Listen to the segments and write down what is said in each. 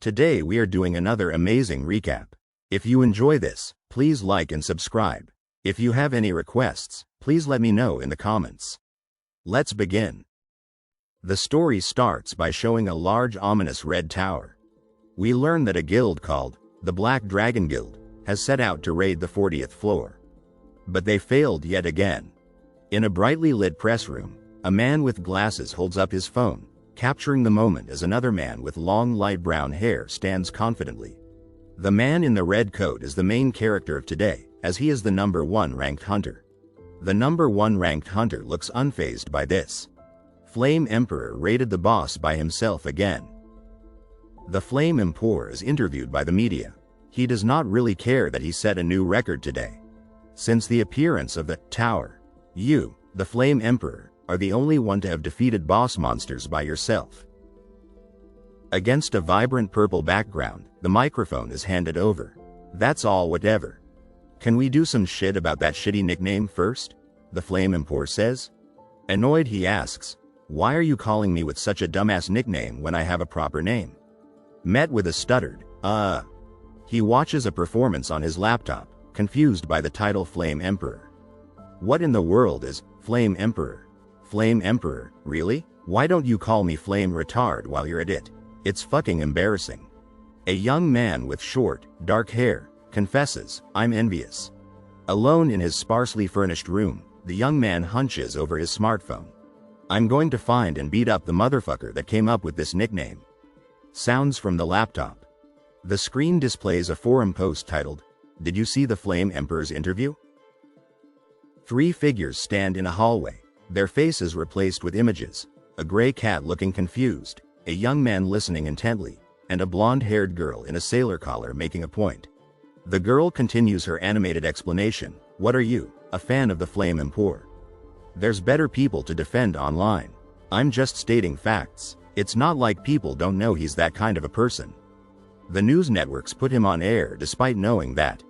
Today we are doing another amazing recap. If you enjoy this, please like and subscribe. If you have any requests, please let me know in the comments. Let's begin. The story starts by showing a large ominous red tower. We learn that a guild called the Black Dragon Guild has set out to raid the 40th floor. But they failed yet again. In a brightly lit press room, a man with glasses holds up his phone, capturing the moment as another man with long light brown hair stands confidently. The man in the red coat is the main character of today, as he is the #1 ranked hunter. The #1 ranked hunter looks unfazed by this. Flame Emperor raided the boss by himself again. The Flame Emperor is interviewed by the media. He does not really care that he set a new record today. Since the appearance of the tower, you, the Flame Emperor, are the only one to have defeated boss monsters by yourself. Against a vibrant purple background, the microphone is handed over. That's all, whatever. Can we do some shit about that shitty nickname first? The Flame Emperor says. Annoyed, he asks, why are you calling me with such a dumbass nickname when I have a proper name? Met with a stuttered, He watches a performance on his laptop, confused by the title Flame Emperor. What in the world is Flame Emperor? Flame Emperor, really? Why don't you call me Flame Retard while you're at it? It's fucking embarrassing. A young man with short, dark hair confesses, I'm envious. Alone in his sparsely furnished room, the young man hunches over his smartphone. I'm going to find and beat up the motherfucker that came up with this nickname. Sounds from the laptop. The screen displays a forum post titled, Did you see the Flame Emperor's interview? 3 figures stand in a hallway, their faces replaced with images, a gray cat looking confused, a young man listening intently, and a blonde-haired girl in a sailor collar making a point. The girl continues her animated explanation, what are you, a fan of the Flame Emperor? There's better people to defend online. I'm just stating facts. It's not like people don't know he's that kind of a person. The news networks put him on air despite knowing that.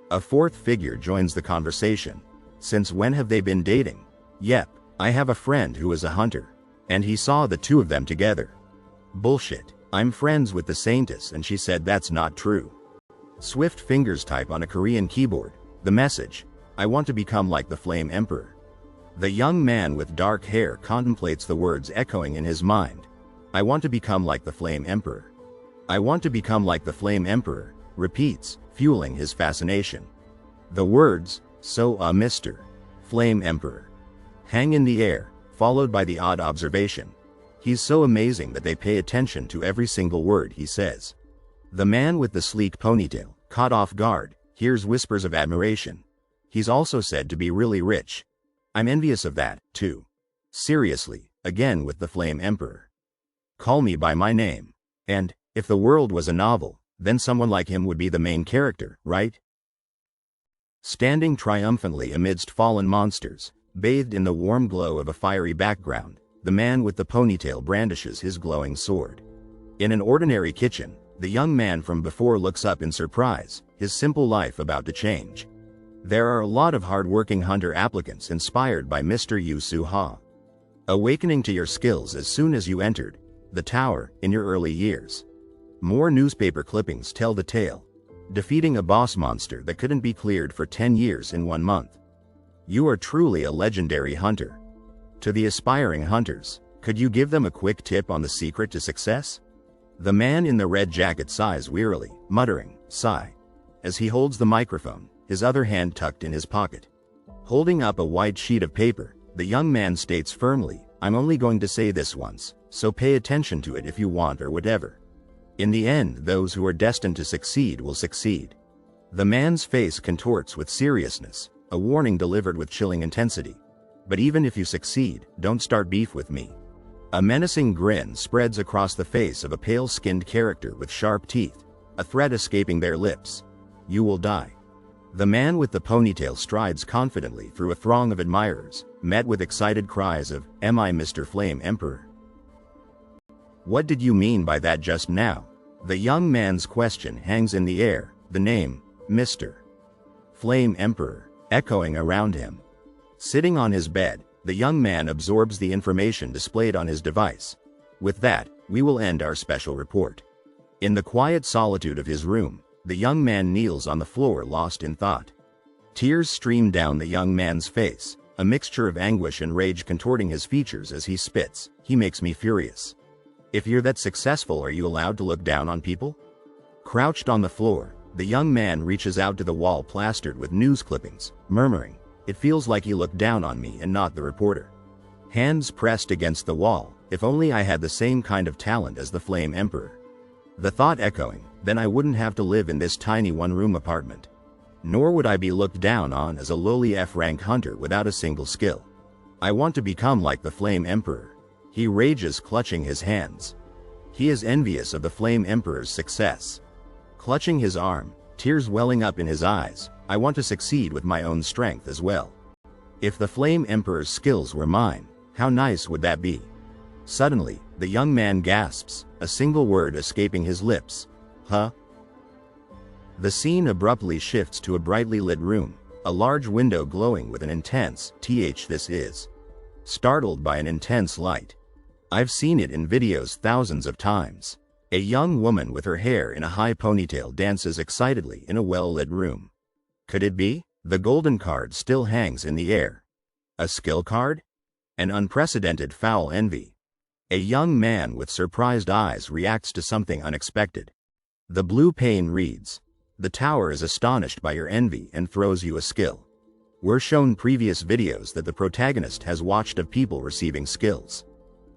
A 4th figure joins the conversation. Since when have they been dating? Yep, I have a friend who is a hunter, and he saw the 2 of them together. Bullshit. I'm friends with the Saintess and she said that's not true. Swift fingers type on a Korean keyboard. The message, I want to become like the Flame Emperor. The young man with dark hair contemplates the words echoing in his mind. I want to become like the Flame Emperor. I want to become like the Flame Emperor, repeats, fueling his fascination. The words, so Mr. Flame Emperor, hang in the air, followed by the odd observation. He's so amazing that they pay attention to every single word he says. The man with the sleek ponytail, caught off guard, hears whispers of admiration. He's also said to be really rich. I'm envious of that, too. Seriously, again with the Flame Emperor. Call me by my name. And, if the world was a novel, then someone like him would be the main character, right? Standing triumphantly amidst fallen monsters, bathed in the warm glow of a fiery background, the man with the ponytail brandishes his glowing sword. In an ordinary kitchen, the young man from before looks up in surprise, his simple life about to change. There are a lot of hard-working hunter applicants inspired by Mr. Yu Su-ha. Awakening to your skills as soon as you entered the tower in your early years. More newspaper clippings tell the tale. Defeating a boss monster that couldn't be cleared for 10 years in 1 month. You are truly a legendary hunter. To the aspiring hunters, could you give them a quick tip on the secret to success? The man in the red jacket sighs wearily, muttering, sigh, as he holds the microphone, his other hand tucked in his pocket. Holding up a white sheet of paper, the young man states firmly, I'm only going to say this once, so pay attention to it if you want or whatever. In the end, those who are destined to succeed will succeed. The man's face contorts with seriousness, a warning delivered with chilling intensity. But even if you succeed, don't start beef with me. A menacing grin spreads across the face of a pale-skinned character with sharp teeth, a threat escaping their lips. You will die. The man with the ponytail strides confidently through a throng of admirers, met with excited cries of, Am I Mr. Flame Emperor? What did you mean by that just now? The young man's question hangs in the air, the name, Mr. Flame Emperor, echoing around him. Sitting on his bed, the young man absorbs the information displayed on his device. With that, we will end our special report. In the quiet solitude of his room, the young man kneels on the floor, lost in thought. Tears stream down the young man's face, a mixture of anguish and rage contorting his features as he spits. He makes me furious. If you're that successful, are you allowed to look down on people? Crouched on the floor, the young man reaches out to the wall plastered with news clippings, murmuring, "It feels like you look down on me and not the reporter." Hands pressed against the wall, if only I had the same kind of talent as the Flame Emperor. The thought echoing, then I wouldn't have to live in this tiny one-room apartment. Nor would I be looked down on as a lowly F-rank hunter without a single skill. I want to become like the Flame Emperor. He rages, clutching his hands. He is envious of the Flame Emperor's success. Clutching his arm, tears welling up in his eyes, I want to succeed with my own strength as well. If the Flame Emperor's skills were mine, how nice would that be? Suddenly, the young man gasps, a single word escaping his lips. Huh? The scene abruptly shifts to a brightly lit room, a large window glowing with an intense this is. Startled by an intense light. I've seen it in videos thousands of times. A young woman with her hair in a high ponytail dances excitedly in a well-lit room. Could it be? The golden card still hangs in the air. A skill card? An unprecedented foul envy. A young man with surprised eyes reacts to something unexpected. The blue pane reads, "The tower is astonished by your envy and throws you a skill." We're shown previous videos that the protagonist has watched of people receiving skills.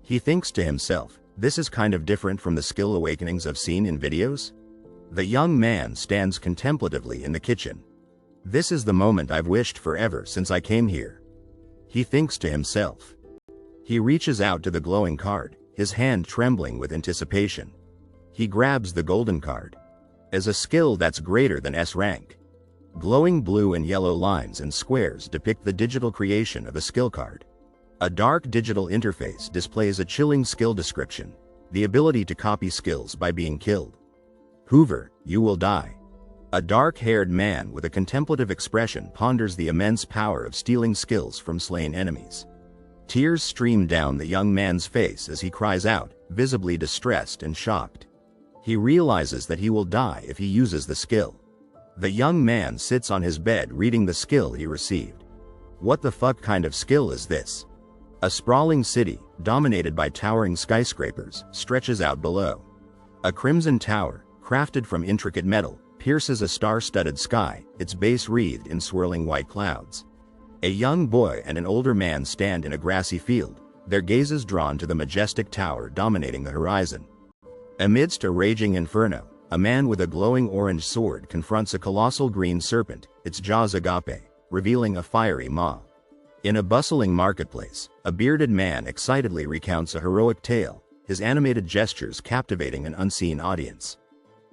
He thinks to himself, this is kind of different from the skill awakenings I've seen in videos. The young man stands contemplatively in the kitchen. This is the moment I've wished for ever since I came here. He thinks to himself. He reaches out to the glowing card, his hand trembling with anticipation. He grabs the golden card. As a skill that's greater than S rank. Glowing blue and yellow lines and squares depict the digital creation of a skill card. A dark digital interface displays a chilling skill description, the ability to copy skills by being killed. Hoover, you will die. A dark-haired man with a contemplative expression ponders the immense power of stealing skills from slain enemies. Tears stream down the young man's face as he cries out, visibly distressed and shocked. He realizes that he will die if he uses the skill. The young man sits on his bed reading the skill he received. What the fuck kind of skill is this? A sprawling city, dominated by towering skyscrapers, stretches out below. A crimson tower, crafted from intricate metal, pierces a star-studded sky, its base wreathed in swirling white clouds. A young boy and an older man stand in a grassy field, their gazes drawn to the majestic tower dominating the horizon. Amidst a raging inferno, a man with a glowing orange sword confronts a colossal green serpent, its jaws agape, revealing a fiery maw. In a bustling marketplace, a bearded man excitedly recounts a heroic tale, his animated gestures captivating an unseen audience.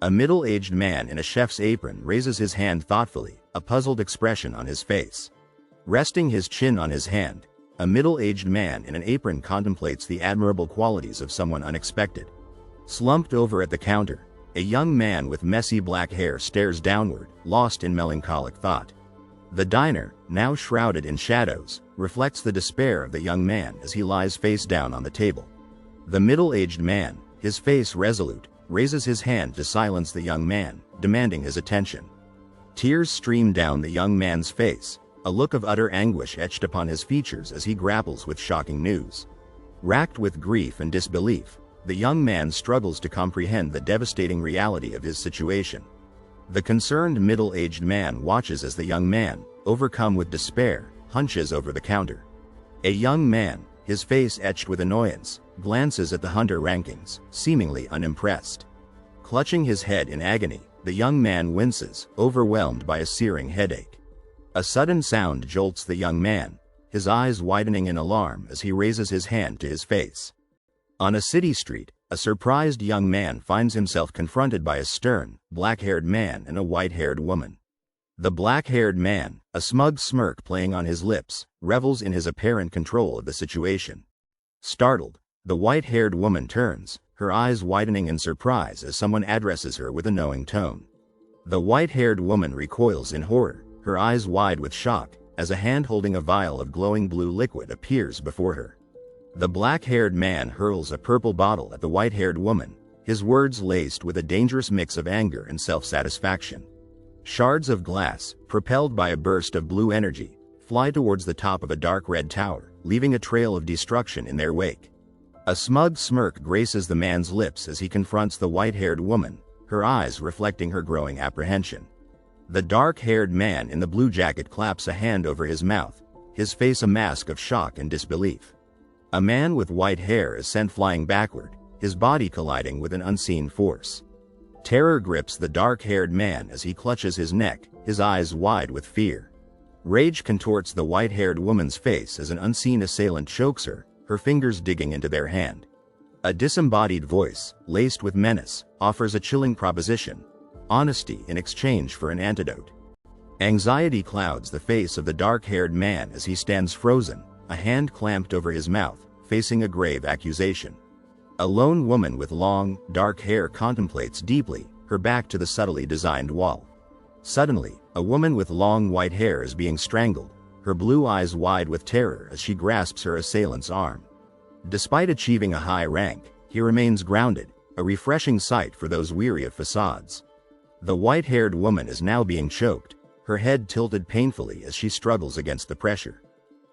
A middle-aged man in a chef's apron raises his hand thoughtfully, a puzzled expression on his face. Resting his chin on his hand, a middle-aged man in an apron contemplates the admirable qualities of someone unexpected. Slumped over at the counter, a young man with messy black hair stares downward, lost in melancholic thought. The diner, now shrouded in shadows, reflects the despair of the young man as he lies face down on the table. The middle-aged man, his face resolute, raises his hand to silence the young man, demanding his attention. Tears stream down the young man's face, a look of utter anguish etched upon his features as he grapples with shocking news. Racked with grief and disbelief, the young man struggles to comprehend the devastating reality of his situation. The concerned middle-aged man watches as the young man, overcome with despair, hunches over the counter. A young man, his face etched with annoyance, glances at the hunter rankings, seemingly unimpressed. Clutching his head in agony, the young man winces, overwhelmed by a searing headache. A sudden sound jolts the young man, his eyes widening in alarm as he raises his hand to his face. On a city street, a surprised young man finds himself confronted by a stern, black-haired man and a white-haired woman. The black-haired man, a smug smirk playing on his lips, revels in his apparent control of the situation. Startled, the white-haired woman turns, her eyes widening in surprise as someone addresses her with a knowing tone. The white-haired woman recoils in horror, her eyes wide with shock, as a hand holding a vial of glowing blue liquid appears before her. The black-haired man hurls a purple bottle at the white-haired woman, his words laced with a dangerous mix of anger and self-satisfaction. Shards of glass, propelled by a burst of blue energy, fly towards the top of a dark red tower, leaving a trail of destruction in their wake. A smug smirk graces the man's lips as he confronts the white-haired woman, her eyes reflecting her growing apprehension. The dark-haired man in the blue jacket claps a hand over his mouth, his face a mask of shock and disbelief. A man with white hair is sent flying backward, his body colliding with an unseen force. Terror grips the dark-haired man as he clutches his neck, his eyes wide with fear. Rage contorts the white-haired woman's face as an unseen assailant chokes her, her fingers digging into their hand. A disembodied voice, laced with menace, offers a chilling proposition: honesty in exchange for an antidote. Anxiety clouds the face of the dark-haired man as he stands frozen, a hand clamped over his mouth, facing a grave accusation. A lone woman with long, dark hair contemplates deeply, her back to the subtly designed wall. Suddenly, a woman with long white hair is being strangled, her blue eyes wide with terror as she grasps her assailant's arm. Despite achieving a high rank, he remains grounded, a refreshing sight for those weary of facades. The white-haired woman is now being choked, her head tilted painfully as she struggles against the pressure.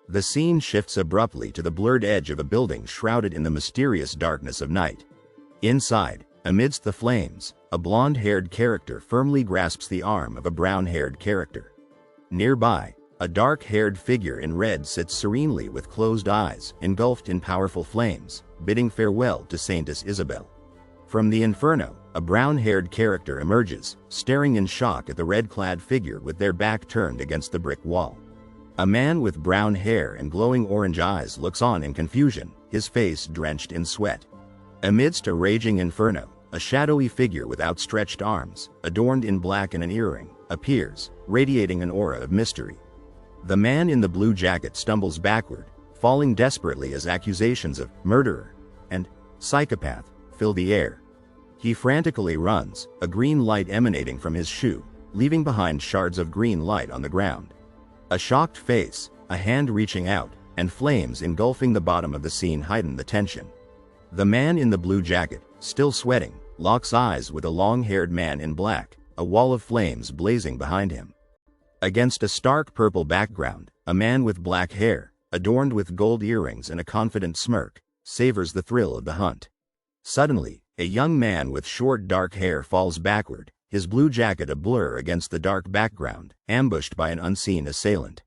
The scene shifts abruptly to the blurred edge of a building shrouded in the mysterious darkness of night. Inside, amidst the flames, a blonde-haired character firmly grasps the arm of a brown-haired character. Nearby, a dark-haired figure in red sits serenely with closed eyes, engulfed in powerful flames, bidding farewell to Saintess Isabel. From the inferno, a brown-haired character emerges, staring in shock at the red-clad figure with their back turned against the brick wall. A man with brown hair and glowing orange eyes looks on in confusion, his face drenched in sweat. Amidst a raging inferno, a shadowy figure with outstretched arms, adorned in black and an earring, appears, radiating an aura of mystery. The man in the blue jacket stumbles backward, falling desperately as accusations of murderer and psychopath fill the air. He frantically runs, a green light emanating from his shoe, leaving behind shards of green light on the ground. A shocked face, a hand reaching out, and flames engulfing the bottom of the scene heighten the tension. The man in the blue jacket, still sweating, locks eyes with a long-haired man in black, a wall of flames blazing behind him. Against a stark purple background, a man with black hair, adorned with gold earrings and a confident smirk, savors the thrill of the hunt. Suddenly, a young man with short dark hair falls backward, his blue jacket a blur against the dark background, ambushed by an unseen assailant.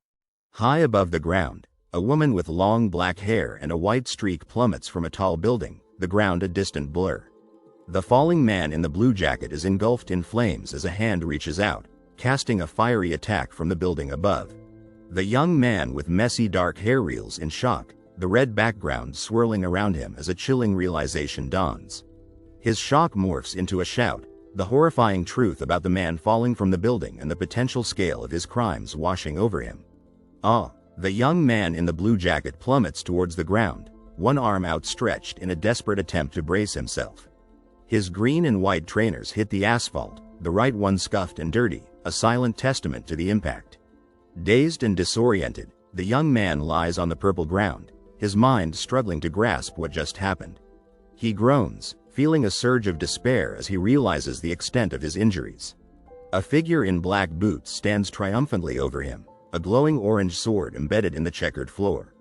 High above the ground, a woman with long black hair and a white streak plummets from a tall building, the ground a distant blur. The falling man in the blue jacket is engulfed in flames as a hand reaches out, casting a fiery attack from the building above. The young man with messy dark hair reels in shock, the red background swirling around him as a chilling realization dawns. His shock morphs into a shout, the horrifying truth about the man falling from the building and the potential scale of his crimes washing over him. The young man in the blue jacket plummets towards the ground, one arm outstretched in a desperate attempt to brace himself. His green and white trainers hit the asphalt, the right one scuffed and dirty, a silent testament to the impact. Dazed and disoriented, the young man lies on the purple ground, his mind struggling to grasp what just happened. He groans, feeling a surge of despair as he realizes the extent of his injuries. A figure in black boots stands triumphantly over him, a glowing orange sword embedded in the checkered floor.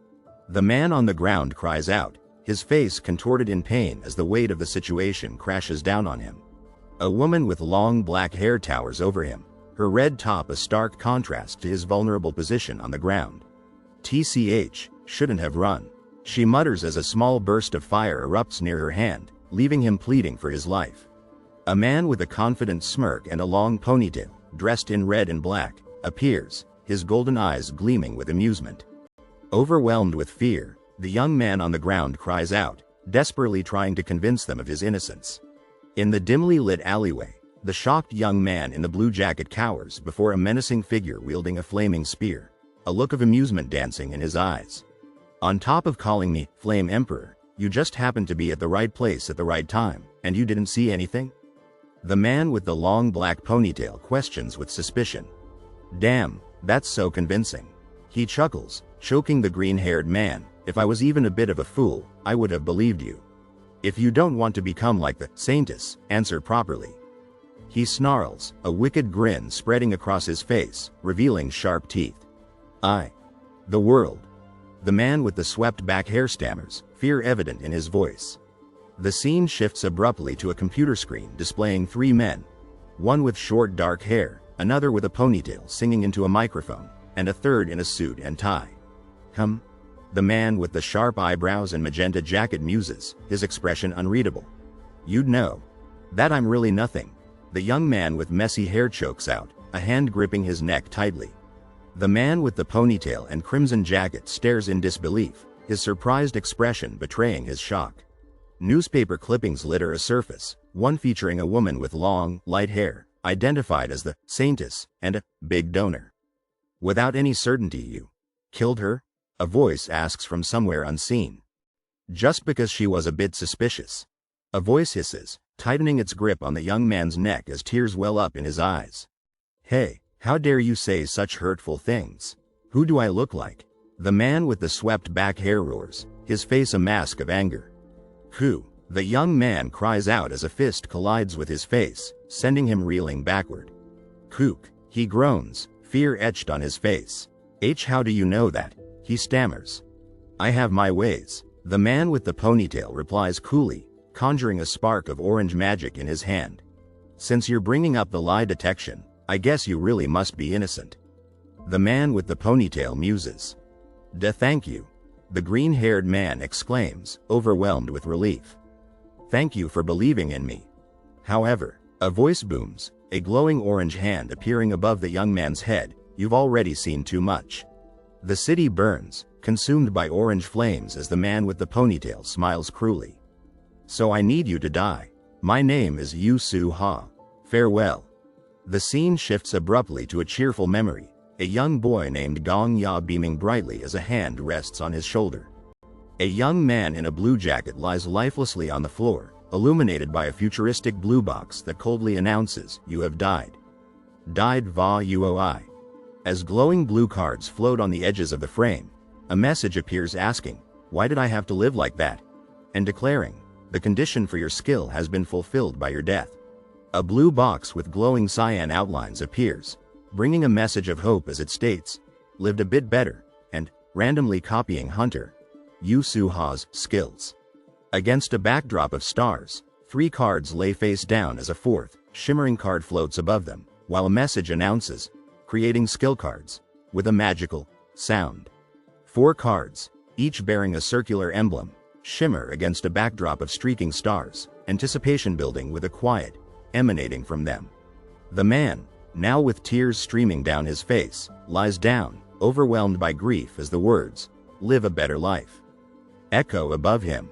The man on the ground cries out, his face contorted in pain as the weight of the situation crashes down on him. A woman with long black hair towers over him, her red top a stark contrast to his vulnerable position on the ground. TCH, shouldn't have run, she mutters as a small burst of fire erupts near her hand, leaving him pleading for his life. A man with a confident smirk and a long ponytail, dressed in red and black, appears, his golden eyes gleaming with amusement. Overwhelmed with fear, the young man on the ground cries out, desperately trying to convince them of his innocence. In the dimly lit alleyway, the shocked young man in the blue jacket cowers before a menacing figure wielding a flaming spear, a look of amusement dancing in his eyes. On top of calling me Flame Emperor, you just happened to be at the right place at the right time, and you didn't see anything? The man with the long black ponytail questions with suspicion. Damn, that's so convincing. He chuckles, choking the green-haired man, if I was even a bit of a fool, I would have believed you. If you don't want to become like the saintess, answer properly. He snarls, a wicked grin spreading across his face, revealing sharp teeth. The world. The man with the swept-back hair stammers, fear evident in his voice. The scene shifts abruptly to a computer screen displaying 3 men. One with short dark hair, another with a ponytail singing into a microphone, and a third in a suit and tie. The man with the sharp eyebrows and magenta jacket muses, his expression unreadable. You'd know that I'm really nothing. The young man with messy hair chokes out, a hand gripping his neck tightly. The man with the ponytail and crimson jacket stares in disbelief, his surprised expression betraying his shock. Newspaper clippings litter a surface, one featuring a woman with long, light hair, identified as the saintess, and a big donor. Without any certainty, you killed her? A voice asks from somewhere unseen. Just because she was a bit suspicious. A voice hisses, tightening its grip on the young man's neck as tears well up in his eyes. Hey, how dare you say such hurtful things? Who do I look like? The man with the swept-back hair roars, his face a mask of anger. Who? The young man cries out as a fist collides with his face, sending him reeling backward. Kook, he groans, fear etched on his face. How do you know that? He stammers. I have my ways. The man with the ponytail replies coolly, conjuring a spark of orange magic in his hand. Since you're bringing up the lie detection, I guess you really must be innocent. The man with the ponytail muses. Thank you. The green-haired man exclaims, overwhelmed with relief. Thank you for believing in me. However, a voice booms, a glowing orange hand appearing above the young man's head. You've already seen too much. The city burns, consumed by orange flames as the man with the ponytail smiles cruelly. So I need you to die. My name is Yu Su Ha. Farewell. The scene shifts abruptly to a cheerful memory, a young boy named Gong Ya beaming brightly as a hand rests on his shoulder. A young man in a blue jacket lies lifelessly on the floor, illuminated by a futuristic blue box that coldly announces, "You have died." Died va uoi. As glowing blue cards float on the edges of the frame, a message appears asking, "Why did I have to live like that?" and declaring, "The condition for your skill has been fulfilled by your death." A blue box with glowing cyan outlines appears, bringing a message of hope as it states, "Lived a bit better," and randomly copying Hunter Yu Su Ha's skills. Against a backdrop of stars, 3 cards lay face down as a 4th, shimmering card floats above them, while a message announces, "Creating skill cards," with a magical sound. 4 cards, each bearing a circular emblem, shimmer against a backdrop of streaking stars, anticipation building with a quiet emanating from them. The man, now with tears streaming down his face, lies down, overwhelmed by grief as the words, "Live a better life," echo above him.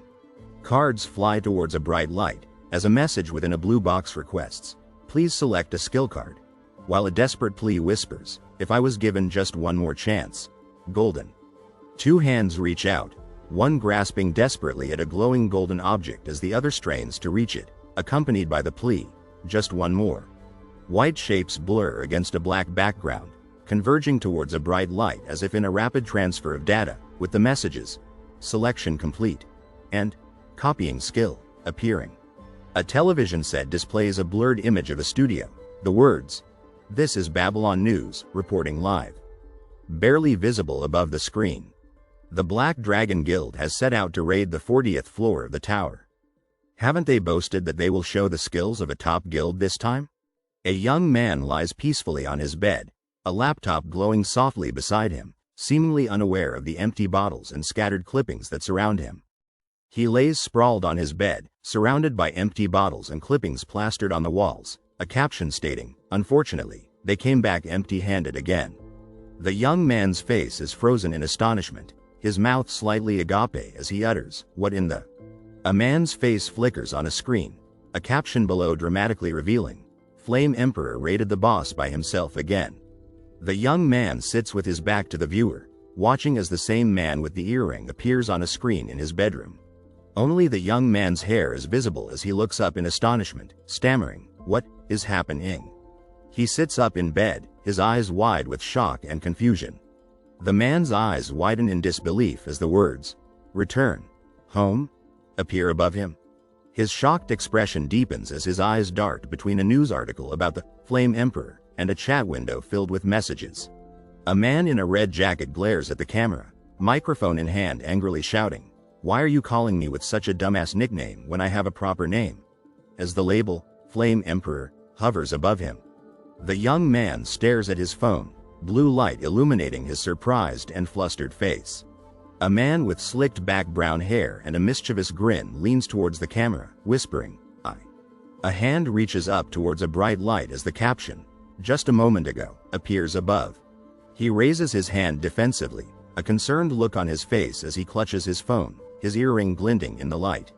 Cards fly towards a bright light, as a message within a blue box requests, "Please select a skill card," while a desperate plea whispers, "If I was given just one more chance." Golden. 2 hands reach out, one grasping desperately at a glowing golden object as the other strains to reach it, accompanied by the plea, "Just one more." White shapes blur against a black background, converging towards a bright light as if in a rapid transfer of data, with the messages, "Selection complete," and "Copying skill," appearing. A television set displays a blurred image of a studio, the words, "This is Babylon News, reporting live," barely visible above the screen. The Black Dragon Guild has set out to raid the 40th floor of the tower. Haven't they boasted that they will show the skills of a top guild this time? A young man lies peacefully on his bed, a laptop glowing softly beside him, seemingly unaware of the empty bottles and scattered clippings that surround him. He lays sprawled on his bed, surrounded by empty bottles and clippings plastered on the walls, a caption stating, "Unfortunately, they came back empty-handed again." The young man's face is frozen in astonishment, his mouth slightly agape as he utters, "What in the—" A man's face flickers on a screen, a caption below dramatically revealing, "Flame Emperor raided the boss by himself again." The young man sits with his back to the viewer, watching as the same man with the earring appears on a screen in his bedroom. Only the young man's hair is visible as he looks up in astonishment, stammering, "What is happening?" He sits up in bed, his eyes wide with shock and confusion. The man's eyes widen in disbelief as the words, "Return home," appear above him. His shocked expression deepens as his eyes dart between a news article about the Flame Emperor and a chat window filled with messages. A man in a red jacket glares at the camera, microphone in hand, angrily shouting, "Why are you calling me with such a dumbass nickname when I have a proper name?" As the label, Flame Emperor, hovers above him, the young man stares at his phone, blue light illuminating his surprised and flustered face. A man with slicked back brown hair and a mischievous grin leans towards the camera, whispering, "I." A hand reaches up towards a bright light as the caption, "Just a moment ago," appears above. He raises his hand defensively, a concerned look on his face as he clutches his phone, his earring glinting in the light.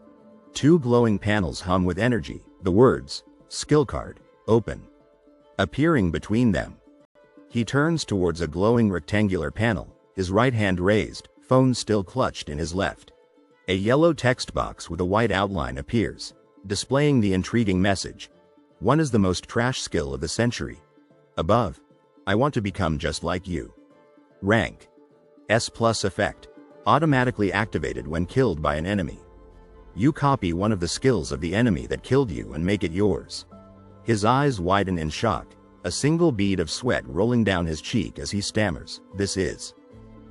Two glowing panels hum with energy, the words, "Skill card, open," appearing between them. He turns towards a glowing rectangular panel, his right hand raised, phone still clutched in his left. A yellow text box with a white outline appears, displaying the intriguing message, "One is the most trash skill of the century." Above, "I want to become just like you." Rank, S+ effect, automatically activated when killed by an enemy. You copy one of the skills of the enemy that killed you and make it yours. His eyes widen in shock, a single bead of sweat rolling down his cheek as he stammers, "This is."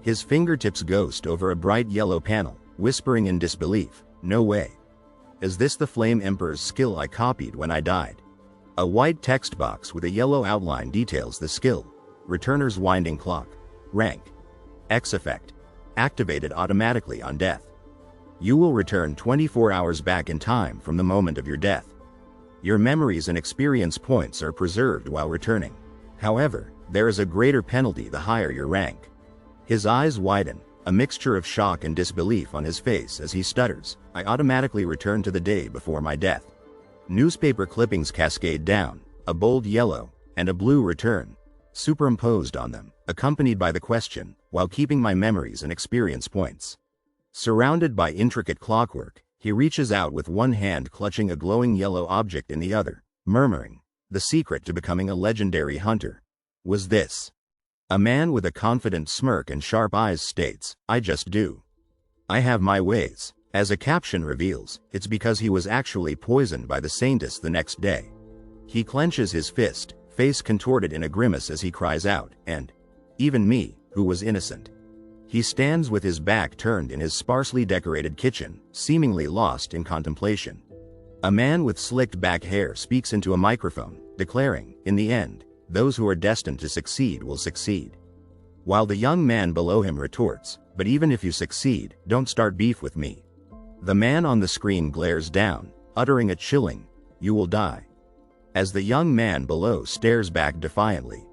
His fingertips ghost over a bright yellow panel, whispering in disbelief, "No way. Is this the Flame Emperor's skill I copied when I died?" A white text box with a yellow outline details the skill, Returner's Winding Clock. Rank, X effect, activated automatically on death. You will return 24 hours back in time from the moment of your death. Your memories and experience points are preserved while returning. However, there is a greater penalty the higher your rank. His eyes widen, a mixture of shock and disbelief on his face as he stutters, "I automatically return to the day before my death." Newspaper clippings cascade down, a bold yellow and a blue return, superimposed on them, accompanied by the question, "While keeping my memories and experience points." Surrounded by intricate clockwork, he reaches out with one hand clutching a glowing yellow object in the other, murmuring, "The secret to becoming a legendary hunter was this." A man with a confident smirk and sharp eyes states, "I just do. I have my ways." As a caption reveals, it's because he was actually poisoned by the Saintess the next day. He clenches his fist, face contorted in a grimace as he cries out, "And even me, who was innocent." He stands with his back turned in his sparsely decorated kitchen, seemingly lost in contemplation. A man with slicked back hair speaks into a microphone, declaring, "In the end, those who are destined to succeed will succeed." While the young man below him retorts, "But even if you succeed, don't start beef with me." The man on the screen glares down, uttering a chilling, "You will die." As the young man below stares back defiantly.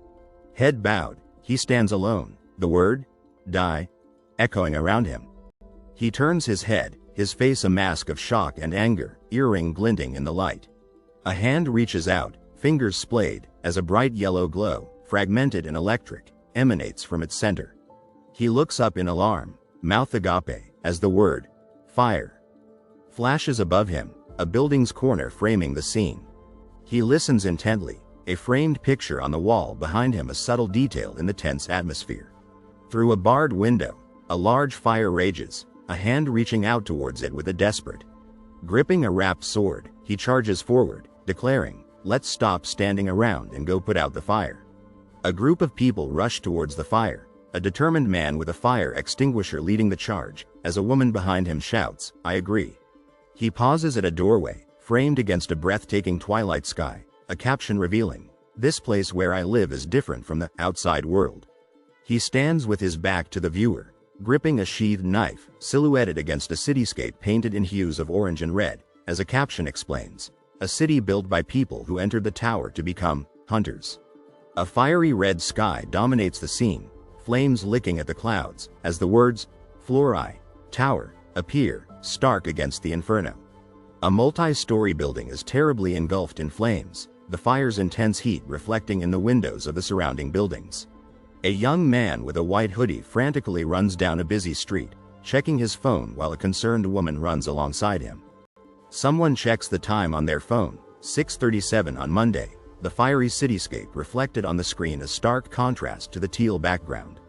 Head bowed, he stands alone, the word, "die," echoing around him. He turns his head, his face a mask of shock and anger, earring glinting in the light. A hand reaches out, fingers splayed, as a bright yellow glow, fragmented and electric, emanates from its center. He looks up in alarm, mouth agape, as the word, "fire," flashes above him, a building's corner framing the scene. He listens intently, a framed picture on the wall behind him, a subtle detail in the tense atmosphere. Through a barred window, a large fire rages, a hand reaching out towards it with a desperate. Gripping a wrapped sword, he charges forward, declaring, "Let's stop standing around and go put out the fire." A group of people rush towards the fire, a determined man with a fire extinguisher leading the charge, as a woman behind him shouts, "I agree." He pauses at a doorway, framed against a breathtaking twilight sky, a caption revealing, "This place where I live is different from the outside world." He stands with his back to the viewer, gripping a sheathed knife, silhouetted against a cityscape painted in hues of orange and red, as a caption explains, "A city built by people who entered the tower to become hunters." A fiery red sky dominates the scene, flames licking at the clouds, as the words, "Florai, tower," appear, stark against the inferno. A multi-story building is terribly engulfed in flames, the fire's intense heat reflecting in the windows of the surrounding buildings. A young man with a white hoodie frantically runs down a busy street, checking his phone while a concerned woman runs alongside him. Someone checks the time on their phone, 6:37 on Monday, the fiery cityscape reflected on the screen, a stark contrast to the teal background.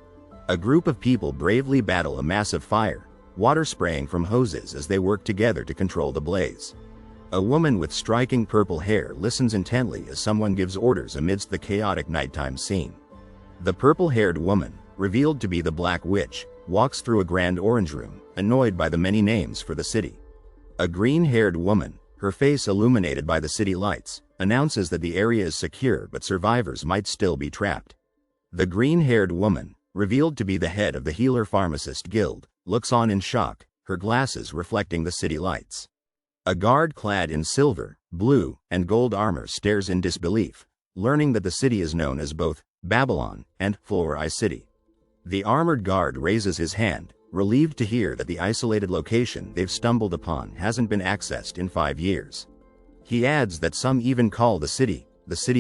A group of people bravely battle a massive fire, water spraying from hoses as they work together to control the blaze. A woman with striking purple hair listens intently as someone gives orders amidst the chaotic nighttime scene. The purple-haired woman, revealed to be the Black Witch, walks through a grand orange room, annoyed by the many names for the city. A green-haired woman, her face illuminated by the city lights, announces that the area is secure but survivors might still be trapped. The green-haired woman, revealed to be the head of the Healer Pharmacist Guild, looks on in shock, her glasses reflecting the city lights. A guard clad in silver, blue, and gold armor stares in disbelief, learning that the city is known as both Babylon and Floor City. The armored guard raises his hand, relieved to hear that the isolated location they've stumbled upon hasn't been accessed in 5 years. He adds that some even call the city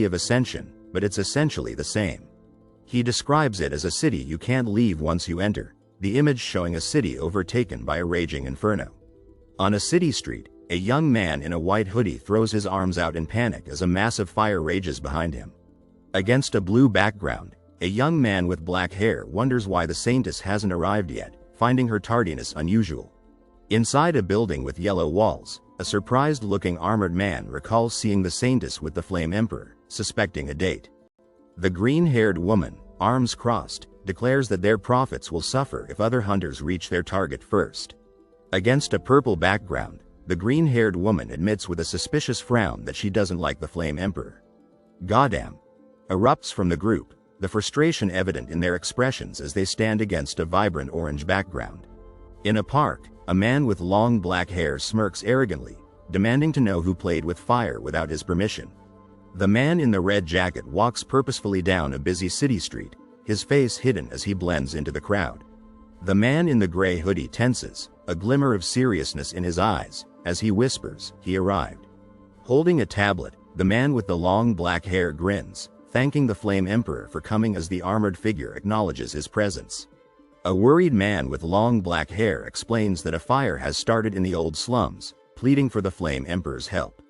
of Ascension, but it's essentially the same. He describes it as a city you can't leave once you enter, the image showing a city overtaken by a raging inferno. On a city street, a young man in a white hoodie throws his arms out in panic as a massive fire rages behind him. Against a blue background, a young man with black hair wonders why the Saintess hasn't arrived yet, finding her tardiness unusual. Inside a building with yellow walls, a surprised-looking armored man recalls seeing the Saintess with the Flame Emperor, suspecting a date. The green-haired woman, arms crossed, declares that their profits will suffer if other hunters reach their target first. Against a purple background, the green-haired woman admits with a suspicious frown that she doesn't like the Flame Emperor. "Goddamn!" erupts from the group, the frustration evident in their expressions as they stand against a vibrant orange background. In a park, a man with long black hair smirks arrogantly, demanding to know who played with fire without his permission. The man in the red jacket walks purposefully down a busy city street, his face hidden as he blends into the crowd. The man in the gray hoodie tenses, a glimmer of seriousness in his eyes, as he whispers, "He arrived." Holding a tablet, the man with the long black hair grins, thanking the Flame Emperor for coming as the armored figure acknowledges his presence. A worried man with long black hair explains that a fire has started in the old slums, pleading for the Flame Emperor's help.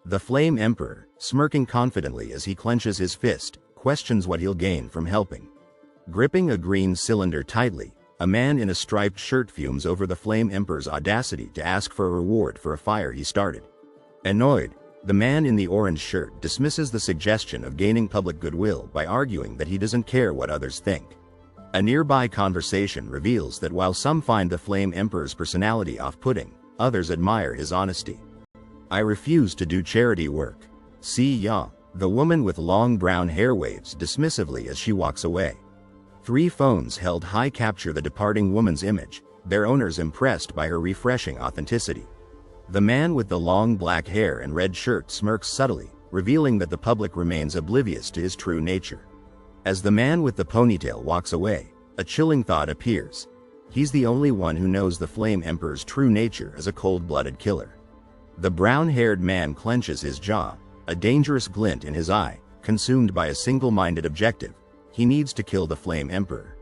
The Flame Emperor, smirking confidently as he clenches his fist, questions what he'll gain from helping. Gripping a green cylinder tightly, a man in a striped shirt fumes over the Flame Emperor's audacity to ask for a reward for a fire he started. Annoyed, the man in the orange shirt dismisses the suggestion of gaining public goodwill by arguing that he doesn't care what others think. A nearby conversation reveals that while some find the Flame Emperor's personality off-putting, others admire his honesty. "I refuse to do charity work. See ya," the woman with long brown hair waves dismissively as she walks away. 3 phones held high capture the departing woman's image, their owners impressed by her refreshing authenticity. The man with the long black hair and red shirt smirks subtly, revealing that the public remains oblivious to his true nature. As the man with the ponytail walks away, a chilling thought appears. He's the only one who knows the Flame Emperor's true nature as a cold-blooded killer. The brown-haired man clenches his jaw, a dangerous glint in his eye, consumed by a single-minded objective. He needs to kill the Flame Emperor.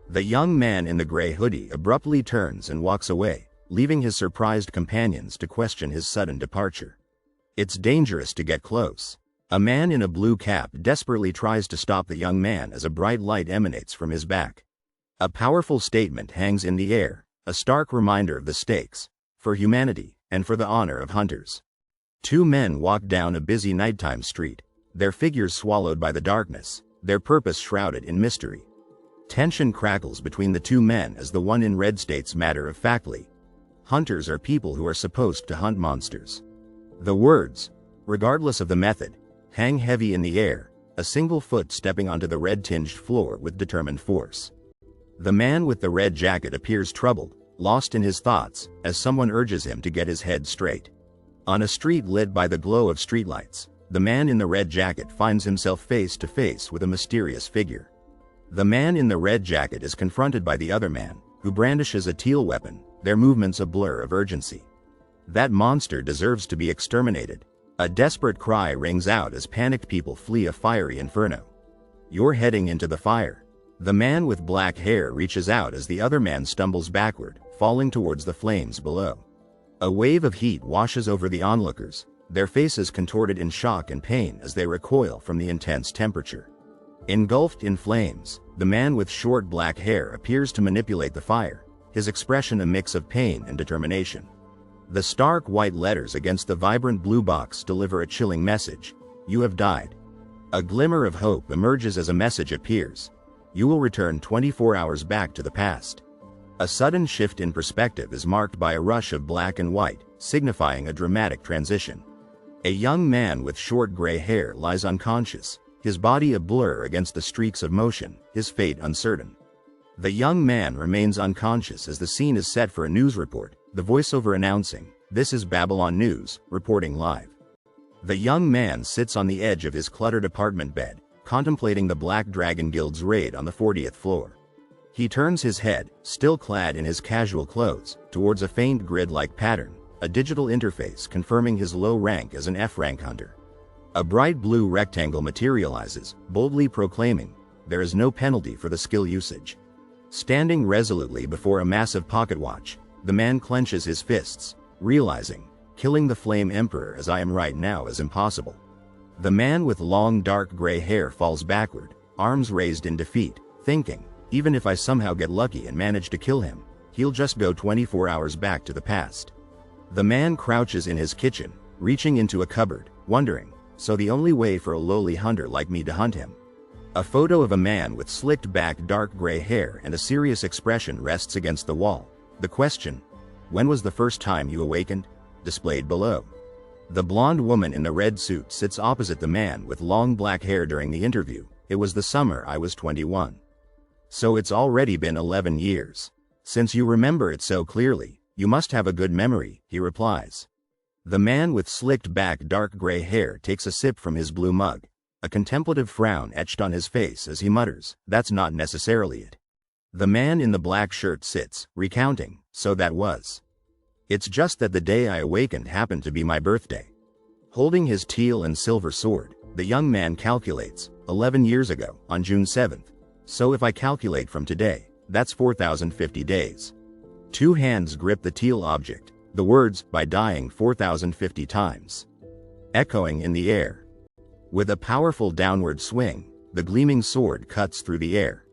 The young man in the gray hoodie abruptly turns and walks away, leaving his surprised companions to question his sudden departure. It's dangerous to get close. A man in a blue cap desperately tries to stop the young man as a bright light emanates from his back. A powerful statement hangs in the air, a stark reminder of the stakes, for humanity, and for the honor of hunters. 2 men walk down a busy nighttime street, their figures swallowed by the darkness, their purpose shrouded in mystery. Tension crackles between the 2 men as the one in red states matter-of-factly, "Hunters are people who are supposed to hunt monsters." The words, regardless of the method, hang heavy in the air, a single foot stepping onto the red-tinged floor with determined force. The man with the red jacket appears troubled, lost in his thoughts, as someone urges him to get his head straight. On a street lit by the glow of streetlights, the man in the red jacket finds himself face to face with a mysterious figure. The man in the red jacket is confronted by the other man, who brandishes a teal weapon, their movements a blur of urgency. That monster deserves to be exterminated. A desperate cry rings out as panicked people flee a fiery inferno. "You're heading into the fire." The man with black hair reaches out as the other man stumbles backward, falling towards the flames below. A wave of heat washes over the onlookers, their faces contorted in shock and pain as they recoil from the intense temperature. Engulfed in flames, the man with short black hair appears to manipulate the fire, his expression a mix of pain and determination. The stark white letters against the vibrant blue box deliver a chilling message. You have died. A glimmer of hope emerges as a message appears. You will return 24 hours back to the past. A sudden shift in perspective is marked by a rush of black and white, signifying a dramatic transition. A young man with short gray hair lies unconscious, his body a blur against the streaks of motion, his fate uncertain. The young man remains unconscious as the scene is set for a news report, the voiceover announcing, "This is Babylon News, reporting live." The young man sits on the edge of his cluttered apartment bed, contemplating the Black Dragon Guild's raid on the 40th floor. He turns his head, still clad in his casual clothes, towards a faint grid-like pattern, a digital interface confirming his low rank as an F-rank hunter. A bright blue rectangle materializes, boldly proclaiming, "There is no penalty for the skill usage." Standing resolutely before a massive pocket watch, the man clenches his fists, realizing, killing the Flame Emperor as I am right now is impossible. The man with long dark gray hair falls backward, arms raised in defeat, thinking, even if I somehow get lucky and manage to kill him, he'll just go 24 hours back to the past. The man crouches in his kitchen, reaching into a cupboard, wondering, so the only way for a lowly hunter like me to hunt him? A photo of a man with slicked back dark gray hair and a serious expression rests against the wall. The question, "When was the first time you awakened?" displayed below. The blonde woman in the red suit sits opposite the man with long black hair during the interview. "It was the summer I was 21. So it's already been 11 years. Since you remember it so clearly, you must have a good memory," he replies. The man with slicked back dark gray hair takes a sip from his blue mug, a contemplative frown etched on his face as he mutters, "That's not necessarily it." The man in the black shirt sits, recounting, "So that was. It's just that the day I awakened happened to be my birthday." Holding his teal and silver sword, the young man calculates, 11 years ago, on June 7th. So if I calculate from today, that's 4,050 days. Two hands grip the teal object, the words, "by dying 4,050 times," echoing in the air. With a powerful downward swing, the gleaming sword cuts through the air.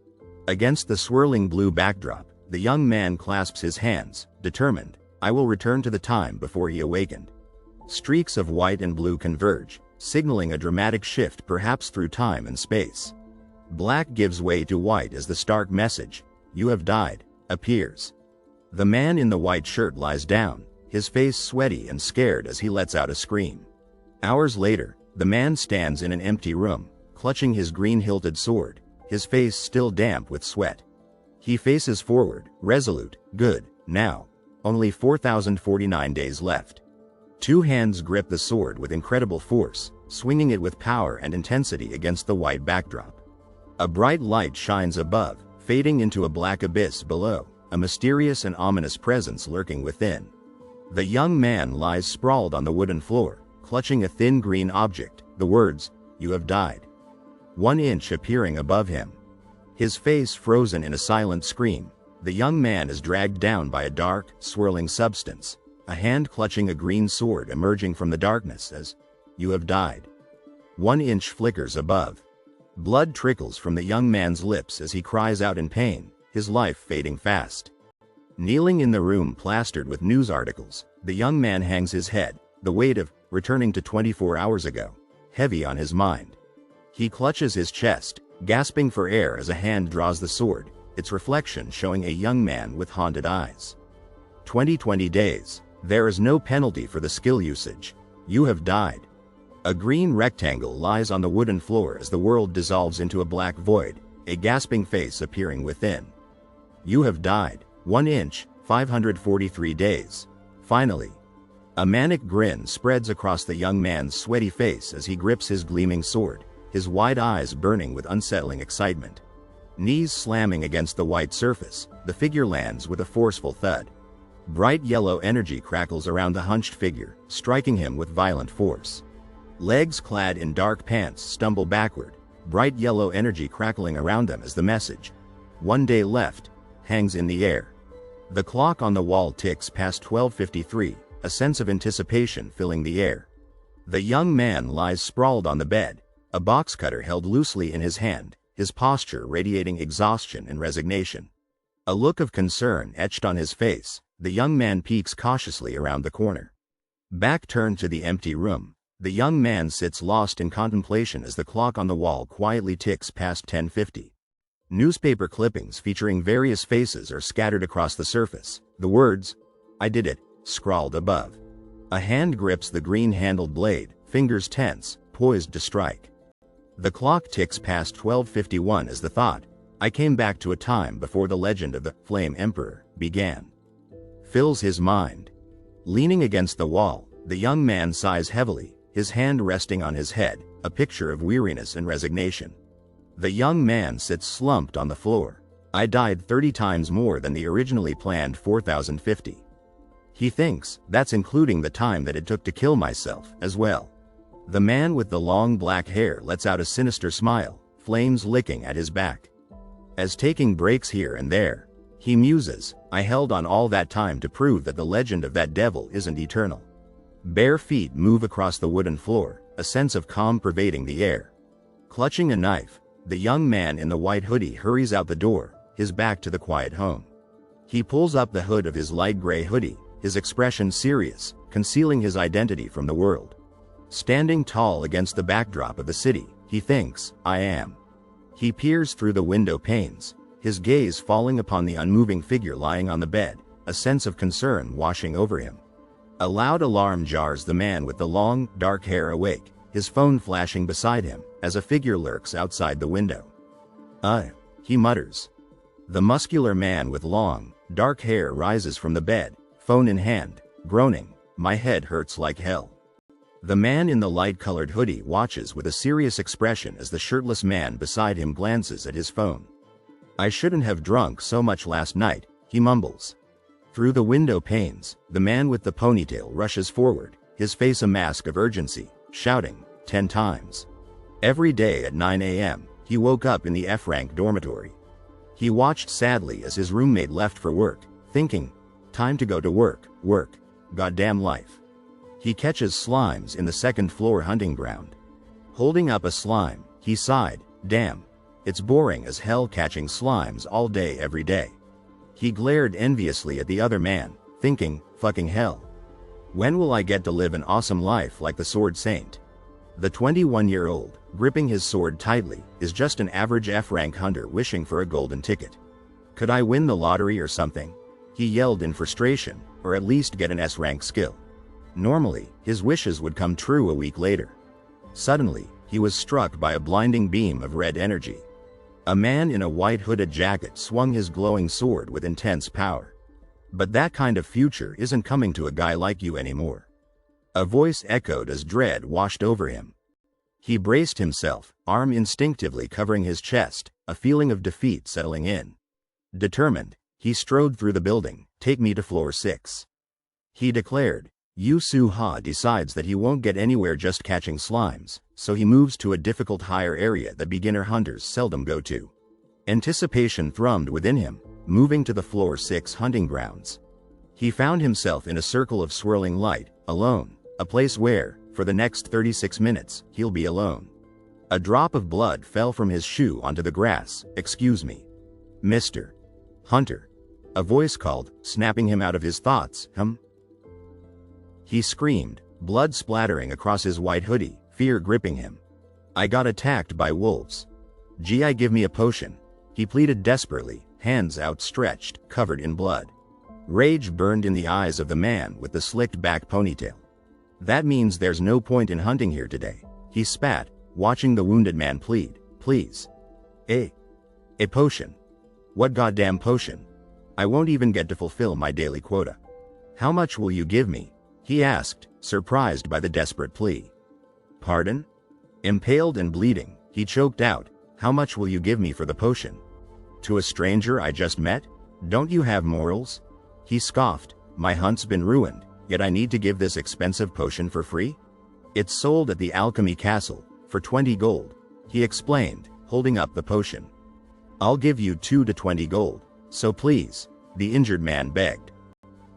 Against the swirling blue backdrop, the young man clasps his hands, determined, "I will return to the time before he awakened." Streaks of white and blue converge, signaling a dramatic shift perhaps through time and space. Black gives way to white as the stark message, "You have died," appears. The man in the white shirt lies down, his face sweaty and scared as he lets out a scream. Hours later, the man stands in an empty room, clutching his green-hilted sword, his face still damp with sweat. He faces forward, resolute, "Good, now. Only 4,049 days left." Two hands grip the sword with incredible force, swinging it with power and intensity against the white backdrop. A bright light shines above, fading into a black abyss below, a mysterious and ominous presence lurking within. The young man lies sprawled on the wooden floor, clutching a thin green object, the words, "You have died," 1 inch appearing above him. His face frozen in a silent scream, the young man is dragged down by a dark, swirling substance, a hand clutching a green sword emerging from the darkness as, "You have died." 1 inch flickers above. Blood trickles from the young man's lips as he cries out in pain, his life fading fast. Kneeling in the room plastered with news articles, the young man hangs his head, the weight of returning to 24 hours ago, heavy on his mind. He clutches his chest, gasping for air as a hand draws the sword, its reflection showing a young man with haunted eyes. 2020 days. There is no penalty for the skill usage. You have died. A green rectangle lies on the wooden floor as the world dissolves into a black void, a gasping face appearing within. You have died. 1 inch, 543 days. Finally. A manic grin spreads across the young man's sweaty face as he grips his gleaming sword, his wide eyes burning with unsettling excitement. Knees slamming against the white surface, the figure lands with a forceful thud. Bright yellow energy crackles around the hunched figure, striking him with violent force. Legs clad in dark pants stumble backward, bright yellow energy crackling around them as the message, "1 day left," hangs in the air. The clock on the wall ticks past 12:53, a sense of anticipation filling the air. The young man lies sprawled on the bed, a box cutter held loosely in his hand, his posture radiating exhaustion and resignation. A look of concern etched on his face, The young man peeks cautiously around the corner. Back turned to the empty room, the young man sits lost in contemplation as the clock on the wall quietly ticks past 10:50. Newspaper clippings featuring various faces are scattered across the surface. The words, "I did it," scrawled above. A hand grips the green-handled blade, fingers tense, poised to strike. The clock ticks past 12:51 as the thought, "I came back to a time before the legend of the Flame Emperor began," fills his mind. Leaning against the wall, the young man sighs heavily, his hand resting on his head, a picture of weariness and resignation. The young man sits slumped on the floor. "I died 30 times more than the originally planned 4,050. He thinks, that's including the time that it took to kill myself, as well. The man with the long black hair lets out a sinister smile, flames licking at his back. As taking breaks here and there, he muses, "I held on all that time to prove that the legend of that devil isn't eternal." Bare feet move across the wooden floor, a sense of calm pervading the air. Clutching a knife, the young man in the white hoodie hurries out the door, his back to the quiet home. He pulls up the hood of his light gray hoodie, his expression serious, concealing his identity from the world. Standing tall against the backdrop of the city, he thinks, "I am." He peers through the window panes, his gaze falling upon the unmoving figure lying on the bed, a sense of concern washing over him. A loud alarm jars the man with the long, dark hair awake, his phone flashing beside him, as a figure lurks outside the window. He mutters. The muscular man with long, dark hair rises from the bed, phone in hand, groaning, "My head hurts like hell." The man in the light-colored hoodie watches with a serious expression as the shirtless man beside him glances at his phone. "I shouldn't have drunk so much last night," he mumbles. Through the window panes, the man with the ponytail rushes forward, his face a mask of urgency, shouting, 10 times. Every day at 9 a.m., he woke up in the F-rank dormitory. He watched sadly as his roommate left for work, thinking, "Time to go to work, goddamn life." He catches slimes in the second-floor hunting ground. Holding up a slime, he sighed, "Damn, it's boring as hell catching slimes all day every day." He glared enviously at the other man, thinking, "Fucking hell. When will I get to live an awesome life like the Sword Saint?" The 21-year-old, gripping his sword tightly, is just an average F-rank hunter wishing for a golden ticket. "Could I win the lottery or something?" he yelled in frustration, "or at least get an S-rank skill." Normally, his wishes would come true a week later. Suddenly, he was struck by a blinding beam of red energy. A man in a white hooded jacket swung his glowing sword with intense power. "But that kind of future isn't coming to a guy like you anymore." A voice echoed as dread washed over him. He braced himself, arm instinctively covering his chest, a feeling of defeat settling in. Determined, he strode through the building. "Take me to floor 6. He declared. Yu Su-ha decides that he won't get anywhere just catching slimes, so he moves to a difficult higher area that beginner hunters seldom go to. Anticipation thrummed within him, moving to the floor 6 hunting grounds. He found himself in a circle of swirling light, alone, a place where, for the next 36 minutes, he'll be alone. A drop of blood fell from his shoe onto the grass. "Excuse me, Mr. Hunter," a voice called, snapping him out of his thoughts. He screamed, blood splattering across his white hoodie, fear gripping him. "I got attacked by wolves. Gee, give me a potion," he pleaded desperately, hands outstretched, covered in blood. Rage burned in the eyes of the man with the slicked back ponytail. "That means there's no point in hunting here today," he spat, watching the wounded man plead. "Please. A potion. What goddamn potion? I won't even get to fulfill my daily quota." "How much will you give me?" he asked, surprised by the desperate plea. "Pardon?" Impaled and bleeding, he choked out, "How much will you give me for the potion? To a stranger I just met? Don't you have morals?" He scoffed, "My hunt's been ruined, yet I need to give this expensive potion for free? It's sold at the Alchemy Castle, for 20 gold, he explained, holding up the potion. "I'll give you 2 to 20 gold, so please," the injured man begged.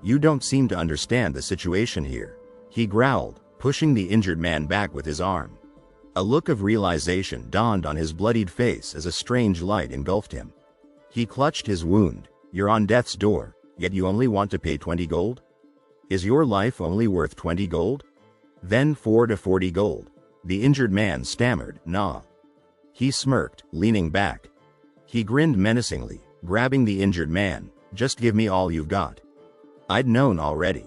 "You don't seem to understand the situation here," he growled, pushing the injured man back with his arm. A look of realization dawned on his bloodied face as a strange light engulfed him. He clutched his wound. "You're on death's door. yet you only want to pay 20 gold? Is your life only worth 20 gold? Then 4 to 40 gold. The injured man stammered, nah. He smirked, leaning back. He grinned menacingly, grabbing the injured man. Just give me all you've got. I'd known already.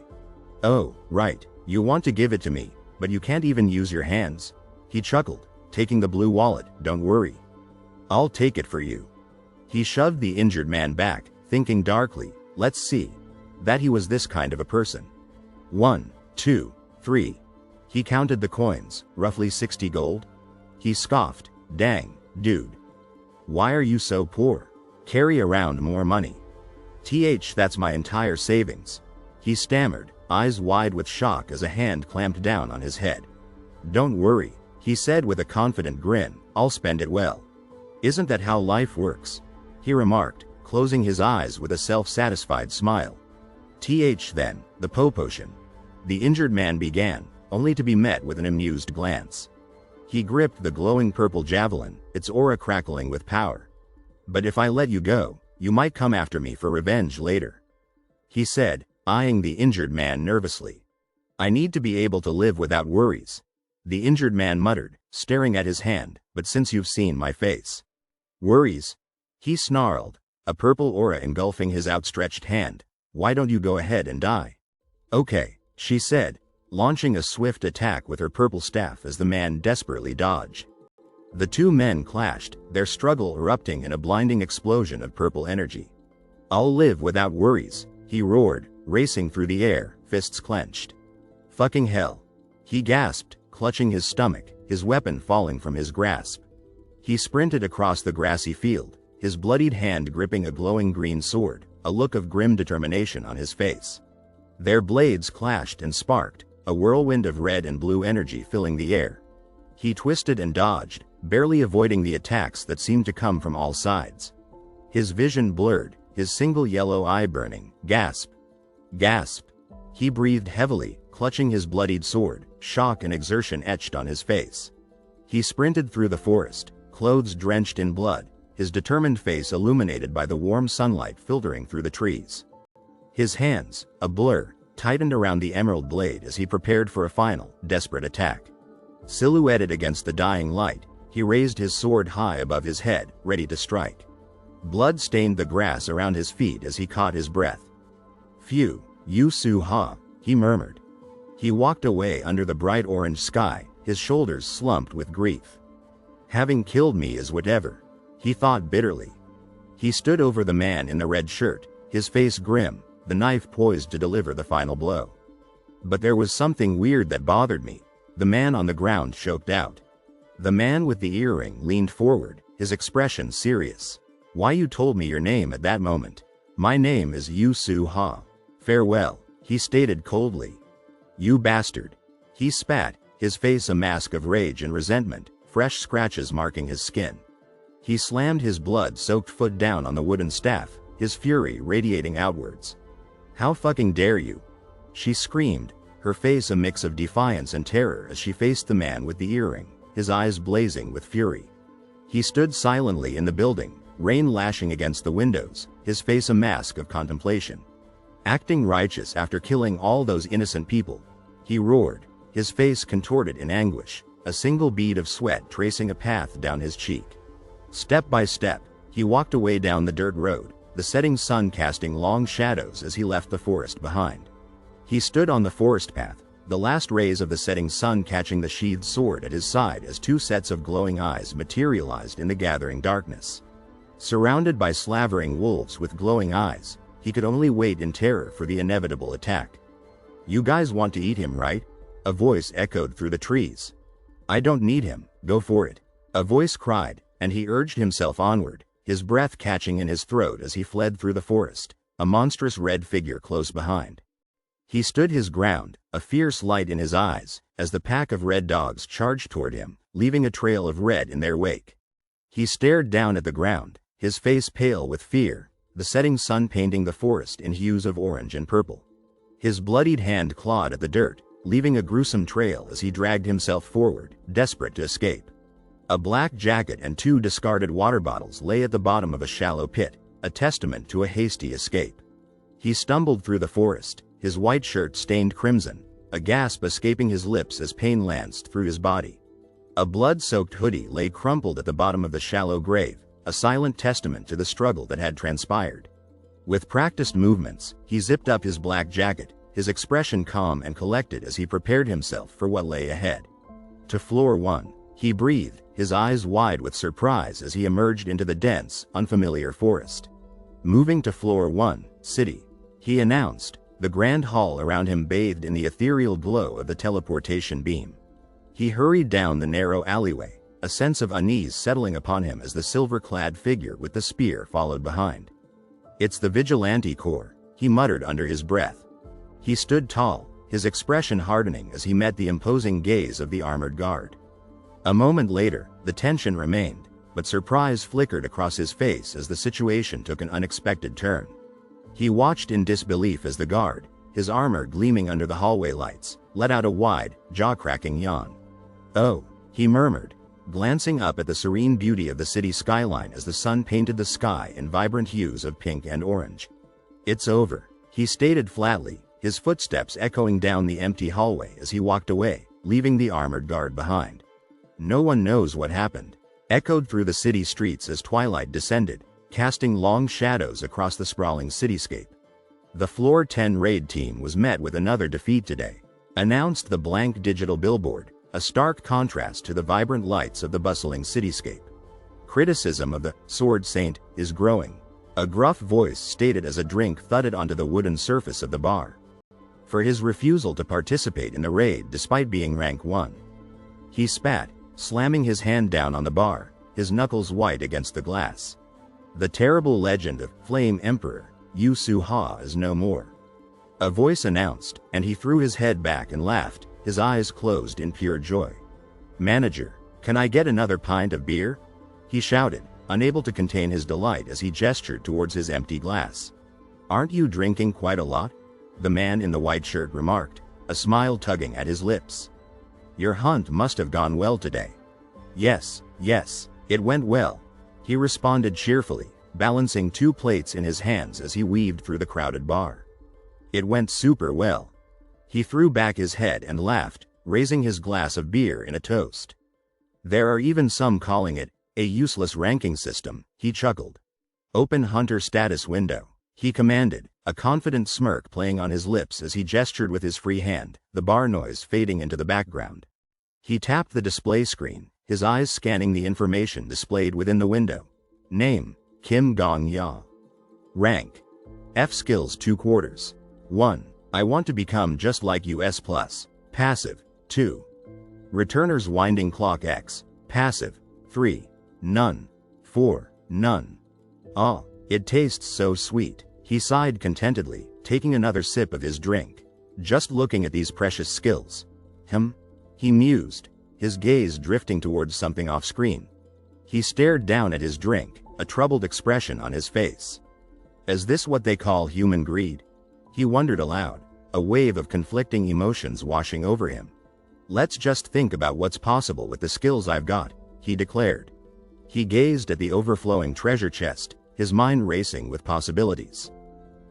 Oh, right, you want to give it to me, but you can't even use your hands. He chuckled, taking the blue wallet. Don't worry. I'll take it for you. He shoved the injured man back, thinking darkly, let's see. That he was this kind of a person. 1, 2, 3. He counted the coins, roughly 60 gold. He scoffed, dang, dude. Why are you so poor? Carry around more money. That's my entire savings. He stammered, eyes wide with shock as a hand clamped down on his head. Don't worry, he said with a confident grin, I'll spend it well. Isn't that how life works? He remarked, closing his eyes with a self-satisfied smile. Then, the potion. The injured man began, only to be met with an amused glance. He gripped the glowing purple javelin, its aura crackling with power. But if I let you go, you might come after me for revenge later. He said, eyeing the injured man nervously. I need to be able to live without worries. The injured man muttered, staring at his hand, but since you've seen my face. Worries? He snarled, a purple aura engulfing his outstretched hand. Why don't you go ahead and die? Okay, she said, launching a swift attack with her purple staff as the man desperately dodged. The two men clashed, their struggle erupting in a blinding explosion of purple energy. I'll live without worries, he roared, racing through the air, fists clenched. Fucking hell. He gasped, clutching his stomach, his weapon falling from his grasp. He sprinted across the grassy field, his bloodied hand gripping a glowing green sword, a look of grim determination on his face. Their blades clashed and sparked, a whirlwind of red and blue energy filling the air. He twisted and dodged, barely avoiding the attacks that seemed to come from all sides. His vision blurred, his single yellow eye burning. Gasp. Gasp. He breathed heavily, clutching his bloodied sword, shock and exertion etched on his face. He sprinted through the forest, clothes drenched in blood, his determined face illuminated by the warm sunlight filtering through the trees. His hands, a blur, tightened around the emerald blade as he prepared for a final, desperate attack. Silhouetted against the dying light, he raised his sword high above his head, ready to strike. Blood stained the grass around his feet as he caught his breath. Phew, Yu-Su-Ha, he murmured. He walked away under the bright orange sky, his shoulders slumped with grief. Having killed me is whatever, he thought bitterly. He stood over the man in the red shirt, his face grim, the knife poised to deliver the final blow. But there was something weird that bothered me, the man on the ground choked out. The man with the earring leaned forward, his expression serious. Why you told me your name at that moment? My name is Yu-Su-Ha. Farewell, he stated coldly. You bastard. He spat, his face a mask of rage and resentment, fresh scratches marking his skin. He slammed his blood-soaked foot down on the wooden staff, his fury radiating outwards. How fucking dare you? She screamed, her face a mix of defiance and terror as she faced the man with the earring, his eyes blazing with fury. He stood silently in the building, rain lashing against the windows, his face a mask of contemplation. Acting righteous after killing all those innocent people, he roared, his face contorted in anguish, a single bead of sweat tracing a path down his cheek. Step by step, he walked away down the dirt road, the setting sun casting long shadows as he left the forest behind. He stood on the forest path, the last rays of the setting sun catching the sheathed sword at his side as two sets of glowing eyes materialized in the gathering darkness. Surrounded by slavering wolves with glowing eyes, he could only wait in terror for the inevitable attack. You guys want to eat him, right? A voice echoed through the trees. I don't need him, go for it. A voice cried, and he urged himself onward, his breath catching in his throat as he fled through the forest, a monstrous red figure close behind. He stood his ground, a fierce light in his eyes, as the pack of red dogs charged toward him, leaving a trail of red in their wake. He stared down at the ground, his face pale with fear, the setting sun painting the forest in hues of orange and purple. His bloodied hand clawed at the dirt, leaving a gruesome trail as he dragged himself forward, desperate to escape. A black jacket and two discarded water bottles lay at the bottom of a shallow pit, a testament to a hasty escape. He stumbled through the forest, his white shirt stained crimson, a gasp escaping his lips as pain lanced through his body. A blood-soaked hoodie lay crumpled at the bottom of the shallow grave, a silent testament to the struggle that had transpired. With practiced movements, he zipped up his black jacket, his expression calm and collected as he prepared himself for what lay ahead. To floor 1, he breathed, his eyes wide with surprise as he emerged into the dense, unfamiliar forest. Moving to floor 1, city, he announced, the grand hall around him bathed in the ethereal glow of the teleportation beam. He hurried down the narrow alleyway, a sense of unease settling upon him as the silver-clad figure with the spear followed behind. "It's the Vigilante Corps," he muttered under his breath. He stood tall, his expression hardening as he met the imposing gaze of the armored guard. A moment later, the tension remained, but surprise flickered across his face as the situation took an unexpected turn. He watched in disbelief as the guard, his armor gleaming under the hallway lights, let out a wide, jaw-cracking yawn. "Oh," he murmured, glancing up at the serene beauty of the city skyline as the sun painted the sky in vibrant hues of pink and orange. "It's over," he stated flatly, his footsteps echoing down the empty hallway as he walked away, leaving the armored guard behind. "No one knows what happened," echoed through the city streets as twilight descended, casting long shadows across the sprawling cityscape. "The Floor 10 raid team was met with another defeat today," announced the blank digital billboard, a stark contrast to the vibrant lights of the bustling cityscape. "Criticism of the Sword Saint is growing," a gruff voice stated as a drink thudded onto the wooden surface of the bar. "For his refusal to participate in the raid despite being rank 1. He spat, slamming his hand down on the bar, his knuckles white against the glass. "The terrible legend of Flame Emperor, Yu Su-ha is no more," a voice announced, and he threw his head back and laughed, his eyes closed in pure joy. "Manager, can I get another pint of beer?" he shouted, unable to contain his delight as he gestured towards his empty glass. "Aren't you drinking quite a lot?" the man in the white shirt remarked, a smile tugging at his lips. "Your hunt must have gone well today." Yes, it went well," he responded cheerfully, balancing 2 plates in his hands as he weaved through the crowded bar. "It went super well." He threw back his head and laughed, raising his glass of beer in a toast. "There are even some calling it a useless ranking system," he chuckled. "Open hunter status window," he commanded, a confident smirk playing on his lips as he gestured with his free hand, the bar noise fading into the background. He tapped the display screen, his eyes scanning the information displayed within the window. Name, Kim Gong-ya. Rank, F. Skills 2/4. 1. I want to become just like US+. Passive, 2. Returner's winding clock X. Passive, 3. None. 4. None. "Ah, it tastes so sweet," he sighed contentedly, taking another sip of his drink. "Just looking at these precious skills." He mused, his gaze drifting towards something off-screen. He stared down at his drink, a troubled expression on his face. "Is this what they call human greed?" he wondered aloud, a wave of conflicting emotions washing over him. "Let's just think about what's possible with the skills I've got," he declared. He gazed at the overflowing treasure chest, his mind racing with possibilities.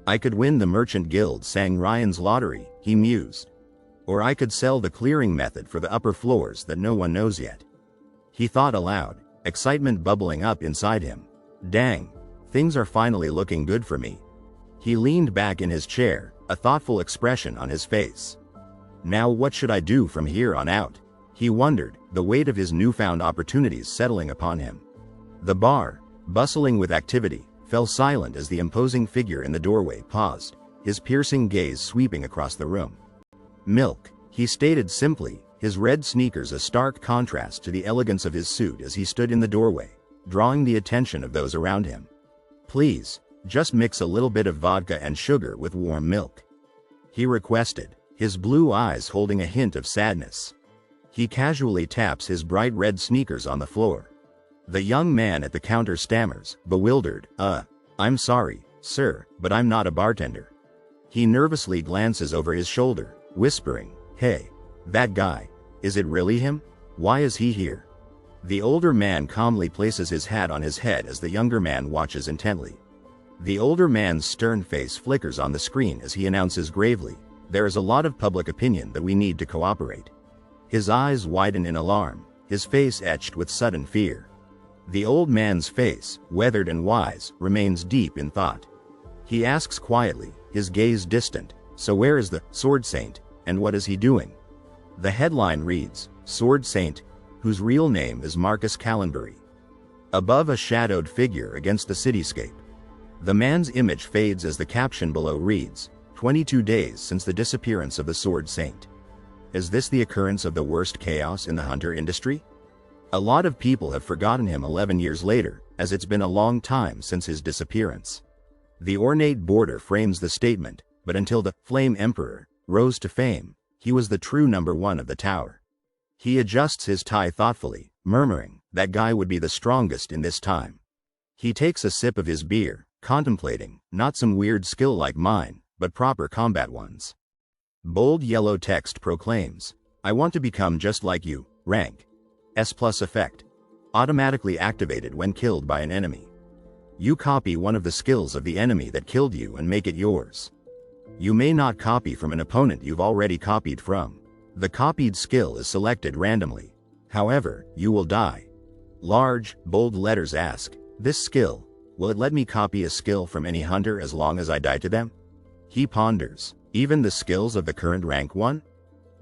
"I could win the Merchant Guild Sang Ryan's lottery," he mused. "Or I could sell the clearing method for the upper floors that no one knows yet." He thought aloud, excitement bubbling up inside him. "Dang, things are finally looking good for me." He leaned back in his chair, a thoughtful expression on his face. "Now what should I do from here on out?" he wondered, the weight of his newfound opportunities settling upon him. The bar, bustling with activity, fell silent as the imposing figure in the doorway paused, his piercing gaze sweeping across the room. "Milk," he stated simply, his red sneakers a stark contrast to the elegance of his suit as he stood in the doorway, drawing the attention of those around him. "Please, just mix a little bit of vodka and sugar with warm milk," he requested, his blue eyes holding a hint of sadness. He casually taps his bright red sneakers on the floor. The young man at the counter stammers, bewildered, "I'm sorry, sir, but I'm not a bartender." He nervously glances over his shoulder, whispering, "Hey, that guy, is it really him? Why is he here?" The older man calmly places his hat on his head as the younger man watches intently. The older man's stern face flickers on the screen as he announces gravely, "There is a lot of public opinion that we need to cooperate." His eyes widen in alarm, his face etched with sudden fear. The old man's face, weathered and wise, remains deep in thought. He asks quietly, his gaze distant, "So where is the Sword Saint, and what is he doing?" The headline reads, "Sword Saint, whose real name is Marcus Callenbury." Above a shadowed figure against the cityscape. The man's image fades as the caption below reads, 22 days since the disappearance of the Sword Saint. Is this the occurrence of the worst chaos in the hunter industry? A lot of people have forgotten him 11 years later, as it's been a long time since his disappearance. The ornate border frames the statement, but until the Flame Emperor rose to fame, he was the true number one of the tower. He adjusts his tie thoughtfully, murmuring, "That guy would be the strongest in this time." He takes a sip of his beer, contemplating, not some weird skill like mine, but proper combat ones. Bold yellow text proclaims, "I want to become just like you, rank S+ effect. Automatically activated when killed by an enemy. You copy one of the skills of the enemy that killed you and make it yours. You may not copy from an opponent you've already copied from. The copied skill is selected randomly. However, you will die." Large, bold letters ask, "This skill, will it let me copy a skill from any hunter as long as I die to them?" He ponders, even the skills of the current rank 1?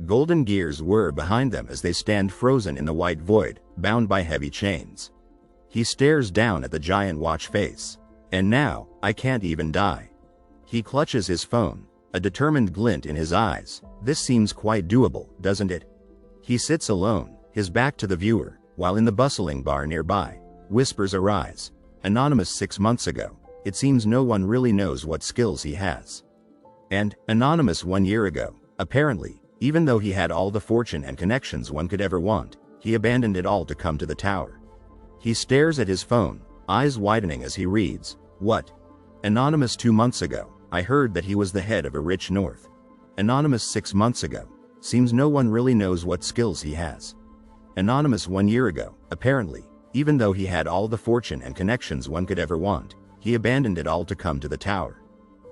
Golden gears whir behind them as they stand frozen in the white void, bound by heavy chains. He stares down at the giant watch face. "And now, I can't even die." He clutches his phone, a determined glint in his eyes. This seems quite doable, doesn't it? He sits alone, his back to the viewer, while in the bustling bar nearby, whispers arise. Anonymous 6 months ago. It seems no one really knows what skills he has. And anonymous 1 year ago. Apparently, even though he had all the fortune and connections one could ever want, he abandoned it all to come to the tower. He stares at his phone, eyes widening as he reads, "What? Anonymous 2 months ago. I heard that he was the head of a rich north. Anonymous 6 months ago. Seems no one really knows what skills he has. Anonymous 1 year ago. Apparently, even though he had all the fortune and connections one could ever want, he abandoned it all to come to the tower."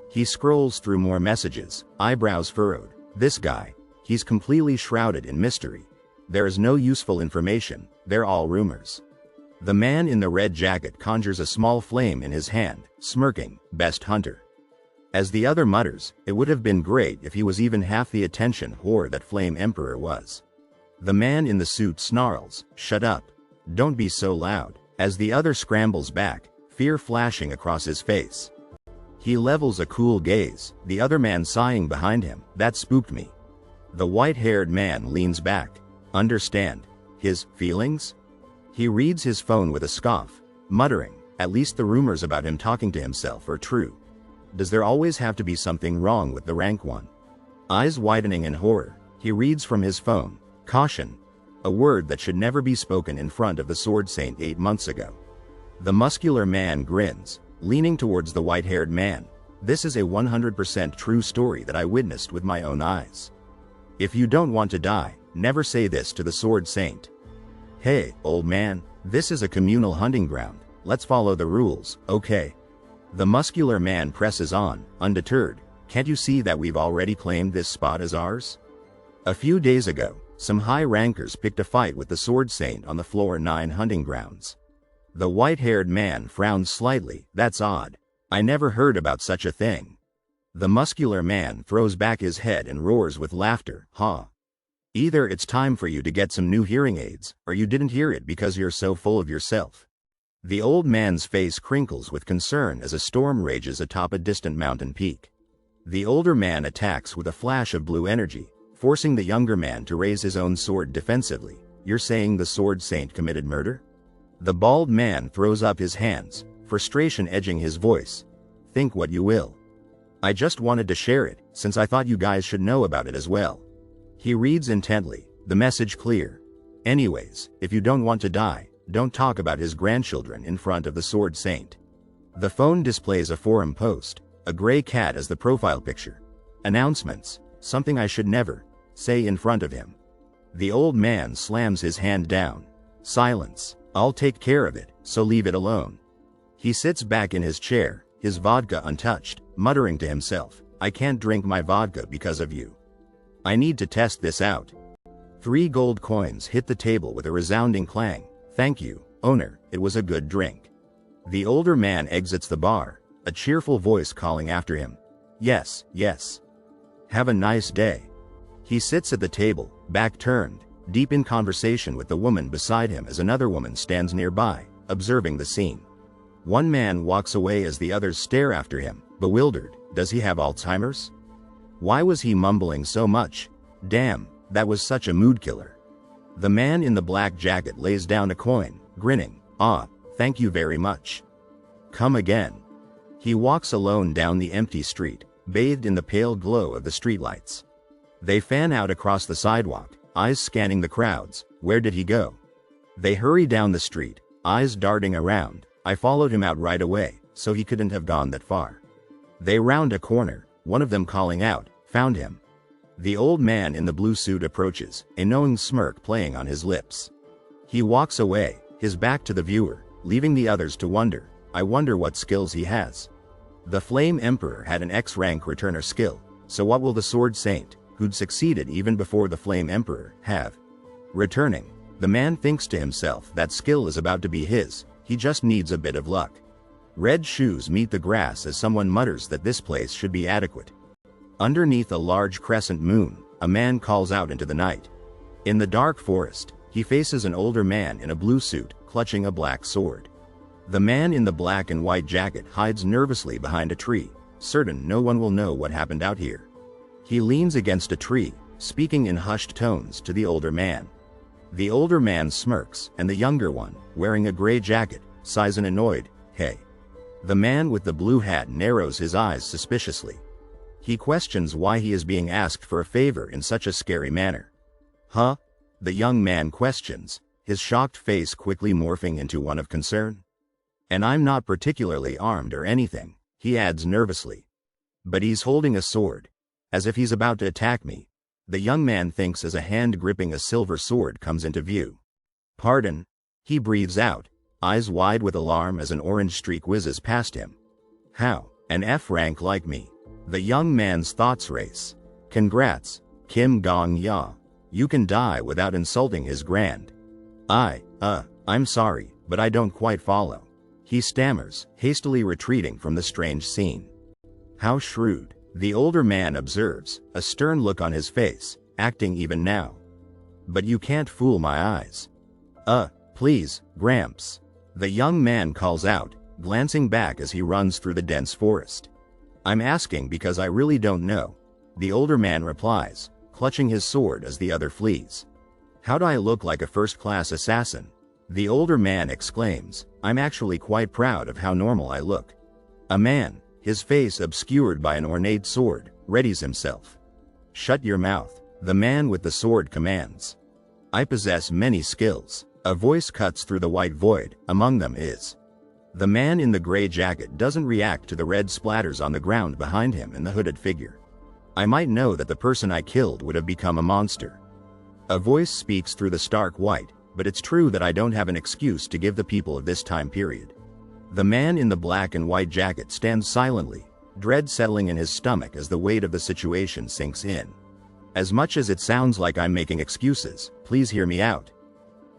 He scrolls through more messages, eyebrows furrowed. This guy, he's completely shrouded in mystery. There is no useful information, they're all rumors. The man in the red jacket conjures a small flame in his hand, smirking, "Best hunter." As the other mutters, it would have been great if he was even half the attention whore that Flame Emperor was. The man in the suit snarls, "Shut up. Don't be so loud," as the other scrambles back, fear flashing across his face. He levels a cool gaze, the other man sighing behind him, "That spooked me." The white-haired man leans back. Understand his feelings? He reads his phone with a scoff, muttering, "At least the rumors about him talking to himself are true. Does there always have to be something wrong with the rank 1? Eyes widening in horror, he reads from his phone, "Caution. A word that should never be spoken in front of the Sword Saint 8 months ago." The muscular man grins, leaning towards the white-haired man. "This is a 100% true story that I witnessed with my own eyes. If you don't want to die, never say this to the Sword Saint." "Hey, old man, this is a communal hunting ground. Let's follow the rules, okay?" The muscular man presses on, undeterred. "Can't you see that we've already claimed this spot as ours? A few days ago, some high rankers picked a fight with the Sword Saint on the floor 9 hunting grounds." The white-haired man frowns slightly. "That's odd. I never heard about such a thing." The muscular man throws back his head and roars with laughter, "Huh. Either it's time for you to get some new hearing aids, or you didn't hear it because you're so full of yourself." The old man's face crinkles with concern as a storm rages atop a distant mountain peak. The older man attacks with a flash of blue energy, forcing the younger man to raise his own sword defensively. "You're saying the Sword Saint committed murder?" The bald man throws up his hands, frustration edging his voice. "Think what you will. I just wanted to share it, since I thought you guys should know about it as well." He reads intently, the message clear. "Anyways, if you don't want to die, don't talk about his grandchildren in front of the Sword Saint." The phone displays a forum post, a gray cat as the profile picture. Announcements, something I should never say in front of him. The old man slams his hand down. "Silence. I'll take care of it, so leave it alone." He sits back in his chair, his vodka untouched, muttering to himself, "I can't drink my vodka because of you. I need to test this out." 3 gold coins hit the table with a resounding clang. "Thank you, owner, it was a good drink." The older man exits the bar, a cheerful voice calling after him, "Yes, yes. Have a nice day." He sits at the table, back turned, deep in conversation with the woman beside him as another woman stands nearby, observing the scene. One man walks away as the others stare after him, bewildered. Does he have Alzheimer's? Why was he mumbling so much? Damn, that was such a mood killer. The man in the black jacket lays down a coin, grinning. "Ah, thank you very much. Come again." He walks alone down the empty street, bathed in the pale glow of the streetlights. They fan out across the sidewalk, eyes scanning the crowds. Where did he go? They hurry down the street, eyes darting around. I followed him out right away, so he couldn't have gone that far. They round a corner, one of them calling out, "Found him." The old man in the blue suit approaches, a knowing smirk playing on his lips. He walks away, his back to the viewer, leaving the others to wonder. I wonder what skills he has. The Flame Emperor had an X-rank returner skill, so what will the Sword Saint, who'd succeeded even before the Flame Emperor, have? Returning. The man thinks to himself that skill is about to be his, he just needs a bit of luck. Red shoes meet the grass as someone mutters that this place should be adequate. Underneath a large crescent moon, a man calls out into the night. In the dark forest, he faces an older man in a blue suit, clutching a black sword. The man in the black and white jacket hides nervously behind a tree, certain no one will know what happened out here. He leans against a tree, speaking in hushed tones to the older man. The older man smirks, and the younger one, wearing a gray jacket, sighs an annoyed, "Hey." The man with the blue hat narrows his eyes suspiciously. He questions why he is being asked for a favor in such a scary manner. "Huh?" The young man questions, his shocked face quickly morphing into one of concern. "And I'm not particularly armed or anything," he adds nervously. "But he's holding a sword, as if he's about to attack me," the young man thinks as a hand gripping a silver sword comes into view. "Pardon?" He breathes out, eyes wide with alarm as an orange streak whizzes past him. "How? An F rank like me?" The young man's thoughts race. "Congrats, Kim Gong-ya. You can die without insulting his grand." I'm sorry, but I don't quite follow." He stammers, hastily retreating from the strange scene. "How shrewd," the older man observes, a stern look on his face, acting even now. "But you can't fool my eyes." Please, Gramps." The young man calls out, glancing back as he runs through the dense forest. "I'm asking because I really don't know," the older man replies, clutching his sword as the other flees. "How do I look like a first-class assassin?" The older man exclaims, "I'm actually quite proud of how normal I look." A man, his face obscured by an ornate sword, readies himself. "Shut your mouth," the man with the sword commands. "I possess many skills." A voice cuts through the white void, among them is. The man in the gray jacket doesn't react to the red splatters on the ground behind him and the hooded figure. "I might know that the person I killed would have become a monster." A voice speaks through the stark white, "But it's true that I don't have an excuse to give the people of this time period." The man in the black and white jacket stands silently, dread settling in his stomach as the weight of the situation sinks in. "As much as it sounds like I'm making excuses, please hear me out,"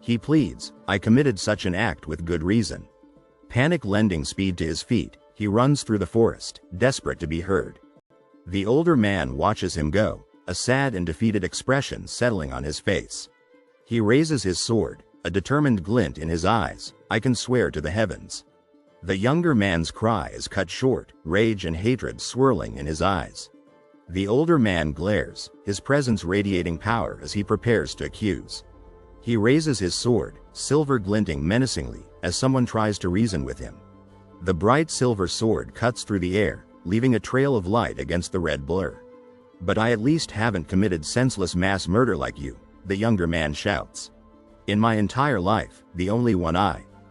he pleads. "I committed such an act with good reason." Panic lending speed to his feet, he runs through the forest, desperate to be heard. The older man watches him go, a sad and defeated expression settling on his face. He raises his sword, a determined glint in his eyes. "I can swear to the heavens." The younger man's cry is cut short, rage and hatred swirling in his eyes. The older man glares, his presence radiating power as he prepares to accuse. He raises his sword, silver glinting menacingly, as someone tries to reason with him. The bright silver sword cuts through the air, leaving a trail of light against the red blur. "But I at least haven't committed senseless mass murder like you," the younger man shouts. "In my entire life, the only one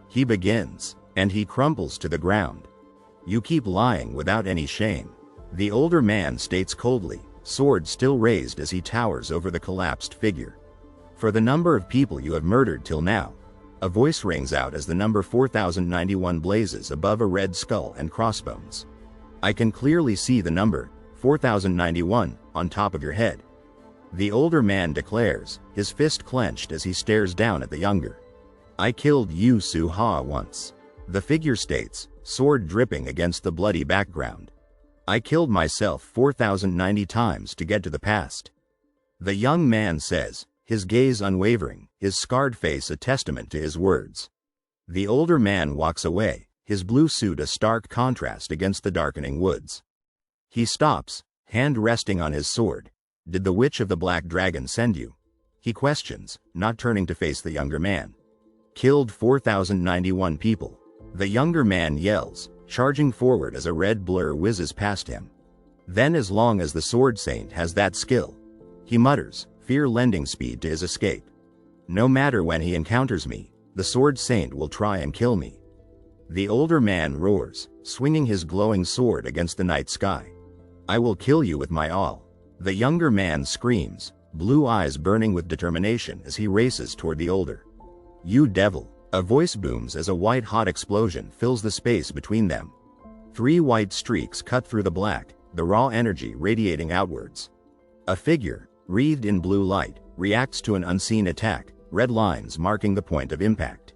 he begins, and he crumples to the ground. "You keep lying without any shame," the older man states coldly, sword still raised as he towers over the collapsed figure. "For the number of people you have murdered till now, A voice rings out as the number 4091 blazes above a red skull and crossbones. I can clearly see the number 4091 on top of your head. The older man declares, his fist clenched as he stares down at the younger. I killed Yu Su-ha once. The figure states, sword dripping against the bloody background. I killed myself 4090 times to get to the past. The young man says, his gaze unwavering, his scarred face a testament to his words. The older man walks away, his blue suit a stark contrast against the darkening woods. He stops, hand resting on his sword. Did the Witch of the Black Dragon send you? He questions, not turning to face the younger man. Killed 4091 people. The younger man yells, charging forward as a red blur whizzes past him. Then as long as the sword saint has that skill, he mutters, fear lending speed to his escape. No matter when he encounters me, the sword saint will try and kill me. The older man roars, swinging his glowing sword against the night sky. I will kill you with my all. The younger man screams, blue eyes burning with determination as he races toward the older. You devil! A voice booms as a white-hot explosion fills the space between them. 3 white streaks cut through the black, the raw energy radiating outwards. A figure, wreathed in blue light, reacts to an unseen attack, red lines marking the point of impact.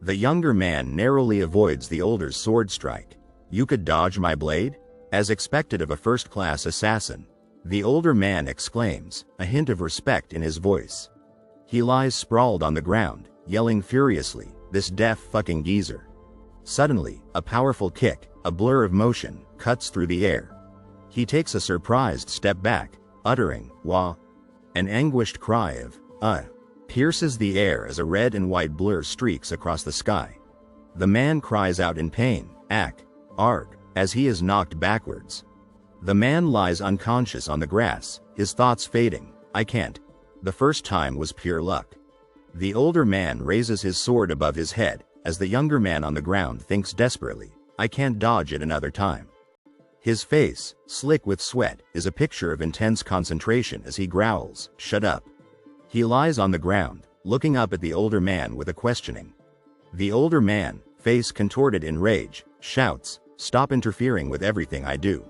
The younger man narrowly avoids the older's sword strike. You could dodge my blade? As expected of a first-class assassin, the older man exclaims, a hint of respect in his voice. He lies sprawled on the ground, yelling furiously, this deaf fucking geezer. Suddenly, a powerful kick, a blur of motion, cuts through the air. He takes a surprised step back, uttering, wah. An anguished cry of, pierces the air as a red and white blur streaks across the sky. The man cries out in pain, arg, as he is knocked backwards. The man lies unconscious on the grass, his thoughts fading. I can't. The first time was pure luck. The older man raises his sword above his head, as the younger man on the ground thinks desperately, I can't dodge it another time. His face, slick with sweat, is a picture of intense concentration as he growls, shut up. He lies on the ground, looking up at the older man with a questioning. The older man, face contorted in rage, shouts, stop interfering with everything I do.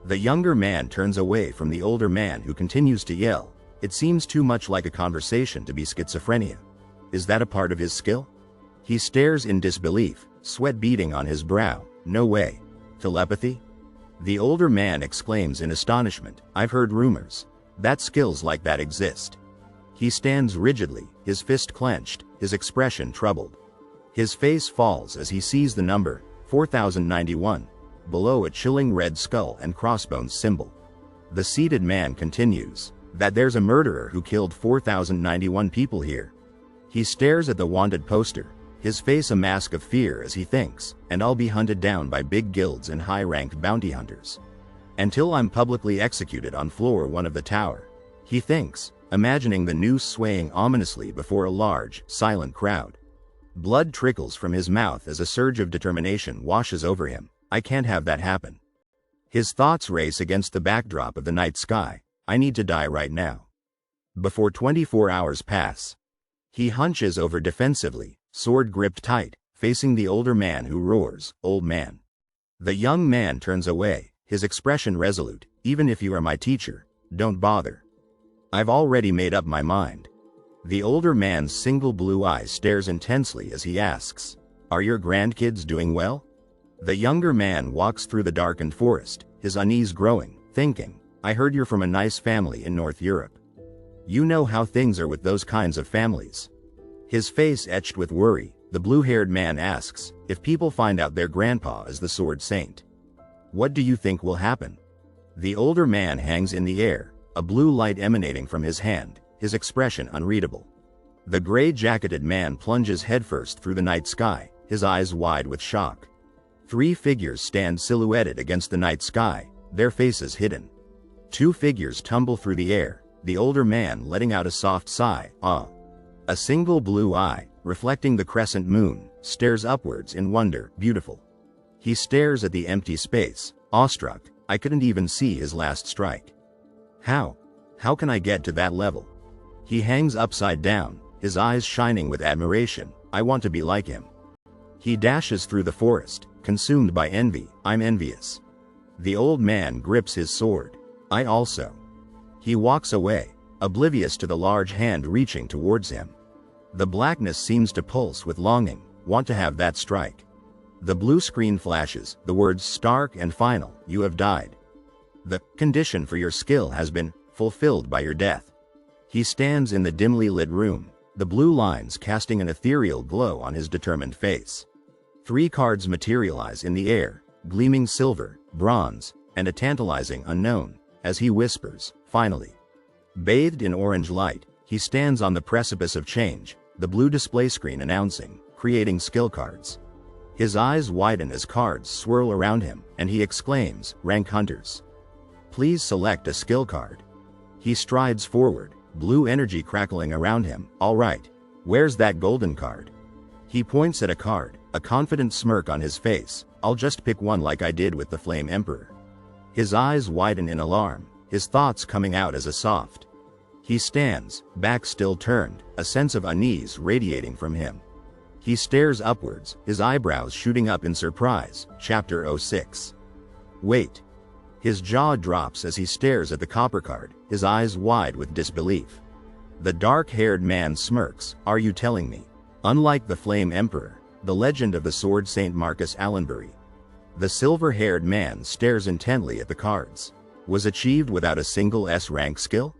The younger man turns away from the older man who continues to yell. It seems too much like a conversation to be schizophrenia. Is that a part of his skill? He stares in disbelief, sweat beading on his brow. No way. Telepathy? The older man exclaims in astonishment, I've heard rumors that skills like that exist. He stands rigidly, his fist clenched, his expression troubled. His face falls as he sees the number, 4091, below a chilling red skull and crossbones symbol. The seated man continues, that there's a murderer who killed 4091 people here. He stares at the wanted poster, his face a mask of fear as he thinks, and I'll be hunted down by big guilds and high-ranked bounty hunters. Until I'm publicly executed on floor 1 of the tower. He thinks, imagining the noose swaying ominously before a large, silent crowd. Blood trickles from his mouth as a surge of determination washes over him. I can't have that happen. His thoughts race against the backdrop of the night sky. I need to die right now. Before 24 hours pass. He hunches over defensively, sword gripped tight, facing the older man who roars, old man. The young man turns away, his expression resolute, even if you are my teacher, don't bother. I've already made up my mind. The older man's single blue eye stares intensely as he asks, are your grandkids doing well? The younger man walks through the darkened forest, his unease growing, thinking, I heard you're from a nice family in North Europe. You know how things are with those kinds of families. His face etched with worry, the blue-haired man asks, if people find out their grandpa is the sword saint, what do you think will happen? The older man hangs in the air, a blue light emanating from his hand, his expression unreadable. The gray-jacketed man plunges headfirst through the night sky, his eyes wide with shock. 3 figures stand silhouetted against the night sky, their faces hidden. 2 figures tumble through the air, the older man letting out a soft sigh, A single blue eye, reflecting the crescent moon, stares upwards in wonder, beautiful. He stares at the empty space, awestruck. I couldn't even see his last strike. How can I get to that level? He hangs upside down, his eyes shining with admiration. I want to be like him. He dashes through the forest, consumed by envy. I'm envious. The old man grips his sword. I also. He walks away, oblivious to the large hand reaching towards him. The blackness seems to pulse with longing, want to have that strike. The blue screen flashes, the words stark and final, you have died. The condition for your skill has been fulfilled by your death. He stands in the dimly lit room, the blue lines casting an ethereal glow on his determined face. 3 cards materialize in the air, gleaming silver, bronze, and a tantalizing unknown, as he whispers, finally. Bathed in orange light, he stands on the precipice of change, the blue display screen announcing, creating skill cards. His eyes widen as cards swirl around him, and he exclaims, rank hunters. Please select a skill card. He strides forward, blue energy crackling around him. All right, where's that golden card? He points at a card, a confident smirk on his face. I'll just pick one like I did with the Flame Emperor. His eyes widen in alarm, his thoughts coming out as a soft. He stands, back still turned, a sense of unease radiating from him. He stares upwards, his eyebrows shooting up in surprise. Chapter 06. Wait. His jaw drops as he stares at the copper card, his eyes wide with disbelief. The dark-haired man smirks. Are you telling me? Unlike the Flame Emperor, the legend of the Sword Saint Marcus Allenbury, the silver-haired man stares intently at the cards. Was achieved without a single S-rank skill?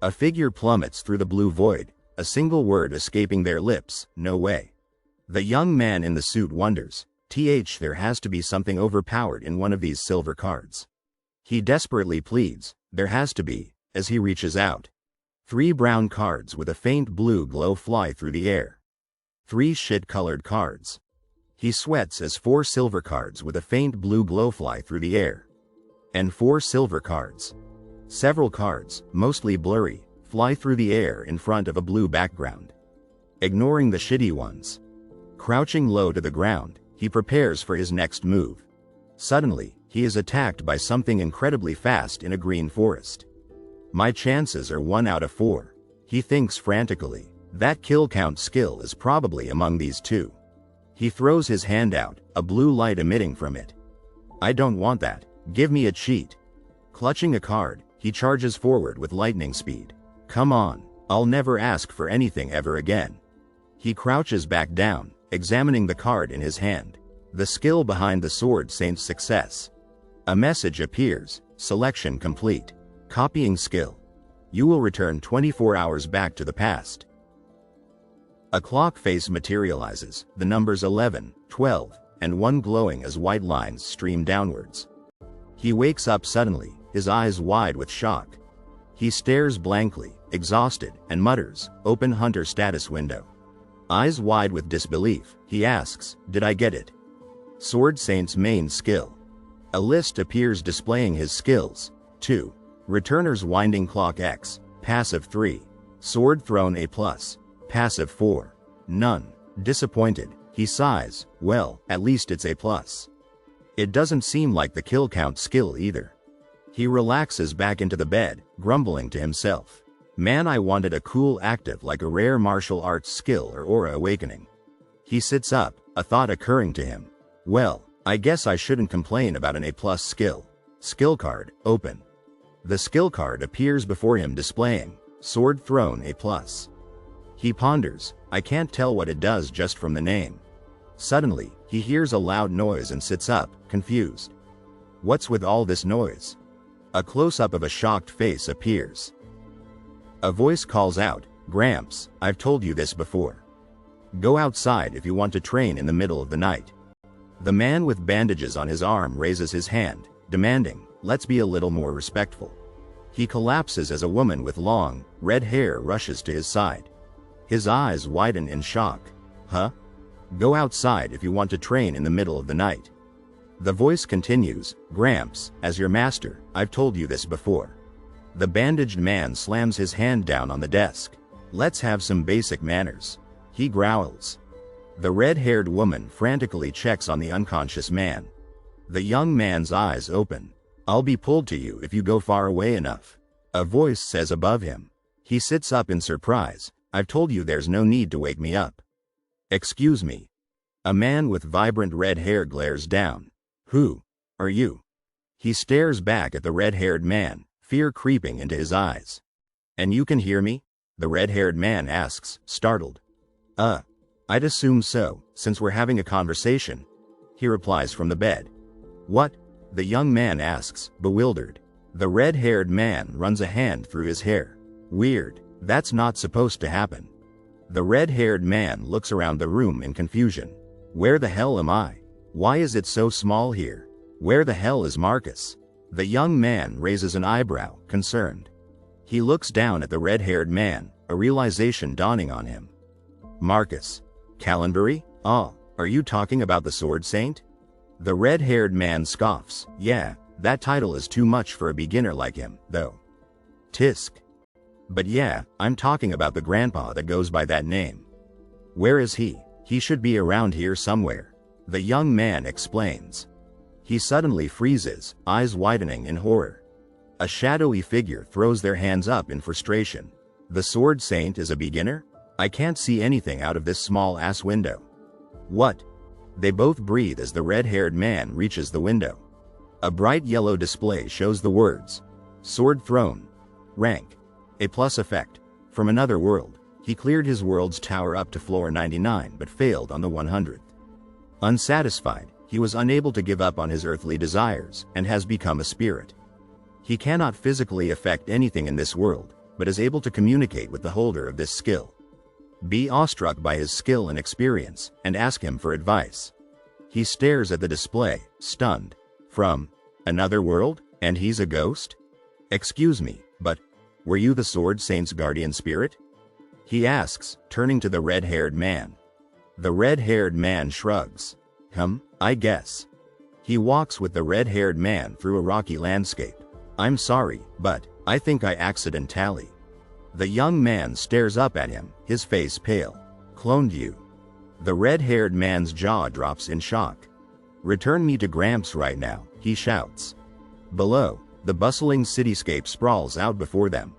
A figure plummets through the blue void, a single word escaping their lips. No way. The young man in the suit wonders. There has to be something overpowered in one of these silver cards. He desperately pleads, there has to be, as he reaches out. 3 brown cards with a faint blue glow fly through the air. 3 shit-colored cards. He sweats as 4 silver cards with a faint blue glow fly through the air. And 4 silver cards. Several cards, mostly blurry, fly through the air in front of a blue background. Ignoring the shitty ones. Crouching low to the ground, he prepares for his next move. Suddenly, he is attacked by something incredibly fast in a green forest. My chances are 1 out of 4. He thinks frantically. That kill count skill is probably among these 2. He throws his hand out, a blue light emitting from it. I don't want that. Give me a cheat. Clutching a card, he charges forward with lightning speed. Come on, I'll never ask for anything ever again. He crouches back down, examining the card in his hand. The skill behind the Sword Saint's success. A message appears, selection complete. Copying skill. You will return 24 hours back to the past. A clock face materializes, the numbers 11, 12, and 1 glowing as white lines stream downwards. He wakes up suddenly, his eyes wide with shock. He stares blankly, exhausted, and mutters, open hunter status window. Eyes wide with disbelief, he asks, did I get it? Sword Saint's main skill. A list appears displaying his skills. 2. Returner's Winding Clock X, passive 3. Sword Thrown A+, passive 4. None. Disappointed, he sighs, well, at least it's A+. It doesn't seem like the kill count skill either. He relaxes back into the bed, grumbling to himself. Man, I wanted a cool active like a rare martial arts skill or aura awakening. He sits up, a thought occurring to him. Well, I guess I shouldn't complain about an A+ skill. Skill card, open. The skill card appears before him displaying, Sword Thrown A+. He ponders, I can't tell what it does just from the name. Suddenly, he hears a loud noise and sits up, confused. What's with all this noise? A close-up of a shocked face appears. A voice calls out, Gramps, I've told you this before. Go outside if you want to train in the middle of the night. The man with bandages on his arm raises his hand, demanding, let's be a little more respectful. He collapses as a woman with long, red hair rushes to his side. His eyes widen in shock. Huh? Go outside if you want to train in the middle of the night. The voice continues, Gramps, as your master, I've told you this before. The bandaged man slams his hand down on the desk. Let's have some basic manners. He growls. The red-haired woman frantically checks on the unconscious man. The young man's eyes open. I'll be pulled to you if you go far away enough. A voice says above him. He sits up in surprise. I've told you there's no need to wake me up. Excuse me. A man with vibrant red hair glares down. Who are you? He stares back at the red-haired man, fear creeping into his eyes. And you can hear me? The red-haired man asks, startled. I'd assume so, since we're having a conversation. He replies from the bed. What? The young man asks, bewildered. The red-haired man runs a hand through his hair. Weird, that's not supposed to happen. The red-haired man looks around the room in confusion. Where the hell am I? Why is it so small here? Where the hell is Marcus? The young man raises an eyebrow, concerned. He looks down at the red-haired man, a realization dawning on him. Marcus. Callenbury? Oh, are you talking about the Sword Saint? The red-haired man scoffs. Yeah, that title is too much for a beginner like him, though. Tisk. But yeah, I'm talking about the grandpa that goes by that name. Where is he? He should be around here somewhere. The young man explains. He suddenly freezes, eyes widening in horror. A shadowy figure throws their hands up in frustration. The Sword Saint is a beginner? I can't see anything out of this small-ass window. What? They both breathe as the red-haired man reaches the window. A bright yellow display shows the words, Sword Throne. Rank. A plus effect. From another world. He cleared his world's tower up to floor 99 but failed on the 100th. Unsatisfied, he was unable to give up on his earthly desires and has become a spirit. He cannot physically affect anything in this world, but is able to communicate with the holder of this skill. Be awestruck by his skill and experience, and ask him for advice. He stares at the display, stunned. From another world, and he's a ghost? Excuse me, but were you the Sword Saint's guardian spirit? He asks, turning to the red-haired man. The red-haired man shrugs. I guess. He walks with the red-haired man through a rocky landscape. I'm sorry, but I think I accidentally. The young man stares up at him, his face pale. Cloned you. The red-haired man's jaw drops in shock. Return me to Gramps right now, he shouts. Below, the bustling cityscape sprawls out before them.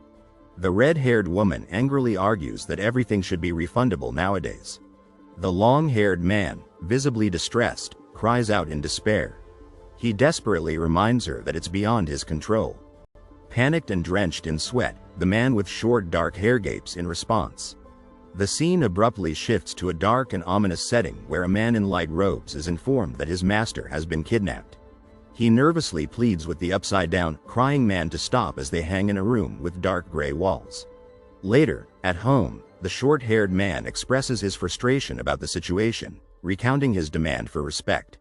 The red-haired woman angrily argues that everything should be refundable nowadays. The long-haired man, visibly distressed, cries out in despair. He desperately reminds her that it's beyond his control. Panicked and drenched in sweat, the man with short dark hair gapes in response. The scene abruptly shifts to a dark and ominous setting where a man in light robes is informed that his master has been kidnapped. He nervously pleads with the upside-down, crying man to stop as they hang in a room with dark gray walls. Later, at home, the short-haired man expresses his frustration about the situation, recounting his demand for respect.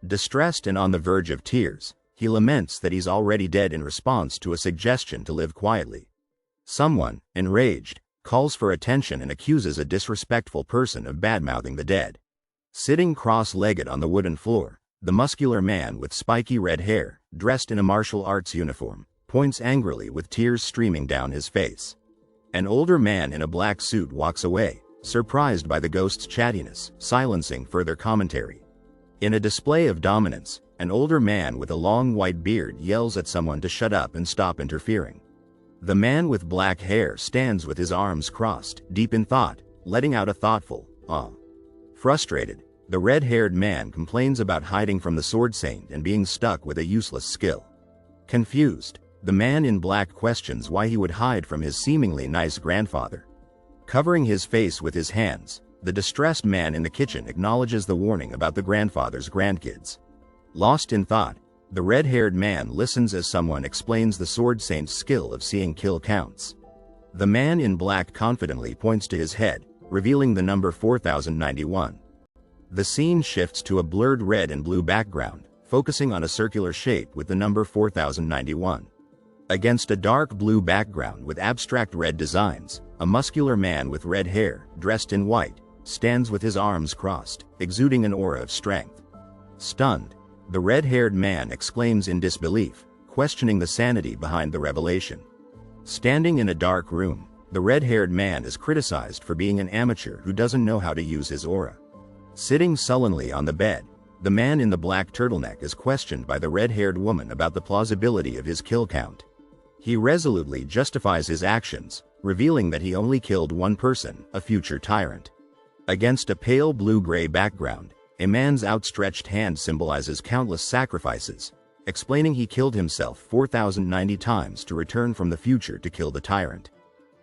Distressed and on the verge of tears, he laments that he's already dead in response to a suggestion to live quietly. Someone, enraged, calls for attention and accuses a disrespectful person of bad-mouthing the dead. Sitting cross-legged on the wooden floor, the muscular man with spiky red hair, dressed in a martial arts uniform, points angrily with tears streaming down his face. An older man in a black suit walks away, surprised by the ghost's chattiness, silencing further commentary. In a display of dominance, an older man with a long white beard yells at someone to shut up and stop interfering. The man with black hair stands with his arms crossed, deep in thought, letting out a thoughtful, "Ah." Frustrated, the red-haired man complains about hiding from the Sword Saint and being stuck with a useless skill. Confused, the man in black questions why he would hide from his seemingly nice grandfather. Covering his face with his hands, the distressed man in the kitchen acknowledges the warning about the grandfather's grandkids. Lost in thought, the red-haired man listens as someone explains the Sword Saint's skill of seeing kill counts. The man in black confidently points to his head, revealing the number 4091. The scene shifts to a blurred red and blue background, focusing on a circular shape with the number 4091. Against a dark blue background with abstract red designs, a muscular man with red hair, dressed in white, stands with his arms crossed, exuding an aura of strength. Stunned, the red-haired man exclaims in disbelief, questioning the sanity behind the revelation. Standing in a dark room, the red-haired man is criticized for being an amateur who doesn't know how to use his aura. Sitting sullenly on the bed, the man in the black turtleneck is questioned by the red-haired woman about the plausibility of his kill count. He resolutely justifies his actions, revealing that he only killed one person, a future tyrant. Against a pale blue-gray background, a man's outstretched hand symbolizes countless sacrifices, explaining he killed himself 4,090 times to return from the future to kill the tyrant.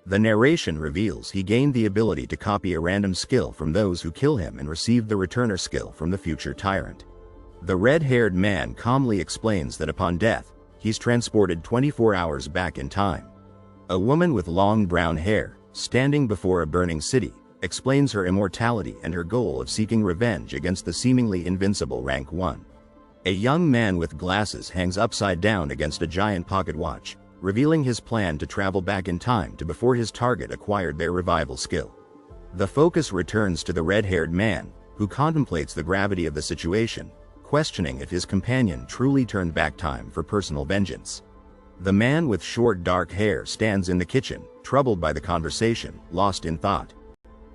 The narration reveals he gained the ability to copy a random skill from those who kill him and received the returner skill from the future tyrant. The red-haired man calmly explains that upon death, he's transported 24 hours back in time. A woman with long brown hair, standing before a burning city, explains her immortality and her goal of seeking revenge against the seemingly invincible Rank 1. A young man with glasses hangs upside down against a giant pocket watch, revealing his plan to travel back in time to before his target acquired their revival skill. The focus returns to the red-haired man, who contemplates the gravity of the situation, questioning if his companion truly turned back time for personal vengeance. The man with short dark hair stands in the kitchen, troubled by the conversation, lost in thought.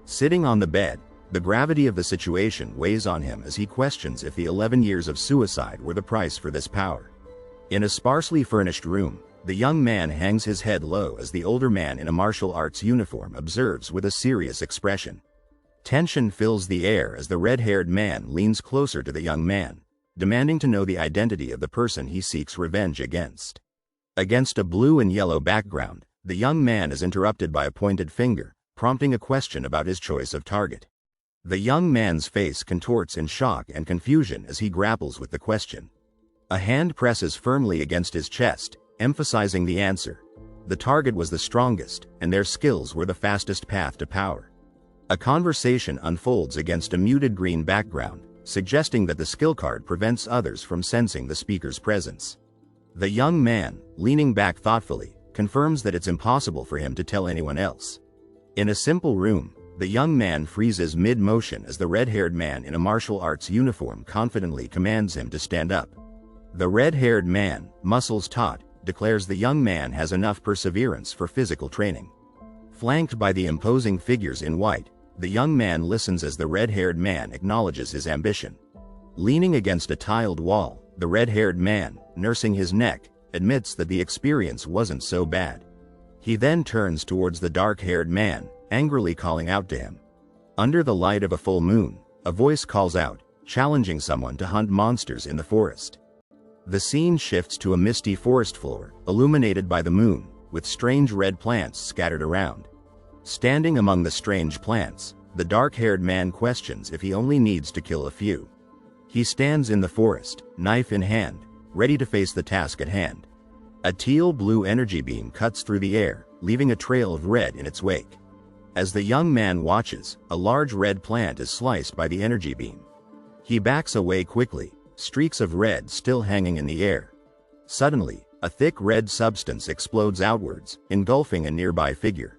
Sitting on the bed, the gravity of the situation weighs on him as he questions if the 11 years of suicide were the price for this power. In a sparsely furnished room, the young man hangs his head low as the older man in a martial arts uniform observes with a serious expression. Tension fills the air as the red-haired man leans closer to the young man, demanding to know the identity of the person he seeks revenge against. Against a blue and yellow background, the young man is interrupted by a pointed finger, prompting a question about his choice of target. The young man's face contorts in shock and confusion as he grapples with the question. A hand presses firmly against his chest, emphasizing the answer. The target was the strongest, and their skills were the fastest path to power. A conversation unfolds against a muted green background, suggesting that the skill card prevents others from sensing the speaker's presence. The young man, leaning back thoughtfully, confirms that it's impossible for him to tell anyone else. In a simple room, the young man freezes mid-motion as the red-haired man in a martial arts uniform confidently commands him to stand up. The red-haired man, muscles taut, declares the young man has enough perseverance for physical training. Flanked by the imposing figures in white, the young man listens as the red-haired man acknowledges his ambition. Leaning against a tiled wall, the red-haired man, nursing his neck, admits that the experience wasn't so bad. He then turns towards the dark-haired man, angrily calling out to him. Under the light of a full moon, a voice calls out, challenging someone to hunt monsters in the forest. The scene shifts to a misty forest floor, illuminated by the moon, with strange red plants scattered around. Standing among the strange plants, the dark-haired man questions if he only needs to kill a few. He stands in the forest, knife in hand, ready to face the task at hand. A teal-blue energy beam cuts through the air, leaving a trail of red in its wake. As the young man watches, a large red plant is sliced by the energy beam. He backs away quickly, streaks of red still hanging in the air. Suddenly, a thick red substance explodes outwards, engulfing a nearby figure.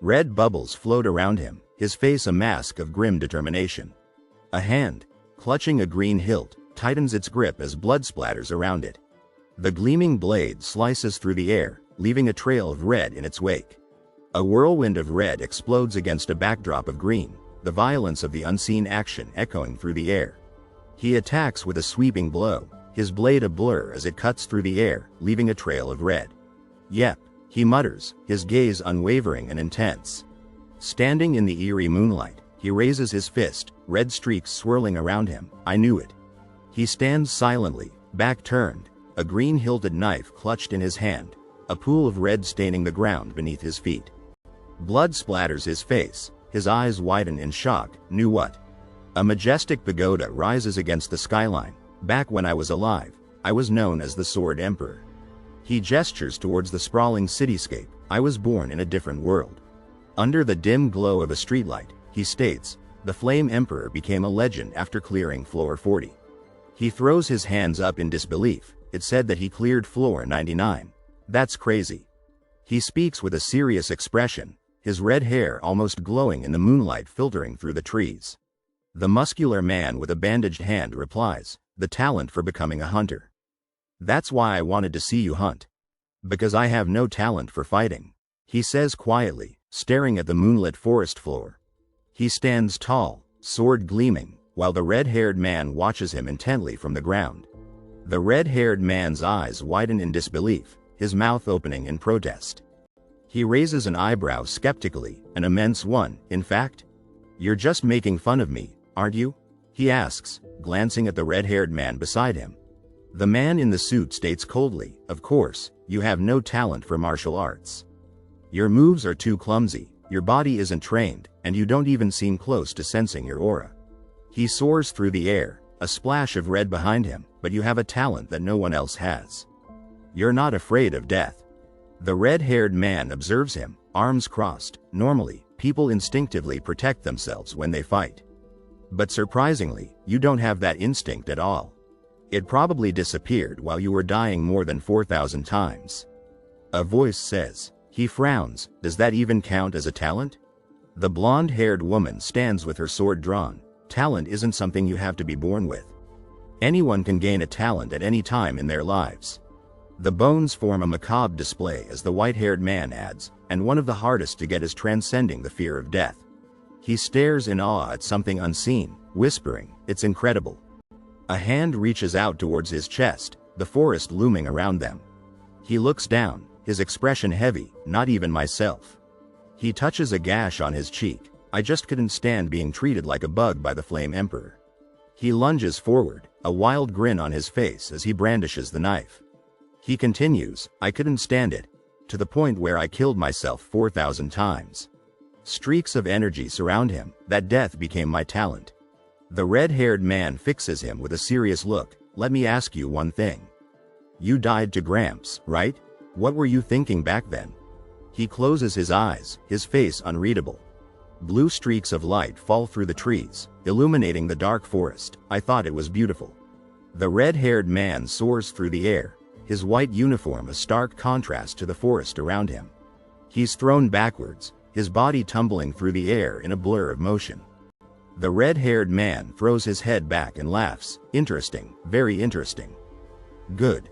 Red bubbles float around him, his face a mask of grim determination. A hand, clutching a green hilt, tightens its grip as blood splatters around it. The gleaming blade slices through the air, leaving a trail of red in its wake. A whirlwind of red explodes against a backdrop of green, the violence of the unseen action echoing through the air. He attacks with a sweeping blow, his blade a blur as it cuts through the air, leaving a trail of red. "Yep," he mutters, his gaze unwavering and intense. Standing in the eerie moonlight, he raises his fist, red streaks swirling around him. "I knew it." He stands silently, back turned, a green-hilted knife clutched in his hand, a pool of red staining the ground beneath his feet. Blood splatters his face, his eyes widen in shock. "Knew what?" A majestic pagoda rises against the skyline. "Back when I was alive, I was known as the Sword Emperor." He gestures towards the sprawling cityscape. "I was born in a different world." Under the dim glow of a streetlight, he states, "The Flame Emperor became a legend after clearing floor 40. He throws his hands up in disbelief. "It said that he cleared floor 99. That's crazy." He speaks with a serious expression, his red hair almost glowing in the moonlight filtering through the trees. The muscular man with a bandaged hand replies, "The talent for becoming a hunter. That's why I wanted to see you hunt. Because I have no talent for fighting," he says quietly, staring at the moonlit forest floor. He stands tall, sword gleaming, while the red-haired man watches him intently from the ground. The red-haired man's eyes widen in disbelief, his mouth opening in protest. He raises an eyebrow skeptically, "An immense one, in fact?" You're just making fun of me, aren't you? He asks, glancing at the red-haired man beside him. The man in the suit states coldly, of course, you have no talent for martial arts. Your moves are too clumsy, your body isn't trained, and you don't even seem close to sensing your aura. He soars through the air, a splash of red behind him, but you have a talent that no one else has. You're not afraid of death. The red-haired man observes him, arms crossed. Normally, people instinctively protect themselves when they fight. But surprisingly, you don't have that instinct at all. It probably disappeared while you were dying more than 4,000 times. A voice says. He frowns. Does that even count as a talent? The blonde-haired woman stands with her sword drawn. Talent isn't something you have to be born with. Anyone can gain a talent at any time in their lives. The bones form a macabre display as the white-haired man adds, and one of the hardest to get is transcending the fear of death. He stares in awe at something unseen, whispering, it's incredible. A hand reaches out towards his chest, the forest looming around them. He looks down, his expression heavy, not even myself. He touches a gash on his cheek. I just couldn't stand being treated like a bug by the Flame Emperor. He lunges forward, a wild grin on his face as he brandishes the knife. He continues, I couldn't stand it, to the point where I killed myself 4,000 times. Streaks of energy surround him, that death became my talent. The red-haired man fixes him with a serious look. Let me ask you one thing. You died to Gramps, right? What were you thinking back then? He closes his eyes, his face unreadable. Blue streaks of light fall through the trees, illuminating the dark forest. I thought it was beautiful. The red-haired man soars through the air, his white uniform a stark contrast to the forest around him. He's thrown backwards, his body tumbling through the air in a blur of motion. The red-haired man throws his head back and laughs. Interesting, very interesting. Good.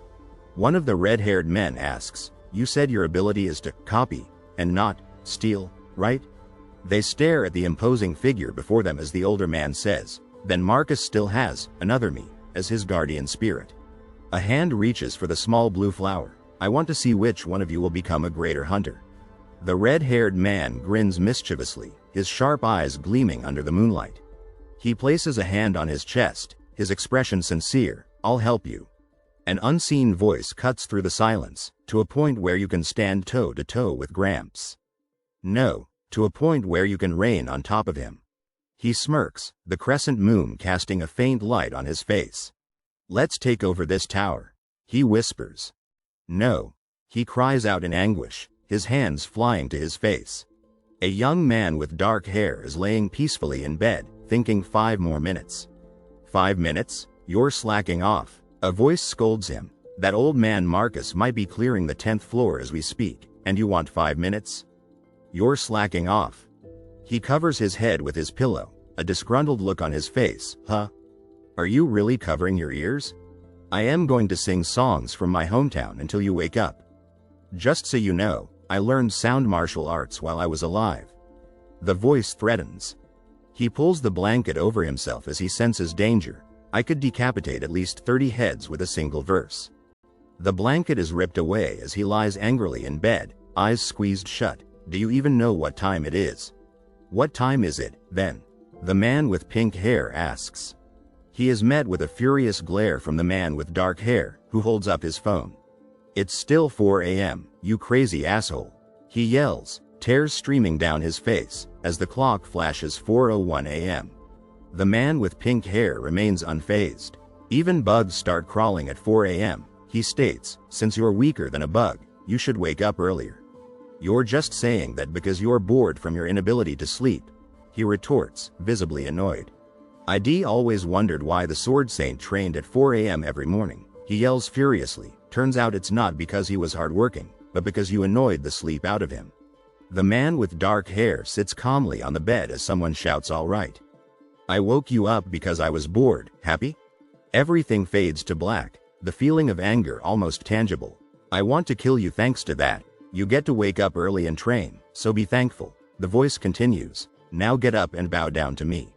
One of the red-haired men asks, you said your ability is to copy, and not steal, right? They stare at the imposing figure before them as the older man says, then Marcus still has another me as his guardian spirit. A hand reaches for the small blue flower. I want to see which one of you will become a greater hunter. The red-haired man grins mischievously, his sharp eyes gleaming under the moonlight. He places a hand on his chest, his expression sincere, I'll help you. An unseen voice cuts through the silence, to a point where you can stand toe-to-toe with Gramps. No, to a point where you can reign on top of him. He smirks, the crescent moon casting a faint light on his face. Let's take over this tower. He whispers. No. He cries out in anguish, his hands flying to his face. A young man with dark hair is laying peacefully in bed, thinking 5 more minutes. 5 minutes? You're slacking off. A voice scolds him. That old man Marcus might be clearing the 10th floor as we speak, and you want 5 minutes? You're slacking off. He covers his head with his pillow, a disgruntled look on his face. Huh? Are you really covering your ears? I am going to sing songs from my hometown until you wake up. Just so you know, I learned sound martial arts while I was alive. The voice threatens. He pulls the blanket over himself as he senses danger. I could decapitate at least 30 heads with a single verse. The blanket is ripped away as he lies angrily in bed, eyes squeezed shut. Do you even know what time it is? What time is it, then? The man with pink hair asks. He is met with a furious glare from the man with dark hair, who holds up his phone. It's still 4 a.m., you crazy asshole. He yells, tears streaming down his face, as the clock flashes 4:01 a.m. The man with pink hair remains unfazed. Even bugs start crawling at 4 a.m., he states, since you're weaker than a bug, you should wake up earlier. You're just saying that because you're bored from your inability to sleep, he retorts, visibly annoyed. ID always wondered why the Sword Saint trained at 4 a.m. every morning. He yells furiously, turns out it's not because he was hardworking, but because you annoyed the sleep out of him. The man with dark hair sits calmly on the bed as someone shouts, all right. I woke you up because I was bored, happy? Everything fades to black, the feeling of anger almost tangible. I want to kill you thanks to that. You get to wake up early and train, so be thankful. The voice continues, now get up and bow down to me.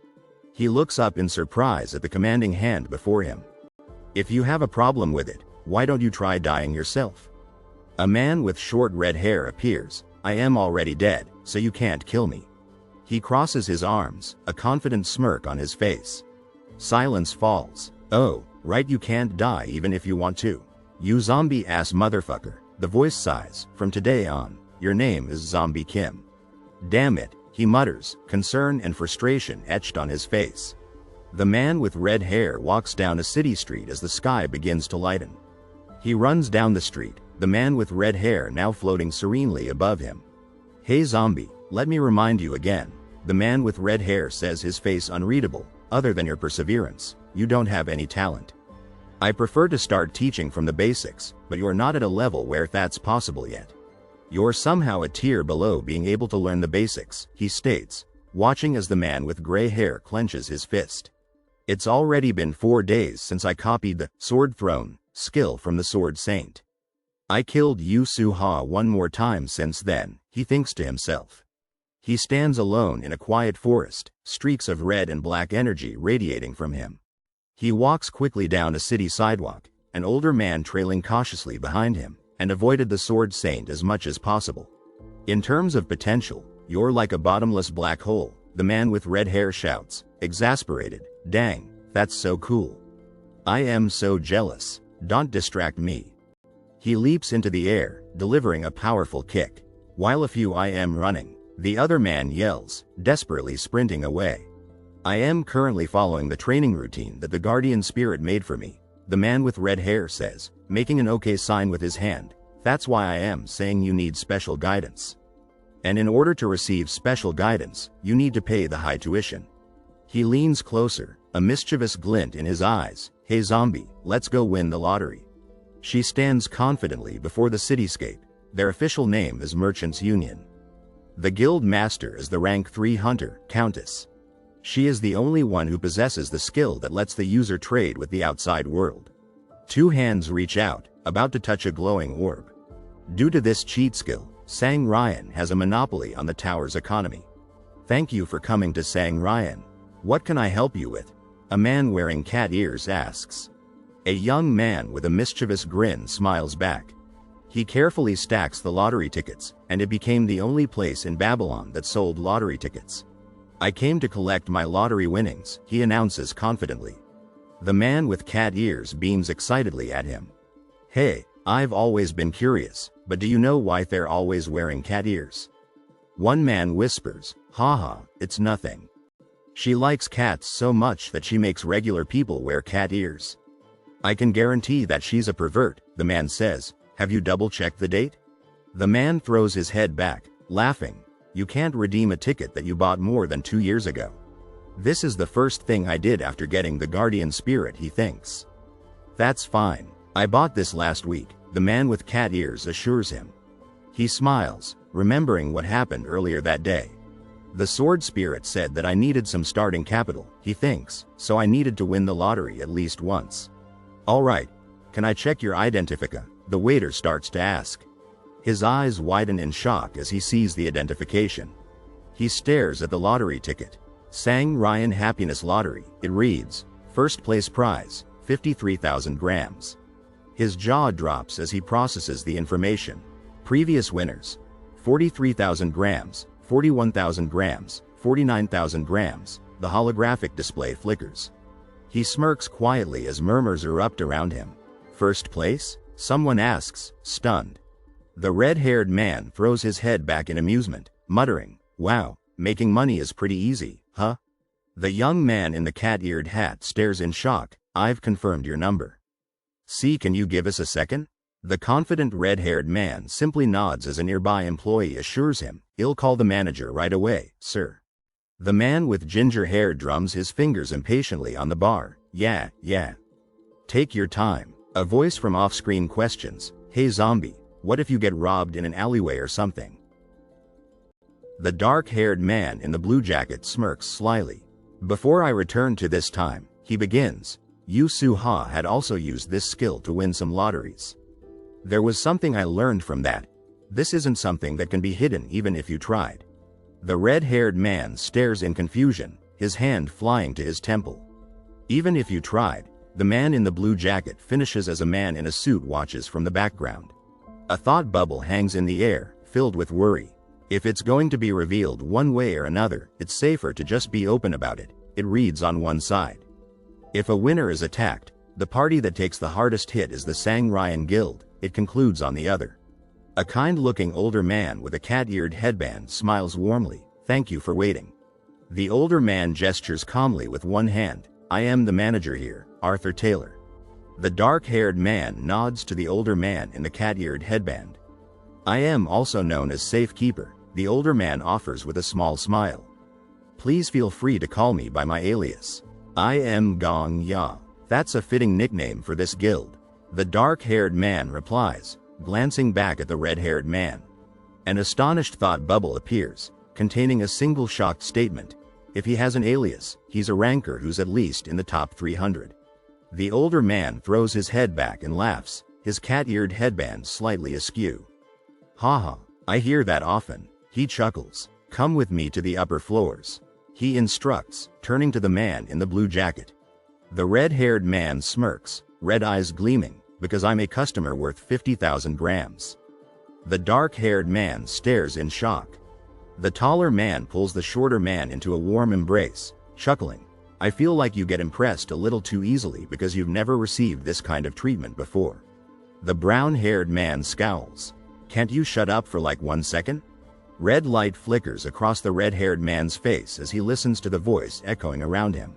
He looks up in surprise at the commanding hand before him. If you have a problem with it, why don't you try dying yourself? A man with short red hair appears. I am already dead, so you can't kill me. He crosses his arms, a confident smirk on his face. Silence falls. Oh, right, you can't die even if you want to. You zombie-ass motherfucker, the voice sighs. From today on, your name is Zombie Kim. Damn it, he mutters, concern and frustration etched on his face. The man with red hair walks down a city street as the sky begins to lighten. He runs down the street, the man with red hair now floating serenely above him. Hey zombie, let me remind you again, the man with red hair says, his face unreadable. Other than your perseverance, you don't have any talent. I prefer to start teaching from the basics, but you're not at a level where that's possible yet. You're somehow a tier below being able to learn the basics, he states, watching as the man with gray hair clenches his fist. It's already been 4 days since I copied the sword throne skill from the sword saint. I killed Yu Su-ha one more time since then, he thinks to himself. He stands alone in a quiet forest, streaks of red and black energy radiating from him. He walks quickly down a city sidewalk, an older man trailing cautiously behind him, and avoided the sword saint as much as possible. In terms of potential, you're like a bottomless black hole, the man with red hair shouts, exasperated. Dang, that's so cool. I am so jealous. Don't distract me. He leaps into the air, delivering a powerful kick. While a few I am running, the other man yells, desperately sprinting away. I am currently following the training routine that the guardian spirit made for me, the man with red hair says, making an okay sign with his hand. That's why I am saying you need special guidance. And in order to receive special guidance, you need to pay the high tuition. He leans closer, a mischievous glint in his eyes. Hey zombie, let's go win the lottery. She stands confidently before the cityscape. Their official name is Merchants Union. The guild master is the rank 3 hunter, Countess. She is the only one who possesses the skill that lets the user trade with the outside world. 2 hands reach out, about to touch a glowing orb. Due to this cheat skill, Sang Ryan has a monopoly on the tower's economy. Thank you for coming to Sang Ryan. What can I help you with? A man wearing cat ears asks. A young man with a mischievous grin smiles back. He carefully stacks the lottery tickets, and it became the only place in Babylon that sold lottery tickets. I came to collect my lottery winnings, he announces confidently. The man with cat ears beams excitedly at him. Hey, I've always been curious, but do you know why they're always wearing cat ears? One man whispers, haha, it's nothing. She likes cats so much that she makes regular people wear cat ears. I can guarantee that she's a pervert, the man says. Have you double-checked the date? The man throws his head back, laughing. You can't redeem a ticket that you bought more than 2 years ago. This is the first thing I did after getting the guardian spirit, he thinks. That's fine. I bought this last week, the man with cat ears assures him. He smiles, remembering what happened earlier that day. The sword spirit said that I needed some starting capital, he thinks, so I needed to win the lottery at least once. All right, can I check your identifica? The waiter starts to ask. His eyes widen in shock as he sees the identification. He stares at the lottery ticket. Sang Ryan Happiness Lottery, it reads, first place prize, 53,000 grams. His jaw drops as he processes the information. Previous winners, 43,000 grams, 41,000 grams, 49,000 grams, the holographic display flickers. He smirks quietly as murmurs erupt around him. First place? Someone asks, stunned. The red-haired man throws his head back in amusement, muttering, wow, making money is pretty easy, huh? The young man in the cat-eared hat stares in shock. I've confirmed your number. See, can you give us a second? The confident red-haired man simply nods as a nearby employee assures him, he'll call the manager right away, sir. The man with ginger hair drums his fingers impatiently on the bar. Yeah. Take your time. A voice from off-screen questions, hey zombie, what if you get robbed in an alleyway or something? The dark-haired man in the blue jacket smirks slyly. Before I return to this time, he begins. Yu Su-ha had also used this skill to win some lotteries. There was something I learned from that. This isn't something that can be hidden even if you tried. The red-haired man stares in confusion, his hand flying to his temple. Even if you tried, the man in the blue jacket finishes as a man in a suit watches from the background. A thought bubble hangs in the air, filled with worry. If it's going to be revealed one way or another, it's safer to just be open about it, it reads on one side. If a winner is attacked, the party that takes the hardest hit is the Sangrian Guild, it concludes on the other. A kind-looking older man with a cat-eared headband smiles warmly, thank you for waiting. The older man gestures calmly with one hand, I am the manager here, Arthur Taylor. The dark-haired man nods to the older man in the cat-eared headband. I am also known as Safekeeper, the older man offers with a small smile. Please feel free to call me by my alias. I am Gong Ya. That's a fitting nickname for this guild. The dark-haired man replies, glancing back at the red-haired man. An astonished thought bubble appears, containing a single shocked statement. If he has an alias, he's a ranker who's at least in the top 300. The older man throws his head back and laughs, his cat-eared headband slightly askew. Haha, I hear that often, he chuckles. Come with me to the upper floors. He instructs, turning to the man in the blue jacket. The red-haired man smirks, red eyes gleaming, because I'm a customer worth 50,000 grams. The dark-haired man stares in shock. The taller man pulls the shorter man into a warm embrace, chuckling. I feel like you get impressed a little too easily because you've never received this kind of treatment before. The brown-haired man scowls. Can't you shut up for like 1 second? Red light flickers across the red-haired man's face as he listens to the voice echoing around him.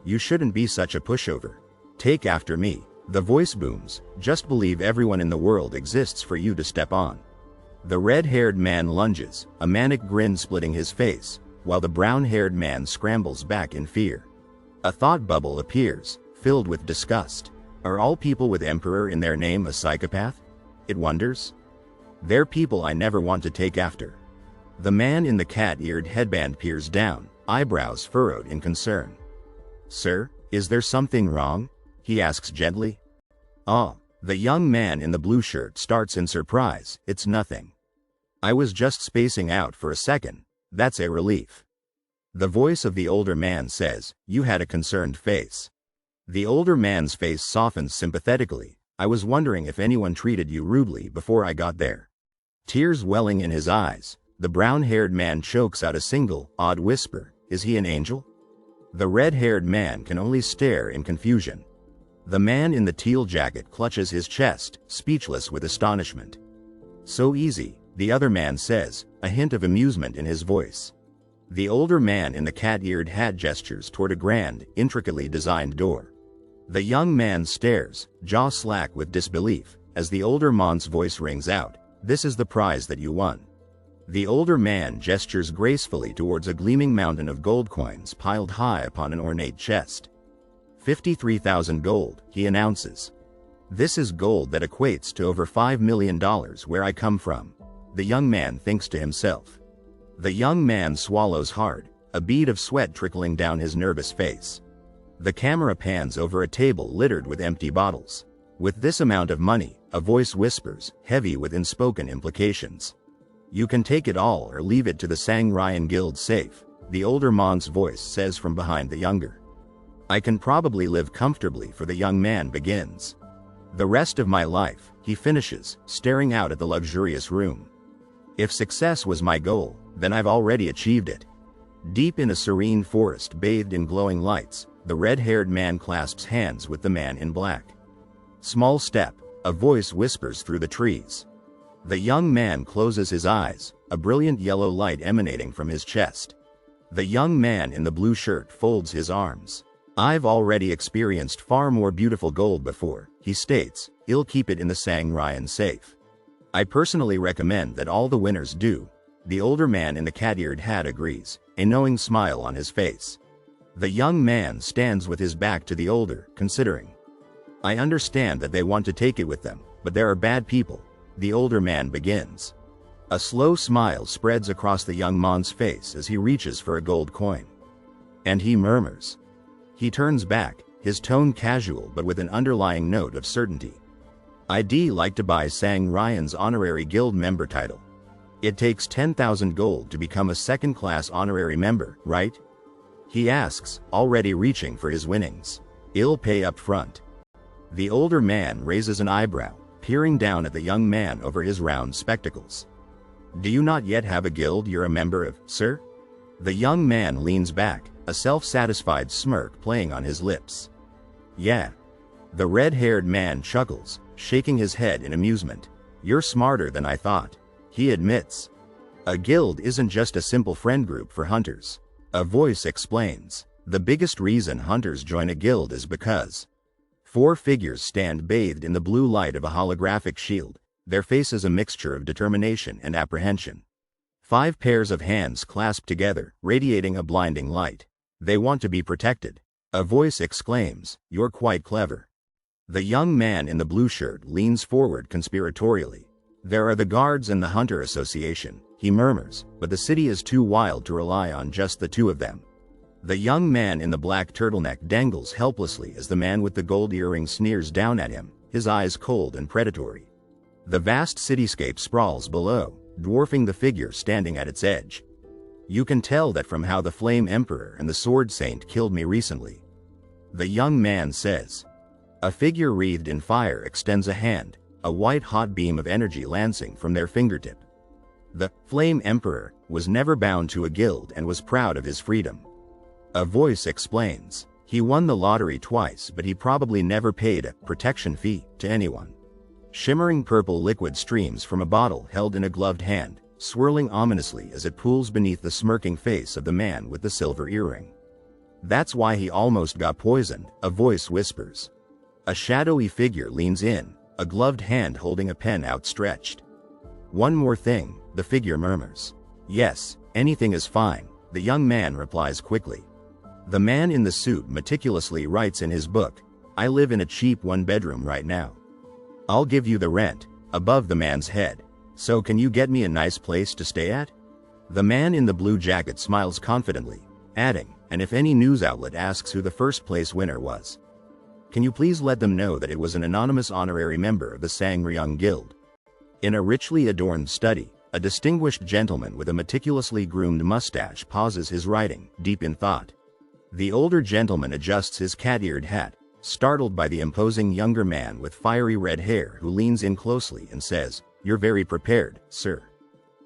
You shouldn't be such a pushover. Take after me. The voice booms, just believe everyone in the world exists for you to step on. The red-haired man lunges, a manic grin splitting his face, while the brown-haired man scrambles back in fear. A thought bubble appears, filled with disgust. Are all people with Emperor in their name a psychopath? It wonders. They're people I never want to take after. The man in the cat-eared headband peers down, eyebrows furrowed in concern. Sir, is there something wrong? He asks gently. The young man in the blue shirt starts in surprise. It's nothing. I was just spacing out for a second. That's a relief. The voice of the older man says, you had a concerned face. The older man's face softens sympathetically. I was wondering if anyone treated you rudely before I got there. Tears welling in his eyes, the brown-haired man chokes out a single, odd whisper. Is he an angel? The red-haired man can only stare in confusion. The man in the teal jacket clutches his chest, speechless with astonishment. So easy, the other man says, a hint of amusement in his voice. The older man in the cat-eared hat gestures toward a grand, intricately designed door. The young man stares, jaw slack with disbelief, as the older man's voice rings out, this is the prize that you won. The older man gestures gracefully towards a gleaming mountain of gold coins piled high upon an ornate chest. 53,000 gold, he announces. This is gold that equates to over $5 million where I come from. The young man thinks to himself. The young man swallows hard, a bead of sweat trickling down his nervous face. The camera pans over a table littered with empty bottles. With this amount of money, a voice whispers, heavy with unspoken implications. You can take it all or leave it to the Sangrian Guild safe, the older man's voice says from behind the younger. I can probably live comfortably for the young man begins. The rest of my life, he finishes, staring out at the luxurious room. If success was my goal, then I've already achieved it. Deep in a serene forest bathed in glowing lights, the red-haired man clasps hands with the man in black. Small step, a voice whispers through the trees. The young man closes his eyes, a brilliant yellow light emanating from his chest. The young man in the blue shirt folds his arms. I've already experienced far more beautiful gold before, he states, I'll keep it in the Sangrian safe. I personally recommend that all the winners do. The older man in the cat-eared hat agrees, a knowing smile on his face. The young man stands with his back to the older, considering. I understand that they want to take it with them, but there are bad people. The older man begins. A slow smile spreads across the young man's face as he reaches for a gold coin. And he murmurs. He turns back, his tone casual but with an underlying note of certainty. I'd like to buy Sangrian's honorary guild member title. It takes 10,000 gold to become a second-class honorary member, right? He asks, already reaching for his winnings. I'll pay up front. The older man raises an eyebrow, peering down at the young man over his round spectacles. Do you not yet have a guild you're a member of, sir? The young man leans back, a self-satisfied smirk playing on his lips. Yeah. The red-haired man chuckles, shaking his head in amusement. You're smarter than I thought, he admits. A guild isn't just a simple friend group for hunters. A voice explains. The biggest reason hunters join a guild is because 4 figures stand bathed in the blue light of a holographic shield, their faces a mixture of determination and apprehension. 5 pairs of hands clasped together, radiating a blinding light. They want to be protected. A voice exclaims, "You're quite clever." The young man in the blue shirt leans forward conspiratorially. There are the guards and the Hunter Association, he murmurs, but the city is too wild to rely on just the 2 of them. The young man in the black turtleneck dangles helplessly as the man with the gold earring sneers down at him, his eyes cold and predatory. The vast cityscape sprawls below, dwarfing the figure standing at its edge. You can tell that from how the Flame Emperor and the Sword Saint killed me recently. The young man says. A figure wreathed in fire extends a hand, a white-hot beam of energy lancing from their fingertip. The Flame Emperor was never bound to a guild and was proud of his freedom. A voice explains. He won the lottery twice, but he probably never paid a protection fee to anyone. Shimmering purple liquid streams from a bottle held in a gloved hand, swirling ominously as it pools beneath the smirking face of the man with the silver earring. That's why he almost got poisoned, a voice whispers. A shadowy figure leans in, a gloved hand holding a pen outstretched. One more thing, the figure murmurs. Yes, anything is fine, the young man replies quickly. The man in the suit meticulously writes in his book, I live in a cheap 1-bedroom right now. I'll give you the rent, above the man's head. So can you get me a nice place to stay at? The man in the blue jacket smiles confidently, adding, and if any news outlet asks who the first place winner was, can you please let them know that it was an anonymous honorary member of the Sangryung Guild? In a richly adorned study, a distinguished gentleman with a meticulously groomed mustache pauses his writing, deep in thought. The older gentleman adjusts his cat-eared hat, startled by the imposing younger man with fiery red hair who leans in closely and says, You're very prepared, sir.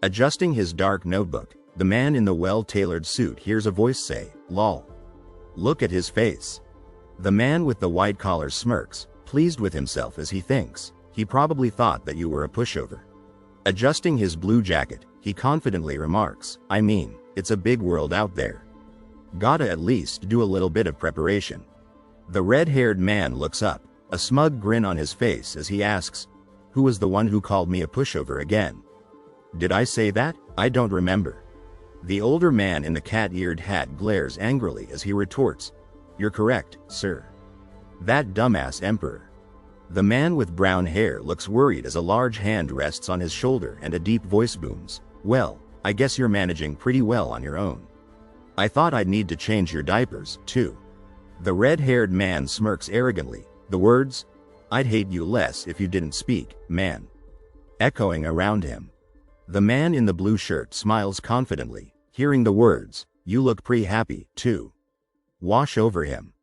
Adjusting his dark notebook, the man in the well-tailored suit hears a voice say, Lol. Look at his face. The man with the white collar smirks, pleased with himself as he thinks, he probably thought that you were a pushover. Adjusting his blue jacket, he confidently remarks, I mean, it's a big world out there. Gotta at least do a little bit of preparation. The red-haired man looks up, a smug grin on his face as he asks, Who was the one who called me a pushover again? Did I say that? I don't remember. The older man in the cat-eared hat glares angrily as he retorts, You're correct, sir. That dumbass emperor. The man with brown hair looks worried as a large hand rests on his shoulder and a deep voice booms, Well, I guess you're managing pretty well on your own. I thought I'd need to change your diapers, too. The red-haired man smirks arrogantly, the words, I'd hate you less if you didn't speak, man. Echoing around him. The man in the blue shirt smiles confidently, hearing the words, You look pretty happy, too. Wash over him.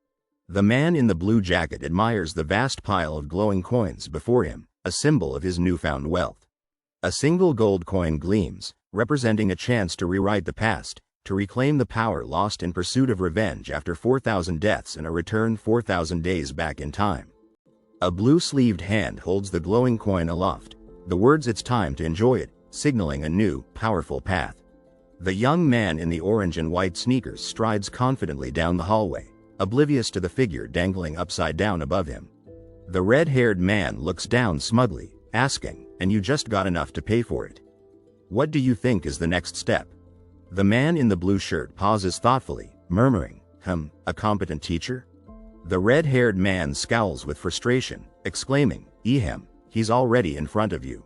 The man in the blue jacket admires the vast pile of glowing coins before him, a symbol of his newfound wealth. A single gold coin gleams, representing a chance to rewrite the past, to reclaim the power lost in pursuit of revenge after 4,000 deaths and a return 4,000 days back in time. A blue-sleeved hand holds the glowing coin aloft, the words it's time to enjoy it, signaling a new, powerful path. The young man in the orange and white sneakers strides confidently down the hallway, oblivious to the figure dangling upside down above him. The red-haired man looks down smugly, asking, And you just got enough to pay for it? What do you think is the next step? The man in the blue shirt pauses thoughtfully, murmuring, a competent teacher? The red-haired man scowls with frustration, exclaiming, he's already in front of you.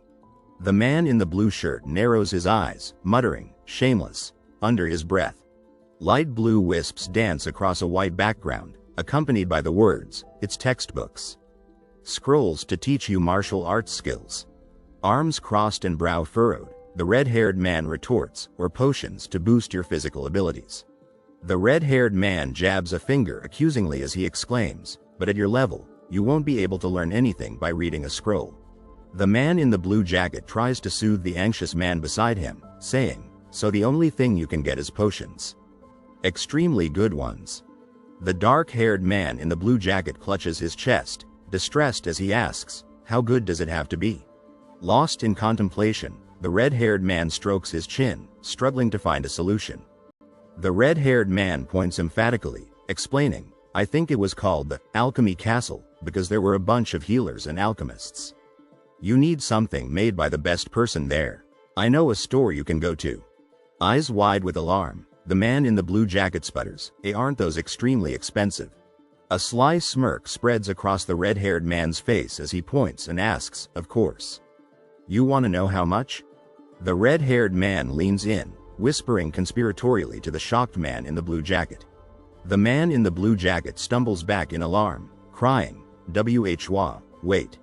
The man in the blue shirt narrows his eyes, muttering, shameless, under his breath. Light blue wisps dance across a white background, accompanied by the words, It's textbooks. Scrolls to teach you martial arts skills. Arms crossed and brow furrowed, the red-haired man retorts, or potions to boost your physical abilities. The red-haired man jabs a finger accusingly as he exclaims, But at your level, you won't be able to learn anything by reading a scroll. The man in the blue jacket tries to soothe the anxious man beside him, saying, "So the only thing you can get is potions. Extremely good ones." The dark-haired man in the blue jacket clutches his chest, distressed as he asks, "How good does it have to be?" Lost in contemplation, the red-haired man strokes his chin, struggling to find a solution. The red-haired man points emphatically, explaining, "I think it was called the Alchemy Castle because there were a bunch of healers and alchemists. You need something made by the best person there. I know a store you can go to." Eyes wide with alarm, the man in the blue jacket sputters, "Aren't those extremely expensive?" A sly smirk spreads across the red-haired man's face as he points and asks, "Of course. You want to know how much?" The red-haired man leans in, whispering conspiratorially to the shocked man in the blue jacket. The man in the blue jacket stumbles back in alarm, crying, "Wha, wait."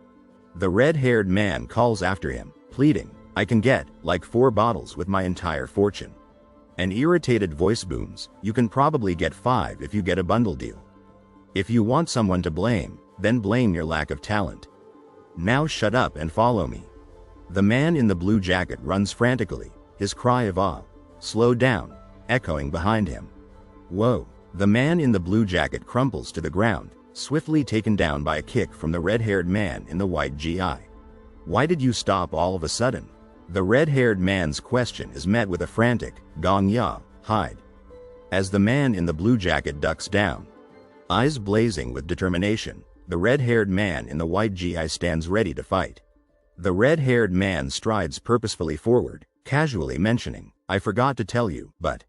The red-haired man calls after him, pleading, "I can get, like 4 bottles with my entire fortune." An irritated voice booms, "You can probably get 5 if you get a bundle deal. If you want someone to blame, then blame your lack of talent. Now shut up and follow me." The man in the blue jacket runs frantically, his cry of awe, "Slow down," echoing behind him. Whoa! The man in the blue jacket crumples to the ground, swiftly taken down by a kick from the red-haired man in the white GI. "Why did you stop all of a sudden?" The red-haired man's question is met with a frantic, "Gong ya, hide." As the man in the blue jacket ducks down, eyes blazing with determination, the red-haired man in the white GI stands ready to fight. The red-haired man strides purposefully forward, casually mentioning, "I forgot to tell you, but..."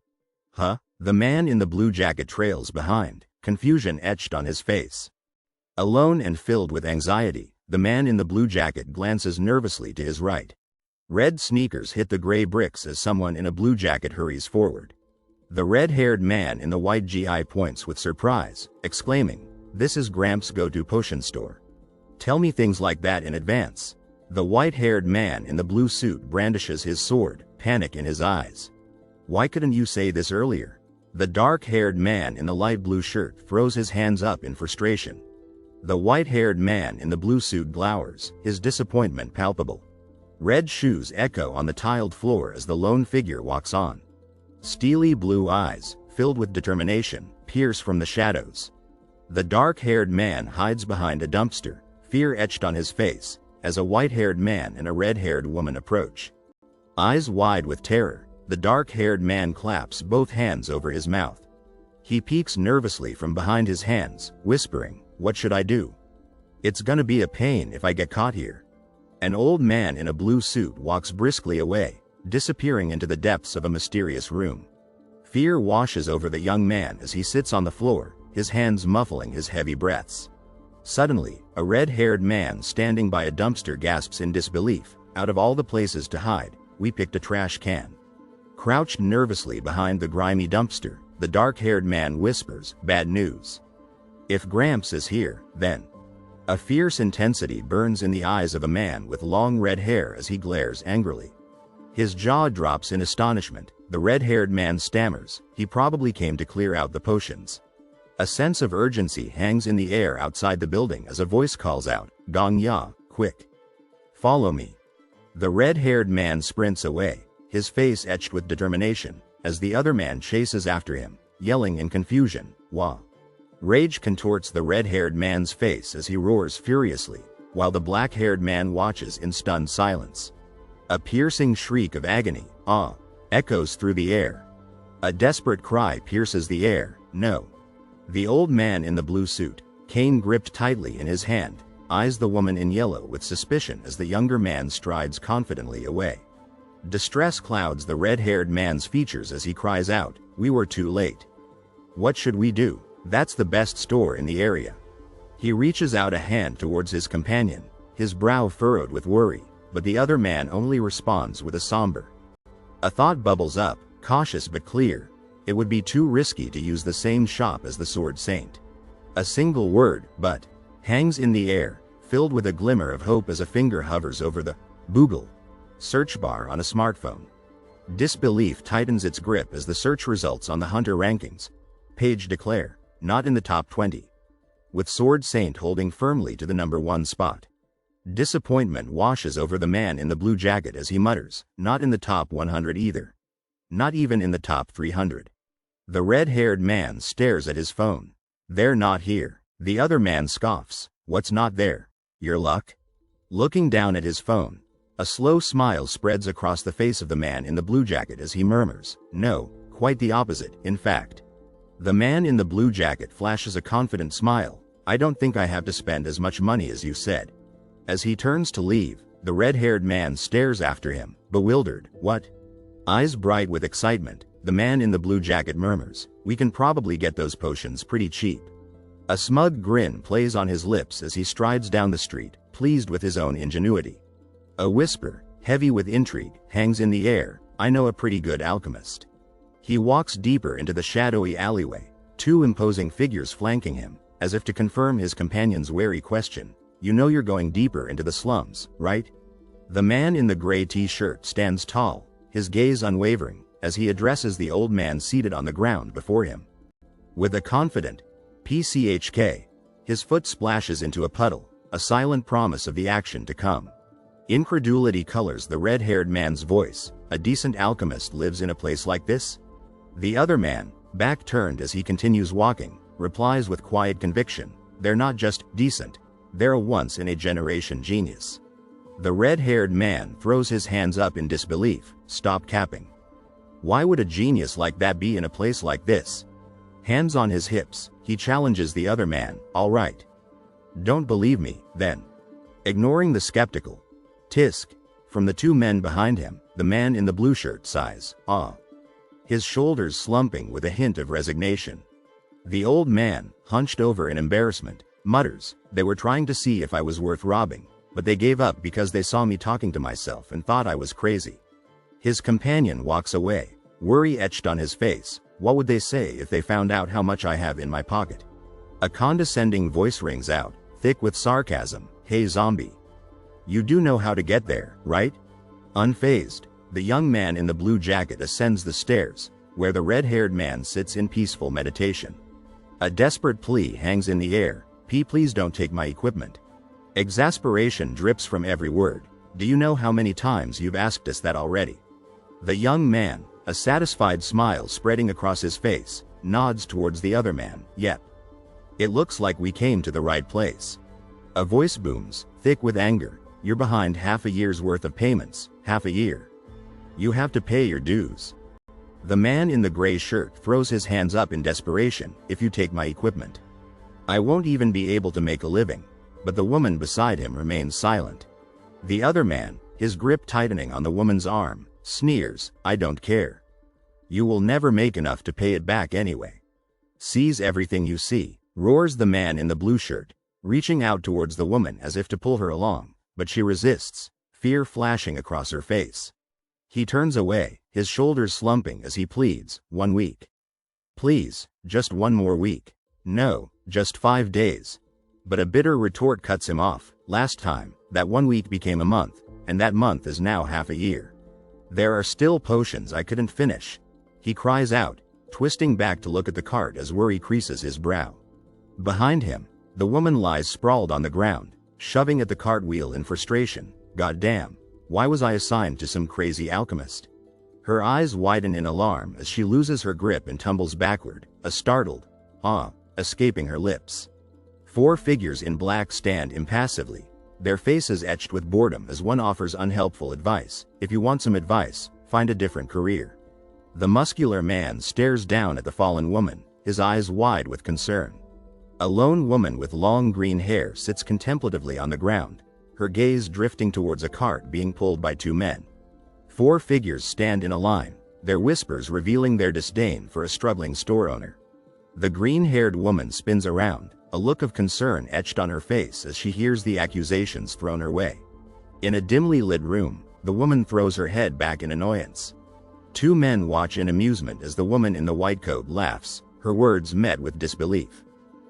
Huh? The man in the blue jacket trails behind, confusion etched on his face. Alone and filled with anxiety, the man in the blue jacket glances nervously to his right. Red sneakers hit the gray bricks as someone in a blue jacket hurries forward. The red-haired man in the white GI points with surprise, exclaiming, "This is Gramps' go-to potion store. Tell me things like that in advance." The white-haired man in the blue suit brandishes his sword, panic in his eyes. "Why couldn't you say this earlier?" The dark-haired man in the light blue shirt throws his hands up in frustration. The white-haired man in the blue suit glowers, his disappointment palpable. Red shoes echo on the tiled floor as the lone figure walks on. Steely blue eyes, filled with determination, pierce from the shadows. The dark-haired man hides behind a dumpster, fear etched on his face, as a white-haired man and a red-haired woman approach. Eyes wide with terror, the dark-haired man claps both hands over his mouth. He peeks nervously from behind his hands, whispering, "What should I do? It's gonna be a pain if I get caught here." An old man in a blue suit walks briskly away, disappearing into the depths of a mysterious room. Fear washes over the young man as he sits on the floor, his hands muffling his heavy breaths. Suddenly, a red-haired man standing by a dumpster gasps in disbelief, "Out of all the places to hide, we picked a trash can." Crouched nervously behind the grimy dumpster, the dark-haired man whispers, "Bad news. If Gramps is here, then..." A fierce intensity burns in the eyes of a man with long red hair as he glares angrily. His jaw drops in astonishment, the red-haired man stammers, "He probably came to clear out the potions." A sense of urgency hangs in the air outside the building as a voice calls out, "Gong ya, quick. Follow me." The red-haired man sprints away, his face etched with determination, as the other man chases after him, yelling in confusion, "Wah." Rage contorts the red-haired man's face as he roars furiously, while the black-haired man watches in stunned silence. A piercing shriek of agony, "Ah!" echoes through the air. A desperate cry pierces the air, "No." The old man in the blue suit, cane gripped tightly in his hand, eyes the woman in yellow with suspicion as the younger man strides confidently away. Distress clouds the red-haired man's features as he cries out, "We were too late. What should we do? That's the best store in the area." He reaches out a hand towards his companion, his brow furrowed with worry, but the other man only responds with a somber. A thought bubbles up, cautious but clear. It would be too risky to use the same shop as the Sword Saint. A single word, but, hangs in the air, filled with a glimmer of hope as a finger hovers over the Google search bar on a smartphone. Disbelief tightens its grip as the search results on the Hunter rankings page declare, not in the top 20, with Sword Saint holding firmly to the number 1 spot. Disappointment washes over the man in the blue jacket as he mutters, "Not in the top 100 either. Not even in the top 300. The red-haired man stares at his phone. "They're not here." The other man scoffs. "What's not there? Your luck?" Looking down at his phone, a slow smile spreads across the face of the man in the blue jacket as he murmurs, "No, quite the opposite, in fact." The man in the blue jacket flashes a confident smile. "I don't think I have to spend as much money as you said." As he turns to leave, the red-haired man stares after him, bewildered. "What?" Eyes bright with excitement, the man in the blue jacket murmurs, "We can probably get those potions pretty cheap." A smug grin plays on his lips as he strides down the street, pleased with his own ingenuity. A whisper, heavy with intrigue, hangs in the air, "I know a pretty good alchemist." He walks deeper into the shadowy alleyway, two imposing figures flanking him, as if to confirm his companion's wary question. "You know you're going deeper into the slums, right?" The man in the gray t-shirt stands tall, his gaze unwavering, as he addresses the old man seated on the ground before him. With a confident, "PCHK," his foot splashes into a puddle, a silent promise of the action to come. Incredulity colors the red-haired man's voice. "A decent alchemist lives in a place like this?" The other man, back turned as he continues walking, replies with quiet conviction, "They're not just decent, they're a once-in-a-generation genius." The red-haired man throws his hands up in disbelief. "Stop capping. Why would a genius like that be in a place like this?" Hands on his hips, he challenges the other man, "All right. Don't believe me, then." Ignoring the skeptical tisk from the two men behind him, the man in the blue shirt sighs, "Ah." His shoulders slumping with a hint of resignation. The old man, hunched over in embarrassment, mutters, "They were trying to see if I was worth robbing, but they gave up because they saw me talking to myself and thought I was crazy." His companion walks away, worry etched on his face. "What would they say if they found out how much I have in my pocket?" A condescending voice rings out, thick with sarcasm, "Hey zombie. You do know how to get there, right?" Unfazed, the young man in the blue jacket ascends the stairs, where the red-haired man sits in peaceful meditation. A desperate plea hangs in the air, Please don't take my equipment." Exasperation drips from every word. "Do you know how many times you've asked us that already?" The young man, a satisfied smile spreading across his face, nods towards the other man. "Yep. It looks like we came to the right place." A voice booms, thick with anger, "You're behind half a year's worth of payments, half a year. You have to pay your dues." The man in the gray shirt throws his hands up in desperation, "If you take my equipment, I won't even be able to make a living." But the woman beside him remains silent. The other man, his grip tightening on the woman's arm, sneers, "I don't care. You will never make enough to pay it back anyway." "Seize everything you see," roars the man in the blue shirt, reaching out towards the woman as if to pull her along, but she resists, fear flashing across her face. He turns away, his shoulders slumping as he pleads, "1 week. Please, just 1 more week. No, just 5 days." But a bitter retort cuts him off. "Last time, that 1 week became a month, and that month is now half a year. There are still potions I couldn't finish." He cries out, twisting back to look at the cart as worry creases his brow. Behind him, the woman lies sprawled on the ground, shoving at the cartwheel in frustration. "Goddamn, why was I assigned to some crazy alchemist?" Her eyes widen in alarm as she loses her grip and tumbles backward, a startled "Ah" escaping her lips. 4 figures in black stand impassively, their faces etched with boredom as one offers unhelpful advice. "If you want some advice, find a different career." The muscular man stares down at the fallen woman, his eyes wide with concern. A lone woman with long green hair sits contemplatively on the ground, her gaze drifting towards a cart being pulled by 2 men. 4 figures stand in a line, their whispers revealing their disdain for a struggling store owner. The green-haired woman spins around, a look of concern etched on her face as she hears the accusations thrown her way. In a dimly lit room, the woman throws her head back in annoyance. 2 men watch in amusement as the woman in the white coat laughs, her words met with disbelief.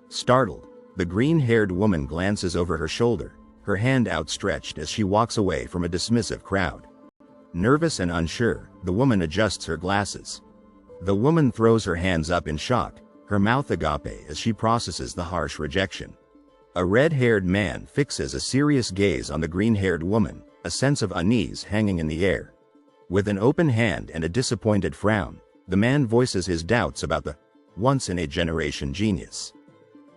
Startled, the green-haired woman glances over her shoulder, her hand outstretched as she walks away from a dismissive crowd. Nervous and unsure, the woman adjusts her glasses. The woman throws her hands up in shock, her mouth agape as she processes the harsh rejection. A red-haired man fixes a serious gaze on the green-haired woman, a sense of unease hanging in the air. With an open hand and a disappointed frown, the man voices his doubts about the once-in-a-generation genius,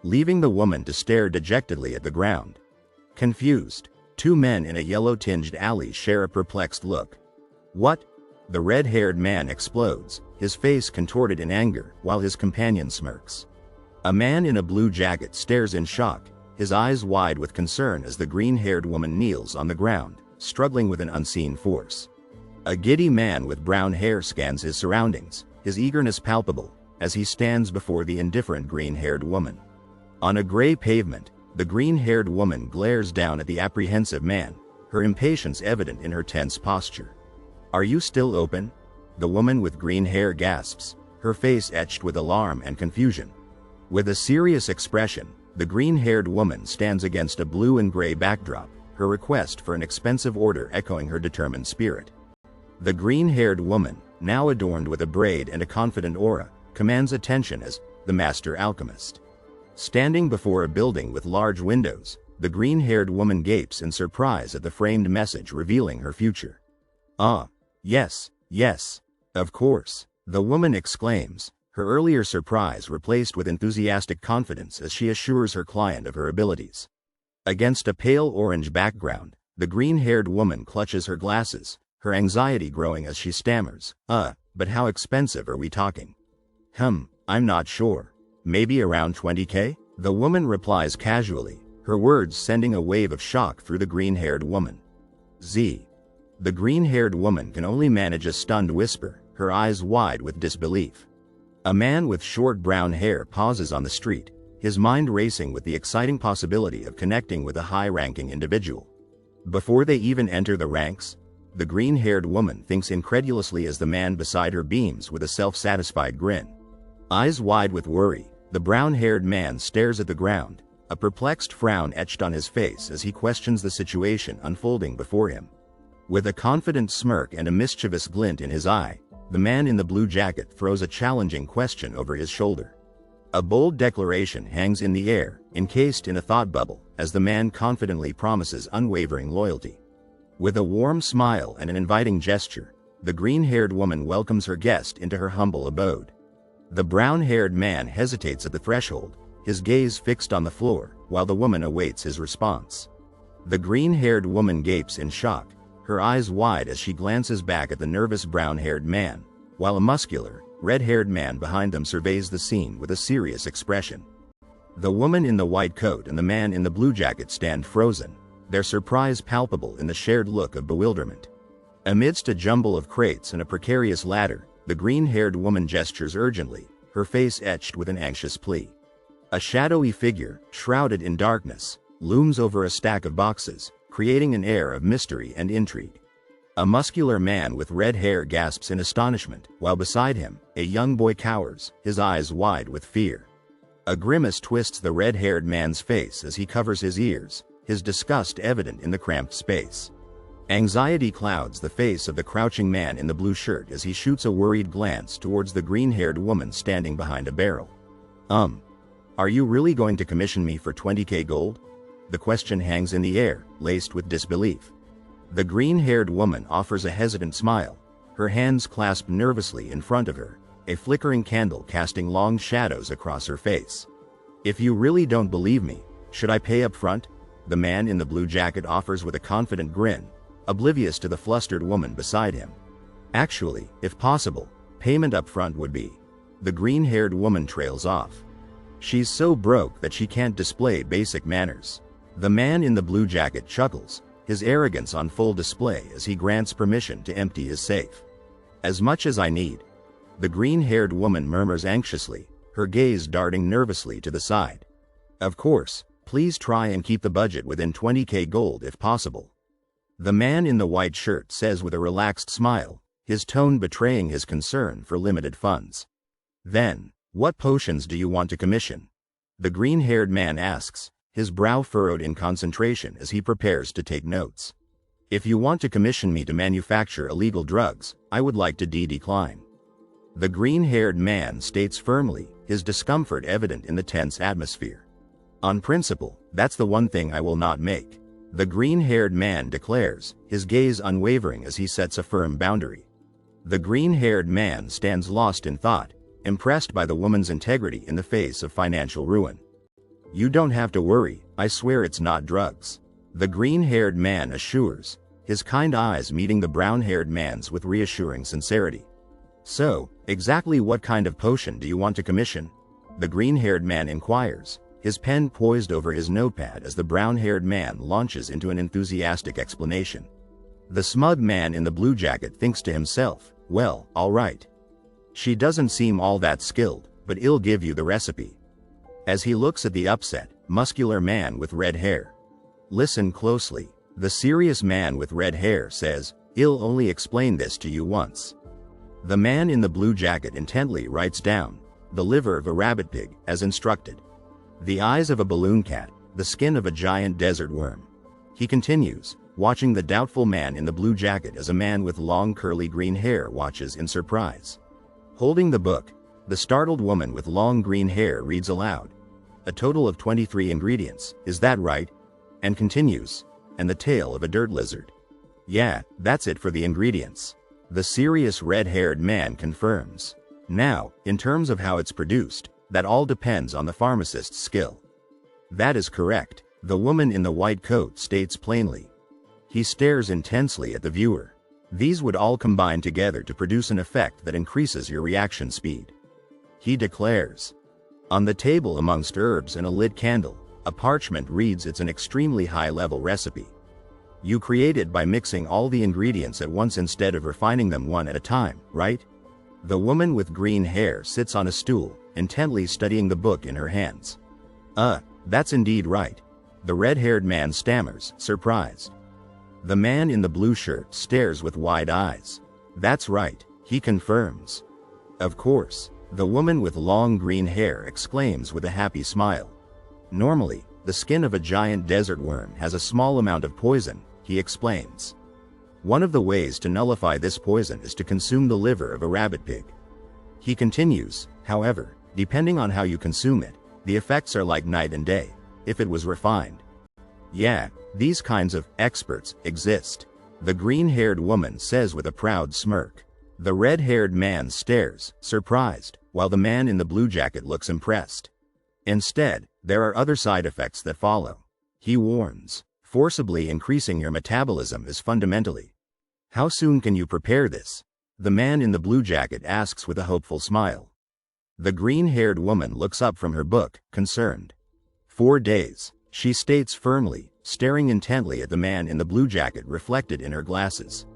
leaving the woman to stare dejectedly at the ground. Confused, two men in a yellow-tinged alley share a perplexed look. What? The red-haired man explodes, his face contorted in anger, while his companion smirks. A man in a blue jacket stares in shock, his eyes wide with concern as the green-haired woman kneels on the ground, struggling with an unseen force. A giddy man with brown hair scans his surroundings, his eagerness palpable, as he stands before the indifferent green-haired woman. On a gray pavement, the green-haired woman glares down at the apprehensive man, her impatience evident in her tense posture. "Are you still open?" The woman with green hair gasps, her face etched with alarm and confusion. With a serious expression, the green-haired woman stands against a blue and gray backdrop, her request for an expensive order echoing her determined spirit. The green-haired woman, now adorned with a braid and a confident aura, commands attention as the master alchemist. Standing before a building with large windows, the green-haired woman gapes in surprise at the framed message revealing her future. "Ah, yes, yes, of course," the woman exclaims, her earlier surprise replaced with enthusiastic confidence as she assures her client of her abilities. Against a pale orange background, the green-haired woman clutches her glasses, her anxiety growing as she stammers, but how expensive are we talking?" I'm not sure. Maybe around 20K? The woman replies casually, her words sending a wave of shock through the green-haired woman. The green-haired woman can only manage a stunned whisper, her eyes wide with disbelief. A man with short brown hair pauses on the street, his mind racing with the exciting possibility of connecting with a high-ranking individual. Before they even enter the ranks, the green-haired woman thinks incredulously as the man beside her beams with a self-satisfied grin. Eyes wide with worry, the brown-haired man stares at the ground, a perplexed frown etched on his face as he questions the situation unfolding before him. With a confident smirk and a mischievous glint in his eye, the man in the blue jacket throws a challenging question over his shoulder. A bold declaration hangs in the air, encased in a thought bubble, as the man confidently promises unwavering loyalty. With a warm smile and an inviting gesture, the green-haired woman welcomes her guest into her humble abode. The brown-haired man hesitates at the threshold, his gaze fixed on the floor, while the woman awaits his response. The green-haired woman gapes in shock, her eyes wide as she glances back at the nervous brown-haired man, while a muscular, red-haired man behind them surveys the scene with a serious expression. The woman in the white coat and the man in the blue jacket stand frozen, their surprise palpable in the shared look of bewilderment. Amidst a jumble of crates and a precarious ladder, the green-haired woman gestures urgently, her face etched with an anxious plea. A shadowy figure, shrouded in darkness, looms over a stack of boxes, creating an air of mystery and intrigue. A muscular man with red hair gasps in astonishment, while beside him, a young boy cowers, his eyes wide with fear. A grimace twists the red-haired man's face as he covers his ears, his disgust evident in the cramped space. Anxiety clouds the face of the crouching man in the blue shirt as he shoots a worried glance towards the green-haired woman standing behind a barrel. Are you really going to commission me for 20K gold? The question hangs in the air, laced with disbelief. The green-haired woman offers a hesitant smile, her hands clasped nervously in front of her, a flickering candle casting long shadows across her face. "If you really don't believe me, should I pay up front?" The man in the blue jacket offers with a confident grin, oblivious to the flustered woman beside him. "Actually, if possible, payment up front would be." The green-haired woman trails off. She's so broke that she can't display basic manners. The man in the blue jacket chuckles, his arrogance on full display as he grants permission to empty his safe. "As much as I need." The green-haired woman murmurs anxiously, her gaze darting nervously to the side. "Of course, please try and keep the budget within 20K gold if possible." The man in the white shirt says with a relaxed smile, his tone betraying his concern for limited funds. "Then, what potions do you want to commission?" The green-haired man asks, his brow furrowed in concentration as he prepares to take notes. "If you want to commission me to manufacture illegal drugs, I would like to decline." The green-haired man states firmly, his discomfort evident in the tense atmosphere. On principle, that's the one thing I will not make. The green-haired man declares, his gaze unwavering as he sets a firm boundary. The green-haired man stands lost in thought, impressed by the woman's integrity in the face of financial ruin. You don't have to worry, I swear it's not drugs. The green-haired man assures, his kind eyes meeting the brown-haired man's with reassuring sincerity. So, exactly what kind of potion do you want to commission? The green-haired man inquires, his pen poised over his notepad as the brown-haired man launches into an enthusiastic explanation. The smug man in the blue jacket thinks to himself, well, all right. She doesn't seem all that skilled, but I'll give you the recipe. As he looks at the upset, muscular man with red hair. Listen closely. The serious man with red hair says, I'll only explain this to you once. The man in the blue jacket intently writes down, the liver of a rabbit pig, as instructed. The eyes of a balloon cat, the skin of a giant desert worm. He continues, watching the doubtful man in the blue jacket as a man with long curly green hair watches in surprise. Holding the book, the startled woman with long green hair reads aloud. A total of 23 ingredients, is that right? And continues, and the tail of a dirt lizard. Yeah, that's it for the ingredients. The serious red-haired man confirms. Now, in terms of how it's produced, that all depends on the pharmacist's skill. That is correct, the woman in the white coat states plainly. He stares intensely at the viewer. These would all combine together to produce an effect that increases your reaction speed. He declares. On the table amongst herbs and a lit candle, a parchment reads it's an extremely high-level recipe. You create it by mixing all the ingredients at once instead of refining them one at a time, right? The woman with green hair sits on a stool, intently studying the book in her hands. That's indeed right. The red-haired man stammers, surprised. The man in the blue shirt stares with wide eyes. That's right, he confirms. Of course, the woman with long green hair exclaims with a happy smile. Normally, the skin of a giant desert worm has a small amount of poison, he explains. One of the ways to nullify this poison is to consume the liver of a rabbit pig. He continues, however, depending on how you consume it, the effects are like night and day, if it was refined. Yeah, these kinds of experts exist, the green-haired woman says with a proud smirk. The red-haired man stares, surprised, while the man in the blue jacket looks impressed. Instead, there are other side effects that follow. He warns, forcibly increasing your metabolism is fundamentally. How soon can you prepare this? The man in the blue jacket asks with a hopeful smile. The green-haired woman looks up from her book, concerned. 4 days, she states firmly, staring intently at the man in the blue jacket reflected in her glasses.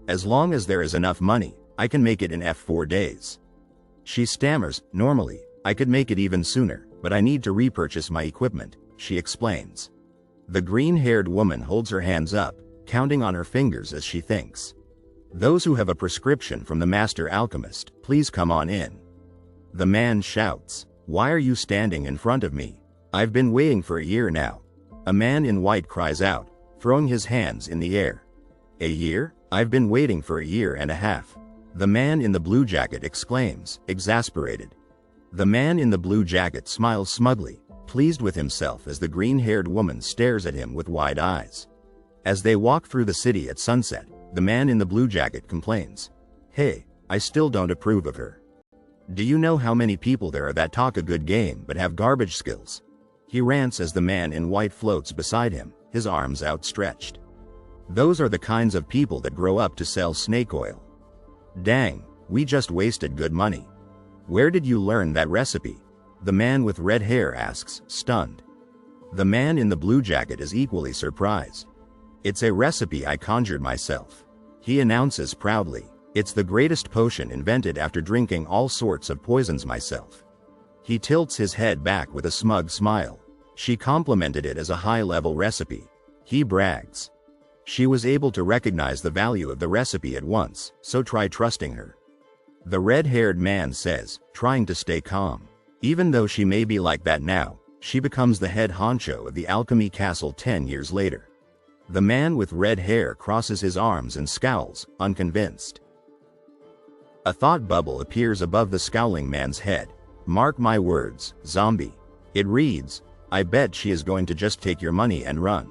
As long as there is enough money, I can make it in 4 days. She stammers, normally, I could make it even sooner, but I need to repurchase my equipment, she explains. The green-haired woman holds her hands up, counting on her fingers as she thinks. Those who have a prescription from the master alchemist, please come on in. The man shouts, why are you standing in front of me? I've been waiting for a year now. A man in white cries out, throwing his hands in the air. A year? I've been waiting for a year and a half. The man in the blue jacket exclaims, exasperated. The man in the blue jacket smiles smugly, pleased with himself as the green-haired woman stares at him with wide eyes. As they walk through the city at sunset, the man in the blue jacket complains. Hey, I still don't approve of her. Do you know how many people there are that talk a good game but have garbage skills? He rants as the man in white floats beside him, his arms outstretched. Those are the kinds of people that grow up to sell snake oil. Dang, we just wasted good money. Where did you learn that recipe? The man with red hair asks, stunned. The man in the blue jacket is equally surprised. It's a recipe I conjured myself. He announces proudly, it's the greatest potion invented after drinking all sorts of poisons myself. He tilts his head back with a smug smile. She complimented it as a high-level recipe. He brags. She was able to recognize the value of the recipe at once, so try trusting her. The red-haired man says, trying to stay calm. Even though she may be like that now, she becomes the head honcho of the alchemy castle 10 years later. The man with red hair crosses his arms and scowls, unconvinced. A thought bubble appears above the scowling man's head. Mark my words, zombie. It reads, I bet she is going to just take your money and run.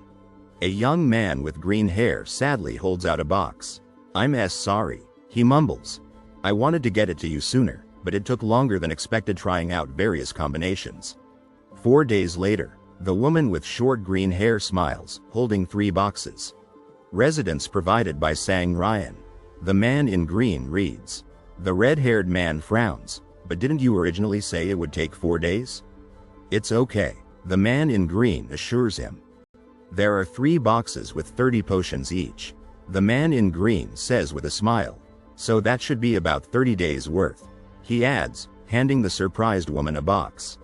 A young man with green hair sadly holds out a box. I'm sorry, he mumbles. I wanted to get it to you sooner, but it took longer than expected trying out various combinations. 4 days later, the woman with short green hair smiles, holding 3 boxes. Residence provided by Sang Ryan. The man in green reads. The red-haired man frowns. But didn't you originally say it would take 4 days? It's okay, the man in green assures him. There are 3 boxes with 30 potions each. The man in green says with a smile. So that should be about 30 days worth. He adds, handing the surprised woman a box.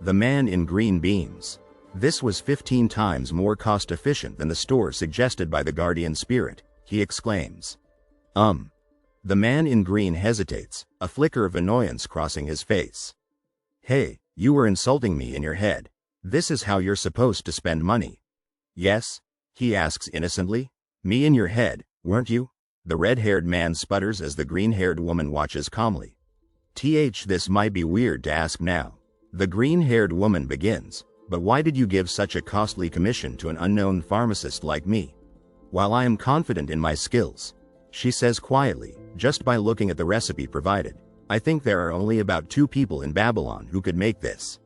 The man in green beams. This was 15 times more cost-efficient than the store suggested by the guardian spirit, he exclaims. The man in green hesitates, a flicker of annoyance crossing his face. Hey, you were insulting me in your head. This is how you're supposed to spend money. Yes? He asks innocently. Me in your head, weren't you? The red-haired man sputters as the green-haired woman watches calmly. This might be weird to ask now. The green-haired woman begins, but why did you give such a costly commission to an unknown pharmacist like me? While I am confident in my skills, she says quietly, just by looking at the recipe provided, I think there are only about 2 people in Babylon who could make this.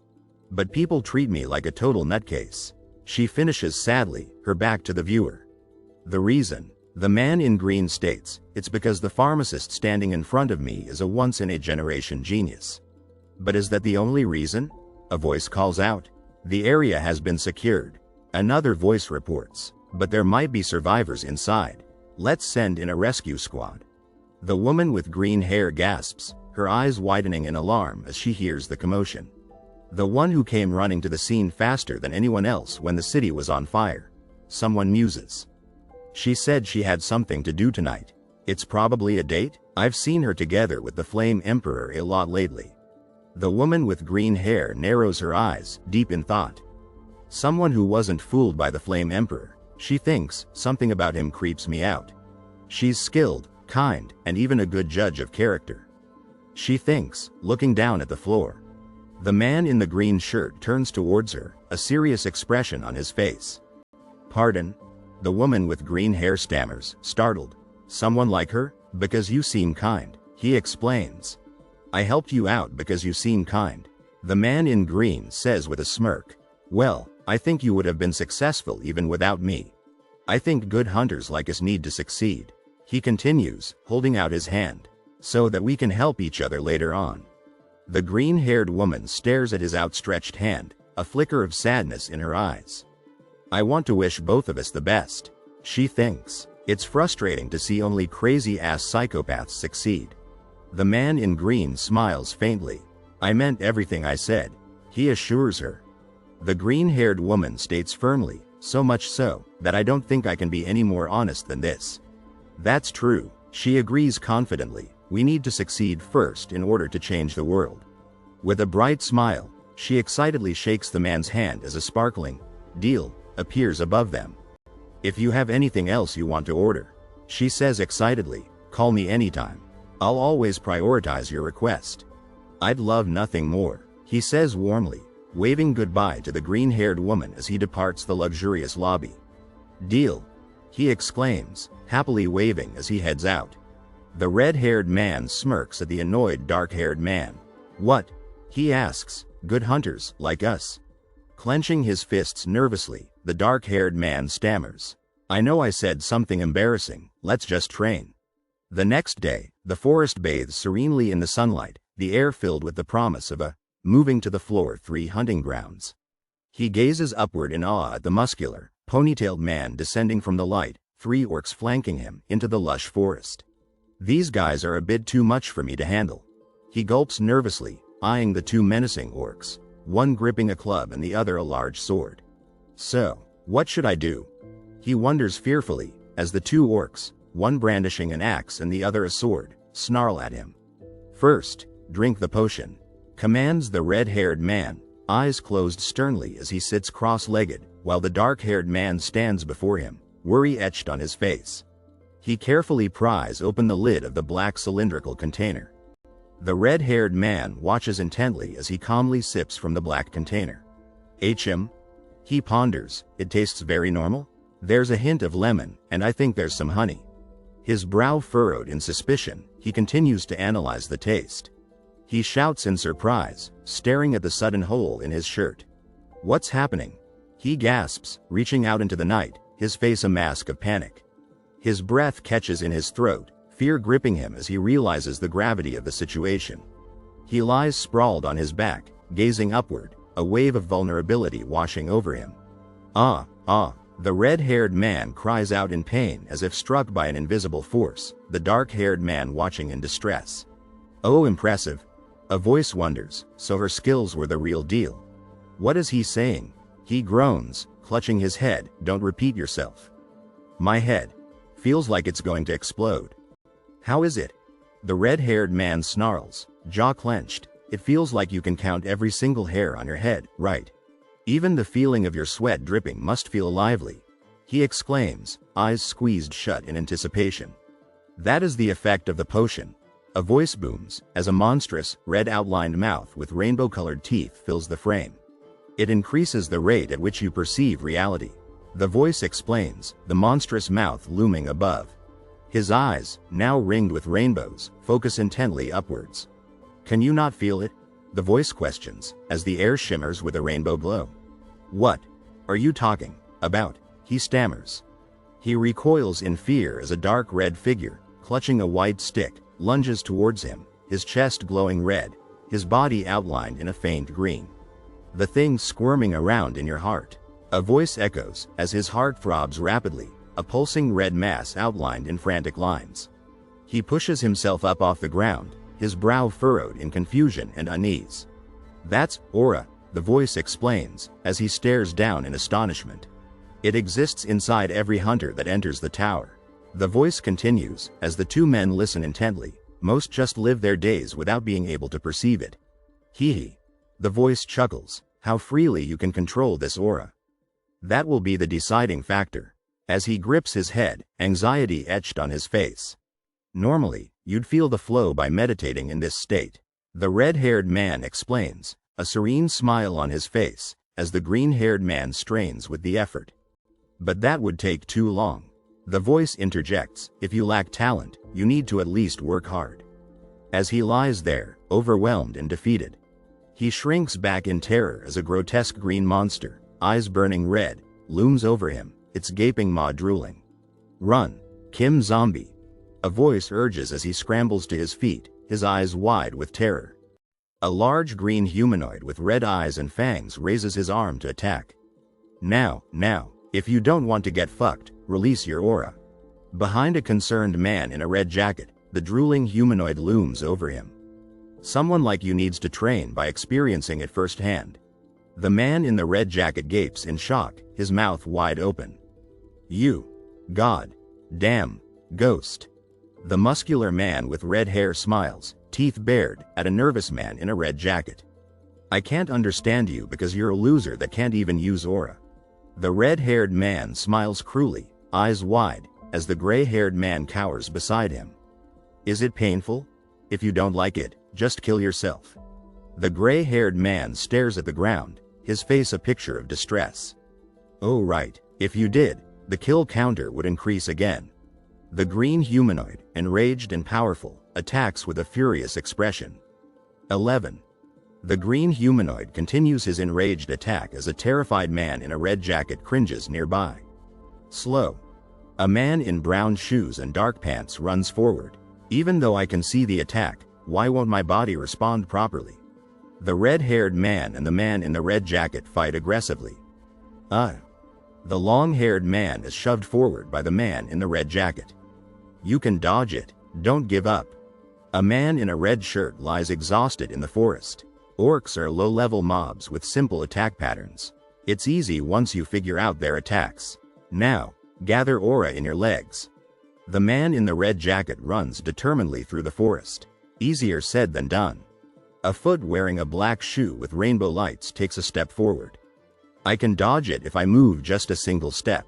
But people treat me like a total nutcase. She finishes sadly, her back to the viewer. The reason, the man in green states, it's because the pharmacist standing in front of me is a once-in-a-generation genius. But is that the only reason? A voice calls out. The area has been secured. Another voice reports, but there might be survivors inside. Let's send in a rescue squad. The woman with green hair gasps, her eyes widening in alarm as she hears the commotion. The one who came running to the scene faster than anyone else when the city was on fire. Someone muses. She said she had something to do tonight. It's probably a date? I've seen her together with the Flame Emperor a lot lately. The woman with green hair narrows her eyes, deep in thought. Someone who wasn't fooled by the Flame Emperor. She thinks, something about him creeps me out. She's skilled, kind, and even a good judge of character. She thinks, looking down at the floor. The man in the green shirt turns towards her, a serious expression on his face. Pardon? The woman with green hair stammers, startled. Someone like her? Because you seem kind, he explains. I helped you out because you seem kind. The man in green says with a smirk. Well, I think you would have been successful even without me. I think good hunters like us need to succeed. He continues, holding out his hand. So that we can help each other later on. The green-haired woman stares at his outstretched hand, a flicker of sadness in her eyes. I want to wish both of us the best, she thinks. It's frustrating to see only crazy-ass psychopaths succeed. The man in green smiles faintly. I meant everything I said, he assures her. The green-haired woman states firmly, so much so, that I don't think I can be any more honest than this. That's true, she agrees confidently. We need to succeed first in order to change the world. With a bright smile, she excitedly shakes the man's hand as a sparkling deal appears above them. If you have anything else you want to order, she says excitedly, call me anytime. I'll always prioritize your request. I'd love nothing more, he says warmly, waving goodbye to the green-haired woman as he departs the luxurious lobby. Deal, he exclaims, happily waving as he heads out. The red-haired man smirks at the annoyed dark-haired man. What? He asks. Good hunters, like us. Clenching his fists nervously, the dark-haired man stammers. I know I said something embarrassing, let's just train. The next day, the forest bathes serenely in the sunlight, the air filled with the promise of a moving to the floor 3 hunting grounds. He gazes upward in awe at the muscular, ponytailed man descending from the light, 3 orcs flanking him, into the lush forest. These guys are a bit too much for me to handle. He gulps nervously, eyeing the 2 menacing orcs, one gripping a club and the other a large sword. So, what should I do? He wonders fearfully, as the 2 orcs, one brandishing an axe and the other a sword, snarl at him. First, drink the potion, commands the red-haired man, eyes closed sternly as he sits cross-legged, while the dark-haired man stands before him, worry etched on his face. He carefully pries open the lid of the black cylindrical container. The red-haired man watches intently as he calmly sips from the black container. HM? He ponders. It tastes very normal? There's a hint of lemon, and I think there's some honey. His brow furrowed in suspicion, he continues to analyze the taste. He shouts in surprise, staring at the sudden hole in his shirt. What's happening? He gasps, reaching out into the night, his face a mask of panic. His breath catches in his throat, fear gripping him as he realizes the gravity of the situation. He lies sprawled on his back, gazing upward, a wave of vulnerability washing over him. Ah, the red-haired man cries out in pain as if struck by an invisible force, the dark-haired man watching in distress. Oh, impressive. A voice wonders, so her skills were the real deal. What is he saying? He groans, clutching his head. Don't repeat yourself. My head. Feels like it's going to explode. How is it? The red-haired man snarls, jaw clenched. It feels like you can count every single hair on your head, right? Even the feeling of your sweat dripping must feel lively. He exclaims, eyes squeezed shut in anticipation. That is the effect of the potion. A voice booms, as a monstrous, red-outlined mouth with rainbow-colored teeth fills the frame. It increases the rate at which you perceive reality. The voice explains, the monstrous mouth looming above. His eyes, now ringed with rainbows, focus intently upwards. Can you not feel it? The voice questions, as the air shimmers with a rainbow glow. What are you talking about? He stammers. He recoils in fear as a dark red figure, clutching a white stick, lunges towards him, his chest glowing red, his body outlined in a faint green. The thing squirming around in your heart. A voice echoes, as his heart throbs rapidly, a pulsing red mass outlined in frantic lines. He pushes himself up off the ground, his brow furrowed in confusion and unease. That's aura, the voice explains, as he stares down in astonishment. It exists inside every hunter that enters the tower. The voice continues, as the two men listen intently. Most just live their days without being able to perceive it. Hee. The voice chuckles, how freely you can control this aura. That will be the deciding factor. As he grips his head, anxiety etched on his face. Normally, you'd feel the flow by meditating in this state. The red-haired man explains, a serene smile on his face, as the green-haired man strains with the effort. But that would take too long. The voice interjects, if you lack talent, you need to at least work hard. As he lies there, overwhelmed and defeated, he shrinks back in terror as a grotesque green monster, eyes burning red, looms over him, its gaping maw drooling. Run, Kim Zombie. A voice urges as he scrambles to his feet, his eyes wide with terror. A large green humanoid with red eyes and fangs raises his arm to attack. Now, if you don't want to get fucked, release your aura. Behind a concerned man in a red jacket, the drooling humanoid looms over him. Someone like you needs to train by experiencing it firsthand. The man in the red jacket gapes in shock, his mouth wide open. You. God. Damn. Ghost. The muscular man with red hair smiles, teeth bared, at a nervous man in a red jacket. I can't understand you because you're a loser that can't even use aura. The red-haired man smiles cruelly, eyes wide, as the gray-haired man cowers beside him. Is it painful? If you don't like it, just kill yourself. The gray-haired man stares at the ground, his face a picture of distress. Oh right, if you did, the kill counter would increase again. The green humanoid, enraged and powerful, attacks with a furious expression. 11. The green humanoid continues his enraged attack as a terrified man in a red jacket cringes nearby. Slow. A man in brown shoes and dark pants runs forward. Even though I can see the attack, why won't my body respond properly? The red-haired man and the man in the red jacket fight aggressively. The long-haired man is shoved forward by the man in the red jacket. You can dodge it, don't give up. A man in a red shirt lies exhausted in the forest. Orcs are low-level mobs with simple attack patterns. It's easy once you figure out their attacks. Now, gather aura in your legs. The man in the red jacket runs determinedly through the forest. Easier said than done. A foot wearing a black shoe with rainbow lights takes a step forward. I can dodge it if I move just a single step.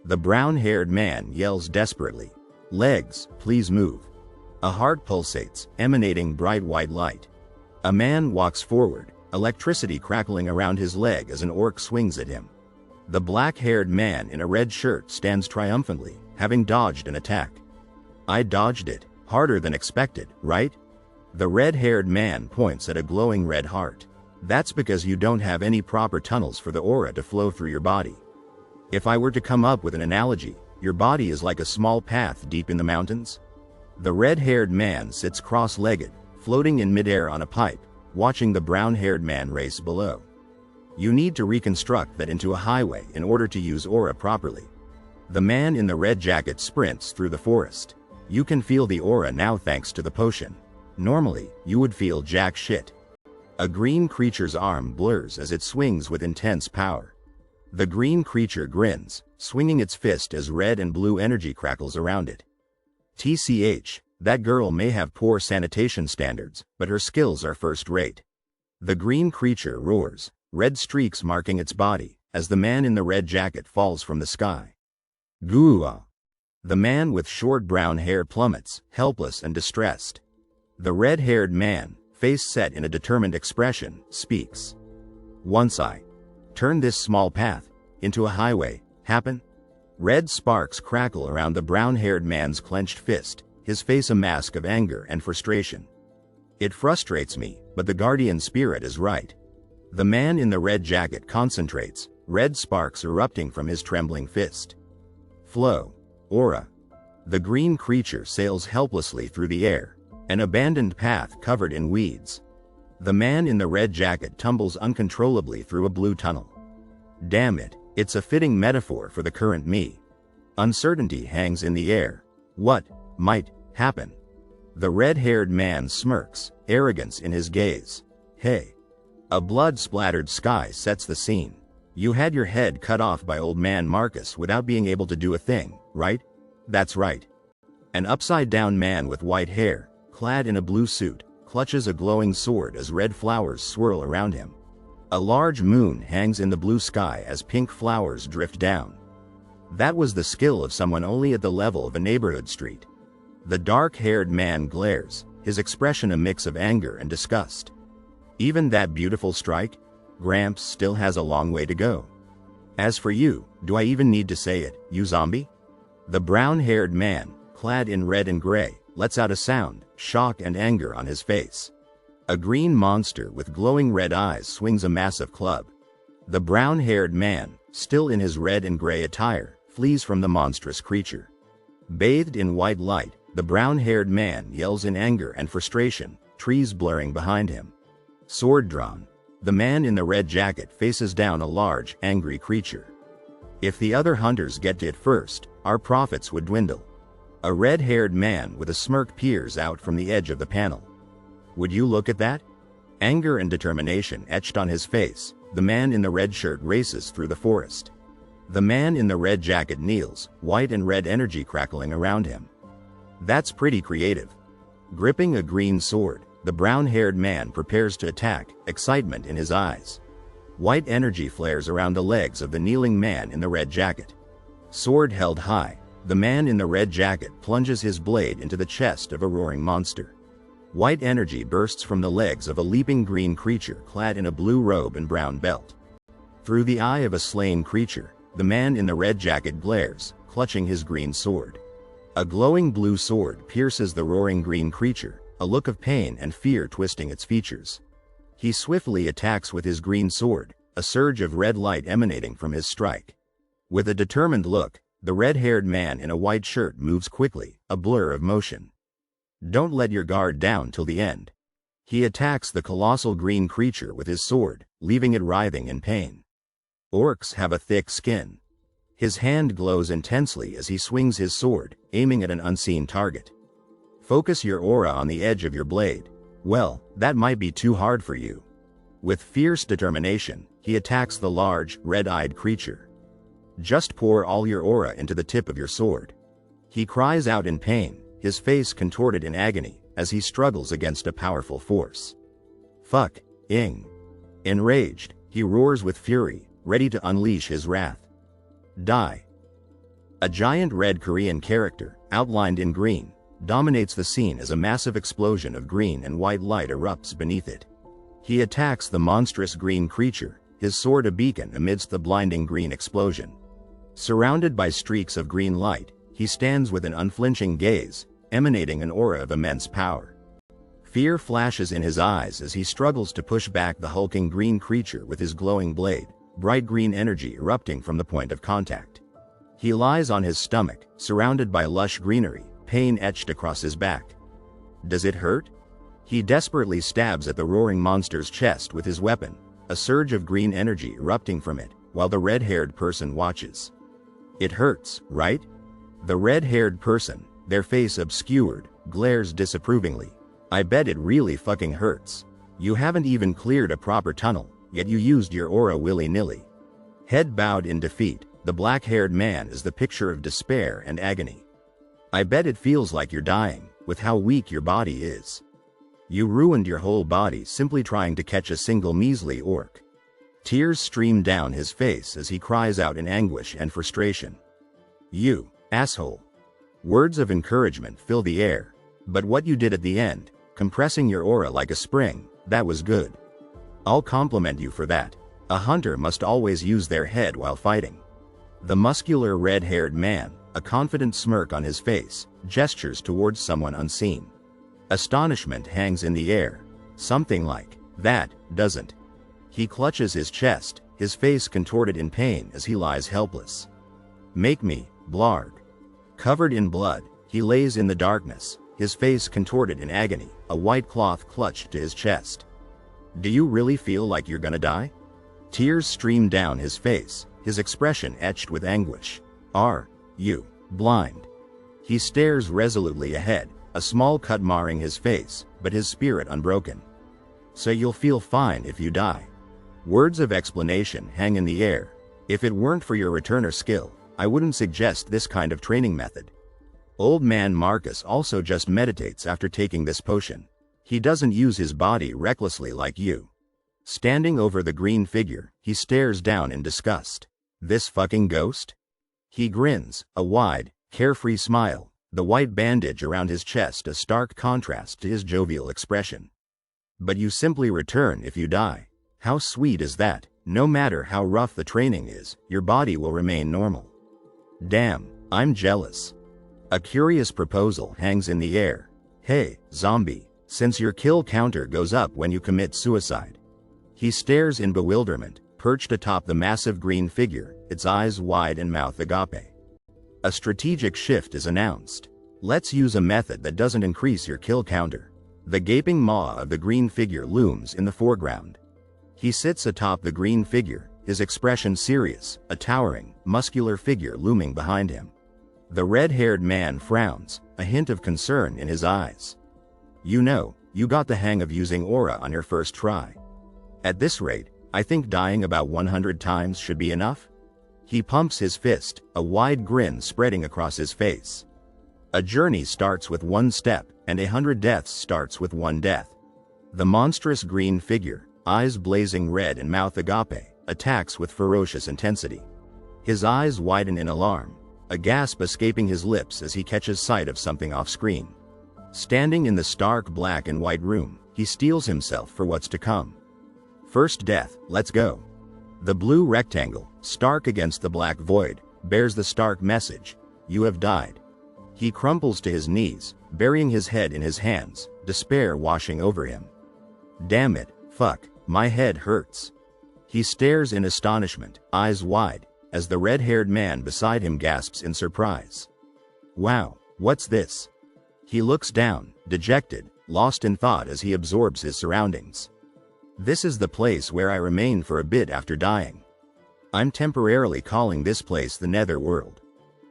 The brown-haired man yells desperately. Legs, please move. A heart pulsates, emanating bright white light. A man walks forward, electricity crackling around his leg as an orc swings at him. The black-haired man in a red shirt stands triumphantly, having dodged an attack. I dodged it, harder than expected, right? The red-haired man points at a glowing red heart. That's because you don't have any proper tunnels for the aura to flow through your body. If I were to come up with an analogy, your body is like a small path deep in the mountains. The red-haired man sits cross-legged, floating in midair on a pipe, watching the brown-haired man race below. You need to reconstruct that into a highway in order to use aura properly. The man in the red jacket sprints through the forest. You can feel the aura now thanks to the potion. Normally, you would feel jack shit. A green creature's arm blurs as it swings with intense power. The green creature grins, swinging its fist as red and blue energy crackles around it. TCH, that girl may have poor sanitation standards, but her skills are first-rate. The green creature roars, red streaks marking its body, as the man in the red jacket falls from the sky. Goo-ah! The man with short brown hair plummets, helpless and distressed. The red-haired man, face set in a determined expression, speaks. Once I turn this small path into a highway, happen? Red sparks crackle around the brown-haired man's clenched fist, his face a mask of anger and frustration. It frustrates me, but the guardian spirit is right. The man in the red jacket concentrates, red sparks erupting from his trembling fist. Flow. Aura. The green creature sails helplessly through the air, an abandoned path covered in weeds. The man in the red jacket tumbles uncontrollably through a blue tunnel. Damn it, it's a fitting metaphor for the current me. Uncertainty hangs in the air. What might happen? The red-haired man smirks, arrogance in his gaze. Hey. A blood-splattered sky sets the scene. You had your head cut off by old man Marcus without being able to do a thing, right? That's right. An upside-down man with white hair, clad in a blue suit, clutches a glowing sword as red flowers swirl around him. A large moon hangs in the blue sky as pink flowers drift down. That was the skill of someone only at the level of a neighborhood street. The dark-haired man glares, his expression a mix of anger and disgust. Even that beautiful strike? Gramps still has a long way to go. As for you, do I even need to say it, you zombie? The brown-haired man, clad in red and gray, lets out a sound, shock and anger on his face. A green monster with glowing red eyes swings a massive club. The brown-haired man, still in his red and gray attire, flees from the monstrous creature. Bathed in white light, the brown-haired man yells in anger and frustration, trees blurring behind him. Sword drawn, the man in the red jacket faces down a large, angry creature. If the other hunters get to it first, our profits would dwindle. A red-haired man with a smirk peers out from the edge of the panel. Would you look at that? Anger and determination etched on his face, the man in the red shirt races through the forest. The man in the red jacket kneels, white and red energy crackling around him. That's pretty creative. Gripping a green sword, the brown-haired man prepares to attack, excitement in his eyes. White energy flares around the legs of the kneeling man in the red jacket. Sword held high, the man in the red jacket plunges his blade into the chest of a roaring monster. White energy bursts from the legs of a leaping green creature clad in a blue robe and brown belt. Through the eye of a slain creature, the man in the red jacket glares, clutching his green sword. A glowing blue sword pierces the roaring green creature, a look of pain and fear twisting its features. He swiftly attacks with his green sword, a surge of red light emanating from his strike. With a determined look, the red-haired man in a white shirt moves quickly, a blur of motion. Don't let your guard down till the end. He attacks the colossal green creature with his sword, leaving it writhing in pain. Orcs have a thick skin. His hand glows intensely as he swings his sword, aiming at an unseen target. Focus your aura on the edge of your blade. Well, that might be too hard for you. With fierce determination, he attacks the large, red-eyed creature. Just pour all your aura into the tip of your sword. He cries out in pain, his face contorted in agony, as he struggles against a powerful force. Fuck-ing. Enraged, he roars with fury, ready to unleash his wrath. Die. A giant red Korean character, outlined in green, dominates the scene as a massive explosion of green and white light erupts beneath it. He attacks the monstrous green creature, his sword a beacon amidst the blinding green explosion. Surrounded by streaks of green light, he stands with an unflinching gaze, emanating an aura of immense power. Fear flashes in his eyes as he struggles to push back the hulking green creature with his glowing blade, bright green energy erupting from the point of contact. He lies on his stomach, surrounded by lush greenery, pain etched across his back. Does it hurt? He desperately stabs at the roaring monster's chest with his weapon, a surge of green energy erupting from it, while the red-haired person watches. It hurts, right? The red-haired person, their face obscured, glares disapprovingly. I bet it really fucking hurts. You haven't even cleared a proper tunnel, yet you used your aura willy-nilly. Head bowed in defeat, the black-haired man is the picture of despair and agony. I bet it feels like you're dying, with how weak your body is. You ruined your whole body simply trying to catch a single measly orc. Tears stream down his face as he cries out in anguish and frustration. You, asshole. Words of encouragement fill the air, but what you did at the end, compressing your aura like a spring, that was good. I'll compliment you for that. A hunter must always use their head while fighting. The muscular red-haired man, a confident smirk on his face, gestures towards someone unseen. Astonishment hangs in the air. Something like, that, doesn't. He clutches his chest, his face contorted in pain as he lies helpless. Make me, blarg. Covered in blood, he lays in the darkness, his face contorted in agony, a white cloth clutched to his chest. Do you really feel like you're gonna die? Tears stream down his face, his expression etched with anguish. Are you blind? He stares resolutely ahead, a small cut marring his face, but his spirit unbroken. So you'll feel fine if you die. Words of explanation hang in the air. If it weren't for your returner skill, I wouldn't suggest this kind of training method. Old man Marcus also just meditates after taking this potion. He doesn't use his body recklessly like you. Standing over the green figure, he stares down in disgust. This fucking ghost? He grins, a wide, carefree smile, the white bandage around his chest a stark contrast to his jovial expression. But you simply return if you die. How sweet is that? No matter how rough the training is, your body will remain normal. Damn, I'm jealous. A curious proposal hangs in the air. Hey, zombie, since your kill counter goes up when you commit suicide. He stares in bewilderment, perched atop the massive green figure, its eyes wide and mouth agape. A strategic shift is announced. Let's use a method that doesn't increase your kill counter. The gaping maw of the green figure looms in the foreground. He sits atop the green figure, his expression serious, a towering, muscular figure looming behind him. The red-haired man frowns, a hint of concern in his eyes. You know, you got the hang of using aura on your first try. At this rate, I think dying about 100 times should be enough. He pumps his fist, a wide grin spreading across his face. A journey starts with one step, and 100 deaths starts with one death. The monstrous green figure, eyes blazing red and mouth agape, attacks with ferocious intensity. His eyes widen in alarm, a gasp escaping his lips as he catches sight of something off-screen. Standing in the stark black and white room, he steels himself for what's to come. First death, let's go. The blue rectangle, stark against the black void, bears the stark message, you have died. He crumples to his knees, burying his head in his hands, despair washing over him. Damn it, fuck, my head hurts. He stares in astonishment, eyes wide, as the red-haired man beside him gasps in surprise. Wow, what's this? He looks down, dejected, lost in thought as he absorbs his surroundings. This is the place where I remain for a bit after dying. I'm temporarily calling this place the Netherworld.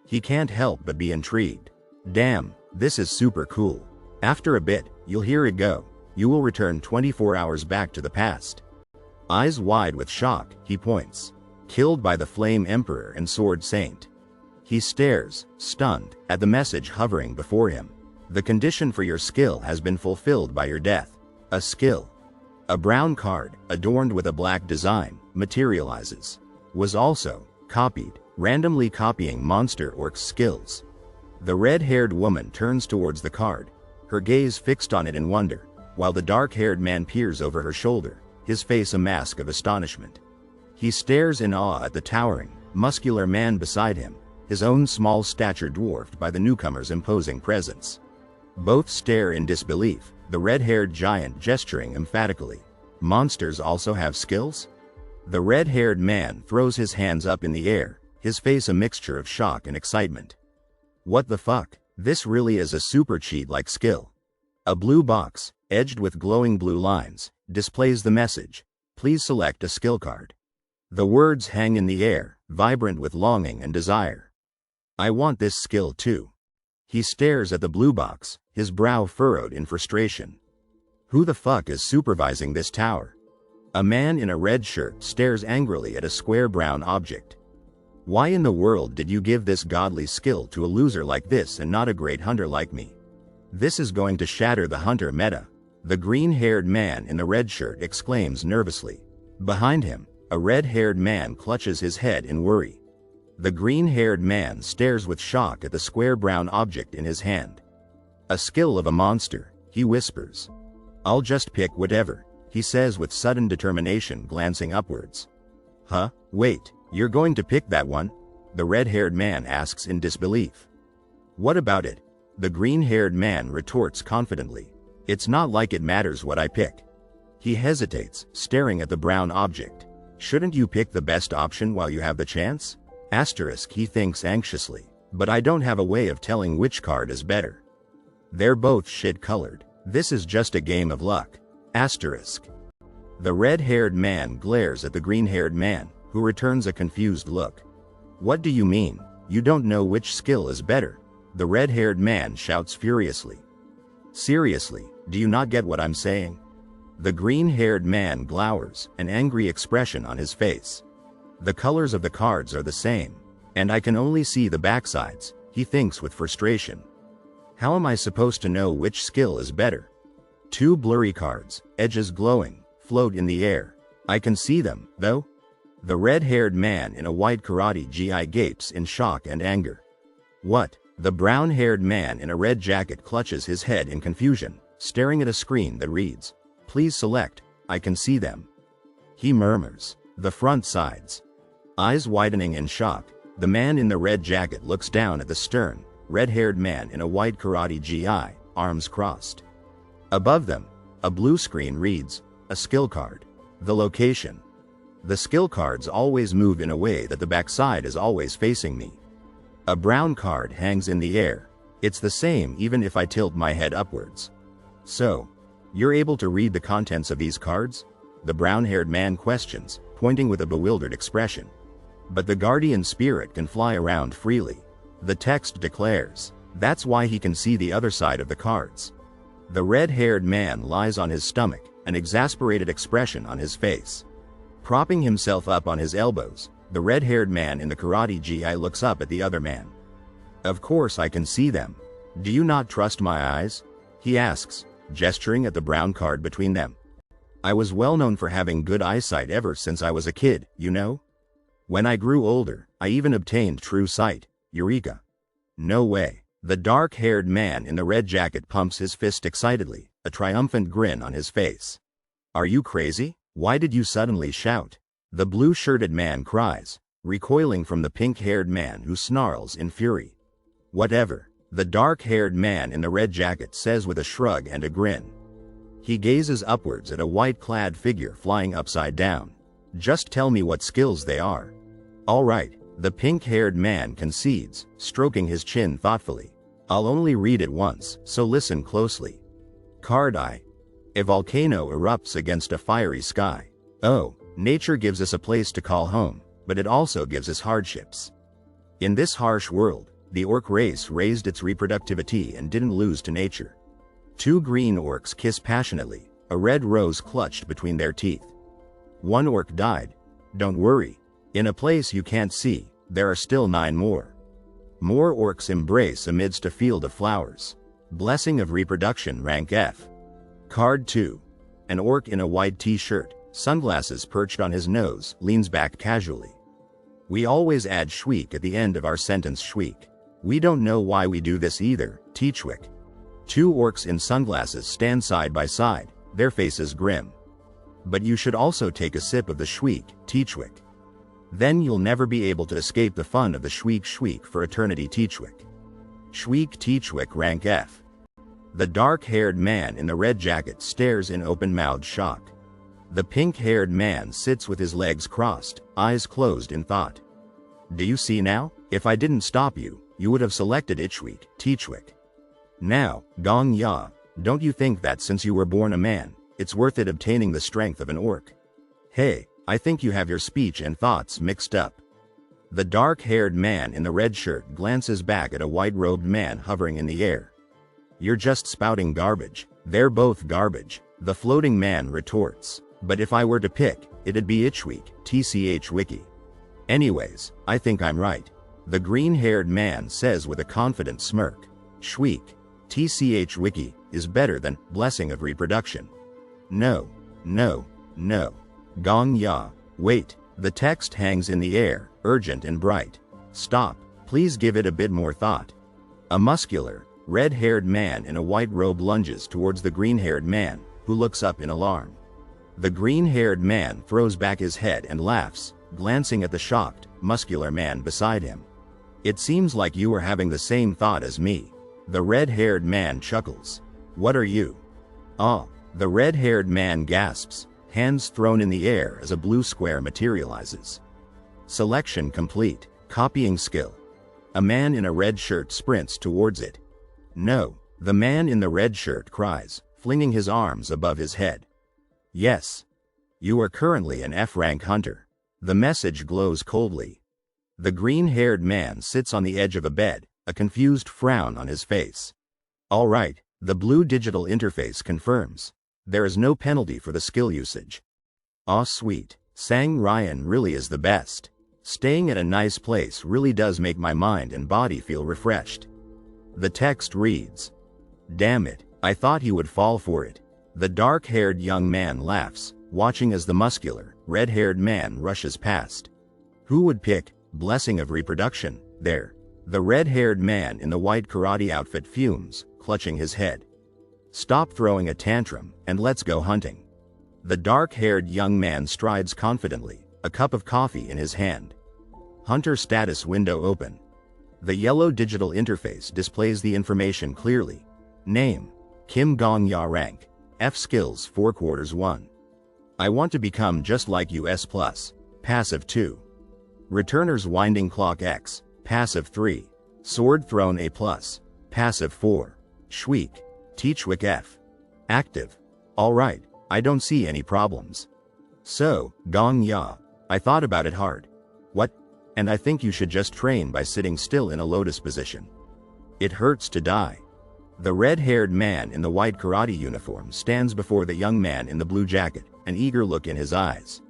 He can't help but be intrigued. Damn, this is super cool. After a bit, you'll hear it go. You will return 24 hours back to the past. Eyes wide with shock, he points. Killed by the Flame Emperor and Sword Saint. He stares, stunned, at the message hovering before him. The condition for your skill has been fulfilled by your death. A skill. A brown card, adorned with a black design, materializes. Was also copied, randomly copying monster orc's skills. The red-haired woman turns towards the card, her gaze fixed on it in wonder, while the dark-haired man peers over her shoulder, his face a mask of astonishment. He stares in awe at the towering, muscular man beside him, his own small stature dwarfed by the newcomer's imposing presence. Both stare in disbelief, the red-haired giant gesturing emphatically. Monsters also have skills? The red-haired man throws his hands up in the air, his face a mixture of shock and excitement. What the fuck? This really is a super cheat-like skill. A blue box, edged with glowing blue lines, displays the message, "Please select a skill card." The words hang in the air, vibrant with longing and desire. I want this skill too. He stares at the blue box, his brow furrowed in frustration. Who the fuck is supervising this tower? A man in a red shirt stares angrily at a square brown object. Why in the world did you give this godly skill to a loser like this and not a great hunter like me? This is going to shatter the hunter meta. The green-haired man in the red shirt exclaims nervously. Behind him, a red-haired man clutches his head in worry. The green-haired man stares with shock at the square brown object in his hand. A skill of a monster, he whispers. I'll just pick whatever, he says with sudden determination, glancing upwards. Huh? Wait, you're going to pick that one? The red-haired man asks in disbelief. What about it? The green-haired man retorts confidently. It's not like it matters what I pick. He hesitates, staring at the brown object. Shouldn't you pick the best option while you have the chance? Asterisk, he thinks anxiously. But I don't have a way of telling which card is better. They're both shit-colored. This is just a game of luck. Asterisk. The red-haired man glares at the green-haired man, who returns a confused look. What do you mean? You don't know which skill is better? The red-haired man shouts furiously. Seriously, do you not get what I'm saying? The green-haired man glowers, an angry expression on his face. The colors of the cards are the same, and I can only see the backsides, he thinks with frustration. How am I supposed to know which skill is better? Two blurry cards, edges glowing, float in the air. I can see them, though. The red-haired man in a white karate gi gapes in shock and anger. What? The brown-haired man in a red jacket clutches his head in confusion, staring at a screen that reads, "Please select, I can see them." He murmurs, "The front sides." Eyes widening in shock, the man in the red jacket looks down at the stern, red-haired man in a white karate gi, arms crossed. Above them, a blue screen reads, "A skill card." The location. The skill cards always move in a way that the backside is always facing me. A brown card hangs in the air. It's the same even if I tilt my head upwards. So, you're able to read the contents of these cards? The brown-haired man questions, pointing with a bewildered expression. But the guardian spirit can fly around freely. The text declares. That's why he can see the other side of the cards. The red-haired man lies on his stomach, an exasperated expression on his face. Propping himself up on his elbows, the red-haired man in the karate gi looks up at the other man. Of course I can see them. Do you not trust my eyes? He asks, gesturing at the brown card between them. I was well known for having good eyesight ever since I was a kid, you know? When I grew older, I even obtained true sight. Eureka. No way. The dark-haired man in the red jacket pumps his fist excitedly, a triumphant grin on his face. Are you crazy? Why did you suddenly shout? The blue-shirted man cries, recoiling from the pink-haired man who snarls in fury. Whatever, the dark-haired man in the red jacket says with a shrug and a grin. He gazes upwards at a white-clad figure flying upside down. Just tell me what skills they are. All right, the pink-haired man concedes, stroking his chin thoughtfully. I'll only read it once, so listen closely. Card I. A volcano erupts against a fiery sky. Oh, nature gives us a place to call home, but it also gives us hardships. In this harsh world, the orc race raised its reproductivity and didn't lose to nature. Two green orcs kiss passionately, a red rose clutched between their teeth. One orc died. Don't worry. In a place you can't see, there are still 9 more. More orcs embrace amidst a field of flowers. Blessing of reproduction, rank F. Card 2. An orc in a white t-shirt, sunglasses perched on his nose, leans back casually. We always add shweek at the end of our sentence shweek. We don't know why we do this either, Teachwick. Two orcs in sunglasses stand side by side, their faces grim. But you should also take a sip of the Shweek, Teachwick. Then you'll never be able to escape the fun of the Shweek for eternity Teachwick. Shweek Teachwick rank F. The dark-haired man in the red jacket stares in open-mouthed shock. The pink-haired man sits with his legs crossed, eyes closed in thought. Do you see now? If I didn't stop you, you would have selected Itchweek, Teachwick. Now, Gong Ya, don't you think that since you were born a man, it's worth it obtaining the strength of an orc? Hey, I think you have your speech and thoughts mixed up. The dark-haired man in the red shirt glances back at a white-robed man hovering in the air. You're just spouting garbage. They're both garbage, the floating man retorts. But if I were to pick, it'd be Itchweek, TCH Wiki. Anyways, I think I'm right. The green-haired man says with a confident smirk. Shweek, TCH Wiki, is better than Blessing of Reproduction. No, no, no. Gong Ya, wait, the text hangs in the air, urgent and bright. Stop, please give it a bit more thought. A muscular, red-haired man in a white robe lunges towards the green-haired man, who looks up in alarm. The green-haired man throws back his head and laughs, glancing at the shocked, muscular man beside him. It seems like you are having the same thought as me. The red-haired man chuckles. What are you? Ah, the red-haired man gasps, hands thrown in the air as a blue square materializes. Selection complete, copying skill. A man in a red shirt sprints towards it. No, the man in the red shirt cries, flinging his arms above his head. Yes. You are currently an F-rank hunter. The message glows coldly. The green-haired man sits on the edge of a bed, a confused frown on his face. All right, the blue digital interface confirms. There is no penalty for the skill usage. Aw sweet, Sang Ryan really is the best. Staying at a nice place really does make my mind and body feel refreshed. The text reads. Damn it, I thought he would fall for it. The dark-haired young man laughs, watching as the muscular, red-haired man rushes past. Who would pick Blessing of Reproduction there? The red-haired man in the white karate outfit fumes, clutching his head. Stop throwing a tantrum, and let's go hunting. The dark-haired young man strides confidently, a cup of coffee in his hand. Hunter status window open. The yellow digital interface displays the information clearly. Name, Kim Gong Ya rank, F skills 4/4 I want to become just like you S+, passive 2. Returner's winding clock X, passive 3. Sword thrown A+, passive 4. Shweek, Teachwick F. Active. Alright, I don't see any problems. So, Gong Ya, I thought about it hard. What? And I think you should just train by sitting still in a lotus position. It hurts to die. The red-haired man in the white karate uniform stands before the young man in the blue jacket, an eager look in his eyes.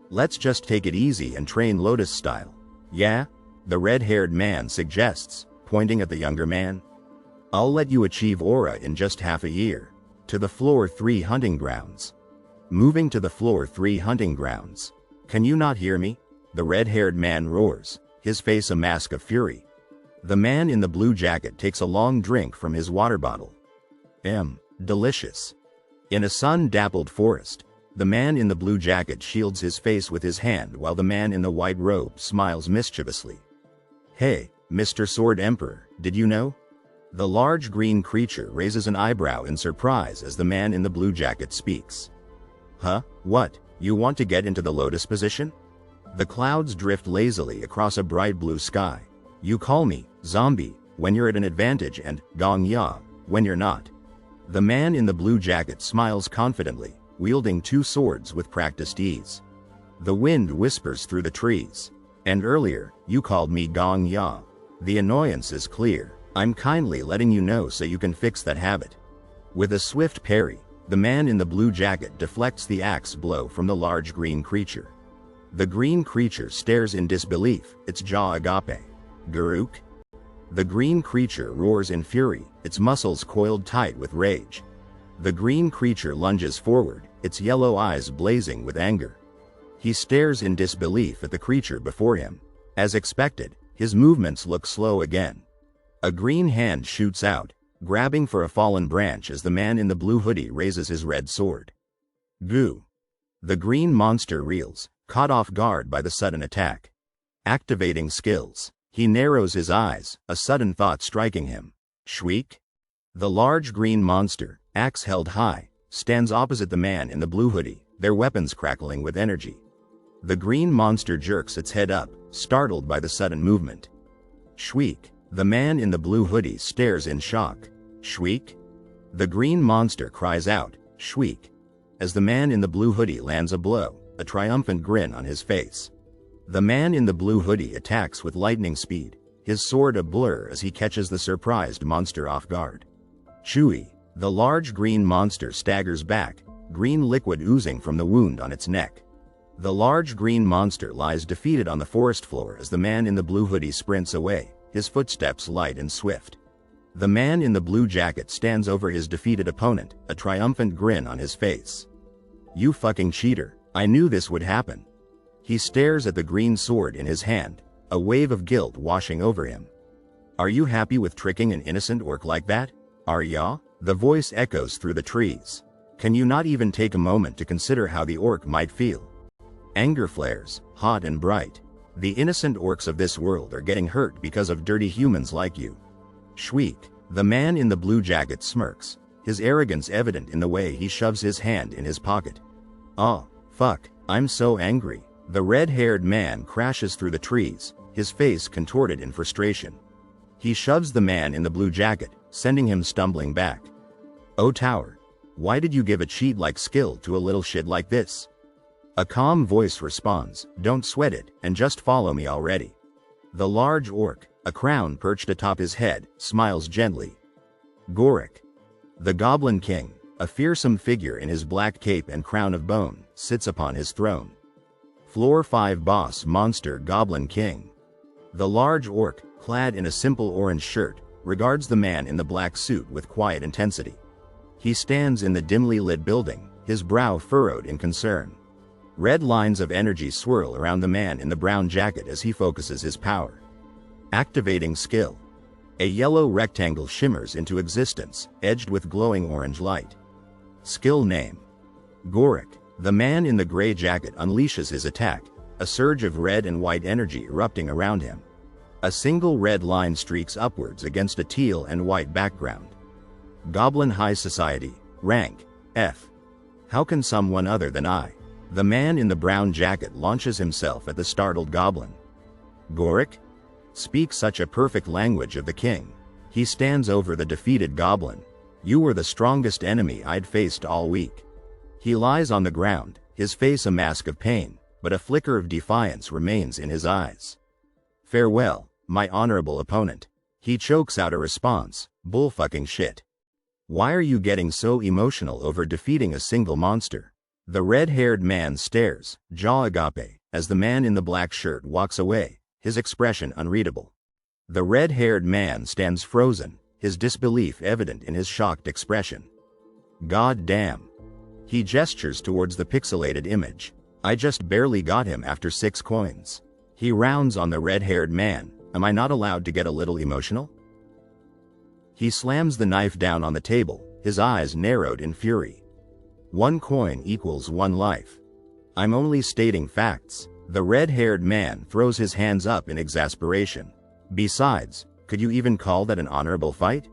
Let's just take it easy and train lotus style. Yeah? The red-haired man suggests, pointing at the younger man. I'll let you achieve aura in just half a year. To the floor 3 hunting grounds. Moving to the floor 3 hunting grounds. Can you not hear me? The red-haired man roars, his face a mask of fury. The man in the blue jacket takes a long drink from his water bottle. Delicious. In a sun-dappled forest, the man in the blue jacket shields his face with his hand while the man in the white robe smiles mischievously. Hey, Mr. Sword Emperor, did you know? The large green creature raises an eyebrow in surprise as the man in the blue jacket speaks. Huh? What? You want to get into the lotus position? The clouds drift lazily across a bright blue sky. You call me zombie when you're at an advantage and Gong Ya when you're not. The man in the blue jacket smiles confidently, wielding 2 swords with practiced ease. The wind whispers through the trees. And earlier, you called me Gong Ya. The annoyance is clear. I'm kindly letting you know so you can fix that habit. With a swift parry, the man in the blue jacket deflects the axe blow from the large green creature. The green creature stares in disbelief, its jaw agape. Garuk? The green creature roars in fury, its muscles coiled tight with rage. The green creature lunges forward, its yellow eyes blazing with anger. He stares in disbelief at the creature before him. As expected, his movements look slow again. A green hand shoots out, grabbing for a fallen branch as the man in the blue hoodie raises his red sword. Goo. The green monster reels, caught off guard by the sudden attack. Activating skills. He narrows his eyes, a sudden thought striking him. Shriek? The large green monster, axe held high, stands opposite the man in the blue hoodie, their weapons crackling with energy. The green monster jerks its head up, startled by the sudden movement. Shriek. The man in the blue hoodie stares in shock. Shriek? The green monster cries out, shriek, as the man in the blue hoodie lands a blow, a triumphant grin on his face. The man in the blue hoodie attacks with lightning speed, his sword a blur as he catches the surprised monster off guard. Chewy. The large green monster staggers back, green liquid oozing from the wound on its neck. The large green monster lies defeated on the forest floor as the man in the blue hoodie sprints away, his footsteps light and swift. The man in the blue jacket stands over his defeated opponent, a triumphant grin on his face. You fucking cheater, I knew this would happen. He stares at the green sword in his hand, a wave of guilt washing over him. Are you happy with tricking an innocent orc like that? Are ya? The voice echoes through the trees. Can you not even take a moment to consider how the orc might feel? Anger flares, hot and bright. The innocent orcs of this world are getting hurt because of dirty humans like you. Shriek. The man in the blue jacket smirks, his arrogance evident in the way he shoves his hand in his pocket. Oh, fuck, I'm so angry. The red-haired man crashes through the trees, his face contorted in frustration. He shoves the man in the blue jacket, sending him stumbling back. Oh Tower, why did you give a cheat-like skill to a little shit like this? A calm voice responds, don't sweat it, and just follow me already. The large orc, a crown perched atop his head, smiles gently. Gorik. The Goblin King, a fearsome figure in his black cape and crown of bone, sits upon his throne. Floor 5 Boss Monster Goblin King. The large orc, clad in a simple orange shirt, regards the man in the black suit with quiet intensity. He stands in the dimly lit building, his brow furrowed in concern. Red lines of energy swirl around the man in the brown jacket as he focuses his power. Activating skill. A yellow rectangle shimmers into existence, edged with glowing orange light. Skill name. Gorik. The man in the gray jacket unleashes his attack, a surge of red and white energy erupting around him. A single red line streaks upwards against a teal and white background. Goblin High Society, rank, F. How can someone other than I? The man in the brown jacket launches himself at the startled goblin. Gorik? Speak such a perfect language of the king. He stands over the defeated goblin. You were the strongest enemy I'd faced all week. He lies on the ground, his face a mask of pain, but a flicker of defiance remains in his eyes. Farewell, my honorable opponent. He chokes out a response, bullfucking shit. Why are you getting so emotional over defeating a single monster? The red-haired man stares, jaw agape, as the man in the black shirt walks away, his expression unreadable. The red-haired man stands frozen, his disbelief evident in his shocked expression. God damn. He gestures towards the pixelated image. I just barely got him after 6 coins. He rounds on the red-haired man. Am I not allowed to get a little emotional? He slams the knife down on the table, his eyes narrowed in fury. 1 coin equals 1 life. I'm only stating facts. The red-haired man throws his hands up in exasperation. Besides, could you even call that an honorable fight?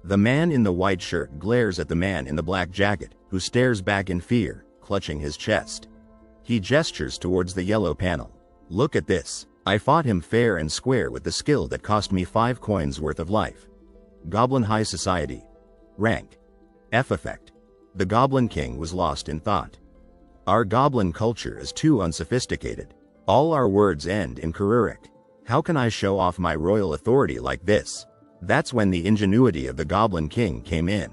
The man in the white shirt glares at the man in the black jacket, who stares back in fear, clutching his chest. He gestures towards the yellow panel. Look at this. I fought him fair and square with the skill that cost me 5 coins worth of life. Goblin High Society. Rank. F effect. The Goblin King was lost in thought. Our goblin culture is too unsophisticated. All our words end in Karuric. How can I show off my royal authority like this? That's when the ingenuity of the Goblin King came in.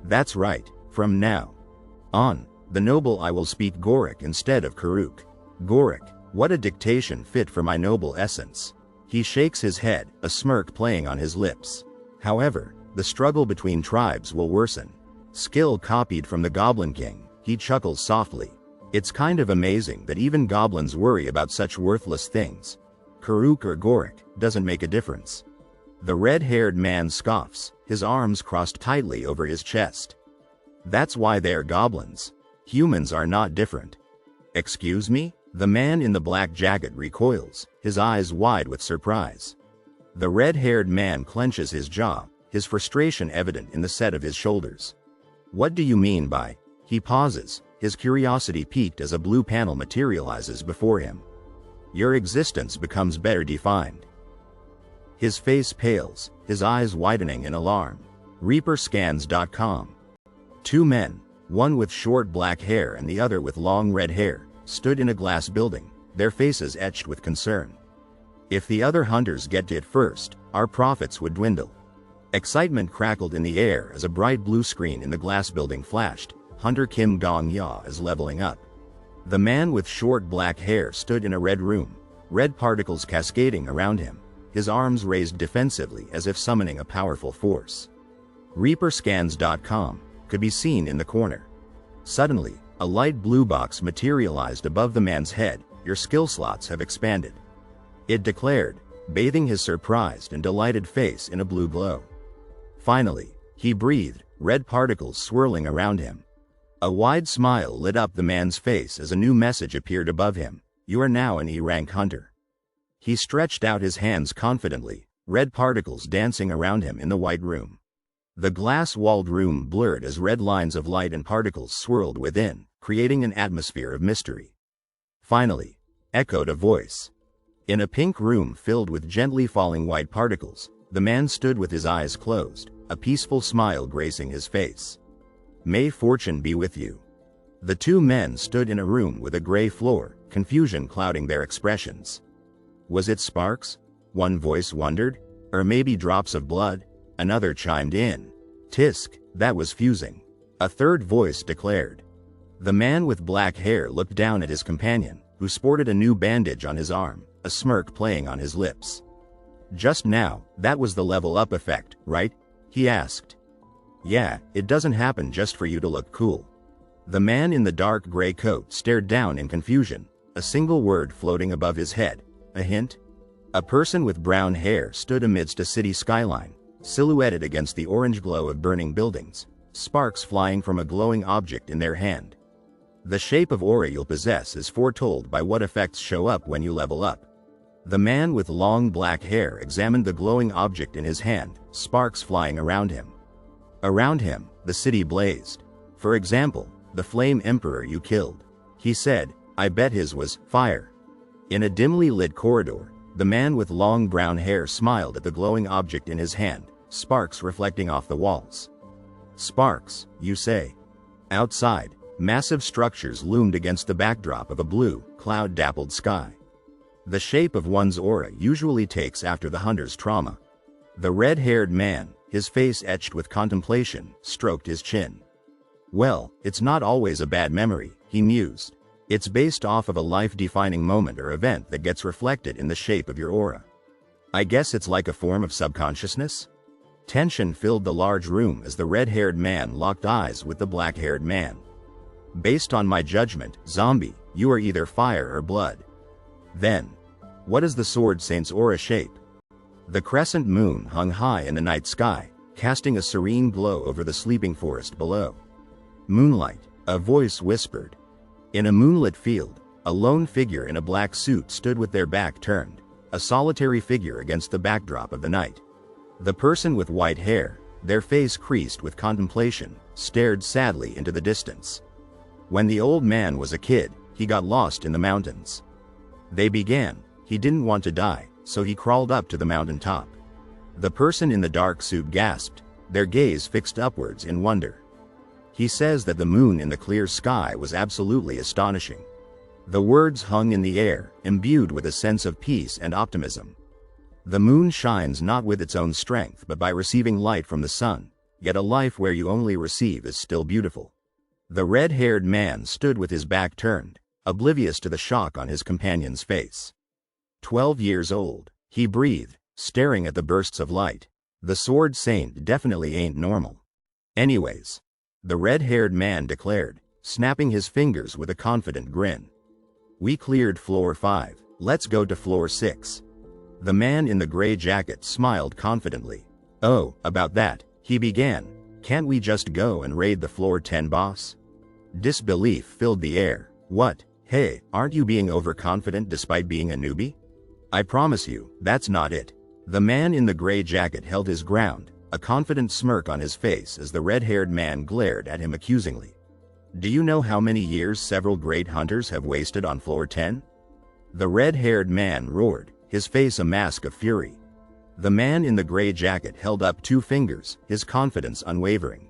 That's right, from now on, the noble I will speak Gorik instead of Karuk. Gorik, what a dictation fit for my noble essence. He shakes his head, a smirk playing on his lips. However, the struggle between tribes will worsen. Skill copied from the Goblin King, he chuckles softly. It's kind of amazing that even goblins worry about such worthless things. Karuk or Gorik, doesn't make a difference. The red-haired man scoffs, his arms crossed tightly over his chest. That's why they're goblins. Humans are not different. Excuse me? The man in the black jacket recoils, his eyes wide with surprise. The red-haired man clenches his jaw, his frustration evident in the set of his shoulders. What do you mean by? He pauses, his curiosity piqued as a blue panel materializes before him. Your existence becomes better defined. His face pales, his eyes widening in alarm. ReaperScans.com. Two men, one with short black hair and the other with long red hair, stood in a glass building, their faces etched with concern. If the other hunters get to it first, our profits would dwindle. Excitement crackled in the air as a bright blue screen in the glass building flashed. Hunter Kim Dong-ya is leveling up. The man with short black hair stood in a red room, red particles cascading around him, his arms raised defensively as if summoning a powerful force. ReaperScans.com could be seen in the corner. Suddenly, a light blue box materialized above the man's head. Your skill slots have expanded, it declared, bathing his surprised and delighted face in a blue glow. Finally, he breathed, red particles swirling around him. A wide smile lit up the man's face as a new message appeared above him. You are now an E-rank hunter. He stretched out his hands confidently, red particles dancing around him in the white room. The glass-walled room blurred as red lines of light and particles swirled within, creating an atmosphere of mystery. Finally, echoed a voice. In a pink room filled with gently falling white particles, the man stood with his eyes closed, a peaceful smile gracing his face. May fortune be with you. The two men stood in a room with a gray floor, confusion clouding their expressions. Was it sparks? One voice wondered. Or maybe drops of blood? Another chimed in. Tisk, that was fusing. A third voice declared. The man with black hair looked down at his companion, who sported a new bandage on his arm, a smirk playing on his lips. Just now, that was the level up effect, right? He asked. Yeah, it doesn't happen just for you to look cool. The man in the dark gray coat stared down in confusion, a single word floating above his head. A hint? A person with brown hair stood amidst a city skyline, silhouetted against the orange glow of burning buildings, sparks flying from a glowing object in their hand. The shape of aura you'll possess is foretold by what effects show up when you level up. The man with long black hair examined the glowing object in his hand, sparks flying around him. Around him, the city blazed. For example, the Flame Emperor you killed. He said, I bet his was fire. In a dimly lit corridor, the man with long brown hair smiled at the glowing object in his hand, sparks reflecting off the walls. Sparks, you say? Outside, massive structures loomed against the backdrop of a blue, cloud-dappled sky. The shape of one's aura usually takes after the hunter's trauma. The red-haired man, his face etched with contemplation, stroked his chin. Well, it's not always a bad memory, he mused. It's based off of a life-defining moment or event that gets reflected in the shape of your aura. I guess it's like a form of subconsciousness? Tension filled the large room as the red-haired man locked eyes with the black-haired man. Based on my judgment, zombie, you are either fire or blood. Then, what is the Sword Saint's aura shape? The crescent moon hung high in the night sky, casting a serene glow over the sleeping forest below. Moonlight, a voice whispered. In a moonlit field, a lone figure in a black suit stood with their back turned, a solitary figure against the backdrop of the night. The person with white hair, their face creased with contemplation, stared sadly into the distance. When the old man was a kid, he got lost in the mountains. They began. He didn't want to die, so he crawled up to the mountain top. The person in the dark suit gasped, their gaze fixed upwards in wonder. He says that the moon in the clear sky was absolutely astonishing. The words hung in the air, imbued with a sense of peace and optimism. The moon shines not with its own strength but by receiving light from the sun, yet a life where you only receive is still beautiful. The red-haired man stood with his back turned, oblivious to the shock on his companion's face. 12 years old, he breathed, staring at the bursts of light. The Sword Saint definitely ain't normal. Anyways, the red-haired man declared, snapping his fingers with a confident grin. We cleared floor 5, let's go to floor 6. The man in the gray jacket smiled confidently. Oh, about that, he began. Can't we just go and raid the floor 10 boss? Disbelief filled the air. What? Hey, aren't you being overconfident despite being a newbie? I promise you, that's not it. The man in the gray jacket held his ground, a confident smirk on his face as the red-haired man glared at him accusingly. Do you know how many years several great hunters have wasted on floor 10? The red-haired man roared, his face a mask of fury. The man in the gray jacket held up 2 fingers, his confidence unwavering.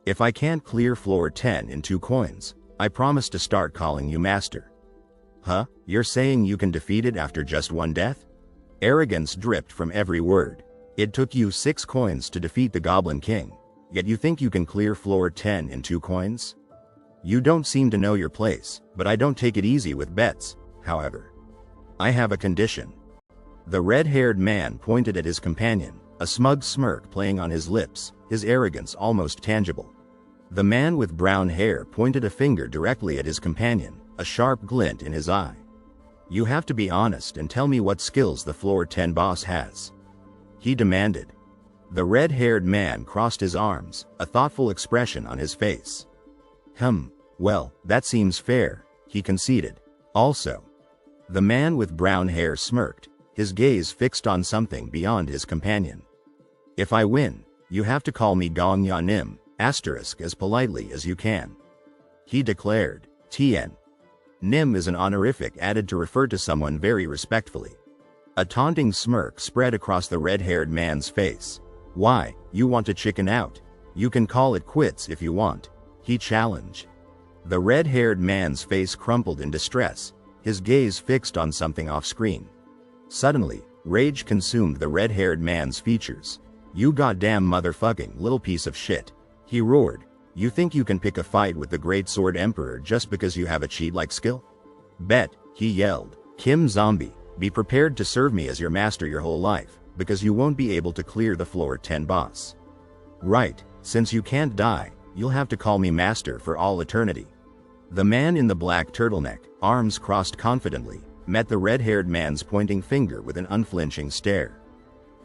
If I can't clear floor 10 in 2 coins, I promise to start calling you master. Huh? You're saying you can defeat it after just 1 death? Arrogance dripped from every word. It took you 6 coins to defeat the Goblin King, yet you think you can clear floor 10 in 2 coins? You don't seem to know your place, but I don't take it easy with bets, however. I have a condition. The red-haired man pointed at his companion, a smug smirk playing on his lips, his arrogance almost tangible. The man with brown hair pointed a finger directly at his companion, a sharp glint in his eye. You have to be honest and tell me what skills the floor 10 boss has. He demanded. The red-haired man crossed his arms, a thoughtful expression on his face. Well, that seems fair, he conceded. Also. The man with brown hair smirked, his gaze fixed on something beyond his companion. If I win, you have to call me Gong Ya Nim, asterisk as politely as you can. He declared. Tien. Nim is an honorific added to refer to someone very respectfully. A taunting smirk spread across the red-haired man's face. Why, you want to chicken out? You can call it quits if you want, he challenged. The red-haired man's face crumpled in distress, his gaze fixed on something off-screen. Suddenly, rage consumed the red-haired man's features. You goddamn motherfucking little piece of shit, he roared. You think you can pick a fight with the Great Sword Emperor just because you have a cheat-like skill? Bet, he yelled. Kim Zombie, be prepared to serve me as your master your whole life, because you won't be able to clear the floor 10 boss. Right, since you can't die, you'll have to call me master for all eternity. The man in the black turtleneck, arms crossed confidently, met the red-haired man's pointing finger with an unflinching stare.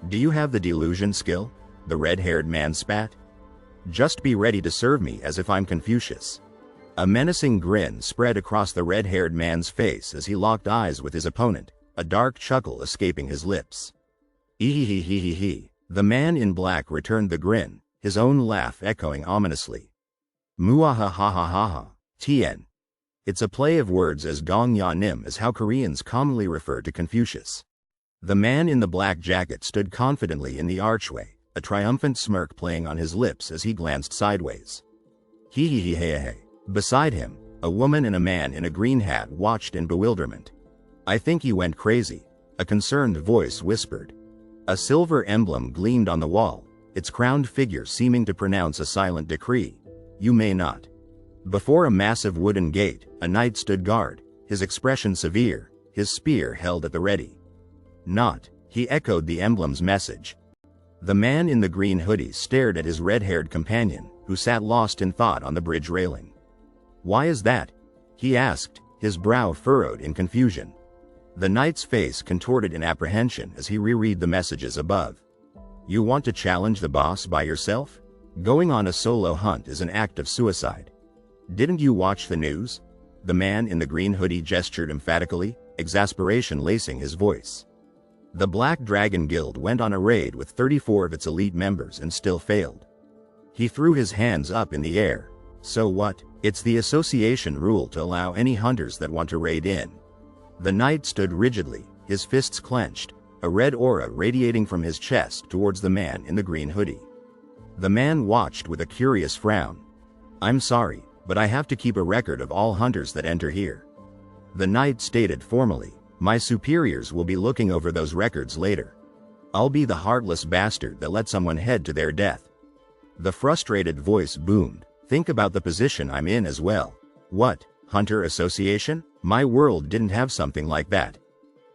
Do you have the delusion skill? The red-haired man spat. Just be ready to serve me as if I'm Confucius. A menacing grin spread across the red-haired man's face as he locked eyes with his opponent, a dark chuckle escaping his lips. Ehehehehe. The man in black returned the grin, his own laugh echoing ominously. Muahahahaha. Tien. It's a play of words as Gong Ya Nim is how Koreans commonly refer to Confucius. The man in the black jacket stood confidently in the archway, a triumphant smirk playing on his lips as he glanced sideways. Hehehehehe. Beside him, a woman and a man in a green hat watched in bewilderment. I think he went crazy, a concerned voice whispered. A silver emblem gleamed on the wall, its crowned figure seeming to pronounce a silent decree. You may not. Before a massive wooden gate, a knight stood guard, his expression severe, his spear held at the ready. Not, he echoed the emblem's message. The man in the green hoodie stared at his red-haired companion, who sat lost in thought on the bridge railing. Why is that? He asked, his brow furrowed in confusion. The knight's face contorted in apprehension as he reread the messages above. You want to challenge the boss by yourself? Going on a solo hunt is an act of suicide. Didn't you watch the news? The man in the green hoodie gestured emphatically, exasperation lacing his voice. The Black Dragon Guild went on a raid with 34 of its elite members and still failed. He threw his hands up in the air. So what? It's the association rule to allow any hunters that want to raid in. The knight stood rigidly, his fists clenched, a red aura radiating from his chest towards the man in the green hoodie. The man watched with a curious frown. I'm sorry, but I have to keep a record of all hunters that enter here. The knight stated formally, my superiors will be looking over those records later. I'll be the heartless bastard that let someone head to their death. The frustrated voice boomed, think about the position I'm in as well. What, Hunter Association? My world didn't have something like that.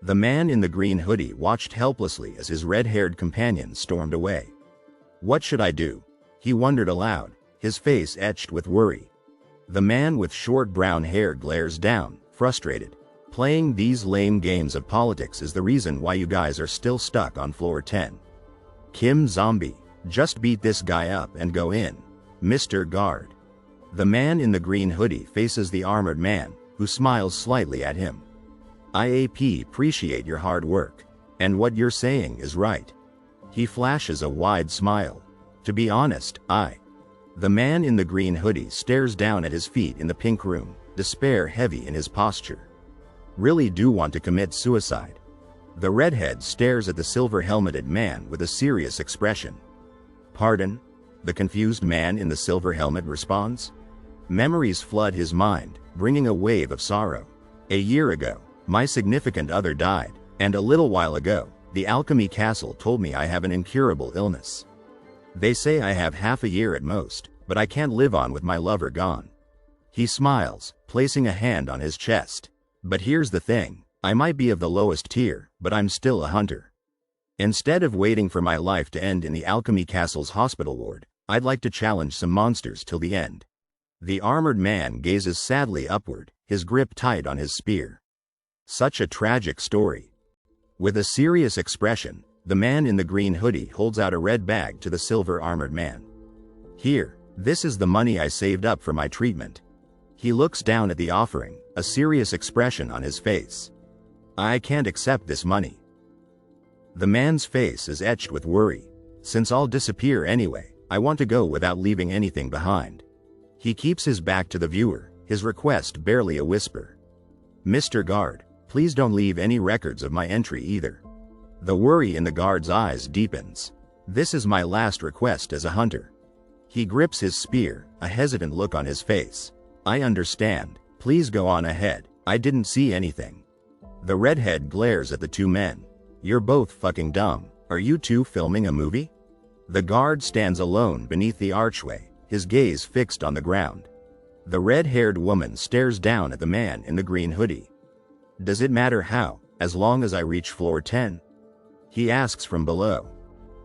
The man in the green hoodie watched helplessly as his red-haired companion stormed away. What should I do? He wondered aloud, his face etched with worry. The man with short brown hair glares down, frustrated. Playing these lame games of politics is the reason why you guys are still stuck on floor 10. Kim Zombie, just beat this guy up and go in. Mr. Guard. The man in the green hoodie faces the armored man, who smiles slightly at him. I appreciate your hard work. And what you're saying is right. He flashes a wide smile. To be honest, The man in the green hoodie stares down at his feet in the pink room, despair heavy in his posture. Really do want to commit suicide. The redhead stares at the silver-helmeted man with a serious expression. Pardon? The confused man in the silver helmet responds. Memories flood his mind, bringing a wave of sorrow. A year ago, my significant other died, and a little while ago, the Alchemy Castle told me I have an incurable illness. They say I have half a year at most, but I can't live on with my lover gone. He smiles, placing a hand on his chest. But here's the thing, I might be of the lowest tier, but I'm still a hunter. Instead of waiting for my life to end in the Alchemy Castle's hospital ward, I'd like to challenge some monsters till the end. The armored man gazes sadly upward, his grip tight on his spear. Such a tragic story. With a serious expression, the man in the green hoodie holds out a red bag to the silver-armored man. Here, this is the money I saved up for my treatment. He looks down at the offering, a serious expression on his face. I can't accept this money. The man's face is etched with worry. Since I'll disappear anyway, I want to go without leaving anything behind. He keeps his back to the viewer, his request barely a whisper. Mr. Guard, please don't leave any records of my entry either. The worry in the guard's eyes deepens. This is my last request as a hunter. He grips his spear, a hesitant look on his face. I understand, please go on ahead, I didn't see anything. The redhead glares at the two men. You're both fucking dumb, are you two filming a movie? The guard stands alone beneath the archway, his gaze fixed on the ground. The red-haired woman stares down at the man in the green hoodie. Does it matter how, as long as I reach floor 10? He asks from below.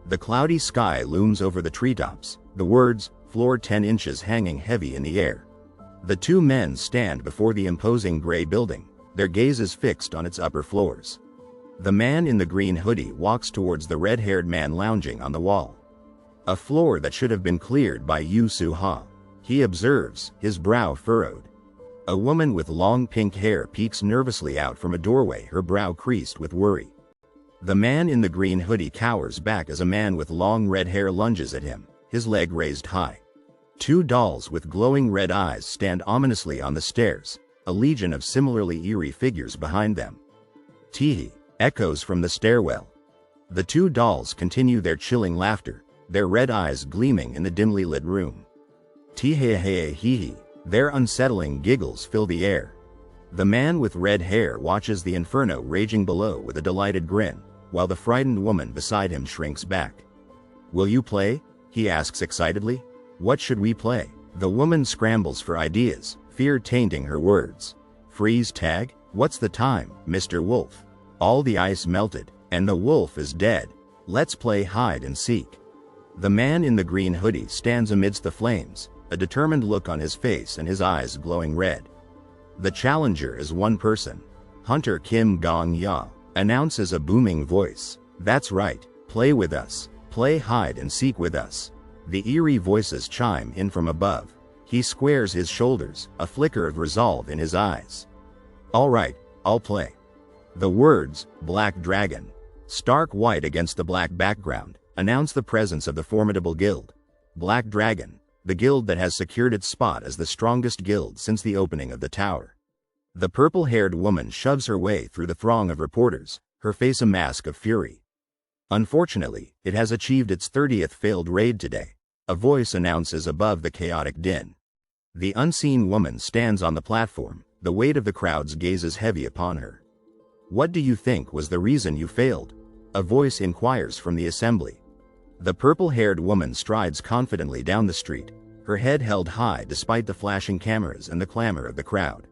The cloudy sky looms over the treetops, the words, floor 10 inches hanging heavy in the air. The two men stand before the imposing gray building, their gazes fixed on its upper floors. The man in the green hoodie walks towards the red-haired man lounging on the wall. A floor that should have been cleared by Yu Su-ha. He observes, his brow furrowed. A woman with long pink hair peeks nervously out from a doorway, her brow creased with worry. The man in the green hoodie cowers back as a man with long red hair lunges at him, his leg raised high. Two dolls with glowing red eyes stand ominously on the stairs, a legion of similarly eerie figures behind them. Teehee, echoes from the stairwell. The two dolls continue their chilling laughter, their red eyes gleaming in the dimly lit room. Tee-hee-hee-hee-hee, their unsettling giggles fill the air. The man with red hair watches the inferno raging below with a delighted grin, while the frightened woman beside him shrinks back. Will you play? He asks excitedly. What should we play? The woman scrambles for ideas, fear tainting her words. Freeze tag? What's the time, Mr. Wolf? All the ice melted, and the wolf is dead. Let's play hide and seek. The man in the green hoodie stands amidst the flames, a determined look on his face and his eyes glowing red. The challenger is one person. Hunter Kim Gong-ya announces a booming voice. That's right, play with us. Play hide and seek with us. The eerie voices chime in from above. He squares his shoulders, a flicker of resolve in his eyes. All right, I'll play. The words, Black Dragon, stark white against the black background, announce the presence of the formidable guild. Black Dragon, the guild that has secured its spot as the strongest guild since the opening of the tower. The purple-haired woman shoves her way through the throng of reporters, her face a mask of fury. Unfortunately, it has achieved its 30th failed raid today, a voice announces above the chaotic din. The unseen woman stands on the platform, the weight of the crowd's gaze is heavy upon her. What do you think was the reason you failed? A voice inquires from the assembly. The purple-haired woman strides confidently down the street, her head held high despite the flashing cameras and the clamor of the crowd.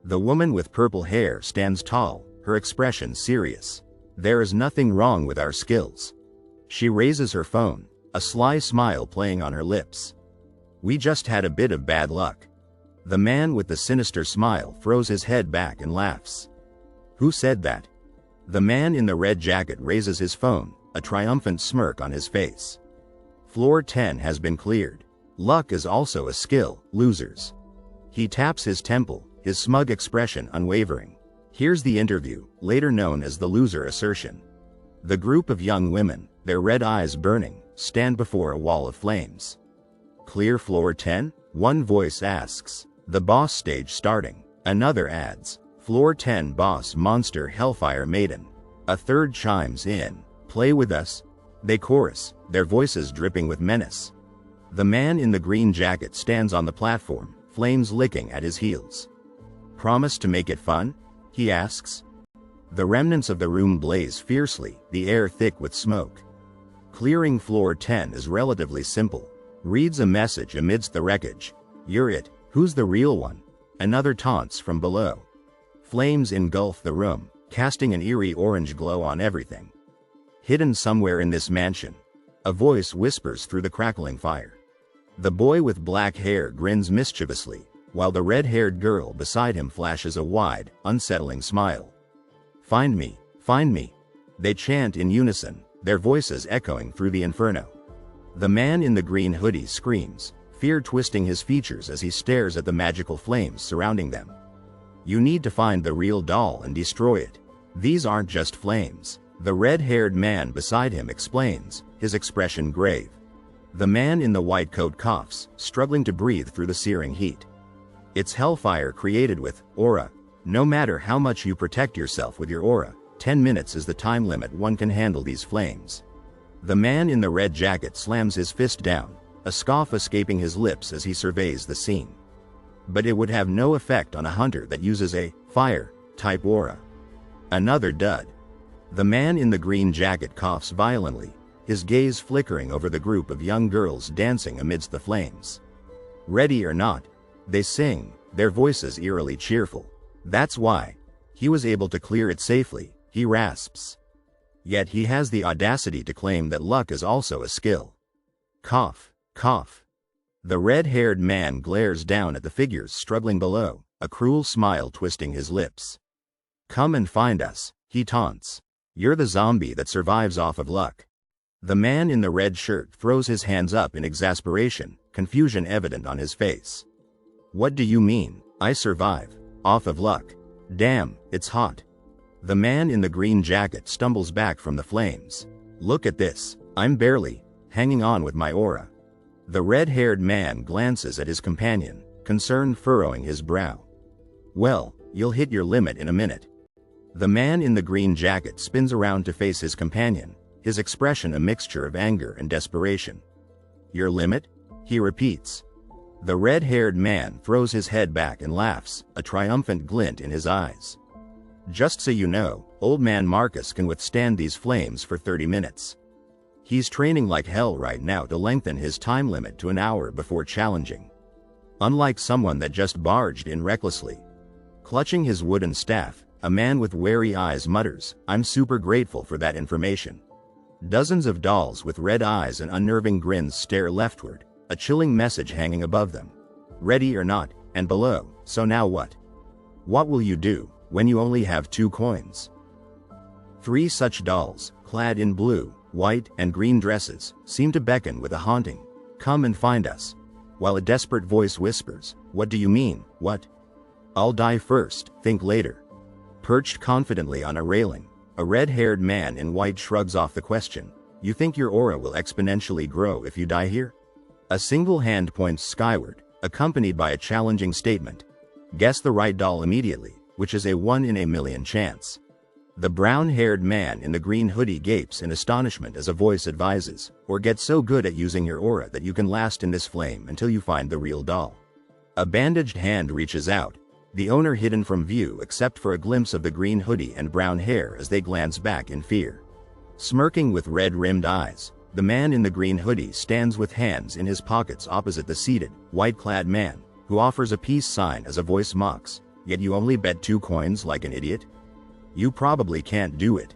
The woman with purple hair stands tall, her expression serious. There is nothing wrong with our skills. She raises her phone, a sly smile playing on her lips. We just had a bit of bad luck. The man with the sinister smile throws his head back and laughs. Who said that? The man in the red jacket raises his phone, a triumphant smirk on his face. Floor 10 has been cleared. Luck is also a skill, losers. He taps his temple, his smug expression unwavering. Here's the interview, later known as the loser assertion. The group of young women, their red eyes burning, stand before a wall of flames. Clear floor 10? One voice asks. The boss stage starting. Another adds. Floor 10 boss monster hellfire maiden. A third chimes in. Play with us? They chorus, their voices dripping with menace. The man in the green jacket stands on the platform, flames licking at his heels. Promise to make it fun? He asks. The remnants of the room blaze fiercely, the air thick with smoke. Clearing floor 10 is relatively simple. Reads a message amidst the wreckage. You're it, who's the real one? Another taunts from below. Flames engulf the room, casting an eerie orange glow on everything. Hidden somewhere in this mansion, a voice whispers through the crackling fire. The boy with black hair grins mischievously, while the red-haired girl beside him flashes a wide, unsettling smile. Find me, they chant in unison, their voices echoing through the inferno. The man in the green hoodie screams, fear twisting his features as he stares at the magical flames surrounding them. You need to find the real doll and destroy it. These aren't just flames. The red-haired man beside him explains, his expression grave. The man in the white coat coughs, struggling to breathe through the searing heat. It's hellfire created with aura. No matter how much you protect yourself with your aura, 10 minutes is the time limit one can handle these flames. The man in the red jacket slams his fist down, a scoff escaping his lips as he surveys the scene. But it would have no effect on a hunter that uses a fire-type aura. Another dud. The man in the green jacket coughs violently, his gaze flickering over the group of young girls dancing amidst the flames. Ready or not, they sing, their voices eerily cheerful. That's why he was able to clear it safely, he rasps. Yet he has the audacity to claim that luck is also a skill. Cough, cough. The red-haired man glares down at the figures struggling below, a cruel smile twisting his lips. Come and find us, he taunts. You're the zombie that survives off of luck. The man in the red shirt throws his hands up in exasperation, confusion evident on his face. What do you mean, I survive, off of luck? Damn, it's hot. The man in the green jacket stumbles back from the flames. Look at this, I'm barely hanging on with my aura. The red-haired man glances at his companion, concern furrowing his brow. Well, you'll hit your limit in a minute. The man in the green jacket spins around to face his companion, his expression a mixture of anger and desperation. Your limit? He repeats. The red-haired man throws his head back and laughs, a triumphant glint in his eyes. Just so you know, old man Marcus can withstand these flames for 30 minutes. He's training like hell right now to lengthen his time limit to an hour before challenging. Unlike someone that just barged in recklessly. Clutching his wooden staff, a man with wary eyes mutters, I'm super grateful for that information. Dozens of dolls with red eyes and unnerving grins stare leftward, a chilling message hanging above them. Ready or not, and below, so now what? What will you do when you only have 2 coins? 3 such dolls, clad in blue, white, and green dresses, seem to beckon with a haunting, come and find us. While a desperate voice whispers, what do you mean, what? I'll die first, think later. Perched confidently on a railing, a red-haired man in white shrugs off the question. You think your aura will exponentially grow if you die here? A single hand points skyward, accompanied by a challenging statement. Guess the right doll immediately, which is a 1 in a million chance. The brown-haired man in the green hoodie gapes in astonishment as a voice advises, or get so good at using your aura that you can last in this flame until you find the real doll. A bandaged hand reaches out, the owner hidden from view except for a glimpse of the green hoodie and brown hair as they glance back in fear. Smirking with red-rimmed eyes, the man in the green hoodie stands with hands in his pockets opposite the seated, white-clad man, who offers a peace sign as a voice mocks, yet you only bet 2 coins like an idiot? You probably can't do it.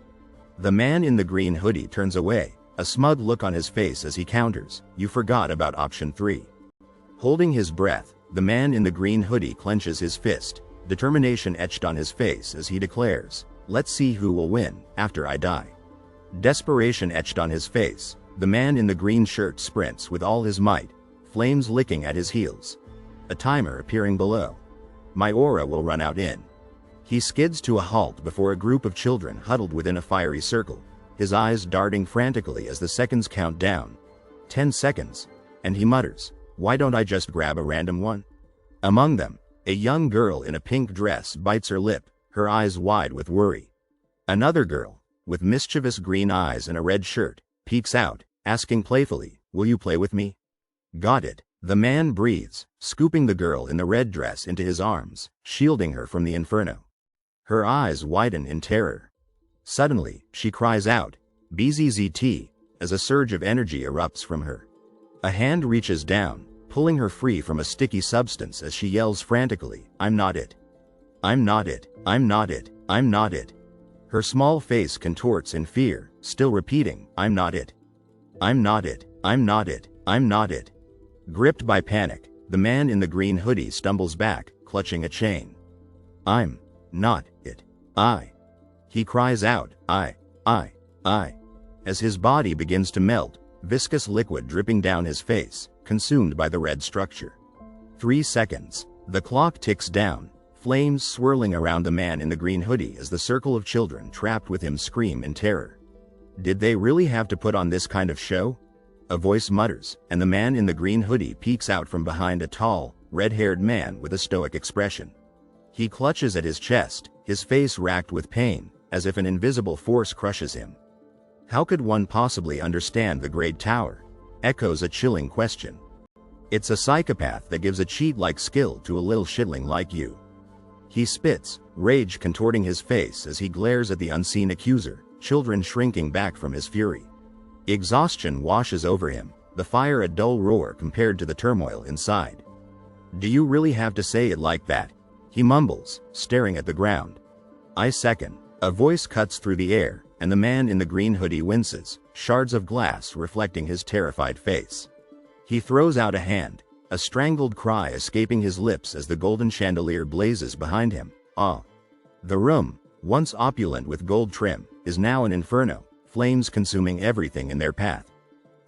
The man in the green hoodie turns away, a smug look on his face as he counters, you forgot about option 3. Holding his breath, the man in the green hoodie clenches his fist, determination etched on his face as he declares, let's see who will win after I die. Desperation etched on his face, the man in the green shirt sprints with all his might, flames licking at his heels. A timer appearing below. My aura will run out in. He skids to a halt before a group of children huddled within a fiery circle, his eyes darting frantically as the seconds count down. 10 seconds. And he mutters, "Why don't I just grab a random one?" Among them, a young girl in a pink dress bites her lip, her eyes wide with worry. Another girl, with mischievous green eyes and a red shirt, peeks out, asking playfully, "Will you play with me?" Got it. The man breathes, scooping the girl in the red dress into his arms, shielding her from the inferno. Her eyes widen in terror. Suddenly, she cries out, "BZZT," as a surge of energy erupts from her. A hand reaches down, pulling her free from a sticky substance as she yells frantically, "I'm not it. I'm not it. I'm not it. I'm not it." Her small face contorts in fear, still repeating, "I'm not it. I'm not it. I'm not it. I'm not it." Gripped by panic, the man in the green hoodie stumbles back, clutching a chain. "I'm not it. He cries out, I. As his body begins to melt, viscous liquid dripping down his face, consumed by the red structure. 3 seconds. The clock ticks down, flames swirling around the man in the green hoodie as the circle of children trapped with him scream in terror. Did they really have to put on this kind of show? A voice mutters, and the man in the green hoodie peeks out from behind a tall, red-haired man with a stoic expression. He clutches at his chest, his face racked with pain, as if an invisible force crushes him. How could one possibly understand the Great Tower? Echoes a chilling question. It's a psychopath that gives a cheat-like skill to a little shitling like you. He spits, rage contorting his face as he glares at the unseen accuser, children shrinking back from his fury. Exhaustion washes over him, the fire a dull roar compared to the turmoil inside. "Do you really have to say it like that?" he mumbles, staring at the ground. "I second." A voice cuts through the air, and the man in the green hoodie winces, shards of glass reflecting his terrified face. He throws out a hand, a strangled cry escaping his lips as the golden chandelier blazes behind him. Ah! The room, once opulent with gold trim, is now an inferno, flames consuming everything in their path.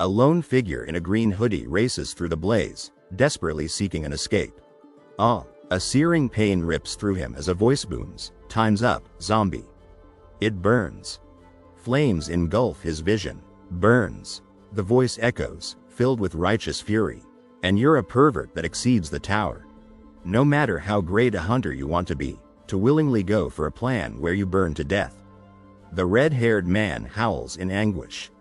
A lone figure in a green hoodie races through the blaze, desperately seeking an escape. Ah! A searing pain rips through him as a voice booms, "Time's up, zombie." It burns. Flames engulf his vision. Burns. The voice echoes, filled with righteous fury. "And you're a pervert that exceeds the tower. No matter how great a hunter you want to be, to willingly go for a plan where you burn to death." The red-haired man howls in anguish.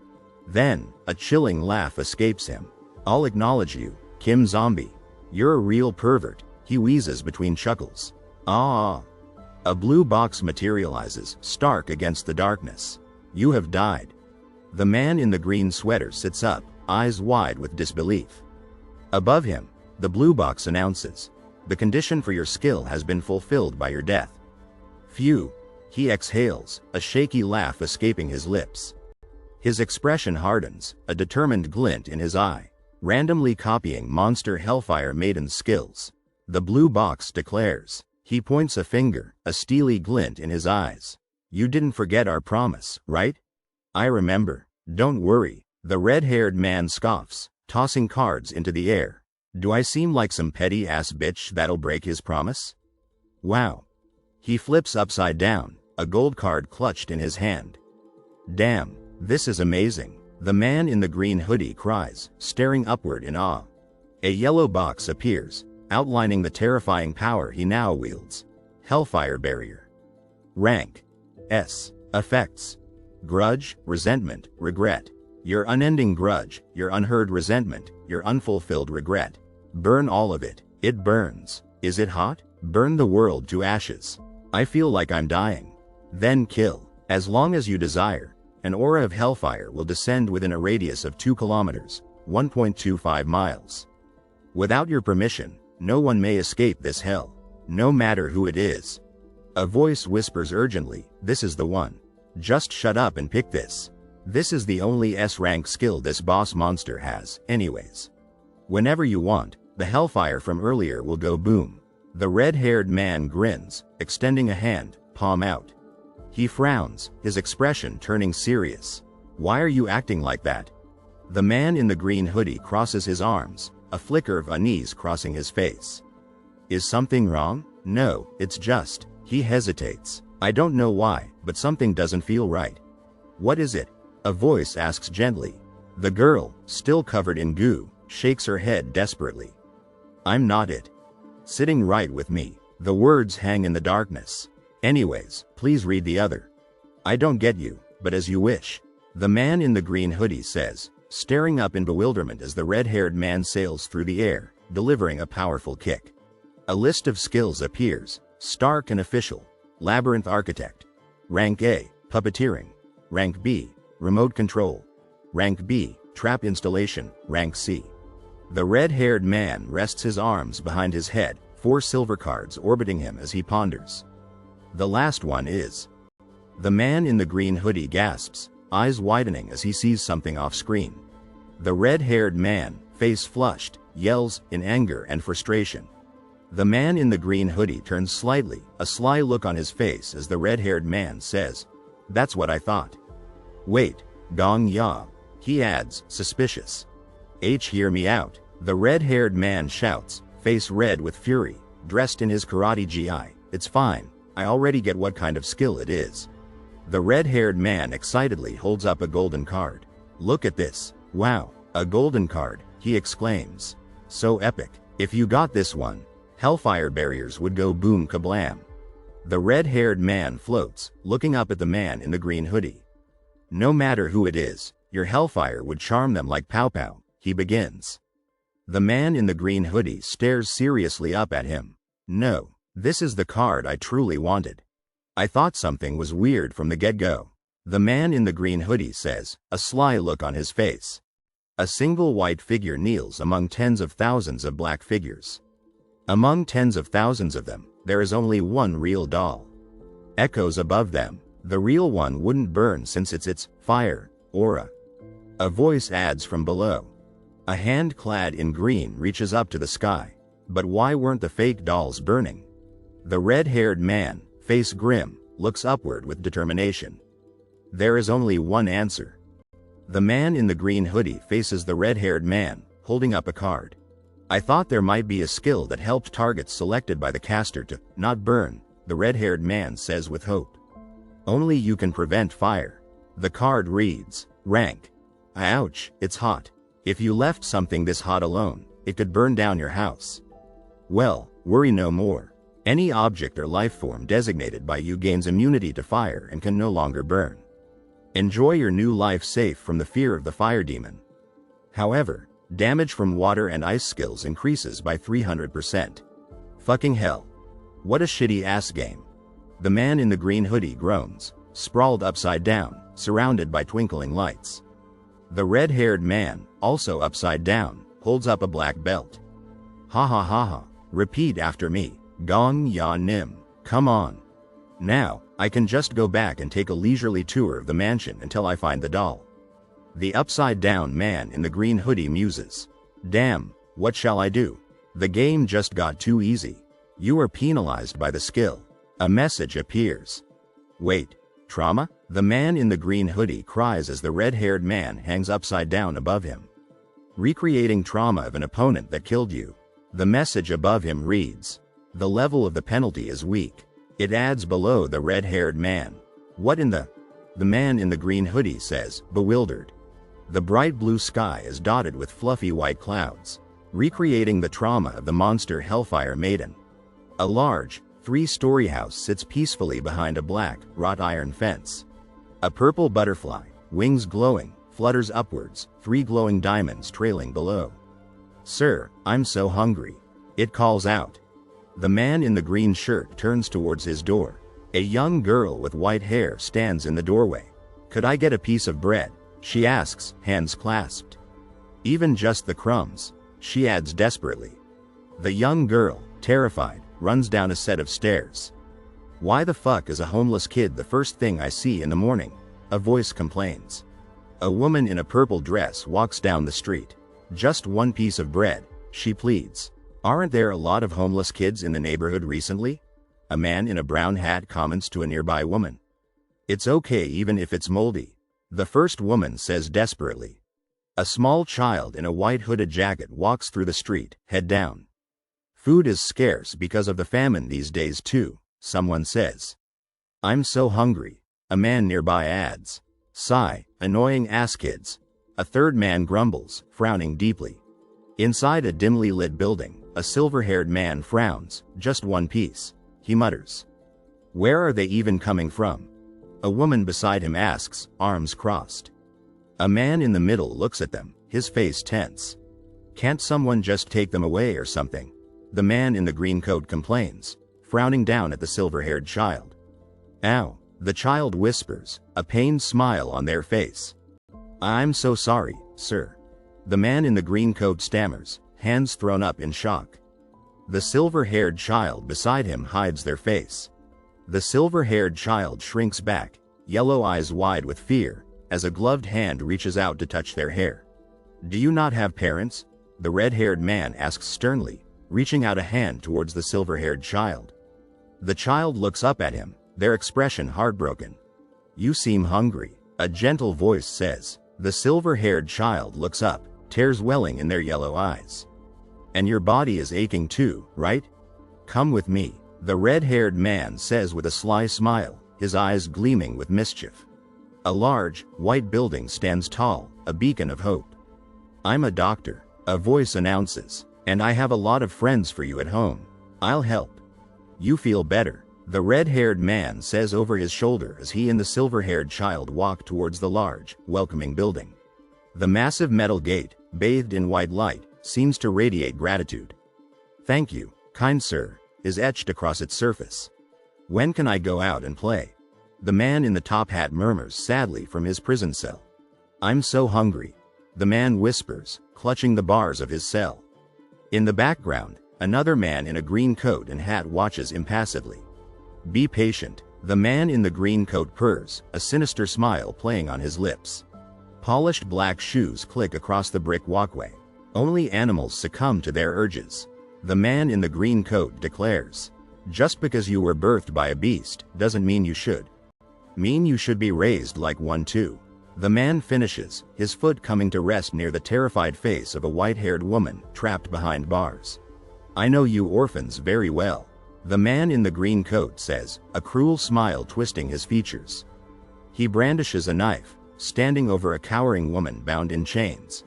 Then, a chilling laugh escapes him. "I'll acknowledge you, Kim Zombie. You're a real pervert," he wheezes between chuckles. "Ah!" A blue box materializes, stark against the darkness. "You have died." The man in the green sweater sits up, eyes wide with disbelief. Above him, the blue box announces, "The condition for your skill has been fulfilled by your death." Phew! He exhales, a shaky laugh escaping his lips. His expression hardens, a determined glint in his eye, randomly copying Monster Hellfire Maiden's skills. The blue box declares. He points a finger, a steely glint in his eyes. "You didn't forget our promise, right?" "I remember. Don't worry." The red-haired man scoffs, tossing cards into the air. "Do I seem like some petty-ass bitch that'll break his promise?" "Wow." He flips upside down, a gold card clutched in his hand. "Damn, this is amazing," the man in the green hoodie cries, staring upward in awe. A yellow box appears, outlining the terrifying power he now wields. Hellfire Barrier. Rank S. Effects: grudge, resentment, regret. Your unending grudge, your unheard resentment, your unfulfilled regret. Burn all of it. It burns. Is it hot? Burn the world to ashes. I feel like I'm dying. Then kill. As long as you desire, an aura of hellfire will descend within a radius of 2 kilometers, 1.25 miles. Without your permission, no one may escape this hell, no matter who it is. A voice whispers urgently, "This is the one. Just shut up and pick this. This is the only S-rank skill this boss monster has, anyways. Whenever you want, the hellfire from earlier will go boom." The red-haired man grins, extending a hand, palm out. He frowns, his expression turning serious. "Why are you acting like that?" The man in the green hoodie crosses his arms, a flicker of unease crossing his face. "Is something wrong?" No, it's just, he hesitates. I don't know why, but something doesn't feel right. What is it? A voice asks gently. The girl, still covered in goo, shakes her head desperately. I'm not it. Sitting right with me. The words hang in the darkness. Anyways, please read the other. I don't get you, but as you wish. The man in the green hoodie says, staring up in bewilderment as the red-haired man sails through the air, delivering a powerful kick. A list of skills appears, stark and official. Labyrinth Architect. Rank A, Puppeteering. Rank B, Remote Control. Rank B, Trap Installation. Rank C. The red-haired man rests his arms behind his head, 4 silver cards orbiting him as he ponders. The last one is. The man in the green hoodie gasps, eyes widening as he sees something off-screen. The red-haired man, face flushed, yells in anger and frustration. The man in the green hoodie turns slightly, a sly look on his face as the red-haired man says, "That's what I thought." "Wait, Gong Ya," he adds, suspicious. "Hear me out," the red-haired man shouts, face red with fury, dressed in his karate gi. "It's fine, I already get what kind of skill it is." The red-haired man excitedly holds up a golden card. "Look at this, wow, a golden card," he exclaims. "So epic. If you got this one, hellfire barriers would go boom kablam." The red-haired man floats, looking up at the man in the green hoodie. "No matter who it is, your hellfire would charm them like pow pow," he begins. The man in the green hoodie stares seriously up at him. "No, this is the card I truly wanted. I thought something was weird from the get-go," the man in the green hoodie says, a sly look on his face. A single white figure kneels among tens of thousands of black figures. Among tens of thousands of them, there is only one real doll. Echoes above them, the real one wouldn't burn since it's its fire aura. A voice adds from below. A hand clad in green reaches up to the sky. But why weren't the fake dolls burning? The red-haired man, face grim, looks upward with determination. There is only one answer. The man in the green hoodie faces the red-haired man, holding up a card. "I thought there might be a skill that helped targets selected by the caster to not burn," the red-haired man says with hope. "Only you can prevent fire." The card reads, rank. Ouch, it's hot. If you left something this hot alone, it could burn down your house. Well, worry no more. Any object or life form designated by you gains immunity to fire and can no longer burn. Enjoy your new life safe from the fear of the fire demon. However, damage from water and ice skills increases by 300%. Fucking hell. What a shitty ass game. The man in the green hoodie groans, sprawled upside down, surrounded by twinkling lights. The red-haired man, also upside down, holds up a black belt. Ha ha ha ha, repeat after me, Gong Ya Nim, come on. Now, I can just go back and take a leisurely tour of the mansion until I find the doll. The upside-down man in the green hoodie muses. Damn, what shall I do? The game just got too easy. You are penalized by the skill. A message appears. Wait, trauma? The man in the green hoodie cries as the red-haired man hangs upside down above him. Recreating trauma of an opponent that killed you. The message above him reads, the level of the penalty is weak. It adds below the red-haired man. What in the? The man in the green hoodie says, bewildered. The bright blue sky is dotted with fluffy white clouds, recreating the trauma of the monster Hellfire Maiden. A large, 3-story house sits peacefully behind a black, wrought iron fence. A purple butterfly, wings glowing, flutters upwards, 3 glowing diamonds trailing below. Sir, I'm so hungry. It calls out. The man in the green shirt turns towards his door. A young girl with white hair stands in the doorway. Could I get a piece of bread? She asks, hands clasped. Even just the crumbs, she adds desperately. The young girl, terrified, runs down a set of stairs. Why the fuck is a homeless kid the first thing I see in the morning? A voice complains. A woman in a purple dress walks down the street. Just one piece of bread, she pleads. Aren't there a lot of homeless kids in the neighborhood recently? A man in a brown hat comments to a nearby woman. It's okay even if it's moldy. The first woman says desperately. A small child in a white hooded jacket walks through the street, head down. Food is scarce because of the famine these days too, someone says. I'm so hungry, a man nearby adds. Sigh, annoying ass kids. A third man grumbles, frowning deeply. Inside a dimly lit building, a silver-haired man frowns, just one piece. He mutters. Where are they even coming from? A woman beside him asks, arms crossed. A man in the middle looks at them, his face tense. Can't someone just take them away or something? The man in the green coat complains, frowning down at the silver-haired child. Ow, the child whispers, a pained smile on their face. I'm so sorry, sir. The man in the green coat stammers, hands thrown up in shock. The silver-haired child beside him hides their face. The silver-haired child shrinks back, yellow eyes wide with fear, as a gloved hand reaches out to touch their hair. Do you not have parents? The red-haired man asks sternly, reaching out a hand towards the silver-haired child. The child looks up at him, their expression heartbroken. You seem hungry, a gentle voice says. The silver-haired child looks up, tears welling in their yellow eyes. And your body is aching too, right? Come with me, the red-haired man says with a sly smile, his eyes gleaming with mischief. A large, white building stands tall, a beacon of hope. I'm a doctor, a voice announces, and I have a lot of friends for you at home. I'll help. You feel better, the red-haired man says over his shoulder as he and the silver-haired child walk towards the large, welcoming building. The massive metal gate, bathed in white light, seems to radiate gratitude. Thank you, kind sir, is etched across its surface. When can I go out and play? The man in the top hat murmurs sadly from his prison cell. I'm so hungry, the man whispers, clutching the bars of his cell. In the background, another man in a green coat and hat watches impassively. Be patient, the man in the green coat purrs, a sinister smile playing on his lips. Polished black shoes click across the brick walkway. Only animals succumb to their urges. The man in the green coat declares. Just because you were birthed by a beast doesn't mean you should. Mean you should be raised like one too. The man finishes, his foot coming to rest near the terrified face of a white-haired woman trapped behind bars. I know you orphans very well, the man in the green coat says, a cruel smile twisting his features. He brandishes a knife, standing over a cowering woman bound in chains.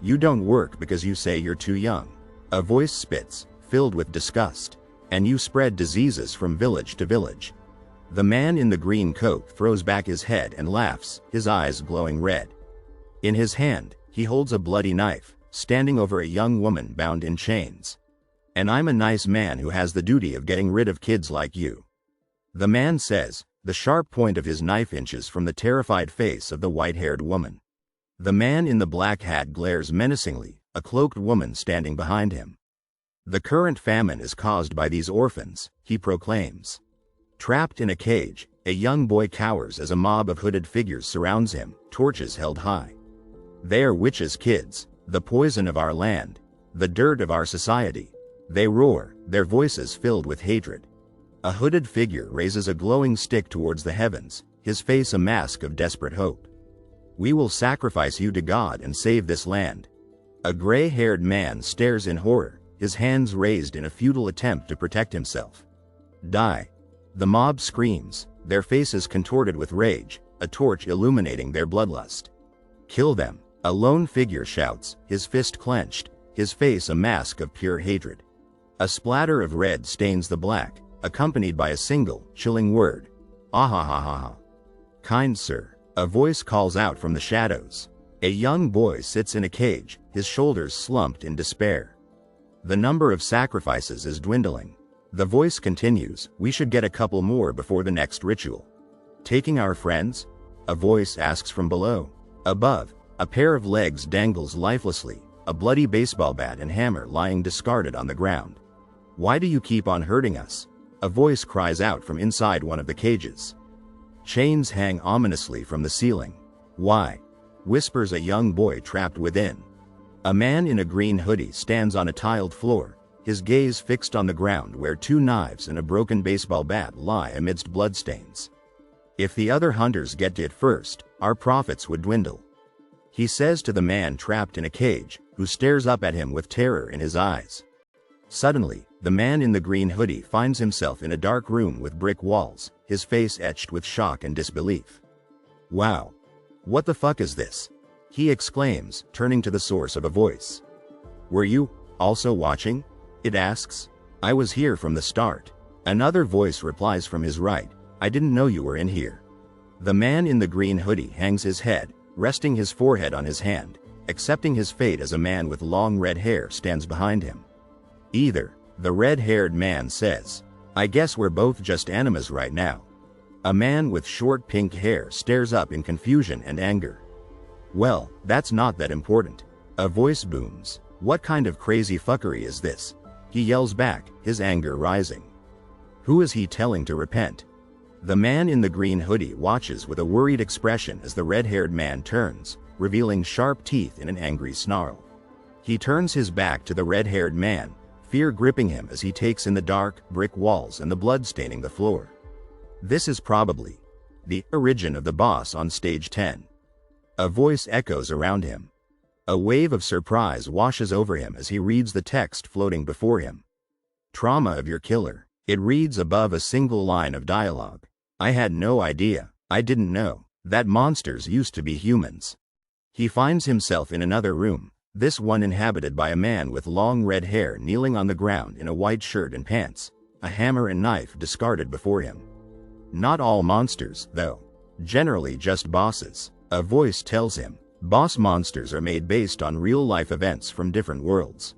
You don't work because you say you're too young. A voice spits, filled with disgust. And you spread diseases from village to village. The man in the green coat throws back his head and laughs, his eyes glowing red. In his hand, he holds a bloody knife, standing over a young woman bound in chains. And I'm a nice man who has the duty of getting rid of kids like you. The man says, the sharp point of his knife inches from the terrified face of the white-haired woman. The man in the black hat glares menacingly, a cloaked woman standing behind him. The current famine is caused by these orphans, he proclaims. Trapped in a cage, a young boy cowers as a mob of hooded figures surrounds him, torches held high. They are witches' kids, the poison of our land, the dirt of our society. They roar, their voices filled with hatred. A hooded figure raises a glowing stick towards the heavens, his face a mask of desperate hope. We will sacrifice you to God and save this land. A gray-haired man stares in horror, his hands raised in a futile attempt to protect himself. Die. The mob screams, their faces contorted with rage, a torch illuminating their bloodlust. Kill them, a lone figure shouts, his fist clenched, his face a mask of pure hatred. A splatter of red stains the black, accompanied by a single, chilling word. Ahahaha. Kind sir, a voice calls out from the shadows. A young boy sits in a cage, his shoulders slumped in despair. The number of sacrifices is dwindling. The voice continues, we should get a couple more before the next ritual. Taking our friends? A voice asks from below. Above, a pair of legs dangles lifelessly, a bloody baseball bat and hammer lying discarded on the ground. Why do you keep on hurting us? A voice cries out from inside one of the cages. Chains hang ominously from the ceiling. Why? Whispers a young boy trapped within. A man in a green hoodie stands on a tiled floor, his gaze fixed on the ground where 2 knives and a broken baseball bat lie amidst bloodstains. If the other hunters get to it first, our profits would dwindle. He says to the man trapped in a cage, who stares up at him with terror in his eyes. Suddenly, The man in the green hoodie finds himself in a dark room with brick walls, his face etched with shock and disbelief. Wow. What the fuck is this? He exclaims, turning to the source of a voice. Were you also watching? It asks. I was here from the start. Another voice replies from his right. I didn't know you were in here. The man in the green hoodie hangs his head, resting his forehead on his hand, accepting his fate as a man with long red hair stands behind him. Either, the red-haired man says. I guess we're both just animas right now. A man with short pink hair stares up in confusion and anger. Well, that's not that important. A voice booms. What kind of crazy fuckery is this? He yells back, his anger rising. Who is he telling to repent? The man in the green hoodie watches with a worried expression as the red-haired man turns, revealing sharp teeth in an angry snarl. He turns his back to the red-haired man, fear gripping him as he takes in the dark, brick walls and the blood staining the floor. This is probably the origin of the boss on stage 10. A voice echoes around him. A wave of surprise washes over him as he reads the text floating before him. Trauma of your killer. It reads above a single line of dialogue. I had no idea. I didn't know that monsters used to be humans. He finds himself in another room, this one inhabited by a man with long red hair kneeling on the ground in a white shirt and pants, a hammer and knife discarded before him. Not all monsters, though. Generally just bosses. A voice tells him, boss monsters are made based on real-life events from different worlds.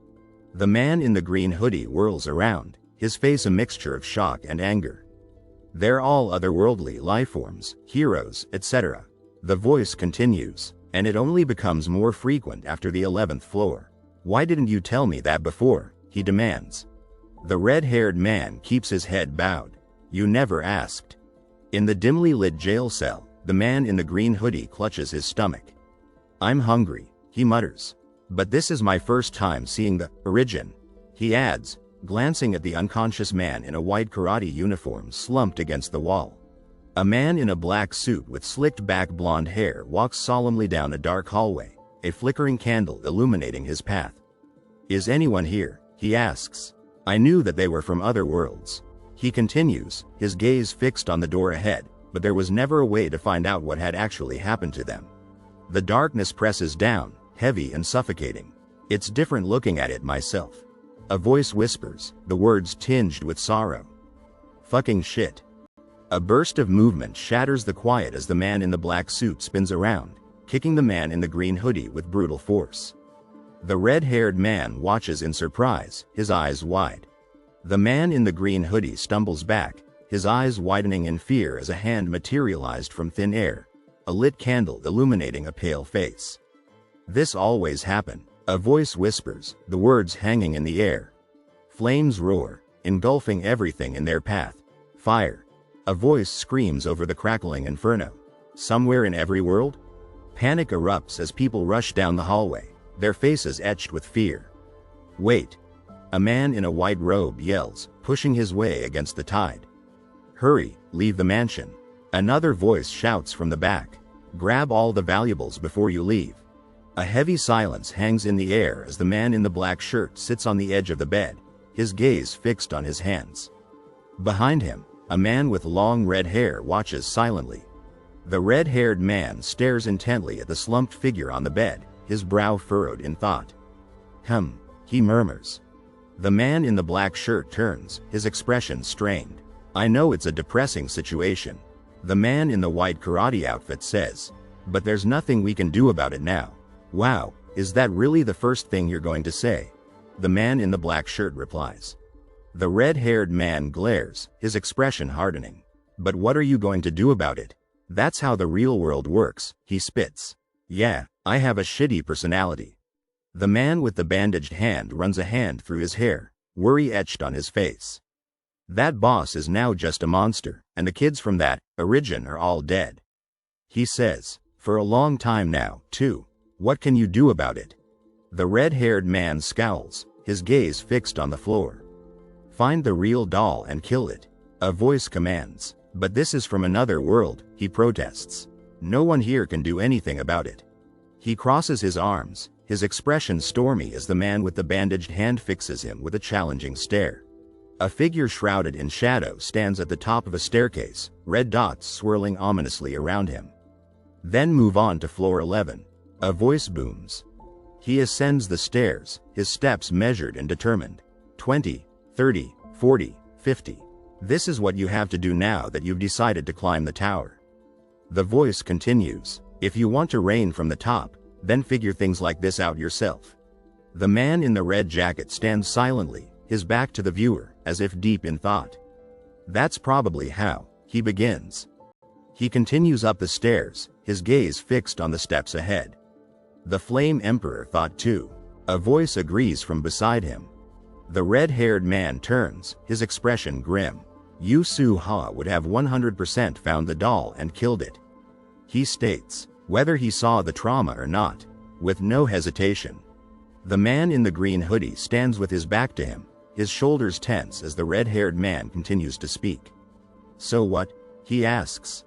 The man in the green hoodie whirls around, his face a mixture of shock and anger. They're all otherworldly lifeforms, heroes, etc. The voice continues, and it only becomes more frequent after the 11th floor. Why didn't you tell me that before? He demands. The red-haired man keeps his head bowed. You never asked. In the dimly lit jail cell, the man in the green hoodie clutches his stomach. I'm hungry, he mutters. But this is my first time seeing the origin, he adds, glancing at the unconscious man in a white karate uniform slumped against the wall. A man in a black suit with slicked back blonde hair walks solemnly down a dark hallway, a flickering candle illuminating his path. Is anyone here? He asks. I knew that they were from other worlds. He continues, his gaze fixed on the door ahead, but there was never a way to find out what had actually happened to them. The darkness presses down, heavy and suffocating. It's different looking at it myself. A voice whispers, the words tinged with sorrow. Fucking shit. A burst of movement shatters the quiet as the man in the black suit spins around, kicking the man in the green hoodie with brutal force. The red-haired man watches in surprise, his eyes wide. The man in the green hoodie stumbles back, his eyes widening in fear as a hand materialized from thin air, a lit candle illuminating a pale face. This always happened, a voice whispers, the words hanging in the air. Flames roar, engulfing everything in their path. Fire. A voice screams over the crackling inferno. Somewhere in every world? Panic erupts as people rush down the hallway, their faces etched with fear. Wait. A man in a white robe yells, pushing his way against the tide. Hurry, leave the mansion. Another voice shouts from the back. Grab all the valuables before you leave. A heavy silence hangs in the air as the man in the black shirt sits on the edge of the bed, his gaze fixed on his hands. Behind him, a man with long red hair watches silently. The red-haired man stares intently at the slumped figure on the bed, his brow furrowed in thought. He murmurs. The man in the black shirt turns, his expression strained. I know it's a depressing situation. The man in the white karate outfit says. But there's nothing we can do about it now. Wow, is that really the first thing you're going to say? The man in the black shirt replies. The red-haired man glares, his expression hardening. But what are you going to do about it? That's how the real world works, he spits. Yeah, I have a shitty personality. The man with the bandaged hand runs a hand through his hair, worry etched on his face. That boss is now just a monster, and the kids from that origin are all dead. He says, for a long time now, too. What can you do about it? The red-haired man scowls, his gaze fixed on the floor. Find the real doll and kill it, a voice commands. But this is from another world, he protests. No one here can do anything about it. He crosses his arms, his expression stormy as the man with the bandaged hand fixes him with a challenging stare. A figure shrouded in shadow stands at the top of a staircase, red dots swirling ominously around him. Then move on to floor 11. A voice booms. He ascends the stairs, his steps measured and determined. 20, 30, 40, 50. This is what you have to do now that you've decided to climb the tower. The voice continues. If you want to reign from the top, then figure things like this out yourself. The man in the red jacket stands silently, his back to the viewer, as if deep in thought. That's probably how he begins. He continues up the stairs, his gaze fixed on the steps ahead. The Flame Emperor thought too. A voice agrees from beside him. The red-haired man turns, his expression grim. Yu Su-ha would have 100% found the doll and killed it. He states, whether he saw the trauma or not, with no hesitation. The man in the green hoodie stands with his back to him, his shoulders tense as the red-haired man continues to speak. So what? He asks.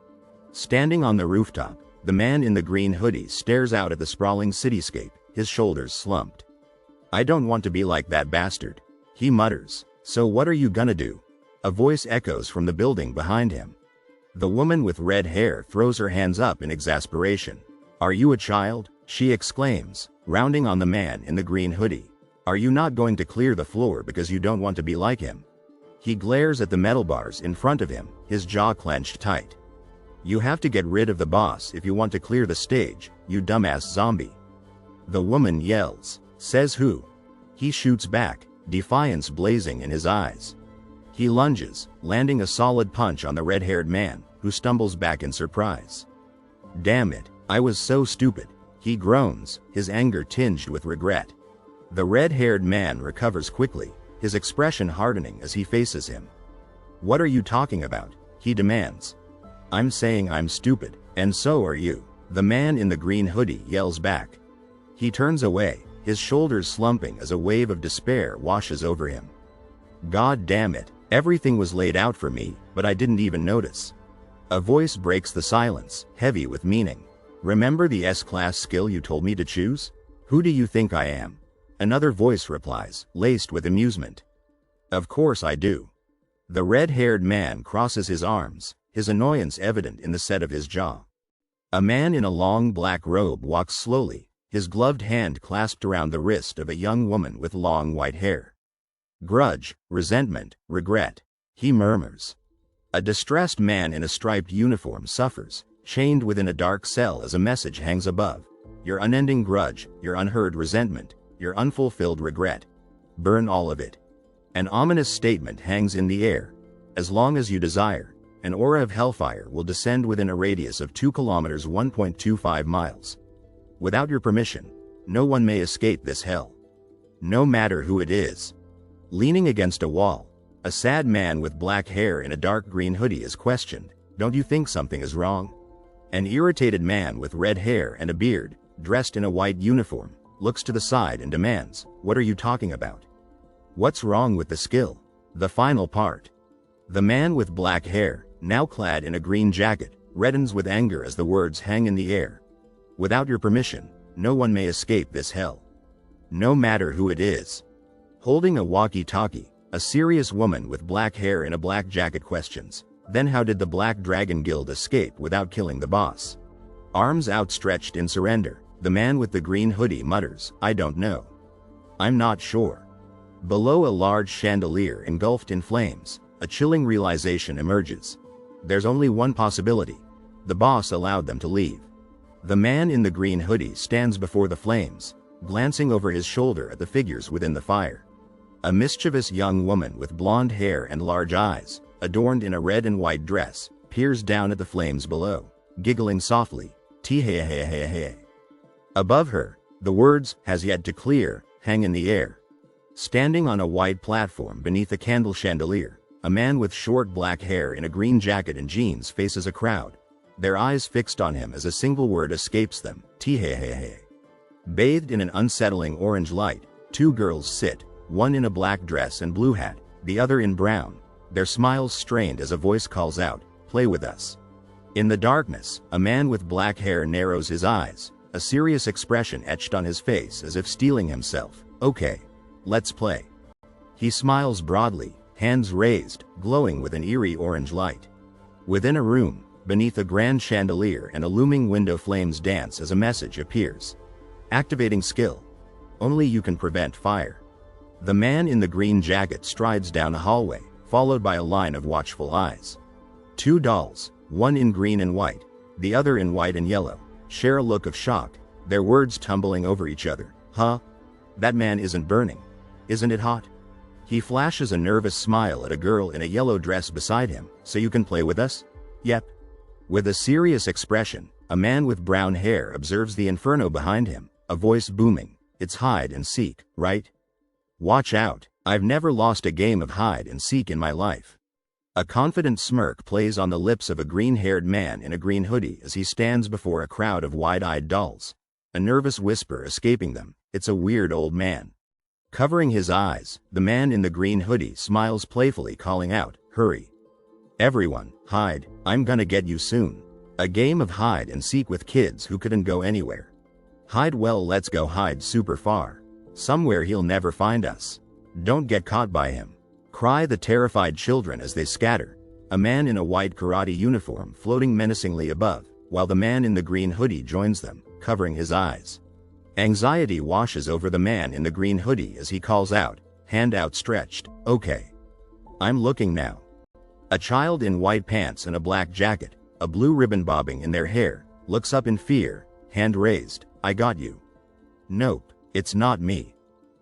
Standing on the rooftop, the man in the green hoodie stares out at the sprawling cityscape, his shoulders slumped. I don't want to be like that bastard, he mutters. So what are you gonna do? A voice echoes from the building behind him. The woman with red hair throws her hands up in exasperation. Are you a child? She exclaims, rounding on the man in the green hoodie. Are you not going to clear the floor because you don't want to be like him? He glares at the metal bars in front of him, his jaw clenched tight. You have to get rid of the boss if you want to clear the stage, you dumbass zombie. The woman yells. Says who? He shoots back, defiance blazing in his eyes. He lunges, landing a solid punch on the red-haired man, who stumbles back in surprise. Damn it, I was so stupid, he groans, his anger tinged with regret. The red-haired man recovers quickly, his expression hardening as he faces him. What are you talking about? He demands. I'm saying I'm stupid, and so are you, the man in the green hoodie yells back. He turns away, his shoulders slumping as a wave of despair washes over him. God damn it, everything was laid out for me, but I didn't even notice. A voice breaks the silence, heavy with meaning. Remember the S-class skill you told me to choose? Who do you think I am? Another voice replies, laced with amusement. Of course I do. The red-haired man crosses his arms, his annoyance evident in the set of his jaw. A man in a long black robe walks slowly, his gloved hand clasped around the wrist of a young woman with long white hair. Grudge, resentment, regret, he murmurs. A distressed man in a striped uniform suffers, chained within a dark cell as a message hangs above. Your unending grudge, your unheard resentment, your unfulfilled regret. Burn all of it. An ominous statement hangs in the air. As long as you desire, an aura of hellfire will descend within a radius of 2 kilometers 1.25 miles. Without your permission, no one may escape this hell. No matter who it is. Leaning against a wall, a sad man with black hair in a dark green hoodie is questioned. Don't you think something is wrong? An irritated man with red hair and a beard, dressed in a white uniform, looks to the side and demands, what are you talking about? What's wrong with the skill? The final part. The man with black hair, now clad in a green jacket, reddens with anger as the words hang in the air. Without your permission, no one may escape this hell. No matter who it is. Holding a walkie-talkie, a serious woman with black hair in a black jacket questions, then how did the Black Dragon Guild escape without killing the boss? Arms outstretched in surrender, the man with the green hoodie mutters, I don't know. I'm not sure. Below a large chandelier engulfed in flames, a chilling realization emerges. There's only one possibility. The boss allowed them to leave. The man in the green hoodie stands before the flames, glancing over his shoulder at the figures within the fire. A mischievous young woman with blonde hair and large eyes, adorned in a red and white dress, peers down at the flames below, giggling softly, tee-hey-hey-hey-hey. Above her, the words, has yet to clear, hang in the air. Standing on a white platform beneath a candle chandelier, a man with short black hair in a green jacket and jeans faces a crowd, their eyes fixed on him as a single word escapes them, tee-hey-hey-hey. Bathed in an unsettling orange light, 2 girls sit, one in a black dress and blue hat, the other in brown, their smiles strained as a voice calls out, play with us. In the darkness, a man with black hair narrows his eyes, a serious expression etched on his face as if steeling himself. Okay, let's play. He smiles broadly, hands raised, glowing with an eerie orange light. Within a room, beneath a grand chandelier and a looming window, flames dance as a message appears. Activating skill. Only you can prevent fire. The man in the green jacket strides down a hallway, followed by a line of watchful eyes. Two dolls, one in green and white, the other in white and yellow, share a look of shock, their words tumbling over each other. Huh? That man isn't burning. Isn't it hot? He flashes a nervous smile at a girl in a yellow dress beside him. So you can play with us? Yep. With a serious expression, a man with brown hair observes the inferno behind him, a voice booming. It's hide and seek, right? Watch out, I've never lost a game of hide and seek in my life. A confident smirk plays on the lips of a green-haired man in a green hoodie as he stands before a crowd of wide-eyed dolls. A nervous whisper escaping them, it's a weird old man. Covering his eyes, the man in the green hoodie smiles playfully, calling out, hurry. Everyone, hide, I'm gonna get you soon. A game of hide and seek with kids who couldn't go anywhere. Hide well, let's go hide super far. Somewhere he'll never find us. Don't get caught by him. Cry the terrified children as they scatter. A man in a white karate uniform floating menacingly above, while the man in the green hoodie joins them, covering his eyes. Anxiety washes over the man in the green hoodie as he calls out, hand outstretched, okay. I'm looking now. A child in white pants and a black jacket, a blue ribbon bobbing in their hair, looks up in fear, hand raised, I got you. Nope, it's not me.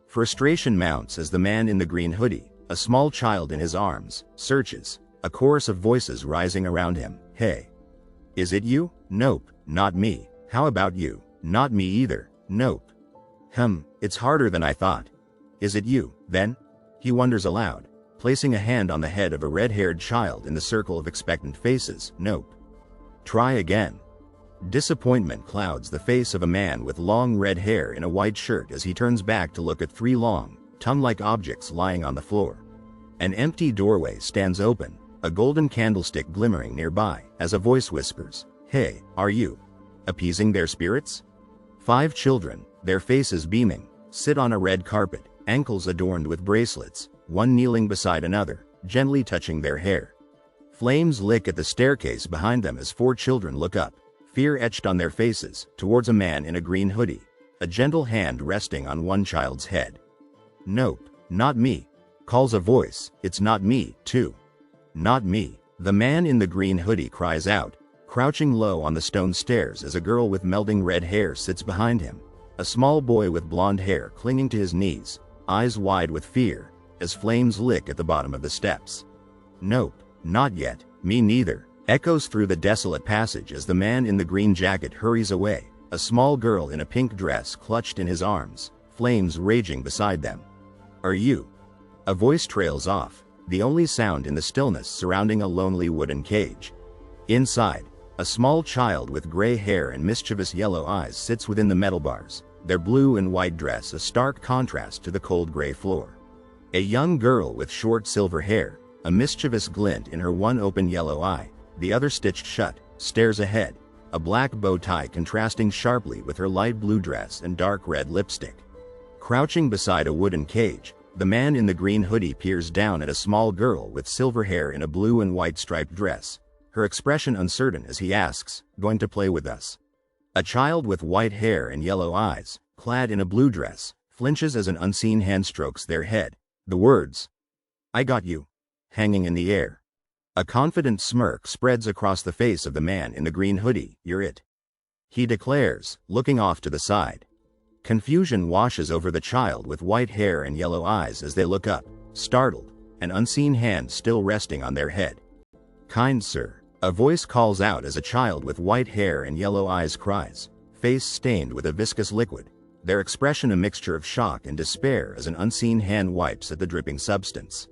Frustration mounts as the man in the green hoodie, a small child in his arms, searches, a chorus of voices rising around him. Hey. Is it you? Nope, not me. How about you? Not me either. Nope. It's harder than I thought. Is it you, then? He wonders aloud, placing a hand on the head of a red-haired child in the circle of expectant faces. Nope. Try again. Disappointment clouds the face of a man with long red hair in a white shirt as he turns back to look at three long, tongue-like objects lying on the floor. An empty doorway stands open, a golden candlestick glimmering nearby, as a voice whispers, hey, are you appeasing their spirits? 5 children, their faces beaming, sit on a red carpet, ankles adorned with bracelets, one kneeling beside another, gently touching their hair. Flames lick at the staircase behind them as 4 children look up, fear etched on their faces, towards a man in a green hoodie, a gentle hand resting on one child's head. Nope, not me, calls a voice. It's not me, too. Not me. The man in the green hoodie cries out, crouching low on the stone stairs as a girl with melting red hair sits behind him, a small boy with blonde hair clinging to his knees, eyes wide with fear, as flames lick at the bottom of the steps. Nope, not yet, me neither, echoes through the desolate passage as the man in the green jacket hurries away, a small girl in a pink dress clutched in his arms, flames raging beside them. Are you? A voice trails off, the only sound in the stillness surrounding a lonely wooden cage. Inside, a small child with gray hair and mischievous yellow eyes sits within the metal bars, their blue and white dress a stark contrast to the cold gray floor. A young girl with short silver hair, a mischievous glint in her one open yellow eye, the other stitched shut, stares ahead, a black bow tie contrasting sharply with her light blue dress and dark red lipstick. Crouching beside a wooden cage, the man in the green hoodie peers down at a small girl with silver hair in a blue and white striped dress, her expression uncertain as he asks, going to play with us? A child with white hair and yellow eyes, clad in a blue dress, flinches as an unseen hand strokes their head, the words, I got you, hanging in the air. A confident smirk spreads across the face of the man in the green hoodie. You're it. He declares, looking off to the side. Confusion washes over the child with white hair and yellow eyes as they look up, startled, an unseen hand still resting on their head. Kind sir, a voice calls out as a child with white hair and yellow eyes cries, face stained with a viscous liquid, their expression a mixture of shock and despair as an unseen hand wipes at the dripping substance.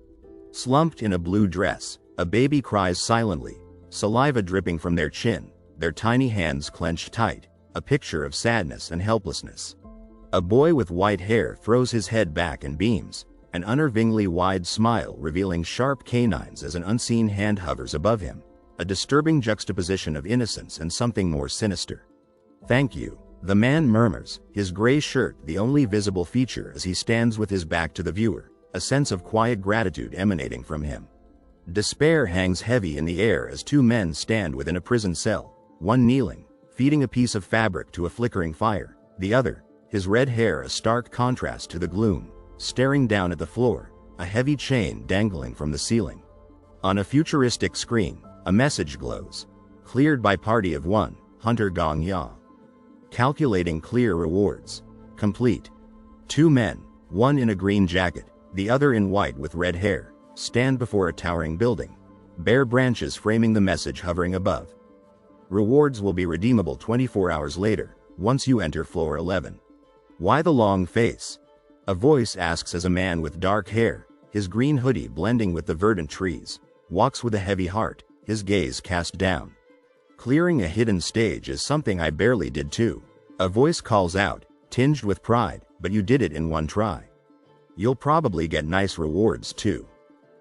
Slumped in a blue dress, a baby cries silently, saliva dripping from their chin, their tiny hands clenched tight, a picture of sadness and helplessness. A boy with white hair throws his head back and beams, an unnervingly wide smile revealing sharp canines as an unseen hand hovers above him, a disturbing juxtaposition of innocence and something more sinister. Thank you, the man murmurs, his gray shirt the only visible feature as he stands with his back to the viewer, a sense of quiet gratitude emanating from him. Despair hangs heavy in the air as two men stand within a prison cell, one kneeling, feeding a piece of fabric to a flickering fire, the other, his red hair a stark contrast to the gloom, staring down at the floor, a heavy chain dangling from the ceiling. On a futuristic screen, a message glows. Cleared by party of one, Hunter Gong Ya. Calculating clear rewards. Complete. Two men, one in a green jacket, the other in white with red hair, stand before a towering building, bare branches framing the message hovering above. Rewards will be redeemable 24 hours later, once you enter floor 11. Why the long face? A voice asks as a man with dark hair, his green hoodie blending with the verdant trees, walks with a heavy heart, his gaze cast down. Clearing a hidden stage is something I barely did too. A voice calls out, tinged with pride, but you did it in one try. You'll probably get nice rewards too.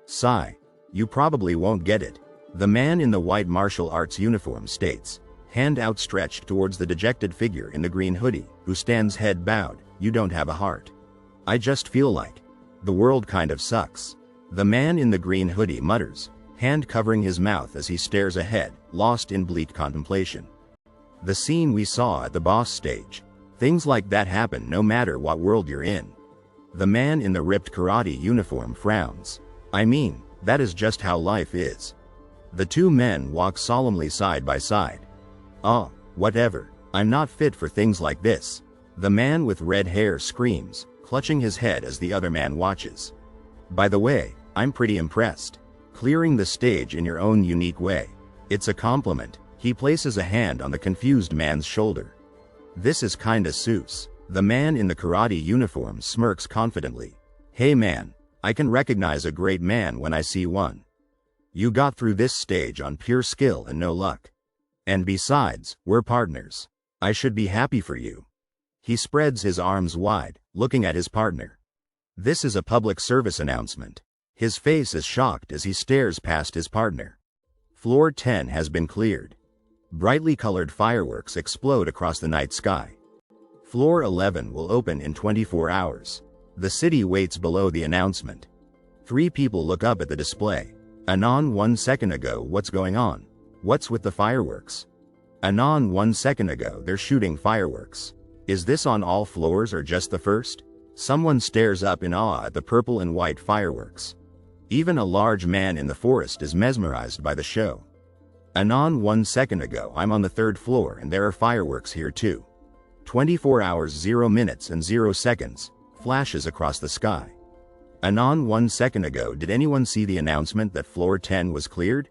Sigh. You probably won't get it. The man in the white martial arts uniform states, hand outstretched towards the dejected figure in the green hoodie, who stands head bowed, you don't have a heart. I just feel like the world kind of sucks. The man in the green hoodie mutters, hand covering his mouth as he stares ahead, lost in bleak contemplation. The scene we saw at the boss stage. Things like that happen no matter what world you're in. The man in the ripped karate uniform frowns. I mean, that is just how life is. The two men walk solemnly side by side. Ah, whatever, I'm not fit for things like this. The man with red hair screams, clutching his head as the other man watches. By the way, I'm pretty impressed. Clearing the stage in your own unique way. It's a compliment. He places a hand on the confused man's shoulder. This is kinda Seuss. The man in the karate uniform smirks confidently. Hey man, I can recognize a great man when I see one. You got through this stage on pure skill and no luck. And besides, we're partners. I should be happy for you. He spreads his arms wide, looking at his partner. This is a public service announcement. His face is shocked as he stares past his partner. Floor 10 has been cleared. Brightly colored fireworks explode across the night sky. Floor 11 will open in 24 hours. The city waits below the announcement. Three people look up at the display. Anon 1 second ago, what's going on? What's with the fireworks? Anon 1 second ago, they're shooting fireworks. Is this on all floors or just the first? Someone stares up in awe at the purple and white fireworks. Even a large man in the forest is mesmerized by the show. Anon 1 second ago, I'm on the third floor and there are fireworks here too. 24 hours 0 minutes and 0 seconds, flashes across the sky. Anon 1 second ago, did anyone see the announcement that floor 10 was cleared?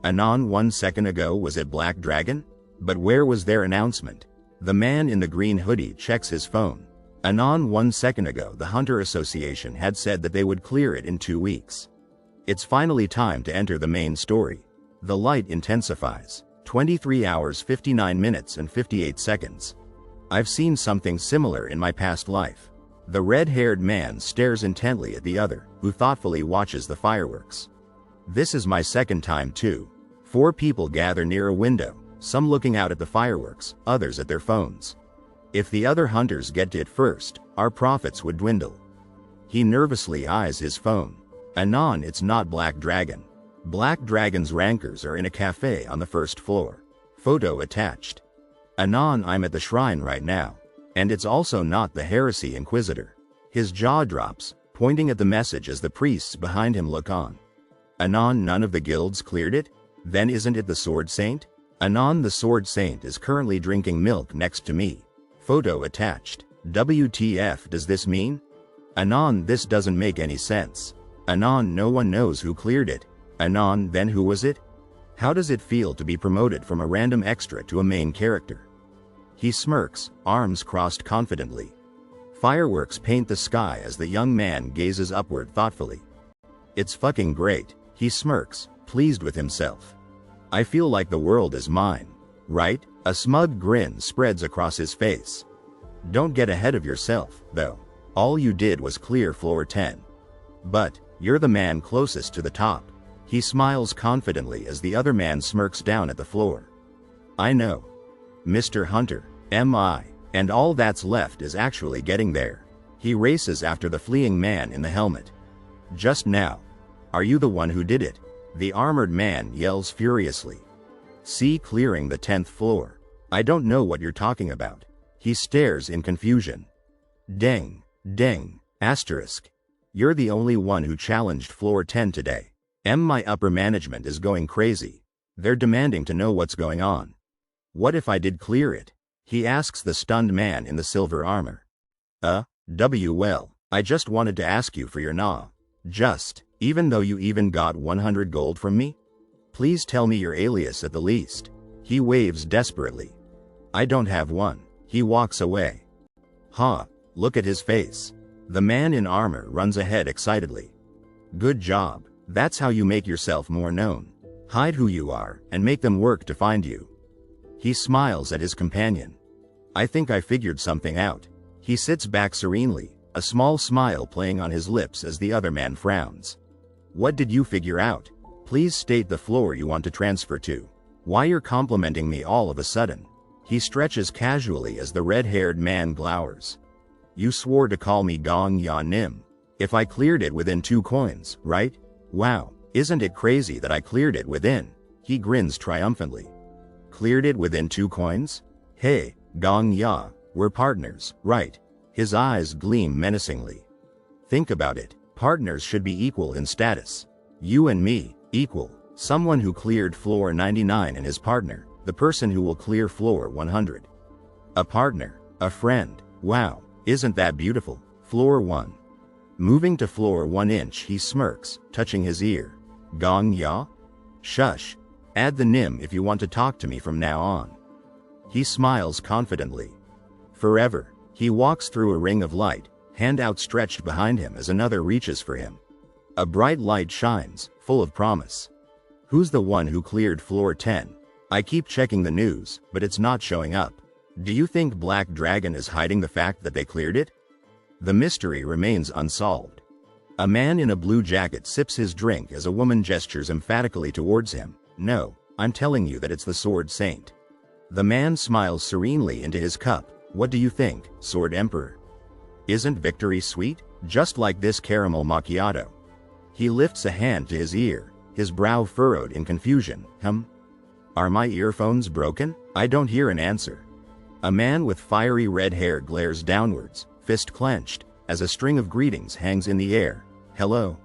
Anon 1 second ago, was it Black Dragon? But where was their announcement? The man in the green hoodie checks his phone. Anon 1 second ago, the Hunter Association had said that they would clear it in 2 weeks. It's finally time to enter the main story. The light intensifies. 23 hours 59 minutes and 58 seconds. I've seen something similar in my past life. The red-haired man stares intently at the other, who thoughtfully watches the fireworks. This is my second time too. 4 people gather near a window, some looking out at the fireworks, others at their phones. If the other hunters get to it first, our profits would dwindle. He nervously eyes his phone. Anon, it's not Black Dragon. Black Dragon's rankers are in a cafe on the first floor. Photo attached. Anon, I'm at the shrine right now. And it's also not the Heresy Inquisitor. His jaw drops, pointing at the message as the priests behind him look on. Anon, none of the guilds cleared it? Then isn't it the Sword Saint? Anon, the Sword Saint is currently drinking milk next to me. Photo attached. WTF does this mean? Anon, this doesn't make any sense. Anon, no one knows who cleared it. Anon, then who was it? How does it feel to be promoted from a random extra to a main character? He smirks, arms crossed confidently. Fireworks paint the sky as the young man gazes upward thoughtfully. It's fucking great, he smirks, pleased with himself. I feel like the world is mine. Right? A smug grin spreads across his face. Don't get ahead of yourself, though. All you did was clear floor 10. But, you're the man closest to the top. He smiles confidently as the other man smirks down at the floor. I know. Mr. Hunter, M.I., and all that's left is actually getting there. He races after the fleeing man in the helmet. Just now. Are you the one who did it? The armored man yells furiously. See, clearing the 10th floor. I don't know what you're talking about. He stares in confusion. Deng, deng, asterisk. You're the only one who challenged floor 10 today. My upper management is going crazy. They're demanding to know what's going on. What if I did clear it? He asks the stunned man in the silver armor. Well, I just wanted to ask you for your even though you even got 100 gold from me? Please tell me your alias at the least. He waves desperately. I don't have one. He walks away. Look at his face. The man in armor runs ahead excitedly. Good job. That's how you make yourself more known. Hide who you are, and make them work to find you. He smiles at his companion. I think I figured something out. He sits back serenely, a small smile playing on his lips as the other man frowns. What did you figure out? Please state the floor you want to transfer to. Why you're complimenting me all of a sudden? He stretches casually as the red-haired man glowers. You swore to call me Gong Ya Nim. If I cleared it within 2 coins, right? Wow, isn't it crazy that I cleared it within? He grins triumphantly. Cleared it within 2 coins? Hey, Gong Ya, we're partners, right? His eyes gleam menacingly. Think about it, partners should be equal in status. You and me, equal. Someone who cleared floor 99 and his partner, the person who will clear floor 100. A partner, a friend, wow, isn't that beautiful? Floor 1. Moving to floor 1 inch, he smirks, touching his ear. Gong Ya? Shush. Add the Nim if you want to talk to me from now on. He smiles confidently. Forever. He walks through a ring of light, hand outstretched behind him as another reaches for him. A bright light shines, full of promise. Who's the one who cleared floor 10? I keep checking the news, but it's not showing up. Do you think Black Dragon is hiding the fact that they cleared it? The mystery remains unsolved. A man in a blue jacket sips his drink as a woman gestures emphatically towards him. No, I'm telling you that it's the Sword Saint. The man smiles serenely into his cup. What do you think, Sword Emperor? Isn't victory sweet? Just like this caramel macchiato. He lifts a hand to his ear, his brow furrowed in confusion. Are my earphones broken? I don't hear an answer. A man with fiery red hair glares downwards, fist clenched, as a string of greetings hangs in the air. Hello?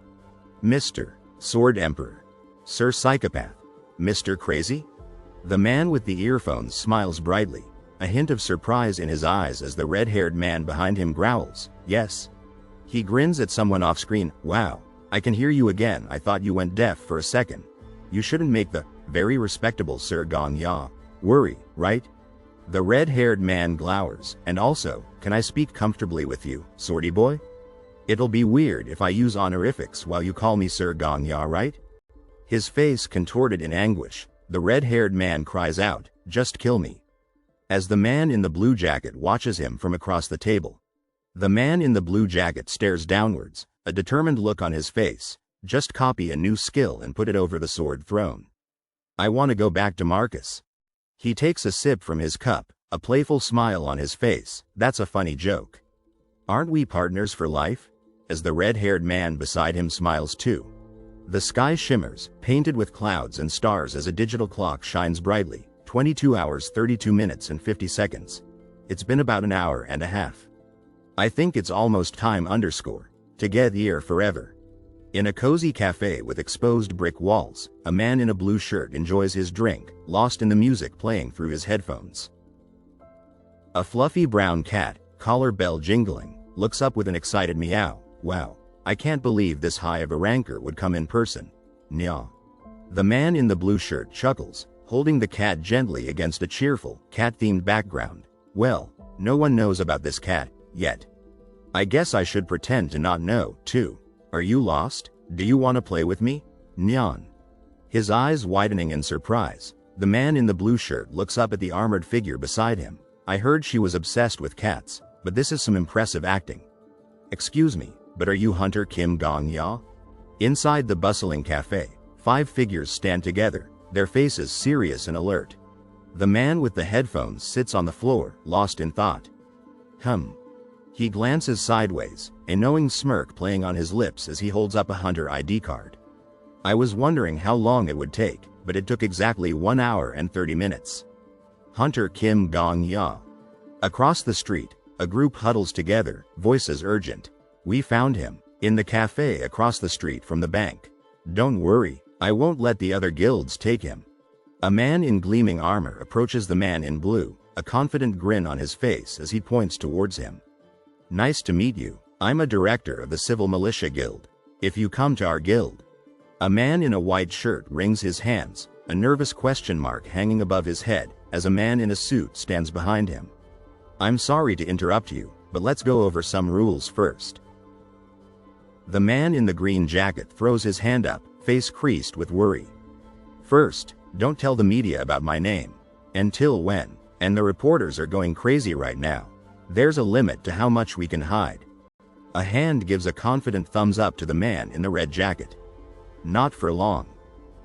Mr. Sword Emperor. Sir Psychopath. Mr. Crazy? The man with the earphones smiles brightly, a hint of surprise in his eyes as the red-haired man behind him growls, yes. He grins at someone off-screen. Wow, I can hear you again. I thought you went deaf for a second. You shouldn't make the very respectable Sir Gong Ya worry, right? The red-haired man glowers. And also, can I speak comfortably with you, Swordy boy? It'll be weird if I use honorifics while you call me Sir Gong Ya, right? His face contorted in anguish, the red-haired man cries out, just kill me. As the man in the blue jacket watches him from across the table. The man in the blue jacket stares downwards, a determined look on his face. Just copy a new skill and put it over the sword throne. I want to go back to Marcus. He takes a sip from his cup, a playful smile on his face. That's a funny joke. Aren't we partners for life? As the red-haired man beside him smiles too. The sky shimmers, painted with clouds and stars as a digital clock shines brightly. 22 hours 32 minutes and 50 seconds. It's been about an hour and a half. I think it's almost time to get here forever. In a cozy cafe with exposed brick walls, a man in a blue shirt enjoys his drink, lost in the music playing through his headphones. A fluffy brown cat, collar bell jingling, looks up with an excited meow. Wow, I can't believe this high of a ranker would come in person. Nya. The man in the blue shirt chuckles, holding the cat gently against a cheerful, cat-themed background. Well, no one knows about this cat, yet. I guess I should pretend to not know, too. Are you lost? Do you want to play with me? Nyan. His eyes widening in surprise, the man in the blue shirt looks up at the armored figure beside him. I heard she was obsessed with cats, but this is some impressive acting. Excuse me, but are you Hunter Kim Gong Ya? Inside the bustling cafe, 5 figures stand together, their faces serious and alert. The man with the headphones sits on the floor, lost in thought. He glances sideways, a knowing smirk playing on his lips as he holds up a hunter ID card. I was wondering how long it would take, but it took exactly 1 hour and 30 minutes. Hunter Kim Gong-ya. Across the street, a group huddles together, voices urgent. We found him, in the cafe across the street from the bank. Don't worry, I won't let the other guilds take him. A man in gleaming armor approaches the man in blue, a confident grin on his face as he points towards him. Nice to meet you, I'm a director of the Civil Militia Guild. If you come to our guild. A man in a white shirt wrings his hands, a nervous question mark hanging above his head, as a man in a suit stands behind him. I'm sorry to interrupt you, but let's go over some rules first. The man in the green jacket throws his hand up, face creased with worry. First, don't tell the media about my name. Until when? And the reporters are going crazy right now. There's a limit to how much we can hide. A hand gives a confident thumbs up to the man in the red jacket. Not for long.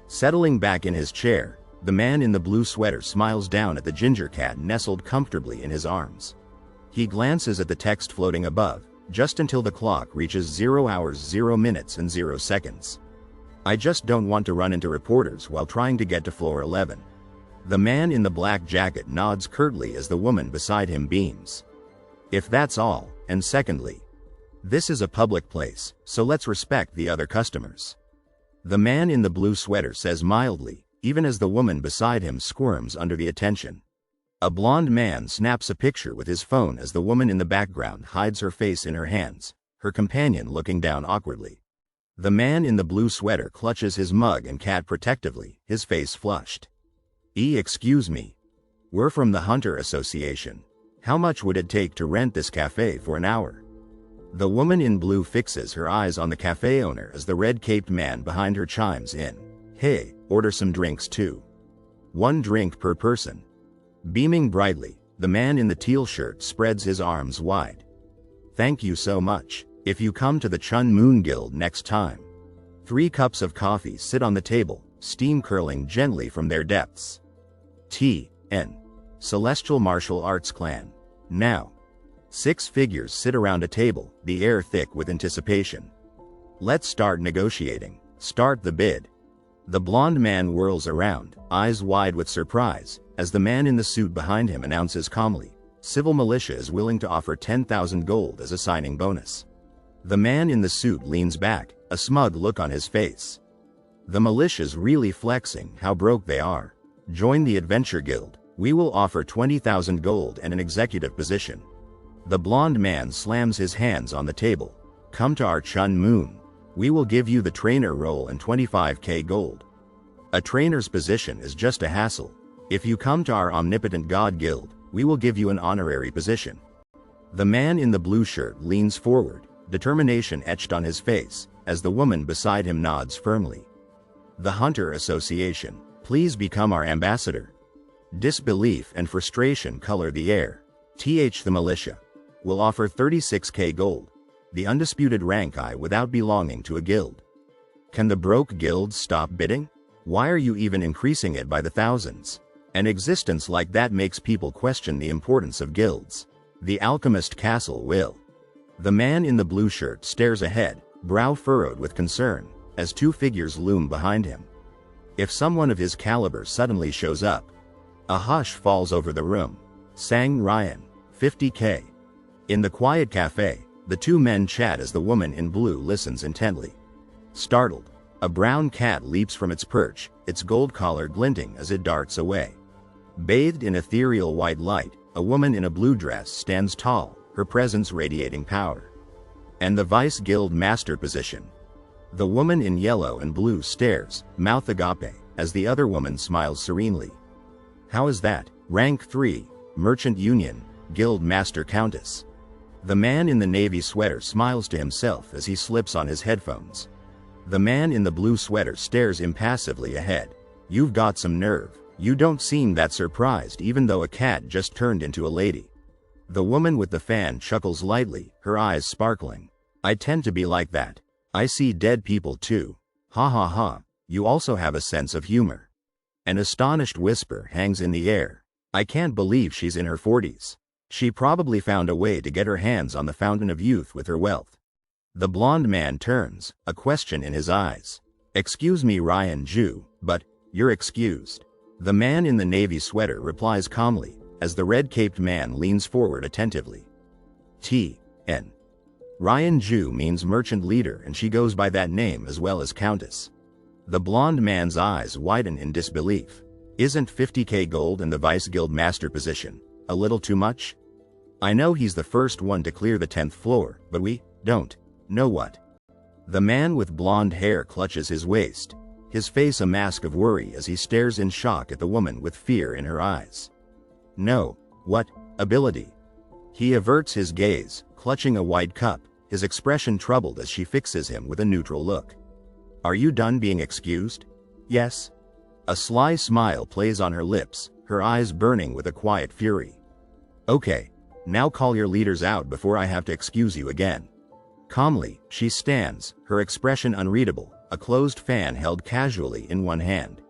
Settling back in his chair, the man in the blue sweater smiles down at the ginger cat nestled comfortably in his arms. He glances at the text floating above, just until the clock reaches 0 hours 0 minutes and 0 seconds. I just don't want to run into reporters while trying to get to floor 11. The man in the black jacket nods curtly as the woman beside him beams. If that's all, and secondly, this is a public place, so let's respect the other customers. The man in the blue sweater says mildly, even as the woman beside him squirms under the attention. A blonde man snaps a picture with his phone as the woman in the background hides her face in her hands, her companion looking down awkwardly. The man in the blue sweater clutches his mug and cat protectively, his face flushed. Excuse me. We're from the Hunter Association. How much would it take to rent this cafe for an hour? The woman in blue fixes her eyes on the cafe owner as the red-caped man behind her chimes in. Hey, order some drinks too. 1 drink per person. Beaming brightly, the man in the teal shirt spreads his arms wide. Thank you so much. If you come to the Chun Moon Guild next time. 3 cups of coffee sit on the table, steam curling gently from their depths. T.N. Celestial Martial Arts Clan. Now. 6 figures sit around a table, the air thick with anticipation. Let's start negotiating. Start the bid. The blonde man whirls around, eyes wide with surprise, as the man in the suit behind him announces calmly, Civil Militia is willing to offer 10,000 gold as a signing bonus. The man in the suit leans back, a smug look on his face. The militia's really flexing how broke they are. Join the Adventure Guild. We will offer 20,000 gold and an executive position. The blonde man slams his hands on the table. Come to our Chun Moon. We will give you the trainer role and 25k gold. A trainer's position is just a hassle. If you come to our Omnipotent God Guild, we will give you an honorary position. The man in the blue shirt leans forward, determination etched on his face, as the woman beside him nods firmly. The Hunter Association, please become our ambassador. Disbelief and frustration color the air. The militia will offer 36k gold, the undisputed rank I without belonging to a guild. Can the broke guilds stop bidding? Why are you even increasing it by the thousands? An existence like that makes people question the importance of guilds. The Alchemist Castle will. The man in the blue shirt stares ahead, brow furrowed with concern, as 2 figures loom behind him. If someone of his caliber suddenly shows up. A hush falls over the room. Sang Ryan, 50k. In the quiet cafe, the 2 men chat as the woman in blue listens intently. Startled, a brown cat leaps from its perch, its gold collar glinting as it darts away. Bathed in ethereal white light, a woman in a blue dress stands tall, her presence radiating power. And the Vice Guild Master position. The woman in yellow and blue stares, mouth agape, as the other woman smiles serenely. How is that? Rank 3, Merchant Union, Guild Master Countess. The man in the navy sweater smiles to himself as he slips on his headphones. The man in the blue sweater stares impassively ahead. You've got some nerve. You don't seem that surprised even though a cat just turned into a lady. The woman with the fan chuckles lightly, her eyes sparkling. I tend to be like that. I see dead people too. Ha ha ha, you also have a sense of humor. An astonished whisper hangs in the air. I can't believe she's in her 40s. She probably found a way to get her hands on the fountain of youth with her wealth. The blonde man turns, a question in his eyes. Excuse me, Ryan Ju, but you're excused. The man in the navy sweater replies calmly, as the red-caped man leans forward attentively. T.N. Ryan Ju means merchant leader, and she goes by that name as well as countess. The blonde man's eyes widen in disbelief. Isn't 50k gold in the Vice Guild master position a little too much? I know he's the first one to clear the 10th floor, but we don't know what. The man with blonde hair clutches his waist, his face a mask of worry as he stares in shock at the woman with fear in her eyes. No, what ability? He averts his gaze, clutching a white cup, his expression troubled as she fixes him with a neutral look. Are you done being excused? Yes. A sly smile plays on her lips, her eyes burning with a quiet fury. Okay, now call your leaders out before I have to excuse you again. Calmly, she stands, her expression unreadable, a closed fan held casually in one hand.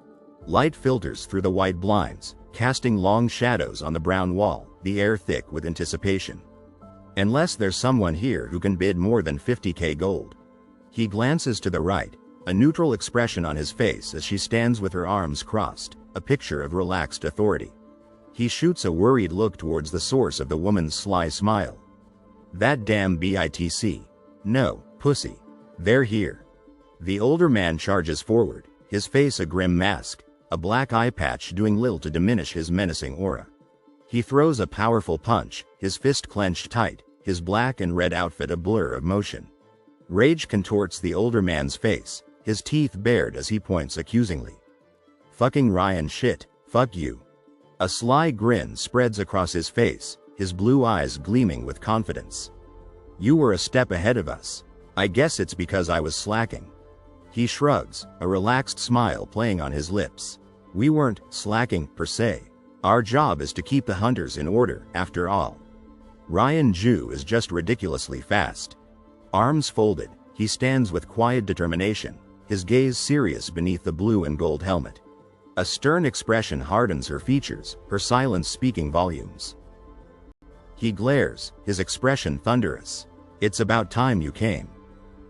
Light filters through the white blinds, casting long shadows on the brown wall, the air thick with anticipation. Unless there's someone here who can bid more than 50k gold. He glances to the right, a neutral expression on his face as she stands with her arms crossed, a picture of relaxed authority. He shoots a worried look towards the source of the woman's sly smile. That damn bitch. No, pussy. They're here. The older man charges forward, his face a grim mask, a black eye patch doing little to diminish his menacing aura. He throws a powerful punch, his fist clenched tight, his black and red outfit a blur of motion. Rage contorts the older man's face, his teeth bared as he points accusingly. Fucking Ryan shit, fuck you. A sly grin spreads across his face, his blue eyes gleaming with confidence. You were a step ahead of us. I guess it's because I was slacking. He shrugs, a relaxed smile playing on his lips. We weren't slacking, per se. Our job is to keep the hunters in order, after all. Ryan Ju is just ridiculously fast. Arms folded, he stands with quiet determination, his gaze serious beneath the blue and gold helmet. A stern expression hardens her features, her silence speaking volumes. He glares, his expression thunderous. It's about time you came.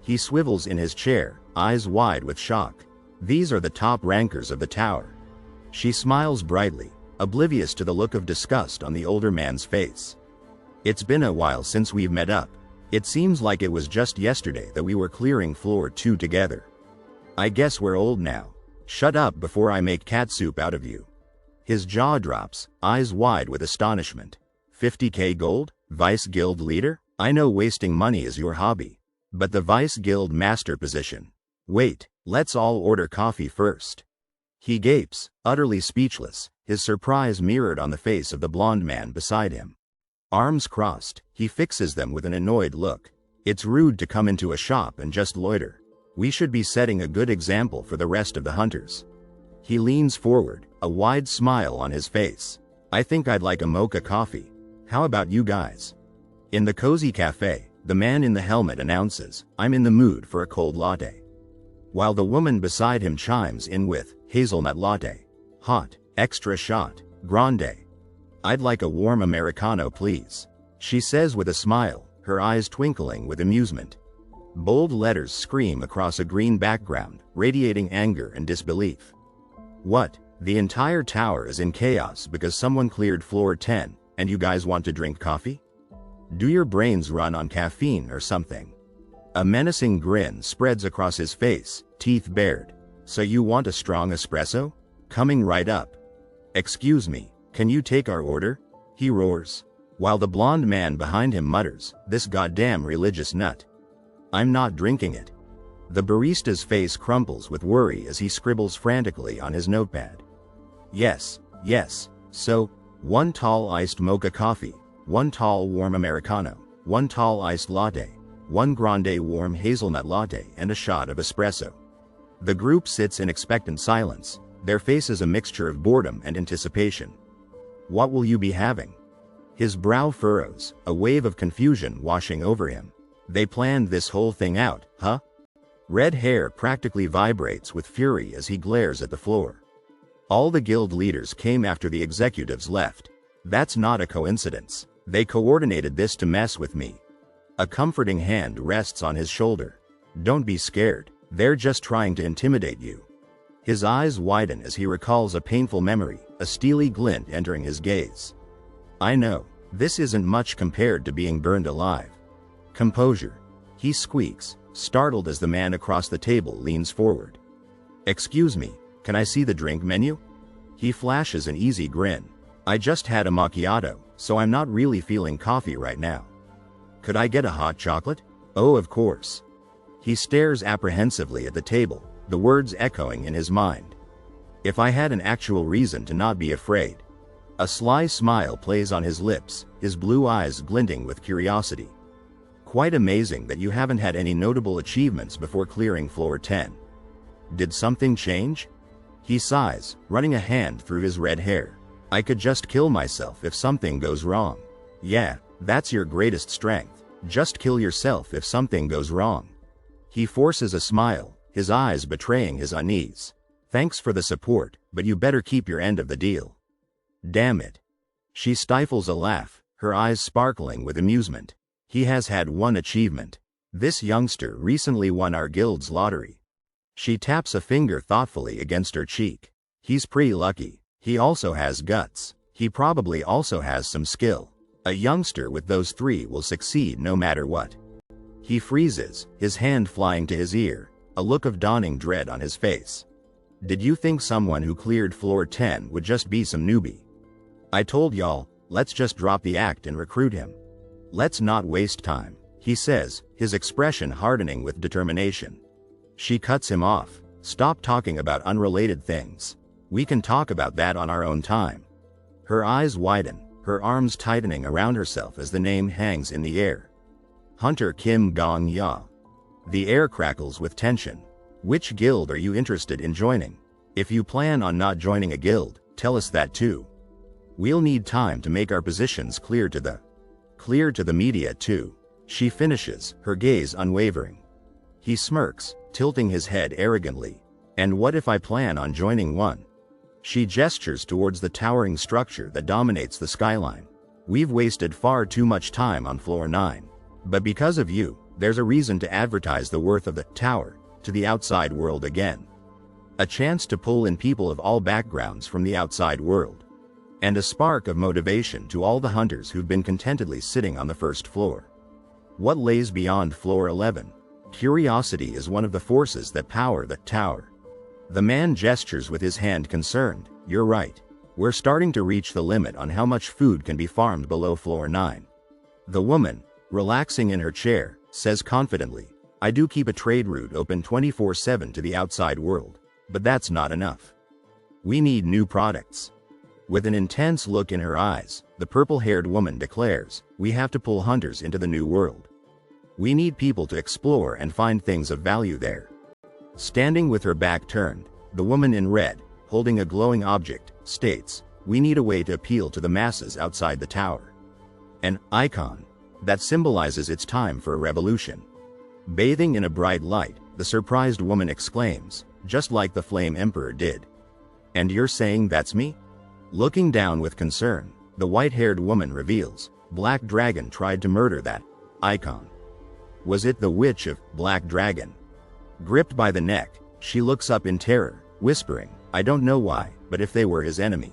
He swivels in his chair, eyes wide with shock. These are the top rankers of the tower. She smiles brightly, oblivious to the look of disgust on the older man's face. It's been a while since we've met up. It seems like it was just yesterday that we were clearing floor 2 together. I guess we're old now. Shut up before I make cat soup out of you. His jaw drops, eyes wide with astonishment. 50k gold? Vice Guild leader? I know wasting money is your hobby. But the Vice Guild master position. Wait, let's all order coffee first. He gapes, utterly speechless, his surprise mirrored on the face of the blonde man beside him. Arms crossed, he fixes them with an annoyed look. It's rude to come into a shop and just loiter. We should be setting a good example for the rest of the hunters. He leans forward, a wide smile on his face. I think I'd like a mocha coffee. How about you guys? In the cozy cafe, the man in the helmet announces, I'm in the mood for a cold latte. While the woman beside him chimes in with, hazelnut latte. Hot, extra shot, grande. I'd like a warm Americano please. She says with a smile, her eyes twinkling with amusement. Bold letters scream across a green background, radiating anger and disbelief. What? The entire tower is in chaos because someone cleared floor 10, and you guys want to drink coffee? Do your brains run on caffeine or something? A menacing grin spreads across his face, teeth bared. So you want a strong espresso? Coming right up. Excuse me, can you take our order? He roars. While the blonde man behind him mutters, this goddamn religious nut. I'm not drinking it. The barista's face crumples with worry as he scribbles frantically on his notepad. Yes, so, 1 tall iced mocha coffee, 1 tall warm Americano, 1 tall iced latte, 1 grande warm hazelnut latte and a shot of espresso. The group sits in expectant silence, their faces a mixture of boredom and anticipation. What will you be having? His brow furrows, a wave of confusion washing over him. They planned this whole thing out, huh? Red hair practically vibrates with fury as he glares at the floor. All the guild leaders came after the executives left. That's not a coincidence. They coordinated this to mess with me. A comforting hand rests on his shoulder. Don't be scared, they're just trying to intimidate you. His eyes widen as he recalls a painful memory, a steely glint entering his gaze. I know, this isn't much compared to being burned alive. Composure. He squeaks, startled as the man across the table leans forward. Excuse me, can I see the drink menu? He flashes an easy grin. I just had a macchiato, so I'm not really feeling coffee right now. Could I get a hot chocolate? Oh, of course. He stares apprehensively at the table, the words echoing in his mind. If I had an actual reason to not be afraid. A sly smile plays on his lips, his blue eyes glinting with curiosity. Quite amazing that you haven't had any notable achievements before clearing floor 10. Did something change? He sighs, running a hand through his red hair. I could just kill myself if something goes wrong. Yeah, that's your greatest strength. Just kill yourself if something goes wrong. He forces a smile, his eyes betraying his unease. Thanks for the support, but you better keep your end of the deal. Damn it. She stifles a laugh, her eyes sparkling with amusement. He has had one achievement. This youngster recently won our guild's lottery. She taps a finger thoughtfully against her cheek. He's pretty lucky. He also has guts. He probably also has some skill. A youngster with those three will succeed no matter what. He freezes, his hand flying to his ear, a look of dawning dread on his face. Did you think someone who cleared floor 10 would just be some newbie? I told y'all, let's just drop the act and recruit him. Let's not waste time, he says, his expression hardening with determination. She cuts him off. Stop talking about unrelated things. We can talk about that on our own time. Her eyes widen, her arms tightening around herself as the name hangs in the air. Hunter Kim Gong-ya. The air crackles with tension. Which guild are you interested in joining? If you plan on not joining a guild, tell us that too. We'll need time to make our positions clear to the media too. She finishes, her gaze unwavering. He smirks, tilting his head arrogantly. And what if I plan on joining one? She gestures towards the towering structure that dominates the skyline. We've wasted far too much time on floor 9. But because of you, there's a reason to advertise the worth of the tower to the outside world again. A chance to pull in people of all backgrounds from the outside world. And a spark of motivation to all the hunters who've been contentedly sitting on the first floor. What lays beyond floor 11? Curiosity is one of the forces that power the tower. The man gestures with his hand concerned. You're right. We're starting to reach the limit on how much food can be farmed below floor 9. The woman, relaxing in her chair, says confidently, I do keep a trade route open 24/7 to the outside world, but that's not enough. We need new products. With an intense look in her eyes, the purple-haired woman declares, we have to pull hunters into the new world. We need people to explore and find things of value there. Standing with her back turned, the woman in red, holding a glowing object, states, we need a way to appeal to the masses outside the tower. An icon that symbolizes it's time for a revolution. Bathing in a bright light, the surprised woman exclaims, just like the Flame Emperor did. And you're saying that's me? Looking down with concern, the white-haired woman reveals, Black Dragon tried to murder that icon. Was it the Witch of Black Dragon? Gripped by the neck, she looks up in terror, whispering, I don't know why, but if they were his enemy.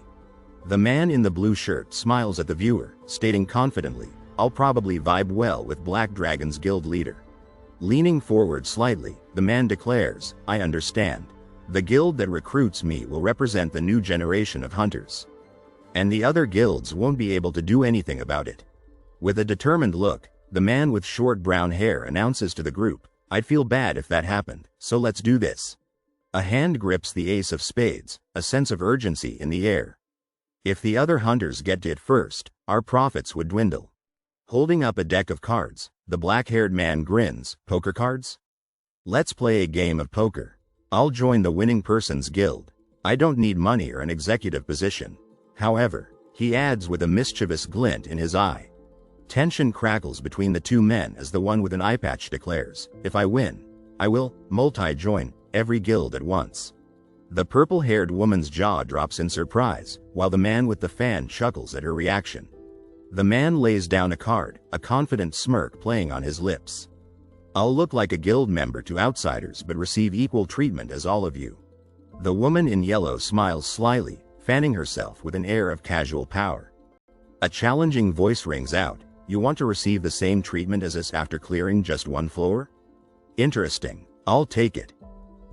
The man in the blue shirt smiles at the viewer, stating confidently, I'll probably vibe well with Black Dragon's guild leader. Leaning forward slightly, the man declares, I understand. The guild that recruits me will represent the new generation of hunters. And the other guilds won't be able to do anything about it. With a determined look, the man with short brown hair announces to the group, I'd feel bad if that happened, so let's do this. A hand grips the ace of spades, a sense of urgency in the air. If the other hunters get to it first, our profits would dwindle. Holding up a deck of cards, the black-haired man grins, poker cards? Let's play a game of poker. I'll join the winning person's guild. I don't need money or an executive position. However, he adds with a mischievous glint in his eye. Tension crackles between the two men as the one with an eye patch declares, if I win, I will multi-join every guild at once. The purple-haired woman's jaw drops in surprise, while the man with the fan chuckles at her reaction. The man lays down a card, a confident smirk playing on his lips. I'll look like a guild member to outsiders but receive equal treatment as all of you. The woman in yellow smiles slyly, fanning herself with an air of casual power. A challenging voice rings out. You want to receive the same treatment as us after clearing just one floor? Interesting. I'll take it.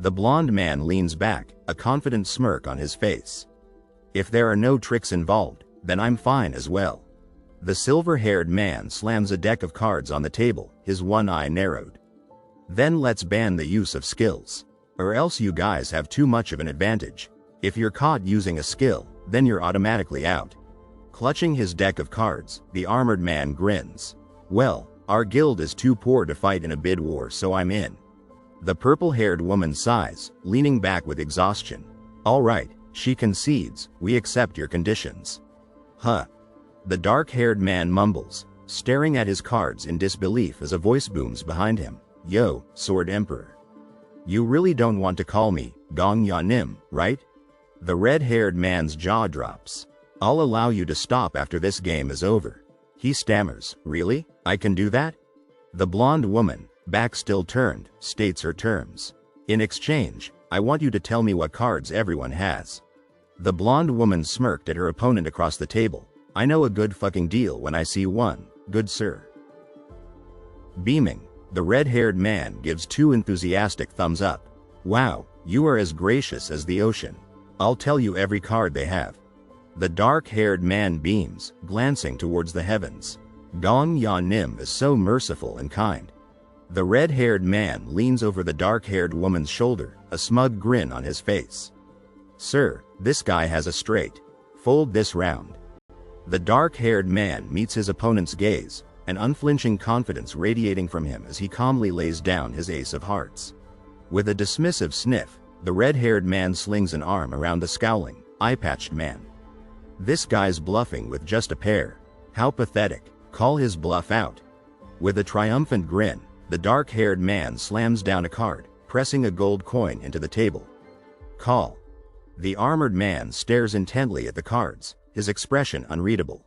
The blonde man leans back, a confident smirk on his face. If there are no tricks involved, then I'm fine as well. The silver-haired man slams a deck of cards on the table, his one eye narrowed. Then let's ban the use of skills. Or else you guys have too much of an advantage. If you're caught using a skill, then you're automatically out. Clutching his deck of cards, the armored man grins. Well, our guild is too poor to fight in a bid war, so I'm in. The purple-haired woman sighs, leaning back with exhaustion. All right, she concedes, we accept your conditions. Huh. The dark-haired man mumbles, staring at his cards in disbelief as a voice booms behind him. Yo, Sword Emperor. You really don't want to call me Gong Ya Nim, right? The red-haired man's jaw drops. I'll allow you to stop after this game is over. He stammers, really? I can do that? The blonde woman, back still turned, states her terms. In exchange, I want you to tell me what cards everyone has. The blonde woman smirked at her opponent across the table. I know a good fucking deal when I see one, good sir. Beaming, the red-haired man gives two enthusiastic thumbs up. Wow, you are as gracious as the ocean. I'll tell you every card they have. The dark-haired man beams, glancing towards the heavens. Gong Ya Nim is so merciful and kind. The red-haired man leans over the dark-haired woman's shoulder, a smug grin on his face. Sir, this guy has a straight. Fold this round. The dark-haired man meets his opponent's gaze, an unflinching confidence radiating from him as he calmly lays down his ace of hearts. With a dismissive sniff, the red-haired man slings an arm around the scowling, eye-patched man. This guy's bluffing with just a pair. How pathetic. Call his bluff out. With a triumphant grin, the dark-haired man slams down a card, pressing a gold coin into the table. Call. The armored man stares intently at the cards, his expression unreadable.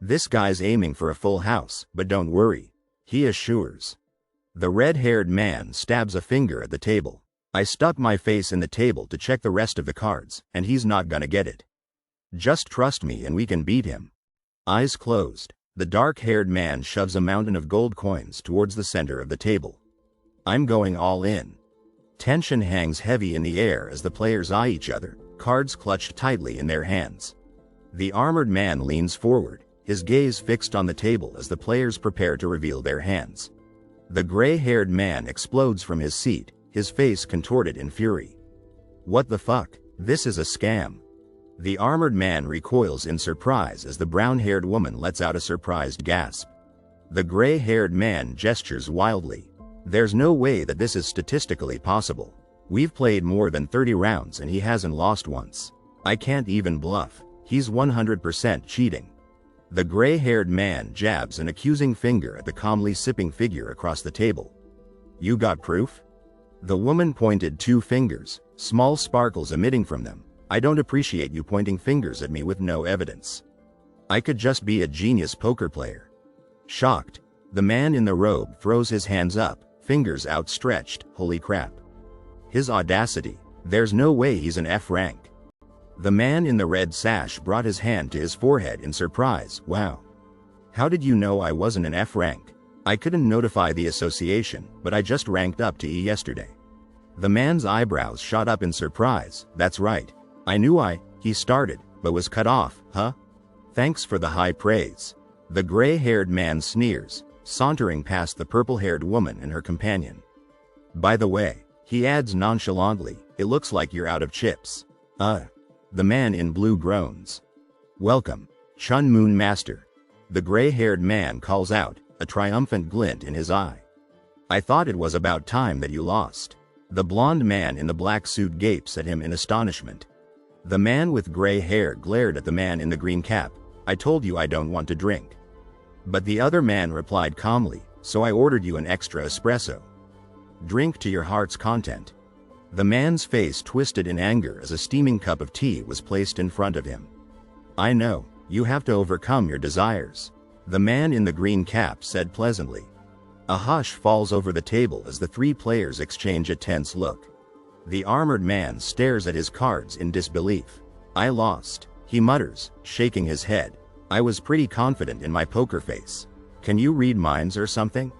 This guy's aiming for a full house, but don't worry. He assures. The red-haired man stabs a finger at the table. I stuck my face in the table to check the rest of the cards, and he's not gonna get it. Just trust me and we can beat him. Eyes closed, the dark-haired man shoves a mountain of gold coins towards the center of the table. I'm going all in. Tension hangs heavy in the air as the players eye each other, cards clutched tightly in their hands. The armored man leans forward, his gaze fixed on the table as the players prepare to reveal their hands. The gray-haired man explodes from his seat, his face contorted in fury. What the fuck? This is a scam. The armored man recoils in surprise as the brown-haired woman lets out a surprised gasp. The gray-haired man gestures wildly. There's no way that this is statistically possible. We've played more than 30 rounds and he hasn't lost once. I can't even bluff. He's 100% cheating. The gray-haired man jabs an accusing finger at the calmly sipping figure across the table. You got proof? The woman pointed two fingers, small sparkles emitting from them. I don't appreciate you pointing fingers at me with no evidence. I could just be a genius poker player. Shocked, the man in the robe throws his hands up, fingers outstretched. Holy crap. His audacity. There's no way he's an F rank. The man in the red sash brought his hand to his forehead in surprise. Wow. How did you know I wasn't an F rank? I couldn't notify the association, but I just ranked up to E yesterday. The man's eyebrows shot up in surprise. That's right. I knew he started, but was cut off, huh? Thanks for the high praise. The gray-haired man sneers, sauntering past the purple-haired woman and her companion. By the way, he adds nonchalantly, it looks like you're out of chips. The man in blue groans. Welcome, Chun Moon Master. The gray-haired man calls out, a triumphant glint in his eye. I thought it was about time that you lost. The blonde man in the black suit gapes at him in astonishment. The man with gray hair glared at the man in the green cap. I told you I don't want to drink. But the other man replied calmly, so I ordered you an extra espresso. Drink to your heart's content. The man's face twisted in anger as a steaming cup of tea was placed in front of him. I know, you have to overcome your desires. The man in the green cap said pleasantly. A hush falls over the table as the three players exchange a tense look. The armored man stares at his cards in disbelief. I lost, he mutters, shaking his head. I was pretty confident in my poker face. Can you read minds or something?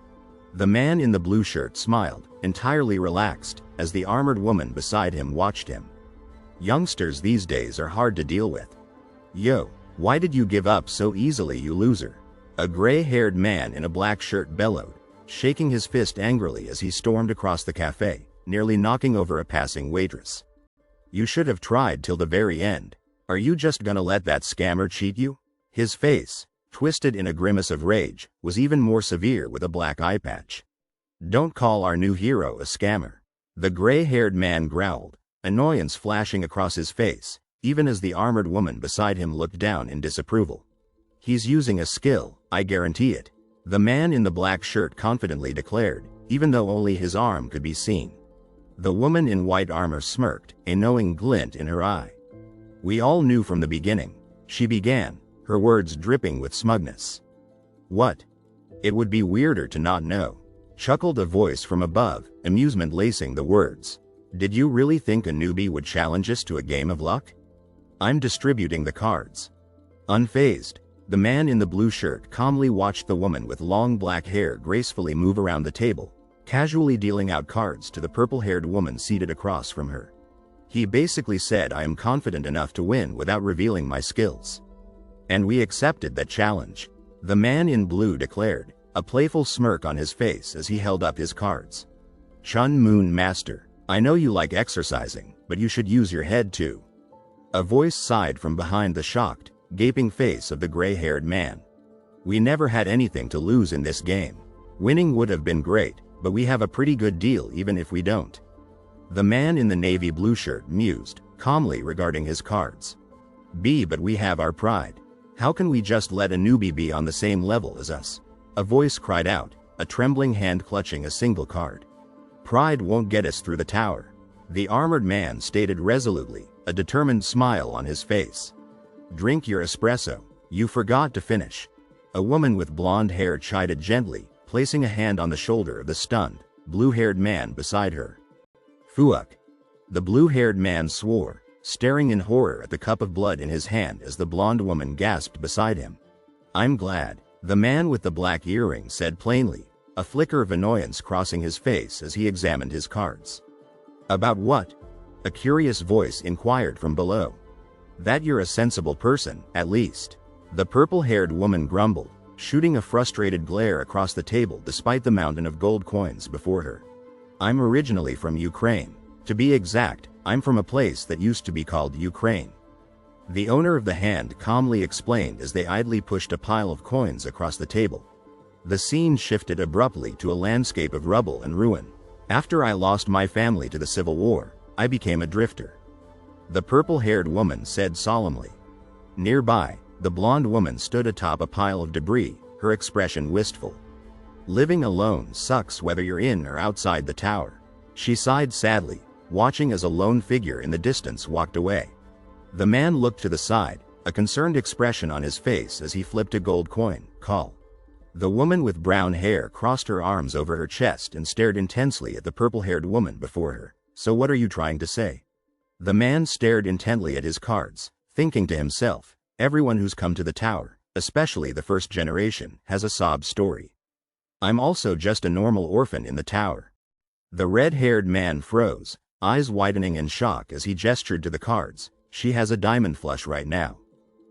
The man in the blue shirt smiled, entirely relaxed, as the armored woman beside him watched him. Youngsters these days are hard to deal with. Yo, why did you give up so easily, you loser? A gray-haired man in a black shirt bellowed, shaking his fist angrily as he stormed across the cafe, nearly knocking over a passing waitress. You should have tried till the very end. Are you just gonna let that scammer cheat you? His face, twisted in a grimace of rage, was even more severe with a black eye patch. Don't call our new hero a scammer. The gray-haired man growled, annoyance flashing across his face, even as the armored woman beside him looked down in disapproval. He's using a skill, I guarantee it. The man in the black shirt confidently declared, even though only his arm could be seen. The woman in white armor smirked, a knowing glint in her eye. We all knew from the beginning, she began, her words dripping with smugness. What? It would be weirder to not know, chuckled a voice from above, amusement lacing the words. Did you really think a newbie would challenge us to a game of luck? I'm distributing the cards. Unfazed, the man in the blue shirt calmly watched the woman with long black hair gracefully move around the table, casually dealing out cards to the purple-haired woman seated across from her. He basically said, I am confident enough to win without revealing my skills. And we accepted that challenge, the man in blue declared, a playful smirk on his face as he held up his cards. Chun Moon Master, I know you like exercising, but you should use your head too. A voice sighed from behind the shocked, gaping face of the gray-haired man. We never had anything to lose in this game. Winning would have been great, but we have a pretty good deal even if we don't. The man in the navy blue shirt mused, calmly regarding his cards. But we have our pride. How can we just let a newbie be on the same level as us? A voice cried out, a trembling hand clutching a single card. Pride won't get us through the tower. The armored man stated resolutely, a determined smile on his face. Drink your espresso, you forgot to finish. A woman with blonde hair chided gently, placing a hand on the shoulder of the stunned, blue-haired man beside her. Fuck. The blue-haired man swore, staring in horror at the cup of blood in his hand as the blonde woman gasped beside him. I'm glad, the man with the black earring said plainly, a flicker of annoyance crossing his face as he examined his cards. About what? A curious voice inquired from below. That you're a sensible person, at least. The purple-haired woman grumbled, shooting a frustrated glare across the table despite the mountain of gold coins before her. I'm originally from Ukraine. To be exact, I'm from a place that used to be called Ukraine. The owner of the hand calmly explained as they idly pushed a pile of coins across the table. The scene shifted abruptly to a landscape of rubble and ruin. After I lost my family to the Civil War, I became a drifter. The purple-haired woman said solemnly. Nearby, the blonde woman stood atop a pile of debris, her expression wistful. Living alone sucks whether you're in or outside the tower. She sighed sadly, watching as a lone figure in the distance walked away. The man looked to the side, a concerned expression on his face as he flipped a gold coin. Call. The woman with brown hair crossed her arms over her chest and stared intensely at the purple-haired woman before her. So what are you trying to say? The man stared intently at his cards, thinking to himself, everyone who's come to the tower, especially the first generation, has a sob story. I'm also just a normal orphan in the tower. The red-haired man froze, eyes widening in shock as he gestured to the cards. She has a diamond flush right now.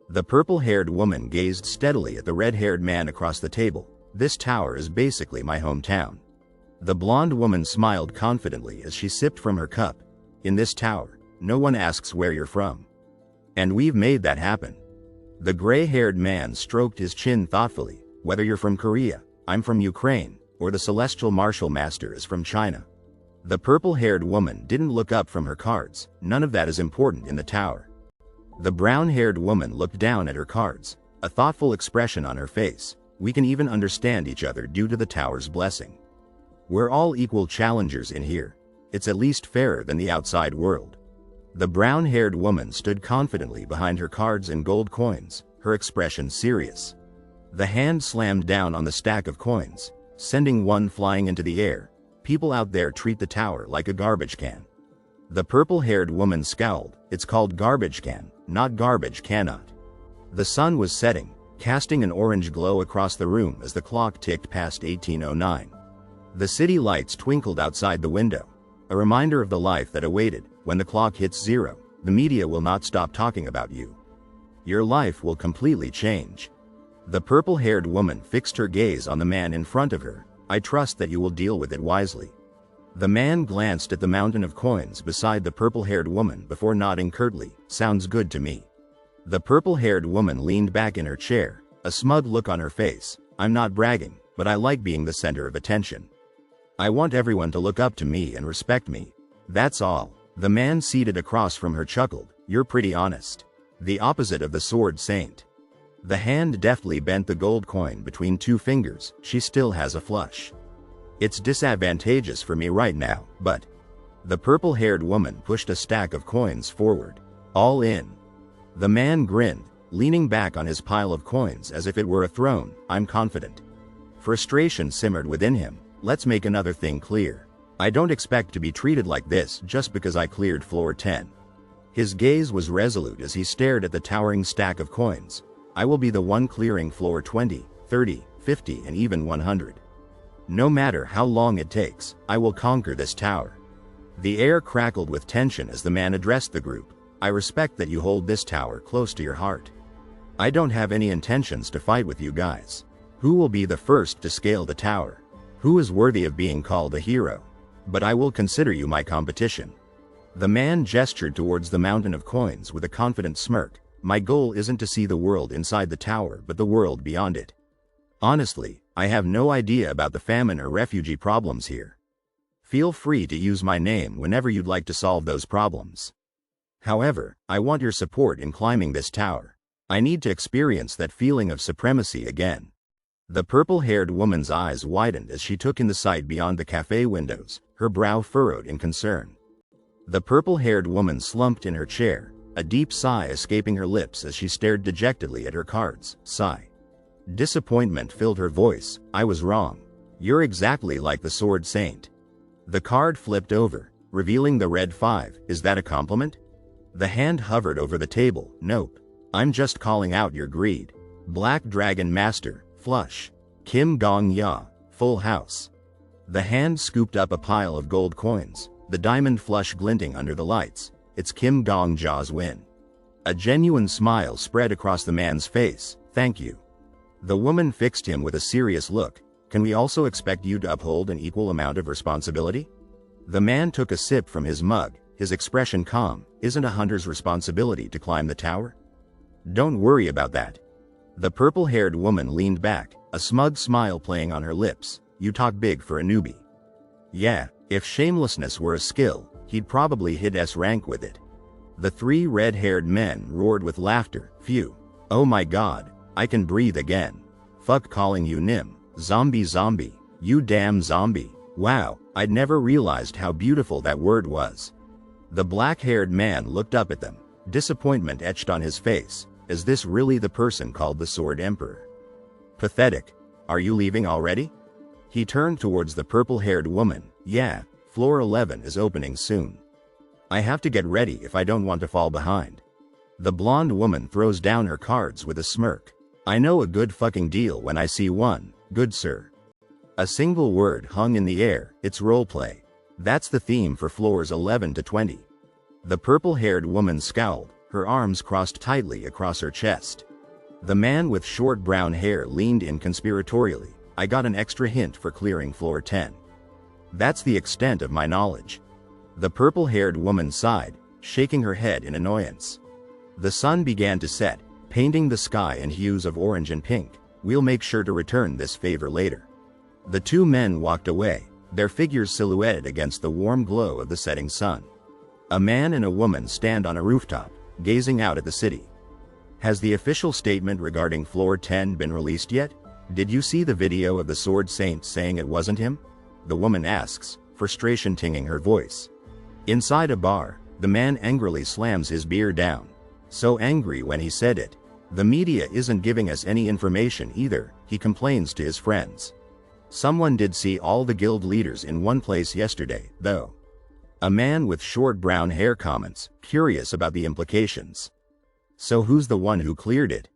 The purple-haired woman gazed steadily at the red-haired man across the table. This tower is basically my hometown. The blonde woman smiled confidently as she sipped from her cup. In this tower, no one asks where you're from. And we've made that happen. The gray-haired man stroked his chin thoughtfully. Whether you're from Korea, I'm from Ukraine, or the celestial martial master is from China. The purple-haired woman didn't look up from her cards. None of that is important in the tower. The brown-haired woman looked down at her cards, a thoughtful expression on her face. We can even understand each other due to the tower's blessing. We're all equal challengers in here. It's at least fairer than the outside world. The brown-haired woman stood confidently behind her cards and gold coins, her expression serious. The hand slammed down on the stack of coins, sending one flying into the air. People out there treat the tower like a garbage can. The purple-haired woman scowled. It's called garbage can, not garbage cannot. The sun was setting, casting an orange glow across the room as the clock ticked past 1809. The city lights twinkled outside the window, a reminder of the life that awaited. When the clock hits 0, the media will not stop talking about you. Your life will completely change. The purple-haired woman fixed her gaze on the man in front of her. I trust that you will deal with it wisely. The man glanced at the mountain of coins beside the purple-haired woman before nodding curtly. Sounds good to me. The purple-haired woman leaned back in her chair, a smug look on her face. I'm not bragging, but I like being the center of attention. I want everyone to look up to me and respect me. That's all. The man seated across from her chuckled. You're pretty honest. The opposite of the sword saint. The hand deftly bent the gold coin between two fingers. She still has a flush. It's disadvantageous for me right now, but... The purple-haired woman pushed a stack of coins forward. All in. The man grinned, leaning back on his pile of coins as if it were a throne. I'm confident. Frustration simmered within him. Let's make another thing clear. I don't expect to be treated like this just because I cleared floor 10. His gaze was resolute as he stared at the towering stack of coins. I will be the one clearing floor 20, 30, 50 and even 100. No matter how long it takes, I will conquer this tower. The air crackled with tension as the man addressed the group. I respect that you hold this tower close to your heart. I don't have any intentions to fight with you guys. Who will be the first to scale the tower? Who is worthy of being called a hero? But I will consider you my competition. The man gestured towards the mountain of coins with a confident smirk. My goal isn't to see the world inside the tower but the world beyond it. Honestly, I have no idea about the famine or refugee problems here. Feel free to use my name whenever you'd like to solve those problems. However, I want your support in climbing this tower. I need to experience that feeling of supremacy again. The purple-haired woman's eyes widened as she took in the sight beyond the cafe windows, her brow furrowed in concern. The purple-haired woman slumped in her chair, a deep sigh escaping her lips as she stared dejectedly at her cards. Sigh. Disappointment filled her voice. I was wrong. You're exactly like the sword saint. The card flipped over, revealing the red 5. Is that a compliment? The hand hovered over the table. Nope. I'm just calling out your greed. Black Dragon Master, flush. Kim Gong-ya, full house. The hand scooped up a pile of gold coins, the diamond flush glinting under the lights. It's Kim Gong-ja's win. A genuine smile spread across the man's face. Thank you. The woman fixed him with a serious look. Can we also expect you to uphold an equal amount of responsibility? The man took a sip from his mug, his expression calm. Isn't a hunter's responsibility to climb the tower? Don't worry about that. The purple-haired woman leaned back, a smug smile playing on her lips. You talk big for a newbie. Yeah, if shamelessness were a skill, he'd probably hit S rank with it. The three red-haired men roared with laughter. Phew. Oh my god, I can breathe again. Fuck calling you Nim. Zombie. You damn zombie. Wow, I'd never realized how beautiful that word was. The black-haired man looked up at them, disappointment etched on his face. Is this really the person called the Sword Emperor? Pathetic. Are you leaving already? He turned towards the purple-haired woman. Yeah, floor 11 is opening soon. I have to get ready if I don't want to fall behind. The blonde woman throws down her cards with a smirk. I know a good fucking deal when I see one, good sir. A single word hung in the air. It's roleplay. That's the theme for floors 11 to 20. The purple-haired woman scowled, her arms crossed tightly across her chest. The man with short brown hair leaned in conspiratorially. I got an extra hint for clearing floor 10. That's the extent of my knowledge. The purple-haired woman sighed, shaking her head in annoyance. The sun began to set, painting the sky in hues of orange and pink. We'll make sure to return this favor later. The two men walked away, their figures silhouetted against the warm glow of the setting sun. A man and a woman stand on a rooftop, gazing out at the city. Has the official statement regarding floor 10 been released yet? Did you see the video of the Sword Saint saying it wasn't him? The woman asks, frustration tinging her voice. Inside a bar, the man angrily slams his beer down. So angry when he said it. The media isn't giving us any information either, he complains to his friends. Someone did see all the guild leaders in one place yesterday, though. A man with short brown hair comments, curious about the implications. So who's the one who cleared it?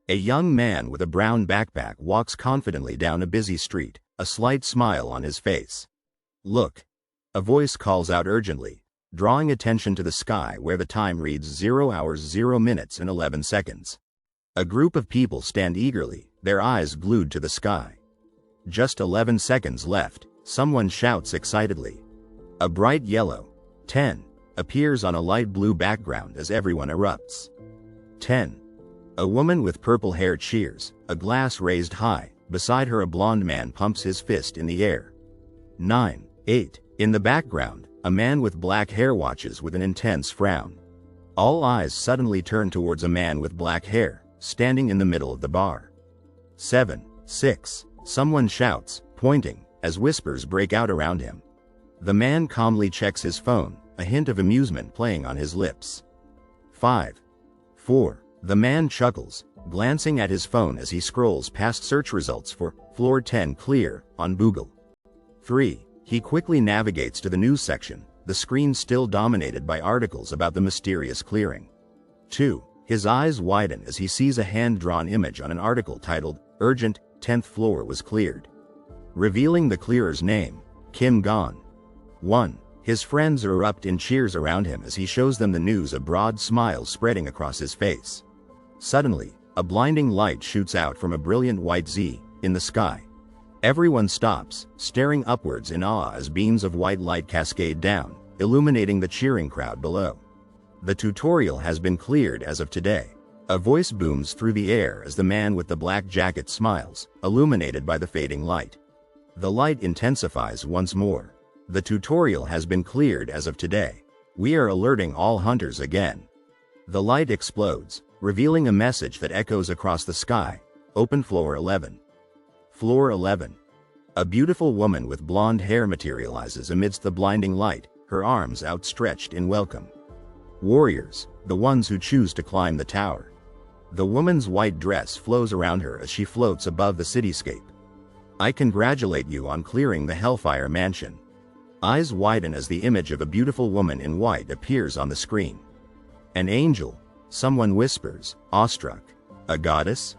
A young man with a brown backpack walks confidently down a busy street, a slight smile on his face. Look! A voice calls out urgently, drawing attention to the sky where the time reads 0 hours 0 minutes and 11 seconds. A group of people stand eagerly, their eyes glued to the sky. Just 11 seconds left, someone shouts excitedly. A bright yellow, 10, appears on a light blue background as everyone erupts. 10. A woman with purple hair cheers, a glass raised high, beside her a blond man pumps his fist in the air. 9. 8. In the background, a man with black hair watches with an intense frown. All eyes suddenly turn towards a man with black hair, standing in the middle of the bar. 7. 6. Someone shouts, pointing, as whispers break out around him. The man calmly checks his phone, a hint of amusement playing on his lips. 5. 4. The man chuckles, glancing at his phone as he scrolls past search results for Floor 10 Clear on Google. 3. He quickly navigates to the news section, the screen still dominated by articles about the mysterious clearing. 2. His eyes widen as he sees a hand-drawn image on an article titled, Urgent, 10th Floor was Cleared. Revealing the clearer's name, Kim Gon. 1. His friends erupt in cheers around him as he shows them the news, a broad smile spreading across his face. Suddenly, a blinding light shoots out from a brilliant white Z in the sky. Everyone stops, staring upwards in awe as beams of white light cascade down, illuminating the cheering crowd below. The tutorial has been cleared as of today. A voice booms through the air as the man with the black jacket smiles, illuminated by the fading light. The light intensifies once more. The tutorial has been cleared as of today. We are alerting all hunters again. The light explodes, revealing a message that echoes across the sky. Open Floor 11. Floor 11. A beautiful woman with blonde hair materializes amidst the blinding light, her arms outstretched in welcome. Warriors, the ones who choose to climb the tower. The woman's white dress flows around her as she floats above the cityscape. I congratulate you on clearing the Hellfire Mansion. Eyes widen as the image of a beautiful woman in white appears on the screen. An angel, someone whispers, awestruck. A goddess?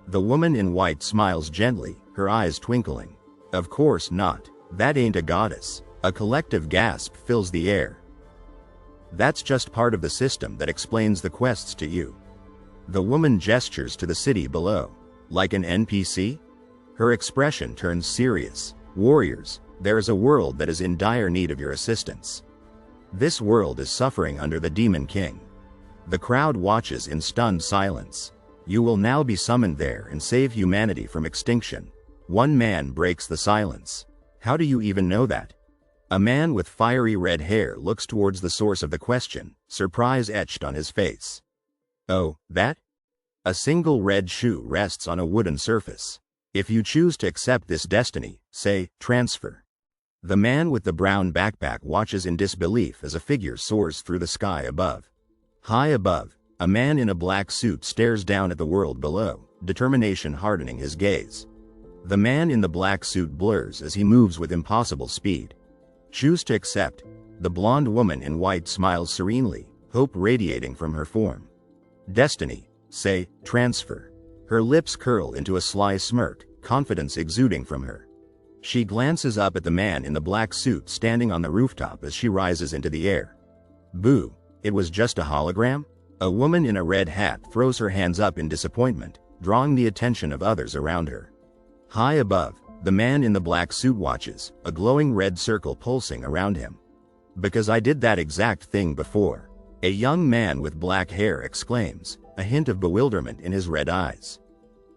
The woman in white smiles gently, her eyes twinkling. Of course not. That ain't a goddess. A collective gasp fills the air. That's just part of the system that explains the quests to you. The woman gestures to the city below. Like an NPC? Her expression turns serious. Warriors, there is a world that is in dire need of your assistance. This world is suffering under the Demon King. The crowd watches in stunned silence. You will now be summoned there and save humanity from extinction. One man breaks the silence. How do you even know that? A man with fiery red hair looks towards the source of the question, surprise etched on his face. Oh, that? A single red shoe rests on a wooden surface. If you choose to accept this destiny, say, transfer. The man with the brown backpack watches in disbelief as a figure soars through the sky above. High above, a man in a black suit stares down at the world below, determination hardening his gaze. The man in the black suit blurs as he moves with impossible speed. Choose to accept. The blonde woman in white smiles serenely, hope radiating from her form. Destiny, say, transfer. Her lips curl into a sly smirk, confidence exuding from her. She glances up at the man in the black suit standing on the rooftop as she rises into the air. Boo, it was just a hologram? A woman in a red hat throws her hands up in disappointment, drawing the attention of others around her. High above, the man in the black suit watches, a glowing red circle pulsing around him. Because I did that exact thing before. A young man with black hair exclaims, a hint of bewilderment in his red eyes.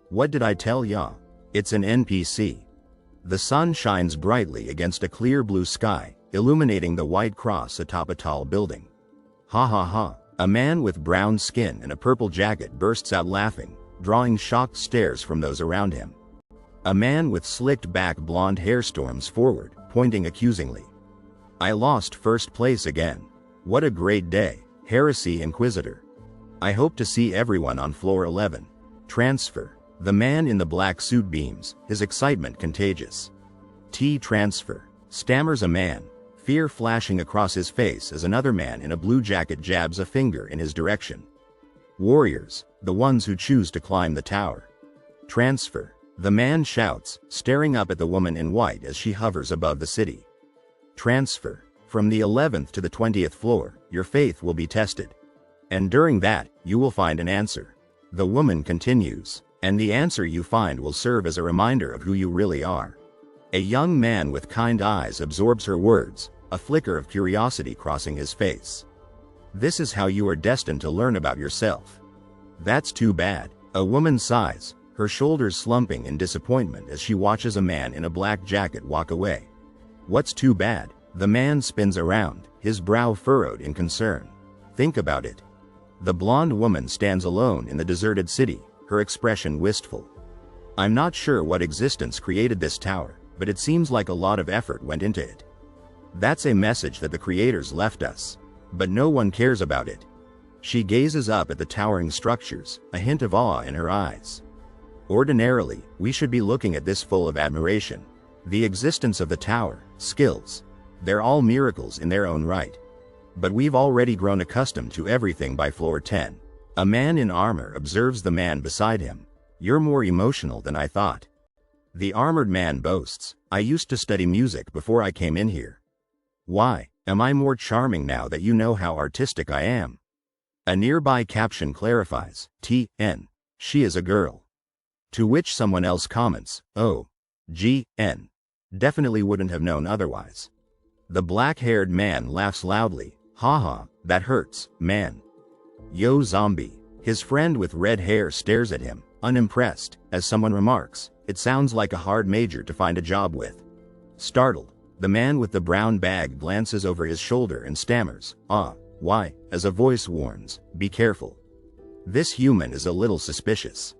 What did I tell ya? It's an NPC. The sun shines brightly against a clear blue sky, illuminating the white cross atop a tall building. Ha ha ha. A man with brown skin and a purple jacket bursts out laughing, drawing shocked stares from those around him. A man with slicked back blonde hair storms forward, pointing accusingly. I lost first place again. What a great day, Heresy Inquisitor. I hope to see everyone on floor 11. Transfer. The man in the black suit beams, his excitement contagious. Transfer. Stammers a man, fear flashing across his face as another man in a blue jacket jabs a finger in his direction. Warriors, the ones who choose to climb the tower. Transfer. The man shouts, staring up at the woman in white as she hovers above the city. Transfer. From the 11th to the 20th floor, your faith will be tested. And during that, you will find an answer. The woman continues, and the answer you find will serve as a reminder of who you really are. A young man with kind eyes absorbs her words, a flicker of curiosity crossing his face. This is how you are destined to learn about yourself. That's too bad. A woman sighs, her shoulders slumping in disappointment as she watches a man in a black jacket walk away. What's too bad? The man spins around, his brow furrowed in concern. Think about it. The blonde woman stands alone in the deserted city, her expression wistful. I'm not sure what existence created this tower, but it seems like a lot of effort went into it. That's a message that the creators left us. But no one cares about it. She gazes up at the towering structures, a hint of awe in her eyes. Ordinarily, we should be looking at this full of admiration. The existence of the tower, skills. They're all miracles in their own right. But we've already grown accustomed to everything by floor 10. A man in armor observes the man beside him. You're more emotional than I thought. The armored man boasts, I used to study music before I came in here. Why, am I more charming now that you know how artistic I am? A nearby caption clarifies, TN, she is a girl. To which someone else comments, oh, GN. Definitely wouldn't have known otherwise. The black-haired man laughs loudly, haha, that hurts, man. Yo zombie. His friend with red hair stares at him, unimpressed, as someone remarks, it sounds like a hard major to find a job with. Startled, the man with the brown bag glances over his shoulder and stammers, why, as a voice warns, be careful. This human is a little suspicious.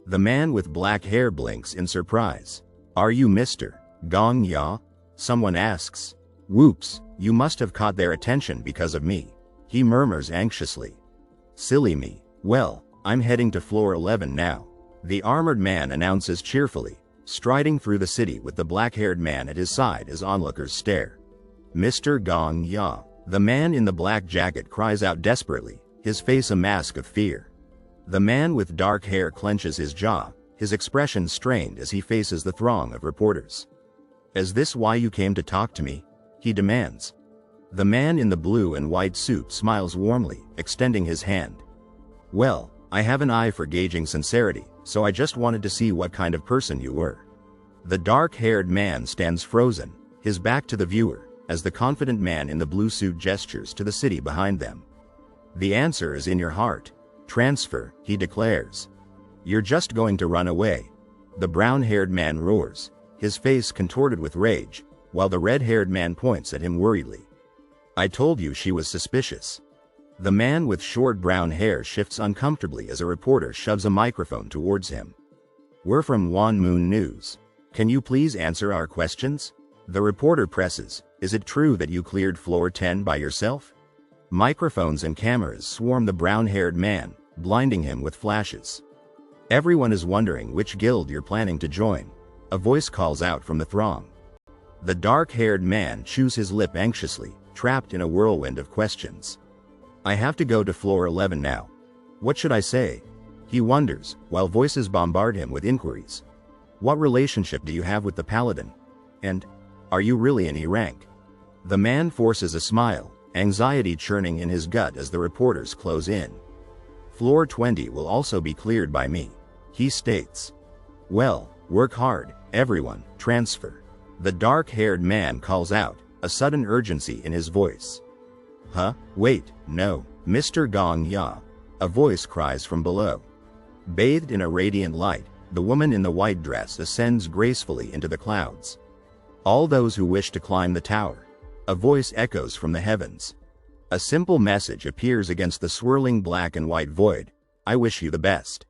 The man with black hair blinks in surprise. Are you Mr. Gong Ya? Someone asks. Whoops, you must have caught their attention because of me. He murmurs anxiously. Silly me. Well, I'm heading to floor 11 now. The armored man announces cheerfully, striding through the city with the black-haired man at his side as onlookers stare. Mr. Gong Ya. The man in the black jacket cries out desperately, his face a mask of fear. The man with dark hair clenches his jaw, his expression strained as he faces the throng of reporters. Is this why you came to talk to me? He demands. The man in the blue and white suit smiles warmly, extending his hand. Well, I have an eye for gauging sincerity, so I just wanted to see what kind of person you were. The dark-haired man stands frozen, his back to the viewer, as the confident man in the blue suit gestures to the city behind them. The answer is in your heart. Transfer, he declares. You're just going to run away. The brown-haired man roars, his face contorted with rage, while the red-haired man points at him worriedly. I told you she was suspicious. The man with short brown hair shifts uncomfortably as a reporter shoves a microphone towards him. We're from Wan Moon News. Can you please answer our questions? The reporter presses, is it true that you cleared floor 10 by yourself? Microphones and cameras swarm the brown-haired man, blinding him with flashes. Everyone is wondering which guild you're planning to join. A voice calls out from the throng. The dark-haired man chews his lip anxiously, trapped in a whirlwind of questions. I have to go to floor 11 now. What should I say? He wonders, while voices bombard him with inquiries. What relationship do you have with the paladin? And, are you really in E rank? The man forces a smile, anxiety churning in his gut as the reporters close in. Floor 20 will also be cleared by me, he states. Well, work hard, everyone, transfer. The dark-haired man calls out, a sudden urgency in his voice. Huh? Wait, no, Mr. Gong Ya. A voice cries from below. Bathed in a radiant light, the woman in the white dress ascends gracefully into the clouds. All those who wish to climb the tower. A voice echoes from the heavens. A simple message appears against the swirling black and white void. I wish you the best.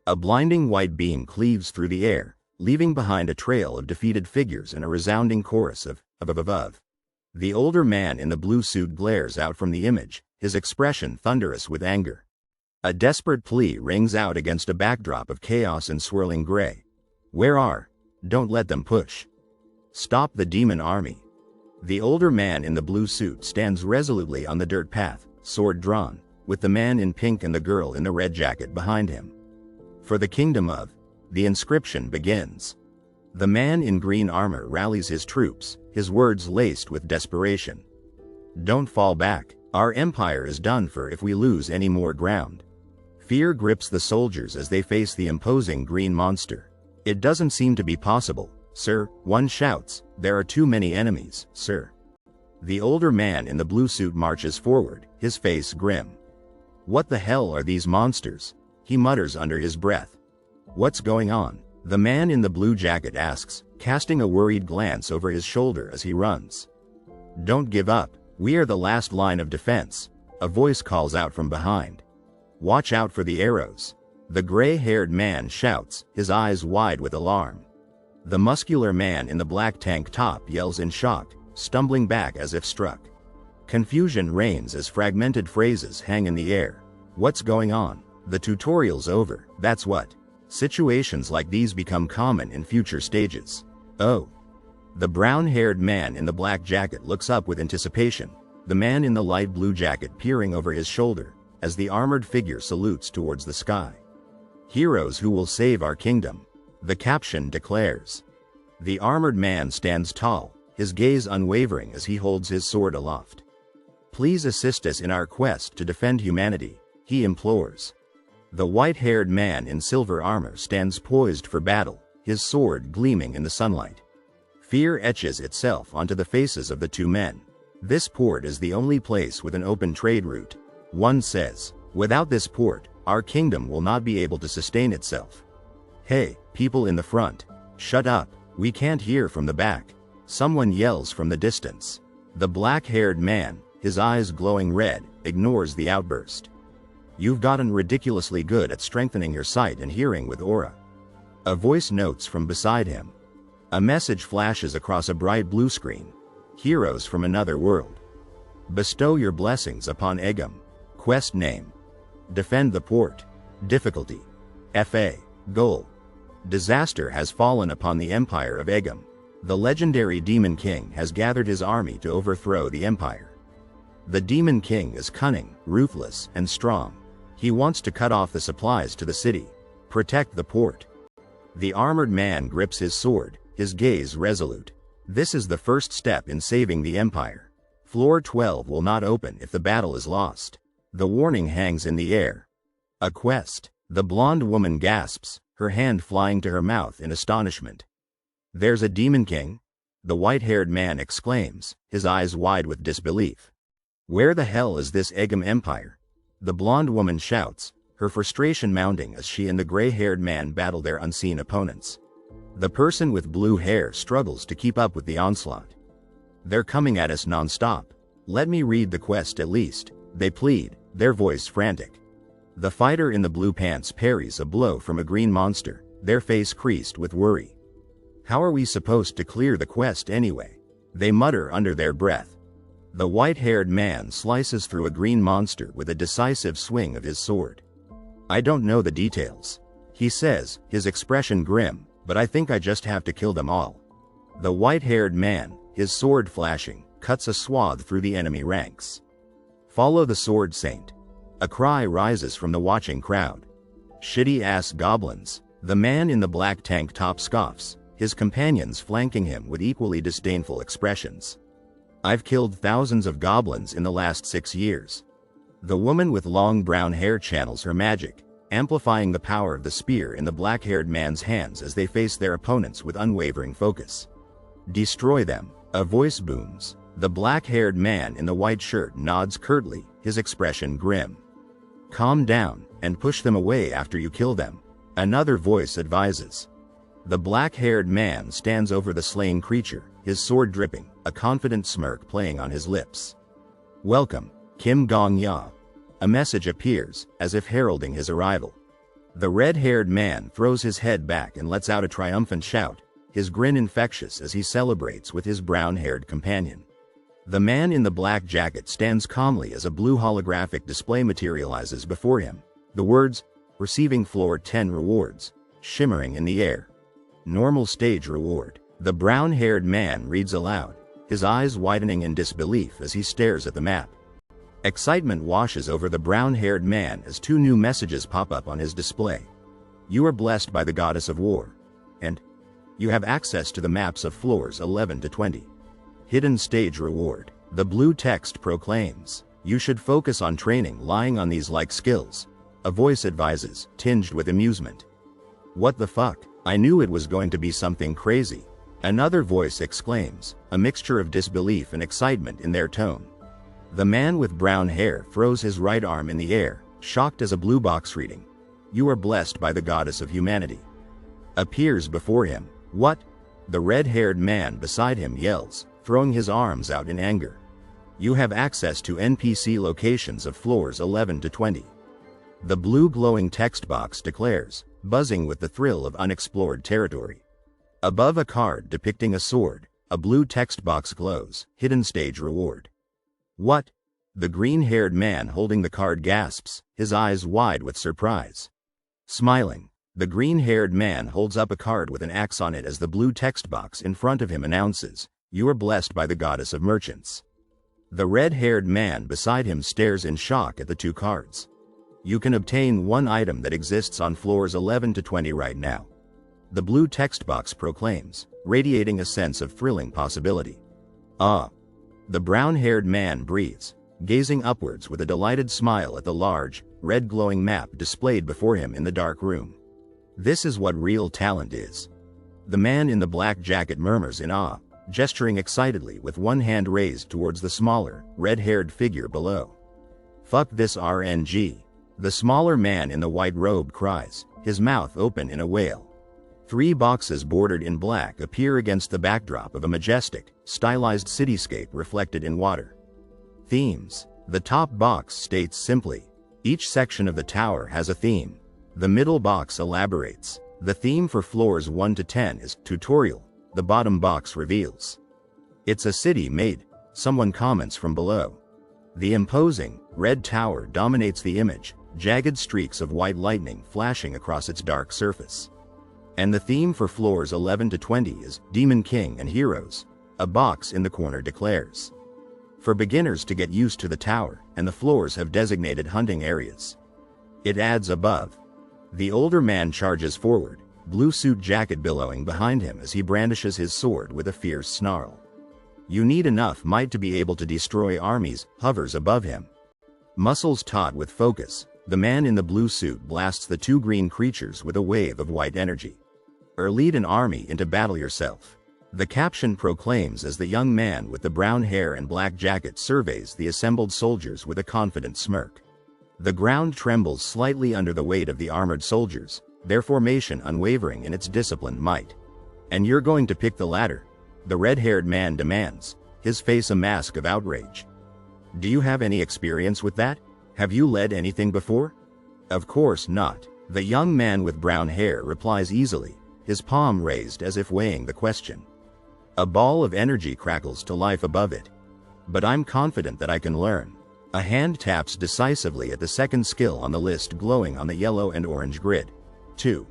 A blinding white beam cleaves through the air, leaving behind a trail of defeated figures and a resounding chorus of above. The older man in the blue suit glares out from the image, his expression thunderous with anger. A desperate plea rings out against a backdrop of chaos and swirling gray. Where are? Don't let them push. Stop the demon army. The older man in the blue suit stands resolutely on the dirt path, sword drawn, with the man in pink and the girl in the red jacket behind him. For the kingdom of, the inscription begins. The man in green armor rallies his troops, his words laced with desperation. Don't fall back. Our empire is done for if we lose any more ground. Fear grips the soldiers as they face the imposing green monster. It doesn't seem to be possible, sir, one shouts. There are too many enemies, sir. The older man in the blue suit marches forward, his face grim. What the hell are these monsters? He mutters under his breath. What's going on? The man in the blue jacket asks, casting a worried glance over his shoulder as he runs. Don't give up. We are the last line of defense, a voice calls out from behind. Watch out for the arrows. The gray-haired man shouts, his eyes wide with alarm. The muscular man in the black tank top yells in shock, stumbling back as if struck. Confusion reigns as fragmented phrases hang in the air. What's going on? The tutorial's over, that's what. Situations like these become common in future stages. Oh. The brown-haired man in the black jacket looks up with anticipation, the man in the light blue jacket peering over his shoulder, as the armored figure salutes towards the sky. Heroes who will save our kingdom, the caption declares. The armored man stands tall, his gaze unwavering as he holds his sword aloft. Please assist us in our quest to defend humanity, he implores. The white-haired man in silver armor stands poised for battle, his sword gleaming in the sunlight. Fear etches itself onto the faces of the two men. This port is the only place with an open trade route. One says, without this port, our kingdom will not be able to sustain itself. Hey, people in the front, shut up, we can't hear from the back. Someone yells from the distance. The black-haired man, his eyes glowing red, ignores the outburst. You've gotten ridiculously good at strengthening your sight and hearing with aura. A voice notes from beside him. A message flashes across a bright blue screen. Heroes from another world. Bestow your blessings upon Egum. Quest name. Defend the port. Difficulty. FA. Goal. Disaster has fallen upon the empire of Egum. The legendary Demon King has gathered his army to overthrow the empire. The Demon King is cunning, ruthless, and strong. He wants to cut off the supplies to the city. Protect the port. The armored man grips his sword, his gaze resolute. This is the first step in saving the empire. Floor 12 will not open if the battle is lost. The warning hangs in the air. A quest. The blonde woman gasps, her hand flying to her mouth in astonishment. There's a Demon King? The white-haired man exclaims, his eyes wide with disbelief. Where the hell is this Egum empire? The blonde woman shouts, her frustration mounting as she and the gray-haired man battle their unseen opponents. The person with blue hair struggles to keep up with the onslaught. They're coming at us non-stop. Let me read the quest at least, they plead, their voice frantic. The fighter in the blue pants parries a blow from a green monster, their face creased with worry. How are we supposed to clear the quest anyway? They mutter under their breath. The white-haired man slices through a green monster with a decisive swing of his sword. I don't know the details, he says, his expression grim, but I think I just have to kill them all. The white-haired man, his sword flashing, cuts a swath through the enemy ranks. Follow the sword, Saint. A cry rises from the watching crowd. Shitty-ass goblins. The man in the black tank top scoffs, his companions flanking him with equally disdainful expressions. I've killed thousands of goblins in the last 6 years. The woman with long brown hair channels her magic, amplifying the power of the spear in the black-haired man's hands as they face their opponents with unwavering focus. Destroy them, a voice booms. The black-haired man in the white shirt nods curtly, his expression grim. Calm down, and push them away after you kill them, another voice advises. The black-haired man stands over the slain creature, his sword dripping, a confident smirk playing on his lips. Welcome, Kim Gong-ya. A message appears, as if heralding his arrival. The red-haired man throws his head back and lets out a triumphant shout, his grin infectious as he celebrates with his brown-haired companion. The man in the black jacket stands calmly as a blue holographic display materializes before him, The words, receiving floor 10 rewards, shimmering in the air. Normal stage reward. The brown-haired man reads aloud, his eyes widening in disbelief as he stares at the map. Excitement washes over the brown-haired man as 2 new messages pop up on his display. You are blessed by the goddess of war. And you have access to the maps of floors 11 to 20. Hidden stage reward. The blue text proclaims, you should focus on training lying on these like skills. A voice advises, tinged with amusement. What the fuck? I knew it was going to be something crazy. Another voice exclaims, a mixture of disbelief and excitement in their tone. The man with brown hair throws his right arm in the air, shocked as a blue box reading, you are blessed by the goddess of humanity. Appears before him. What? The red-haired man beside him yells, throwing his arms out in anger. You have access to NPC locations of floors 11 to 20. The blue glowing text box declares, buzzing with the thrill of unexplored territory. Above a card depicting a sword, a blue text box glows, hidden stage reward. What? The green-haired man holding the card gasps, his eyes wide with surprise. Smiling, the green-haired man holds up a card with an axe on it as the blue text box in front of him announces, you are blessed by the goddess of merchants. The red-haired man beside him stares in shock at the 2 cards. You can obtain 1 item that exists on floors 11 to 20 right now. The blue text box proclaims, radiating a sense of thrilling possibility. Ah! The brown-haired man breathes, gazing upwards with a delighted smile at the large, red glowing map displayed before him in the dark room. This is what real talent is. The man in the black jacket murmurs in awe, gesturing excitedly with one hand raised towards the smaller, red-haired figure below. Fuck this RNG. The smaller man in the white robe cries, his mouth open in a wail. 3 boxes bordered in black appear against the backdrop of a majestic, stylized cityscape reflected in water. Themes. The top box states simply, each section of the tower has a theme. The middle box elaborates, the theme for floors 1 to 10 is tutorial. The bottom box reveals, it's a city made, someone comments from below. The imposing, red tower dominates the image, jagged streaks of white lightning flashing across its dark surface. And the theme for floors 11 to 20 is Demon King and Heroes, a box in the corner declares. For beginners to get used to the tower, and the floors have designated hunting areas. It adds above. The older man charges forward, blue suit jacket billowing behind him as he brandishes his sword with a fierce snarl. You need enough might to be able to destroy armies, hovers above him. Muscles taut with focus, the man in the blue suit blasts the 2 green creatures with a wave of white energy. Lead an army into battle yourself. The caption proclaims as the young man with the brown hair and black jacket surveys the assembled soldiers with a confident smirk. The ground trembles slightly under the weight of the armored soldiers, their formation unwavering in its disciplined might. And you're going to pick the latter? The red-haired man demands, his face a mask of outrage. Do you have any experience with that? Have you led anything before? Of course not. The young man with brown hair replies easily, his palm raised as if weighing the question. A ball of energy crackles to life above it. But I'm confident that I can learn. A hand taps decisively at the second skill on the list glowing on the yellow and orange grid. 2.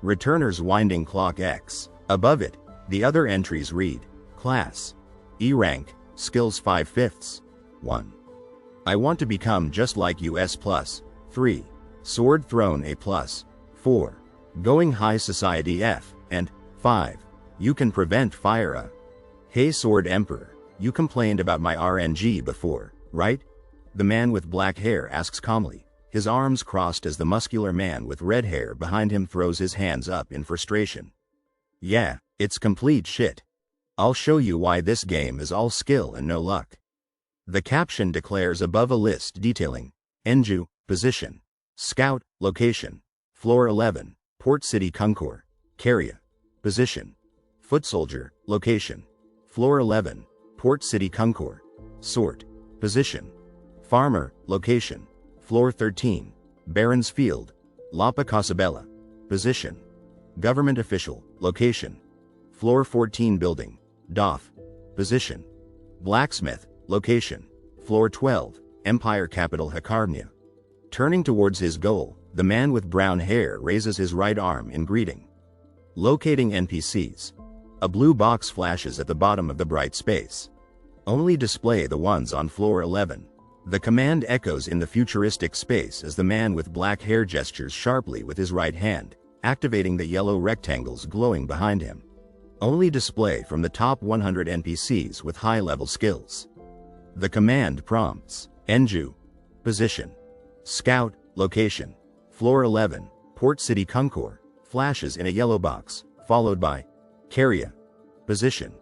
Returner's Winding Clock X. Above it, the other entries read, Class, E rank, Skills 5/5. 1. I want to become just like US+. 3. Sword Throne A+. 4. Going High Society F. And 5. You can prevent fire. Hey Sword Emperor, you complained about my RNG before, right? The man with black hair asks calmly, his arms crossed as the muscular man with red hair behind him throws his hands up in frustration. Yeah, it's complete shit. I'll show you why this game is all skill and no luck. The caption declares above a list detailing, Enju, position, Scout, location, floor 11, Port City Concours, Carrier, position, Foot Soldier, location, floor 11, Port City Concours, Sort, position, Farmer, location, floor 13, Baron's Field, Lapa Casabella, position, Government Official, location, floor 14 Building, Doff, position, Blacksmith, location, floor 12, Empire Capital Hakarnia. Turning towards his goal, the man with brown hair raises his right arm in greeting. Locating NPCs. A blue box flashes at the bottom of the bright space. Only display the ones on floor 11. The command echoes in the futuristic space as the man with black hair gestures sharply with his right hand, activating the yellow rectangles glowing behind him. Only display from the top 100 NPCs with high-level skills. The command prompts: Enju. Position. Scout. Location. Floor 11, Port City Concours, flashes in a yellow box, followed by Carrier. Position.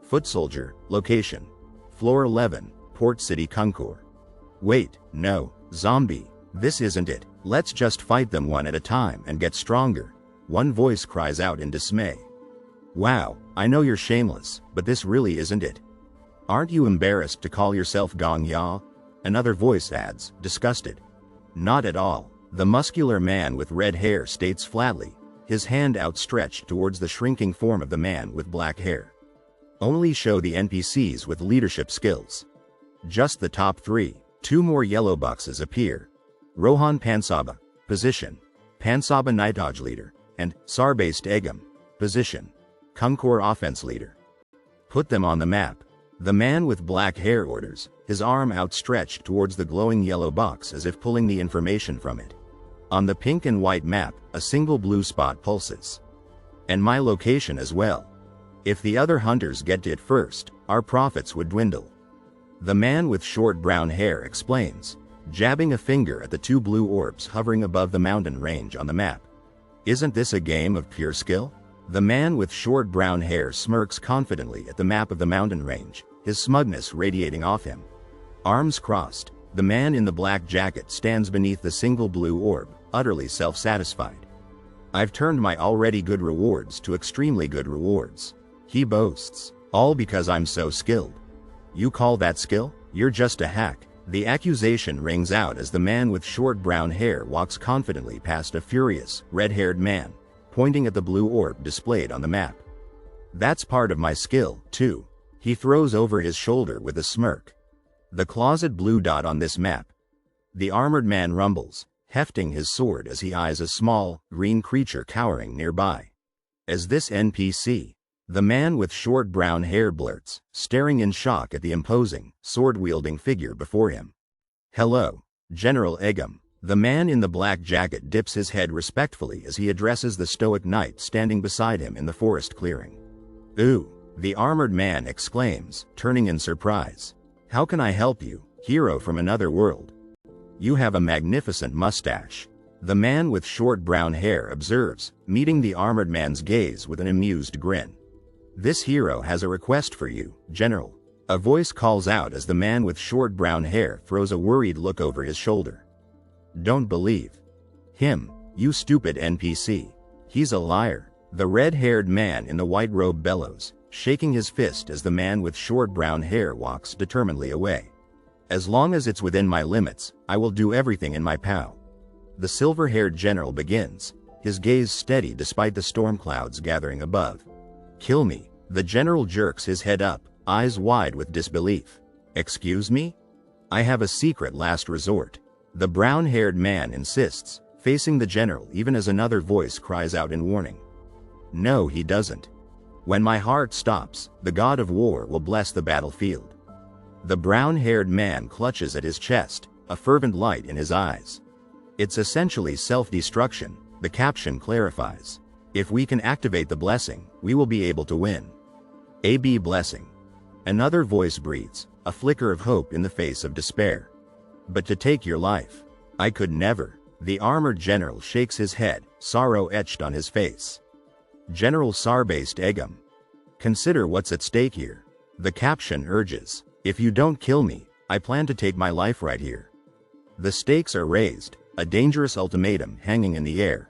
Foot Soldier. Location. Floor 11, Port City Concours. Wait, no, zombie, this isn't it. Let's just fight them one at a time and get stronger. One voice cries out in dismay. Wow, I know you're shameless, but this really isn't it. Aren't you embarrassed to call yourself Gong Ya? Another voice adds, disgusted. Not at all, the muscular man with red hair states flatly, his hand outstretched towards the shrinking form of the man with black hair. Only show the NPCs with leadership skills. Just the top 3. 2 more yellow boxes appear. Rohan Pansaba. Position. Pansaba Nightage Leader. And Sarbased Egam. Position. Concours Offense Leader. Put them on the map. The man with black hair orders, his arm outstretched towards the glowing yellow box as if pulling the information from it. On the pink and white map, a single blue spot pulses. And my location as well. If the other hunters get to it first, our profits would dwindle. The man with short brown hair explains, jabbing a finger at the 2 blue orbs hovering above the mountain range on the map. Isn't this a game of pure skill? The man with short brown hair smirks confidently at the map of the mountain range, his smugness radiating off him. Arms crossed, the man in the black jacket stands beneath the single blue orb, utterly self-satisfied. I've turned my already good rewards to extremely good rewards. He boasts, all because I'm so skilled. You call that skill? You're just a hack. The accusation rings out as the man with short brown hair walks confidently past a furious, red-haired man, pointing at the blue orb displayed on the map. That's part of my skill, too. He throws over his shoulder with a smirk. The closet blue dot on this map. The armored man rumbles, hefting his sword as he eyes a small, green creature cowering nearby. As this NPC, the man with short brown hair blurts, staring in shock at the imposing, sword-wielding figure before him. Hello, General Egam. The man in the black jacket dips his head respectfully as he addresses the stoic knight standing beside him in the forest clearing. Ooh, the armored man exclaims, turning in surprise. How can I help you, hero from another world? You have a magnificent mustache. The man with short brown hair observes, meeting the armored man's gaze with an amused grin. This hero has a request for you, General. A voice calls out as the man with short brown hair throws a worried look over his shoulder. Don't believe him, you stupid NPC. He's a liar. The red-haired man in the white robe bellows, shaking his fist as the man with short brown hair walks determinedly away. As long as it's within my limits, I will do everything in my power. The silver-haired general begins, his gaze steady despite the storm clouds gathering above. Kill me. The general jerks his head up, eyes wide with disbelief. Excuse me? I have a secret last resort. The brown-haired man insists, facing the general even as another voice cries out in warning. No, he doesn't. When my heart stops, the god of war will bless the battlefield. The brown-haired man clutches at his chest, a fervent light in his eyes. It's essentially self-destruction, the caption clarifies. If we can activate the blessing, we will be able to win. AB blessing. Another voice breathes, a flicker of hope in the face of despair. But to take your life, I could never. The armored general shakes his head, sorrow etched on his face. General Sarbased Egam. Consider what's at stake here. The caption urges, if you don't kill me, I plan to take my life right here. The stakes are raised, a dangerous ultimatum hanging in the air.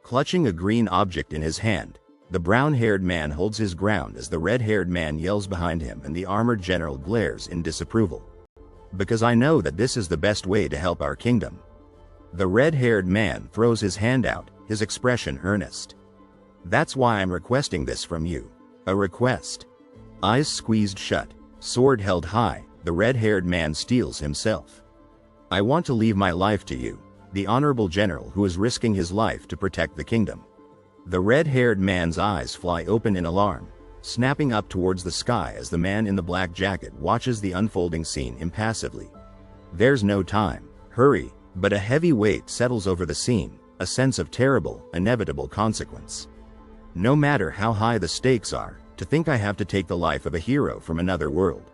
Clutching a green object in his hand, the brown-haired man holds his ground as the red-haired man yells behind him and the armored general glares in disapproval. Because I know that this is the best way to help our kingdom. The red-haired man throws his hand out, his expression earnest. That's why I'm requesting this from you. A request. Eyes squeezed shut, sword held high, the red-haired man steels himself. I want to leave my life to you. the honorable general who is risking his life to protect the kingdom. The red-haired man's eyes fly open in alarm, snapping up towards the sky as the man in the black jacket watches the unfolding scene impassively. There's no time, hurry, but a heavy weight settles over the scene, a sense of terrible, inevitable consequence. No matter how high the stakes are, to think I have to take the life of a hero from another world.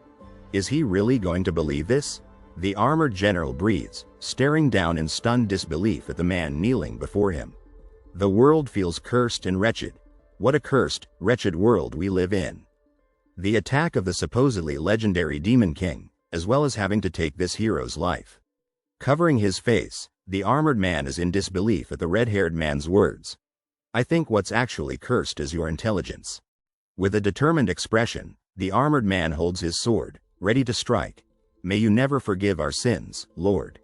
Is he really going to believe this? The armored general breathes, staring down in stunned disbelief at the man kneeling before him. The world feels cursed and wretched. What a cursed, wretched world we live in. The attack of the supposedly legendary Demon King, as well as having to take this hero's life. Covering his face, the armored man is in disbelief at the red-haired man's words. I think what's actually cursed is your intelligence. With a determined expression, the armored man holds his sword, ready to strike. May you never forgive our sins, Lord.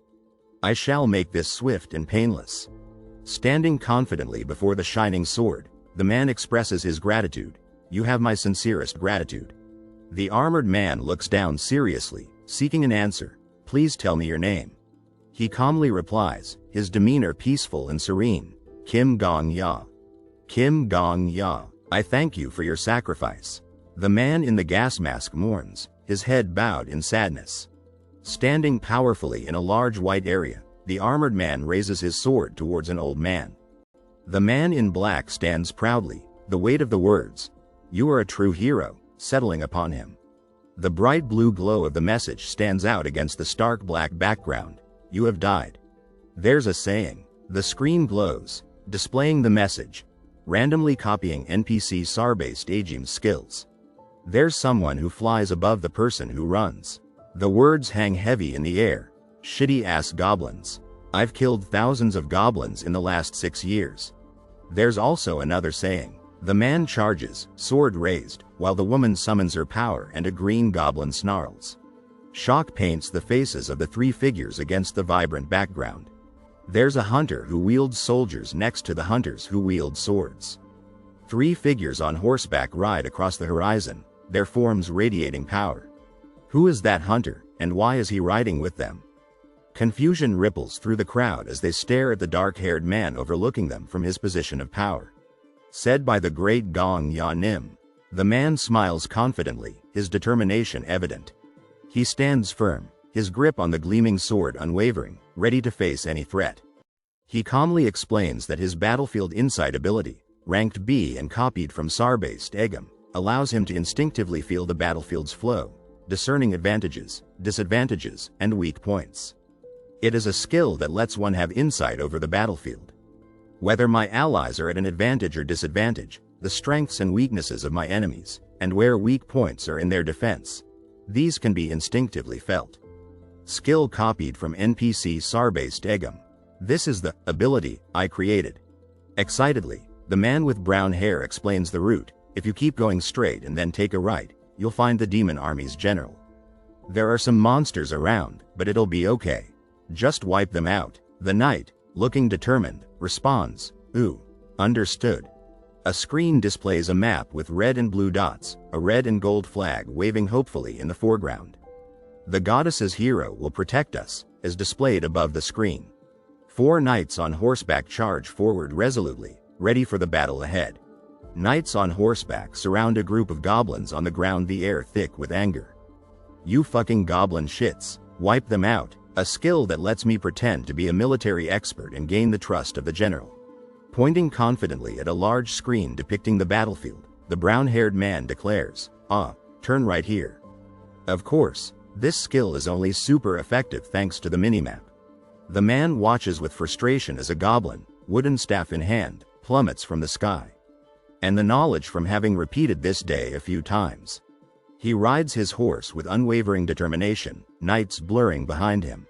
I shall make this swift and painless. Standing confidently before the shining sword, the man expresses his gratitude. You have my sincerest gratitude. The armored man looks down seriously, seeking an answer. Please tell me your name. He calmly replies, his demeanor peaceful and serene. Kim Gong-ya. Kim Gong-ya, I thank you for your sacrifice. The man in the gas mask mourns, his head bowed in sadness. Standing powerfully in a large white area, the armored man raises his sword towards an old man. The man in black stands proudly, the weight of the words, "You are a true hero," settling upon him. The bright blue glow of the message stands out against the stark black background. You have died. There's a saying. The screen glows, displaying the message, randomly copying NPC SAR-based Ajim's skills. There's someone who flies above the person who runs. The words hang heavy in the air. Shitty-ass goblins. I've killed thousands of goblins in the last 6 years. There's also another saying. The man charges, sword raised, while the woman summons her power and a green goblin snarls. Shock paints the faces of the 3 figures against the vibrant background. There's a hunter who wields soldiers next to the hunters who wield swords. 3 figures on horseback ride across the horizon, their forms radiating power. Who is that hunter, and why is he riding with them? Confusion ripples through the crowd as they stare at the dark-haired man overlooking them from his position of power. Said by the great Gong-ya Nim. The man smiles confidently, his determination evident. He stands firm, his grip on the gleaming sword unwavering, ready to face any threat. He calmly explains that his battlefield insight ability, ranked B and copied from SAR-based Egam, allows him to instinctively feel the battlefield's flow, discerning advantages, disadvantages, and weak points. It is a skill that lets one have insight over the battlefield. Whether my allies are at an advantage or disadvantage, the strengths and weaknesses of my enemies, and where weak points are in their defense, these can be instinctively felt. Skill copied from NPC SAR-based Egam. This is the ability I created. Excitedly, the man with brown hair explains the route. If you keep going straight and then take a right, you'll find the demon army's general. There are some monsters around, but it'll be okay. Just wipe them out. The knight, looking determined, responds, "Ooh, understood." A screen displays a map with red and blue dots, a red and gold flag waving hopefully in the foreground. The goddess's hero will protect us, as displayed above the screen. 4 knights on horseback charge forward resolutely, ready for the battle ahead. Knights on horseback surround a group of goblins on the ground, the air thick with anger. You fucking goblin shits, wipe them out, a skill that lets me pretend to be a military expert and gain the trust of the general. Pointing confidently at a large screen depicting the battlefield, the brown-haired man declares, turn right here. Of course, this skill is only super effective thanks to the minimap. The man watches with frustration as a goblin, wooden staff in hand, plummets from the sky. And the knowledge from having repeated this day a few times. He rides his horse with unwavering determination, knights blurring behind him.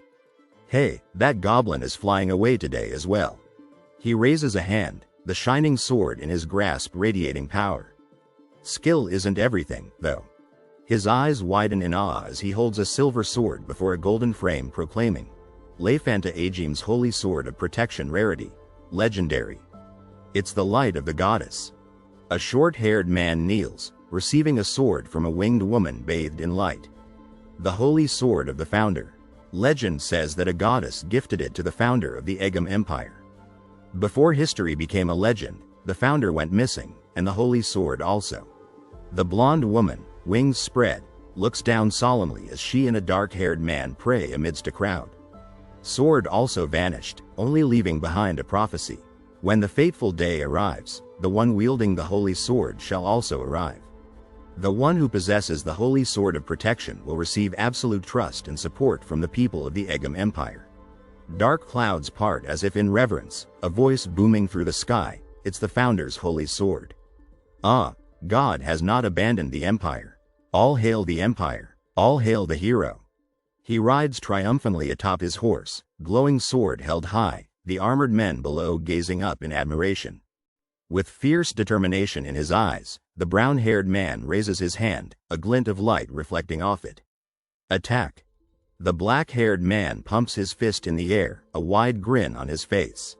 Hey, that goblin is flying away today as well. He raises a hand, the shining sword in his grasp radiating power. Skill isn't everything, though. His eyes widen in awe as he holds a silver sword before a golden frame proclaiming, Leifanta Ajim's holy sword of protection rarity, legendary. It's the light of the goddess. A short-haired man kneels, receiving a sword from a winged woman bathed in light. The holy sword of the founder. Legend says that a goddess gifted it to the founder of the Egam Empire. Before history became a legend, the founder went missing, and the holy sword also. The blonde woman, wings spread, looks down solemnly as she and a dark-haired man pray amidst a crowd. Sword also vanished, only leaving behind a prophecy. When the fateful day arrives, the one wielding the holy sword shall also arrive. The one who possesses the holy sword of protection will receive absolute trust and support from the people of the Egam Empire. Dark clouds part as if in reverence, a voice booming through the sky, it's the founder's holy sword. Ah, God has not abandoned the empire. All hail the empire, all hail the hero. He rides triumphantly atop his horse, glowing sword held high, the armored men below gazing up in admiration. With fierce determination in his eyes, the brown-haired man raises his hand, a glint of light reflecting off it. Attack! The black-haired man pumps his fist in the air, a wide grin on his face.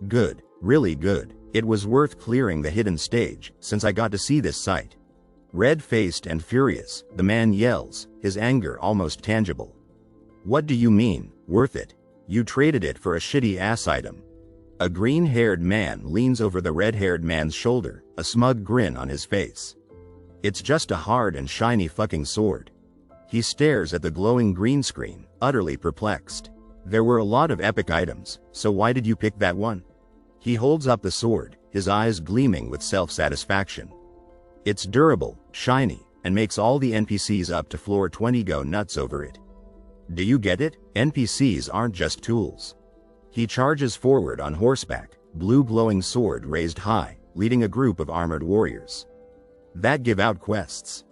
Good, really good. It was worth clearing the hidden stage, since I got to see this sight. Red-faced and furious, the man yells, his anger almost tangible. What do you mean, worth it? You traded it for a shitty-ass item. A green-haired man leans over the red-haired man's shoulder, a smug grin on his face. It's just a hard and shiny fucking sword. He stares at the glowing green screen, utterly perplexed. There were a lot of epic items, so why did you pick that one? He holds up the sword, his eyes gleaming with self-satisfaction. It's durable, shiny, and makes all the NPCs up to floor 20 go nuts over it. Do you get it? NPCs aren't just tools. He charges forward on horseback, blue glowing sword raised high, leading a group of armored warriors. That give out quests.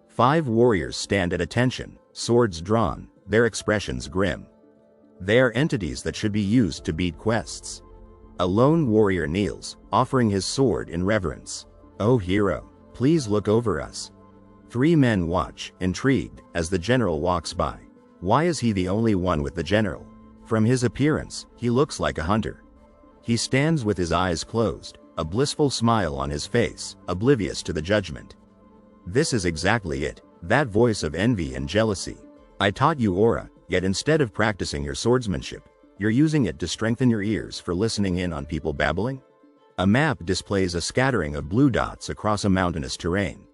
5 warriors stand at attention, swords drawn, their expressions grim. They are entities that should be used to beat quests. A lone warrior kneels, offering his sword in reverence. Oh hero, please look over us. 3 men watch, intrigued, as the general walks by. Why is he the only one with the general? From his appearance, he looks like a hunter. He stands with his eyes closed, a blissful smile on his face, oblivious to the judgment. This is exactly it, that voice of envy and jealousy. I taught you aura, yet instead of practicing your swordsmanship, you're using it to strengthen your ears for listening in on people babbling? A map displays a scattering of blue dots across a mountainous terrain.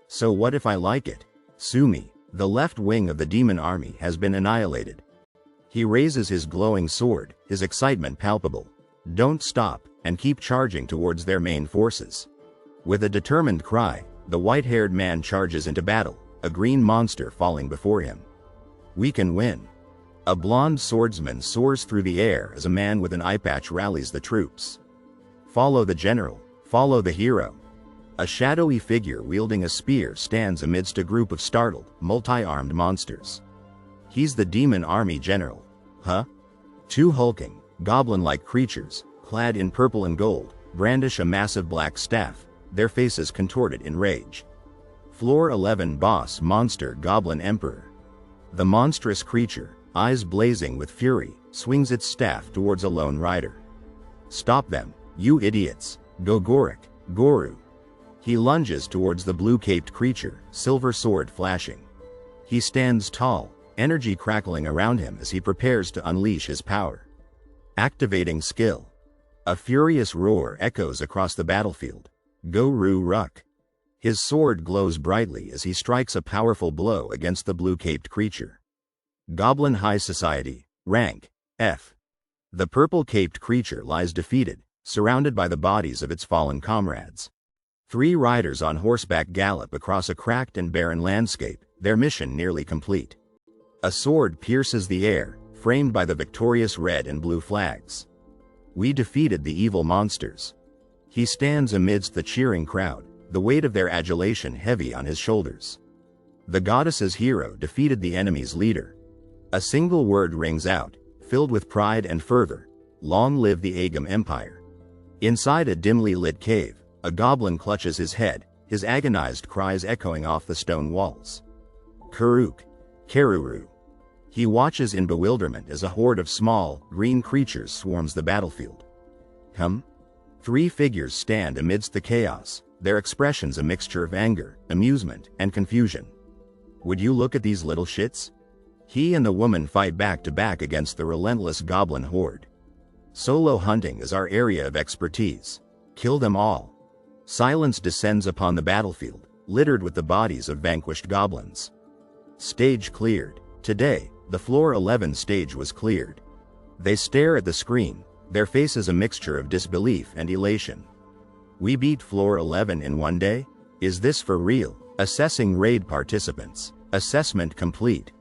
So what if I like it? Sue me. The left wing of the demon army has been annihilated. He raises his glowing sword, his excitement palpable. Don't stop, and keep charging towards their main forces. With a determined cry, the white-haired man charges into battle, a green monster falling before him. We can win. A blonde swordsman soars through the air as a man with an eye patch rallies the troops. Follow the general, follow the hero. A shadowy figure wielding a spear stands amidst a group of startled, multi-armed monsters. He's the demon army general. Huh? 2 hulking, goblin-like creatures, clad in purple and gold, brandish a massive black staff, their faces contorted in rage. Floor 11 boss monster Goblin Emperor. The monstrous creature, eyes blazing with fury, swings its staff towards a lone rider. Stop them, you idiots! Gogorik, Goru. He lunges towards the blue-caped creature, silver sword flashing. He stands tall, energy crackling around him as he prepares to unleash his power. Activating skill. A furious roar echoes across the battlefield. Goru Ruk. His sword glows brightly as he strikes a powerful blow against the blue-caped creature. Goblin High Society, rank F. The purple-caped creature lies defeated, surrounded by the bodies of its fallen comrades. 3 riders on horseback gallop across a cracked and barren landscape, their mission nearly complete. A sword pierces the air, framed by the victorious red and blue flags. We defeated the evil monsters. He stands amidst the cheering crowd, the weight of their adulation heavy on his shoulders. The goddess's hero defeated the enemy's leader. A single word rings out, filled with pride and fervor. Long live the Egam Empire. Inside a dimly lit cave, a goblin clutches his head, his agonized cries echoing off the stone walls. Karuk. Keruru. He watches in bewilderment as a horde of small, green creatures swarms the battlefield. 3 figures stand amidst the chaos, their expressions a mixture of anger, amusement, and confusion. Would you look at these little shits? He and the woman fight back to back against the relentless goblin horde. Solo hunting is our area of expertise. Kill them all. Silence descends upon the battlefield, littered with the bodies of vanquished goblins. Stage cleared. Today, the floor 11 stage was cleared. They stare at the screen, their faces a mixture of disbelief and elation. We beat floor 11 in one day? Is this for real? Assessing raid participants. Assessment complete.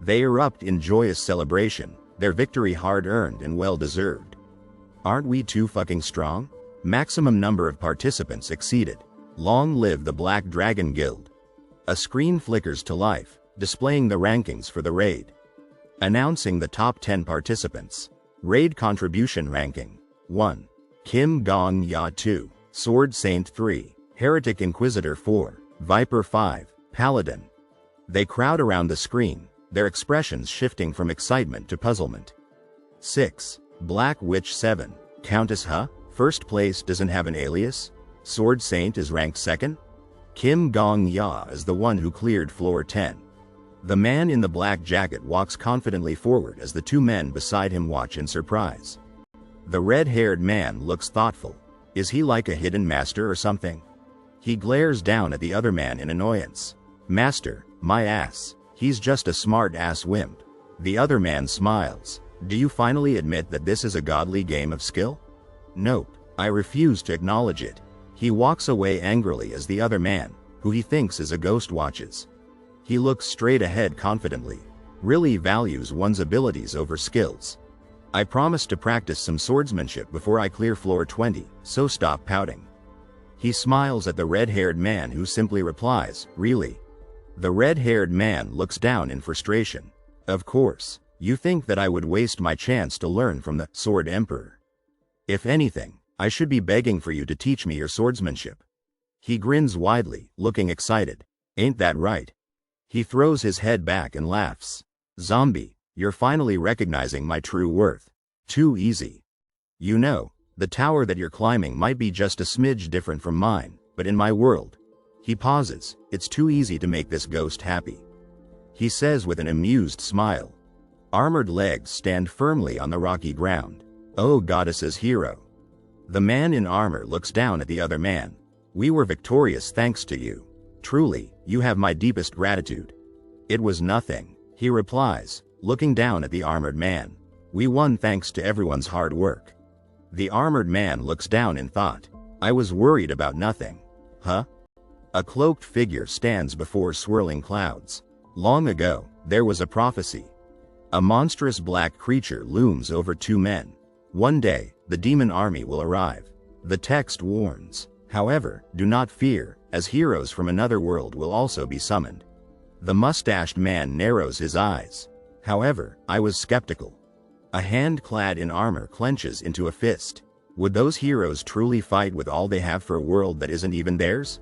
They erupt in joyous celebration, their victory hard-earned and well-deserved. Aren't we too fucking strong? Maximum number of participants exceeded. Long live the Black Dragon Guild. A screen flickers to life, displaying the rankings for the raid. Announcing the top 10 participants. Raid contribution ranking. 1. Kim Gong Ya 2. Sword Saint 3. Heretic Inquisitor 4. Viper 5. Paladin. They crowd around the screen, their expressions shifting from excitement to puzzlement. 6. Black Witch 7. Countess Huh? First place doesn't have an alias? Sword Saint is ranked second? Kim Gong Ya is the one who cleared floor 10. The man in the black jacket walks confidently forward as the two men beside him watch in surprise. The red-haired man looks thoughtful. Is he like a hidden master or something? He glares down at the other man in annoyance. Master, my ass. He's just a smart-ass wimp. The other man smiles. Do you finally admit that this is a godly game of skill? Nope, I refuse to acknowledge it. He walks away angrily as the other man, who he thinks is a ghost, watches. He looks straight ahead confidently, really values one's abilities over skills. I promised to practice some swordsmanship before I clear floor 20, so stop pouting. He smiles at the red-haired man who simply replies, really? The red-haired man looks down in frustration. Of course, you think that I would waste my chance to learn from the Sword Emperor. If anything, I should be begging for you to teach me your swordsmanship. He grins widely, looking excited. Ain't that right? He throws his head back and laughs. Zombie, you're finally recognizing my true worth. Too easy. You know, the tower that you're climbing might be just a smidge different from mine, but in my world. He pauses. It's too easy to make this ghost happy. He says with an amused smile. Armored legs stand firmly on the rocky ground. Oh goddess's hero. The man in armor looks down at the other man. We were victorious thanks to you. Truly, you have my deepest gratitude. It was nothing, he replies, looking down at the armored man. We won thanks to everyone's hard work. The armored man looks down in thought. I was worried about nothing. Huh? A cloaked figure stands before swirling clouds. Long ago, there was a prophecy. A monstrous black creature looms over two men. One day, the demon army will arrive. The text warns. However, do not fear, as heroes from another world will also be summoned. The mustached man narrows his eyes. However, I was skeptical. A hand clad in armor clenches into a fist. Would those heroes truly fight with all they have for a world that isn't even theirs?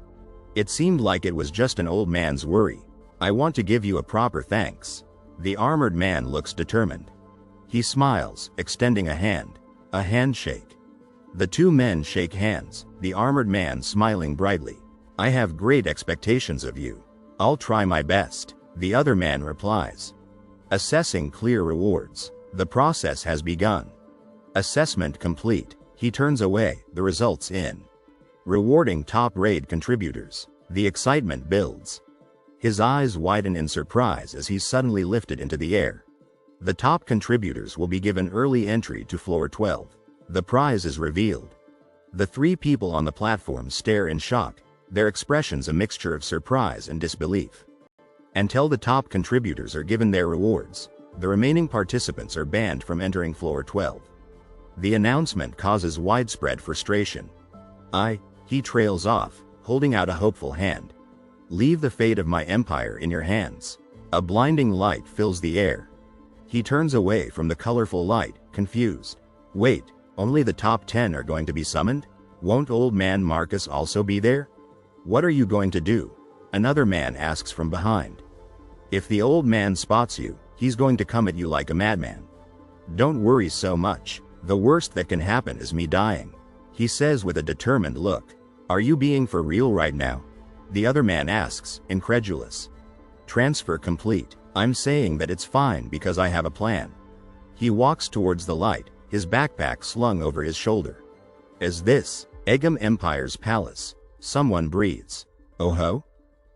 It seemed like it was just an old man's worry. I want to give you a proper thanks. The armored man looks determined. He smiles, extending a hand. A handshake. The two men shake hands, the armored man smiling brightly. I have great expectations of you. I'll try my best, the other man replies. Assessing clear rewards. The process has begun. Assessment complete. He turns away, the results in. Rewarding top raid contributors. The excitement builds. His eyes widen in surprise as he's suddenly lifted into the air. The top contributors will be given early entry to floor 12. The prize is revealed. The three people on the platform stare in shock, their expressions a mixture of surprise and disbelief. Until the top contributors are given their rewards, the remaining participants are banned from entering floor 12. The announcement causes widespread frustration. He trails off, holding out a hopeful hand. Leave the fate of my empire in your hands. A blinding light fills the air. He turns away from the colorful light, confused. Wait, only the top 10 are going to be summoned? Won't old man Marcus also be there? What are you going to do? Another man asks from behind. If the old man spots you, he's going to come at you like a madman. Don't worry so much. The worst that can happen is me dying. He says with a determined look. Are you being for real right now? The other man asks, incredulous. Transfer complete. I'm saying that it's fine because I have a plan. He walks towards the light, his backpack slung over his shoulder. Is this Egam Empire's palace? Someone breathes. Oh ho?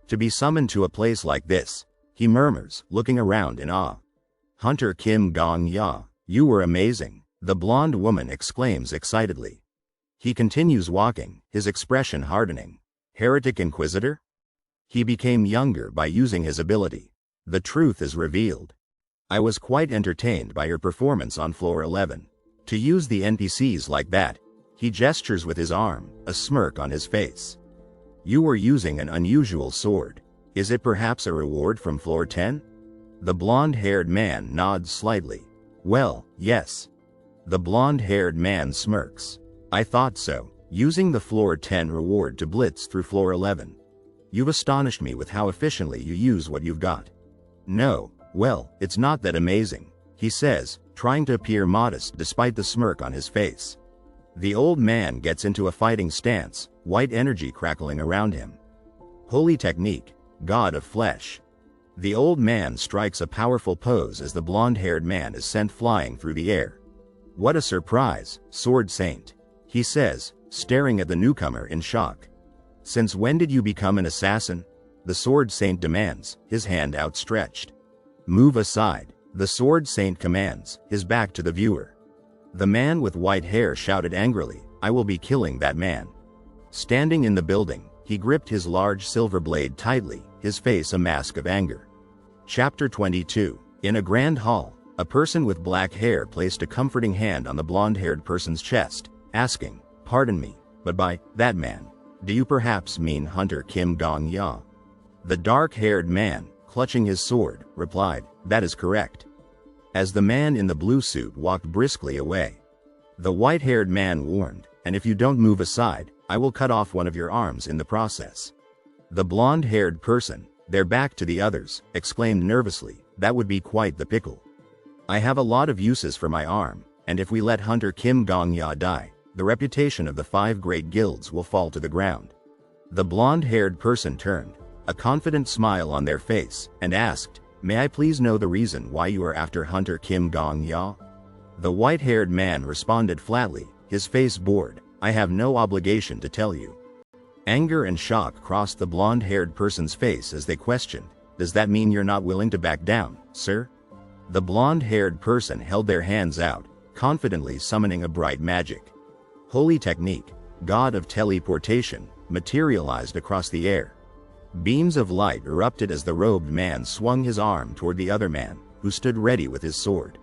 To be summoned to a place like this, he murmurs, looking around in awe. Hunter Kim Gong-ya, you were amazing, the blonde woman exclaims excitedly. He continues walking, his expression hardening. Heretic Inquisitor? He became younger by using his ability. The truth is revealed. I was quite entertained by your performance on floor 11. To use the NPCs like that, he gestures with his arm, a smirk on his face. You were using an unusual sword. Is it perhaps a reward from floor 10? The blonde-haired man nods slightly. Well, yes. The blonde-haired man smirks. I thought so, using the floor 10 reward to blitz through floor 11. You've astonished me with how efficiently you use what you've got. No, well, it's not that amazing, he says, trying to appear modest despite the smirk on his face. The old man gets into a fighting stance, white energy crackling around him. Holy technique, god of flesh. The old man strikes a powerful pose as the blonde-haired man is sent flying through the air. What a surprise, Sword Saint, he says, staring at the newcomer in shock. Since when did you become an assassin? The Sword Saint demands, his hand outstretched. Move aside, the Sword Saint commands, his back to the viewer. The man with white hair shouted angrily, I will be killing that man. Standing in the building, he gripped his large silver blade tightly, his face a mask of anger. Chapter 22. In a grand hall, a person with black hair placed a comforting hand on the blonde-haired person's chest, asking, pardon me, but by that man, do you perhaps mean Hunter Kim Gong-ya? The dark-haired man, clutching his sword, replied, that is correct. As the man in the blue suit walked briskly away, the white-haired man warned, and if you don't move aside, I will cut off one of your arms in the process. The blonde-haired person, their back to the others, exclaimed nervously, that would be quite the pickle. I have a lot of uses for my arm, and if we let Hunter Kim Gong-ya die, the reputation of the 5 great guilds will fall to the ground. The blonde-haired person turned, a confident smile on their face, and asked, may I please know the reason why you are after Hunter Kim Gong-ya? The white-haired man responded flatly, his face bored, I have no obligation to tell you. Anger and shock crossed the blonde-haired person's face as they questioned, does that mean you're not willing to back down, sir? The blonde-haired person held their hands out, confidently summoning a bright magic. Holy technique, god of teleportation, materialized across the air. Beams of light erupted as the robed man swung his arm toward the other man, who stood ready with his sword.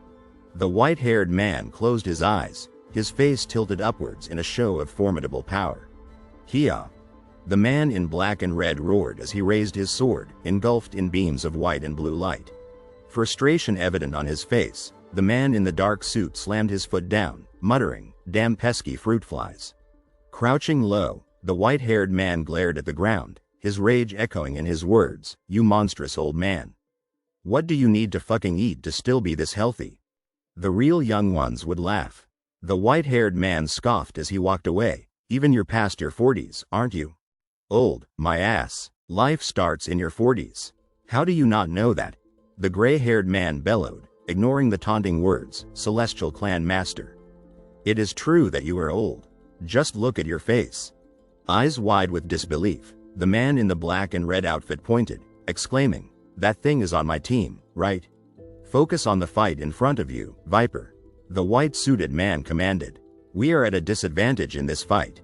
The white-haired man closed his eyes, his face tilted upwards in a show of formidable power. Hiya! The man in black and red roared as he raised his sword, engulfed in beams of white and blue light. Frustration evident on his face, the man in the dark suit slammed his foot down, muttering, damn pesky fruit flies. Crouching low, the white-haired man glared at the ground, his rage echoing in his words, you monstrous old man. What do you need to fucking eat to still be this healthy? The real young ones would laugh. The white-haired man scoffed as he walked away, even you're past your 40s, aren't you? Old, my ass. Life starts in your 40s. How do you not know that? The gray-haired man bellowed, ignoring the taunting words, Celestial Clan Master. It is true that you are old. Just look at your face. Eyes wide with disbelief, the man in the black and red outfit pointed, exclaiming, that thing is on my team, right? Focus on the fight in front of you, Viper. The white-suited man commanded. We are at a disadvantage in this fight.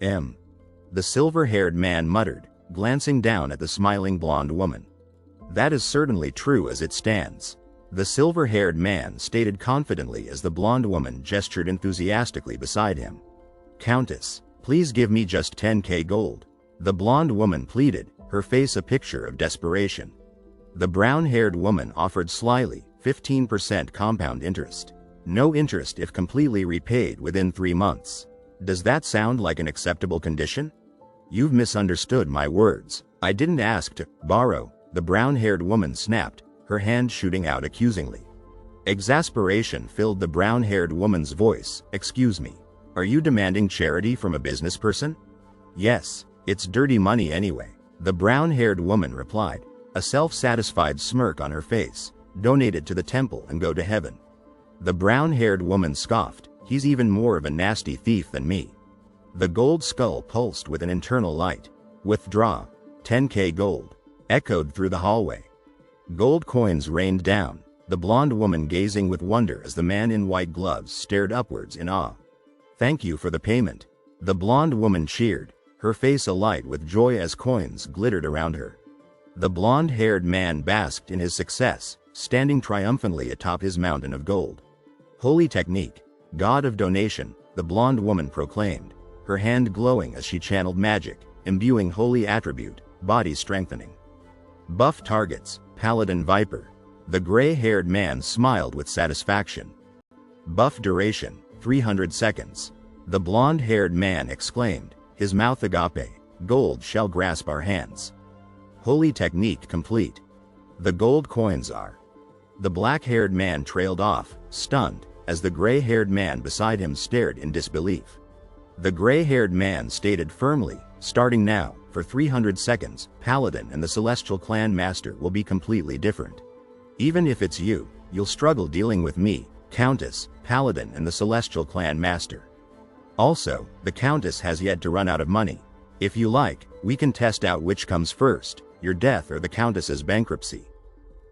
The silver-haired man muttered, glancing down at the smiling blonde woman. That is certainly true as it stands. The silver-haired man stated confidently as the blonde woman gestured enthusiastically beside him. Countess, please give me just 10k gold. The blonde woman pleaded, her face a picture of desperation. The brown-haired woman offered slyly, 15% compound interest. No interest if completely repaid within 3 months. Does that sound like an acceptable condition? You've misunderstood my words. I didn't ask to borrow, the brown-haired woman snapped, her hand shooting out accusingly. Exasperation filled the brown-haired woman's voice. Excuse me, are you demanding charity from a business person? Yes, it's dirty money anyway, the brown-haired woman replied, a self-satisfied smirk on her face. Donate it to the temple and go to heaven. The brown-haired woman scoffed. He's even more of a nasty thief than me. The gold skull pulsed with an internal light. Withdraw. 10K gold. Echoed through the hallway. Gold coins rained down, the blonde woman gazing with wonder as the man in white gloves stared upwards in awe. Thank you for the payment. The blonde woman cheered, her face alight with joy as coins glittered around her. The blonde-haired man basked in his success, standing triumphantly atop his mountain of gold. Holy technique, god of donation, the blonde woman proclaimed, her hand glowing as she channeled magic, imbuing holy attribute, body strengthening. Buff targets, paladin viper. The gray-haired man smiled with satisfaction. Buff duration, 300 seconds. The blonde-haired man exclaimed, his mouth agape, gold shall grasp our hands. Holy technique complete. The gold coins are. The black-haired man trailed off, stunned, as the gray-haired man beside him stared in disbelief. The gray-haired man stated firmly, starting now, for 300 seconds, Paladin and the Celestial Clan Master will be completely different. Even if it's you, you'll struggle dealing with me, Countess, Paladin and the Celestial Clan Master. Also, the Countess has yet to run out of money. If you like, we can test out which comes first, your death or the Countess's bankruptcy.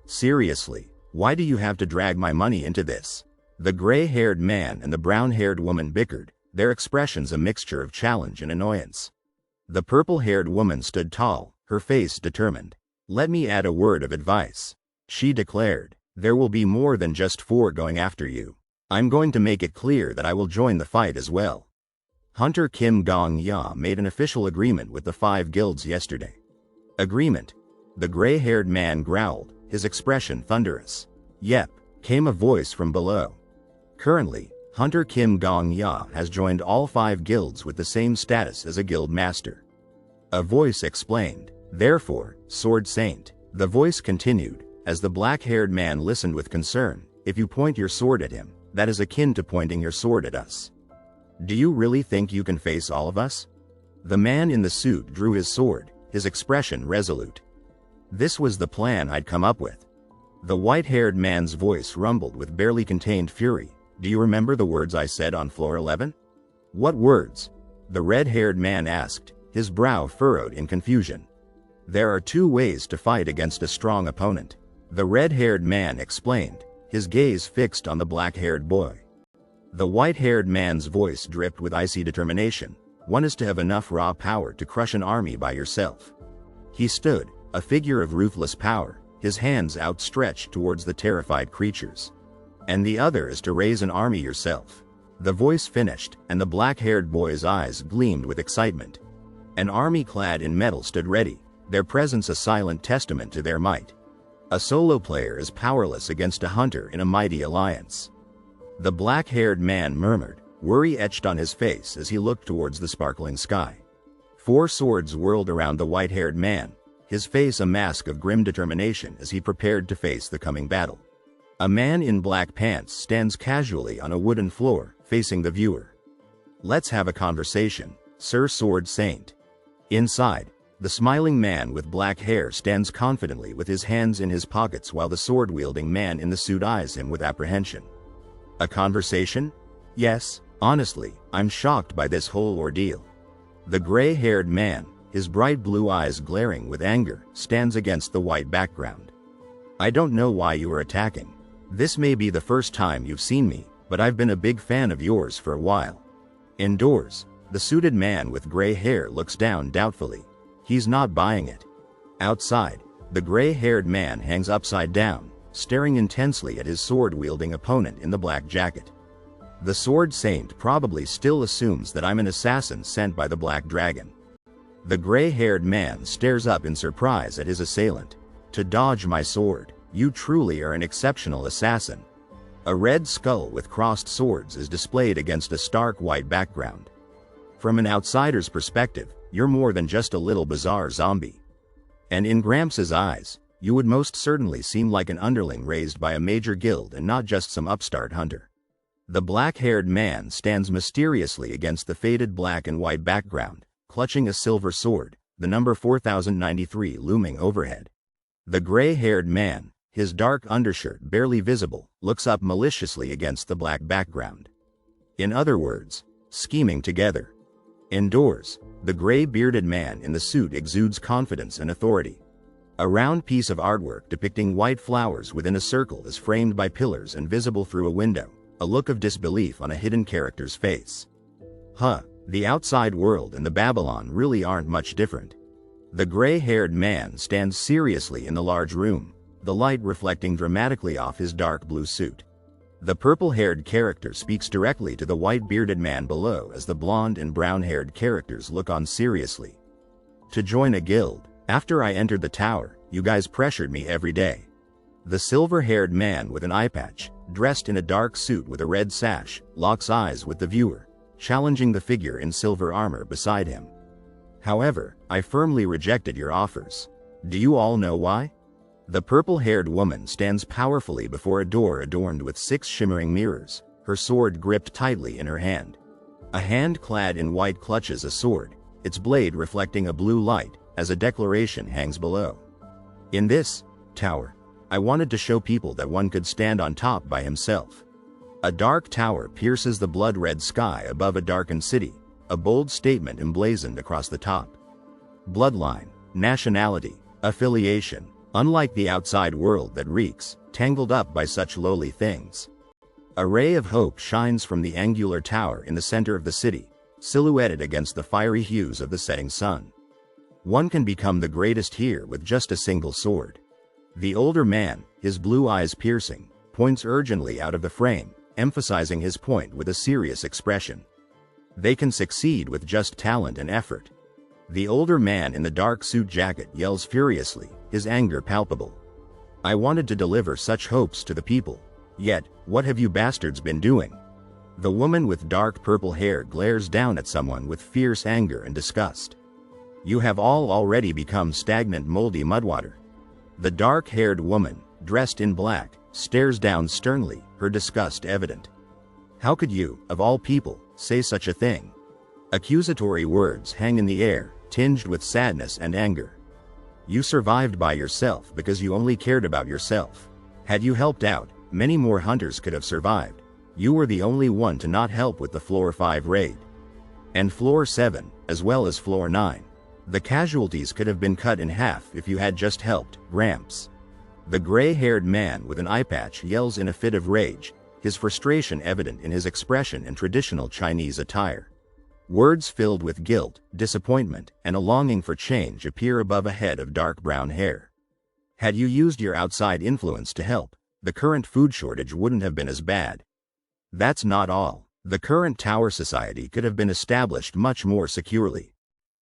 Seriously, why do you have to drag my money into this? The gray-haired man and the brown-haired woman bickered, their expressions a mixture of challenge and annoyance. The purple-haired woman stood tall, her face determined. Let me add a word of advice. She declared, there will be more than just 4 going after you. I'm going to make it clear that I will join the fight as well. Hunter Kim Gong-ya made an official agreement with the 5 guilds yesterday. Agreement? The gray-haired man growled, his expression thunderous. Yep, came a voice from below. Currently, Hunter Kim Gong-ya has joined all 5 guilds with the same status as a guild master. A voice explained, therefore, Sword Saint. The voice continued, as the black-haired man listened with concern, if you point your sword at him, that is akin to pointing your sword at us. Do you really think you can face all of us? The man in the suit drew his sword, his expression resolute. This was the plan I'd come up with. The white-haired man's voice rumbled with barely contained fury. Do you remember the words I said on floor 11? What words? The red-haired man asked, his brow furrowed in confusion. There are 2 ways to fight against a strong opponent. The red-haired man explained, his gaze fixed on the black-haired boy. The white-haired man's voice dripped with icy determination. One is to have enough raw power to crush an army by yourself. He stood, a figure of ruthless power, his hands outstretched towards the terrified creatures. And the other is to raise an army yourself. The voice finished, and the black-haired boy's eyes gleamed with excitement. An army clad in metal stood ready, their presence a silent testament to their might. A solo player is powerless against a hunter in a mighty alliance. The black-haired man murmured, worry etched on his face as he looked towards the sparkling sky. 4 swords whirled around the white-haired man, his face a mask of grim determination as he prepared to face the coming battle. A man in black pants stands casually on a wooden floor, facing the viewer. Let's have a conversation, Sir Sword Saint. Inside, the smiling man with black hair stands confidently with his hands in his pockets while the sword-wielding man in the suit eyes him with apprehension. A conversation? Yes, honestly, I'm shocked by this whole ordeal. The gray-haired man, his bright blue eyes glaring with anger, stands against the white background. I don't know why you are attacking. This may be the first time you've seen me, but I've been a big fan of yours for a while. Indoors, the suited man with gray hair looks down doubtfully. He's not buying it. Outside, the gray-haired man hangs upside down, staring intensely at his sword-wielding opponent in the black jacket. The Sword Saint probably still assumes that I'm an assassin sent by the Black Dragon. The gray-haired man stares up in surprise at his assailant. To dodge my sword, you truly are an exceptional assassin. A red skull with crossed swords is displayed against a stark white background. From an outsider's perspective, you're more than just a little bizarre zombie. And in Gramps' eyes, you would most certainly seem like an underling raised by a major guild and not just some upstart hunter. The black-haired man stands mysteriously against the faded black and white background, clutching a silver sword, the number 4093 looming overhead. The gray-haired man, his dark undershirt barely visible, looks up maliciously against the black background. In other words, scheming together. Indoors, the gray-bearded man in the suit exudes confidence and authority. A round piece of artwork depicting white flowers within a circle is framed by pillars and visible through a window, a look of disbelief on a hidden character's face. The outside world and the Babylon really aren't much different. The gray-haired man stands seriously in the large room, the light reflecting dramatically off his dark blue suit. The purple-haired character speaks directly to the white-bearded man below as the blonde and brown-haired characters look on seriously. To join a guild. After I entered the tower, you guys pressured me every day. The silver-haired man with an eye patch, dressed in a dark suit with a red sash, locks eyes with the viewer, challenging the figure in silver armor beside him. However, I firmly rejected your offers. Do you all know why? The purple-haired woman stands powerfully before a door adorned with 6 shimmering mirrors, her sword gripped tightly in her hand. A hand clad in white clutches a sword, its blade reflecting a blue light, as a declaration hangs below. In this tower, I wanted to show people that one could stand on top by himself. A dark tower pierces the blood-red sky above a darkened city, a bold statement emblazoned across the top. Bloodline, nationality, affiliation, unlike the outside world that reeks, tangled up by such lowly things. A ray of hope shines from the angular tower in the center of the city, silhouetted against the fiery hues of the setting sun. One can become the greatest here with just a single sword. The older man, his blue eyes piercing, points urgently out of the frame, emphasizing his point with a serious expression. They can succeed with just talent and effort. The older man in the dark suit jacket yells furiously, his anger palpable. I wanted to deliver such hopes to the people. Yet, what have you bastards been doing? The woman with dark purple hair glares down at someone with fierce anger and disgust. You have all already become stagnant moldy mudwater. The dark-haired woman, dressed in black, stares down sternly, her disgust evident. How could you, of all people, say such a thing? Accusatory words hang in the air, tinged with sadness and anger. You survived by yourself because you only cared about yourself. Had you helped out, many more hunters could have survived. You were the only one to not help with the Floor 5 raid. And Floor 7, as well as Floor 9. The casualties could have been cut in half if you had just helped, Gramps. The gray-haired man with an eye patch yells in a fit of rage, his frustration evident in his expression and traditional Chinese attire. Words filled with guilt, disappointment, and a longing for change appear above a head of dark brown hair. Had you used your outside influence to help, the current food shortage wouldn't have been as bad. That's not all. The current tower society could have been established much more securely.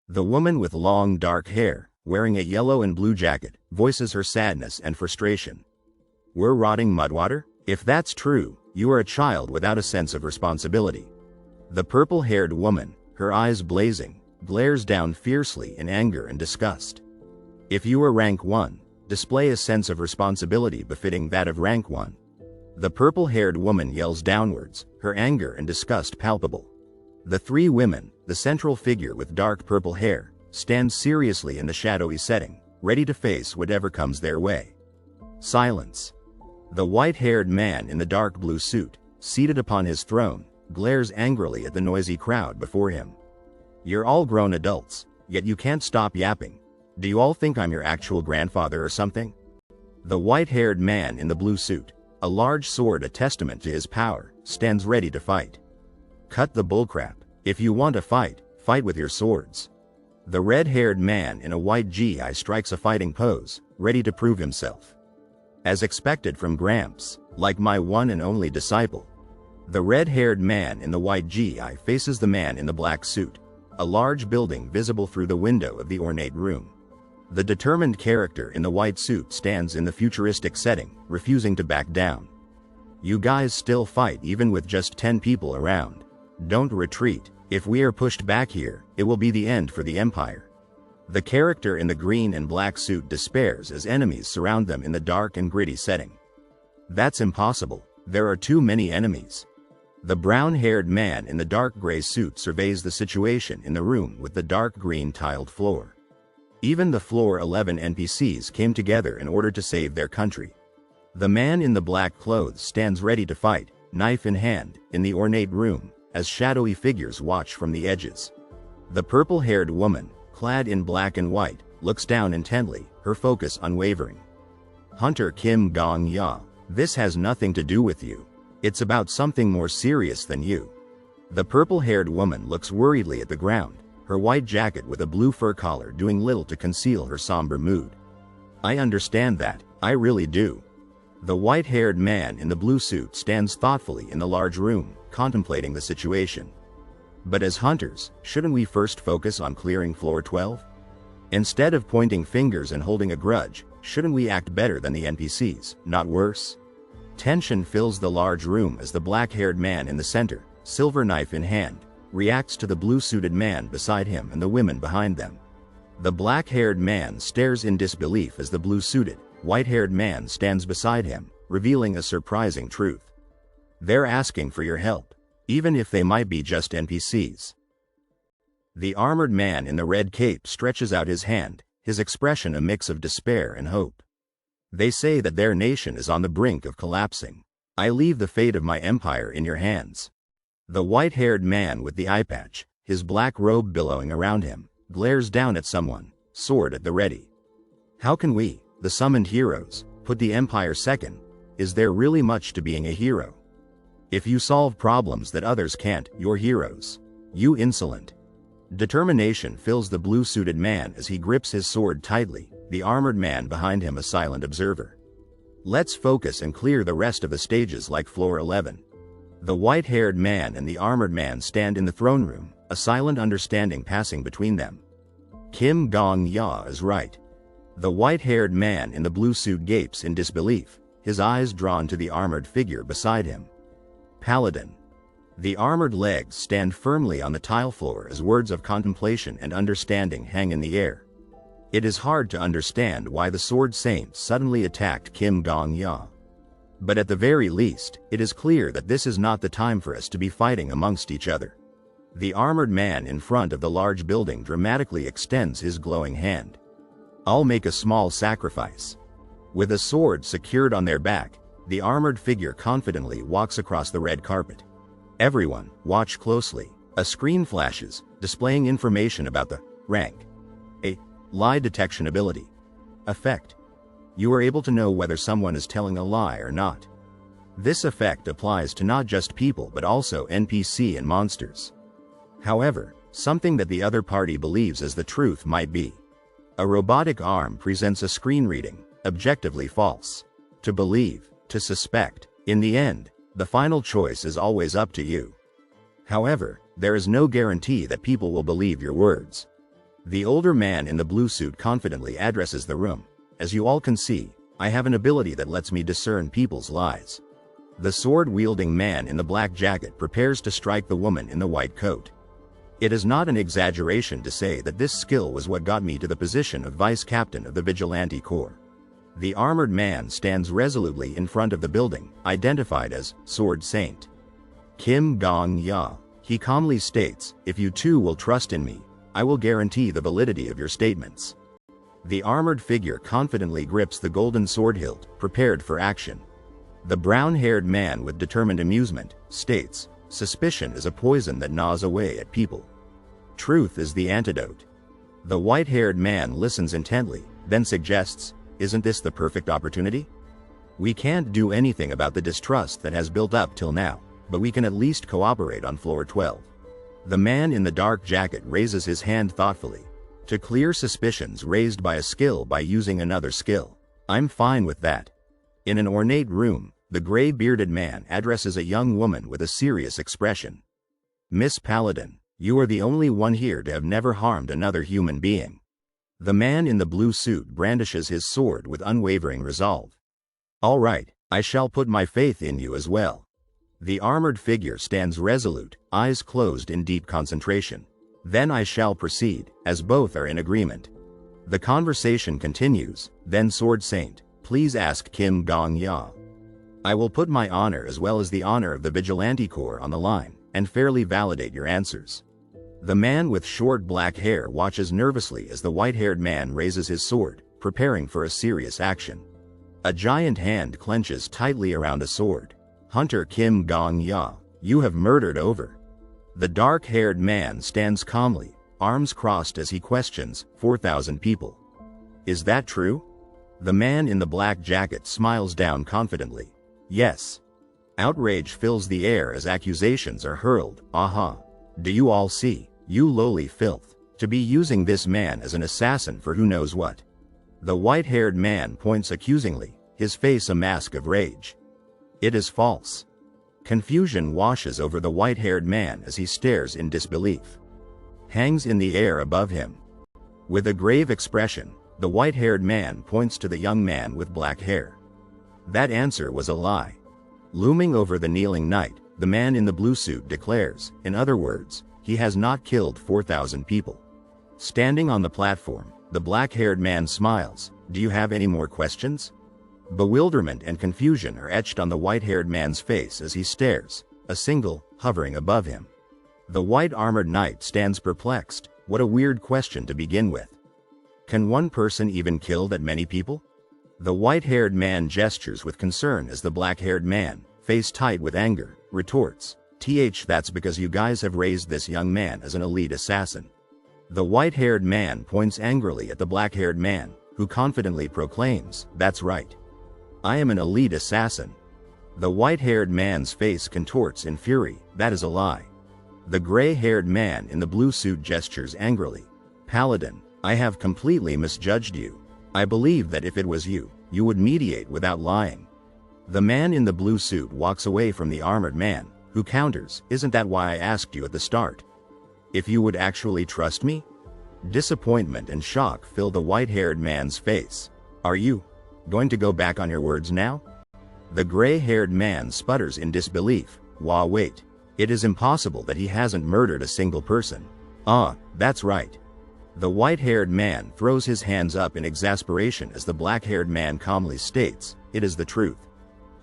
The woman with long dark hair, wearing a yellow and blue jacket, voices her sadness and frustration. We're rotting mudwater? If that's true, you are a child without a sense of responsibility. The purple-haired woman, her eyes blazing, glares down fiercely in anger and disgust. If you are rank 1, display a sense of responsibility befitting that of rank 1. The purple-haired woman yells downwards, her anger and disgust palpable. The 3 women, the central figure with dark purple hair, stand seriously in the shadowy setting, ready to face whatever comes their way. Silence. The white-haired man in the dark blue suit, seated upon his throne, glares angrily at the noisy crowd before him. You're all grown adults, yet you can't stop yapping. Do you all think I'm your actual grandfather or something? The white-haired man in the blue suit, a large sword a testament to his power, stands ready to fight. Cut the bullcrap. If you want to fight, fight with your swords. The red-haired man in a white GI strikes a fighting pose, ready to prove himself. As expected from Gramps, like my one and only disciple. The red-haired man in the white GI faces the man in the black suit, a large building visible through the window of the ornate room. The determined character in the white suit stands in the futuristic setting, refusing to back down. You guys still fight even with just 10 people around. Don't retreat. If we are pushed back here, it will be the end for the Empire. The character in the green and black suit despairs as enemies surround them in the dark and gritty setting. That's impossible. There are too many enemies. The brown-haired man in the dark gray suit surveys the situation in the room with the dark green tiled floor. Even the floor 11 NPCs came together in order to save their country. The man in the black clothes stands ready to fight, knife in hand, in the ornate room, as shadowy figures watch from the edges. The purple-haired woman, clad in black and white, looks down intently, her focus unwavering. Hunter Kim Gong-ya, this has nothing to do with you. It's about something more serious than you. The purple-haired woman looks worriedly at the ground, her white jacket with a blue fur collar doing little to conceal her somber mood. I understand that, I really do. The white-haired man in the blue suit stands thoughtfully in the large room, contemplating the situation. But as hunters, shouldn't we first focus on clearing floor 12? Instead of pointing fingers and holding a grudge, shouldn't we act better than the NPCs, not worse? Tension fills the large room as the black-haired man in the center, silver knife in hand, reacts to the blue-suited man beside him and the women behind them. The black-haired man stares in disbelief as the blue-suited, white-haired man stands beside him, revealing a surprising truth. They're asking for your help, even if they might be just NPCs. The armored man in the red cape stretches out his hand, his expression a mix of despair and hope. They say that their nation is on the brink of collapsing. I leave the fate of my empire in your hands. The white-haired man with the eye patch, his black robe billowing around him, glares down at someone, sword at the ready. How can we, the summoned heroes, put the empire second? Is there really much to being a hero? If you solve problems that others can't, you're heroes. You insolent. Determination fills the blue-suited man as he grips his sword tightly, the armored man behind him a silent observer. Let's focus and clear the rest of the stages like floor 11. The white-haired man and the armored man stand in the throne room, a silent understanding passing between them. Kim Gong-ya is right. The white-haired man in the blue suit gapes in disbelief, his eyes drawn to the armored figure beside him. Paladin. The armored legs stand firmly on the tile floor as words of contemplation and understanding hang in the air. It is hard to understand why the sword saint suddenly attacked Kim Gong-ya. But at the very least, it is clear that this is not the time for us to be fighting amongst each other. The armored man in front of the large building dramatically extends his glowing hand. I'll make a small sacrifice. With a sword secured on their back, the armored figure confidently walks across the red carpet. Everyone, watch closely. A screen flashes, displaying information about the rank. A lie detection ability. Effect. You are able to know whether someone is telling a lie or not. This effect applies to not just people but also NPC and monsters. However, something that the other party believes as the truth might be. A robotic arm presents a screen reading, objectively false. To believe, to suspect, in the end, the final choice is always up to you. However, there is no guarantee that people will believe your words. The older man in the blue suit confidently addresses the room. As you all can see, I have an ability that lets me discern people's lies. The sword-wielding man in the black jacket prepares to strike the woman in the white coat. It is not an exaggeration to say that this skill was what got me to the position of vice captain of the Vigilante Corps. The armored man stands resolutely in front of the building, identified as Sword Saint. Kim Gong-ya. He calmly states, if you two will trust in me, I will guarantee the validity of your statements. The armored figure confidently grips the golden sword hilt, prepared for action. The brown-haired man with determined amusement states, suspicion is a poison that gnaws away at people. Truth is the antidote. The white-haired man listens intently, then suggests, isn't this the perfect opportunity? We can't do anything about the distrust that has built up till now, but we can at least cooperate on floor 12. The man in the dark jacket raises his hand thoughtfully. To clear suspicions raised by a skill by using another skill. I'm fine with that. In an ornate room, the gray-bearded man addresses a young woman with a serious expression. Miss Paladin, you are the only one here to have never harmed another human being. The man in the blue suit brandishes his sword with unwavering resolve. All right, I shall put my faith in you as well. The armored figure stands resolute, eyes closed in deep concentration. Then I shall proceed, as both are in agreement. The conversation continues, then Sword Saint, please ask Kim Gong-ya. I will put my honor as well as the honor of the Vigilante Corps on the line, and fairly validate your answers. The man with short black hair watches nervously as the white-haired man raises his sword, preparing for a serious action. A giant hand clenches tightly around a sword. Hunter Kim Gong-ya, you have murdered over. The dark-haired man stands calmly, arms crossed as he questions 4,000 people. Is that true? The man in the black jacket smiles down confidently. Yes. Outrage fills the air as accusations are hurled. Aha. Do you all see, you lowly filth, to be using this man as an assassin for who knows what? The white-haired man points accusingly, his face a mask of rage. It is false. Confusion washes over the white-haired man as he stares in disbelief. Hangs in the air above him. With a grave expression, the white-haired man points to the young man with black hair. That answer was a lie. Looming over the kneeling knight, the man in the blue suit declares, in other words, he has not killed 4,000 people. Standing on the platform, the black-haired man smiles. Do you have any more questions? Bewilderment and confusion are etched on the white-haired man's face as he stares, a single, hovering above him. The white-armored knight stands perplexed. What a weird question to begin with. Can one person even kill that many people? The white-haired man gestures with concern as the black-haired man, face tight with anger, retorts, that's because you guys have raised this young man as an elite assassin. The white-haired man points angrily at the black-haired man, who confidently proclaims, that's right. I am an elite assassin. The white-haired man's face contorts in fury. That is a lie. The gray-haired man in the blue suit gestures angrily. Paladin, I have completely misjudged you. I believe that if it was you, you would mediate without lying. The man in the blue suit walks away from the armored man, who counters, isn't that why I asked you at the start? If you would actually trust me? Disappointment and shock fill the white-haired man's face. Are you going to go back on your words now? The gray-haired man sputters in disbelief. Wait. It is impossible that he hasn't murdered a single person. That's right. The white-haired man throws his hands up in exasperation as the black-haired man calmly states, it is the truth.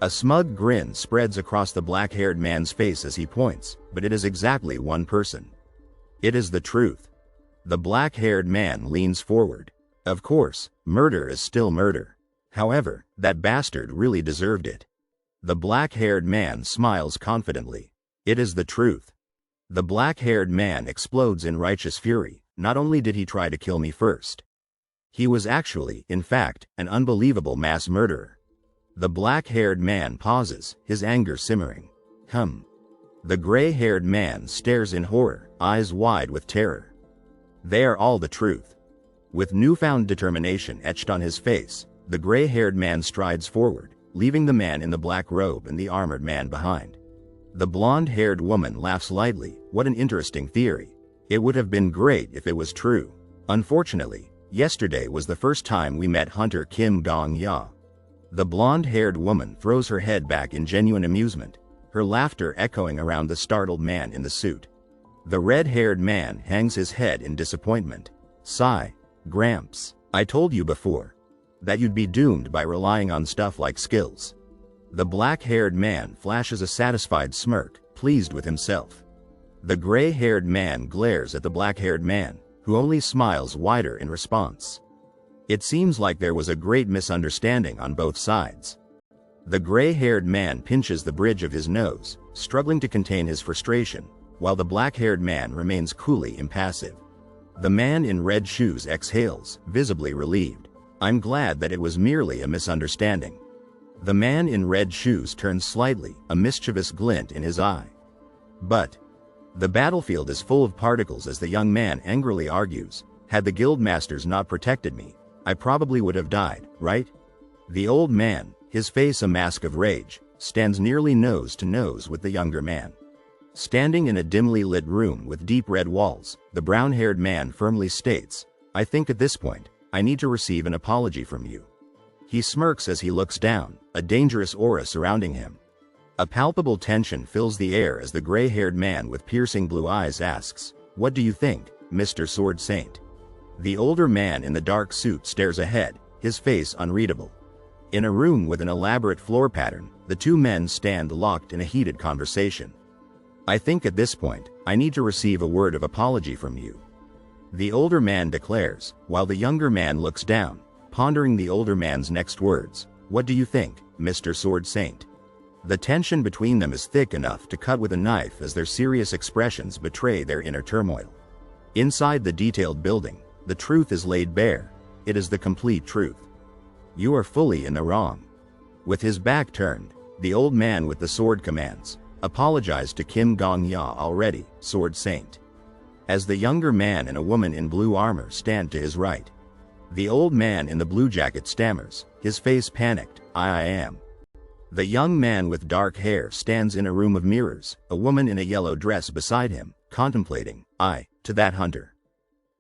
A smug grin spreads across the black-haired man's face as he points, but it is exactly one person. It is the truth. The black-haired man leans forward. Of course, murder is still murder. However, that bastard really deserved it. The black-haired man smiles confidently. It is the truth. The black-haired man explodes in righteous fury. Not only did he try to kill me first, he was actually, in fact, an unbelievable mass murderer. The black-haired man pauses, his anger simmering. The gray-haired man stares in horror, eyes wide with terror. They are all the truth. With newfound determination etched on his face, the gray-haired man strides forward, leaving the man in the black robe and the armored man behind. The blonde-haired woman laughs lightly. What an interesting theory. It would have been great if it was true. Unfortunately, yesterday was the first time we met Hunter Kim Gong-ya. The blonde-haired woman throws her head back in genuine amusement, her laughter echoing around the startled man in the suit. The red-haired man hangs his head in disappointment. Sigh. Gramps, I told you before that you'd be doomed by relying on stuff like skills. The black-haired man flashes a satisfied smirk, pleased with himself. The gray-haired man glares at the black-haired man, who only smiles wider in response. It seems like there was a great misunderstanding on both sides. The gray-haired man pinches the bridge of his nose, struggling to contain his frustration, while the black-haired man remains coolly impassive. The man in red shoes exhales, visibly relieved. I'm glad that it was merely a misunderstanding. The man in red shoes turns slightly, a mischievous glint in his eye. But the battlefield is full of particles as the young man angrily argues. Had the guildmasters not protected me, I probably would have died, right? The old man, his face a mask of rage, stands nearly nose to nose with the younger man. Standing in a dimly lit room with deep red walls, the brown-haired man firmly states, I think at this point, I need to receive an apology from you. He smirks as he looks down, a dangerous aura surrounding him. A palpable tension fills the air as the gray-haired man with piercing blue eyes asks, what do you think, Mr. Sword Saint? The older man in the dark suit stares ahead, his face unreadable. In a room with an elaborate floor pattern, the two men stand locked in a heated conversation. I think at this point, I need to receive a word of apology from you. The older man declares, while the younger man looks down, pondering the older man's next words. What do you think, Mr. Sword Saint? The tension between them is thick enough to cut with a knife as their serious expressions betray their inner turmoil. Inside the detailed building, the truth is laid bare. It is the complete truth. You are fully in the wrong. With his back turned, the old man with the sword commands, apologize to Kim Gong-ya already, Sword Saint. As the younger man and a woman in blue armor stand to his right, the old man in the blue jacket stammers, his face panicked, I am. The young man with dark hair stands in a room of mirrors, a woman in a yellow dress beside him, contemplating, to that hunter.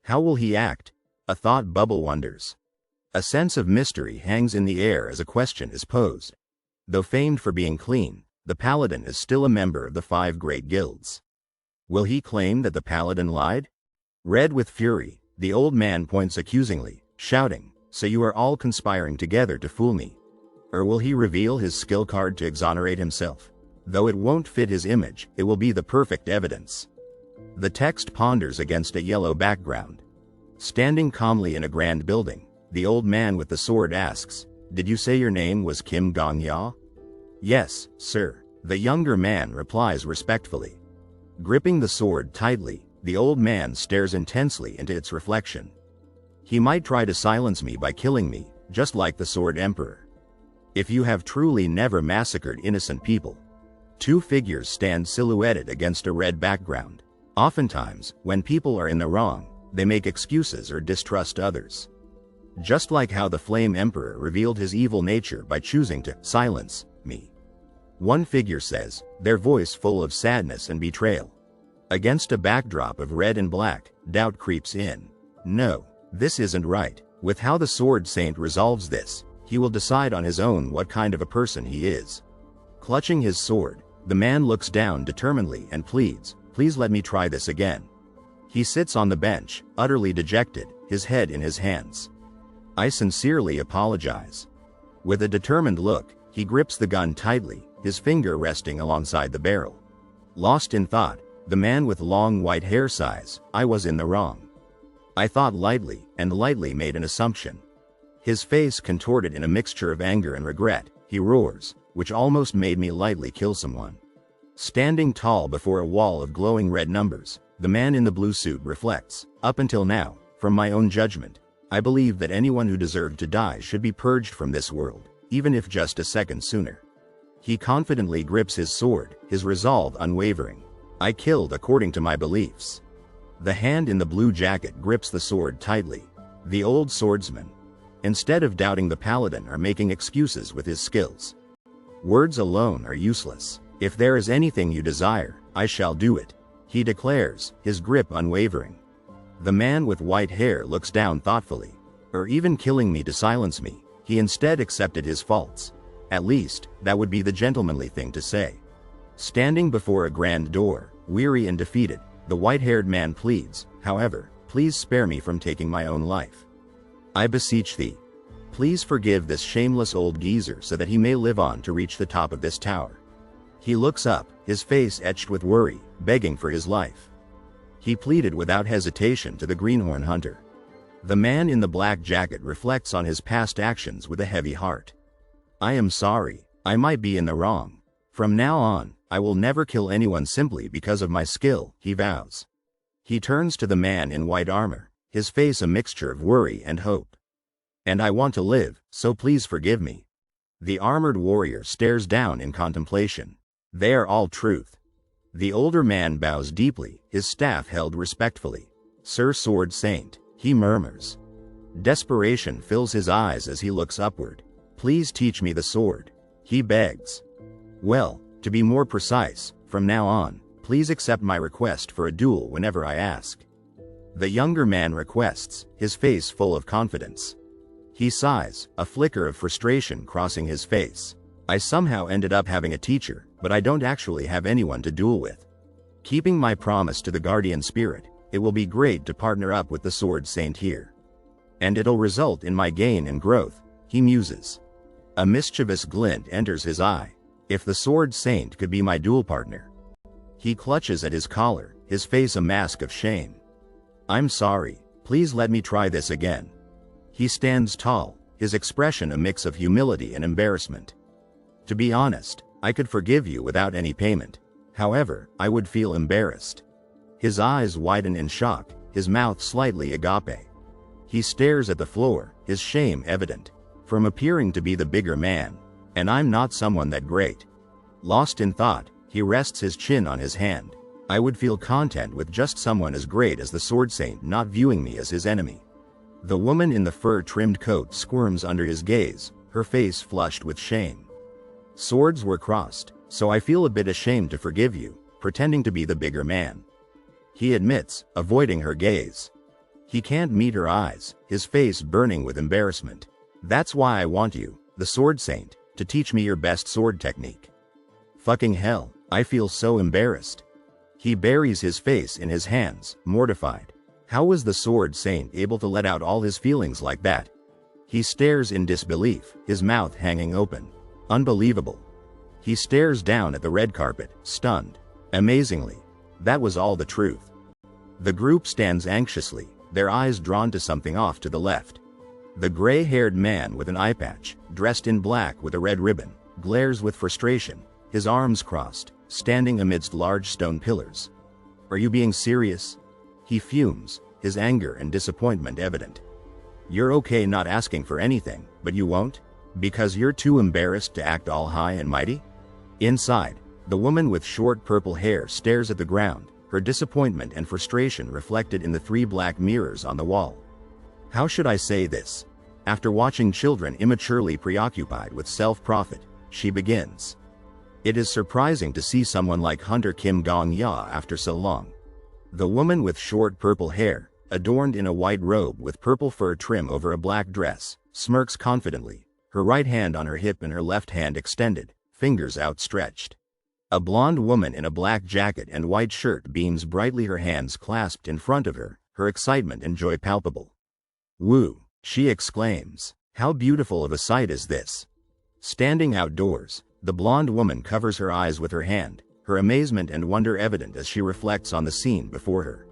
How will he act? A thought bubble wonders. A sense of mystery hangs in the air as a question is posed. Though famed for being clean, the paladin is still a member of the 5 great guilds. Will he claim that the paladin lied? Red with fury, the old man points accusingly, shouting, so you are all conspiring together to fool me. Or will he reveal his skill card to exonerate himself? Though it won't fit his image, it will be the perfect evidence. The text ponders against a yellow background. Standing calmly in a grand building, the old man with the sword asks, did you say your name was Kim Gong-ya? Yes, sir, the younger man replies respectfully. Gripping the sword tightly, the old man stares intensely into its reflection. He might try to silence me by killing me, just like the Sword Emperor. If you have truly never massacred innocent people. 2 figures stand silhouetted against a red background. Oftentimes, when people are in the wrong, they make excuses or distrust others. Just like how the Flame Emperor revealed his evil nature by choosing to silence me. One figure says, their voice full of sadness and betrayal. Against a backdrop of red and black, doubt creeps in. No, this isn't right. With how the Sword Saint resolves this, he will decide on his own what kind of a person he is. Clutching his sword, the man looks down determinedly and pleads, please let me try this again. He sits on the bench, utterly dejected, his head in his hands. I sincerely apologize. With a determined look, he grips the gun tightly, his finger resting alongside the barrel. Lost in thought, the man with long white hair sighs, I was in the wrong. I thought lightly, and lightly made an assumption. His face contorted in a mixture of anger and regret, he roars, which almost made me lightly kill someone. Standing tall before a wall of glowing red numbers, the man in the blue suit reflects, up until now, from my own judgment, I believe that anyone who deserved to die should be purged from this world, even if just a second sooner. He confidently grips his sword, his resolve unwavering. I killed according to my beliefs. The hand in the blue jacket grips the sword tightly. The old swordsman, instead of doubting the paladin, are making excuses with his skills. Words alone are useless. If there is anything you desire, I shall do it, he declares, his grip unwavering. The man with white hair looks down thoughtfully. Or even killing me to silence me, he instead accepted his faults. At least, that would be the gentlemanly thing to say. Standing before a grand door, weary and defeated, the white-haired man pleads, however, please spare me from taking my own life. I beseech thee. Please forgive this shameless old geezer so that he may live on to reach the top of this tower. He looks up, his face etched with worry, begging for his life. He pleaded without hesitation to the greenhorn hunter. The man in the black jacket reflects on his past actions with a heavy heart. I am sorry, I might be in the wrong. From now on, I will never kill anyone simply because of my skill, he vows. He turns to the man in white armor, his face a mixture of worry and hope. And I want to live, so please forgive me. The armored warrior stares down in contemplation. They are all truth. The older man bows deeply, his staff held respectfully. Sir Sword Saint, he murmurs. Desperation fills his eyes as he looks upward. Please teach me the sword, he begs. Well, to be more precise, from now on, please accept my request for a duel whenever I ask. The younger man requests, his face full of confidence. He sighs, a flicker of frustration crossing his face. I somehow ended up having a teacher, but I don't actually have anyone to duel with. Keeping my promise to the guardian spirit, it will be great to partner up with the Sword Saint here. And it'll result in my gain and growth, he muses. A mischievous glint enters his eye. If the Sword Saint could be my duel partner. He clutches at his collar, his face a mask of shame. I'm sorry, please let me try this again. He stands tall, his expression a mix of humility and embarrassment. To be honest, I could forgive you without any payment. However, I would feel embarrassed. His eyes widen in shock, his mouth slightly agape. He stares at the floor, his shame evident, from appearing to be the bigger man, and I'm not someone that great. Lost in thought, he rests his chin on his hand. I would feel content with just someone as great as the Sword Saint not viewing me as his enemy. The woman in the fur-trimmed coat squirms under his gaze, her face flushed with shame. Swords were crossed, so I feel a bit ashamed to forgive you, pretending to be the bigger man. He admits, avoiding her gaze. He can't meet her eyes, his face burning with embarrassment. That's why I want you, the Sword Saint, to teach me your best sword technique. Fucking hell, I feel so embarrassed. He buries his face in his hands, mortified. How was the Sword Saint able to let out all his feelings like that? He stares in disbelief, his mouth hanging open. Unbelievable. He stares down at the red carpet, stunned. Amazingly, that was all the truth. The group stands anxiously, their eyes drawn to something off to the left. The gray-haired man with an eye patch, dressed in black with a red ribbon, glares with frustration, his arms crossed, standing amidst large stone pillars. Are you being serious? He fumes, his anger and disappointment evident. You're okay not asking for anything, but you won't? Because you're too embarrassed to act all high and mighty? Inside, the woman with short purple hair stares at the ground, her disappointment and frustration reflected in the 3 black mirrors on the wall. How should I say this? After watching children immaturely preoccupied with self-profit, she begins. It is surprising to see someone like Hunter Kim Gong-ya after so long. The woman with short purple hair, adorned in a white robe with purple fur trim over a black dress, smirks confidently, her right hand on her hip and her left hand extended, fingers outstretched. A blonde woman in a black jacket and white shirt beams brightly, her hands clasped in front of her, her excitement and joy palpable. Woo, she exclaims. How beautiful of a sight is this? Standing outdoors, the blonde woman covers her eyes with her hand, her amazement and wonder evident as she reflects on the scene before her.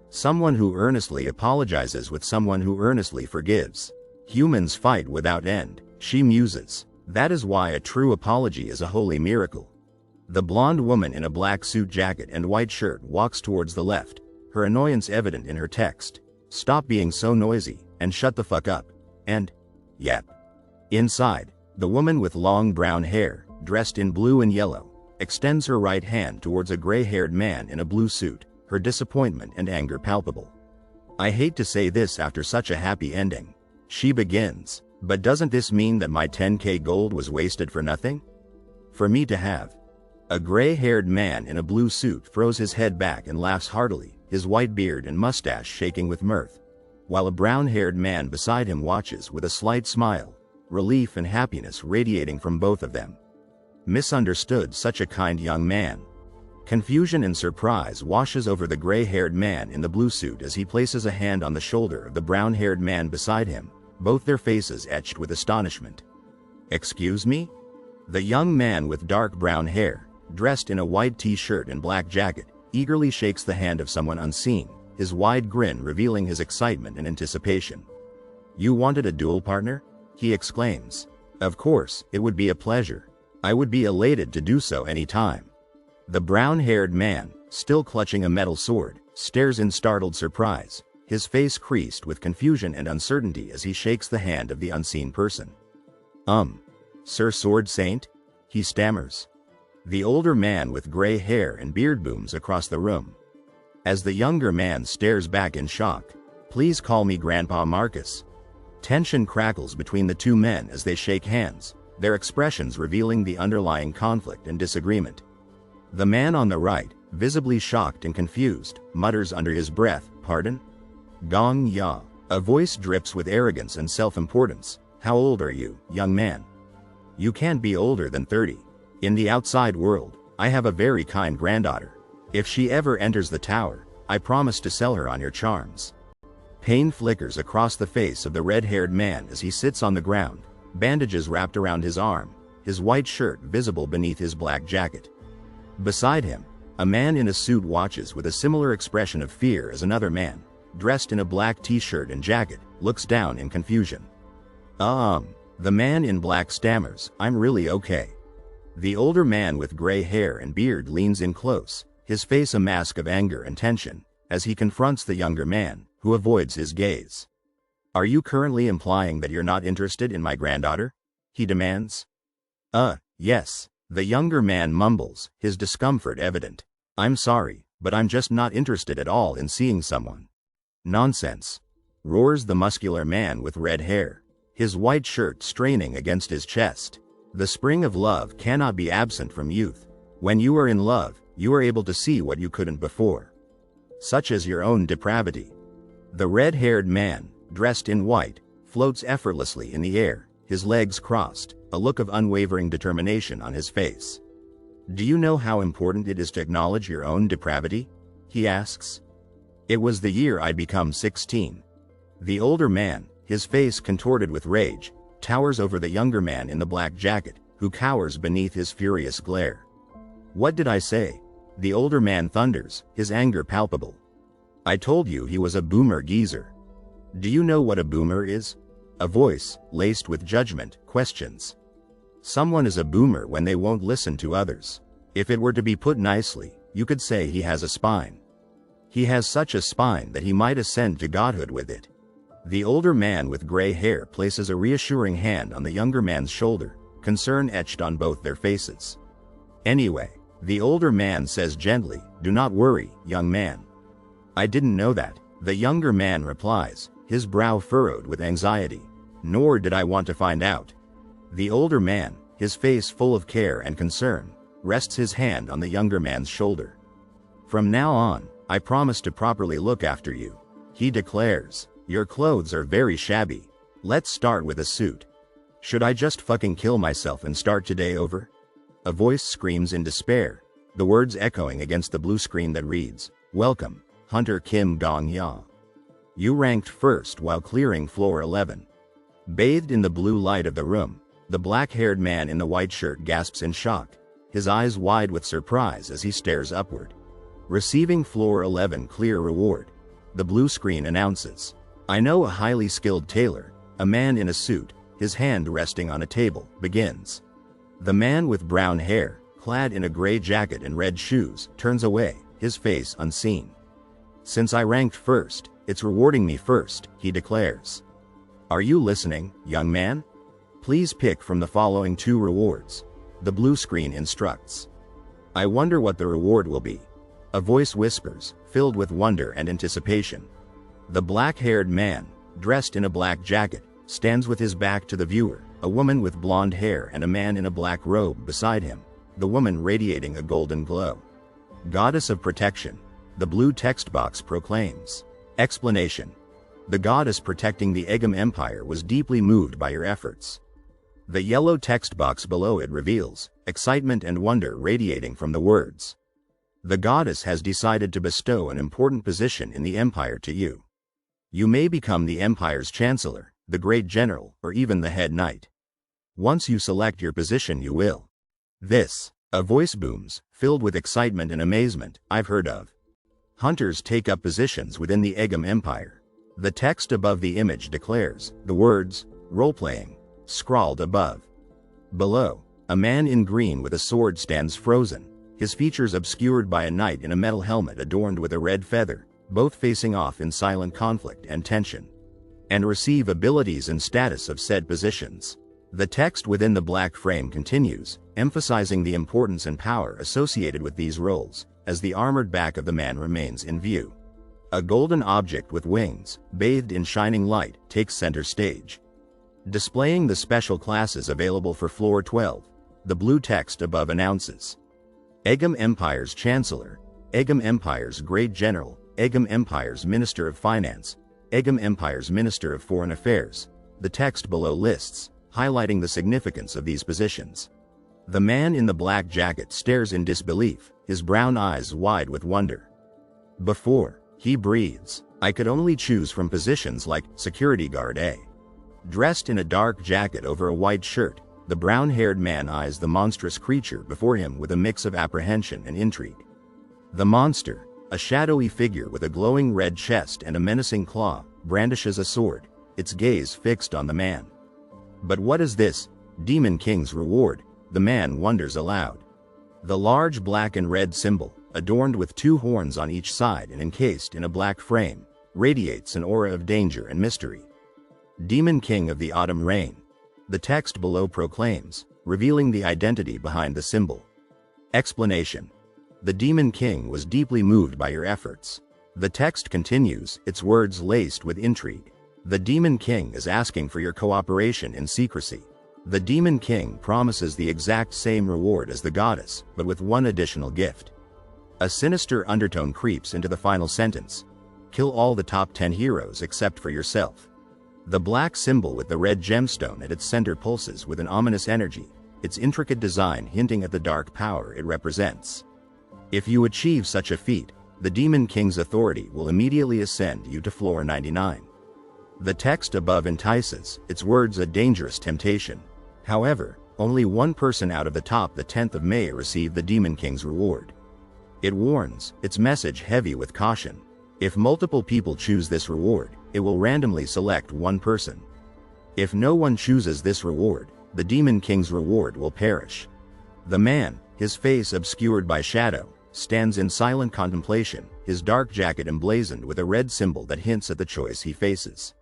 Someone who earnestly apologizes with someone who earnestly forgives. Humans fight without end, she muses. That is why a true apology is a holy miracle. The blonde woman in a black suit jacket and white shirt walks towards the left, her annoyance evident in her text. Stop being so noisy, and shut the fuck up. And, yep. Inside, the woman with long brown hair, dressed in blue and yellow, extends her right hand towards a gray-haired man in a blue suit, her disappointment and anger palpable. I hate to say this after such a happy ending. She begins, but doesn't this mean that my 10k gold was wasted for nothing? For me to have. A gray-haired man in a blue suit throws his head back and laughs heartily, his white beard and mustache shaking with mirth, while a brown-haired man beside him watches with a slight smile, relief and happiness radiating from both of them. Misunderstood, such a kind young man. Confusion and surprise washes over the gray-haired man in the blue suit as he places a hand on the shoulder of the brown-haired man beside him, both their faces etched with astonishment. Excuse me? The young man with dark brown hair, dressed in a white t-shirt and black jacket, eagerly shakes the hand of someone unseen, his wide grin revealing his excitement and anticipation. You wanted a duel partner? He exclaims. Of course, it would be a pleasure. I would be elated to do so any time. The brown-haired man, still clutching a metal sword, stares in startled surprise, his face creased with confusion and uncertainty as he shakes the hand of the unseen person. Sir Sword Saint? He stammers. The older man with gray hair and beard booms across the room. As the younger man stares back in shock, please call me Grandpa Marcus. Tension crackles between the two men as they shake hands, their expressions revealing the underlying conflict and disagreement. The man on the right, visibly shocked and confused, mutters under his breath, "Pardon?" Gong-ya. A voice drips with arrogance and self-importance. How old are you, young man? You can't be older than 30. In the outside world, I have a very kind granddaughter. If she ever enters the tower, I promise to sell her on your charms. Pain flickers across the face of the red-haired man as he sits on the ground, bandages wrapped around his arm, his white shirt visible beneath his black jacket. Beside him, A man in a suit watches with a similar expression of fear as another man, dressed in a black t-shirt and jacket, looks down in confusion. The man in black stammers, "I'm really okay." The older man with gray hair and beard leans in close, his face a mask of anger and tension, as he confronts the younger man, who avoids his gaze. "Are you currently implying that you're not interested in my granddaughter?" he demands. Yes, the younger man mumbles, his discomfort evident. "I'm sorry, but I'm just not interested at all in seeing someone." "Nonsense," roars the muscular man with red hair, his white shirt straining against his chest. "The spring of love cannot be absent from youth. When you are in love, you are able to see what you couldn't before, such as your own depravity." The red-haired man, dressed in white, floats effortlessly in the air, his legs crossed, a look of unwavering determination on his face. "Do you know how important it is to acknowledge your own depravity?" he asks. "It was the year I'd become 16. The older man, his face contorted with rage, towers over the younger man in the black jacket, who cowers beneath his furious glare. "What did I say?" the older man thunders, his anger palpable. "I told you he was a boomer geezer. Do you know what a boomer is?" A voice, laced with judgment, questions. "Someone is a boomer when they won't listen to others. If it were to be put nicely, you could say he has a spine. He has such a spine that he might ascend to godhood with it." The older man with gray hair places a reassuring hand on the younger man's shoulder, concern etched on both their faces. "Anyway," the older man says gently, "do not worry, young man." "I didn't know that," the younger man replies, his brow furrowed with anxiety. "Nor did I want to find out." The older man, his face full of care and concern, rests his hand on the younger man's shoulder. "From now on, I promise to properly look after you," he declares. "Your clothes are very shabby. Let's start with a suit." "Should I just fucking kill myself and start today over?" A voice screams in despair, the words echoing against the blue screen that reads, "Welcome, Hunter Kim Dong-ya. You ranked first while clearing floor 11. Bathed in the blue light of the room, the black-haired man in the white shirt gasps in shock, his eyes wide with surprise as he stares upward. "Receiving floor 11 clear reward," the blue screen announces. "I know a highly skilled tailor," a man in a suit, his hand resting on a table, begins. The man with brown hair, clad in a gray jacket and red shoes, turns away, his face unseen. "Since I ranked first, it's rewarding me first," he declares. "Are you listening, young man? Please pick from the following 2 rewards," the blue screen instructs. "I wonder what the reward will be," a voice whispers, filled with wonder and anticipation. The black-haired man, dressed in a black jacket, stands with his back to the viewer, a woman with blonde hair and a man in a black robe beside him, the woman radiating a golden glow. "Goddess of protection," the blue text box proclaims. Explanation: the goddess protecting the Egam Empire was deeply moved by your efforts. The yellow text box below it reveals excitement and wonder radiating from the words. The goddess has decided to bestow an important position in the empire to you. You may become the empire's chancellor, the great general, or even the head knight. Once you select your position, you will. This, a voice booms, filled with excitement and amazement, "I've heard of. Hunters take up positions within the Egam Empire." The text above the image declares, the words, "Role-playing," scrawled above. Below, a man in green with a sword stands frozen, his features obscured by a knight in a metal helmet adorned with a red feather, both facing off in silent conflict and tension. "And receive abilities and status of said positions." The text within the black frame continues, emphasizing the importance and power associated with these roles, as the armored back of the man remains in view. A golden object with wings, bathed in shining light, takes center stage. Displaying the special classes available for floor 12, the blue text above announces. Egam Empire's Chancellor, Egam Empire's Great General, Egam Empire's Minister of Finance, Egam Empire's Minister of Foreign Affairs. The text below lists, highlighting the significance of these positions. The man in the black jacket stares in disbelief, his brown eyes wide with wonder. Before, he breathes, "I could only choose from positions like security guard A." Dressed in a dark jacket over a white shirt, the brown-haired man eyes the monstrous creature before him with a mix of apprehension and intrigue. The monster, a shadowy figure with a glowing red chest and a menacing claw, brandishes a sword, its gaze fixed on the man. But what is this Demon King's reward? The man wonders aloud. The large black and red symbol, adorned with two horns on each side and encased in a black frame, radiates an aura of danger and mystery. Demon King of the Autumn Rain. The text below proclaims, revealing the identity behind the symbol. Explanation. The Demon King was deeply moved by your efforts. The text continues, its words laced with intrigue. The Demon King is asking for your cooperation in secrecy. The Demon King promises the exact same reward as the goddess, but with one additional gift. A sinister undertone creeps into the final sentence. Kill all the top 10 heroes except for yourself. The black symbol with the red gemstone at its center pulses with an ominous energy, its intricate design hinting at the dark power it represents. If you achieve such a feat, the Demon King's authority will immediately ascend you to floor 99. The text above entices, its words a dangerous temptation. However, only one person out of the top the 10th of May receive the Demon King's reward. It warns, its message heavy with caution. If multiple people choose this reward, it will randomly select one person. If no one chooses this reward, the Demon King's reward will perish. The man, his face obscured by shadow, stands in silent contemplation, his dark jacket emblazoned with a red symbol that hints at the choice he faces.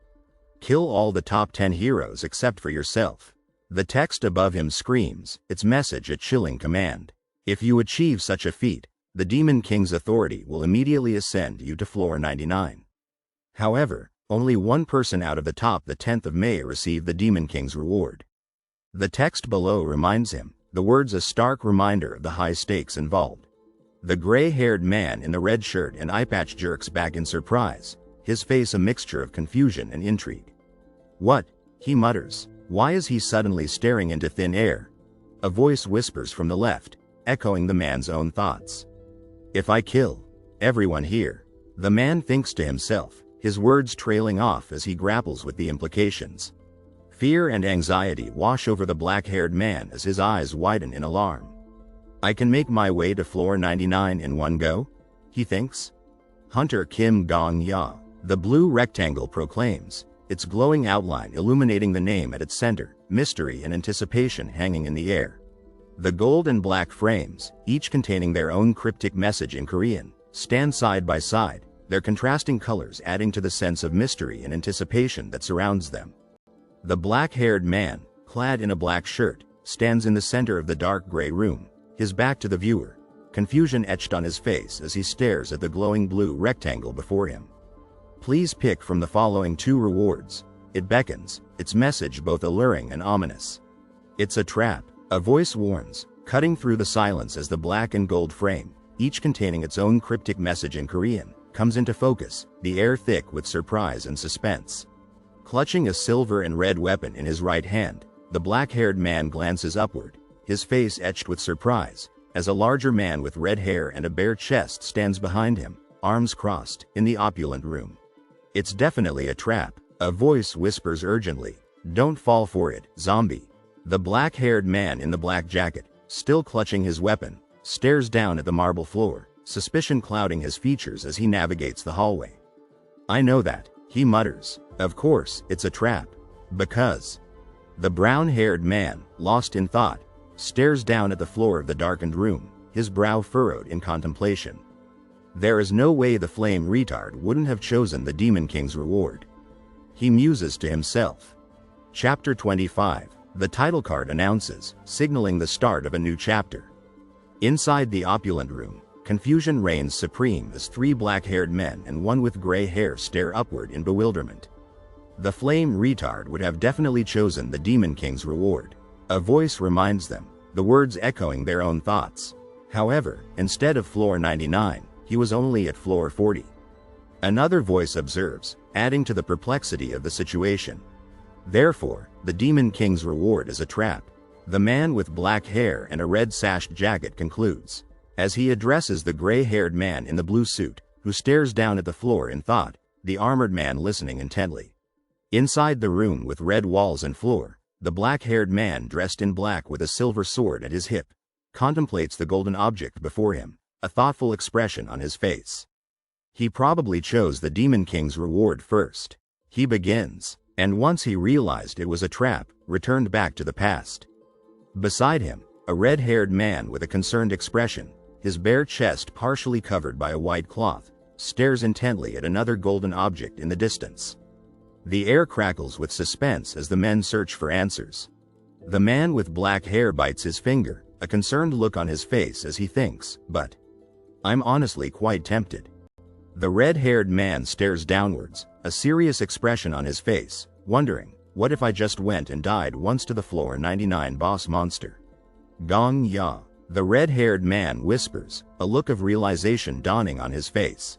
Kill all the top 10 heroes except for yourself. The text above him screams, its message a chilling command. If you achieve such a feat, the Demon King's authority will immediately ascend you to floor 99. However, only one person out of the top the 10th of May receive the Demon King's reward. The text below reminds him, the words a stark reminder of the high stakes involved. The gray-haired man in the red shirt and eye patch jerks back in surprise, his face a mixture of confusion and intrigue. What? He mutters. Why is he suddenly staring into thin air? A voice whispers from the left, echoing the man's own thoughts. If I kill everyone here, the man thinks to himself, his words trailing off as he grapples with the implications. Fear and anxiety wash over the black-haired man as his eyes widen in alarm. I can make my way to floor 99 in one go? He thinks. Hunter Kim Gong-ya, the blue rectangle proclaims, its glowing outline illuminating the name at its center, mystery and anticipation hanging in the air. The gold and black frames, each containing their own cryptic message in Korean, stand side by side, their contrasting colors adding to the sense of mystery and anticipation that surrounds them. The black-haired man, clad in a black shirt, stands in the center of the dark gray room, his back to the viewer, confusion etched on his face as he stares at the glowing blue rectangle before him. Please pick from the following two rewards. It beckons, its message both alluring and ominous. It's a trap. A voice warns, cutting through the silence as the black and gold frame, each containing its own cryptic message in Korean, comes into focus, the air thick with surprise and suspense. Clutching a silver and red weapon in his right hand, the black-haired man glances upward, his face etched with surprise, as a larger man with red hair and a bare chest stands behind him, arms crossed, in the opulent room. It's definitely a trap, a voice whispers urgently. Don't fall for it, zombie. The black-haired man in the black jacket, still clutching his weapon, stares down at the marble floor, suspicion clouding his features as he navigates the hallway. I know that, he mutters. Of course, it's a trap. Because. The brown-haired man, lost in thought, stares down at the floor of the darkened room, his brow furrowed in contemplation. There is no way the flame retard wouldn't have chosen the Demon King's reward. He muses to himself. Chapter 25. The title card announces, signaling the start of a new chapter. Inside the opulent room, confusion reigns supreme as three black-haired men and one with gray hair stare upward in bewilderment. The flame retard would have definitely chosen the Demon King's reward. A voice reminds them, the words echoing their own thoughts. However, instead of floor 99, he was only at floor 40. Another voice observes, adding to the perplexity of the situation. Therefore, the Demon King's reward is a trap. The man with black hair and a red sashed jacket concludes, as he addresses the gray-haired man in the blue suit, who stares down at the floor in thought, the armored man listening intently. Inside the room with red walls and floor, the black-haired man dressed in black with a silver sword at his hip, contemplates the golden object before him, a thoughtful expression on his face. He probably chose the Demon King's reward first. He begins, and once he realized it was a trap, returned back to the past. Beside him, a red-haired man with a concerned expression, his bare chest partially covered by a white cloth, stares intently at another golden object in the distance. The air crackles with suspense as the men search for answers. The man with black hair bites his finger, a concerned look on his face as he thinks, but I'm honestly quite tempted. The red-haired man stares downwards, a serious expression on his face, wondering, what if I just went and died once to the floor 99 boss monster? Gong ya. The red-haired man whispers, a look of realization dawning on his face.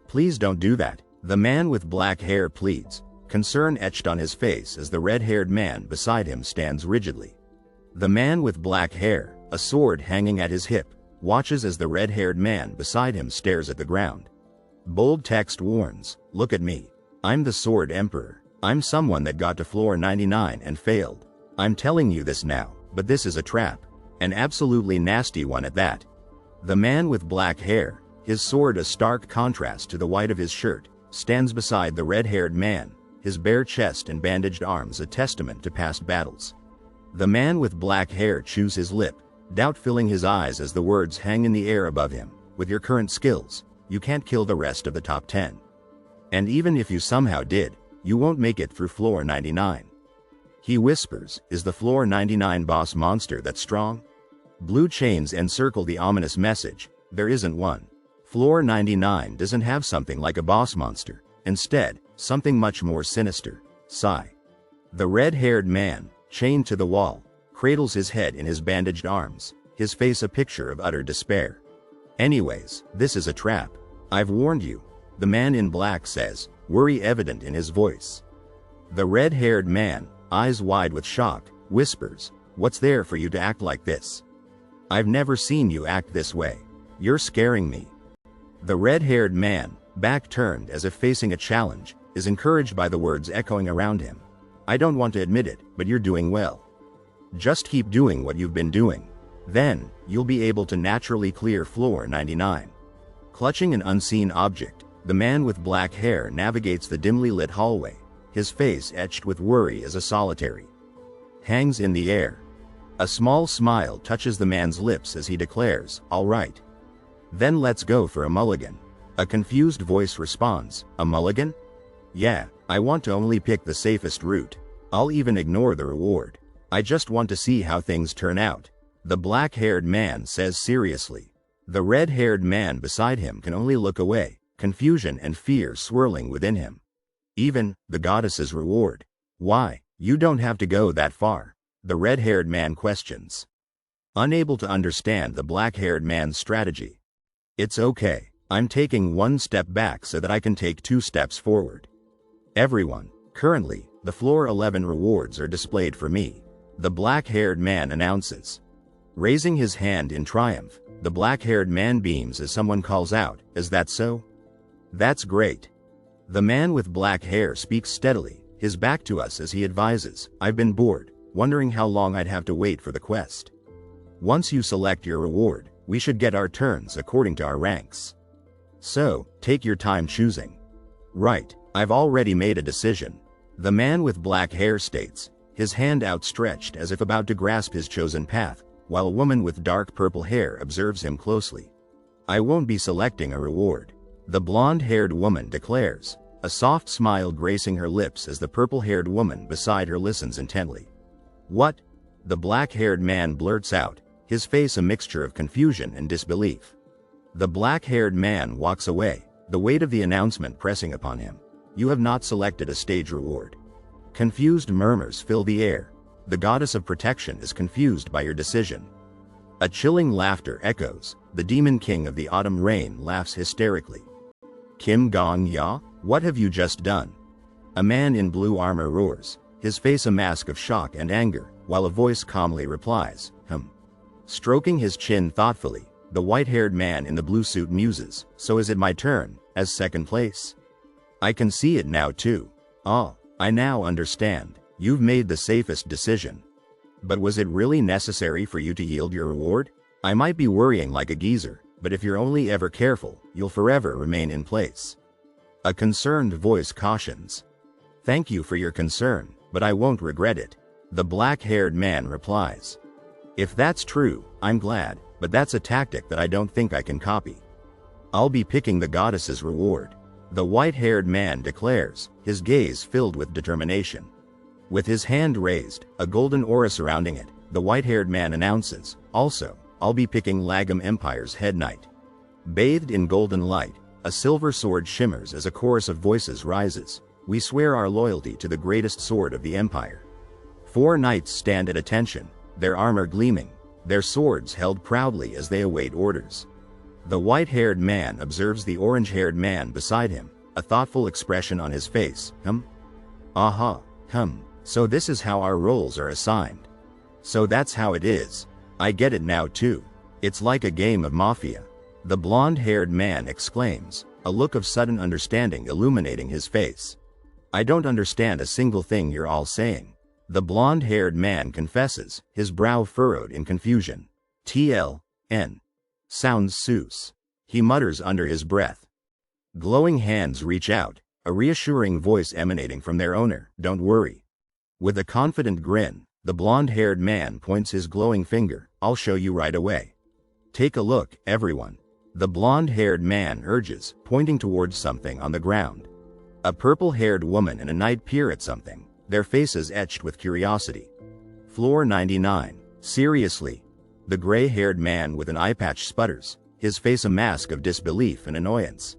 Please don't do that, the man with black hair pleads, concern etched on his face as the red-haired man beside him stands rigidly. The man with black hair, a sword hanging at his hip, watches as the red-haired man beside him stares at the ground. Bold text warns, look at me. I'm the Sword Emperor. I'm someone that got to floor 99 and failed. I'm telling you this now, but this is a trap. An absolutely nasty one at that. The man with black hair, his sword a stark contrast to the white of his shirt, stands beside the red-haired man, his bare chest and bandaged arms a testament to past battles. The man with black hair chews his lip, doubt filling his eyes as the words hang in the air above him. With your current skills, you can't kill the rest of the top 10. And even if you somehow did, you won't make it through floor 99. He whispers, is the floor 99 boss monster that strong? Blue chains encircle the ominous message, there isn't one. Floor 99 doesn't have something like a boss monster, instead, something much more sinister. Sigh. The red-haired man, chained to the wall, cradles his head in his bandaged arms, his face a picture of utter despair. Anyways, this is a trap. I've warned you, the man in black says, worry evident in his voice. The red-haired man, eyes wide with shock, whispers, what's there for you to act like this? I've never seen you act this way. You're scaring me. The red-haired man, back turned as if facing a challenge, is encouraged by the words echoing around him. I don't want to admit it, but you're doing well. Just keep doing what you've been doing. Then, you'll be able to naturally clear floor 99. Clutching an unseen object, the man with black hair navigates the dimly lit hallway, his face etched with worry as a solitary hangs in the air. A small smile touches the man's lips as he declares, all right. Then let's go for a mulligan. A confused voice responds, a mulligan? Yeah, I want to only pick the safest route. I'll even ignore the reward. I just want to see how things turn out. The black-haired man says seriously. The red-haired man beside him can only look away, confusion and fear swirling within him. Even, the goddess's reward. Why, you don't have to go that far. The red-haired man questions. Unable to understand the black-haired man's strategy. It's okay, I'm taking one step back so that I can take 2 steps forward. Everyone, currently, the floor 11 rewards are displayed for me. The black-haired man announces. Raising his hand in triumph, the black-haired man beams as someone calls out, is that so? That's great. The man with black hair speaks steadily, his back to us as he advises, I've been bored, wondering how long I'd have to wait for the quest. Once you select your reward, we should get our turns according to our ranks. So, take your time choosing. Right, I've already made a decision. The man with black hair states, his hand outstretched as if about to grasp his chosen path, while a woman with dark purple hair observes him closely. I won't be selecting a reward. The blonde-haired woman declares, a soft smile gracing her lips as the purple-haired woman beside her listens intently. What? The black-haired man blurts out, his face a mixture of confusion and disbelief. The black-haired man walks away, the weight of the announcement pressing upon him. You have not selected a stage reward. Confused murmurs fill the air. The goddess of protection is confused by your decision. A chilling laughter echoes. The demon king of the autumn rain laughs hysterically. Kim Gong Ya, what have you just done? A man in blue armor roars, his face a mask of shock and anger, while a voice calmly replies, Stroking his chin thoughtfully, the white-haired man in the blue suit muses, so is it my turn, as second place? I can see it now too. Ah, I now understand. You've made the safest decision. But was it really necessary for you to yield your reward? I might be worrying like a geezer, but if you're only ever careful, you'll forever remain in place. A concerned voice cautions. Thank you for your concern, but I won't regret it. The black-haired man replies. If that's true, I'm glad, but that's a tactic that I don't think I can copy. I'll be picking the goddess's reward. The white-haired man declares, his gaze filled with determination. With his hand raised, a golden aura surrounding it, the white-haired man announces, also, I'll be picking Lagam Empire's head knight. Bathed in golden light, a silver sword shimmers as a chorus of voices rises. We swear our loyalty to the greatest sword of the empire. 4 knights stand at attention, their armor gleaming, their swords held proudly as they await orders. The white-haired man observes the orange-haired man beside him, a thoughtful expression on his face. Aha, so this is how our roles are assigned. So that's how it is. I get it now too. It's like a game of Mafia. The blonde-haired man exclaims, a look of sudden understanding illuminating his face. I don't understand a single thing you're all saying. The blonde-haired man confesses, his brow furrowed in confusion. TLN. Sounds Seuss. He mutters under his breath. Glowing hands reach out, a reassuring voice emanating from their owner. Don't worry. With a confident grin, the blonde-haired man points his glowing finger. I'll show you right away. Take a look, everyone. The blonde-haired man urges, pointing towards something on the ground. A purple-haired woman and a knight peer at something, their faces etched with curiosity. Floor 99. Seriously? The gray-haired man with an eye patch sputters, his face a mask of disbelief and annoyance.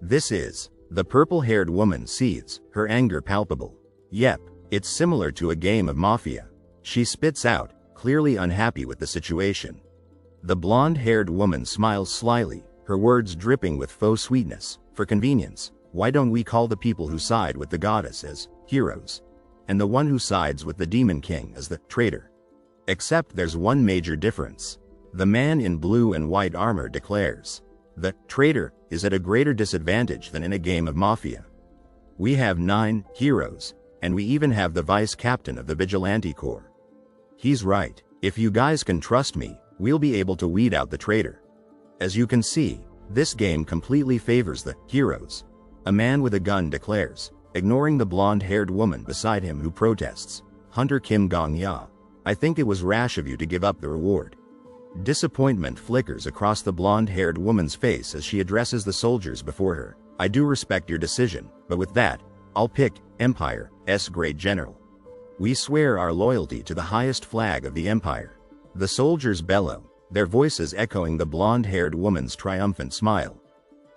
This is. The purple-haired woman seethes, her anger palpable. Yep, it's similar to a game of Mafia. She spits out, clearly unhappy with the situation. The blonde-haired woman smiles slyly, her words dripping with faux sweetness. For convenience, why don't we call the people who side with the goddess as heroes, and the one who sides with the demon king as the traitor? Except there's one major difference. The man in blue and white armor declares. The traitor is at a greater disadvantage than in a game of Mafia. We have 9 heroes, and we even have the vice captain of the vigilante corps. He's right. If you guys can trust me, we'll be able to weed out the traitor. As you can see, this game completely favors the heroes. A man with a gun declares, ignoring the blonde-haired woman beside him who protests. Hunter Kim Gong-ya. I think it was rash of you to give up the reward. Disappointment flickers across the blonde-haired woman's face as she addresses the soldiers before her. I do respect your decision, but with that, I'll pick Empire's great general. We swear our loyalty to the highest flag of the empire. The soldiers bellow, their voices echoing the blonde-haired woman's triumphant smile.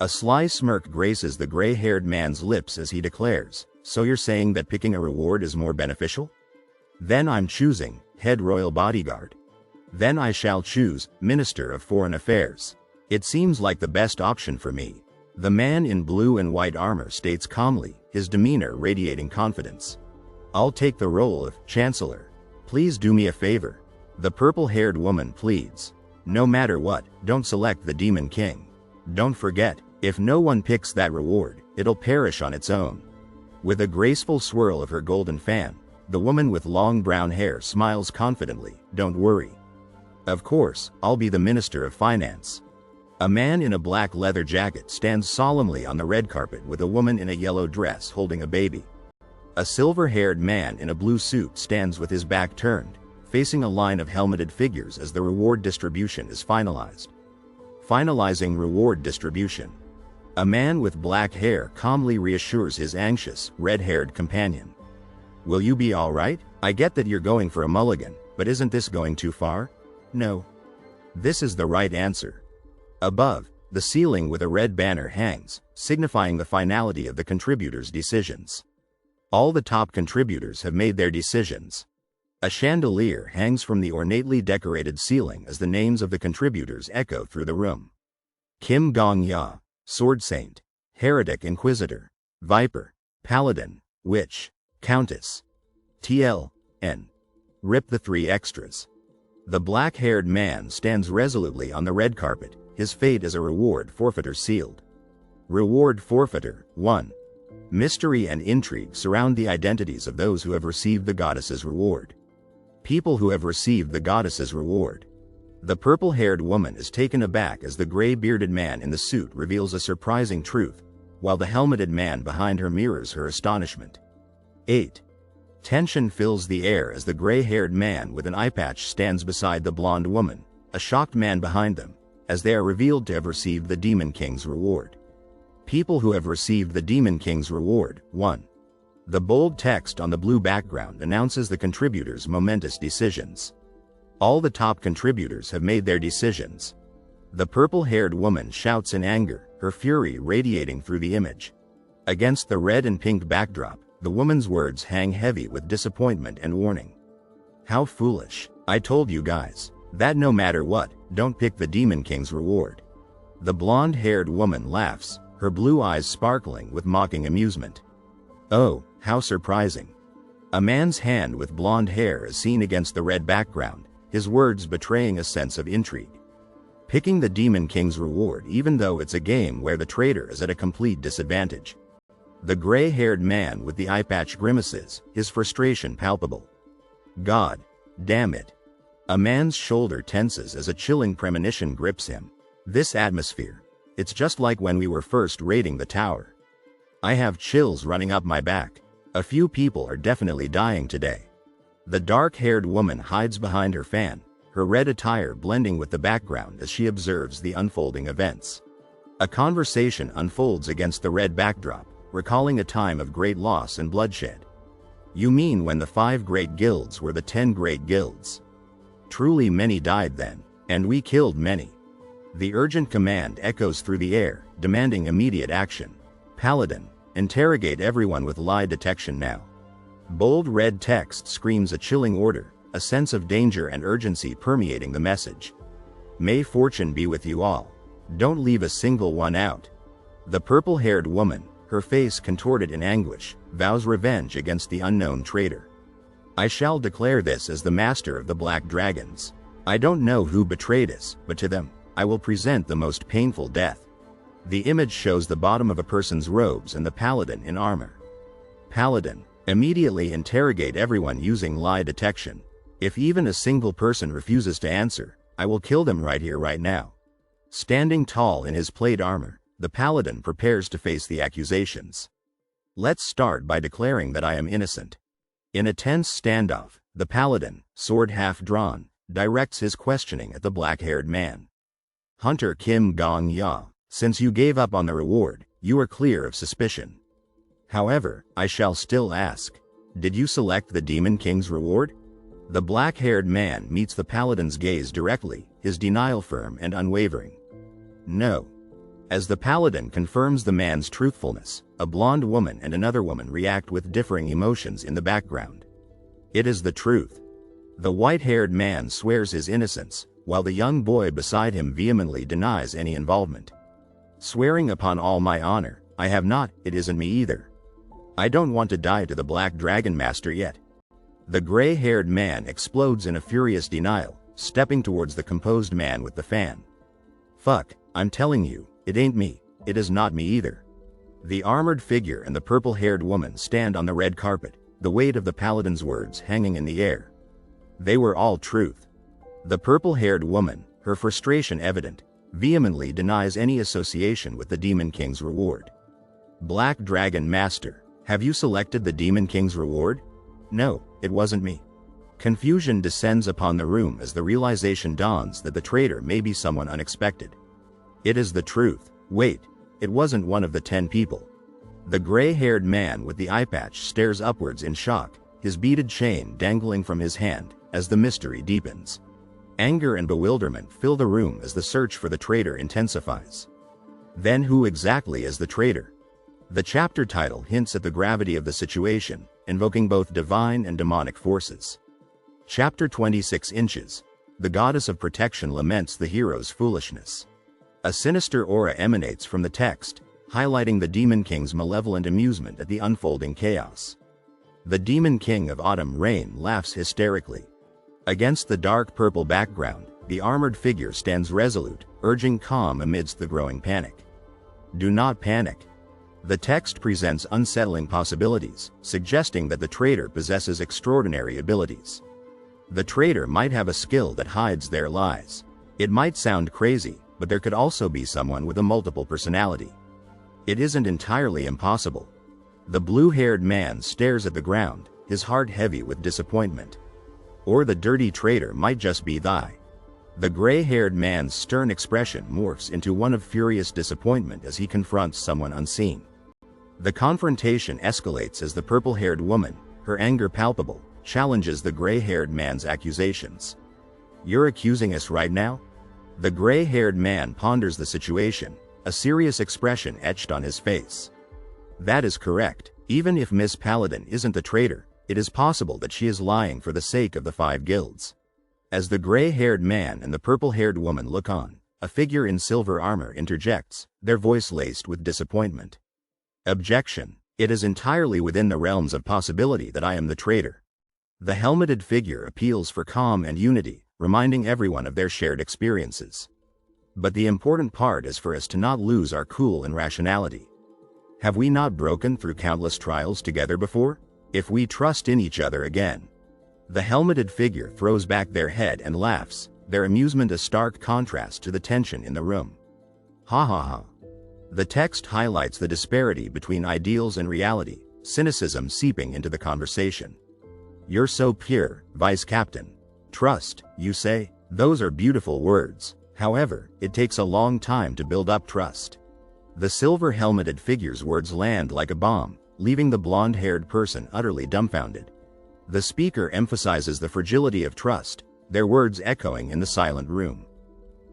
A sly smirk graces the gray-haired man's lips as he declares, so you're saying that picking a reward is more beneficial? Then I'm choosing head royal bodyguard. Then I shall choose Minister of Foreign Affairs. It seems like the best option for me. The man in blue and white armor states calmly, his demeanor radiating confidence. I'll take the role of Chancellor. Please do me a favor. The purple-haired woman pleads. No matter what, don't select the Demon King. Don't forget, if no one picks that reward, it'll perish on its own. With a graceful swirl of her golden fan, the woman with long brown hair smiles confidently. Don't worry. Of course, I'll be the Minister of Finance. A man in a black leather jacket stands solemnly on the red carpet with a woman in a yellow dress holding a baby. A silver-haired man in a blue suit stands with his back turned, facing a line of helmeted figures as the reward distribution is finalized. Finalizing reward distribution. A man with black hair calmly reassures his anxious, red-haired companion. Will you be all right? I get that you're going for a mulligan, but isn't this going too far? No. This is the right answer. Above, the ceiling with a red banner hangs, signifying the finality of the contributors' decisions. All the top contributors have made their decisions. A chandelier hangs from the ornately decorated ceiling as the names of the contributors echo through the room. Kim Gong-ya, Sword Saint, Heretic Inquisitor, Viper, Paladin, Witch, Countess. TLN. Rip the 3 extras. The black-haired man stands resolutely on the red carpet, his fate as a reward forfeiter sealed. Reward forfeiter 1. Mystery and intrigue surround the identities of those who have received the goddess's reward. People who have received the goddess's reward. The purple-haired woman is taken aback as the gray-bearded man in the suit reveals a surprising truth, while the helmeted man behind her mirrors her astonishment. 8. Tension fills the air as the gray-haired man with an eye patch stands beside the blonde woman, a shocked man behind them, as they are revealed to have received the Demon King's reward. People who have received the Demon King's reward. 1. The bold text on the blue background announces the contributors' momentous decisions. All the top contributors have made their decisions. The purple-haired woman shouts in anger, her fury radiating through the image. Against the red and pink backdrop, the woman's words hang heavy with disappointment and warning. How foolish. I told you guys that no matter what, don't pick the Demon King's reward. The blonde-haired woman laughs, her blue eyes sparkling with mocking amusement. Oh, how surprising. A man's hand with blonde hair is seen against the red background, his words betraying a sense of intrigue. Picking the Demon King's reward even though it's a game where the traitor is at a complete disadvantage. The gray-haired man with the eye patch grimaces, his frustration palpable. God damn it. A man's shoulder tenses as a chilling premonition grips him. This atmosphere. It's just like when we were first raiding the tower. I have chills running up my back. A few people are definitely dying today. The dark-haired woman hides behind her fan, her red attire blending with the background as she observes the unfolding events. A conversation unfolds against the red backdrop, recalling a time of great loss and bloodshed. You mean when the 5 great guilds were the 10 great guilds? Truly many died then, and we killed many. The urgent command echoes through the air, demanding immediate action. Paladin, interrogate everyone with lie detection now. Bold red text screams a chilling order, a sense of danger and urgency permeating the message. May fortune be with you all. Don't leave a single one out. The purple-haired woman, her face contorted in anguish, vows revenge against the unknown traitor. I shall declare this as the master of the Black Dragons. I don't know who betrayed us, but to them, I will present the most painful death. The image shows the bottom of a person's robes and the paladin in armor. Paladin, immediately interrogate everyone using lie detection. If even a single person refuses to answer, I will kill them right here right now. Standing tall in his plate armor, the paladin prepares to face the accusations. Let's start by declaring that I am innocent. In a tense standoff, the paladin, sword half drawn, directs his questioning at the black-haired man. Hunter Kim Gong-ya, since you gave up on the reward, you are clear of suspicion. However, I shall still ask, did you select the Demon King's reward? The black-haired man meets the paladin's gaze directly, his denial firm and unwavering. No. As the paladin confirms the man's truthfulness, a blonde woman and another woman react with differing emotions in the background. It is the truth. The white-haired man swears his innocence, while the young boy beside him vehemently denies any involvement. Swearing upon all my honor, I have not, it isn't me either. I don't want to die to the Black Dragon Master yet. The gray-haired man explodes in a furious denial, stepping towards the composed man with the fan. Fuck, I'm telling you, it ain't me, it is not me either. The armored figure and the purple-haired woman stand on the red carpet, the weight of the paladin's words hanging in the air. They were all truth. The purple-haired woman, her frustration evident, vehemently denies any association with the Demon King's reward. Black Dragon Master, have you selected the Demon King's reward? No, it wasn't me. Confusion descends upon the room as the realization dawns that the traitor may be someone unexpected. It is the truth. Wait, it wasn't one of the 10 people. The gray-haired man with the eye patch stares upwards in shock, his beaded chain dangling from his hand, as the mystery deepens. Anger and bewilderment fill the room as the search for the traitor intensifies. Then who exactly is the traitor? The chapter title hints at the gravity of the situation, invoking both divine and demonic forces. Chapter 26 Inches. The goddess of protection laments the hero's foolishness. A sinister aura emanates from the text, highlighting the Demon King's malevolent amusement at the unfolding chaos. The Demon King of Autumn Rain laughs hysterically. Against the dark purple background, the armored figure stands resolute, urging calm amidst the growing panic. Do not panic. The text presents unsettling possibilities, suggesting that the traitor possesses extraordinary abilities. The traitor might have a skill that hides their lies, It might sound crazy, but there could also be someone with a multiple personality. It isn't entirely impossible. The blue-haired man stares at the ground, his heart heavy with disappointment. Or the dirty traitor might just be Thy. The gray-haired man's stern expression morphs into one of furious disappointment as he confronts someone unseen. The confrontation escalates as the purple-haired woman, her anger palpable, challenges the gray-haired man's accusations. "You're accusing us right now?" The gray-haired man ponders the situation, a serious expression etched on his face. "That is correct. Even if Miss Paladin isn't the traitor, it is possible that she is lying for the sake of the 5 guilds." As the gray-haired man and the purple-haired woman look on, a figure in silver armor interjects, their voice laced with disappointment. "Objection. It is entirely within the realms of possibility that I am the traitor." The helmeted figure appeals for calm and unity, reminding everyone of their shared experiences. But the important part is for us to not lose our cool and rationality. Have we not broken through countless trials together before? If we trust in each other again. The helmeted figure throws back their head and laughs, their amusement a stark contrast to the tension in the room. Ha ha ha. The text highlights the disparity between ideals and reality, cynicism seeping into the conversation. "You're so pure, Vice Captain. Trust, you say? Those are beautiful words. However, it takes a long time to build up trust." The silver-helmeted figure's words land like a bomb, leaving the blonde-haired person utterly dumbfounded. The speaker emphasizes the fragility of trust, their words echoing in the silent room.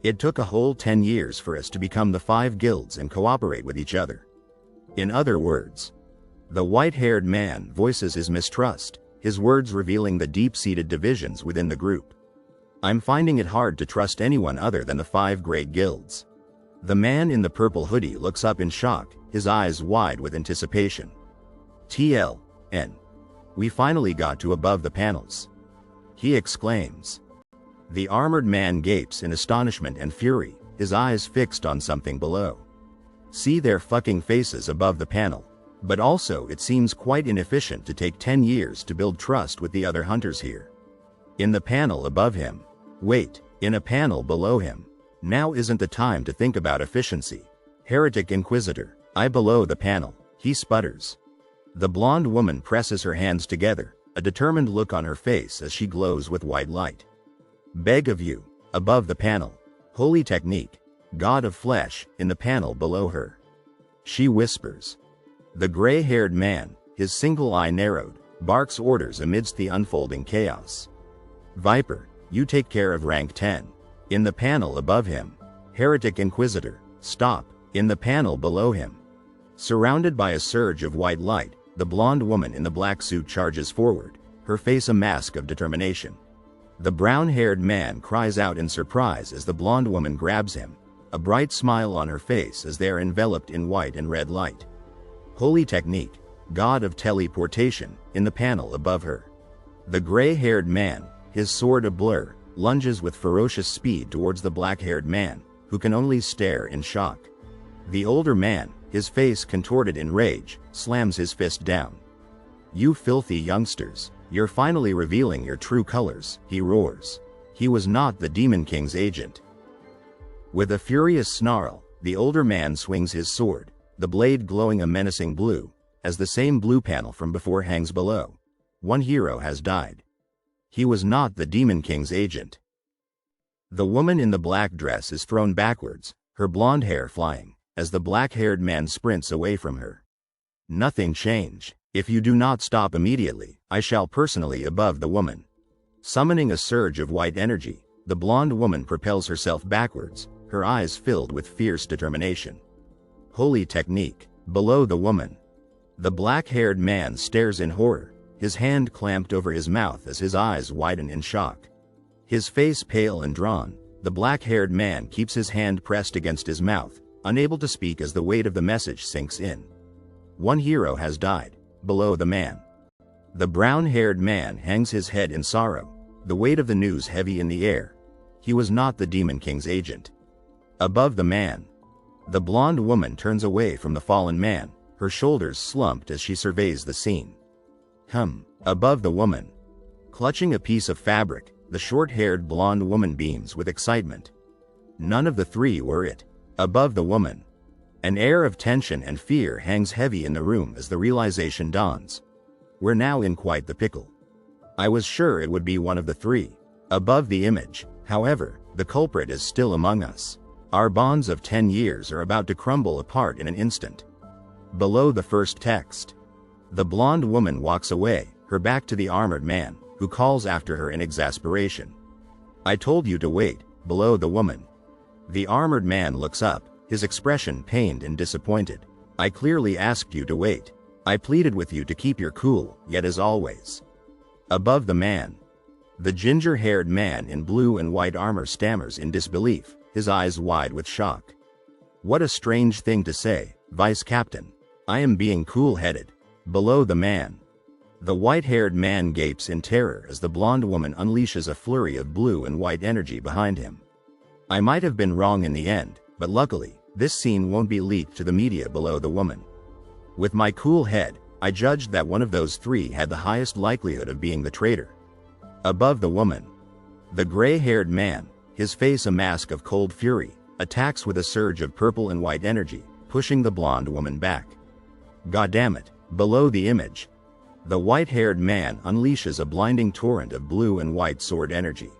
"It took a whole 10 years for us to become the 5 guilds and cooperate with each other." In other words, the white-haired man voices his mistrust, his words revealing the deep-seated divisions within the group. "I'm finding it hard to trust anyone other than the 5 great guilds." The man in the purple hoodie looks up in shock, his eyes wide with anticipation. "TLN. We finally got to above the panels," he exclaims. The armored man gapes in astonishment and fury, his eyes fixed on something below. "See their fucking faces above the panel. But also it seems quite inefficient to take 10 years to build trust with the other hunters here." In the panel above him. Wait, in a panel below him. Now isn't the time to think about efficiency. "Heretic Inquisitor, I below the panel," he sputters. The blonde woman presses her hands together, a determined look on her face as she glows with white light. "Beg of you, above the panel. Holy Technique, God of Flesh," in the panel below her. She whispers. The gray-haired man, his single eye narrowed, barks orders amidst the unfolding chaos. "Viper, you take care of rank 10. In the panel above him. "Heretic Inquisitor, stop." In the panel below him. Surrounded by a surge of white light, the blonde woman in the black suit charges forward, her face a mask of determination. The brown-haired man cries out in surprise as the blonde woman grabs him, a bright smile on her face as they are enveloped in white and red light. "Holy Technique, God of Teleportation," in the panel above her. The gray-haired man, his sword a blur, lunges with ferocious speed towards the black-haired man, who can only stare in shock. The older man, his face contorted in rage, slams his fist down. "You filthy youngsters, you're finally revealing your true colors," he roars. He was not the Demon King's agent. With a furious snarl, the older man swings his sword, the blade glowing a menacing blue, as the same blue panel from before hangs below. "One hero has died. He was not the Demon King's agent." The woman in the black dress is thrown backwards, her blonde hair flying, as the black-haired man sprints away from her. "Nothing changed. If you do not stop immediately, I shall personally above the woman." Summoning a surge of white energy, the blonde woman propels herself backwards, her eyes filled with fierce determination. "Holy Technique, below the woman." The black-haired man stares in horror, his hand clamped over his mouth as his eyes widen in shock. His face pale and drawn, the black-haired man keeps his hand pressed against his mouth, unable to speak as the weight of the message sinks in. "One hero has died, below the man." The brown-haired man hangs his head in sorrow, the weight of the news heavy in the air. He was not the Demon King's agent. Above the man. The blonde woman turns away from the fallen man, her shoulders slumped as she surveys the scene. Above the woman. Clutching a piece of fabric, the short-haired blonde woman beams with excitement. None of the three were it. Above the woman, an air of tension and fear hangs heavy in the room as the realization dawns. We're now in quite the pickle. I was sure it would be one of the three. Above the image, however, the culprit is still among us. Our bonds of 10 years are about to crumble apart in an instant. Below the first text, the blonde woman walks away, her back to the armored man, who calls after her in exasperation. I told you to wait. Below the woman, the armored man looks up, his expression pained and disappointed. I clearly asked you to wait. I pleaded with you to keep your cool, yet as always. Above the man, the ginger-haired man in blue and white armor stammers in disbelief, his eyes wide with shock. What a strange thing to say, Vice Captain. I am being cool-headed. Below the man, the white-haired man gapes in terror as the blonde woman unleashes a flurry of blue and white energy behind him. I might have been wrong in the end, but luckily, this scene won't be leaked to the media. Below the woman, with my cool head, I judged that one of those three had the highest likelihood of being the traitor. Above the woman, the gray-haired man, his face a mask of cold fury, attacks with a surge of purple and white energy, pushing the blonde woman back. Goddammit. Below the image, the white-haired man unleashes a blinding torrent of blue and white sword energy.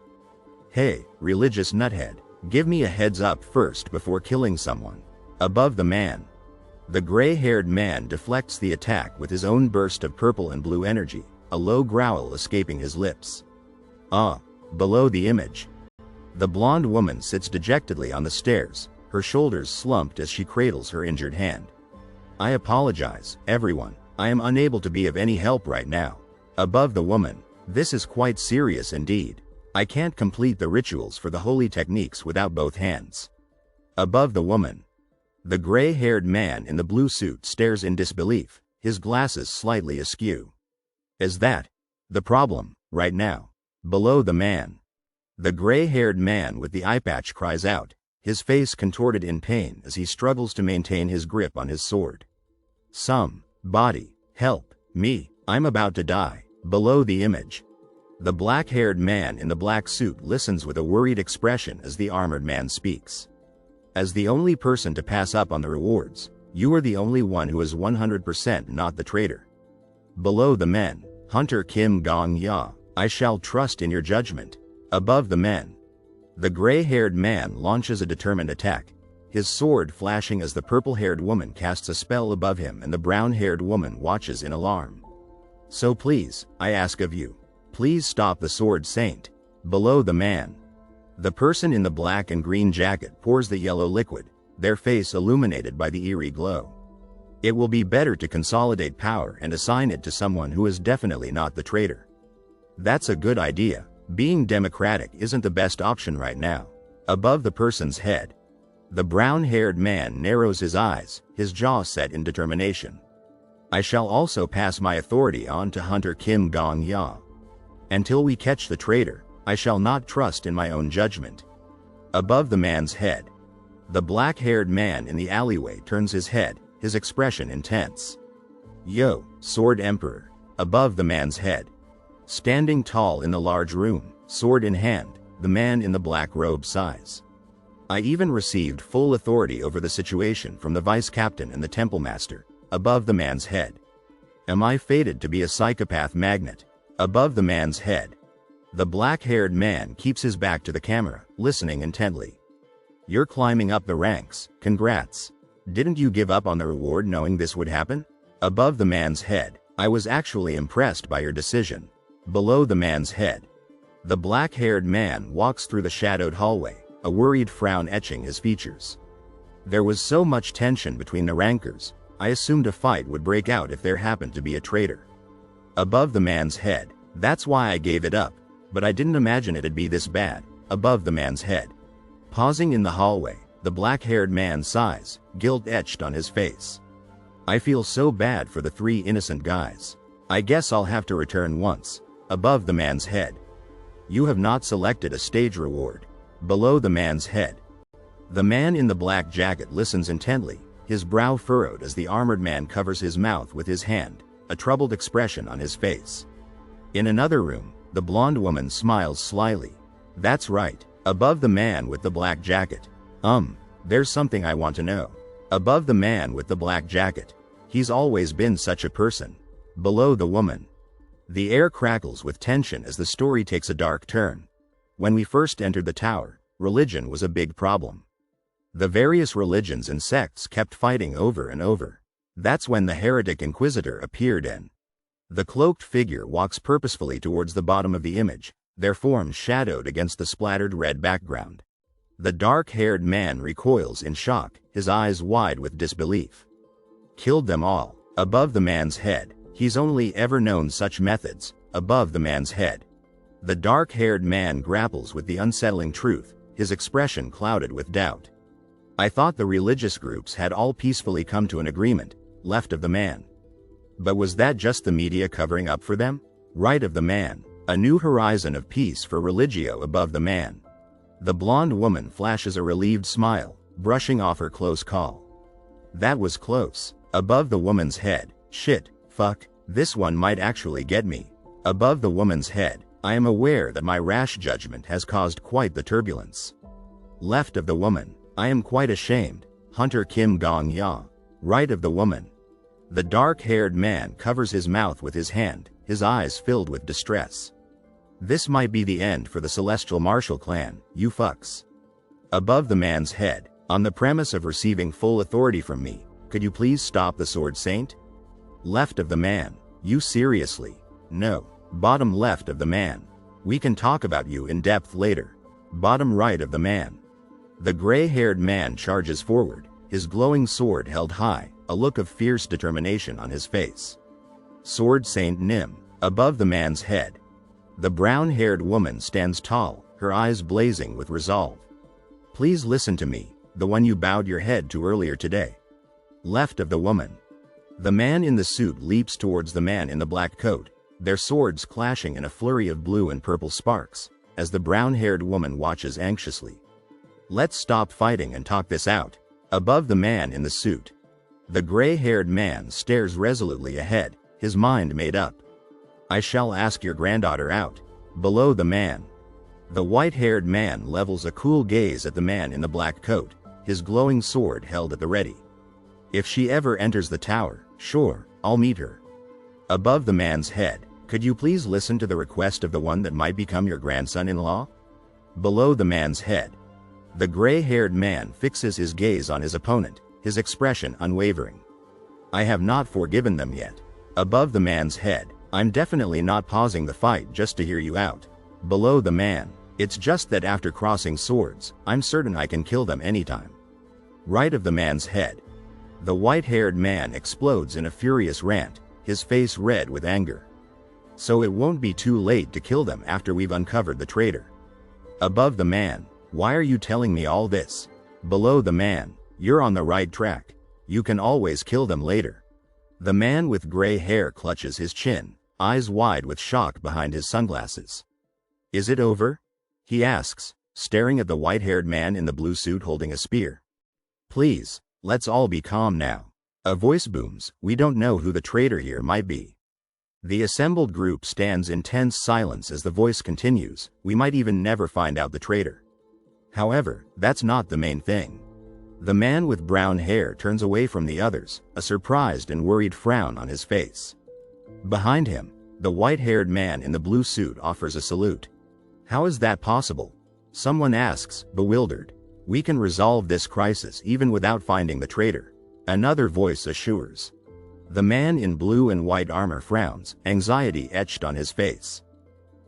Hey, religious nuthead, give me a heads up first before killing someone. Above the man, the gray-haired man deflects the attack with his own burst of purple and blue energy, a low growl escaping his lips. Below the image, the blonde woman sits dejectedly on the stairs, her shoulders slumped as she cradles her injured hand. I apologize, everyone. I am unable to be of any help right now. Above the woman, this is quite serious indeed. I can't complete the rituals for the holy techniques without both hands. Above the woman, the gray-haired man in the blue suit stares in disbelief, his glasses slightly askew. Is that the problem, right now? Below the man, the gray-haired man with the eye patch cries out, his face contorted in pain as he struggles to maintain his grip on his sword. Somebody, help me, I'm about to die. Below the image, the black-haired man in the black suit listens with a worried expression as the armored man speaks. As the only person to pass up on the rewards, you are the only one who is 100% not the traitor. Below the men, Hunter Kim Gong-ya, I shall trust in your judgment. Above the men, the gray-haired man launches a determined attack, his sword flashing as the purple-haired woman casts a spell above him and the brown-haired woman watches in alarm. So please, I ask of you, please stop the sword, Saint. Below the man, the person in the black and green jacket pours the yellow liquid, their face illuminated by the eerie glow. It will be better to consolidate power and assign it to someone who is definitely not the traitor. That's a good idea. Being democratic isn't the best option right now. Above the person's head, the brown-haired man narrows his eyes, his jaw set in determination. I shall also pass my authority on to Hunter Kim Gong-ya. Until we catch the traitor, I shall not trust in my own judgment. Above the man's head, the black-haired man in the alleyway turns his head, his expression intense. Yo, Sword Emperor. Above the man's head, standing tall in the large room, sword in hand, the man in the black robe sighs. I even received full authority over the situation from the vice captain and the temple master. Above the man's head, am I fated to be a psychopath magnet? Above the man's head, the black-haired man keeps his back to the camera, listening intently. You're climbing up the ranks, congrats. Didn't you give up on the reward knowing this would happen? Above the man's head, I was actually impressed by your decision. Below the man's head, the black-haired man walks through the shadowed hallway, a worried frown etching his features. There was so much tension between the rankers, I assumed a fight would break out if there happened to be a traitor. Above the man's head, that's why I gave it up, but I didn't imagine it'd be this bad. Above the man's head, pausing in the hallway, the black-haired man sighs, guilt etched on his face. I feel so bad for the three innocent guys. I guess I'll have to return once. Above the man's head, you have not selected a stage reward. Below the man's head, the man in the black jacket listens intently, his brow furrowed as the armored man covers his mouth with his hand, a troubled expression on his face. In another room, the blonde woman smiles slyly. That's right, Above the man with the black jacket. There's something I want to know. Above the man with the black jacket. He's always been such a person. Below the woman. The air crackles with tension as the story takes a dark turn. When we first entered the tower, religion was a big problem. The various religions and sects kept fighting over and over. That's when the heretic inquisitor appeared in. The cloaked figure walks purposefully towards the bottom of the image, their forms shadowed against the splattered red background. The dark-haired man recoils in shock, his eyes wide with disbelief. Killed them all. Above the man's head. He's only ever known such methods. Above the man's head. The dark-haired man grapples with the unsettling truth, his expression clouded with doubt. I thought the religious groups had all peacefully come to an agreement, left of the man. But was that just the media covering up for them? Right of the man. A new horizon of peace for religio above the man. The blonde woman flashes a relieved smile, brushing off her close call. That was close. Above the woman's head. Shit, fuck, this one might actually get me. Above the woman's head. I am aware that my rash judgment has caused quite the turbulence. Left of the woman. I am quite ashamed. Hunter Kim Gong-ya. Right of the woman. The dark-haired man covers his mouth with his hand, his eyes filled with distress. This might be the end for the Celestial Martial Clan, you fucks. Above the man's head. On the premise of receiving full authority from me, could you please stop the Sword Saint? Left of the man. You seriously? No. Bottom left of the man. We can talk about you in depth later. Bottom right of the man. The gray-haired man charges forward, his glowing sword held high, a look of fierce determination on his face. Sword Saint Nim. Above the man's head. The brown-haired woman stands tall, her eyes blazing with resolve. Please listen to me, the one you bowed your head to earlier today. Left of the woman. The man in the suit leaps towards the man in the black coat, their swords clashing in a flurry of blue and purple sparks, as the brown-haired woman watches anxiously. Let's stop fighting and talk this out. Above the man in the suit. The gray-haired man stares resolutely ahead, his mind made up. I shall ask your granddaughter out. Below the man. The white-haired man levels a cool gaze at the man in the black coat, his glowing sword held at the ready. If she ever enters the tower, sure, I'll meet her. Above the man's head. Could you please listen to the request of the one that might become your grandson-in-law? Below the man's head. The gray-haired man fixes his gaze on his opponent, his expression unwavering. I have not forgiven them yet. Above the man's head. I'm definitely not pausing the fight just to hear you out. Below the man. It's just that after crossing swords, I'm certain I can kill them anytime. Right of the man's head. The white-haired man explodes in a furious rant, his face red with anger. So it won't be too late to kill them after we've uncovered the traitor. Above the man. Why are you telling me all this? Below the man. You're on the right track. You can always kill them later. The man with gray hair clutches his chin, eyes wide with shock behind his sunglasses. Is it over? He asks, staring at the white-haired man in the blue suit holding a spear. Please, let's all be calm now. A voice booms, we don't know who the traitor here might be. The assembled group stands in tense silence as the voice continues, we might even never find out the traitor. However, that's not the main thing. The man with brown hair turns away from the others, a surprised and worried frown on his face. Behind him, the white-haired man in the blue suit offers a salute. How is that possible? Someone asks, bewildered. We can resolve this crisis even without finding the traitor. Another voice assures. The man in blue and white armor frowns, anxiety etched on his face.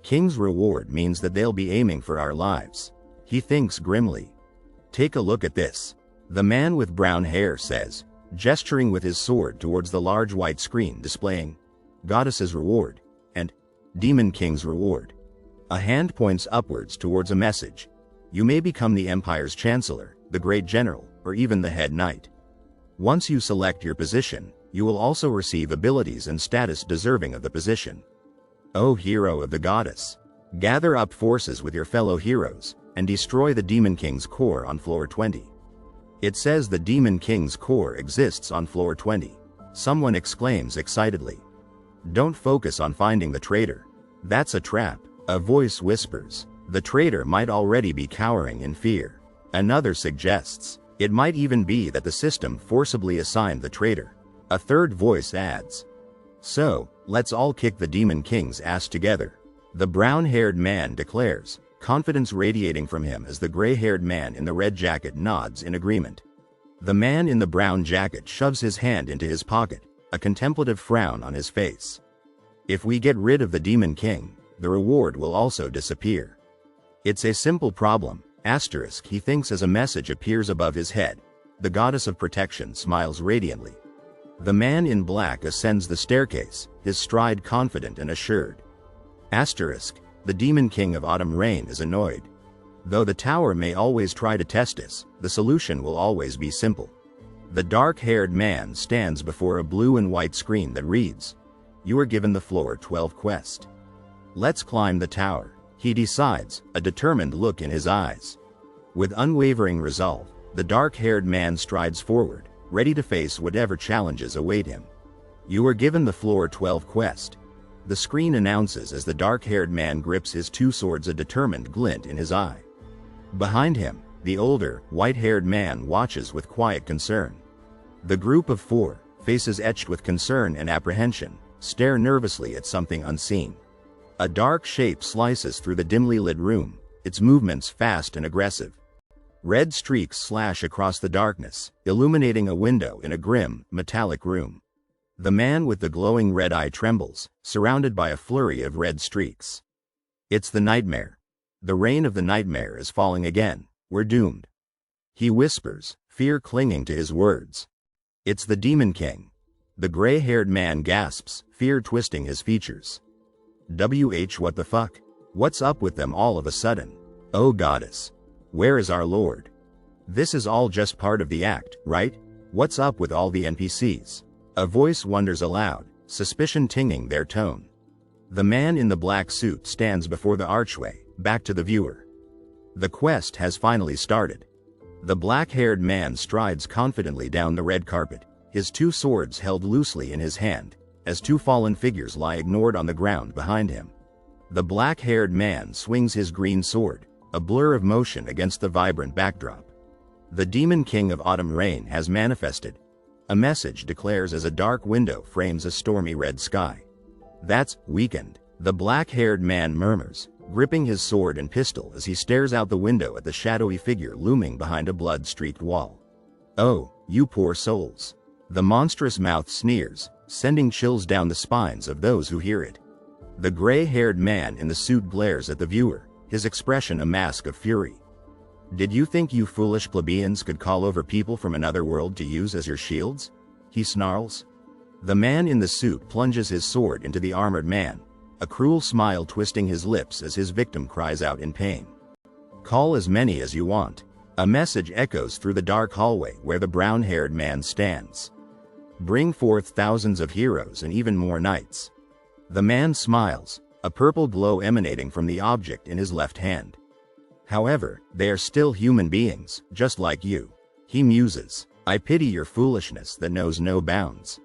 King's reward means that they'll be aiming for our lives. He thinks grimly. Take a look at this. The man with brown hair says, gesturing with his sword towards the large white screen displaying Goddess's Reward and Demon King's Reward. A hand points upwards towards a message. You may become the Empire's Chancellor, the Great General, or even the Head Knight. Once you select your position, you will also receive abilities and status deserving of the position. O hero of the goddess, gather up forces with your fellow heroes and destroy the Demon King's core on floor 20. It says the Demon King's core exists on floor 20. Someone exclaims excitedly. Don't focus on finding the traitor. That's a trap, a voice whispers. The traitor might already be cowering in fear. Another suggests, it might even be that the system forcibly assigned the traitor. A third voice adds, so, let's all kick the Demon King's ass together. The brown-haired man declares, confidence radiating from him as the gray-haired man in the red jacket nods in agreement. The man in the brown jacket shoves his hand into his pocket, a contemplative frown on his face. If we get rid of the Demon King, the reward will also disappear. It's a simple problem, asterisk, he thinks as a message appears above his head. The goddess of protection smiles radiantly. The man in black ascends the staircase, his stride confident and assured. Asterisk, the Demon King of Autumn Rain is annoyed. Though the tower may always try to test us, the solution will always be simple. The dark-haired man stands before a blue and white screen that reads, you are given the floor 12 quest. Let's climb the tower, he decides, a determined look in his eyes. With unwavering resolve, the dark-haired man strides forward, ready to face whatever challenges await him. You are given the floor 12 quest. The screen announces as the dark-haired man grips his two swords, a determined glint in his eye. Behind him, the older, white-haired man watches with quiet concern. The group of four, faces etched with concern and apprehension, stare nervously at something unseen. A dark shape slices through the dimly lit room, its movements fast and aggressive. Red streaks slash across the darkness, illuminating a window in a grim, metallic room. The man with the glowing red eye trembles, surrounded by a flurry of red streaks. It's the nightmare. The rain of the nightmare is falling again. We're doomed. He whispers, fear clinging to his words. It's the Demon King. The gray-haired man gasps, fear twisting his features. What the fuck? What's up with them all of a sudden? Oh goddess. Where is our lord? This is all just part of the act, right? What's up with all the NPCs? A voice wonders aloud, suspicion tinging their tone. The man in the black suit stands before the archway, back to the viewer. The quest has finally started. The black-haired man strides confidently down the red carpet, his two swords held loosely in his hand, as two fallen figures lie ignored on the ground behind him. The black-haired man swings his green sword, a blur of motion against the vibrant backdrop. The Demon King of Autumn Rain has manifested. A message declares as a dark window frames a stormy red sky. That's weakened, the black-haired man murmurs, gripping his sword and pistol as he stares out the window at the shadowy figure looming behind a blood-streaked wall. Oh, you poor souls. The monstrous mouth sneers, sending chills down the spines of those who hear it. The gray-haired man in the suit glares at the viewer, his expression a mask of fury. Did you think you foolish plebeians could call over people from another world to use as your shields? He snarls. The man in the suit plunges his sword into the armored man, a cruel smile twisting his lips as his victim cries out in pain. Call as many as you want. A message echoes through the dark hallway where the brown-haired man stands. Bring forth thousands of heroes and even more knights. The man smiles, a purple glow emanating from the object in his left hand. However, they are still human beings, just like you. He muses, I pity your foolishness that knows no bounds.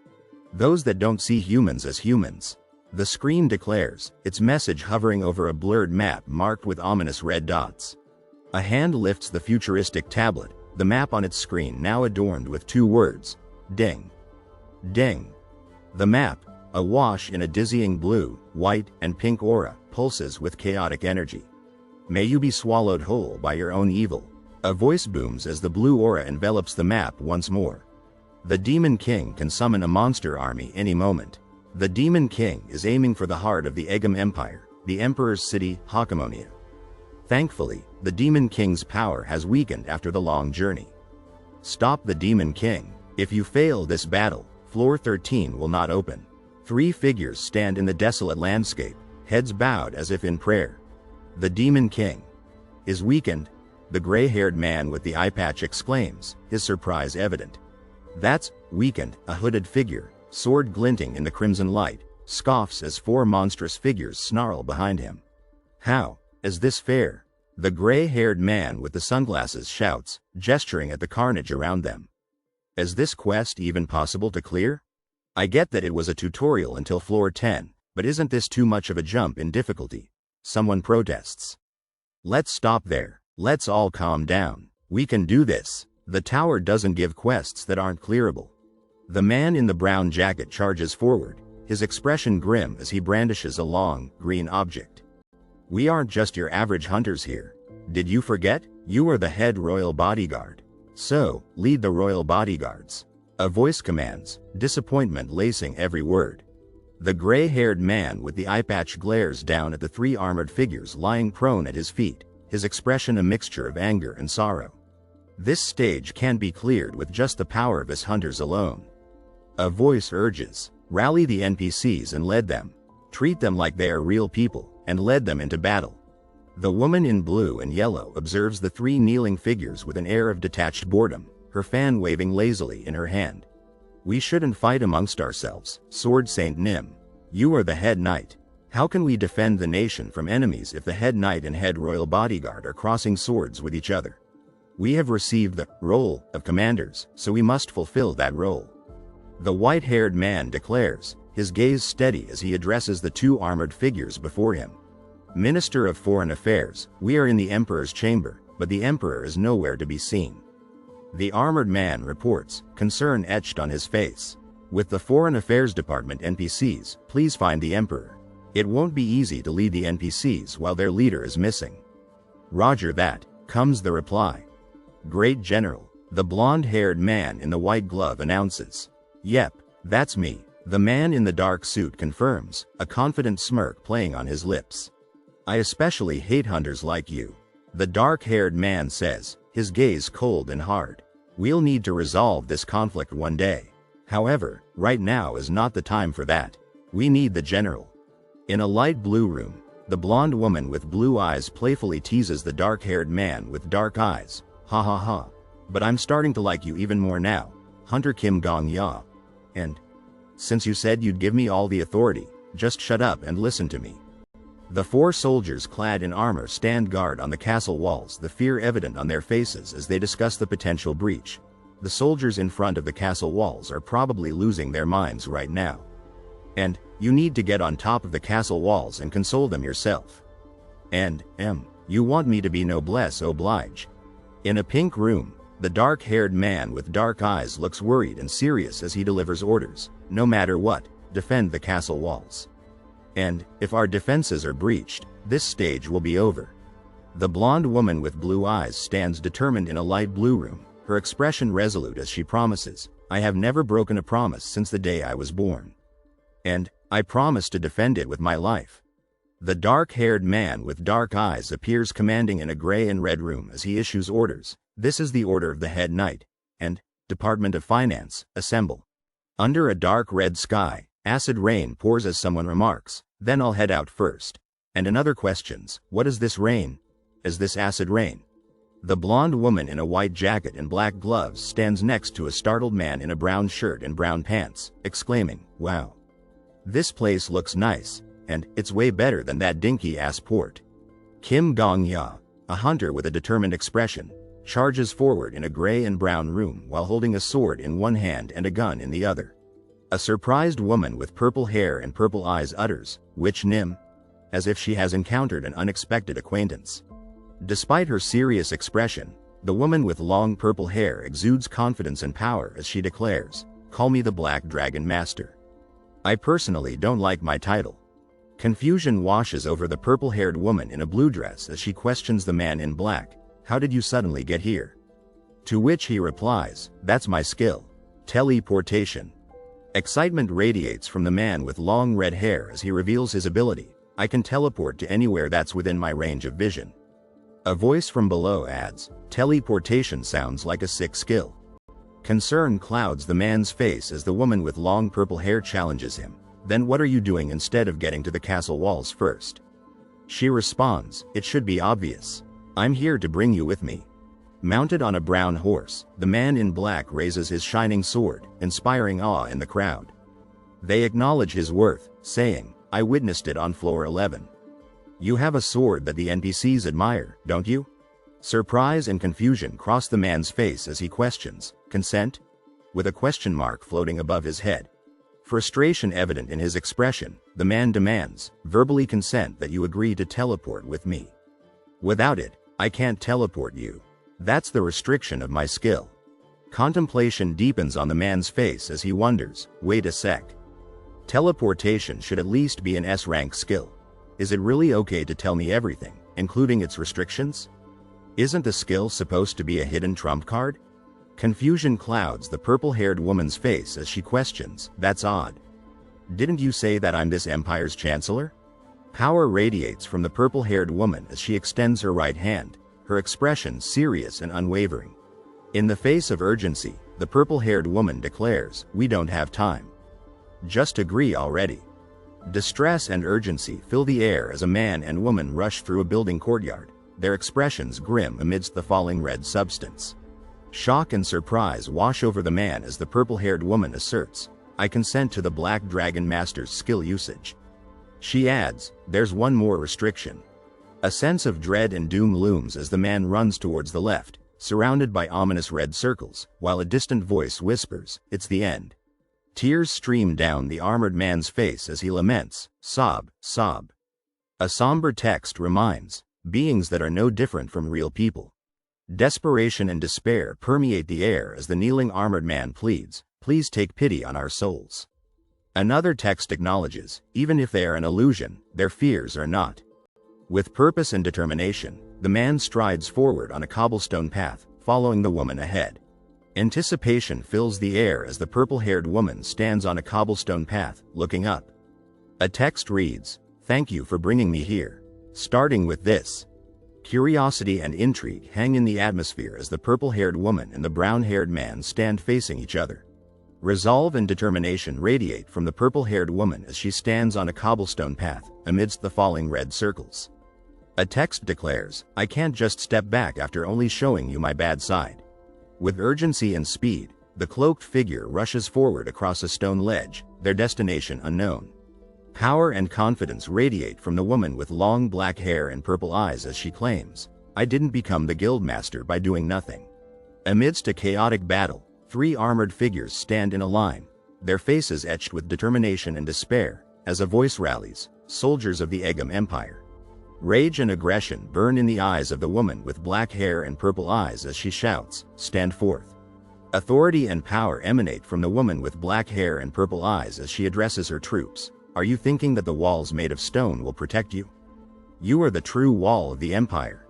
Those that don't see humans as humans. The screen declares, its message hovering over a blurred map marked with ominous red dots. A hand lifts the futuristic tablet, the map on its screen now adorned with two words, ding. Ding. The map, awash in a dizzying blue, white, and pink aura, pulses with chaotic energy. May you be swallowed whole by your own evil. A voice booms as the blue aura envelops the map once more. The Demon King can summon a monster army any moment. The Demon King is aiming for the heart of the Egum Empire, the Emperor's city, Hakamonia. Thankfully, the Demon King's power has weakened after the long journey. Stop the Demon King. If you fail this battle, Floor 13 will not open. Three figures stand in the desolate landscape, heads bowed as if in prayer. The Demon King is weakened, the gray-haired man with the eye patch exclaims, his surprise evident. That's weakened, a hooded figure, sword glinting in the crimson light, scoffs as four monstrous figures snarl behind him. How is this fair? The gray-haired man with the sunglasses shouts, gesturing at the carnage around them. Is this quest even possible to clear? I get that it was a tutorial until floor 10, but isn't this too much of a jump in difficulty? Someone protests. Let's stop there. Let's all calm down. We can do this. The tower doesn't give quests that aren't clearable. The man in the brown jacket charges forward, his expression grim as he brandishes a long, green object. We aren't just your average hunters here. Did you forget? You are the head royal bodyguard. So, lead the royal bodyguards. A voice commands, disappointment lacing every word. The gray-haired man with the eye patch glares down at the three armored figures lying prone at his feet, his expression a mixture of anger and sorrow. This stage can't be cleared with just the power of his hunters alone. A voice urges, rally the NPCs and lead them. Treat them like they are real people, and lead them into battle. The woman in blue and yellow observes the three kneeling figures with an air of detached boredom, her fan waving lazily in her hand. We shouldn't fight amongst ourselves, Sword Saint Nim. You are the head knight. How can we defend the nation from enemies if the head knight and head royal bodyguard are crossing swords with each other? We have received the role of commanders, so we must fulfill that role. The white-haired man declares, his gaze steady as he addresses the two armored figures before him. Minister of Foreign Affairs, we are in the Emperor's chamber, but the Emperor is nowhere to be seen. The armored man reports, concern etched on his face. With the Foreign Affairs Department NPCs, please find the Emperor. It won't be easy to lead the NPCs while their leader is missing. Roger that, comes the reply. Great General, the blonde-haired man in the white glove announces. Yep, that's me. The man in the dark suit confirms, a confident smirk playing on his lips. I especially hate hunters like you. The dark-haired man says, his gaze cold and hard. We'll need to resolve this conflict one day. However, right now is not the time for that. We need the general. In a light blue room, the blonde woman with blue eyes playfully teases the dark-haired man with dark eyes. Ha ha ha. But I'm starting to like you even more now, Hunter Kim Gong-ya. And, since you said you'd give me all the authority, just shut up and listen to me. The four soldiers clad in armor stand guard on the castle walls, the fear evident on their faces as they discuss the potential breach. The soldiers in front of the castle walls are probably losing their minds right now. And, you need to get on top of the castle walls and console them yourself. And, you want me to be noblesse oblige. In a pink room, the dark-haired man with dark eyes looks worried and serious as he delivers orders. No matter what, defend the castle walls. And, if our defenses are breached, this stage will be over. The blonde woman with blue eyes stands determined in a light blue room, her expression resolute as she promises, I have never broken a promise since the day I was born. And, I promise to defend it with my life. The dark-haired man with dark eyes appears commanding in a gray and red room as he issues orders. This is the order of the head knight. And, Department of Finance, assemble. Under a dark red sky, acid rain pours as someone remarks, then I'll head out first. And another questions, what is this rain? Is this acid rain? The blonde woman in a white jacket and black gloves stands next to a startled man in a brown shirt and brown pants, exclaiming, wow. This place looks nice, and it's way better than that dinky-ass port. Kim Gong-ya, a hunter with a determined expression, charges forward in a gray and brown room while holding a sword in one hand and a gun in the other. A surprised woman with purple hair and purple eyes utters, which Nim? As if she has encountered an unexpected acquaintance. Despite her serious expression, the woman with long purple hair exudes confidence and power as she declares, call me the Black Dragon Master. I personally don't like my title. Confusion washes over the purple-haired woman in a blue dress as she questions the man in black, how did you suddenly get here? To which he replies, that's my skill. Teleportation. Excitement radiates from the man with long red hair as he reveals his ability, I can teleport to anywhere that's within my range of vision. A voice from below adds, teleportation sounds like a sick skill. Concern clouds the man's face as the woman with long purple hair challenges him. Then what are you doing instead of getting to the castle walls first? She responds, it should be obvious. I'm here to bring you with me. Mounted on a brown horse, the man in black raises his shining sword, inspiring awe in the crowd. They acknowledge his worth, saying, I witnessed it on floor 11. You have a sword that the NPCs admire, don't you? Surprise and confusion cross the man's face as he questions, consent? With a question mark floating above his head. Frustration evident in his expression, the man demands, verbally consent that you agree to teleport with me. Without it, I can't teleport you. That's the restriction of my skill. Contemplation deepens on the man's face as he wonders, wait a sec. Teleportation should at least be an S-rank skill. Is it really okay to tell me everything, including its restrictions? Isn't the skill supposed to be a hidden trump card? Confusion clouds the purple-haired woman's face as she questions, that's odd. Didn't you say that I'm this empire's chancellor? Power radiates from the purple-haired woman as she extends her right hand, her expression serious and unwavering. In the face of urgency, the purple-haired woman declares, we don't have time. Just agree already. Distress and urgency fill the air as a man and woman rush through a building courtyard, their expressions grim amidst the falling red substance. Shock and surprise wash over the man as the purple-haired woman asserts, I consent to the Black Dragon Master's skill usage. She adds, there's one more restriction. A sense of dread and doom looms as the man runs towards the left, surrounded by ominous red circles, while a distant voice whispers, it's the end. Tears stream down the armored man's face as he laments, sob, sob. A somber text reminds, beings that are no different from real people. Desperation and despair permeate the air as the kneeling armored man pleads, please take pity on our souls. Another text acknowledges, even if they are an illusion, their fears are not. With purpose and determination, the man strides forward on a cobblestone path, following the woman ahead. Anticipation fills the air as the purple-haired woman stands on a cobblestone path, looking up. A text reads, thank you for bringing me here. Starting with this. Curiosity and intrigue hang in the atmosphere as the purple-haired woman and the brown-haired man stand facing each other. Resolve and determination radiate from the purple-haired woman as she stands on a cobblestone path, amidst the falling red circles. A text declares, I can't just step back after only showing you my bad side. With urgency and speed, the cloaked figure rushes forward across a stone ledge, their destination unknown. Power and confidence radiate from the woman with long black hair and purple eyes as she claims, I didn't become the guildmaster by doing nothing. Amidst a chaotic battle, 3 armored figures stand in a line, their faces etched with determination and despair, as a voice rallies, soldiers of the Egum Empire. Rage and aggression burn in the eyes of the woman with black hair and purple eyes as she shouts, stand forth. Authority and power emanate from the woman with black hair and purple eyes as she addresses her troops. Are you thinking that the walls made of stone will protect you? You are the true wall of the Empire.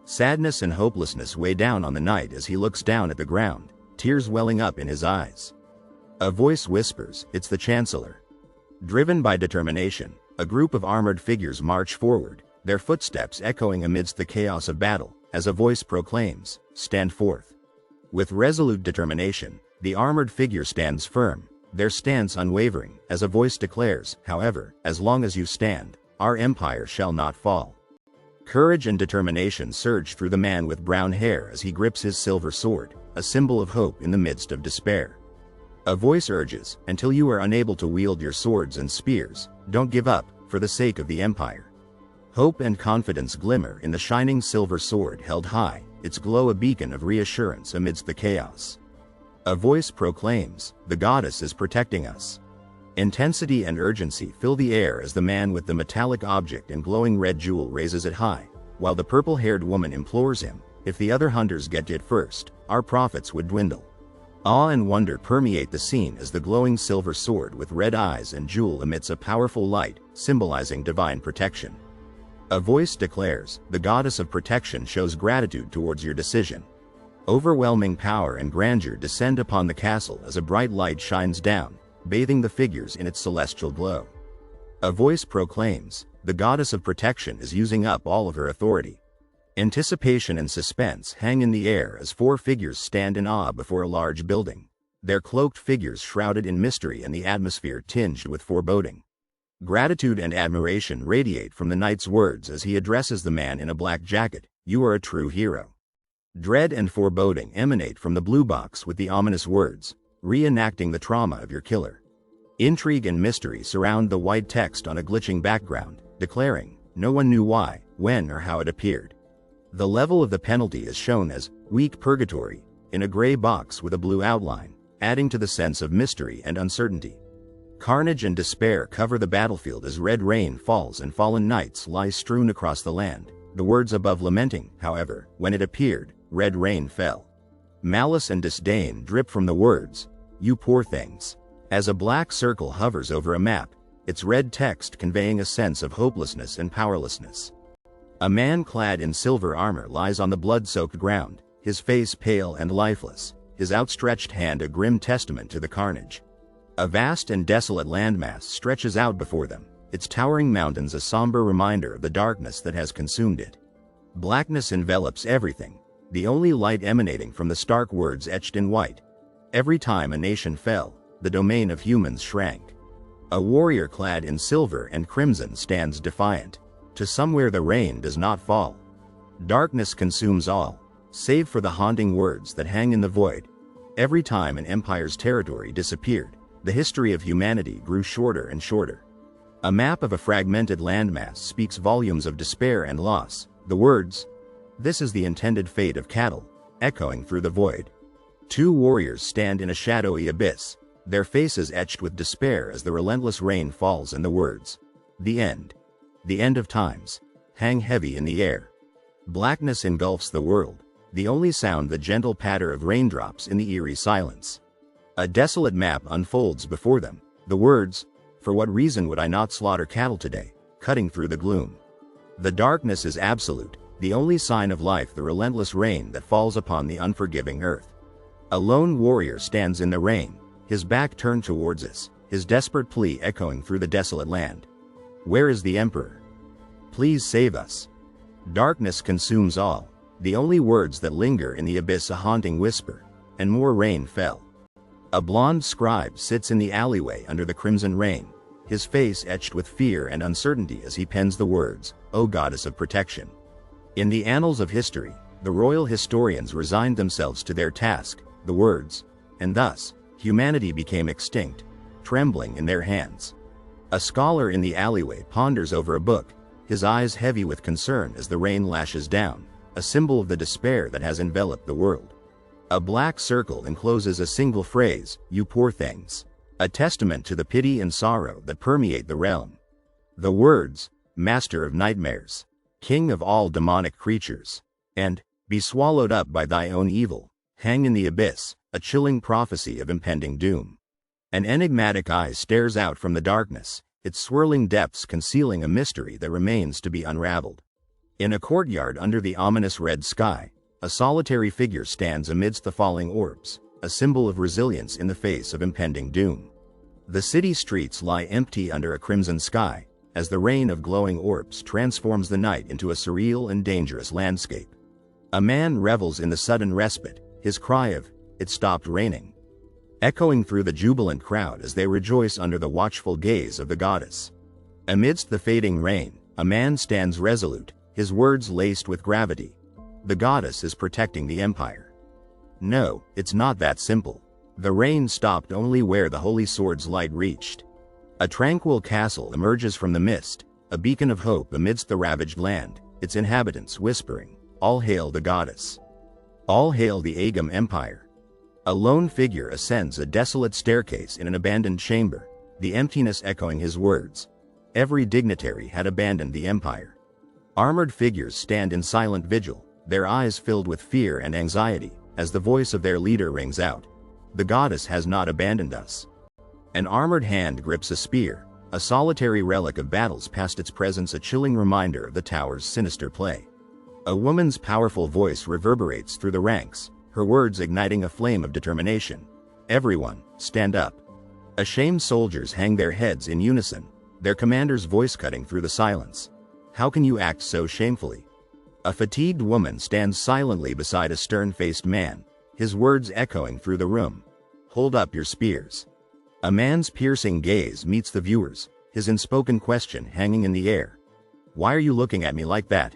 Sadness and hopelessness weigh down on the knight as he looks down at the ground, tears welling up in his eyes. A voice whispers, it's the Chancellor. Driven by determination, a group of armored figures march forward, their footsteps echoing amidst the chaos of battle, as a voice proclaims, stand forth. With resolute determination, the armored figure stands firm, their stance unwavering, as a voice declares, however, as long as you stand, our empire shall not fall. Courage and determination surge through the man with brown hair as he grips his silver sword, a symbol of hope in the midst of despair. A voice urges, until you are unable to wield your swords and spears, don't give up, for the sake of the Empire. Hope and confidence glimmer in the shining silver sword held high, its glow a beacon of reassurance amidst the chaos. A voice proclaims, the goddess is protecting us. Intensity and urgency fill the air as the man with the metallic object and glowing red jewel raises it high, while the purple-haired woman implores him, if the other hunters get it first, our profits would dwindle. Awe and wonder permeate the scene as the glowing silver sword with red eyes and jewel emits a powerful light, symbolizing divine protection. A voice declares, the goddess of protection shows gratitude towards your decision. Overwhelming power and grandeur descend upon the castle as a bright light shines down, bathing the figures in its celestial glow. A voice proclaims, the goddess of protection is using up all of her authority. Anticipation and suspense hang in the air as 4 figures stand in awe before a large building, their cloaked figures shrouded in mystery and the atmosphere tinged with foreboding. Gratitude and admiration radiate from the knight's words as he addresses the man in a black jacket, you are a true hero. Dread and foreboding emanate from the blue box with the ominous words, reenacting the trauma of your killer. Intrigue and mystery surround the white text on a glitching background, declaring, no one knew why, when or how it appeared. The level of the penalty is shown as weak purgatory, in a gray box with a blue outline, adding to the sense of mystery and uncertainty. Carnage and despair cover the battlefield as red rain falls and fallen knights lie strewn across the land, The words above lamenting, however, when it appeared, red rain fell. Malice and disdain drip from the words, "You poor things." As a black circle hovers over a map, its red text conveying a sense of hopelessness and powerlessness. A man clad in silver armor lies on the blood-soaked ground, his face pale and lifeless, his outstretched hand a grim testament to the carnage. A vast and desolate landmass stretches out before them, its towering mountains a somber reminder of the darkness that has consumed it. Blackness envelops everything, the only light emanating from the stark words etched in white. Every time a nation fell, the domain of humans shrank. A warrior clad in silver and crimson stands defiant. To somewhere the rain does not fall. Darkness consumes all, save for the haunting words that hang in the void. Every time an empire's territory disappeared, the history of humanity grew shorter and shorter. A map of a fragmented landmass speaks volumes of despair and loss. The words, "This is the intended fate of cattle," echoing through the void. Two warriors stand in a shadowy abyss, their faces etched with despair as the relentless rain falls and the words, "The end of times," hang heavy in the air. Blackness engulfs the world, the only sound the gentle patter of raindrops in the eerie silence. A desolate map unfolds before them, the words, "For what reason would I not slaughter cattle today?" cutting through the gloom. The darkness is absolute, the only sign of life the relentless rain that falls upon the unforgiving earth. A lone warrior stands in the rain, his back turned towards us, his desperate plea echoing through the desolate land. "Where is the emperor? Please save us." Darkness consumes all, the only words that linger in the abyss a haunting whisper, and more rain fell. A blonde scribe sits in the alleyway under the crimson rain, his face etched with fear and uncertainty as he pens the words, "O goddess of protection." In the annals of history, the royal historians resigned themselves to their task, the words, and thus, humanity became extinct, trembling in their hands. A scholar in the alleyway ponders over a book, his eyes heavy with concern as the rain lashes down, a symbol of the despair that has enveloped the world. A black circle encloses a single phrase, "You poor things," a testament to the pity and sorrow that permeate the realm. The words, "Master of nightmares, King of all demonic creatures," and "Be swallowed up by thy own evil," hang in the abyss, a chilling prophecy of impending doom. An enigmatic eye stares out from the darkness, its swirling depths concealing a mystery that remains to be unraveled. In a courtyard under the ominous red sky, a solitary figure stands amidst the falling orbs, a symbol of resilience in the face of impending doom. The city streets lie empty under a crimson sky, as the rain of glowing orbs transforms the night into a surreal and dangerous landscape. A man revels in the sudden respite, his cry of, "It stopped raining," echoing through the jubilant crowd as they rejoice under the watchful gaze of the goddess. Amidst the fading rain, a man stands resolute, his words laced with gravity. The goddess is protecting the empire. No, it's not that simple. The rain stopped only where the holy sword's light reached. A tranquil castle emerges from the mist, a beacon of hope amidst the ravaged land, its inhabitants whispering, "All hail the goddess. All hail the Agam Empire." A lone figure ascends a desolate staircase in an abandoned chamber, the emptiness echoing his words. Every dignitary had abandoned the empire. Armored figures stand in silent vigil, their eyes filled with fear and anxiety, as the voice of their leader rings out, "The goddess has not abandoned us." An armored hand grips a spear, a solitary relic of battles past its presence, a chilling reminder of the tower's sinister play. A woman's powerful voice reverberates through the ranks, her words igniting a flame of determination. "Everyone, stand up." Ashamed soldiers hang their heads in unison, their commander's voice cutting through the silence. "How can you act so shamefully?" A fatigued woman stands silently beside a stern-faced man, his words echoing through the room. "Hold up your spears." A man's piercing gaze meets the viewers, his unspoken question hanging in the air. "Why are you looking at me like that?"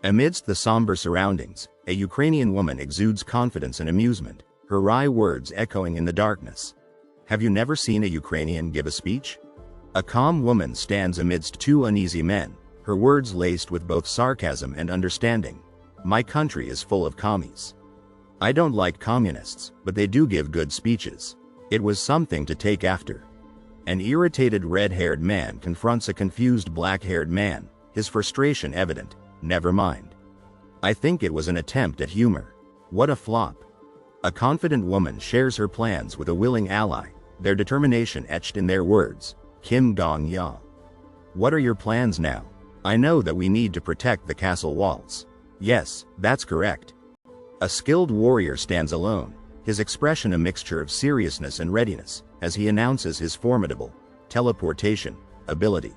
Amidst the somber surroundings, a Ukrainian woman exudes confidence and amusement, her wry words echoing in the darkness. "Have you never seen a Ukrainian give a speech?" A calm woman stands amidst two uneasy men, her words laced with both sarcasm and understanding. "My country is full of commies. I don't like communists, but they do give good speeches." It was something to take after. An irritated red-haired man confronts a confused black-haired man, his frustration evident. Never mind. I think it was an attempt at humor. What a flop. A confident woman shares her plans with a willing ally, their determination etched in their words. Kim Dong-ya. What are your plans now? I know that we need to protect the castle walls. Yes, that's correct. A skilled warrior stands alone, his expression a mixture of seriousness and readiness, as he announces his formidable teleportation ability.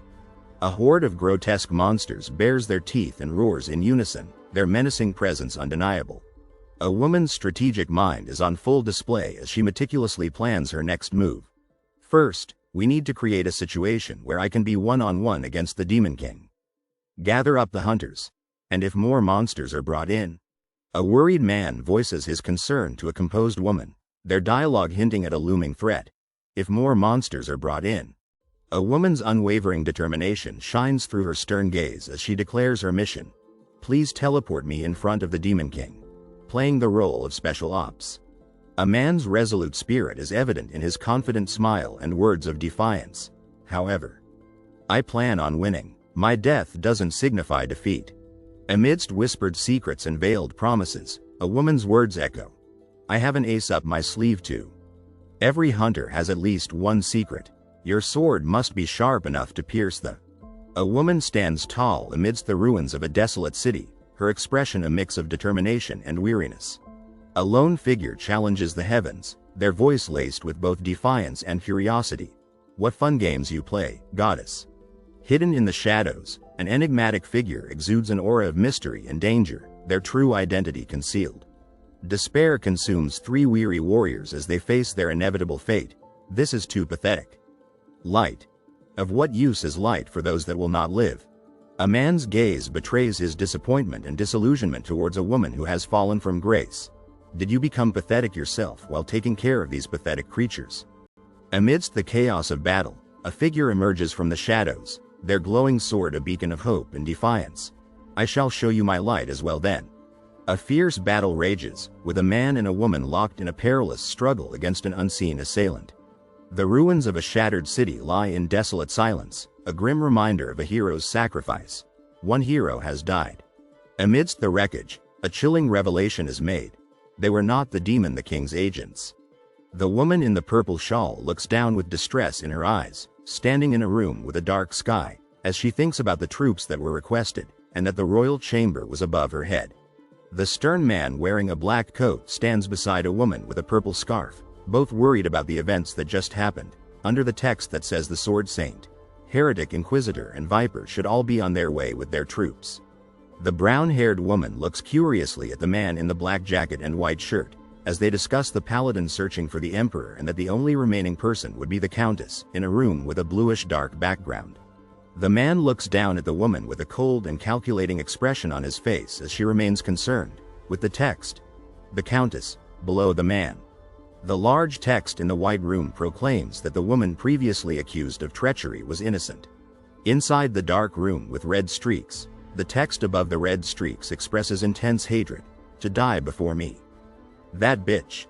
A horde of grotesque monsters bares their teeth and roars in unison, their menacing presence undeniable. A woman's strategic mind is on full display as she meticulously plans her next move. First, we need to create a situation where I can be one-on-one against the Demon King. Gather up the hunters. And if more monsters are brought in? A worried man voices his concern to a composed woman, their dialogue hinting at a looming threat. If more monsters are brought in? A woman's unwavering determination shines through her stern gaze as she declares her mission. Please teleport me in front of the Demon King. Playing the role of special ops. A man's resolute spirit is evident in his confident smile and words of defiance. However, I plan on winning. My death doesn't signify defeat. Amidst whispered secrets and veiled promises, a woman's words echo. I have an ace up my sleeve too. Every hunter has at least one secret. Your sword must be sharp enough to pierce the. A woman stands tall amidst the ruins of a desolate city, her expression a mix of determination and weariness. A lone figure challenges the heavens, their voice laced with both defiance and curiosity. What fun games you play, goddess. Hidden in the shadows, an enigmatic figure exudes an aura of mystery and danger, their true identity concealed. Despair consumes three weary warriors as they face their inevitable fate. This is too pathetic. Light. Of what use is light for those that will not live? A man's gaze betrays his disappointment and disillusionment towards a woman who has fallen from grace. Did you become pathetic yourself while taking care of these pathetic creatures? Amidst the chaos of battle, a figure emerges from the shadows, their glowing sword a beacon of hope and defiance. I shall show you my light as well then. A fierce battle rages, with a man and a woman locked in a perilous struggle against an unseen assailant. The ruins of a shattered city lie in desolate silence, a grim reminder of a hero's sacrifice. One hero has died. Amidst the wreckage, a chilling revelation is made. They were not the Demon King's agents. The woman in the purple shawl looks down with distress in her eyes, standing in a room with a dark sky, as she thinks about the troops that were requested, and that the royal chamber was above her head. The stern man wearing a black coat stands beside a woman with a purple scarf, both worried about the events that just happened, under the text that says the Sword Saint, Heretic, Inquisitor, and Viper should all be on their way with their troops. The brown-haired woman looks curiously at the man in the black jacket and white shirt, as they discuss the paladin searching for the Emperor and that the only remaining person would be the Countess, in a room with a bluish-dark background. The man looks down at the woman with a cold and calculating expression on his face as she remains concerned, with the text, "The Countess," below the man. The large text in the white room proclaims that the woman previously accused of treachery was innocent. Inside the dark room with red streaks, the text above the red streaks expresses intense hatred, "To die before me. That bitch."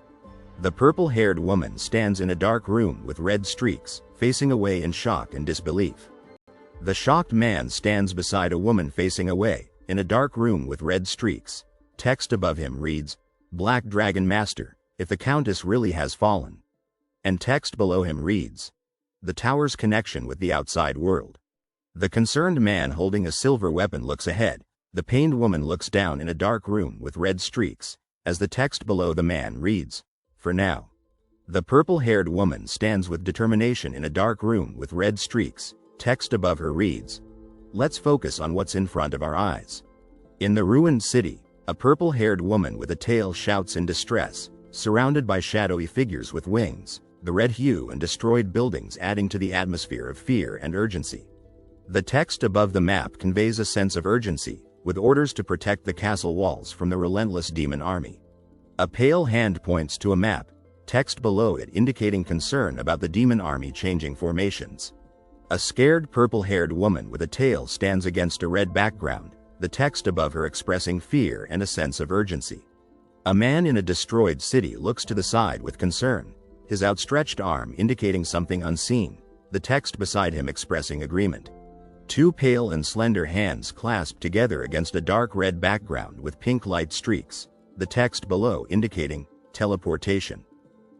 The purple-haired woman stands in a dark room with red streaks, facing away in shock and disbelief. The shocked man stands beside a woman facing away, in a dark room with red streaks. Text above him reads, "Black Dragon Master, if the Countess really has fallen." And text below him reads, "The tower's connection with the outside world." The concerned man holding a silver weapon looks ahead. The pained woman looks down in a dark room with red streaks, as the text below the man reads, "For now." The purple-haired woman stands with determination in a dark room with red streaks. Text above her reads, "Let's focus on what's in front of our eyes." In the ruined city, a purple-haired woman with a tail shouts in distress, surrounded by shadowy figures with wings, the red hue and destroyed buildings adding to the atmosphere of fear and urgency. The text above the map conveys a sense of urgency, with orders to protect the castle walls from the relentless demon army. A pale hand points to a map, text below it indicating concern about the demon army changing formations. A scared purple-haired woman with a tail stands against a red background, the text above her expressing fear and a sense of urgency. A man in a destroyed city looks to the side with concern, his outstretched arm indicating something unseen, the text beside him expressing agreement. Two pale and slender hands clasped together against a dark red background with pink light streaks, the text below indicating teleportation.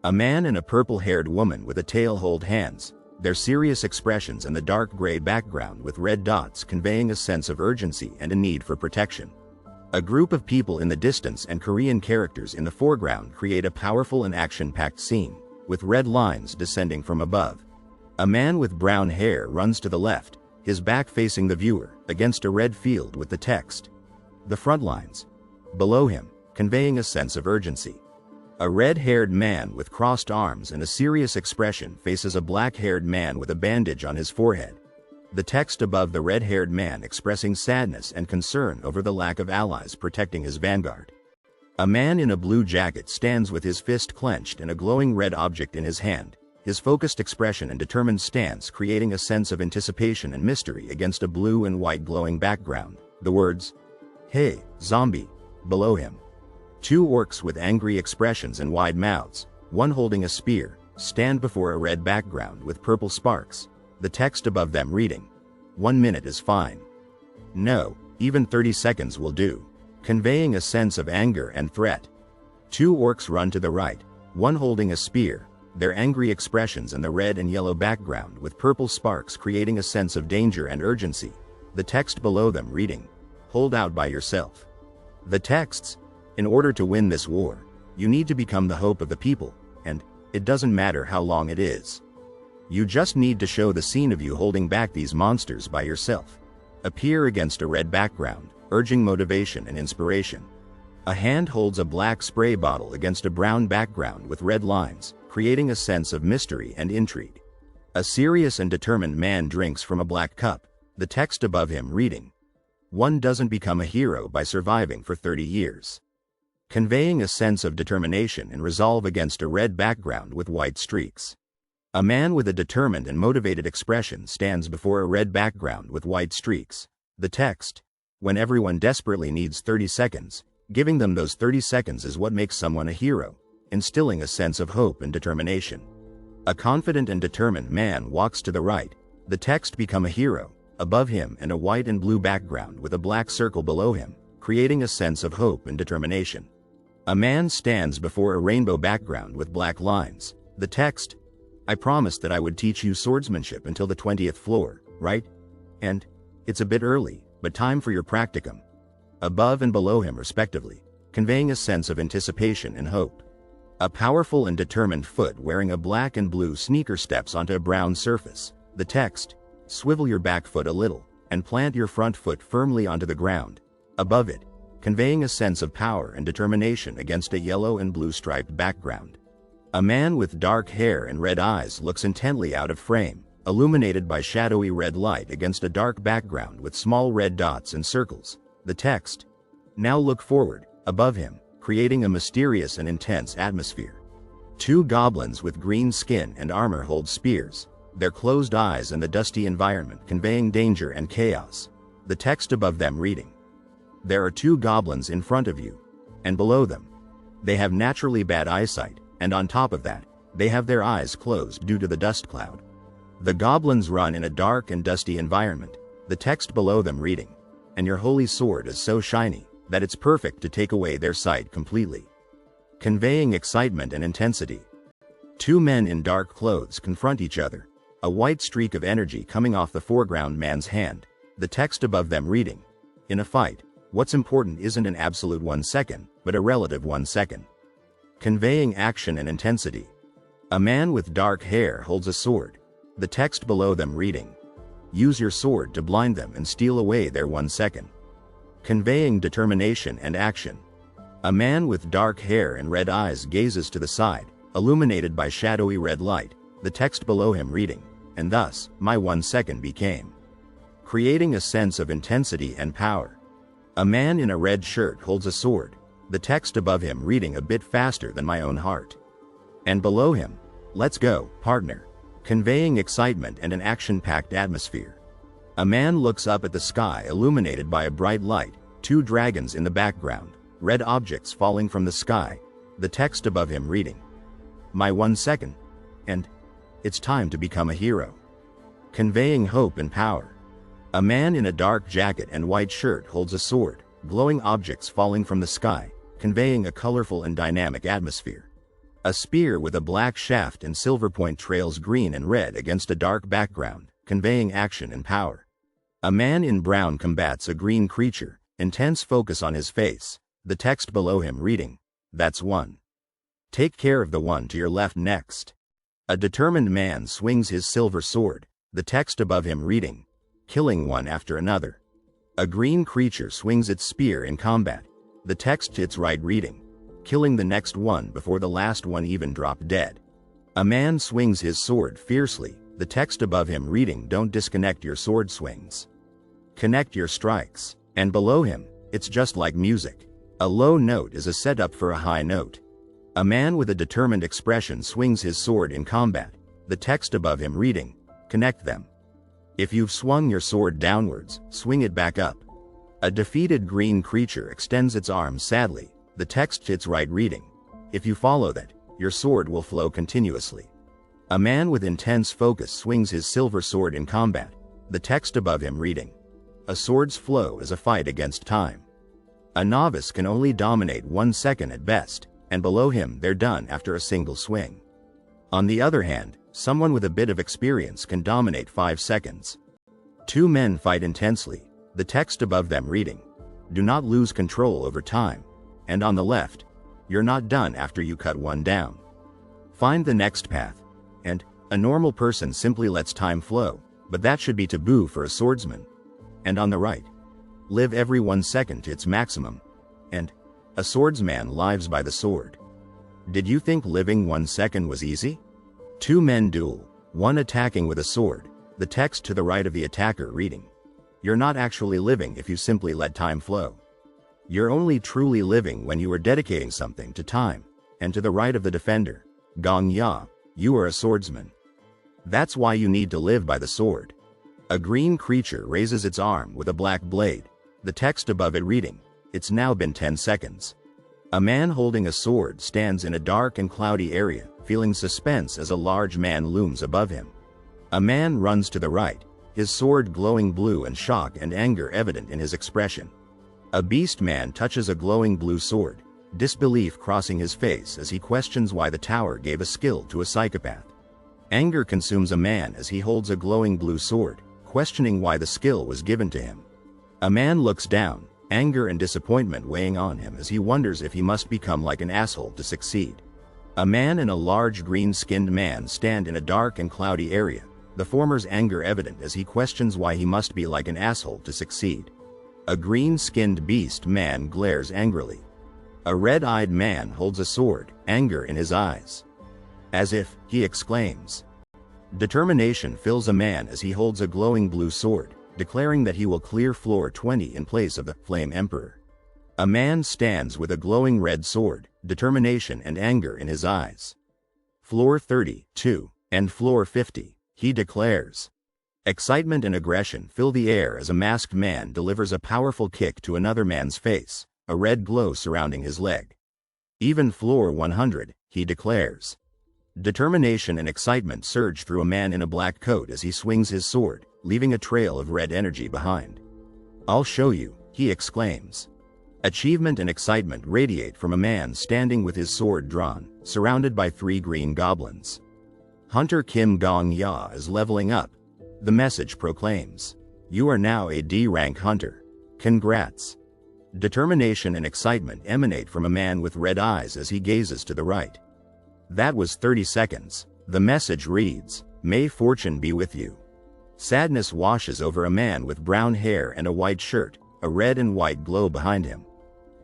A man and a purple-haired woman with a tail hold hands, their serious expressions in the dark gray background with red dots conveying a sense of urgency and a need for protection. A group of people in the distance and Korean characters in the foreground create a powerful and action-packed scene, with red lines descending from above. A man with brown hair runs to the left, his back facing the viewer, against a red field with the text, "The front lines," below him, conveying a sense of urgency. A red-haired man with crossed arms and a serious expression faces a black-haired man with a bandage on his forehead. The text above the red-haired man expressing sadness and concern over the lack of allies protecting his vanguard. A man in a blue jacket stands with his fist clenched and a glowing red object in his hand, his focused expression and determined stance creating a sense of anticipation and mystery against a blue and white glowing background. The words, "Hey, zombie," below him. Two orcs with angry expressions and wide mouths, one holding a spear, stand before a red background with purple sparks, the text above them reading, "1 minute is fine. No, even 30 seconds will do," conveying a sense of anger and threat. Two orcs run to the right, one holding a spear, their angry expressions in the red and yellow background with purple sparks creating a sense of danger and urgency, the text below them reading, "Hold out by yourself." The texts, "In order to win this war, you need to become the hope of the people, and it doesn't matter how long it is. You just need to show the scene of you holding back these monsters by yourself," appear against a red background, urging motivation and inspiration. A hand holds a black spray bottle against a brown background with red lines, creating a sense of mystery and intrigue. A serious and determined man drinks from a black cup, the text above him reading, "One doesn't become a hero by surviving for 30 years. Conveying a sense of determination and resolve against a red background with white streaks. A man with a determined and motivated expression stands before a red background with white streaks, the text, "When everyone desperately needs 30 seconds, giving them those 30 seconds is what makes someone a hero," instilling a sense of hope and determination. A confident and determined man walks to the right, the text "Become a hero," above him and a white and blue background with a black circle below him, creating a sense of hope and determination. A man stands before a rainbow background with black lines, the text, "I promised that I would teach you swordsmanship until the 20th floor, right? And it's a bit early, but time for your practicum," above and below him respectively, conveying a sense of anticipation and hope. A powerful and determined foot wearing a black and blue sneaker steps onto a brown surface, the text, "Swivel your back foot a little, and plant your front foot firmly onto the ground," above it, conveying a sense of power and determination against a yellow and blue striped background. A man with dark hair and red eyes looks intently out of frame, illuminated by shadowy red light against a dark background with small red dots and circles, the text, "Now look forward," above him, creating a mysterious and intense atmosphere. Two goblins with green skin and armor hold spears, their closed eyes and the dusty environment conveying danger and chaos, the text above them reading, "There are two goblins in front of you, and below them. They have naturally bad eyesight, and on top of that, they have their eyes closed due to the dust cloud. The goblins run in a dark and dusty environment, the text below them reading, and your holy sword is so shiny that it's perfect to take away their sight completely," conveying excitement and intensity. Two men in dark clothes confront each other, a white streak of energy coming off the foreground man's hand, the text above them reading, "In a fight, what's important isn't an absolute 1 second, but a relative 1 second," conveying action and intensity. A man with dark hair holds a sword, the text below them reading, "Use your sword to blind them and steal away their 1 second," conveying determination and action. A man with dark hair and red eyes gazes to the side, illuminated by shadowy red light, the text below him reading, "And thus, my 1 second became," creating a sense of intensity and power. A man in a red shirt holds a sword, the text above him reading a bit faster than my own heart. And below him, "Let's go, partner," conveying excitement and an action-packed atmosphere. A man looks up at the sky illuminated by a bright light, two dragons in the background, red objects falling from the sky, the text above him reading, "My 1 second, and it's time to become a hero," conveying hope and power. A man in a dark jacket and white shirt holds a sword, glowing objects falling from the sky, conveying a colorful and dynamic atmosphere. A spear with a black shaft and silver point trails green and red against a dark background, conveying action and power. A man in brown combats a green creature, intense focus on his face, the text below him reading, "That's one. Take care of the one to your left next." A determined man swings his silver sword, the text above him reading, "Killing one after another." A green creature swings its spear in combat, the text to its right reading, "Killing the next one before the last one even dropped dead." A man swings his sword fiercely, the text above him reading, "Don't disconnect your sword swings. Connect your strikes." And below him, it's just like music. A low note is a setup for a high note. A man with a determined expression swings his sword in combat, the text above him reading, "Connect them. If you've swung your sword downwards, swing it back up." A defeated green creature extends its arms sadly, the text to its right reading, "If you follow that, your sword will flow continuously." A man with intense focus swings his silver sword in combat, the text above him reading, "A sword's flow is a fight against time." A novice can only dominate 1 second at best, and below him they're done after a single swing. On the other hand, someone with a bit of experience can dominate 5 seconds. Two men fight intensely, the text above them reading, "Do not lose control over time," and on the left, "You're not done after you cut one down. Find the next path." And a normal person simply lets time flow, but that should be taboo for a swordsman. And on the right, "Live every 1 second to its maximum," and "A swordsman lives by the sword." Did you think living 1 second was easy? Two men duel, one attacking with a sword, the text to the right of the attacker reading, "You're not actually living if you simply let time flow. You're only truly living when you are dedicating something to time," and to the right of the defender, "Gong Ya, you are a swordsman. That's why you need to live by the sword." A green creature raises its arm with a black blade, the text above it reading, "It's now been 10 seconds. A man holding a sword stands in a dark and cloudy area, feeling suspense as a large man looms above him. A man runs to the right, his sword glowing blue and shock and anger evident in his expression. A beast man touches a glowing blue sword, disbelief crossing his face as he questions why the tower gave a skill to a psychopath. Anger consumes a man as he holds a glowing blue sword, questioning why the skill was given to him. A man looks down, anger and disappointment weighing on him as he wonders if he must become like an asshole to succeed. A man and a large green-skinned man stand in a dark and cloudy area, the former's anger evident as he questions why he must be like an asshole to succeed. A green-skinned beast man glares angrily. A red-eyed man holds a sword, anger in his eyes. "As if," he exclaims. Determination fills a man as he holds a glowing blue sword, declaring that he will clear floor 20 in place of the Flame Emperor. A man stands with a glowing red sword, determination and anger in his eyes. "Floor 32, and floor 50, he declares. Excitement and aggression fill the air as a masked man delivers a powerful kick to another man's face, a red glow surrounding his leg. "Even floor 100, he declares. Determination and excitement surge through a man in a black coat as he swings his sword, leaving a trail of red energy behind. "I'll show you," he exclaims. Achievement and excitement radiate from a man standing with his sword drawn, surrounded by 3 green goblins. Hunter Kim Gong Ya is leveling up. The message proclaims, "You are now a D-rank hunter. Congrats." Determination and excitement emanate from a man with red eyes as he gazes to the right. That was 30 seconds. The message reads, "May fortune be with you." Sadness washes over a man with brown hair and a white shirt, a red and white glow behind him.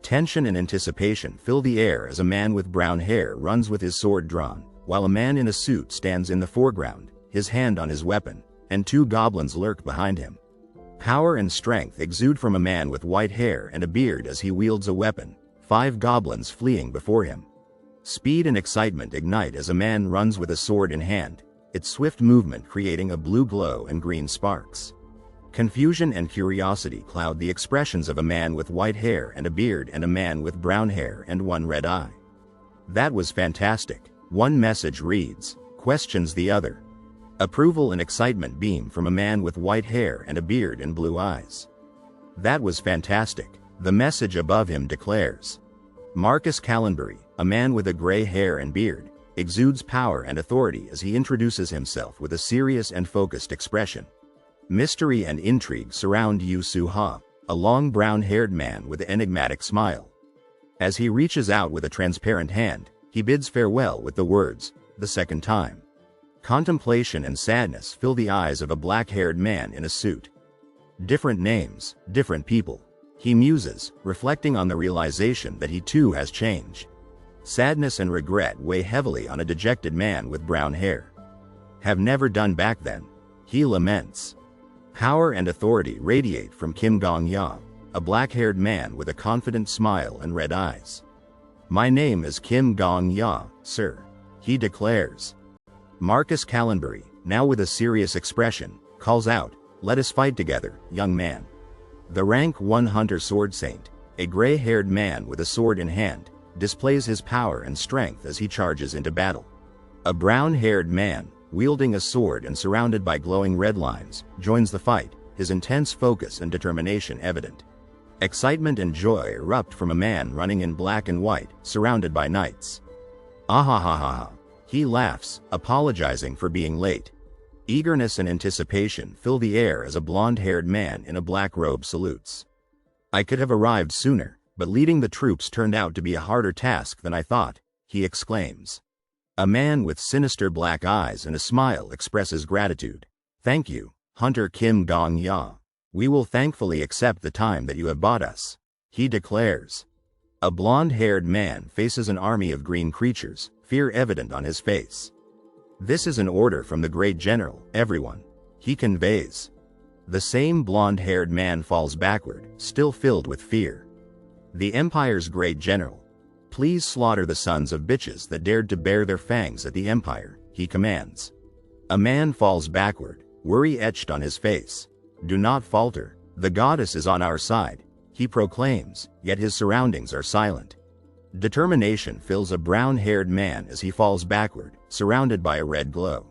Tension and anticipation fill the air as a man with brown hair runs with his sword drawn, while a man in a suit stands in the foreground, his hand on his weapon, and 2 goblins lurk behind him. Power and strength exude from a man with white hair and a beard as he wields a weapon, 5 goblins fleeing before him. Speed and excitement ignite as a man runs with a sword in hand, its swift movement creating a blue glow and green sparks. Confusion and curiosity cloud the expressions of a man with white hair and a beard and a man with brown hair and 1 red eye. That was fantastic. One message reads, questions the other. Approval and excitement beam from a man with white hair and a beard and blue eyes. That was fantastic, the message above him declares. Marcus Callenbury, a man with a gray hair and beard, exudes power and authority as he introduces himself with a serious and focused expression. Mystery and intrigue surround Yu Su-ha, a long brown-haired man with an enigmatic smile. As he reaches out with a transparent hand, he bids farewell with the words, "The second time." Contemplation and sadness fill the eyes of a black-haired man in a suit. Different names, different people. He muses, reflecting on the realization that he too has changed. Sadness and regret weigh heavily on a dejected man with brown hair. Have never done back then. He laments. Power and authority radiate from Kim Gong-ya, a black-haired man with a confident smile and red eyes. "My name is Kim Gong-ya, sir," he declares. Marcus Callenbury, now with a serious expression, calls out, "Let us fight together, young man." The rank 1 hunter sword saint, a gray-haired man with a sword in hand, displays his power and strength as he charges into battle. A brown-haired man, wielding a sword and surrounded by glowing red lines, joins the fight, his intense focus and determination evident. Excitement and joy erupt from a man running in black and white, surrounded by knights. "Ahahaha." He laughs, apologizing for being late. Eagerness and anticipation fill the air as a blonde-haired man in a black robe salutes. "I could have arrived sooner, but leading the troops turned out to be a harder task than I thought," he exclaims. A man with sinister black eyes and a smile expresses gratitude. "Thank you, Hunter Kim Gong-ya. We will thankfully accept the time that you have bought us," he declares. A blonde-haired man faces an army of green creatures, fear evident on his face. "This is an order from the great general, everyone," he conveys. The same blonde-haired man falls backward, still filled with fear. "The Empire's great general. Please slaughter the sons of bitches that dared to bare their fangs at the Empire," he commands. A man falls backward, worry etched on his face. "Do not falter, the goddess is on our side," he proclaims, yet his surroundings are silent. Determination fills a brown-haired man as he falls backward, surrounded by a red glow.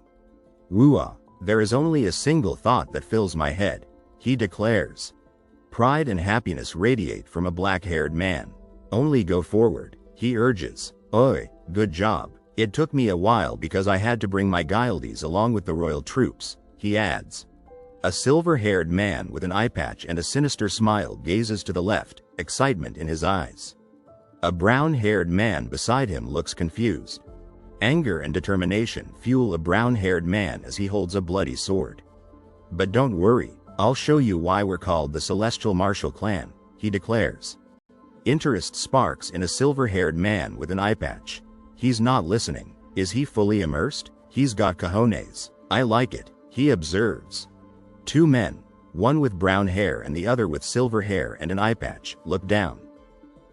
"Woo-ah, there is only a single thought that fills my head," he declares. Pride and happiness radiate from a black-haired man. "Only go forward," he urges. "Oi, good job. It took me a while because I had to bring my guildies along with the royal troops," he adds. A silver-haired man with an eye patch and a sinister smile gazes to the left, excitement in his eyes. A brown-haired man beside him looks confused. Anger and determination fuel a brown-haired man as he holds a bloody sword. "But don't worry, I'll show you why we're called the Celestial Martial Clan," he declares. Interest sparks in a silver-haired man with an eye patch. He's not listening. Is he fully immersed? He's got cojones. "I like it," he observes. Two men, one with brown hair and the other with silver hair and an eye patch, look down.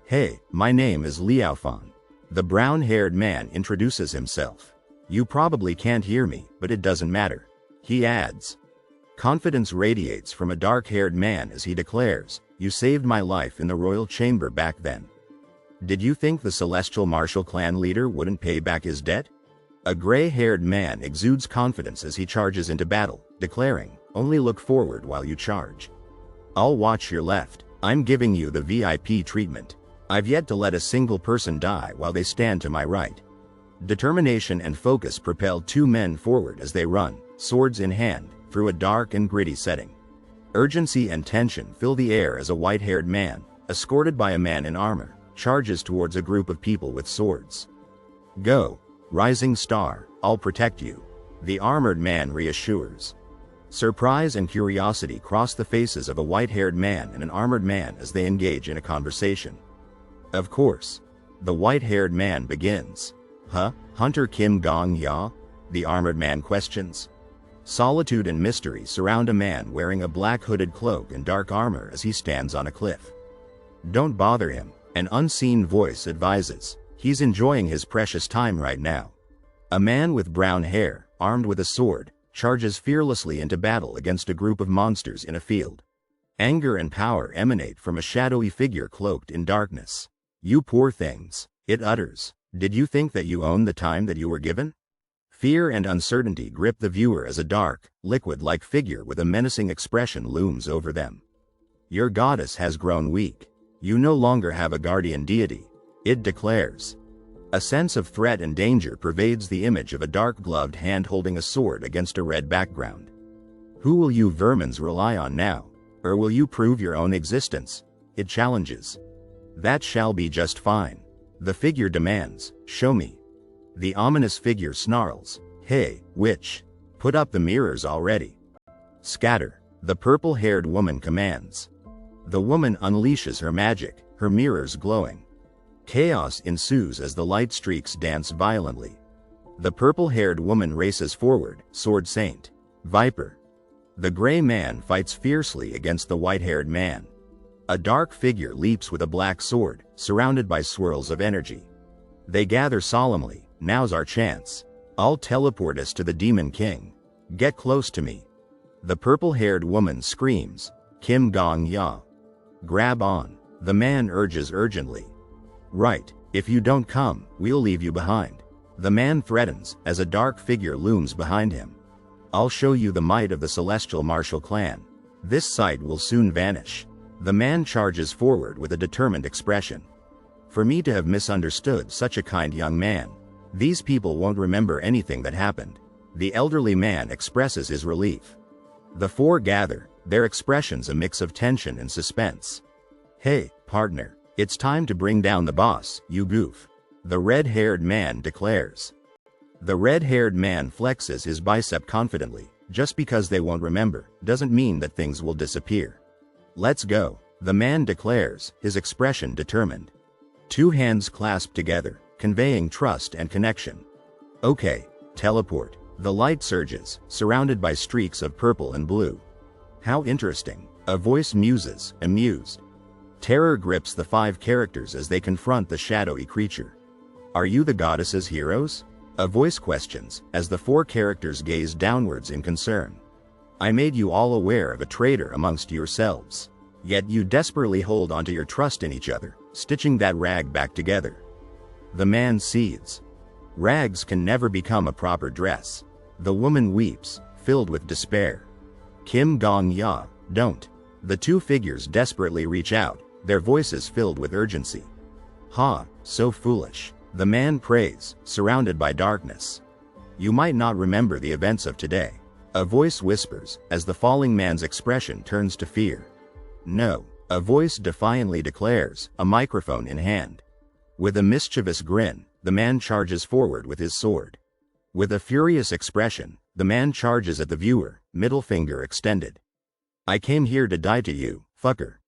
"Hey, my name is Liao Fan." The brown-haired man introduces himself. "You probably can't hear me, but it doesn't matter," he adds. Confidence radiates from a dark-haired man as he declares, "You saved my life in the royal chamber back then. Did you think the Celestial Martial Clan leader wouldn't pay back his debt?" A gray-haired man exudes confidence as he charges into battle, declaring, "Only look forward while you charge. I'll watch your left. I'm giving you the VIP treatment. I've yet to let a single person die while they stand to my right." Determination and focus propel two men forward as they run, swords in hand, through a dark and gritty setting. Urgency and tension fill the air as a white-haired man, escorted by a man in armor, charges towards a group of people with swords. "Go, rising star, I'll protect you," the armored man reassures. Surprise and curiosity cross the faces of a white-haired man and an armored man as they engage in a conversation. Of course. The white-haired man begins. "Huh, Hunter Kim Gong-ya?" the armored man questions. Solitude and mystery surround a man wearing a black hooded cloak and dark armor as he stands on a cliff. "Don't bother him," an unseen voice advises. "He's enjoying his precious time right now." A man with brown hair, armed with a sword, charges fearlessly into battle against a group of monsters in a field. Anger and power emanate from a shadowy figure cloaked in darkness. "You poor things," it utters. "Did you think that you owned the time that you were given? Fear and uncertainty grip the viewer as a dark, liquid-like figure with a menacing expression looms over them. Your goddess has grown weak. You no longer have a guardian deity, it declares. A sense of threat and danger pervades the image of a dark-gloved hand holding a sword against a red background. Who will you vermins rely on now? Or will you prove your own existence? It challenges. That shall be just fine. The figure demands, show me. The ominous figure snarls, hey, witch, put up the mirrors already. Scatter, the purple-haired woman commands. The woman unleashes her magic, her mirrors glowing. Chaos ensues as the light streaks dance violently. The purple-haired woman races forward, sword saint, viper. The gray man fights fiercely against the white-haired man. A dark figure leaps with a black sword, surrounded by swirls of energy. They gather solemnly, now's our chance. I'll teleport us to the Demon King. Get close to me. The purple-haired woman screams, Kim Gong Ya. Grab on, the man urges urgently. Right, if you don't come, we'll leave you behind. The man threatens, as a dark figure looms behind him. I'll show you the might of the celestial martial clan. This sight will soon vanish. The man charges forward with a determined expression. For me to have misunderstood such a kind young man. These people won't remember anything that happened. The elderly man expresses his relief. The four gather, their expressions a mix of tension and suspense. Hey, partner, it's time to bring down the boss, you goof. The red-haired man declares. The red-haired man flexes his bicep confidently. Just because they won't remember, doesn't mean that things will disappear. Let's go, the man declares, his expression determined. Two hands clasp together, conveying trust and connection. Okay, teleport. The light surges, surrounded by streaks of purple and blue. How interesting, a voice muses, amused. Terror grips the five characters as they confront the shadowy creature. Are you the goddess's heroes? A voice questions, as the four characters gaze downwards in concern. I made you all aware of a traitor amongst yourselves. Yet you desperately hold onto your trust in each other, stitching that rag back together. The man seethes. Rags can never become a proper dress. The woman weeps, filled with despair. Kim Gong Ya, don't. The two figures desperately reach out, their voices filled with urgency. Ha, so foolish. The man prays, surrounded by darkness. You might not remember the events of today. A voice whispers, as the falling man's expression turns to fear. No, a voice defiantly declares, a microphone in hand. With a mischievous grin, the man charges forward with his sword. With a furious expression, the man charges at the viewer, middle finger extended. I came here to die to you, fucker.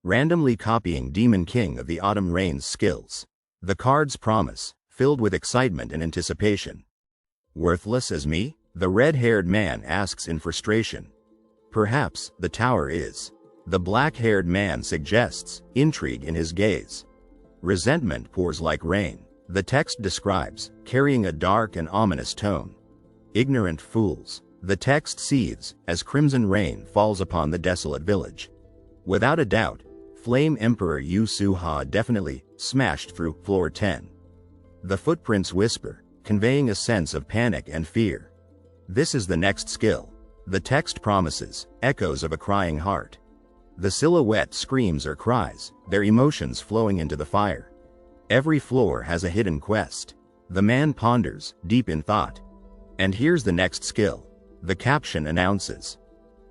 Randomly copying Demon King of the Autumn Rain's skills. The cards promise, filled with excitement and anticipation. Worthless as me? The red-haired man asks in frustration. Perhaps, the tower is. The black-haired man suggests, intrigue in his gaze. Resentment pours like rain. The text describes, carrying a dark and ominous tone. Ignorant fools. The text seethes, as crimson rain falls upon the desolate village. Without a doubt, Flame Emperor Yu Su-ha definitely smashed through floor 10. The footprints whisper, conveying a sense of panic and fear. This is the next skill. The text promises, echoes of a crying heart. The silhouette screams or cries, their emotions flowing into the fire. Every floor has a hidden quest. The man ponders, deep in thought. And here's the next skill. The caption announces.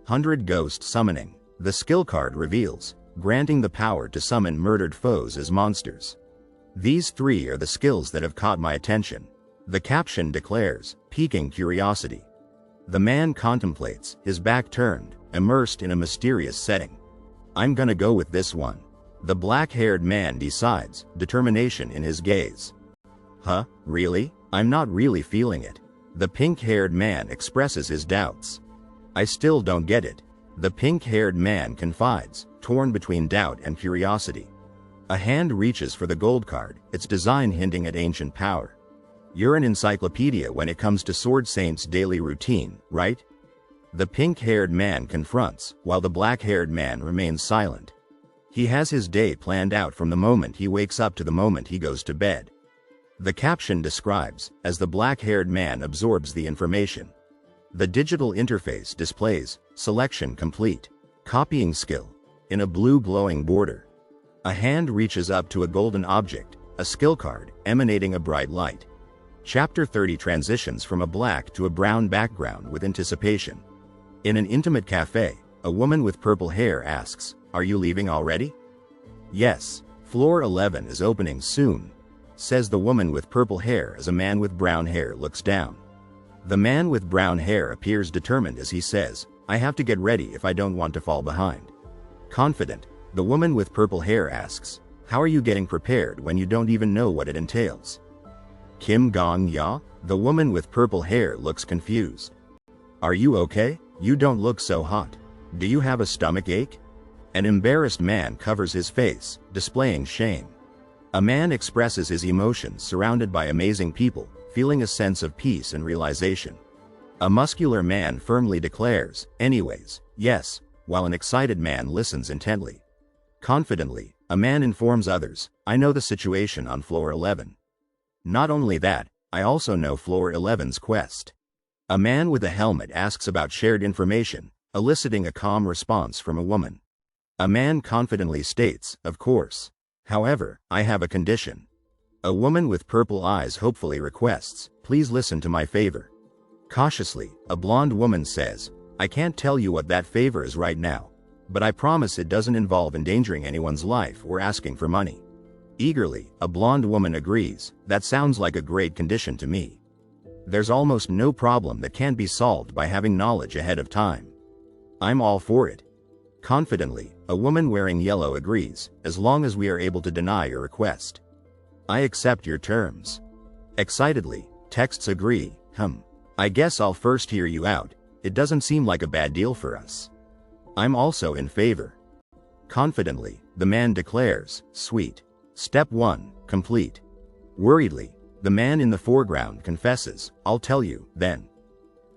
100 Ghost Summoning. The skill card reveals, granting the power to summon murdered foes as monsters. These three are the skills that have caught my attention. The caption declares, piquing curiosity. The man contemplates, his back turned, immersed in a mysterious setting. I'm gonna go with this one. The black-haired man decides, determination in his gaze. Huh, really? I'm not really feeling it. The pink-haired man expresses his doubts. I still don't get it. The pink-haired man confides, torn between doubt and curiosity. A hand reaches for the gold card, its design hinting at ancient power. You're an encyclopedia when it comes to Sword Saint's daily routine, right? The pink-haired man confronts, while the black-haired man remains silent. He has his day planned out from the moment he wakes up to the moment he goes to bed. The caption describes as the black-haired man absorbs the information. The digital interface displays selection complete, copying skill, in a blue glowing border. A hand reaches up to a golden object, a skill card emanating a bright light. Chapter 30 transitions from a black to a brown background with anticipation. In an intimate cafe, a woman with purple hair asks, "Are you leaving already?" "Yes, floor 11 is opening soon," says the woman with purple hair as a man with brown hair looks down. The man with brown hair appears determined as he says, "I have to get ready if I don't want to fall behind." Confident, the woman with purple hair asks, "How are you getting prepared when you don't even know what it entails?" "Kim Gong-ya?" The woman with purple hair looks confused. "Are you okay? You don't look so hot. Do you have a stomach ache?" An embarrassed man covers his face, displaying shame. A man expresses his emotions surrounded by amazing people, feeling a sense of peace and realization. A muscular man firmly declares, "Anyways, yes," while an excited man listens intently. Confidently, a man informs others, "I know the situation on floor 11. Not only that, I also know floor 11's quest." A man with a helmet asks about shared information, eliciting a calm response from a woman. A man confidently states, "Of course. However, I have a condition." A woman with purple eyes hopefully requests, "Please listen to my favor." Cautiously, a blonde woman says, "I can't tell you what that favor is right now, but I promise it doesn't involve endangering anyone's life or asking for money." Eagerly, a blonde woman agrees, "That sounds like a great condition to me. There's almost no problem that can't be solved by having knowledge ahead of time. I'm all for it." Confidently, a woman wearing yellow agrees, "As long as we are able to deny your request. I accept your terms." Excitedly, texts agree, "I guess I'll first hear you out. It doesn't seem like a bad deal for us." "I'm also in favor." Confidently, the man declares, "Sweet. Step 1, complete." Worriedly, the man in the foreground confesses, "I'll tell you, then.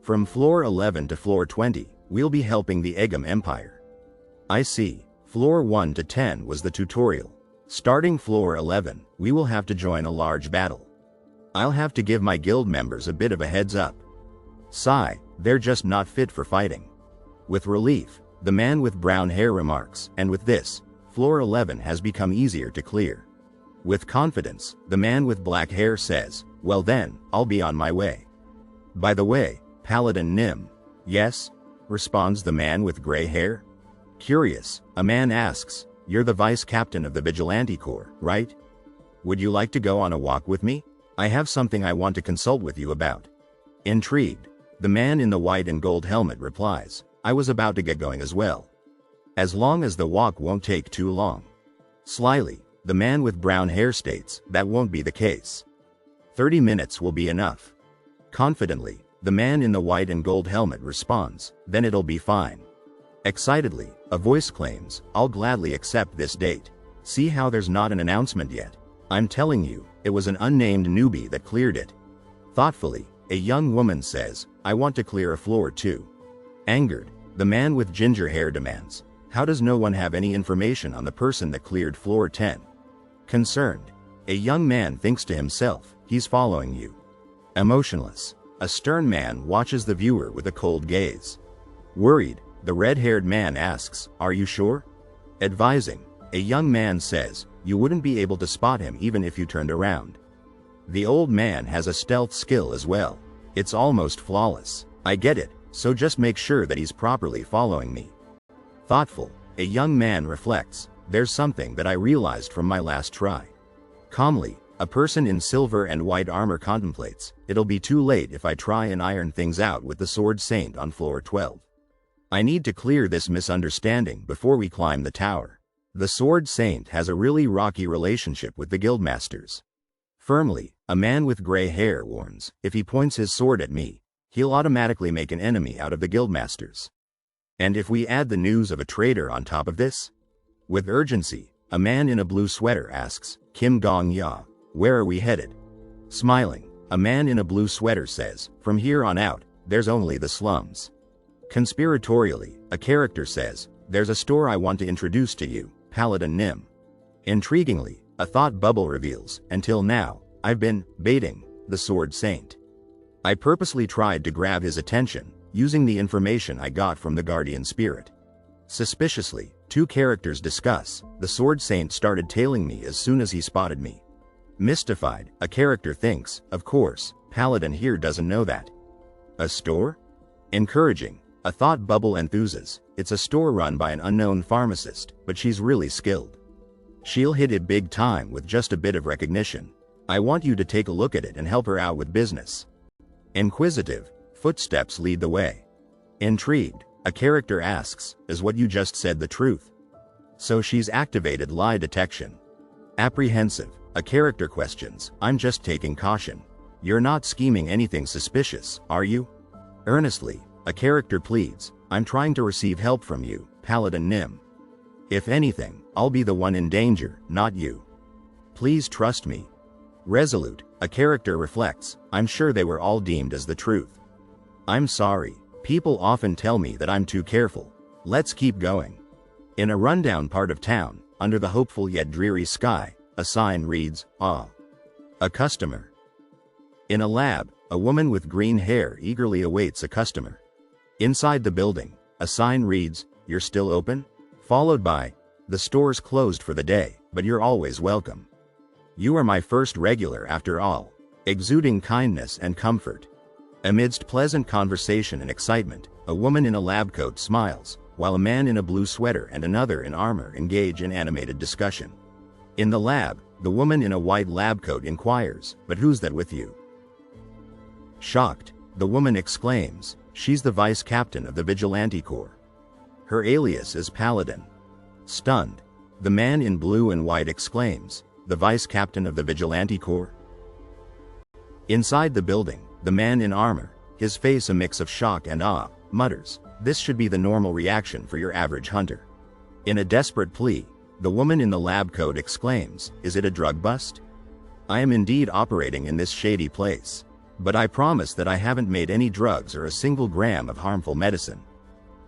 From floor 11 to floor 20, we'll be helping the Egum Empire." "I see. Floor 1 to 10 was the tutorial. Starting floor 11, we will have to join a large battle. I'll have to give my guild members a bit of a heads up." Sigh, "They're just not fit for fighting." With relief, the man with brown hair remarks, "And with this, floor 11 has become easier to clear." With confidence, the man with black hair says, "Well then, I'll be on my way. By the way, Paladin Nim." "Yes?" responds the man with gray hair. Curious, a man asks, "You're the vice captain of the Vigilante Corps, right? Would you like to go on a walk with me? I have something I want to consult with you about." Intrigued, the man in the white and gold helmet replies, "I was about to get going as well. As long as the walk won't take too long." Slyly, the man with brown hair states, "That won't be the case. 30 minutes will be enough." Confidently, the man in the white and gold helmet responds, "Then it'll be fine." Excitedly, a voice claims, "I'll gladly accept this date. See how there's not an announcement yet? I'm telling you, it was an unnamed newbie that cleared it." Thoughtfully, a young woman says, "I want to clear a floor too." Angered, the man with ginger hair demands, "How does no one have any information on the person that cleared floor 10? Concerned, a young man thinks to himself, "He's following you." Emotionless, a stern man watches the viewer with a cold gaze. Worried, the red-haired man asks, "Are you sure?" Advising, a young man says, "You wouldn't be able to spot him even if you turned around. The old man has a stealth skill as well. It's almost flawless. I get it, so just make sure that he's properly following me." Thoughtful, a young man reflects, "There's something that I realized from my last try." Calmly, a person in silver and white armor contemplates, "It'll be too late if I try and iron things out with the Sword Saint on floor 12. I need to clear this misunderstanding before we climb the tower." The Sword Saint has a really rocky relationship with the guildmasters. Firmly, a man with gray hair warns, "If he points his sword at me, he'll automatically make an enemy out of the guildmasters. And if we add the news of a traitor on top of this?" With urgency, a man in a blue sweater asks, "Kim Gong-ya, where are we headed?" Smiling, a man in a blue sweater says, "From here on out, there's only the slums." Conspiratorially, a character says, "There's a store I want to introduce to you, Paladin Nim." Intriguingly, a thought bubble reveals, "Until now, I've been baiting the Sword Saint. I purposely tried to grab his attention, using the information I got from the guardian spirit. Suspiciously, two characters discuss. The Sword Saint started tailing me as soon as he spotted me. Mystified, a character thinks, of course, Paladin here doesn't know that. A store? Encouraging, a thought bubble enthuses. It's a store run by an unknown pharmacist, but she's really skilled. She'll hit it big time with just a bit of recognition. I want you to take a look at it and help her out with business. Inquisitive, footsteps lead the way. Intrigued, a character asks, is what you just said the truth? So she's activated lie detection. Apprehensive, a character questions, I'm just taking caution. You're not scheming anything suspicious, are you? Earnestly, a character pleads, I'm trying to receive help from you, Paladin Nim. If anything, I'll be the one in danger, not you. Please trust me. Resolute, a character reflects, I'm sure they were all deemed as the truth. I'm sorry, people often tell me that I'm too careful. Let's keep going. In a rundown part of town, under the hopeful yet dreary sky, a sign reads, "Ah." A customer. In a lab, a woman with green hair eagerly awaits a customer. Inside the building, a sign reads, "You're still open?" Followed by, "The store's closed for the day, but you're always welcome. You are my first regular after all," exuding kindness and comfort. Amidst pleasant conversation and excitement, a woman in a lab coat smiles, while a man in a blue sweater and another in armor engage in animated discussion. In the lab, the woman in a white lab coat inquires, "But who's that with you?" Shocked, the woman exclaims, "She's the vice captain of the Vigilante Corps. Her alias is Paladin." Stunned, the man in blue and white exclaims, "The vice captain of the Vigilante Corps?" Inside the building, the man in armor, his face a mix of shock and awe, mutters, "This should be the normal reaction for your average hunter." In a desperate plea, the woman in the lab coat exclaims, "Is it a drug bust? I am indeed operating in this shady place. But I promise that I haven't made any drugs or a single gram of harmful medicine.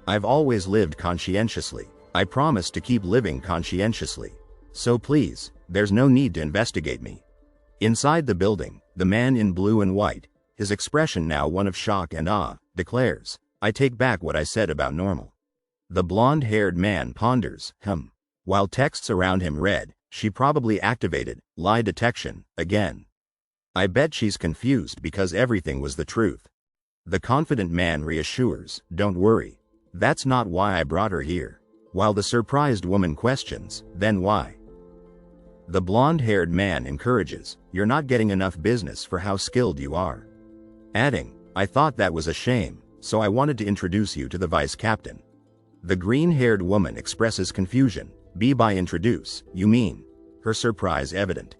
I've always lived conscientiously. I promise to keep living conscientiously. So please, there's no need to investigate me." Inside the building, the man in blue and white, his expression now one of shock and awe, declares, "I take back what I said about normal." The blonde-haired man ponders, while texts around him read, "She probably activated lie detection again. I bet she's confused because everything was the truth." The confident man reassures, "Don't worry. That's not why I brought her here." While the surprised woman questions, "Then why?" The blonde-haired man encourages, "You're not getting enough business for how skilled you are." Adding, "I thought that was a shame, so I wanted to introduce you to the vice captain." The green-haired woman expresses confusion, "By introduce, you mean?" Her surprise evident.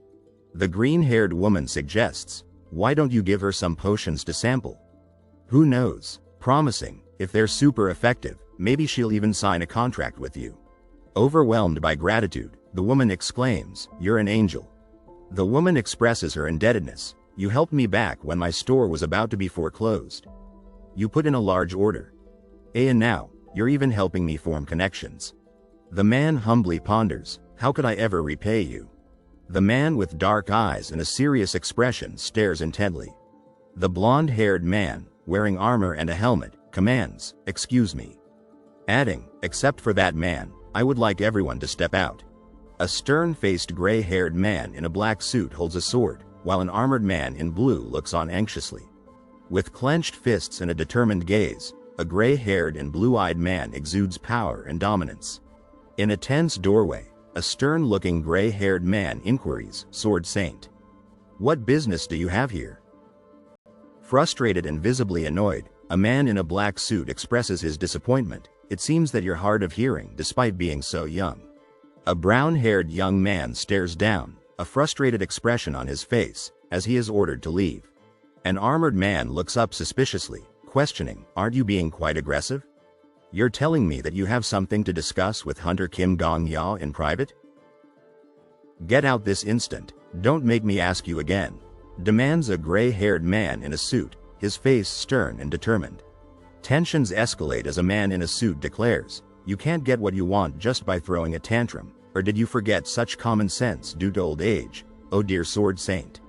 The green-haired woman suggests, "Why don't you give her some potions to sample? Who knows, promising, if they're super effective, maybe she'll even sign a contract with you." Overwhelmed by gratitude, the woman exclaims, "You're an angel." The woman expresses her indebtedness, "You helped me back when my store was about to be foreclosed. You put in a large order. And now, you're even helping me form connections." The man humbly ponders, "How could I ever repay you?" The man with dark eyes and a serious expression stares intently. The blonde-haired man, wearing armor and a helmet, commands, "Excuse me." Adding, "Except for that man, I would like everyone to step out." A stern-faced gray-haired man in a black suit holds a sword, while an armored man in blue looks on anxiously. With clenched fists and a determined gaze, a gray-haired and blue-eyed man exudes power and dominance. In a tense doorway, a stern-looking gray-haired man inquiries, "Sword Saint, what business do you have here?" Frustrated and visibly annoyed, a man in a black suit expresses his disappointment, "It seems that you're hard of hearing despite being so young." A brown-haired young man stares down, a frustrated expression on his face, as he is ordered to leave. An armored man looks up suspiciously, questioning, "Aren't you being quite aggressive? You're telling me that you have something to discuss with Hunter Kim Gong-ya in private?" "Get out this instant, don't make me ask you again," demands a gray-haired man in a suit, his face stern and determined. Tensions escalate as a man in a suit declares, "You can't get what you want just by throwing a tantrum, or did you forget such common sense due to old age, oh dear Sword Saint?"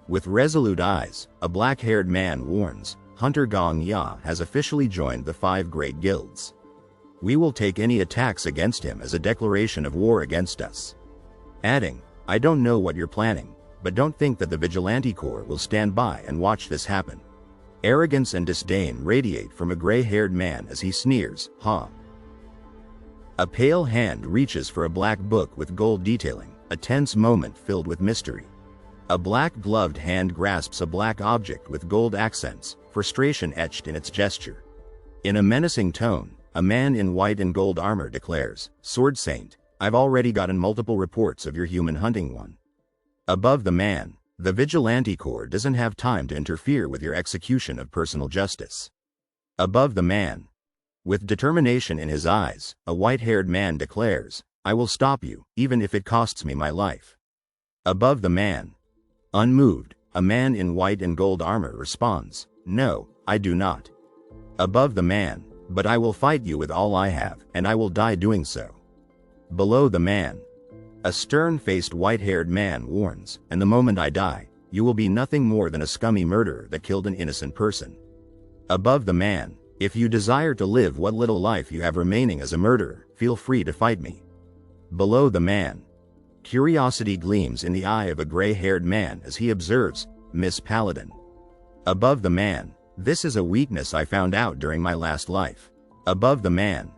With resolute eyes, a black-haired man warns, Hunter Gong Ya has officially joined the 5 great guilds. We will take any attacks against him as a declaration of war against us. Adding, I don't know what you're planning, but don't think that the Vigilante Corps will stand by and watch this happen. Arrogance and disdain radiate from a gray-haired man as he sneers, ha. A pale hand reaches for a black book with gold detailing, a tense moment filled with mystery. A black-gloved hand grasps a black object with gold accents, frustration etched in its gesture. In a menacing tone, a man in white and gold armor declares, Sword Saint, I've already gotten multiple reports of your human hunting one. Above the man, the Vigilante Corps doesn't have time to interfere with your execution of personal justice. Above the man, with determination in his eyes, a white-haired man declares, I will stop you, even if it costs me my life. Above the man, unmoved, a man in white and gold armor responds, No, I do not. Above the man, but I will fight you with all I have, and I will die doing so. Below the man, a stern-faced white-haired man warns, and the moment I die, you will be nothing more than a scummy murderer that killed an innocent person. Above the man, if you desire to live what little life you have remaining as a murderer, feel free to fight me. Below the man, curiosity gleams in the eye of a gray-haired man as he observes, Miss Paladin. Above the man, this is a weakness I found out during my last life. Above the man,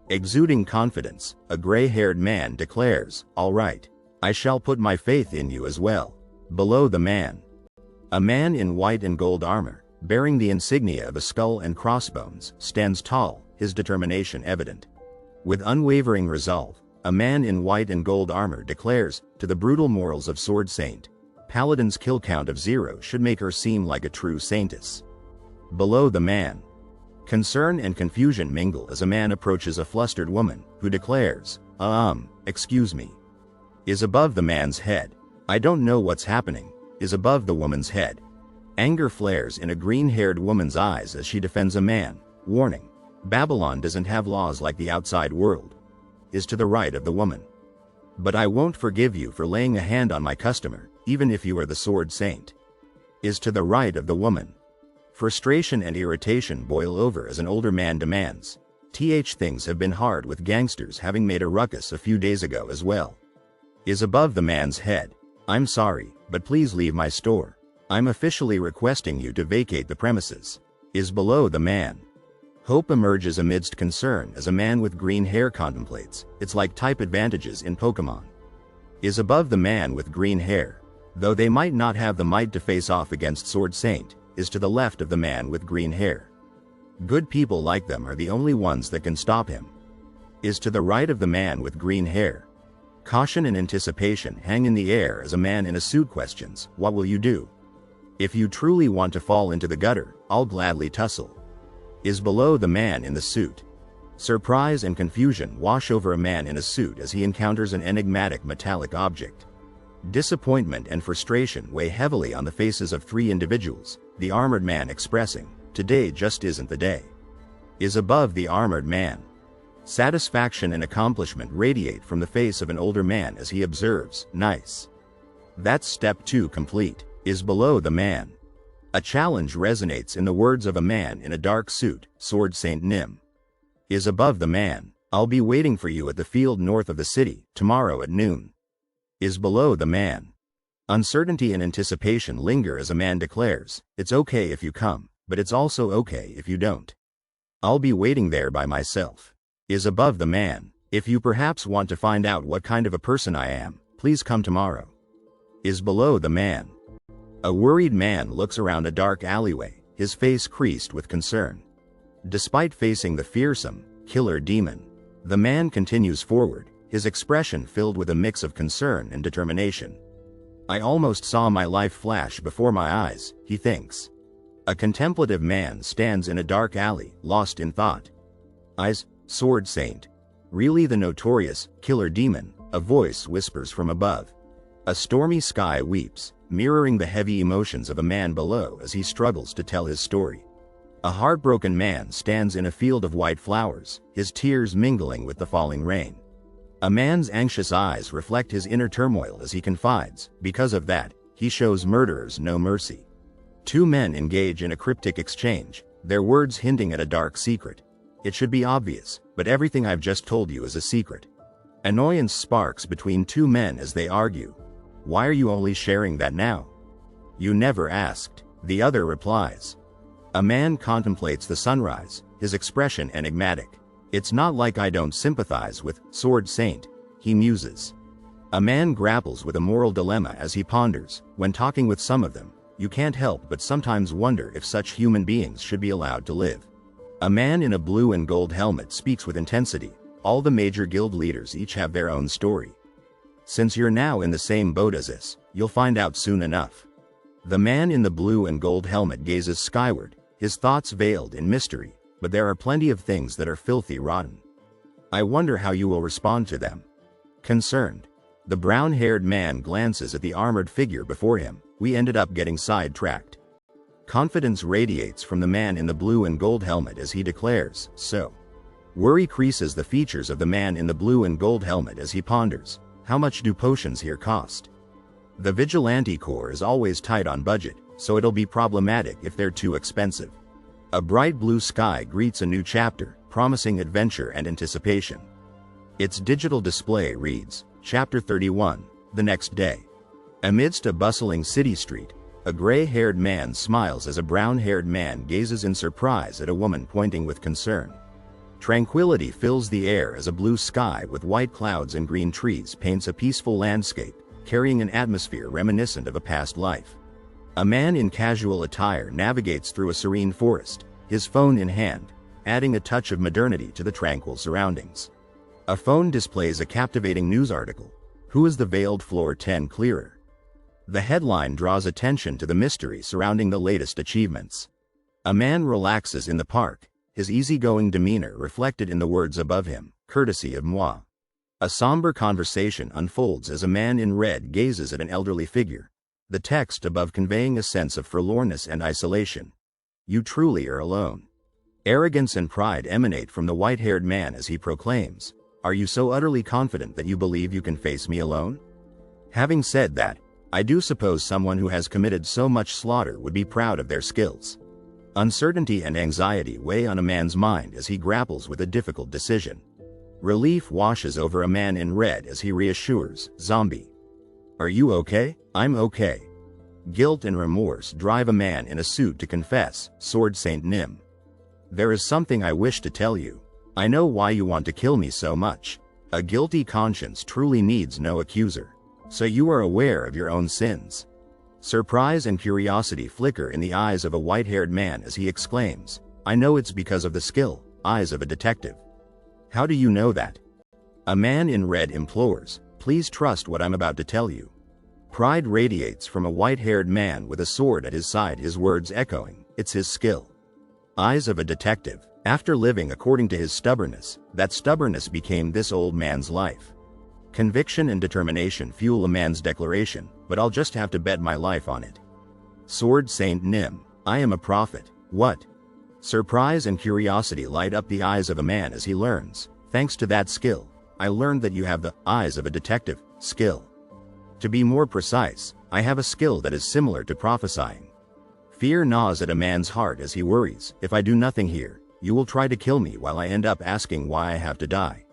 exuding confidence, a gray-haired man declares, All right, I shall put my faith in you as well. Below the man, a man in white and gold armor, bearing the insignia of a skull and crossbones, stands tall, his determination evident. With unwavering resolve, a man in white and gold armor declares, to the brutal morals of Sword Saint, Paladin's kill count of 0 should make her seem like a true saintess. Below the man, concern and confusion mingle as a man approaches a flustered woman, who declares, excuse me. Is above the man's head. I don't know what's happening. Is above the woman's head. Anger flares in a green-haired woman's eyes as she defends a man, warning, Babylon doesn't have laws like the outside world. Is to the right of the woman. But I won't forgive you for laying a hand on my customer, even if you are the Sword Saint. Is to the right of the woman. Frustration and irritation boil over as an older man demands, Things have been hard with gangsters having made a ruckus a few days ago as well. Is above the man's head. I'm sorry, but please leave my store. I'm officially requesting you to vacate the premises. Is below the man. Hope emerges amidst concern as a man with green hair contemplates, it's like type advantages in Pokemon. Is above the man with green hair. Though they might not have the might to face off against Sword Saint, is to the left of the man with green hair. Good people like them are the only ones that can stop him. Is to the right of the man with green hair. Caution and anticipation hang in the air as a man in a suit questions, what will you do? If you truly want to fall into the gutter, I'll gladly tussle. Is below the man in the suit. Surprise and confusion wash over a man in a suit as he encounters an enigmatic metallic object. Disappointment and frustration weigh heavily on the faces of 3 individuals, the armored man expressing, today just isn't the day. Is above the armored man. Satisfaction and accomplishment radiate from the face of an older man as he observes, nice. That's step 2 complete. Is below the man. A challenge resonates in the words of a man in a dark suit, Sword Saint Nim. Is above the man. I'll be waiting for you at the field north of the city, tomorrow at noon. Is below the man. Uncertainty and anticipation linger as a man declares, it's okay if you come, but it's also okay if you don't. I'll be waiting there by myself. Is above the man. If you perhaps want to find out what kind of a person I am, please come tomorrow. Is below the man. A worried man looks around a dark alleyway, his face creased with concern. Despite facing the fearsome, killer demon, the man continues forward, his expression filled with a mix of concern and determination. I almost saw my life flash before my eyes, he thinks. A contemplative man stands in a dark alley, lost in thought. Eyes, Sword Saint. Really the notorious, killer demon, a voice whispers from above. A stormy sky weeps, mirroring the heavy emotions of a man below as he struggles to tell his story. A heartbroken man stands in a field of white flowers, his tears mingling with the falling rain. A man's anxious eyes reflect his inner turmoil as he confides, because of that, He shows murderers no mercy. Two men engage in a cryptic exchange, their words hinting at a dark secret. It should be obvious, but everything I've just told you is a secret. Annoyance sparks between two men as they argue. Why are you only sharing that now? You never asked, the other replies. A man contemplates the sunrise, his expression enigmatic. It's not like I don't sympathize with Sword Saint, he muses. A man grapples with a moral dilemma as he ponders. When talking with some of them, you can't help but sometimes wonder if such human beings should be allowed to live. A man in a blue and gold helmet speaks with intensity. All the major guild leaders each have their own story. Since you're now in the same boat as us, you'll find out soon enough. The man in the blue and gold helmet gazes skyward, his thoughts veiled in mystery, but there are plenty of things that are filthy rotten. I wonder how you will respond to them. Concerned, the brown-haired man glances at the armored figure before him. We ended up getting sidetracked. Confidence radiates from the man in the blue and gold helmet as he declares, so. Worry creases the features of the man in the blue and gold helmet as he ponders. How much do potions here cost? The Vigilante Corps is always tight on budget, so it'll be problematic if they're too expensive. A bright blue sky greets a new chapter, promising adventure and anticipation. Its digital display reads, Chapter 31, the next day. Amidst a bustling city street, a gray-haired man smiles as a brown-haired man gazes in surprise at a woman pointing with concern. Tranquility fills the air as a blue sky with white clouds and green trees paints a peaceful landscape, carrying an atmosphere reminiscent of a past life. A man in casual attire navigates through a serene forest, his phone in hand, adding a touch of modernity to the tranquil surroundings. A phone displays a captivating news article. Who is the veiled floor 10 clearer? The headline draws attention to the mystery surrounding the latest achievements. A man relaxes in the park, his easygoing demeanor reflected in the words above him, courtesy of moi. A somber conversation unfolds as a man in red gazes at an elderly figure, the text above conveying a sense of forlornness and isolation. You truly are alone. Arrogance and pride emanate from the white-haired man as he proclaims, Are you so utterly confident that you believe you can face me alone? Having said that, I do suppose someone who has committed so much slaughter would be proud of their skills. Uncertainty and anxiety weigh on a man's mind as he grapples with a difficult decision. Relief washes over a man in red as he reassures, Zombie. Are you okay? I'm okay. Guilt and remorse drive a man in a suit to confess, Sword Saint Nim. There is something I wish to tell you. I know why you want to kill me so much. A guilty conscience truly needs no accuser. So you are aware of your own sins. Surprise and curiosity flicker in the eyes of a white-haired man as he exclaims, I know it's because of the skill, eyes of a detective. How do you know that? A man in red implores, please trust what I'm about to tell you. Pride radiates from a white-haired man with a sword at his side, his words echoing, it's his skill. Eyes of a detective. After living according to his stubbornness, that stubbornness became this old man's life. Conviction and determination fuel a man's declaration, but I'll just have to bet my life on it. Sword Saint Nim, I am a prophet. What? Surprise and curiosity light up the eyes of a man as he learns, thanks to that skill, I learned that you have the eyes of a detective skill. To be more precise, I have a skill that is similar to prophesying. Fear gnaws at a man's heart as he worries, if I do nothing here, you will try to kill me while I end up asking why I have to die.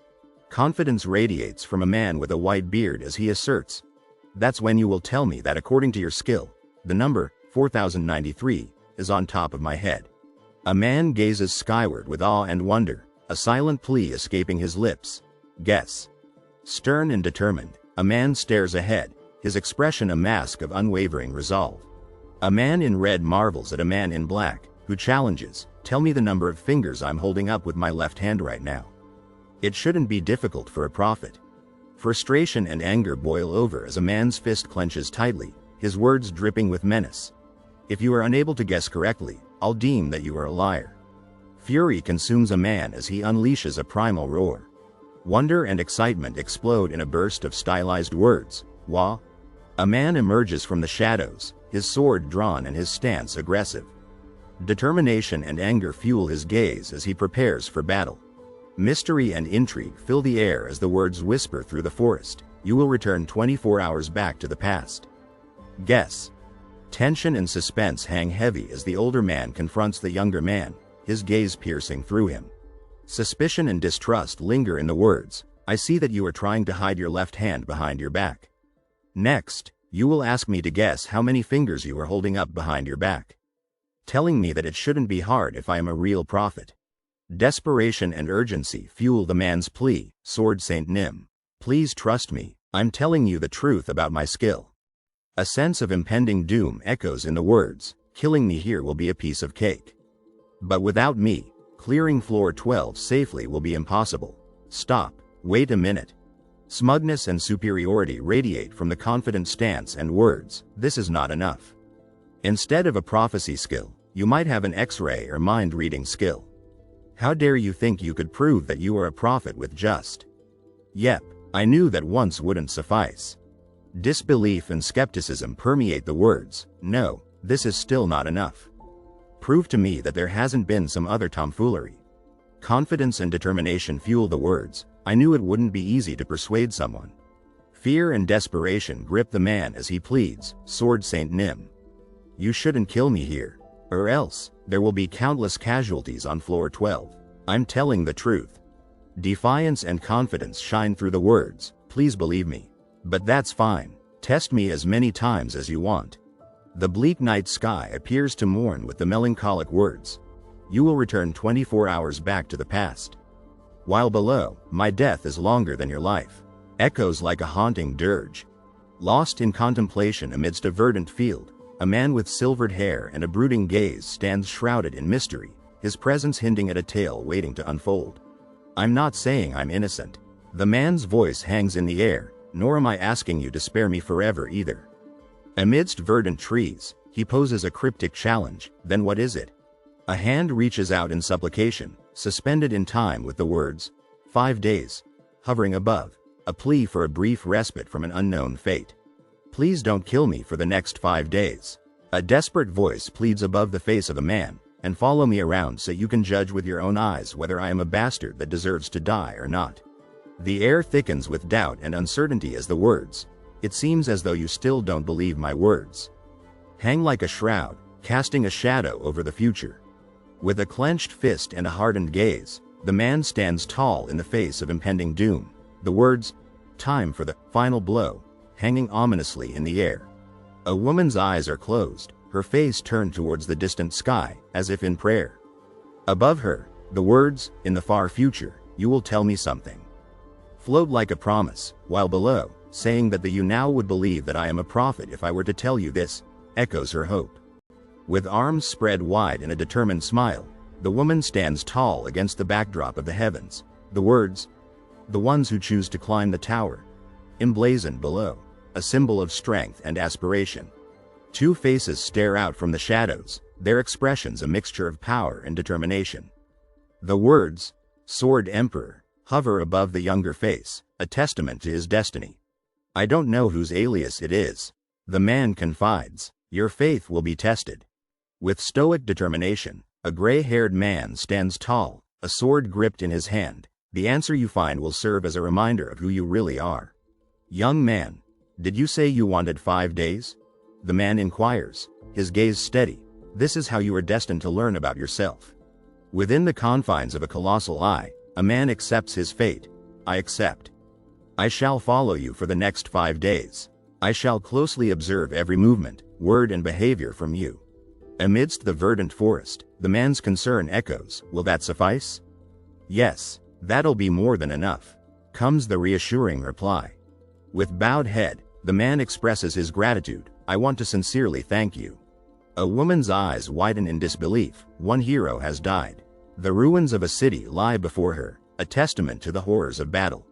Confidence radiates from a man with a white beard as he asserts, that's when you will tell me that according to your skill, the number 4093 is on top of my head. A man gazes skyward with awe and wonder, a silent plea escaping his lips. Guess. Stern and determined, a man stares ahead, his expression a mask of unwavering resolve. A man in red marvels at a man in black, who challenges, tell me the number of fingers I'm holding up with my left hand right now. It shouldn't be difficult for a prophet. Frustration and anger boil over as a man's fist clenches tightly, his words dripping with menace. If you are unable to guess correctly, I'll deem that you are a liar. Fury consumes a man as he unleashes a primal roar. Wonder and excitement explode in a burst of stylized words. Wah! A man emerges from the shadows, his sword drawn and his stance aggressive. Determination and anger fuel his gaze as he prepares for battle. Mystery and intrigue fill the air as the words whisper through the forest. You will return 24 hours back to the past. Guess. Tension and suspense hang heavy as the older man confronts the younger man, his gaze piercing through him. Suspicion and distrust linger in the words, "I see that you are trying to hide your left hand behind your back. Next, you will ask me to guess how many fingers you are holding up behind your back, telling me that it shouldn't be hard if I am a real prophet." Desperation and urgency fuel the man's plea, Sword Saint Nim. "Please trust me, I'm telling you the truth about my skill." A sense of impending doom echoes in the words, "Killing me here will be a piece of cake. But without me, clearing floor 12 safely will be impossible." Stop, wait a minute. Smugness and superiority radiate from the confident stance and words, "This is not enough. Instead of a prophecy skill, you might have an X-ray or mind-reading skill. How dare you think you could prove that you are a prophet with just..." Yep, I knew that once wouldn't suffice. Disbelief and skepticism permeate the words, "No, this is still not enough. Prove to me that there hasn't been some other tomfoolery." Confidence and determination fuel the words. I knew it wouldn't be easy to persuade someone. Fear and desperation grip the man as he pleads, "Sword Saint Nim, you shouldn't kill me here. Or else, there will be countless casualties on floor 12. I'm telling the truth." Defiance and confidence shine through the words, "Please believe me. But that's fine. Test me as many times as you want." The bleak night sky appears to mourn with the melancholic words, "You will return 24 hours back to the past." While below, "My death is longer than your life," echoes like a haunting dirge. Lost in contemplation amidst a verdant field, a man with silvered hair and a brooding gaze stands shrouded in mystery, his presence hinting at a tale waiting to unfold. "I'm not saying I'm innocent." The man's voice hangs in the air, "Nor am I asking you to spare me forever either." Amidst verdant trees, he poses a cryptic challenge, "Then what is it?" A hand reaches out in supplication, suspended in time with the words, 5 days, hovering above, a plea for a brief respite from an unknown fate. "Please don't kill me for the next 5 days." A desperate voice pleads above the face of a man, "And follow me around so you can judge with your own eyes whether I am a bastard that deserves to die or not." The air thickens with doubt and uncertainty as the words, "It seems as though you still don't believe my words," hang like a shroud, casting a shadow over the future. With a clenched fist and a hardened gaze, the man stands tall in the face of impending doom, the words, "Time for the final blow," hanging ominously in the air. A woman's eyes are closed, her face turned towards the distant sky, as if in prayer. Above her, the words, "In the far future, you will tell me something," float like a promise, while below, saying that you now would believe that I am a prophet if I were to tell you this, echoes her hope. With arms spread wide in a determined smile, the woman stands tall against the backdrop of the heavens, the words, "The ones who choose to climb the tower," emblazoned below, a symbol of strength and aspiration. Two faces stare out from the shadows, their expressions a mixture of power and determination. The words, "Sword Emperor," hover above the younger face, a testament to his destiny. "I don't know whose alias it is," the man confides, "Your faith will be tested." With stoic determination, a gray-haired man stands tall, a sword gripped in his hand. "The answer you find will serve as a reminder of who you really are." "Young man, did you say you wanted 5 days?" the man inquires, his gaze steady. "This is how you are destined to learn about yourself." Within the confines of a colossal eye, a man accepts his fate. "I accept. I shall follow you for the next 5 days. I shall closely observe every movement, word and behavior from you." Amidst the verdant forest, the man's concern echoes, "Will that suffice?" "Yes, that'll be more than enough," comes the reassuring reply. With bowed head, the man expresses his gratitude. "I want to sincerely thank you." A woman's eyes widen in disbelief. One hero has died. The ruins of a city lie before her, a testament to the horrors of battle.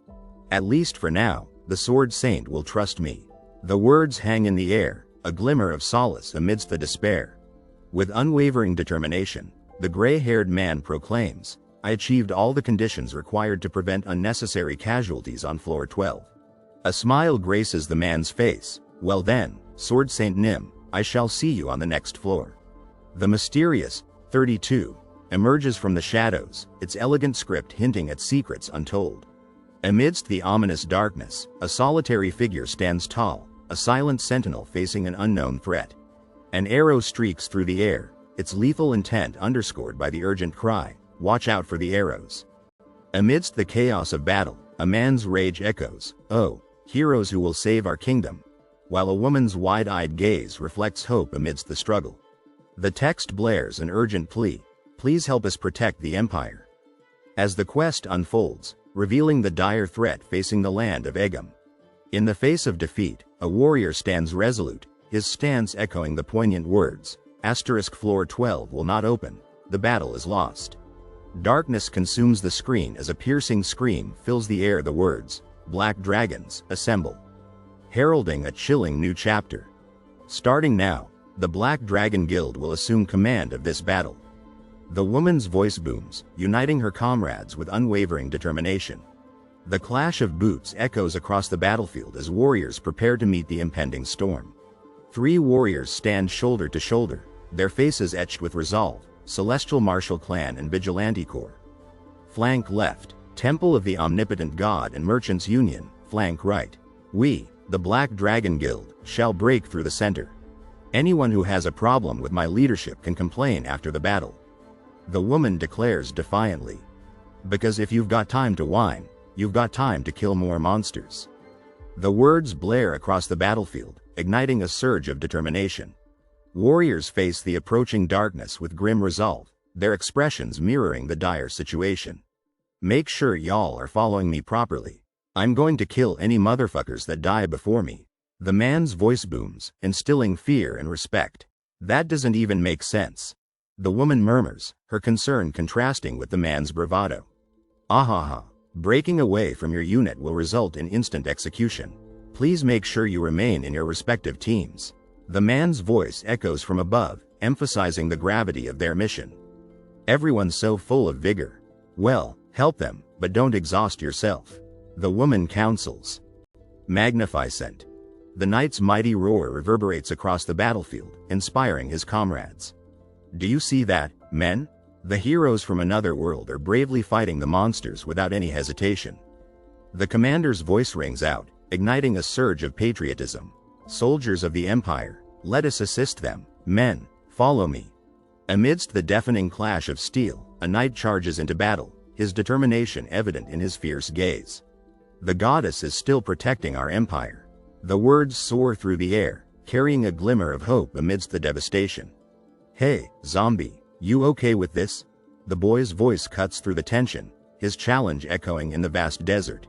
"At least for now, the Sword Saint will trust me." The words hang in the air, a glimmer of solace amidst the despair. With unwavering determination, the gray-haired man proclaims, "I achieved all the conditions required to prevent unnecessary casualties on floor 12. A smile graces the man's face. "Well then, Sword Saint Nim, I shall see you on the next floor." The mysterious 32 emerges from the shadows, its elegant script hinting at secrets untold. Amidst the ominous darkness, a solitary figure stands tall, a silent sentinel facing an unknown threat. An arrow streaks through the air, its lethal intent underscored by the urgent cry, "Watch out for the arrows." Amidst the chaos of battle, a man's rage echoes, "Oh, heroes who will save our kingdom," while a woman's wide-eyed gaze reflects hope amidst the struggle. The text blares an urgent plea, "Please help us protect the empire." As the quest unfolds, revealing the dire threat facing the land of Egum. In the face of defeat, a warrior stands resolute, his stance echoing the poignant words, "Floor 12 will not open, the battle is lost." Darkness consumes the screen as a piercing scream fills the air. The words, "Black dragons, assemble," heralding a chilling new chapter. Starting now, the Black Dragon Guild will assume command of this battle. The woman's voice booms, uniting her comrades with unwavering determination. The clash of boots echoes across the battlefield as warriors prepare to meet the impending storm. 3 warriors stand shoulder to shoulder, their faces etched with resolve, Celestial Martial Clan and Vigilante Corps. Flank left, Temple of the Omnipotent God and Merchants Union. Flank right. We, the Black Dragon Guild, shall break through the center. Anyone who has a problem with my leadership can complain after the battle. The woman declares defiantly. Because if you've got time to whine, you've got time to kill more monsters. The words blare across the battlefield, igniting a surge of determination. Warriors face the approaching darkness with grim resolve, their expressions mirroring the dire situation. "Make sure y'all are following me properly. I'm going to kill any motherfuckers that die before me." The man's voice booms, instilling fear and respect. "That doesn't even make sense," the woman murmurs, her concern contrasting with the man's bravado. "Ahaha. Breaking away from your unit will result in instant execution. Please make sure you remain in your respective teams." The man's voice echoes from above, emphasizing the gravity of their mission. "Everyone's so full of vigor. Well, help them, but don't exhaust yourself," the woman counsels. Magnificent. The knight's mighty roar reverberates across the battlefield, inspiring his comrades. "Do you see that, men? The heroes from another world are bravely fighting the monsters without any hesitation." The commander's voice rings out, igniting a surge of patriotism. "Soldiers of the Empire, let us assist them. Men, follow me." Amidst the deafening clash of steel, a knight charges into battle, his determination evident in his fierce gaze. "The goddess is still protecting our empire." The words soar through the air, carrying a glimmer of hope amidst the devastation. "Hey, zombie, you okay with this?" The boy's voice cuts through the tension, his challenge echoing in the vast desert.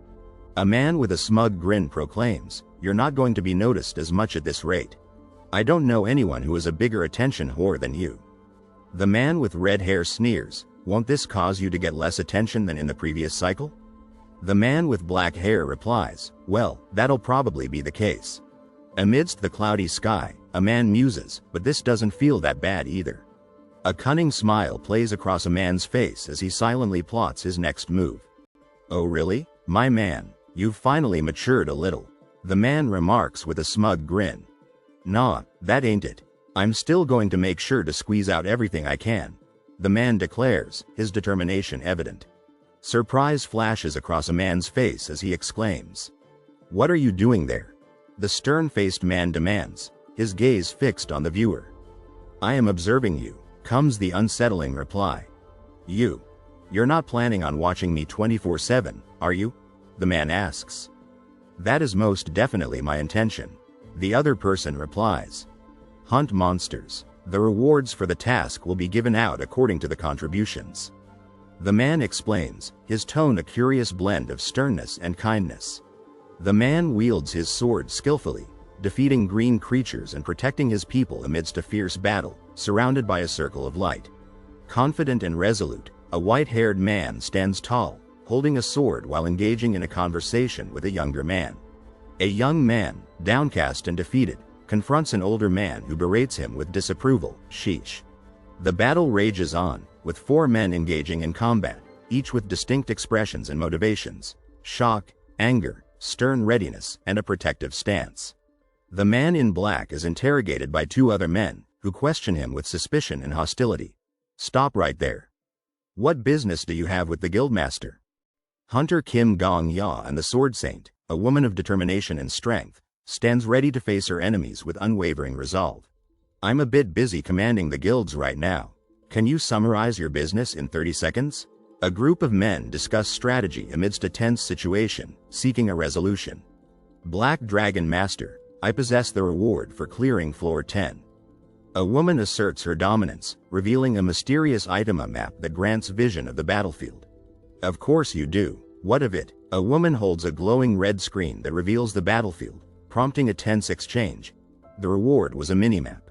A man with a smug grin proclaims, "You're not going to be noticed as much at this rate. I don't know anyone who is a bigger attention whore than you." The man with red hair sneers, "Won't this cause you to get less attention than in the previous cycle?" The man with black hair replies, "Well, that'll probably be the case." Amidst the cloudy sky, a man muses, "But this doesn't feel that bad either." A cunning smile plays across a man's face as he silently plots his next move. "Oh really, my man, you've finally matured a little," the man remarks with a smug grin. "Nah, that ain't it. I'm still going to make sure to squeeze out everything I can," the man declares, his determination evident. Surprise flashes across a man's face as he exclaims, "What are you doing there?" The stern-faced man demands, his gaze fixed on the viewer. "I am observing you," comes the unsettling reply. You're not planning on watching me 24/7, are you?" the man asks. "That is most definitely my intention," the other person replies. "Hunt monsters. The rewards for the task will be given out according to the contributions." The man explains, his tone a curious blend of sternness and kindness. The man wields his sword skillfully, defeating green creatures and protecting his people amidst a fierce battle, surrounded by a circle of light. Confident and resolute, a white-haired man stands tall, holding a sword while engaging in a conversation with a younger man. A young man, downcast and defeated, confronts an older man who berates him with disapproval. Sheesh. The battle rages on, with 4 men engaging in combat, each with distinct expressions and motivations: shock, anger, stern readiness, and a protective stance. The man in black is interrogated by 2 other men, who question him with suspicion and hostility. "Stop right there. What business do you have with the guildmaster?" Hunter Kim Gong Ya and the Sword Saint, a woman of determination and strength, Stands ready to face her enemies with unwavering resolve. I'm a bit busy commanding the guilds right now. Can you summarize your business in 30 seconds? A group of men discuss strategy amidst a tense situation, seeking a resolution. Black Dragon Master, I possess the reward for clearing floor 10. A woman asserts her dominance, revealing a mysterious item map that grants vision of the battlefield. Of course you do. What of it? A woman holds a glowing red screen that reveals the battlefield, prompting a tense exchange. The reward was a minimap.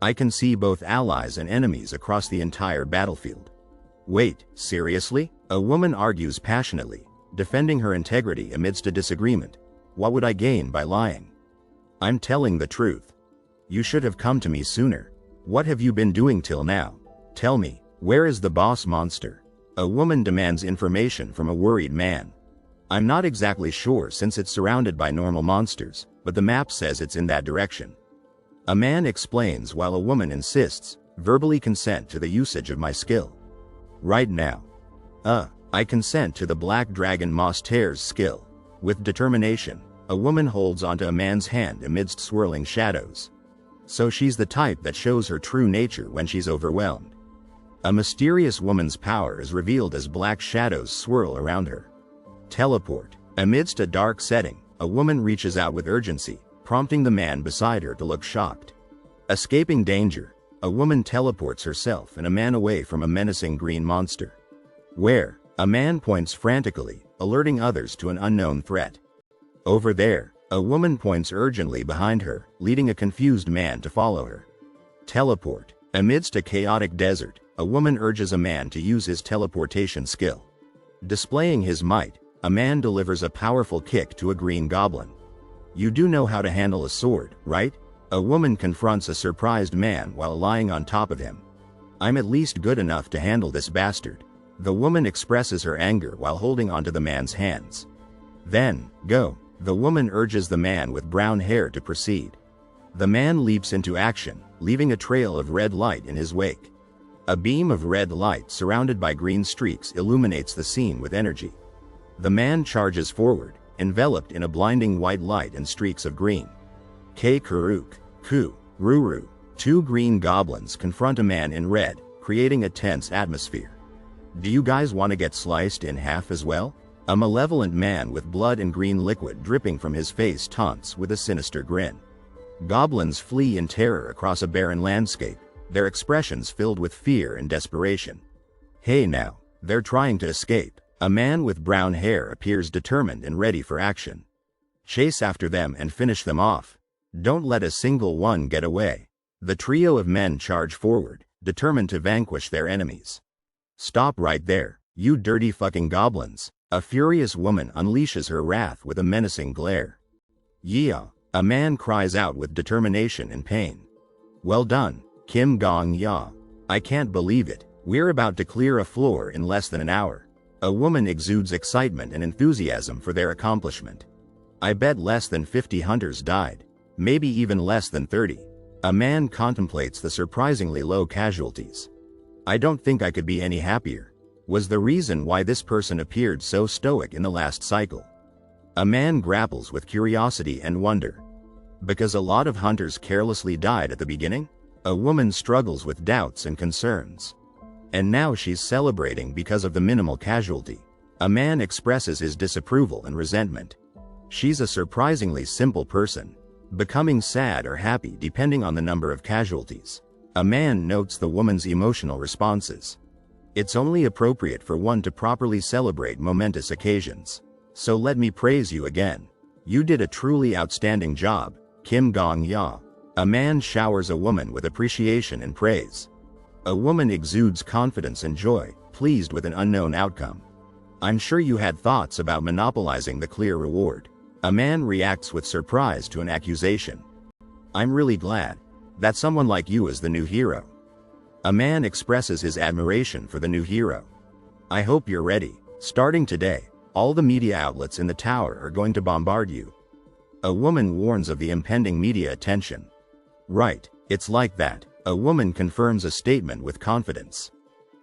I can see both allies and enemies across the entire battlefield. Wait, seriously? A woman argues passionately, defending her integrity amidst a disagreement. What would I gain by lying? I'm telling the truth. You should have come to me sooner. What have you been doing till now? Tell me, where is the boss monster? A woman demands information from a worried man. I'm not exactly sure since it's surrounded by normal monsters, but the map says it's in that direction. A man explains while a woman insists, verbally consent to the usage of my skill. Right now. I consent to the Black Dragon Master's skill. With determination, a woman holds onto a man's hand amidst swirling shadows. So she's the type that shows her true nature when she's overwhelmed. A mysterious woman's power is revealed as black shadows swirl around her. Teleport. Amidst a dark setting, a woman reaches out with urgency, prompting the man beside her to look shocked. Escaping danger, a woman teleports herself and a man away from a menacing green monster. Where? A man points frantically, alerting others to an unknown threat. Over there, a woman points urgently behind her, leading a confused man to follow her. Teleport. Amidst a chaotic desert, a woman urges a man to use his teleportation skill. Displaying his might, a man delivers a powerful kick to a green goblin. You do know how to handle a sword, right? A woman confronts a surprised man while lying on top of him. I'm at least good enough to handle this bastard. The woman expresses her anger while holding onto the man's hands. Then, go. The woman urges the man with brown hair to proceed. The man leaps into action, leaving a trail of red light in his wake. A beam of red light surrounded by green streaks illuminates the scene with energy. The man charges forward, enveloped in a blinding white light and streaks of green. Karuk, Ku, Ruru. Two green goblins confront a man in red, creating a tense atmosphere. Do you guys want to get sliced in half as well? A malevolent man with blood and green liquid dripping from his face taunts with a sinister grin. Goblins flee in terror across a barren landscape, their expressions filled with fear and desperation. Hey now, they're trying to escape. A man with brown hair appears determined and ready for action. Chase after them and finish them off. Don't let a single one get away. The trio of men charge forward, determined to vanquish their enemies. Stop right there, you dirty fucking goblins. A furious woman unleashes her wrath with a menacing glare. Yeah, a man cries out with determination and pain. Well done, Kim Gong-ya. I can't believe it, we're about to clear a floor in less than an hour. A woman exudes excitement and enthusiasm for their accomplishment. I bet less than 50 hunters died, maybe even less than 30. A man contemplates the surprisingly low casualties. I don't think I could be any happier. Was the reason why this person appeared so stoic in the last cycle. A man grapples with curiosity and wonder. Because a lot of hunters carelessly died at the beginning? A woman struggles with doubts and concerns. And now she's celebrating because of the minimal casualty. A man expresses his disapproval and resentment. She's a surprisingly simple person, becoming sad or happy depending on the number of casualties. A man notes the woman's emotional responses. It's only appropriate for one to properly celebrate momentous occasions. So let me praise you again. You did a truly outstanding job, Kim Gong-ya. A man showers a woman with appreciation and praise. A woman exudes confidence and joy, pleased with an unknown outcome. I'm sure you had thoughts about monopolizing the clear reward. A man reacts with surprise to an accusation. I'm really glad that someone like you is the new hero. A man expresses his admiration for the new hero. I hope you're ready. Starting today, all the media outlets in the tower are going to bombard you. A woman warns of the impending media attention. Right, it's like that. A woman confirms a statement with confidence.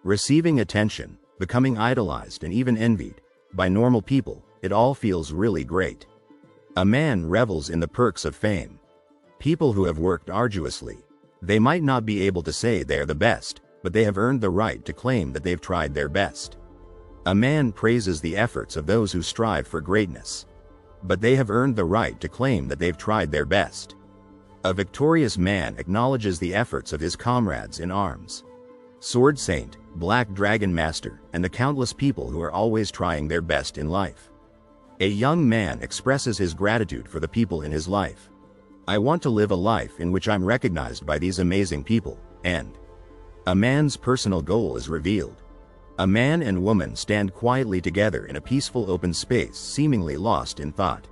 Receiving attention, becoming idolized and even envied by normal people, it all feels really great. A man revels in the perks of fame. People who have worked arduously. They might not be able to say they're the best, but they have earned the right to claim that they've tried their best. A man praises the efforts of those who strive for greatness. But they have earned the right to claim that they've tried their best. A victorious man acknowledges the efforts of his comrades in arms. Sword Saint, Black Dragon Master, and the countless people who are always trying their best in life. A young man expresses his gratitude for the people in his life. I want to live a life in which I'm recognized by these amazing people, and a man's personal goal is revealed. A man and woman stand quietly together in a peaceful open space, seemingly lost in thought.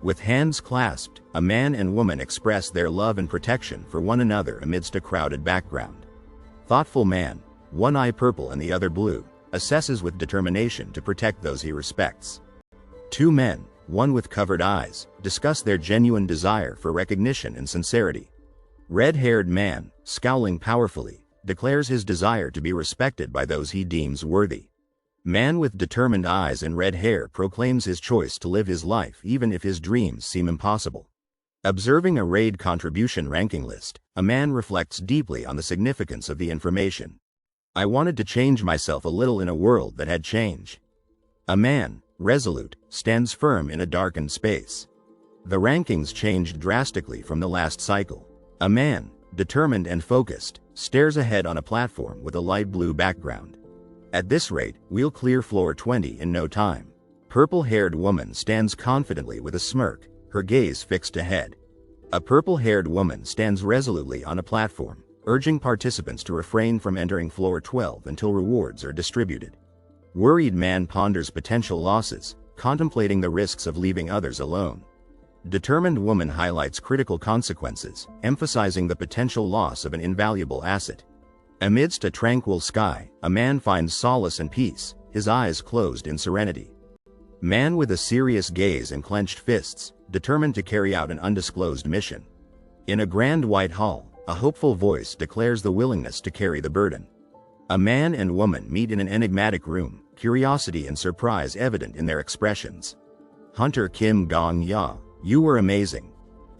With hands clasped, a man and woman express their love and protection for one another amidst a crowded background. Thoughtful man, one eye purple and the other blue, assesses with determination to protect those he respects. Two men, one with covered eyes, discuss their genuine desire for recognition and sincerity. Red-haired man, scowling powerfully, declares his desire to be respected by those he deems worthy. Man with determined eyes and red hair proclaims his choice to live his life even if his dreams seem impossible. Observing a raid contribution ranking list, a man reflects deeply on the significance of the information. I wanted to change myself a little in a world that had change. A man, resolute, stands firm in a darkened space. The rankings changed drastically from the last cycle. A man, determined and focused, stares ahead on a platform with a light blue background. At this rate, we'll clear floor 20 in no time. Purple-haired woman stands confidently with a smirk, her gaze fixed ahead. A purple-haired woman stands resolutely on a platform, urging participants to refrain from entering floor 12 until rewards are distributed. Worried man ponders potential losses, contemplating the risks of leaving others alone. Determined woman highlights critical consequences, emphasizing the potential loss of an invaluable asset. Amidst a tranquil sky, a man finds solace and peace, his eyes closed in serenity. Man with a serious gaze and clenched fists, determined to carry out an undisclosed mission. In a grand white hall, a hopeful voice declares the willingness to carry the burden. A man and woman meet in an enigmatic room, curiosity and surprise evident in their expressions. Hunter Kim Gong-ya, you were amazing.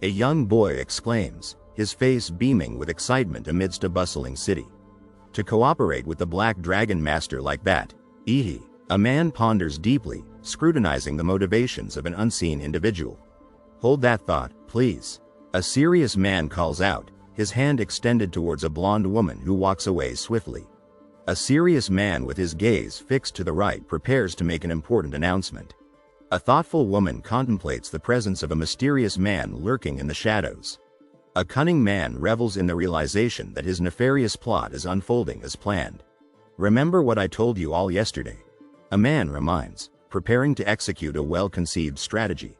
A young boy exclaims, his face beaming with excitement amidst a bustling city. To cooperate with the Black Dragon Master like that, a man ponders deeply, scrutinizing the motivations of an unseen individual. Hold that thought, please. A serious man calls out, his hand extended towards a blonde woman who walks away swiftly. A serious man with his gaze fixed to the right prepares to make an important announcement. A thoughtful woman contemplates the presence of a mysterious man lurking in the shadows. A cunning man revels in the realization that his nefarious plot is unfolding as planned. Remember what I told you all yesterday? A man reminds, preparing to execute a well-conceived strategy.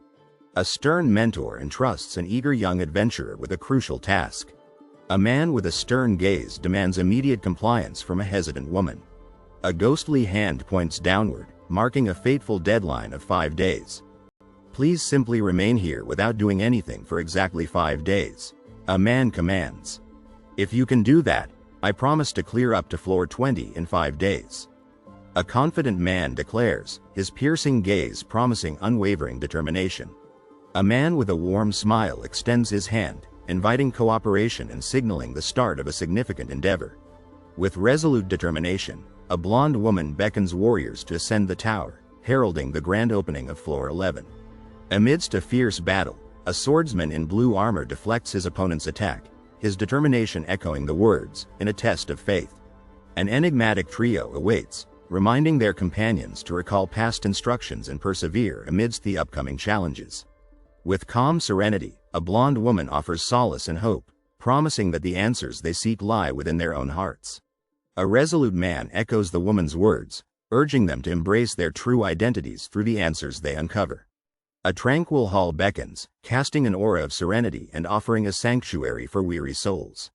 A stern mentor entrusts an eager young adventurer with a crucial task. A man with a stern gaze demands immediate compliance from a hesitant woman. A ghostly hand points downward, marking a fateful deadline of 5 days. Please simply remain here without doing anything for exactly 5 days. A man commands. If you can do that, I promise to clear up to floor 20 in 5 days. A confident man declares, his piercing gaze promising unwavering determination. A man with a warm smile extends his hand, inviting cooperation and signaling the start of a significant endeavor. With resolute determination, a blonde woman beckons warriors to ascend the tower, heralding the grand opening of floor 11. Amidst a fierce battle, a swordsman in blue armor deflects his opponent's attack, his determination echoing the words, in a test of faith. An enigmatic trio awaits, reminding their companions to recall past instructions and persevere amidst the upcoming challenges. With calm serenity, a blonde woman offers solace and hope, promising that the answers they seek lie within their own hearts. A resolute man echoes the woman's words, urging them to embrace their true identities through the answers they uncover. A tranquil hall beckons, casting an aura of serenity and offering a sanctuary for weary souls.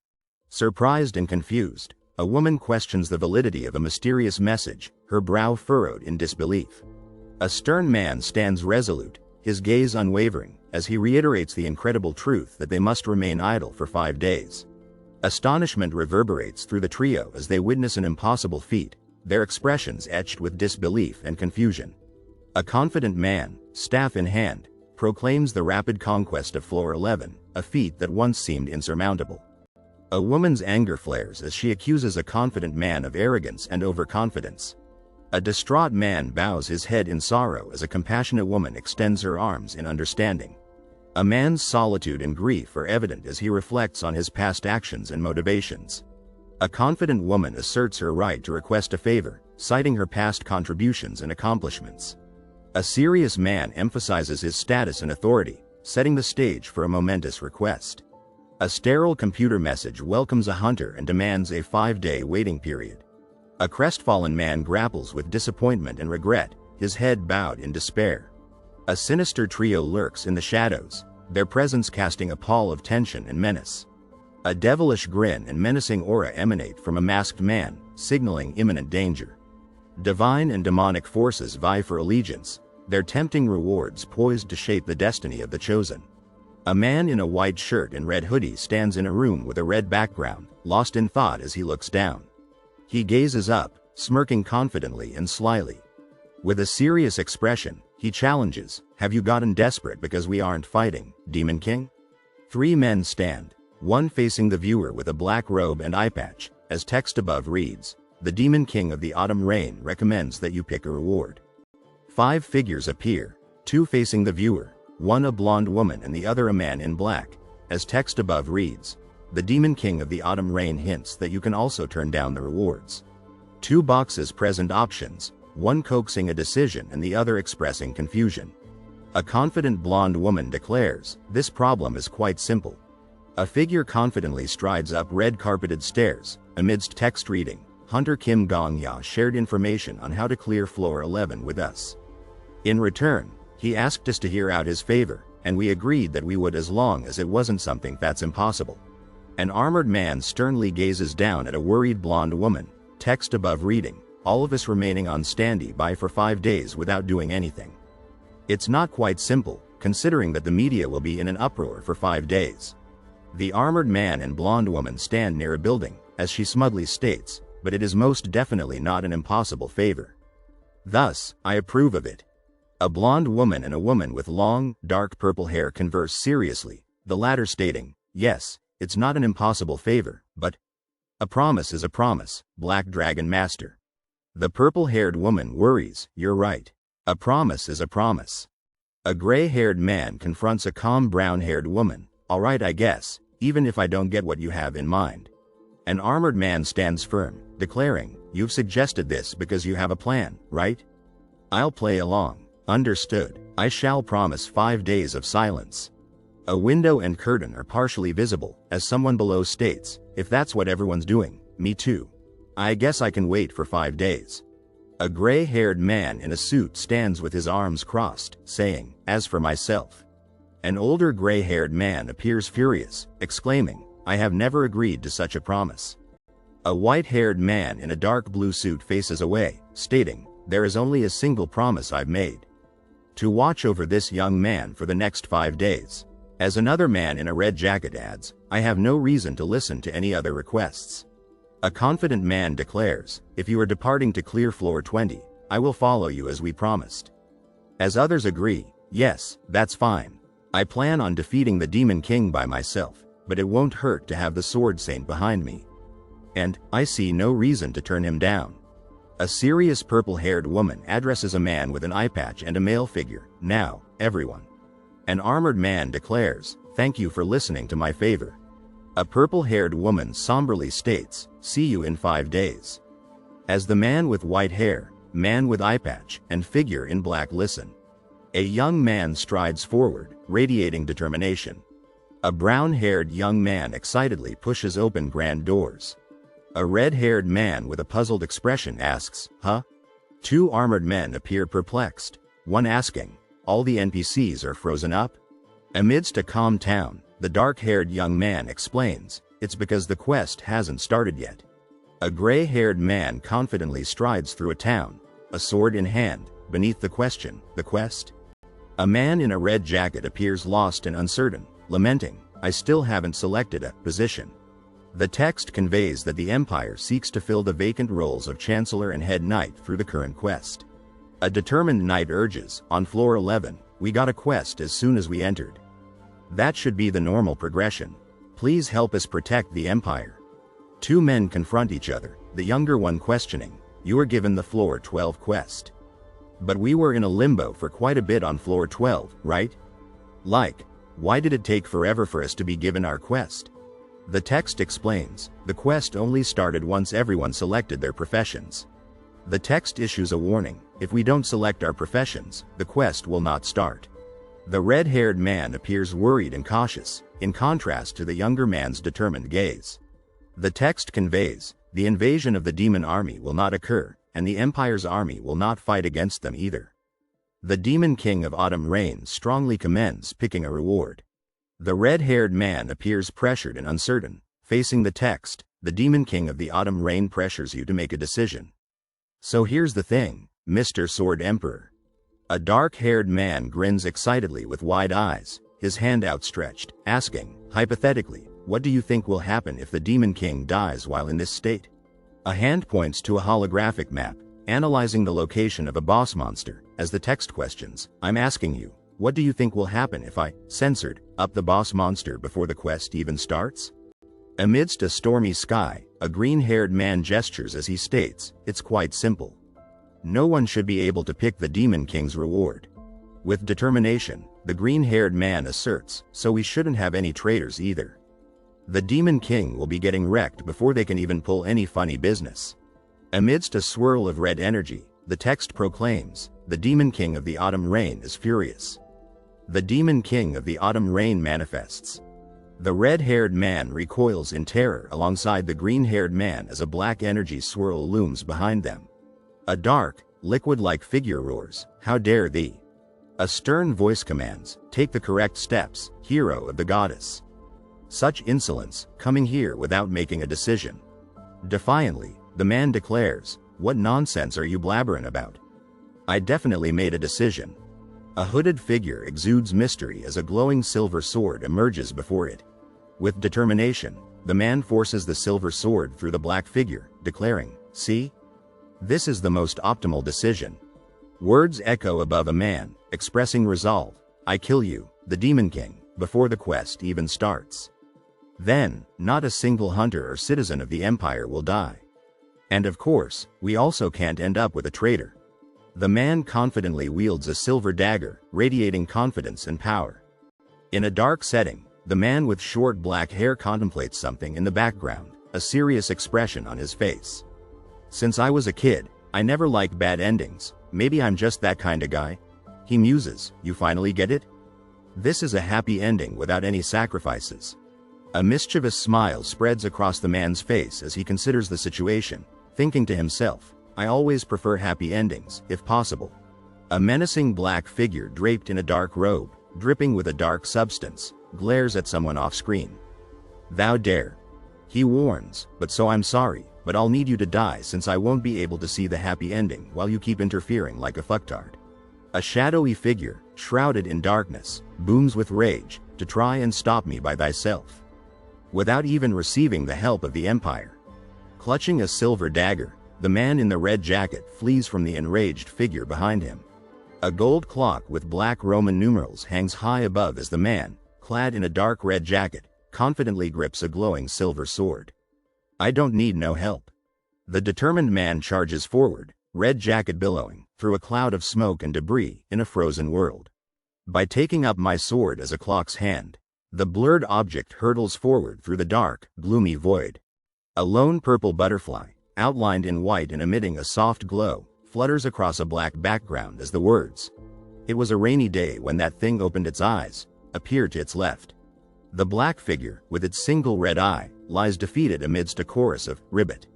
Surprised and confused, a woman questions the validity of a mysterious message, her brow furrowed in disbelief. A stern man stands resolute, his gaze unwavering, as he reiterates the incredible truth that they must remain idle for 5 days. Astonishment reverberates through the trio as they witness an impossible feat, their expressions etched with disbelief and confusion. A confident man, staff in hand, proclaims the rapid conquest of floor 11, a feat that once seemed insurmountable. A woman's anger flares as she accuses a confident man of arrogance and overconfidence. A distraught man bows his head in sorrow as a compassionate woman extends her arms in understanding. A man's solitude and grief are evident as he reflects on his past actions and motivations. A confident woman asserts her right to request a favor, citing her past contributions and accomplishments. A serious man emphasizes his status and authority, setting the stage for a momentous request. A sterile computer message welcomes a hunter and demands a 5-day waiting period. A crestfallen man grapples with disappointment and regret, his head bowed in despair. A sinister trio lurks in the shadows, their presence casting a pall of tension and menace. A devilish grin and menacing aura emanate from a masked man, signaling imminent danger. Divine and demonic forces vie for allegiance, their tempting rewards poised to shape the destiny of the chosen. A man in a white shirt and red hoodie stands in a room with a red background, lost in thought as he looks down. He gazes up, smirking confidently and slyly. With a serious expression, he challenges, "Have you gotten desperate because we aren't fighting, Demon King?" 3 men stand, one facing the viewer with a black robe and eye patch, as text above reads, "The Demon King of the Autumn Rain recommends that you pick a reward." 5 figures appear, 2 facing the viewer, one a blonde woman and the other a man in black, as text above reads, "The Demon King of the Autumn Rain hints that you can also turn down the rewards." 2 boxes present options, one coaxing a decision and the other expressing confusion. A confident blonde woman declares, "This problem is quite simple." A figure confidently strides up red-carpeted stairs, amidst text reading, "Hunter Kim Gong-ya shared information on how to clear floor 11 with us. In return, he asked us to hear out his favor, and we agreed that we would as long as it wasn't something that's impossible." An armored man sternly gazes down at a worried blonde woman, text above reading, "All of us remaining on standby for 5 days without doing anything." It's not quite simple, considering that the media will be in an uproar for 5 days. The armored man and blonde woman stand near a building, as she smugly states, "But it is most definitely not an impossible favor. Thus, I approve of it." A blonde woman and a woman with long, dark purple hair converse seriously, the latter stating, "Yes, it's not an impossible favor, but a promise is a promise, Black Dragon Master." The purple-haired woman worries, "You're right. A promise is a promise." A gray-haired man confronts a calm brown-haired woman, "All right, I guess, even if I don't get what you have in mind." An armored man stands firm, declaring, "You've suggested this because you have a plan, right? I'll play along." "Understood. I shall promise 5 days of silence." A window and curtain are partially visible, as someone below states, "If that's what everyone's doing, me too. I guess I can wait for 5 days." A gray-haired man in a suit stands with his arms crossed, saying, "As for myself." An older gray-haired man appears furious, exclaiming, "I have never agreed to such a promise." A white-haired man in a dark blue suit faces away, stating, "There is only a single promise I've made. To watch over this young man for the next 5 days. As another man in a red jacket adds, "I have no reason to listen to any other requests." A confident man declares, "If you are departing to clear floor 20, I will follow you as we promised." As others agree, "Yes, that's fine. I plan on defeating the Demon King by myself, but it won't hurt to have the Sword Saint behind me. And I see no reason to turn him down." A serious purple-haired woman addresses a man with an eye patch and a male figure, "Now, everyone." An armored man declares, "Thank you for listening to my favor." A purple-haired woman somberly states, "See you in 5 days." As the man with white hair, man with eye patch, and figure in black listen, a young man strides forward, radiating determination. A brown-haired young man excitedly pushes open grand doors. A red-haired man with a puzzled expression asks, "Huh?" 2 armored men appear perplexed, one asking, "All the NPCs are frozen up?" Amidst a calm town, the dark-haired young man explains, "It's because the quest hasn't started yet." A gray-haired man confidently strides through a town, a sword in hand, beneath the question, "The quest?" A man in a red jacket appears lost and uncertain, lamenting, "I still haven't selected a position." The text conveys that the Empire seeks to fill the vacant roles of Chancellor and Head Knight through the current quest. A determined knight urges, "On floor 11, We got a quest as soon as we entered. That should be the normal progression. Please help us protect the Empire. Two men confront each other, the younger one questioning, you were given the floor 12 quest. But we were in a limbo for quite a bit on floor 12, right? Like, why did it take forever for us to be given our quest? The text explains, the quest only started once everyone selected their professions. The text issues a warning, if we don't select our professions, the quest will not start. The red-haired man appears worried and cautious, in contrast to the younger man's determined gaze. The text conveys, the invasion of the demon army will not occur, and the Empire's army will not fight against them either. The Demon King of Autumn Rain strongly commends picking a reward. The red-haired man appears pressured and uncertain. Facing the text, the Demon King of the Autumn Rain pressures you to make a decision. So here's the thing, Mr. Sword Emperor. A dark-haired man grins excitedly with wide eyes, his hand outstretched, asking, hypothetically, what do you think will happen if the Demon King dies while in this state? A hand points to a holographic map, analyzing the location of a boss monster. As the text questions, I'm asking you, what do you think will happen if I censored up the boss monster before the quest even starts? Amidst a stormy sky, a green-haired man gestures as he states, it's quite simple. No one should be able to pick the Demon King's reward. With determination, the green-haired man asserts, so we shouldn't have any traitors either. The Demon King will be getting wrecked before they can even pull any funny business. Amidst a swirl of red energy, the text proclaims, the Demon King of the Autumn Rain is furious. The Demon King of the Autumn Rain manifests. The red-haired man recoils in terror alongside the green-haired man as a black energy swirl looms behind them. A dark, liquid-like figure roars, how dare thee! A stern voice commands, take the correct steps, hero of the goddess. Such insolence, coming here without making a decision. Defiantly, the man declares, what nonsense are you blabbering about? I definitely made a decision. A hooded figure exudes mystery as a glowing silver sword emerges before it. With determination, the man forces the silver sword through the black figure, declaring, see? This is the most optimal decision. Words echo above a man, expressing resolve, I kill you, the Demon King, before the quest even starts. Then, not a single hunter or citizen of the Empire will die. And of course, we also can't end up with a traitor. The man confidently wields a silver dagger, radiating confidence and power. In a dark setting, the man with short black hair contemplates something in the background, a serious expression on his face. Since I was a kid, I never liked bad endings, maybe I'm just that kind of guy. He muses, you finally get it? This is a happy ending without any sacrifices. A mischievous smile spreads across the man's face as he considers the situation, thinking to himself, I always prefer happy endings, if possible. A menacing black figure draped in a dark robe, dripping with a dark substance, glares at someone off-screen. Thou dare. He warns, but so I'm sorry, but I'll need you to die since I won't be able to see the happy ending while you keep interfering like a fucktard. A shadowy figure, shrouded in darkness, booms with rage, to try and stop me by thyself. Without even receiving the help of the Empire. Clutching a silver dagger, the man in the red jacket flees from the enraged figure behind him. A gold clock with black Roman numerals hangs high above as the man, clad in a dark red jacket, confidently grips a glowing silver sword. I don't need no help. The determined man charges forward, red jacket billowing, through a cloud of smoke and debris in a frozen world. By taking up my sword as a clock's hand, the blurred object hurtles forward through the dark, gloomy void. A lone purple butterfly, outlined in white and emitting a soft glow, flutters across a black background as the words, "It was a rainy day when that thing opened its eyes," appear to its left. The black figure, with its single red eye, lies defeated amidst a chorus of ribbit.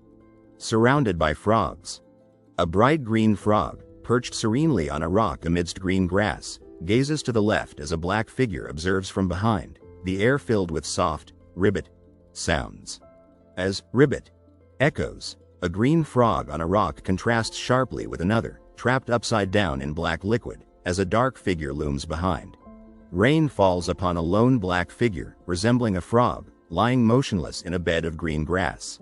Surrounded by frogs. A bright green frog, perched serenely on a rock amidst green grass, gazes to the left as a black figure observes from behind, the air filled with soft, ribbit sounds. As ribbit echoes, a green frog on a rock contrasts sharply with another, trapped upside down in black liquid, as a dark figure looms behind. Rain falls upon a lone black figure, resembling a frog, lying motionless in a bed of green grass.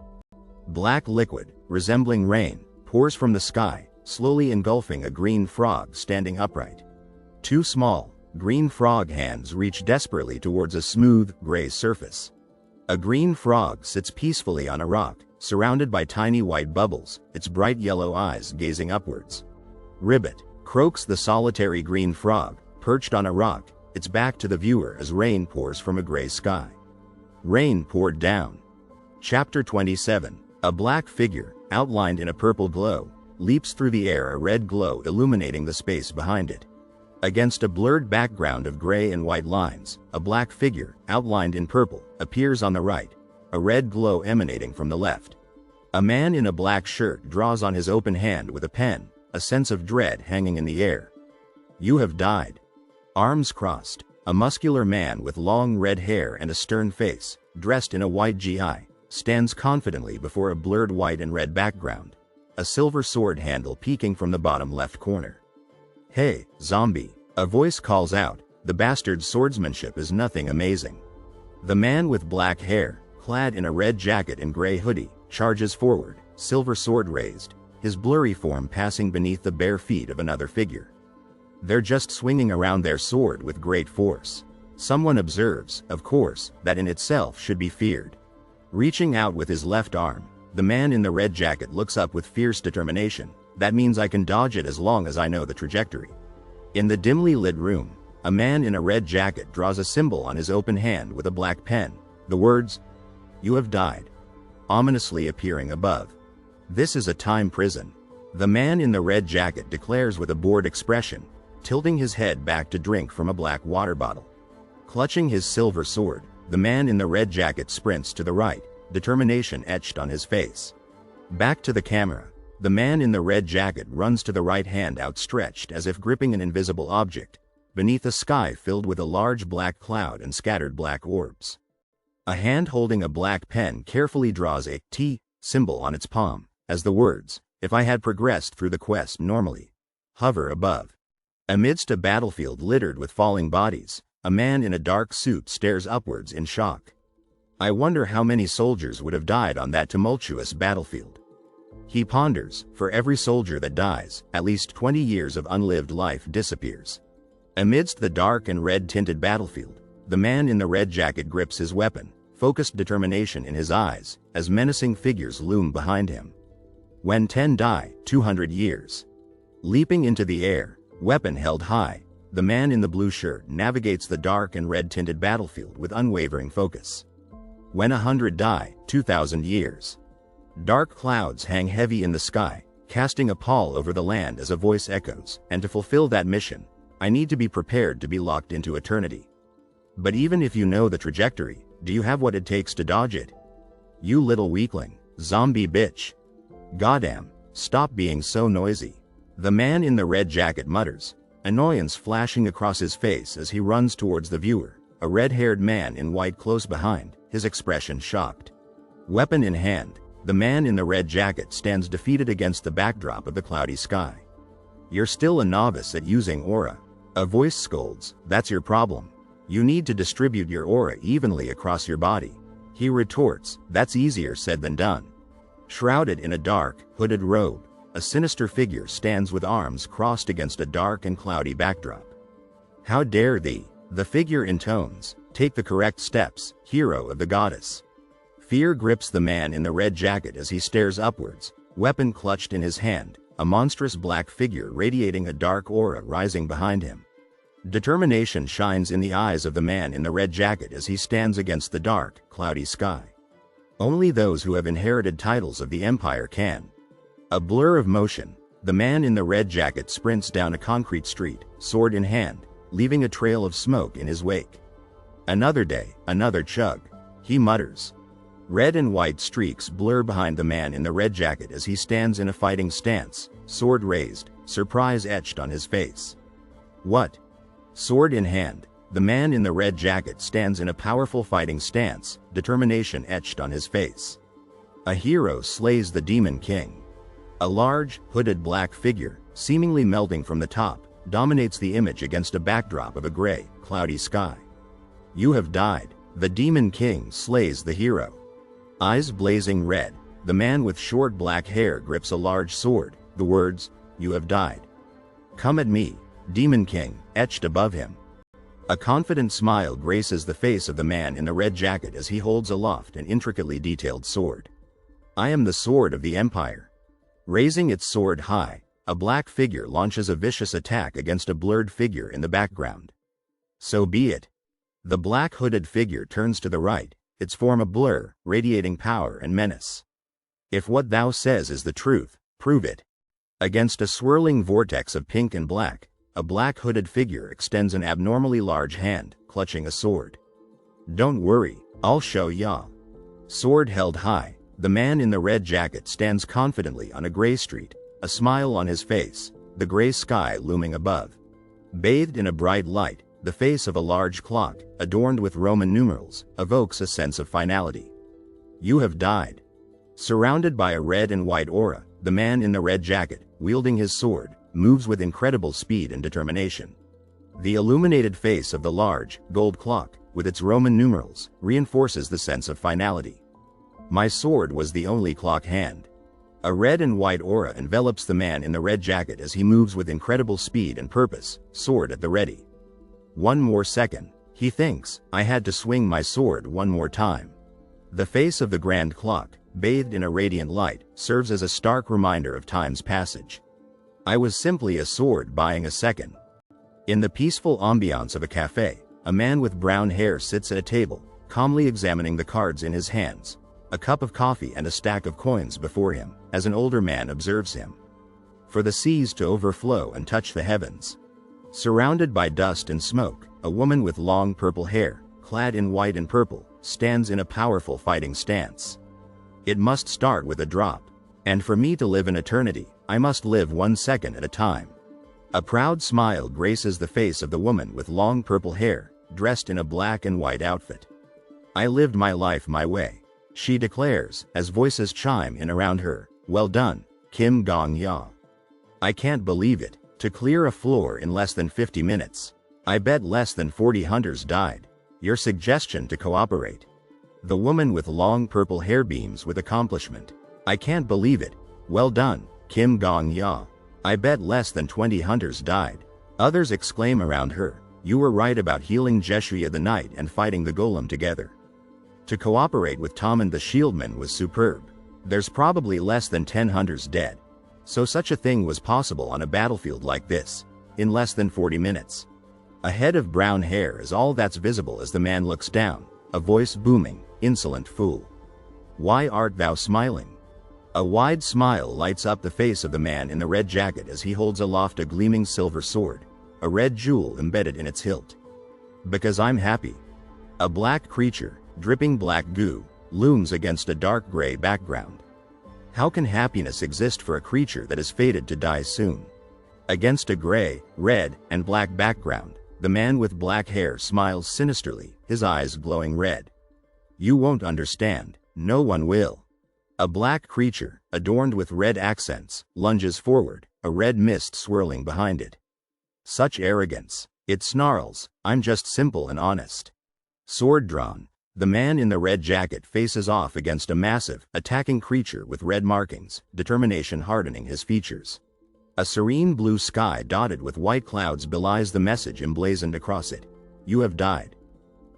Black liquid, resembling rain, pours from the sky, slowly engulfing a green frog standing upright. Two small, green frog hands reach desperately towards a smooth, gray surface. A green frog sits peacefully on a rock, surrounded by tiny white bubbles, its bright yellow eyes gazing upwards. Ribbit, croaks the solitary green frog, perched on a rock, its back to the viewer as rain pours from a gray sky. Rain poured down. Chapter 27. A black figure, outlined in a purple glow, leaps through the air, a red glow illuminating the space behind it. Against a blurred background of gray and white lines, a black figure, outlined in purple, appears on the right, a red glow emanating from the left. A man in a black shirt draws on his open hand with a pen, a sense of dread hanging in the air. You have died. Arms crossed, a muscular man with long red hair and a stern face, dressed in a white GI, stands confidently before a blurred white and red background, a silver sword handle peeking from the bottom left corner. Hey, zombie, a voice calls out. The bastard's swordsmanship is nothing amazing. The man with black hair, clad in a red jacket and gray hoodie, charges forward, silver sword raised, his blurry form passing beneath the bare feet of another figure. They're just swinging around their sword with great force. Someone observes, of course, that in itself should be feared. Reaching out with his left arm, the man in the red jacket looks up with fierce determination. That means I can dodge it as long as I know the trajectory. In the dimly lit room, a man in a red jacket draws a symbol on his open hand with a black pen, the words, "You have died," ominously appearing above. This is a time prison. The man in the red jacket declares with a bored expression, tilting his head back to drink from a black water bottle. Clutching his silver sword, the man in the red jacket sprints to the right, determination etched on his face. Back to the camera. The man in the red jacket runs to the right, hand outstretched as if gripping an invisible object, beneath a sky filled with a large black cloud and scattered black orbs. A hand holding a black pen carefully draws a T symbol on its palm, as the words, "If I had progressed through the quest normally," hover above. Amidst a battlefield littered with falling bodies, a man in a dark suit stares upwards in shock. I wonder how many soldiers would have died on that tumultuous battlefield. He ponders, for every soldier that dies, at least 20 years of unlived life disappears. Amidst the dark and red-tinted battlefield, the man in the red jacket grips his weapon, focused determination in his eyes, as menacing figures loom behind him. When 10 die, 200 years. Leaping into the air, weapon held high, the man in the blue shirt navigates the dark and red-tinted battlefield with unwavering focus. When 100 die, 2,000 years. Dark clouds hang heavy in the sky, casting a pall over the land as a voice echoes, and to fulfill that mission, I need to be prepared to be locked into eternity. But even if you know the trajectory, do you have what it takes to dodge it? You little weakling, zombie bitch. Goddamn, stop being so noisy. The man in the red jacket mutters, annoyance flashing across his face as he runs towards the viewer, a red-haired man in white close behind, his expression shocked. Weapon in hand, the man in the red jacket stands defeated against the backdrop of the cloudy sky. You're still a novice at using aura. A voice scolds, that's your problem. You need to distribute your aura evenly across your body. He retorts, that's easier said than done. Shrouded in a dark, hooded robe, a sinister figure stands with arms crossed against a dark and cloudy backdrop. How dare thee, the figure intones, take the correct steps, hero of the goddess. Fear grips the man in the red jacket as he stares upwards, weapon clutched in his hand, a monstrous black figure radiating a dark aura rising behind him. Determination shines in the eyes of the man in the red jacket as he stands against the dark, cloudy sky. Only those who have inherited titles of the empire can. A blur of motion, the man in the red jacket sprints down a concrete street, sword in hand, leaving a trail of smoke in his wake. Another day, another chug, he mutters. Red and white streaks blur behind the man in the red jacket as he stands in a fighting stance, sword raised, surprise etched on his face. What? Sword in hand, the man in the red jacket stands in a powerful fighting stance, determination etched on his face. A hero slays the Demon King. A large, hooded black figure, seemingly melting from the top, dominates the image against a backdrop of a gray, cloudy sky. You have died. The Demon King slays the hero. Eyes blazing red, the man with short black hair grips a large sword, the words, "You have died. Come at me." Demon King, etched above him. A confident smile graces the face of the man in the red jacket as he holds aloft an intricately detailed sword. I am the sword of the Empire. Raising its sword high, a black figure launches a vicious attack against a blurred figure in the background. So be it. The black hooded figure turns to the right, its form a blur, radiating power and menace. If what thou says is the truth, prove it. Against a swirling vortex of pink and black, a black hooded figure extends an abnormally large hand, clutching a sword. Don't worry, I'll show ya. Sword held high, the man in the red jacket stands confidently on a gray street, a smile on his face, the gray sky looming above. Bathed in a bright light, the face of a large clock, adorned with Roman numerals, evokes a sense of finality. You have died. Surrounded by a red and white aura, the man in the red jacket, wielding his sword, moves with incredible speed and determination. The illuminated face of the large, gold clock, with its Roman numerals, reinforces the sense of finality. My sword was the only clock hand. A red and white aura envelops the man in the red jacket as he moves with incredible speed and purpose, sword at the ready. One more second, he thinks, I had to swing my sword one more time. The face of the grand clock, bathed in a radiant light, serves as a stark reminder of time's passage. I was simply a sword buying a second. In the peaceful ambiance of a cafe, a man with brown hair sits at a table, calmly examining the cards in his hands, a cup of coffee and a stack of coins before him, as an older man observes him. For the seas to overflow and touch the heavens. Surrounded by dust and smoke, a woman with long purple hair, clad in white and purple, stands in a powerful fighting stance. It must start with a drop. And for me to live an eternity, I must live 1 second at a time. A proud smile graces the face of the woman with long purple hair, dressed in a black and white outfit. I lived my life my way, she declares, as voices chime in around her. Well done, Kim Gong-ya. I can't believe it. To clear a floor in less than 50 minutes. I bet less than 40 hunters died. Your suggestion to cooperate. The woman with long purple hair beams with accomplishment. I can't believe it. Well done, Kim Gong-ya. I bet less than 20 hunters died. Others exclaim around her. You were right about healing Jeshuya the Knight and fighting the golem together. To cooperate with Tommen the Shieldman was superb. There's probably less than 10 hunters dead. So such a thing was possible on a battlefield like this, in less than 40 minutes. A head of brown hair is all that's visible as the man looks down, a voice booming, insolent fool. Why art thou smiling? A wide smile lights up the face of the man in the red jacket as he holds aloft a gleaming silver sword, a red jewel embedded in its hilt. Because I'm happy. A black creature, dripping black goo, looms against a dark gray background. How can happiness exist for a creature that is fated to die soon? Against a gray, red, and black background, the man with black hair smiles sinisterly, his eyes glowing red. You won't understand, no one will. A black creature, adorned with red accents, lunges forward, a red mist swirling behind it. Such arrogance. It snarls, I'm just simple and honest. Sword drawn, the man in the red jacket faces off against a massive, attacking creature with red markings, determination hardening his features. A serene blue sky dotted with white clouds belies the message emblazoned across it. You have died.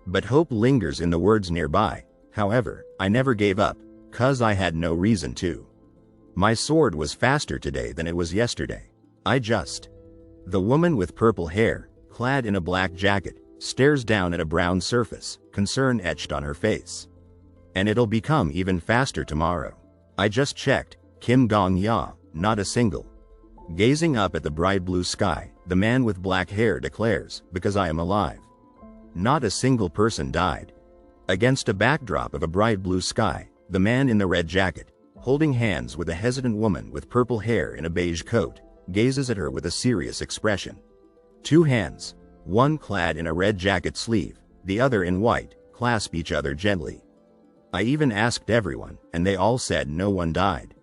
But hope lingers in the words nearby. However, I never gave up, 'cause I had no reason to. My sword was faster today than it was yesterday. The woman with purple hair, clad in a black jacket, stares down at a brown surface, concern etched on her face. And it'll become even faster tomorrow. I just checked, Kim Gong-ya, not a single. Gazing up at the bright blue sky, the man with black hair declares, because I am alive. Not a single person died. Against a backdrop of a bright blue sky, the man in the red jacket, holding hands with a hesitant woman with purple hair in a beige coat, gazes at her with a serious expression. Two hands, one clad in a red jacket sleeve, the other in white, clasp each other gently. I even asked everyone, and they all said no one died.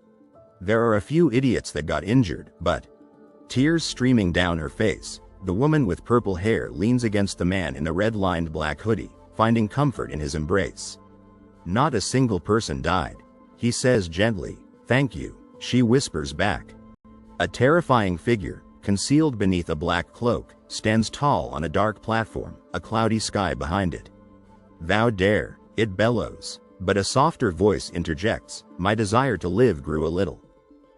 There are a few idiots that got injured, but... Tears streaming down her face, the woman with purple hair leans against the man in the red-lined black hoodie, finding comfort in his embrace. Not a single person died. He says gently, thank you, she whispers back. A terrifying figure, concealed beneath a black cloak, stands tall on a dark platform, a cloudy sky behind it. "Thou dare," it bellows, but a softer voice interjects, "My desire to live grew a little."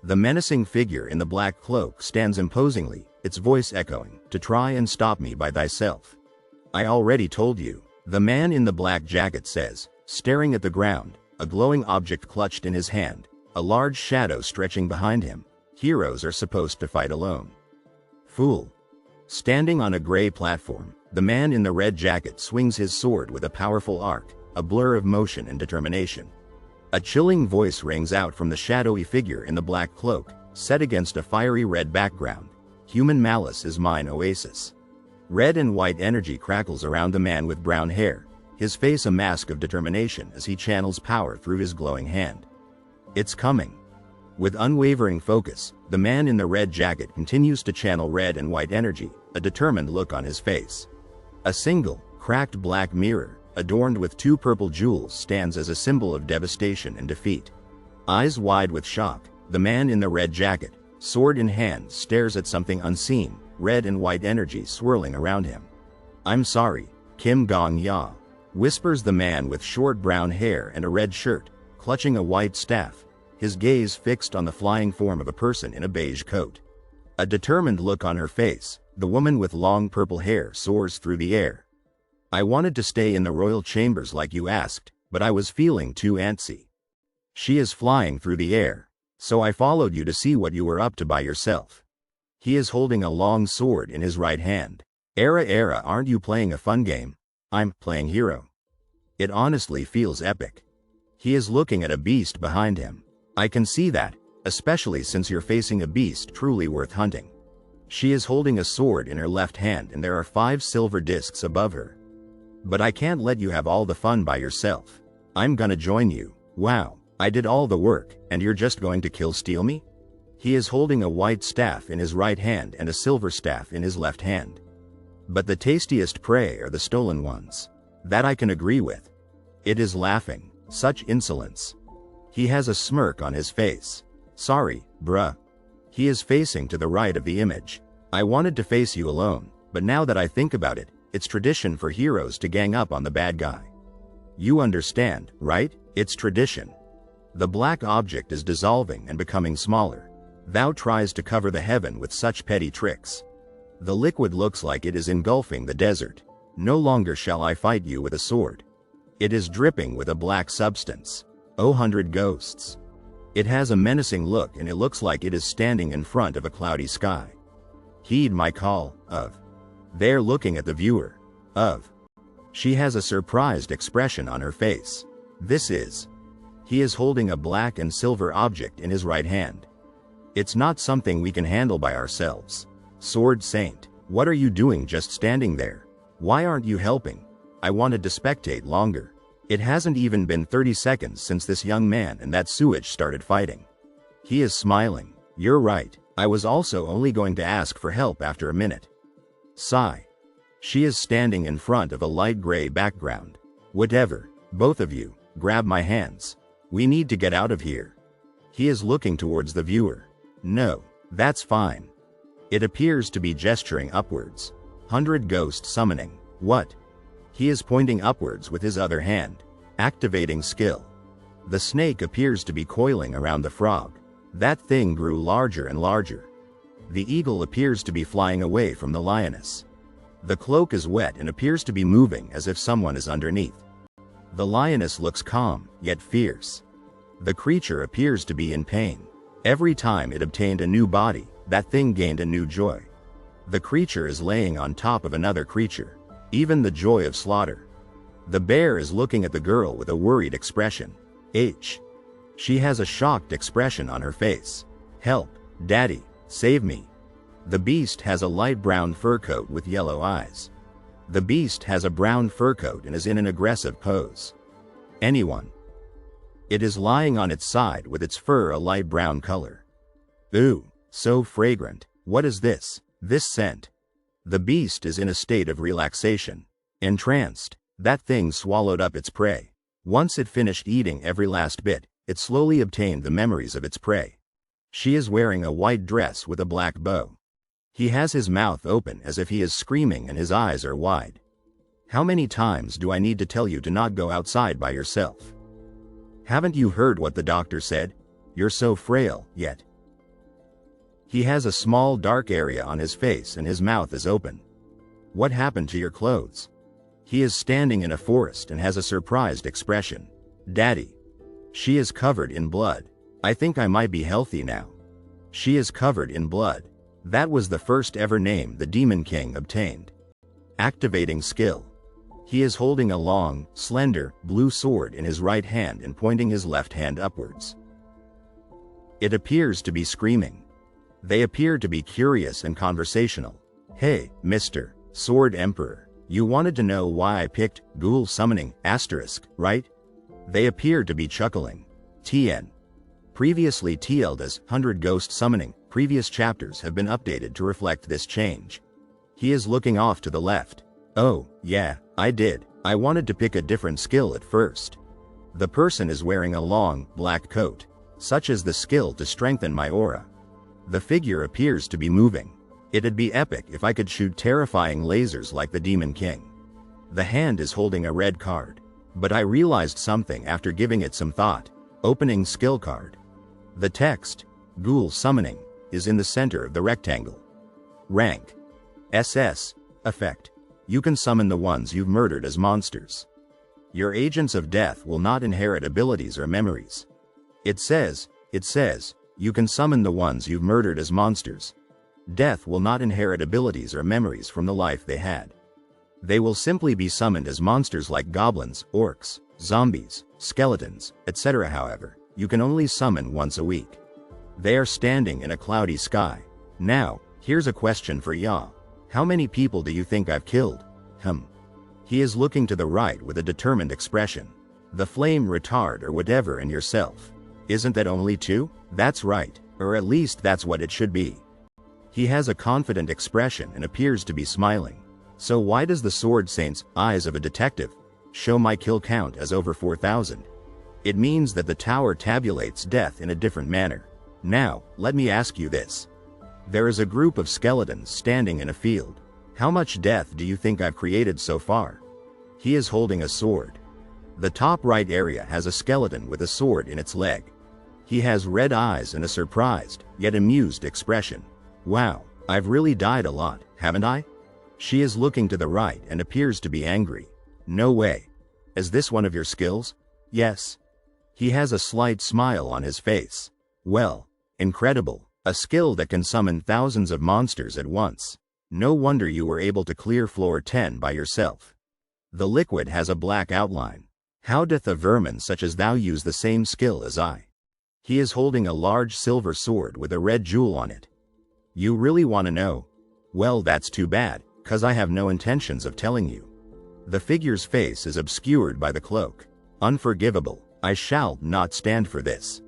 The menacing figure in the black cloak stands imposingly, its voice echoing, "To try and stop me by thyself. I already told you," the man in the black jacket says, staring at the ground, a glowing object clutched in his hand, a large shadow stretching behind him. "Heroes are supposed to fight alone." "Fool." Standing on a gray platform, the man in the red jacket swings his sword with a powerful arc, a blur of motion and determination. A chilling voice rings out from the shadowy figure in the black cloak, set against a fiery red background. "Human malice is mine oasis." Red and white energy crackles around the man with brown hair, his face a mask of determination as he channels power through his glowing hand. "It's coming." With unwavering focus, the man in the red jacket continues to channel red and white energy, a determined look on his face. A single, cracked black mirror, adorned with two purple jewels, stands as a symbol of devastation and defeat. Eyes wide with shock, the man in the red jacket, sword in hand, stares at something unseen, red and white energy swirling around him. "I'm sorry, Kim Gong-ya," whispers the man with short brown hair and a red shirt, clutching a white staff, his gaze fixed on the flying form of a person in a beige coat. A determined look on her face, the woman with long purple hair soars through the air. "I wanted to stay in the royal chambers like you asked, but I was feeling too antsy." She is flying through the air. "So I followed you to see what you were up to by yourself." He is holding a long sword in his right hand. Era, aren't you playing a fun game?" "I'm playing hero." It honestly feels epic. He is looking at a beast behind him. "I can see that, especially since you're facing a beast truly worth hunting." She is holding a sword in her left hand and there are 5 silver discs above her. "But I can't let you have all the fun by yourself. I'm gonna join you." "Wow, I did all the work, and you're just going to steal me?" He is holding a white staff in his right hand and a silver staff in his left hand. "But the tastiest prey are the stolen ones." "That I can agree with." It is laughing. Such insolence. He has a smirk on his face. "Sorry, bruh." He is facing to the right of the image. "I wanted to face you alone, but now that I think about it, it's tradition for heroes to gang up on the bad guy. You understand, right? It's tradition." The black object is dissolving and becoming smaller. "Thou tries to cover the heaven with such petty tricks." The liquid looks like it is engulfing the desert. "No longer shall I fight you with a sword." It is dripping with a black substance. "Oh, 100 ghosts." It has a menacing look and it looks like it is standing in front of a cloudy sky. "Heed my call, of." They're looking at the viewer. "Of." She has a surprised expression on her face. "This is." He is holding a black and silver object in his right hand. "It's not something we can handle by ourselves." "Sword Saint, what are you doing just standing there? Why aren't you helping?" "I wanted to spectate longer. It hasn't even been 30 seconds since this young man and that sewage started fighting." He is smiling. "You're right, I was also only going to ask for help after a minute." Sigh. She is standing in front of a light gray background. "Whatever, both of you, grab my hands. We need to get out of here." He is looking towards the viewer. "No, that's fine." It appears to be gesturing upwards. 100 ghost summoning. "What?" He is pointing upwards with his other hand. Activating skill. The snake appears to be coiling around the frog. That thing grew larger and larger. The eagle appears to be flying away from the lioness. The cloak is wet and appears to be moving as if someone is underneath. The lioness looks calm, yet fierce. The creature appears to be in pain. Every time it obtained a new body, that thing gained a new joy. The creature is laying on top of another creature. Even the joy of slaughter. The bear is looking at the girl with a worried expression. She has a shocked expression on her face. "Help, Daddy, save me." The beast has a light brown fur coat with yellow eyes. The beast has a brown fur coat and is in an aggressive pose. "Anyone?" It is lying on its side with its fur a light brown color. "Ooh, so fragrant. What is this? This scent?" The beast is in a state of relaxation. Entranced, that thing swallowed up its prey. Once it finished eating every last bit, it slowly obtained the memories of its prey. She is wearing a white dress with a black bow. He has his mouth open as if he is screaming and his eyes are wide. How many times do I need to tell you to not go outside by yourself? Haven't you heard what the doctor said? You're so frail, yet. He has a small dark area on his face and his mouth is open. What happened to your clothes? He is standing in a forest and has a surprised expression. Daddy. She is covered in blood. I think I might be healthy now. She is covered in blood. That was the first ever name the Demon King obtained. Activating skill. He is holding a long, slender, blue sword in his right hand and pointing his left hand upwards. It appears to be screaming. They appear to be curious and conversational. Hey, Mr. Sword Emperor, you wanted to know why I picked Ghoul Summoning, *, right? They appear to be chuckling. TN. Previously TL'd as 100 Ghost Summoning, previous chapters have been updated to reflect this change. He is looking off to the left. Oh, yeah, I did. I wanted to pick a different skill at first. The person is wearing a long, black coat. Such is the skill to strengthen my aura. The figure appears to be moving. It'd be epic if I could shoot terrifying lasers like the Demon King. The hand is holding a red card. But I realized something after giving it some thought. Opening skill card. The text, Ghoul Summoning, is in the center of the rectangle. Rank. SS. Effect. You can summon the ones you've murdered as monsters. Your agents of death will not inherit abilities or memories. It says, you can summon the ones you've murdered as monsters. Death will not inherit abilities or memories from the life they had. They will simply be summoned as monsters like goblins, orcs, zombies, skeletons, etc. However, you can only summon once a week. They are standing in a cloudy sky. Now, here's a question for y'all. How many people do you think I've killed? He is looking to the right with a determined expression. The flame retard or whatever and yourself. Isn't that only 2? That's right, or at least that's what it should be. He has a confident expression and appears to be smiling. So why does the Sword Saint's eyes of a detective show my kill count as over 4,000? It means that the tower tabulates death in a different manner. Now, let me ask you this. There is a group of skeletons standing in a field. How much death do you think I've created so far? He is holding a sword. The top right area has a skeleton with a sword in its leg. He has red eyes and a surprised, yet amused expression. Wow, I've really died a lot, haven't I? She is looking to the right and appears to be angry. No way. Is this one of your skills? Yes. He has a slight smile on his face. Well, incredible. A skill that can summon thousands of monsters at once. No wonder you were able to clear floor 10 by yourself. The liquid has a black outline. How doth a vermin such as thou use the same skill as I? He is holding a large silver sword with a red jewel on it. You really want to know? Well, that's too bad, 'cause I have no intentions of telling you. The figure's face is obscured by the cloak. Unforgivable. I shall not stand for this.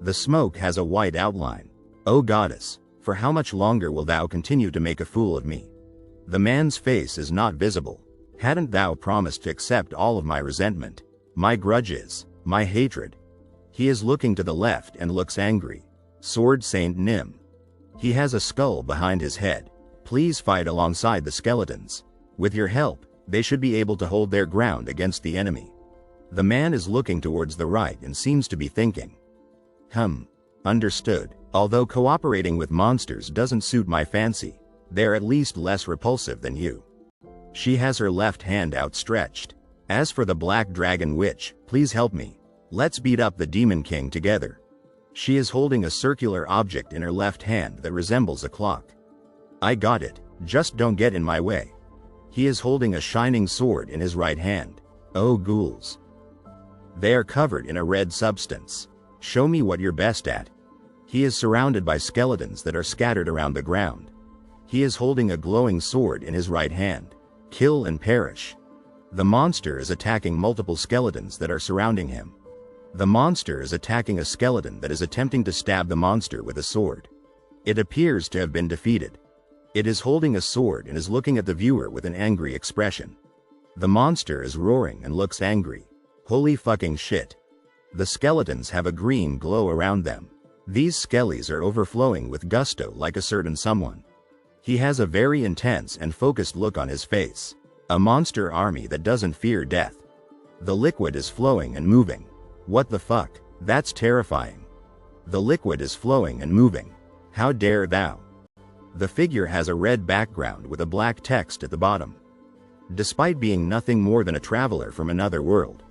The smoke has a white outline. O goddess, for how much longer will thou continue to make a fool of me? The man's face is not visible. Hadn't thou promised to accept all of my resentment, my grudges, my hatred? He is looking to the left and looks angry. Sword Saint Nim. He has a skull behind his head. Please fight alongside the skeletons. With your help, they should be able to hold their ground against the enemy. The man is looking towards the right and seems to be thinking. Understood. Although cooperating with monsters doesn't suit my fancy, they're at least less repulsive than you. She has her left hand outstretched. As for the Black Dragon Witch, please help me. Let's beat up the Demon King together. She is holding a circular object in her left hand that resembles a clock. I got it, just don't get in my way. He is holding a shining sword in his right hand. Oh ghouls. They are covered in a red substance. Show me what you're best at. He is surrounded by skeletons that are scattered around the ground. He is holding a glowing sword in his right hand. Kill and perish. The monster is attacking multiple skeletons that are surrounding him. The monster is attacking a skeleton that is attempting to stab the monster with a sword. It appears to have been defeated. It is holding a sword and is looking at the viewer with an angry expression. The monster is roaring and looks angry. Holy fucking shit. The skeletons have a green glow around them. These skellies are overflowing with gusto like a certain someone. He has a very intense and focused look on his face. A monster army that doesn't fear death. The liquid is flowing and moving. What the fuck? That's terrifying. The liquid is flowing and moving. How dare thou? The figure has a red background with a black text at the bottom. Despite being nothing more than a traveler from another world,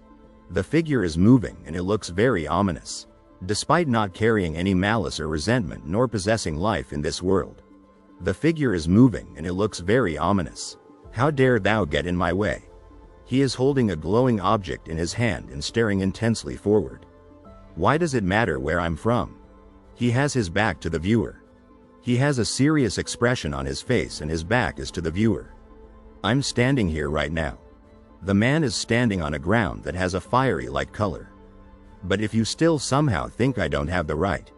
the figure is moving and it looks very ominous. Despite not carrying any malice or resentment nor possessing life in this world, the figure is moving and it looks very ominous. How dare thou get in my way? He is holding a glowing object in his hand and staring intensely forward. Why does it matter where I'm from? He has his back to the viewer. He has a serious expression on his face and his back is to the viewer. I'm standing here right now. The man is standing on a ground that has a fiery light color. But if you still somehow think I don't have the right,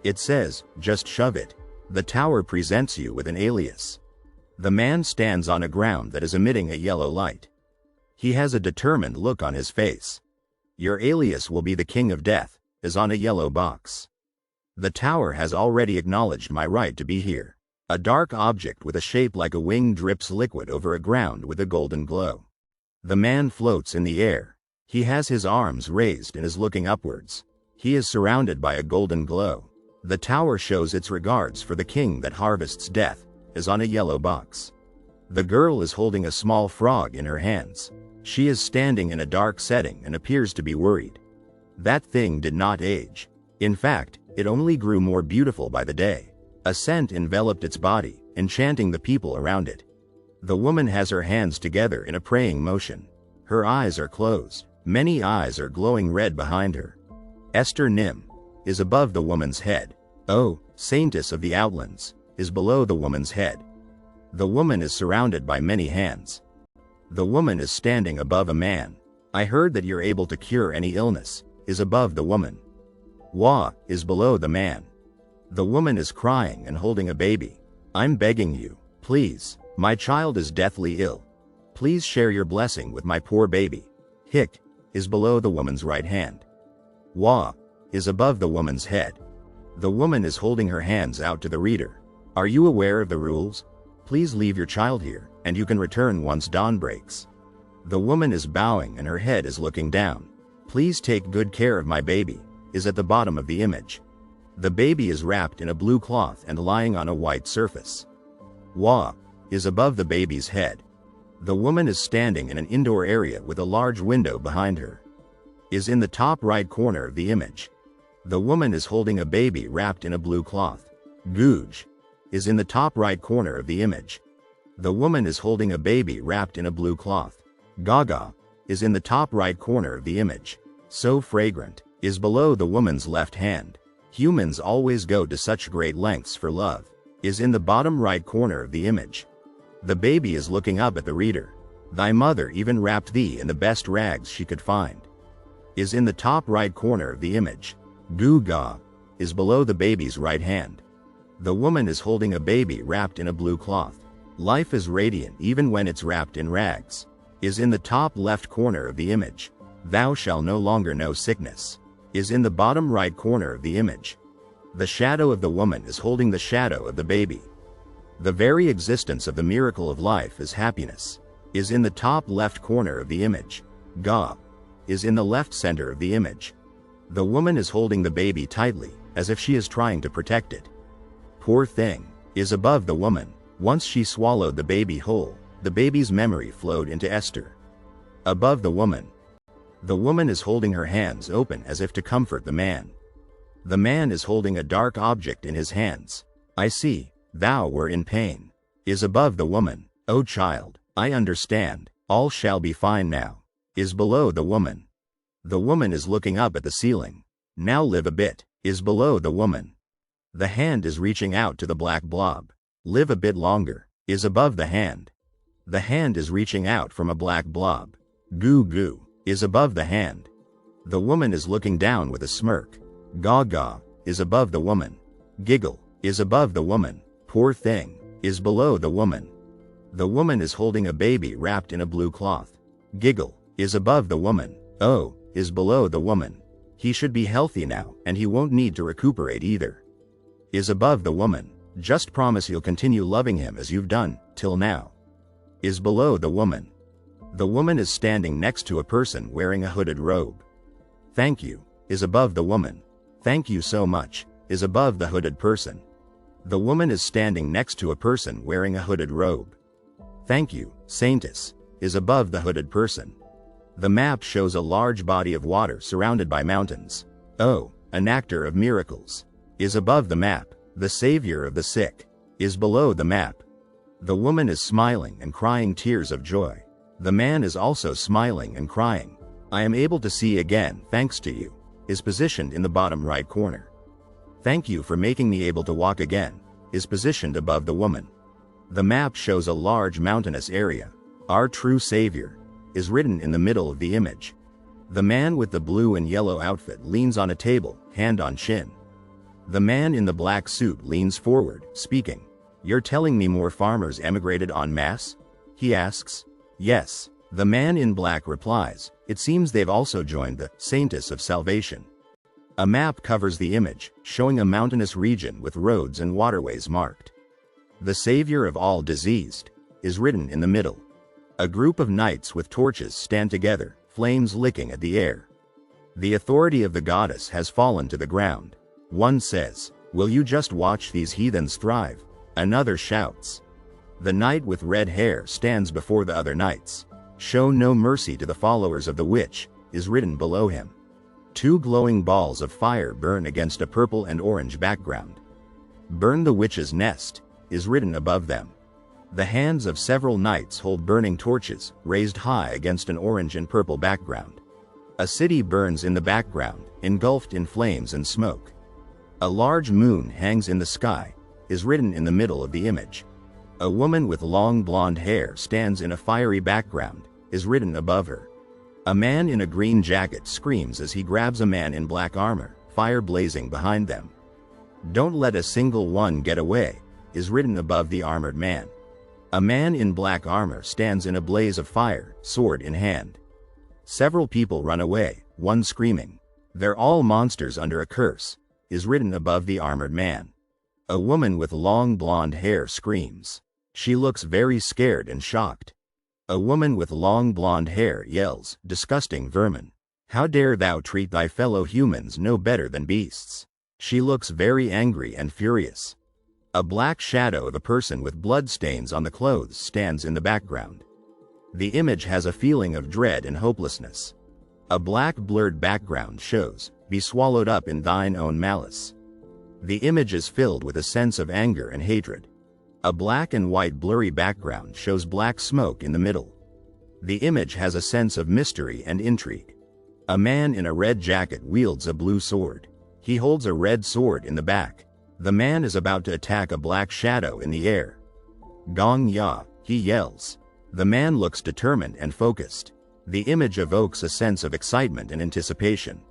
it says, just shove it. The tower presents you with an alias. The man stands on a ground that is emitting a yellow light. He has a determined look on his face. Your alias will be the King of Death, is on a yellow box. The tower has already acknowledged my right to be here. A dark object with a shape like a wing drips liquid over a ground with a golden glow. The man floats in the air. He has his arms raised and is looking upwards. He is surrounded by a golden glow. The tower shows its regards for the king that harvests death, is on a yellow box. The girl is holding a small frog in her hands. She is standing in a dark setting and appears to be worried. That thing did not age. In fact, it only grew more beautiful by the day. A scent enveloped its body, enchanting the people around it. The woman has her hands together in a praying motion. Her eyes are closed. Many eyes are glowing red behind her. Esther Nim is above the woman's head. Oh, Saintess of the Outlands is below the woman's head. The woman is surrounded by many hands. The woman is standing above a man. I heard that you're able to cure any illness, is above the woman. Wa is below the man. The woman is crying and holding a baby. I'm begging you, please, my child is deathly ill. Please share your blessing with my poor baby. Hic is below the woman's right hand. Wa is above the woman's head. The woman is holding her hands out to the reader. Are you aware of the rules? Please leave your child here, and you can return once dawn breaks. The woman is bowing and her head is looking down. Please take good care of my baby, is at the bottom of the image. The baby is wrapped in a blue cloth and lying on a white surface. Wa is above the baby's head. The woman is standing in an indoor area with a large window behind her. Is in the top right corner of the image. The woman is holding a baby wrapped in a blue cloth. Gooj is in the top right corner of the image. The woman is holding a baby wrapped in a blue cloth. Gaga is in the top right corner of the image. So fragrant is below the woman's left hand. Humans always go to such great lengths for love. Is in the bottom right corner of the image. The baby is looking up at the reader. Thy mother even wrapped thee in the best rags she could find. Is in the top right corner of the image. Guga is below the baby's right hand. The woman is holding a baby wrapped in a blue cloth. Life is radiant even when it's wrapped in rags. Is in the top left corner of the image. Thou shalt no longer know sickness. Is in the bottom right corner of the image. The shadow of the woman is holding the shadow of the baby. The very existence of the miracle of life is happiness. Is in the top left corner of the image. Ga is in the left center of the image. The woman is holding the baby tightly, as if she is trying to protect it. Poor thing is above the woman. Once she swallowed the baby whole, the baby's memory flowed into Esther. Above the woman is holding her hands open as if to comfort the man. The man is holding a dark object in his hands. I see, thou were in pain. Is above the woman. O child, I understand, all shall be fine now. Is below the woman. The woman is looking up at the ceiling. Now live a bit. Is below the woman. The hand is reaching out to the black blob. Live a bit longer. Is above the hand. The hand is reaching out from a black blob. Goo goo is above the hand. The woman is looking down with a smirk. Gaga is above the woman. Giggle is above the woman. Poor thing is below the woman. The woman is holding a baby wrapped in a blue cloth. Giggle is above the woman. Oh is below the woman. He should be healthy now, and he won't need to recuperate either. Is above the woman. Just promise you'll continue loving him as you've done, till now. Is below the woman. The woman is standing next to a person wearing a hooded robe. Thank you, is above the woman. Thank you so much, is above the hooded person. The woman is standing next to a person wearing a hooded robe. Thank you, Saintess, is above the hooded person. The map shows a large body of water surrounded by mountains. Oh, an actor of miracles, is above the map. The savior of the sick, is below the map. The woman is smiling and crying tears of joy. The man is also smiling and crying. I am able to see again thanks to you, is positioned in the bottom right corner. Thank you for making me able to walk again, is positioned above the woman. The map shows a large mountainous area. Our true savior, is written in the middle of the image. The man with the blue and yellow outfit leans on a table, hand on chin. The man in the black suit leans forward, speaking. You're telling me more farmers emigrated en masse? He asks. Yes. The man in black replies. It seems they've also joined the Saintess of Salvation. A map covers the image, showing a mountainous region with roads and waterways marked. The savior of all diseased, is written in the middle. A group of knights with torches stand together, flames licking at the air. The authority of the goddess has fallen to the ground. One says, will you just watch these heathens thrive? Another shouts. The knight with red hair stands before the other knights. Show no mercy to the followers of the witch, is written below him. Two glowing balls of fire burn against a purple and orange background. Burn the witch's nest, is written above them. The hands of several knights hold burning torches, raised high against an orange and purple background. A city burns in the background, engulfed in flames and smoke. A large moon hangs in the sky, is written in the middle of the image. A woman with long blonde hair stands in a fiery background, is written above her. A man in a green jacket screams as he grabs a man in black armor, fire blazing behind them. Don't let a single one get away, is written above the armored man. A man in black armor stands in a blaze of fire, sword in hand. Several people run away, one screaming. They're all monsters under a curse, is written above the armored man. A woman with long blonde hair screams. She looks very scared and shocked. A woman with long blonde hair yells, disgusting vermin. How dare thou treat thy fellow humans no better than beasts? She looks very angry and furious. A black shadow of a person with blood stains on the clothes stands in the background. The image has a feeling of dread and hopelessness. A black blurred background shows, be swallowed up in thine own malice. The image is filled with a sense of anger and hatred. A black and white blurry background shows black smoke in the middle. The image has a sense of mystery and intrigue. A man in a red jacket wields a blue sword. He holds a red sword in the back. The man is about to attack a black shadow in the air. Gong ya, he yells. The man looks determined and focused. The image evokes a sense of excitement and anticipation.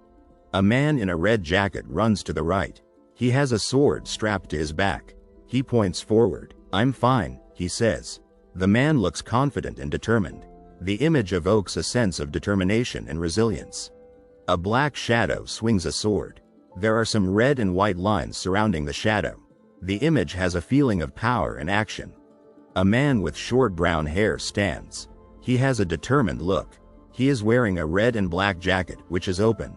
A man in a red jacket runs to the right. He has a sword strapped to his back. He points forward. I'm fine, he says. The man looks confident and determined. The image evokes a sense of determination and resilience. A black shadow swings a sword. There are some red and white lines surrounding the shadow. The image has a feeling of power and action. A man with short brown hair stands. He has a determined look. He is wearing a red and black jacket, which is open.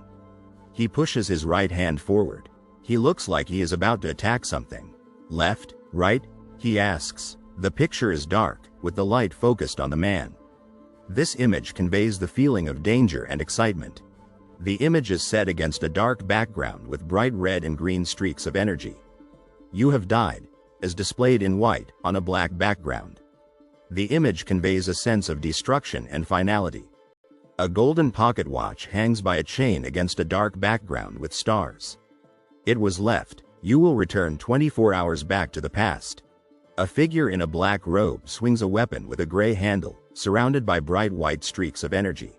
He pushes his right hand forward. He looks like he is about to attack something. Left? Right? He asks. The picture is dark, with the light focused on the man. This image conveys the feeling of danger and excitement. The image is set against a dark background with bright red and green streaks of energy. You have died, as displayed in white on a black background. The image conveys a sense of destruction and finality. A golden pocket watch hangs by a chain against a dark background with stars. It was left. You will return 24 hours back to the past. A figure in a black robe swings a weapon with a gray handle, surrounded by bright white streaks of energy.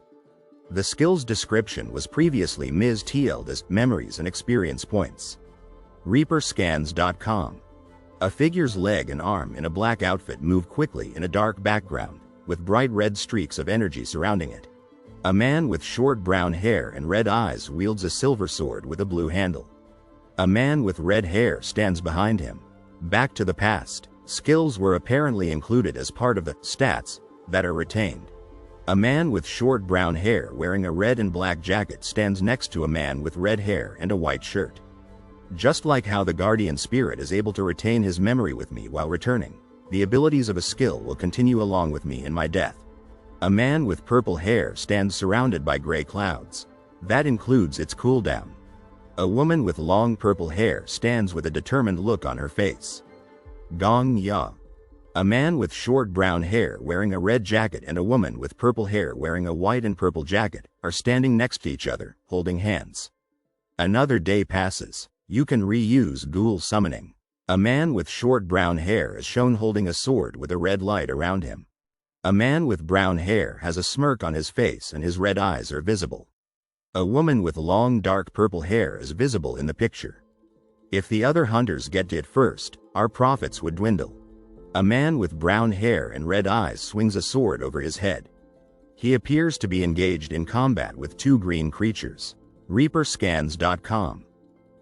The skill's description was previously TL'd as Memories and Experience Points. ReaperScans.com. A figure's leg and arm in a black outfit move quickly in a dark background, with bright red streaks of energy surrounding it. A man with short brown hair and red eyes wields a silver sword with a blue handle. A man with red hair stands behind him. Back to the past. Skills were apparently included as part of the stats that are retained. A man with short brown hair wearing a red and black jacket stands next to a man with red hair and a white shirt. Just like how the guardian spirit is able to retain his memory with me while returning, the abilities of a skill will continue along with me in my death. A man with purple hair stands surrounded by gray clouds. That includes its cooldown. A woman with long purple hair stands with a determined look on her face. Gong Ya. A man with short brown hair wearing a red jacket and a woman with purple hair wearing a white and purple jacket are standing next to each other, holding hands. Another day passes. You can reuse ghoul summoning. A man with short brown hair is shown holding a sword with a red light around him. A man with brown hair has a smirk on his face and his red eyes are visible. A woman with long dark purple hair is visible in the picture. If the other hunters get to it first, our profits would dwindle. A man with brown hair and red eyes swings a sword over his head. He appears to be engaged in combat with two green creatures. ReaperScans.com.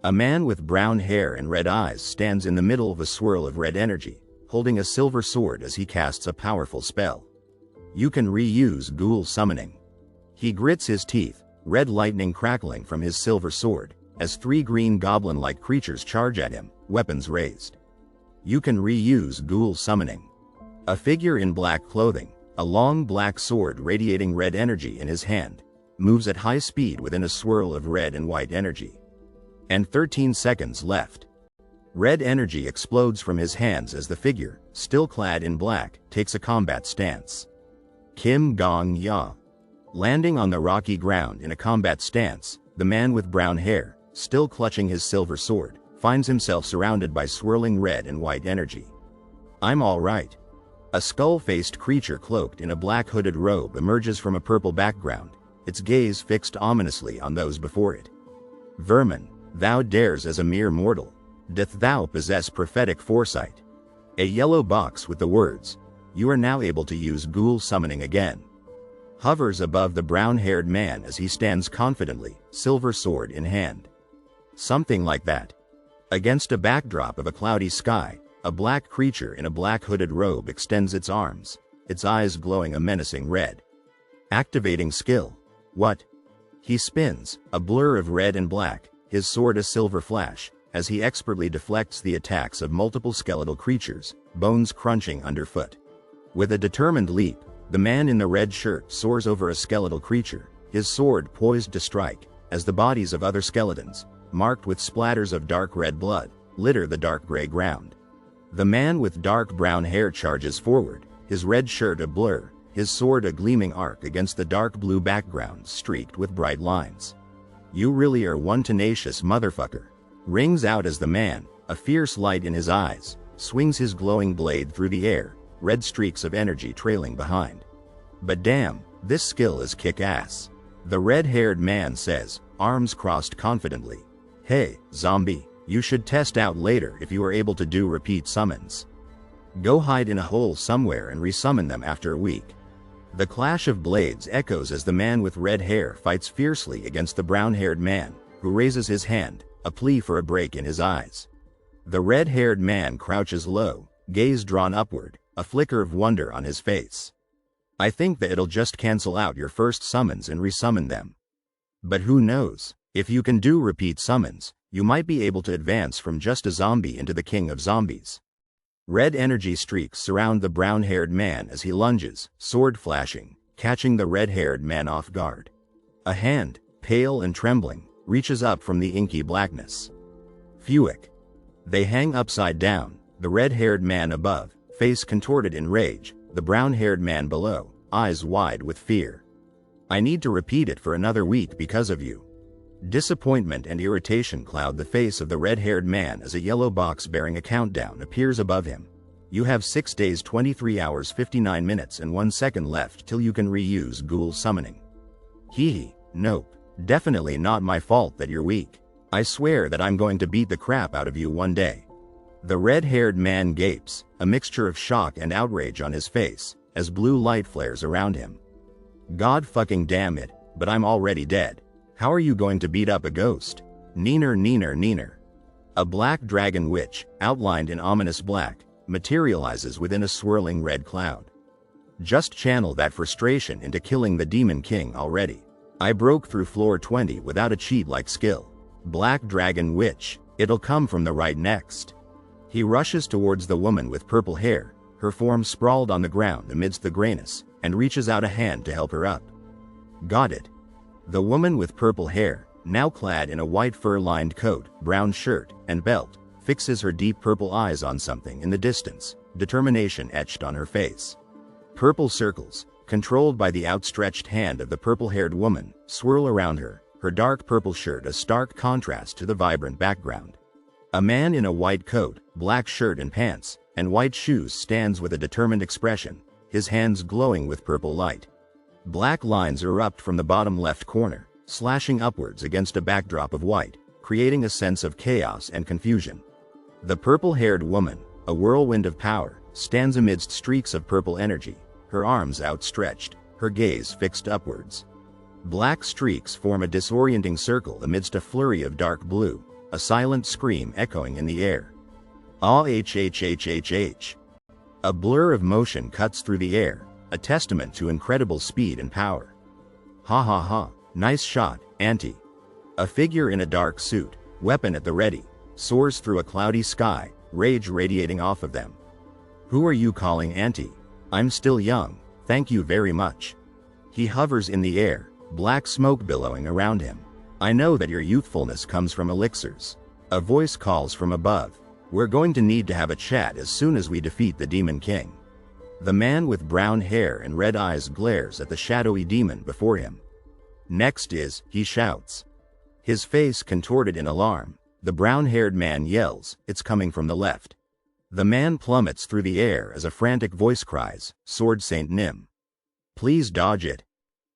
A man with brown hair and red eyes stands in the middle of a swirl of red energy, holding a silver sword as he casts a powerful spell. You can reuse ghoul summoning. He grits his teeth, red lightning crackling from his silver sword, as three green goblin-like creatures charge at him, weapons raised. You can reuse ghoul summoning. A figure in black clothing, a long black sword radiating red energy in his hand, moves at high speed within a swirl of red and white energy. And 13 seconds left. Red energy explodes from his hands as the figure, still clad in black, takes a combat stance. Kim Gong Ya. Landing on the rocky ground in a combat stance, the man with brown hair, still clutching his silver sword, finds himself surrounded by swirling red and white energy. I'm all right. A skull-faced creature cloaked in a black hooded robe emerges from a purple background, its gaze fixed ominously on those before it. Vermin, thou dares as a mere mortal. Doth thou possess prophetic foresight? A yellow box with the words, "You are now able to use ghoul summoning again," hovers above the brown-haired man as he stands confidently, silver sword in hand. Something like that. Against a backdrop of a cloudy sky, a black creature in a black hooded robe extends its arms, its eyes glowing a menacing red. Activating skill. What? He spins, a blur of red and black, his sword a silver flash, as he expertly deflects the attacks of multiple skeletal creatures, bones crunching underfoot. With a determined leap, the man in the red shirt soars over a skeletal creature, his sword poised to strike, as the bodies of other skeletons, marked with splatters of dark red blood, litter the dark gray ground. The man with dark brown hair charges forward, his red shirt a blur, his sword a gleaming arc against the dark blue background streaked with bright lines. "You really are one tenacious motherfucker," rings out as the man, a fierce light in his eyes, swings his glowing blade through the air, red streaks of energy trailing behind. "But damn, this skill is kick-ass," the red-haired man says, arms crossed confidently. "Hey, zombie, you should test out later if you are able to do repeat summons. Go hide in a hole somewhere and resummon them after a week." The clash of blades echoes as the man with red hair fights fiercely against the brown-haired man, who raises his hand, a plea for a break in his eyes. The red-haired man crouches low, gaze drawn upward, a flicker of wonder on his face. "I think that it'll just cancel out your first summons and resummon them. But who knows, if you can do repeat summons, you might be able to advance from just a zombie into the king of zombies." Red energy streaks surround the brown-haired man as he lunges, sword flashing, catching the red-haired man off guard. A hand, pale and trembling, reaches up from the inky blackness. Fuick. They hang upside down, the red-haired man above, face contorted in rage, the brown-haired man below, eyes wide with fear. "I need to repeat it for another week because of you." Disappointment and irritation cloud the face of the red-haired man as a yellow box bearing a countdown appears above him. "You have 6 days 23 hours 59 minutes and 1 second left till you can reuse ghoul summoning." Hee. Nope. Definitely not my fault that you're weak. I swear that I'm going to beat the crap out of you one day. The red-haired man gapes, a mixture of shock and outrage on his face, as blue light flares around him. "God fucking damn it, but I'm already dead. How are you going to beat up a ghost?" Neener. A black dragon witch, outlined in ominous black, materializes within a swirling red cloud. Just channel that frustration into killing the Demon King already. I broke through floor 20 without a cheat-like skill. Black dragon witch, it'll come from the right next. He rushes towards the woman with purple hair, her form sprawled on the ground amidst the grayness, and reaches out a hand to help her up. Got it. The woman with purple hair, now clad in a white fur-lined coat, brown shirt, and belt, fixes her deep purple eyes on something in the distance, determination etched on her face. Purple circles, controlled by the outstretched hand of the purple-haired woman, swirl around her, her dark purple shirt a stark contrast to the vibrant background. A man in a white coat, black shirt and pants, and white shoes stands with a determined expression, his hands glowing with purple light. Black lines erupt from the bottom left corner, slashing upwards against a backdrop of white, creating a sense of chaos and confusion. The purple-haired woman, a whirlwind of power, stands amidst streaks of purple energy, her arms outstretched, her gaze fixed upwards. Black streaks form a disorienting circle amidst a flurry of dark blue, a silent scream echoing in the air. Ah-h-h-h-h-h. A blur of motion cuts through the air, a testament to incredible speed and power. Ha ha ha, nice shot, Auntie. A figure in a dark suit, weapon at the ready, soars through a cloudy sky, rage radiating off of them. Who are you calling Auntie? I'm still young, thank you very much. He hovers in the air, black smoke billowing around him. I know that your youthfulness comes from elixirs. A voice calls from above. We're going to need to have a chat as soon as we defeat the Demon King. The man with brown hair and red eyes glares at the shadowy demon before him. Next is, he shouts. His face contorted in alarm, the brown-haired man yells, it's coming from the left. The man plummets through the air as a frantic voice cries, Sword Saint Nim. Please dodge it.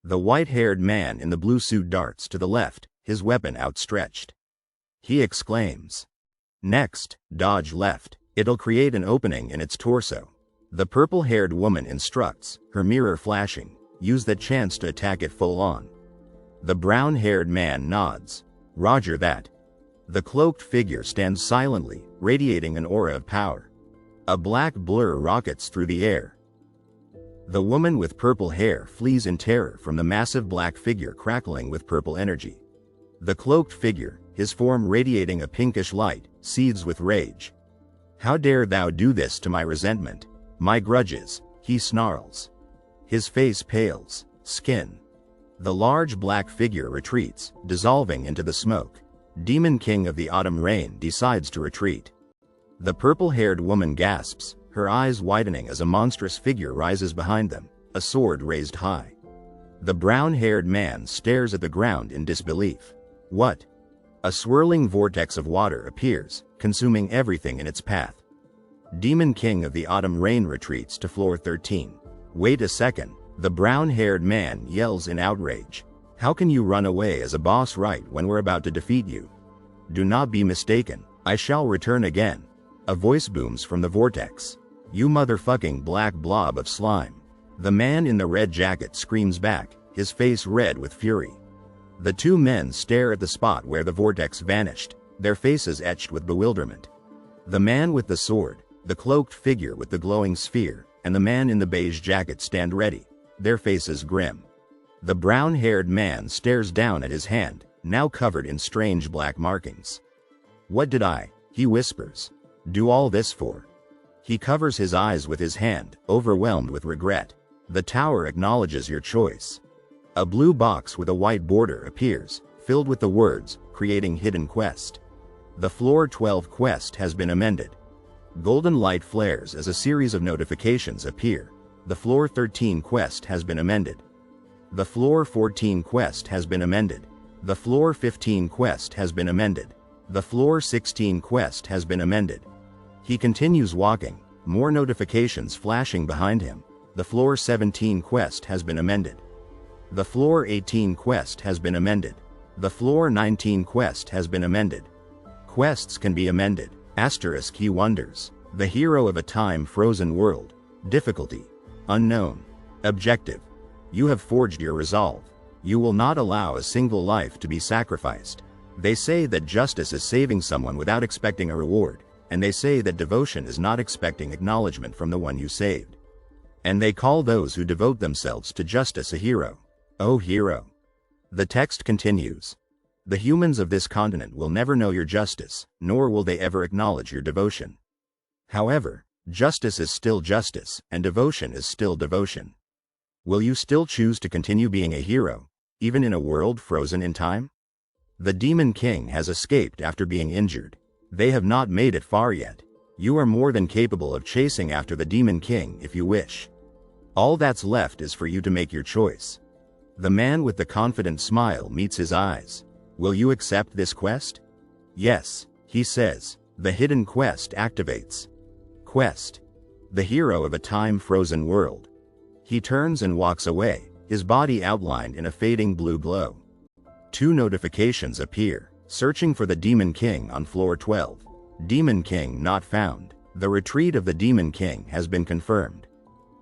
The white-haired man in the blue suit darts to the left, his weapon outstretched. He exclaims. Next, dodge left, it'll create an opening in its torso. The purple-haired woman instructs, her mirror flashing, use that chance to attack it full on. The brown-haired man nods. Roger that. The cloaked figure stands silently, radiating an aura of power. A black blur rockets through the air. The woman with purple hair flees in terror from the massive black figure crackling with purple energy. The cloaked figure, his form radiating a pinkish light, seethes with rage. How dare thou do this to my resentment, my grudges, he snarls. His face pales, skin. The large black figure retreats, dissolving into the smoke. Demon King of the Autumn Rain decides to retreat. The purple-haired woman gasps, her eyes widening as a monstrous figure rises behind them, a sword raised high. The brown-haired man stares at the ground in disbelief. What? A swirling vortex of water appears, consuming everything in its path. Demon King of the Autumn Rain retreats to floor 13. Wait a second, the brown-haired man yells in outrage. How can you run away as a boss right when we're about to defeat you? Do not be mistaken, I shall return again. A voice booms from the vortex. You motherfucking black blob of slime. The man in the red jacket screams back, his face red with fury. The two men stare at the spot where the vortex vanished, their faces etched with bewilderment. The man with the sword, the cloaked figure with the glowing sphere, and the man in the beige jacket stand ready, their faces grim. The brown-haired man stares down at his hand, now covered in strange black markings. What did I, he whispers, do all this for? He covers his eyes with his hand, overwhelmed with regret. The tower acknowledges your choice. A blue box with a white border appears, filled with the words, creating hidden quest. The floor 12 quest has been amended. Golden light flares as a series of notifications appear. The floor 13 quest has been amended. The floor 14 quest has been amended. The floor 15 quest has been amended. The floor 16 quest has been amended. He continues walking, more notifications flashing behind him. The floor 17 quest has been amended. The floor 18 quest has been amended. The floor 19 quest has been amended. Quests can be amended. Asterisk he wonders. The hero of a time-frozen world. Difficulty. Unknown. Objective. You have forged your resolve. You will not allow a single life to be sacrificed. They say that justice is saving someone without expecting a reward, and they say that devotion is not expecting acknowledgement from the one you saved. And they call those who devote themselves to justice a hero. Oh hero. The text continues. The humans of this continent will never know your justice, nor will they ever acknowledge your devotion. However, justice is still justice, and devotion is still devotion. Will you still choose to continue being a hero, even in a world frozen in time? The Demon King has escaped after being injured. They have not made it far yet. You are more than capable of chasing after the Demon King if you wish. All that's left is for you to make your choice. The man with the confident smile meets his eyes. Will you accept this quest? Yes, he says. The hidden quest activates. Quest. The hero of a time-frozen world. He turns and walks away, his body outlined in a fading blue glow. 2 notifications appear. Searching for the Demon King on floor 12. Demon King not found. The retreat of the Demon King has been confirmed.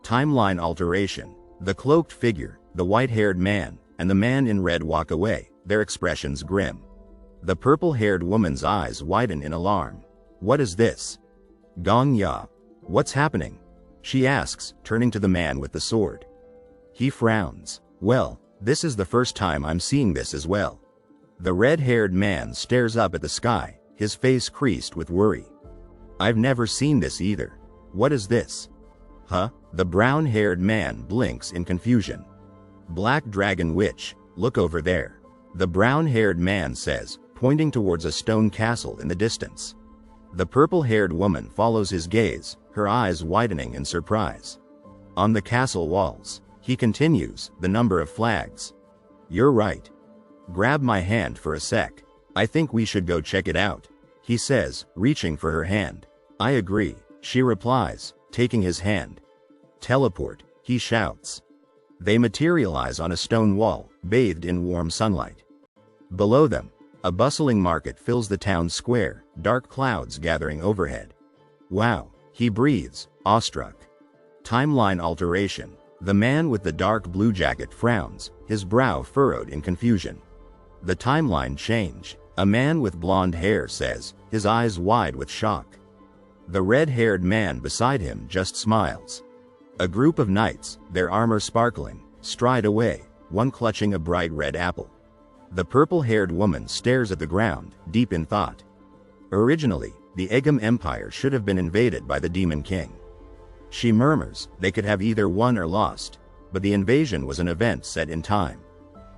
Timeline alteration. The cloaked figure, the white-haired man, and the man in red walk away, their expressions grim. The purple-haired woman's eyes widen in alarm. What is this? Gong Ya. What's happening? She asks, turning to the man with the sword. He frowns. Well, this is the first time I'm seeing this as well. The red-haired man stares up at the sky, his face creased with worry. I've never seen this either. What is this? Huh? The brown-haired man blinks in confusion. Black Dragon Witch, look over there. The brown-haired man says, pointing towards a stone castle in the distance. The purple-haired woman follows his gaze, her eyes widening in surprise. On the castle walls, he continues, the number of flags. You're right. Grab my hand for a sec. I think we should go check it out, he says, reaching for her hand. I agree, she replies, taking his hand. Teleport, he shouts. They materialize on a stone wall, bathed in warm sunlight. Below them, a bustling market fills the town square, dark clouds gathering overhead. Wow, he breathes, awestruck. Timeline alteration. The man with the dark blue jacket frowns, his brow furrowed in confusion. The timeline change. A man with blonde hair says, his eyes wide with shock. The red-haired man beside him just smiles. A group of knights, their armor sparkling, stride away, one clutching a bright red apple. The purple-haired woman stares at the ground, deep in thought. Originally, the Egum Empire should have been invaded by the Demon King. She murmurs, they could have either won or lost, but the invasion was an event set in time.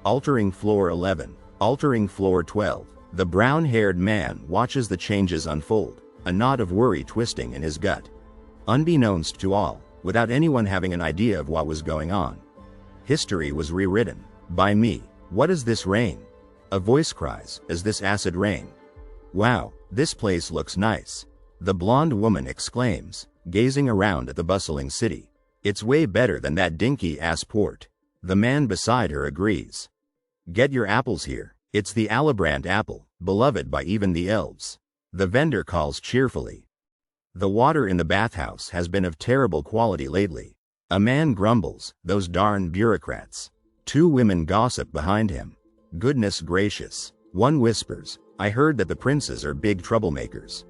Altering floor 11, altering floor 12, the brown-haired man watches the changes unfold, a knot of worry twisting in his gut. Unbeknownst to all, without anyone having an idea of what was going on. History was rewritten. By me. What is this rain? A voice cries, is this acid rain? Wow, this place looks nice. The blonde woman exclaims, gazing around at the bustling city. It's way better than that dinky-ass port. The man beside her agrees. Get your apples here. It's the Alibrand apple, beloved by even the elves. The vendor calls cheerfully. The water in the bathhouse has been of terrible quality lately. A man grumbles, those darn bureaucrats. 2 women gossip behind him. Goodness gracious. One whispers, I heard that the princes are big troublemakers.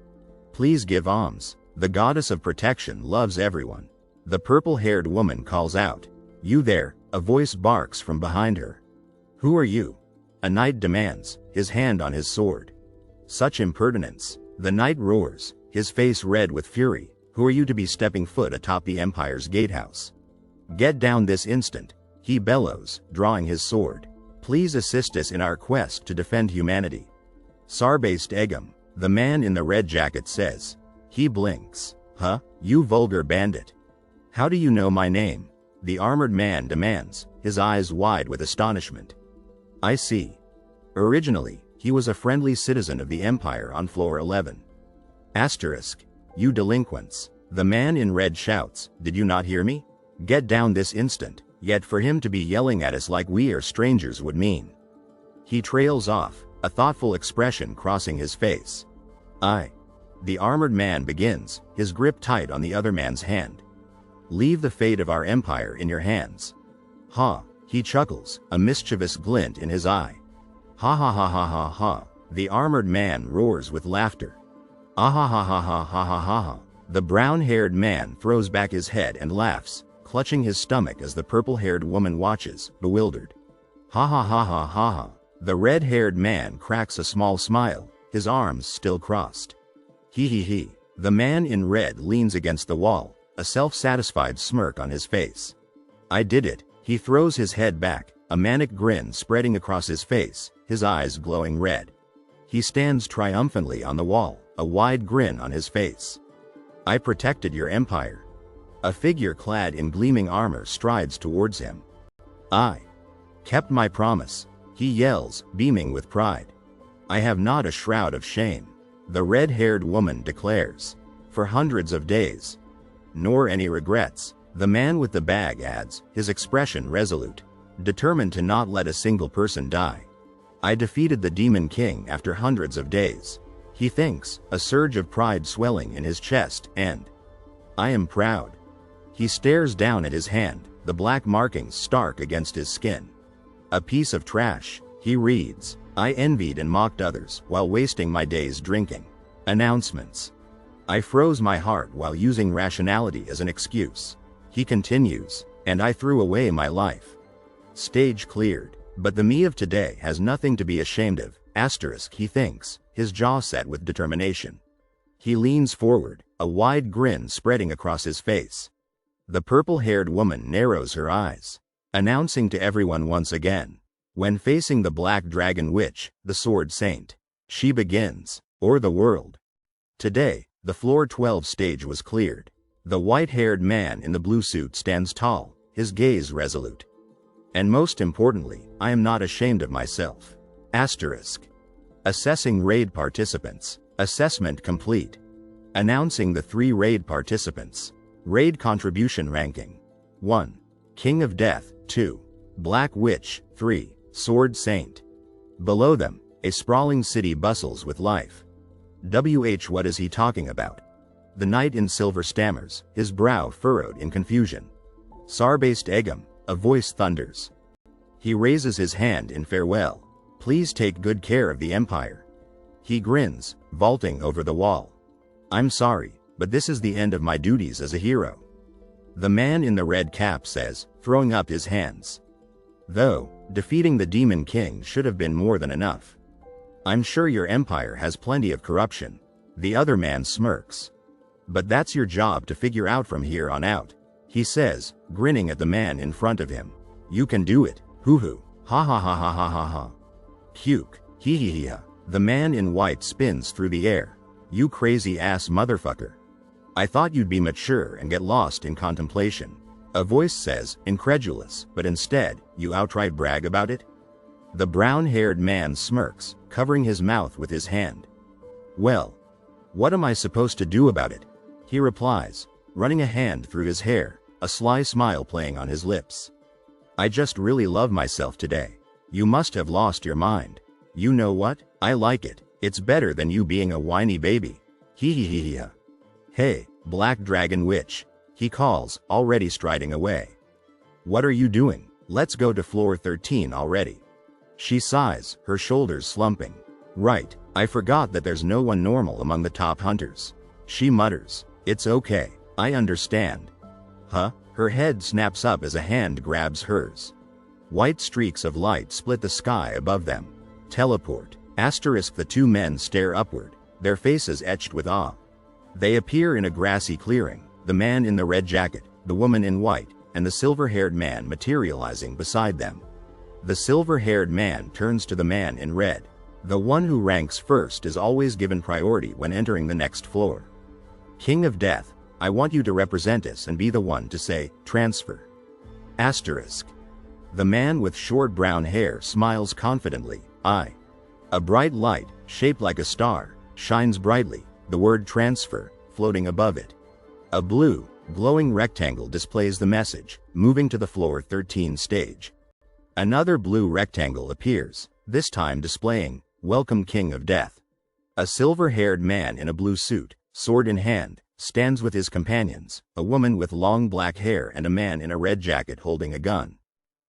Please give alms. The goddess of protection loves everyone. The purple-haired woman calls out. You there, a voice barks from behind her. Who are you? A knight demands, his hand on his sword. Such impertinence. The knight roars, his face red with fury. Who are you to be stepping foot atop the Empire's gatehouse? Get down this instant, he bellows, drawing his sword. Please assist us in our quest to defend humanity. Sarbased Egum, the man in the red jacket says. He blinks. Huh, you vulgar bandit. How do you know my name? The armored man demands, his eyes wide with astonishment. I see. Originally, he was a friendly citizen of the Empire on floor 11. Asterisk. You delinquents. The man in red shouts, did you not hear me? Get down this instant, yet for him to be yelling at us like we are strangers would mean. He trails off, a thoughtful expression crossing his face. The armored man begins, his grip tight on the other man's hand. Leave the fate of our empire in your hands. Ha, he chuckles, a mischievous glint in his eye. Ha ha ha ha ha ha, The armored man roars with laughter. Ah ha ha ha ha ha ha ha ha. The brown-haired man throws back his head and laughs, clutching his stomach as the purple-haired woman watches, bewildered. Ha ha ha ha ha ha. The red-haired man cracks a small smile, his arms still crossed. He he he. The man in red leans against the wall, a self-satisfied smirk on his face. I did it. He throws his head back, a manic grin spreading across his face, his eyes glowing red. He stands triumphantly on the wall, a wide grin on his face. I protected your empire. A figure clad in gleaming armor strides towards him. I kept my promise, he yells, beaming with pride. I have not a shroud of shame, the red-haired woman declares. For hundreds of days. Nor any regrets, the man with the bag adds, his expression resolute, determined to not let a single person die. I defeated the Demon King after hundreds of days. He thinks, a surge of pride swelling in his chest, and I am proud. He stares down at his hand, the black markings stark against his skin. A piece of trash, he reads. I envied and mocked others while wasting my days drinking. Announcements. I froze my heart while using rationality as an excuse. He continues, and I threw away my life. Stage cleared, but the me of today has nothing to be ashamed of, asterisk, he thinks, his jaw set with determination. He leans forward, a wide grin spreading across his face. The purple-haired woman narrows her eyes, announcing to everyone once again, when facing the Black Dragon Witch, the Sword Saint, she begins, or the world. Today, the floor 12 stage was cleared. The white-haired man in the blue suit stands tall, his gaze resolute. And most importantly, I am not ashamed of myself. Asterisk. Assessing raid participants. Assessment complete. Announcing the 3 raid participants. Raid contribution ranking. 1. King of Death. 2. Black Witch. 3. Sword Saint. Below them, a sprawling city bustles with life. What is he talking about? The knight in silver stammers, his brow furrowed in confusion. Sarbast Egum, a voice thunders. He raises his hand in farewell. Please take good care of the empire. He grins, vaulting over the wall. I'm sorry, but this is the end of my duties as a hero. The man in the red cap says, throwing up his hands. Though, defeating the Demon King should have been more than enough. I'm sure your empire has plenty of corruption. The other man smirks. But that's your job to figure out from here on out, he says, grinning at the man in front of him. You can do it, hoo-hoo, ha ha ha ha ha ha ha. Puke, hee hee hee ha. The man in white spins through the air. You crazy ass motherfucker. I thought you'd be mature and get lost in contemplation. A voice says, incredulous, but instead, you outright brag about it? The brown-haired man smirks, covering his mouth with his hand. Well, what am I supposed to do about it? He replies, running a hand through his hair, a sly smile playing on his lips. I just really love myself today. You must have lost your mind. You know what? I like it. It's better than you being a whiny baby. Hee hee hee hee ha. Hey, Black Dragon Witch, he calls, already striding away. What are you doing? Let's go to floor 13 already. She sighs, her shoulders slumping. Right, I forgot that there's no one normal among the top hunters. She mutters, it's okay, I understand. Huh? Her head snaps up as a hand grabs hers. White streaks of light split the sky above them. Teleport. Asterisk. The 2 men stare upward, their faces etched with awe. They appear in a grassy clearing, the man in the red jacket, the woman in white, and the silver-haired man materializing beside them. The silver-haired man turns to the man in red. The one who ranks first is always given priority when entering the next floor. King of Death, I want you to represent us and be the one to say, transfer. Asterisk. The man with short brown hair smiles confidently. A bright light, shaped like a star, shines brightly, the word transfer, floating above it. A blue, glowing rectangle displays the message, moving to the floor 13 stage. Another blue rectangle appears, this time displaying, Welcome King of Death. A silver-haired man in a blue suit, sword in hand, stands with his companions, a woman with long black hair and a man in a red jacket holding a gun.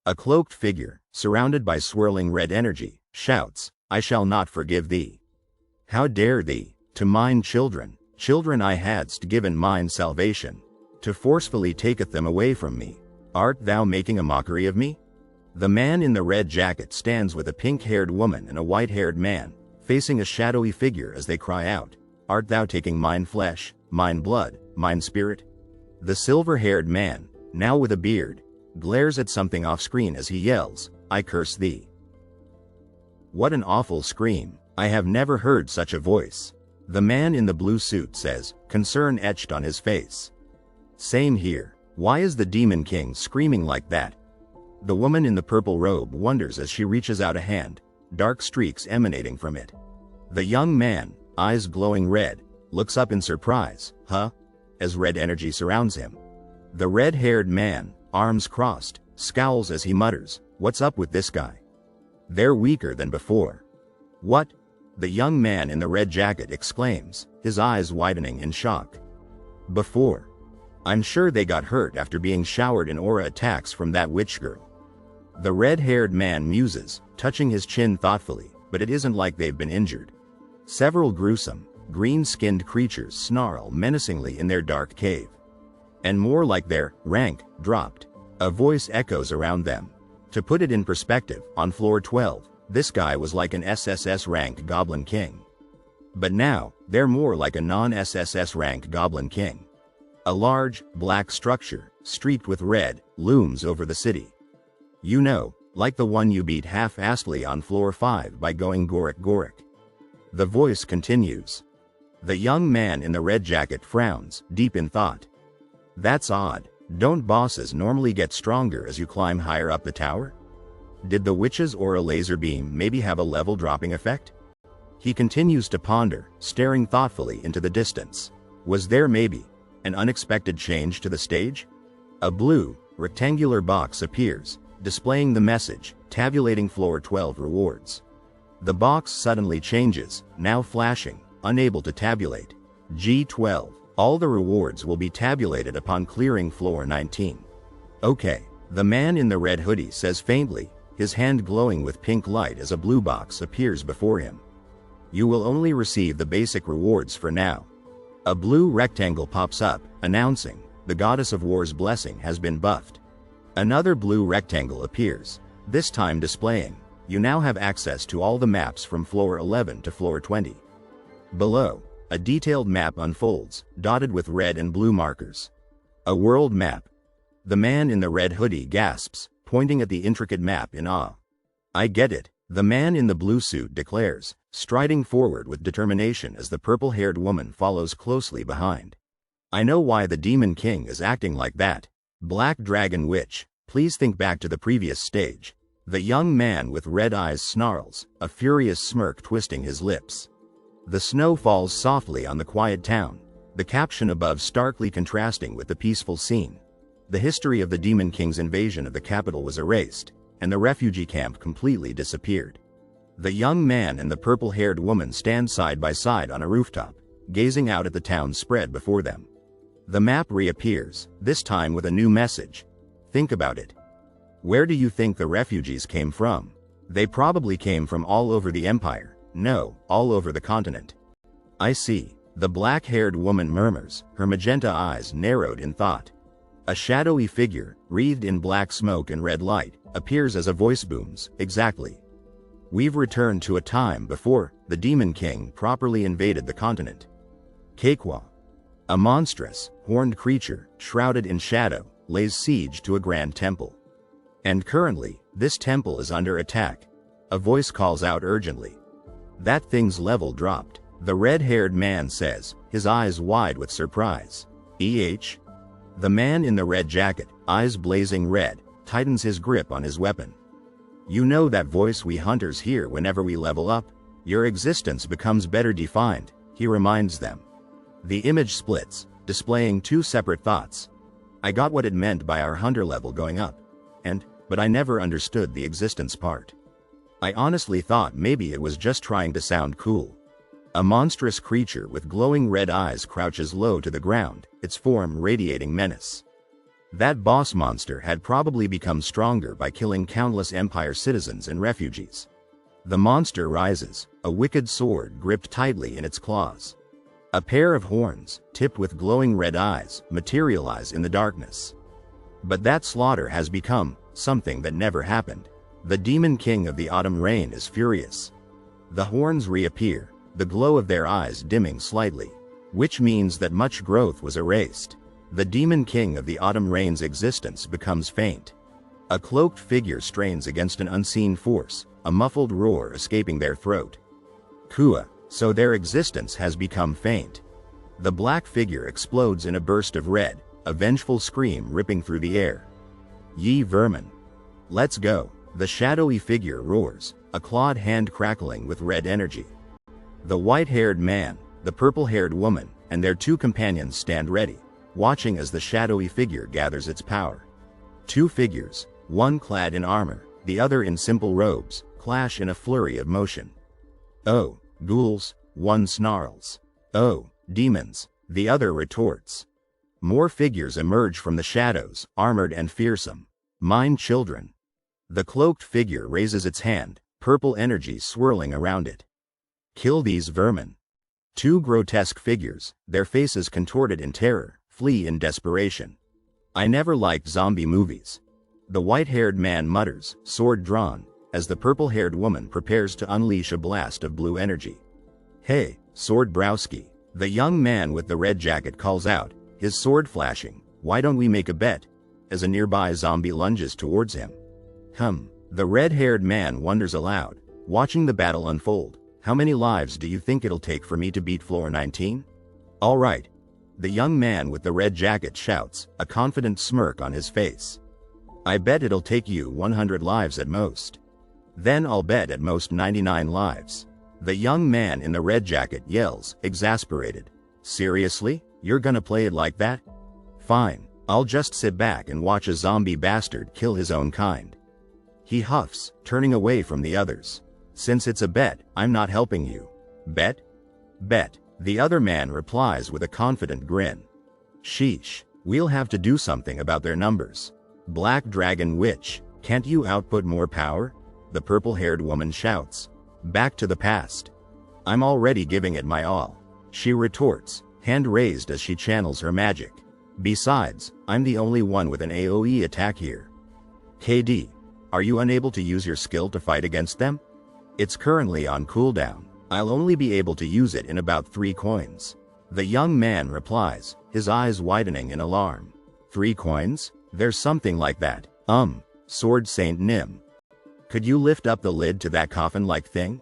A cloaked figure, surrounded by swirling red energy, shouts, I shall not forgive thee. How dare thee, to mine children, children I hadst given mine salvation, to forcefully taketh them away from me? Art thou making a mockery of me? The man in the red jacket stands with a pink-haired woman and a white-haired man, facing a shadowy figure as they cry out, Art thou taking mine flesh, mine blood, mine spirit? The silver-haired man, now with a beard, glares at something off-screen as he yells, I curse thee. What an awful scream. I have never heard such a voice. The man in the blue suit says, concern etched on his face. Same here. Why is the Demon King screaming like that? The woman in the purple robe wonders as she reaches out a hand, dark streaks emanating from it. The young man, eyes glowing red, looks up in surprise, huh? As red energy surrounds him. The red-haired man, arms crossed, scowls as he mutters, what's up with this guy? They're weaker than before. What? The young man in the red jacket exclaims, his eyes widening in shock. Before. I'm sure they got hurt after being showered in aura attacks from that witch girl. The red-haired man muses, touching his chin thoughtfully, but it isn't like they've been injured. Several gruesome, green-skinned creatures snarl menacingly in their dark cave. And more like their rank dropped. A voice echoes around them. To put it in perspective, on floor 12, this guy was like an SSS rank Goblin King. But now, they're more like a non-SSS rank Goblin King. A large, black structure, streaked with red, looms over the city. You know, like the one you beat half-assedly on floor 5 by going Goric. The voice continues. The young man in the red jacket frowns, deep in thought. That's odd. Don't bosses normally get stronger as you climb higher up the tower? Did the witch's aura laser beam maybe have a level dropping effect? He continues to ponder, staring thoughtfully into the distance. Was there maybe an unexpected change to the stage? A blue, rectangular box appears, displaying the message, tabulating floor 12 rewards. The box suddenly changes, now flashing, unable to tabulate. G12. All the rewards will be tabulated upon clearing floor 19. Okay, the man in the red hoodie says faintly, his hand glowing with pink light as a blue box appears before him. You will only receive the basic rewards for now. A blue rectangle pops up, announcing, the Goddess of War's blessing has been buffed. Another blue rectangle appears, this time displaying, you now have access to all the maps from floor 11 to floor 20. Below, a detailed map unfolds, dotted with red and blue markers. A world map. The man in the red hoodie gasps, pointing at the intricate map in awe. I get it, the man in the blue suit declares, striding forward with determination as the purple-haired woman follows closely behind. I know why the Demon King is acting like that. Black Dragon Witch, please think back to the previous stage. The young man with red eyes snarls, a furious smirk twisting his lips. The snow falls softly on the quiet town, the caption above starkly contrasting with the peaceful scene. The history of the Demon King's invasion of the capital was erased, and the refugee camp completely disappeared. The young man and the purple-haired woman stand side by side on a rooftop, gazing out at the town spread before them. The map reappears, this time with a new message. Think about it. Where do you think the refugees came from? They probably came from all over the empire. No, all over the continent. I see, the black-haired woman murmurs, her magenta eyes narrowed in thought. A shadowy figure, wreathed in black smoke and red light, appears as a voice booms, exactly. We've returned to a time before the Demon King properly invaded the continent. Cakewalk. A monstrous, horned creature, shrouded in shadow, lays siege to a grand temple. And currently, this temple is under attack. A voice calls out urgently. That thing's level dropped, the red-haired man says, his eyes wide with surprise. The man in the red jacket, eyes blazing red, tightens his grip on his weapon. You know that voice we hunters hear whenever we level up? Your existence becomes better defined, he reminds them. The image splits, displaying two separate thoughts. I got what it meant by our hunter level going up. But I never understood the existence part. I honestly thought maybe it was just trying to sound cool. A monstrous creature with glowing red eyes crouches low to the ground, its form radiating menace. That boss monster had probably become stronger by killing countless Empire citizens and refugees. The monster rises, a wicked sword gripped tightly in its claws. A pair of horns, tipped with glowing red eyes, materialize in the darkness. But that slaughter has become something that never happened. The demon king of the autumn rain is furious. The horns reappear, the glow of their eyes dimming slightly, which means that much growth was erased. The demon king of the autumn rain's existence becomes faint. A cloaked figure strains against an unseen force, a muffled roar escaping their throat. Kua, so their existence has become faint. The black figure explodes in a burst of red, a vengeful scream ripping through the air. Ye vermin! Let's go! The shadowy figure roars, a clawed hand crackling with red energy. The white-haired man, the purple-haired woman, and their two companions stand ready, watching as the shadowy figure gathers its power. Two figures, one clad in armor, the other in simple robes, clash in a flurry of motion. Oh, ghouls, one snarls. Oh, demons, the other retorts. More figures emerge from the shadows, armored and fearsome. Mine children. The cloaked figure raises its hand, purple energy swirling around it. Kill these vermin. Two grotesque figures, their faces contorted in terror, flee in desperation. I never liked zombie movies. The white-haired man mutters, sword drawn, as the purple-haired woman prepares to unleash a blast of blue energy. Hey, Sword Browski, the young man with the red jacket calls out, his sword flashing. Why don't we make a bet? As a nearby zombie lunges towards him. The red-haired man wonders aloud, watching the battle unfold. How many lives do you think it'll take for me to beat floor 19? All right. The young man with the red jacket shouts, a confident smirk on his face. I bet it'll take you 100 lives at most. Then I'll bet at most 99 lives. The young man in the red jacket yells, exasperated. Seriously? You're gonna play it like that? Fine, I'll just sit back and watch a zombie bastard kill his own kind. He huffs, turning away from the others. Since it's a bet, I'm not helping you. Bet? Bet. The other man replies with a confident grin. Sheesh, we'll have to do something about their numbers. Black Dragon Witch, can't you output more power? The purple-haired woman shouts. Back to the past. I'm already giving it my all. She retorts, hand raised as she channels her magic. Besides, I'm the only one with an AoE attack here. KD, are you unable to use your skill to fight against them? It's currently on cooldown. I'll only be able to use it in about 3 coins. The young man replies, his eyes widening in alarm. 3 coins? There's something like that. Sword Saint Nim. Could you lift up the lid to that coffin-like thing?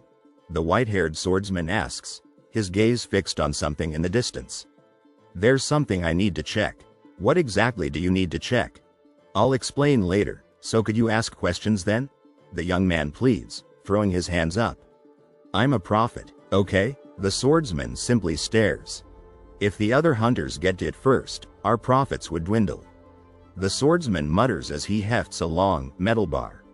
The white-haired swordsman asks, his gaze fixed on something in the distance. There's something I need to check. What exactly do you need to check? I'll explain later, so could you ask questions then? The young man pleads, throwing his hands up. I'm a prophet, okay? The swordsman simply stares. If the other hunters get to it first, our profits would dwindle. The swordsman mutters as he hefts a long, metal bar.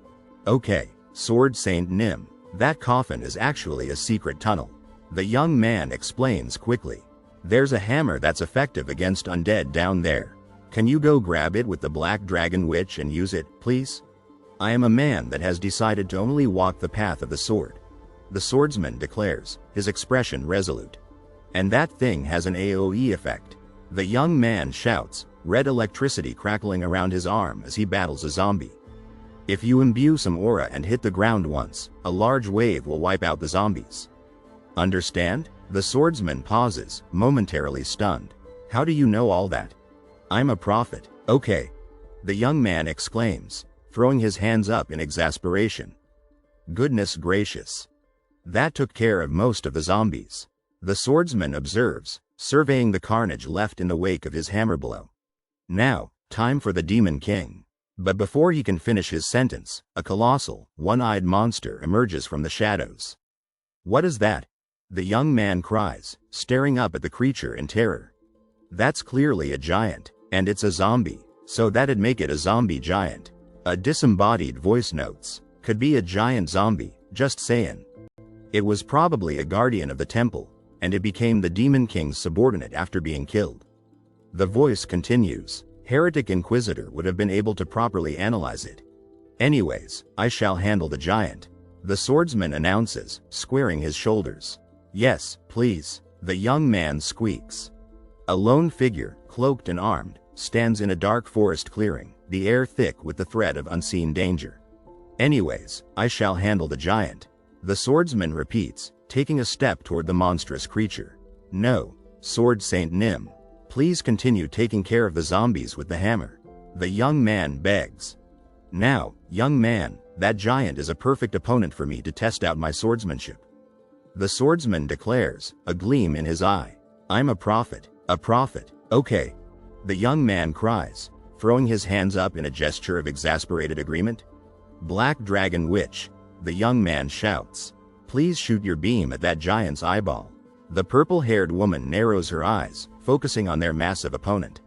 Okay, Sword Saint Nim, that coffin is actually a secret tunnel. The young man explains quickly. There's a hammer that's effective against undead down there. Can you go grab it with the Black Dragon Witch and use it, please? I am a man that has decided to only walk the path of the sword. The swordsman declares, his expression resolute. And that thing has an AoE effect. The young man shouts, red electricity crackling around his arm as he battles a zombie. If you imbue some aura and hit the ground once, a large wave will wipe out the zombies. Understand? The swordsman pauses, momentarily stunned. How do you know all that? I'm a prophet. Okay. The young man exclaims, throwing his hands up in exasperation. Goodness gracious. That took care of most of the zombies. The swordsman observes, surveying the carnage left in the wake of his hammer blow. Now, time for the Demon King. But before he can finish his sentence, a colossal, one-eyed monster emerges from the shadows. What is that? The young man cries, staring up at the creature in terror. That's clearly a giant, and it's a zombie, so that'd make it a zombie giant. A disembodied voice notes, could be a giant zombie, just saying. It was probably a guardian of the temple, and it became the Demon King's subordinate after being killed. The voice continues. Heretic Inquisitor would have been able to properly analyze it. Anyways, I shall handle the giant. The swordsman announces, squaring his shoulders. Yes, please, the young man squeaks. A lone figure, cloaked and armed, stands in a dark forest clearing, the air thick with the threat of unseen danger. Anyways, I shall handle the giant. The swordsman repeats, taking a step toward the monstrous creature. No, Sword Saint Nim. Please continue taking care of the zombies with the hammer. The young man begs. Now, young man, that giant is a perfect opponent for me to test out my swordsmanship. The swordsman declares, a gleam in his eye. I'm a prophet, okay. The young man cries, throwing his hands up in a gesture of exasperated agreement. Black Dragon Witch, the young man shouts. Please shoot your beam at that giant's eyeball. The purple-haired woman narrows her eyes, focusing on their massive opponent.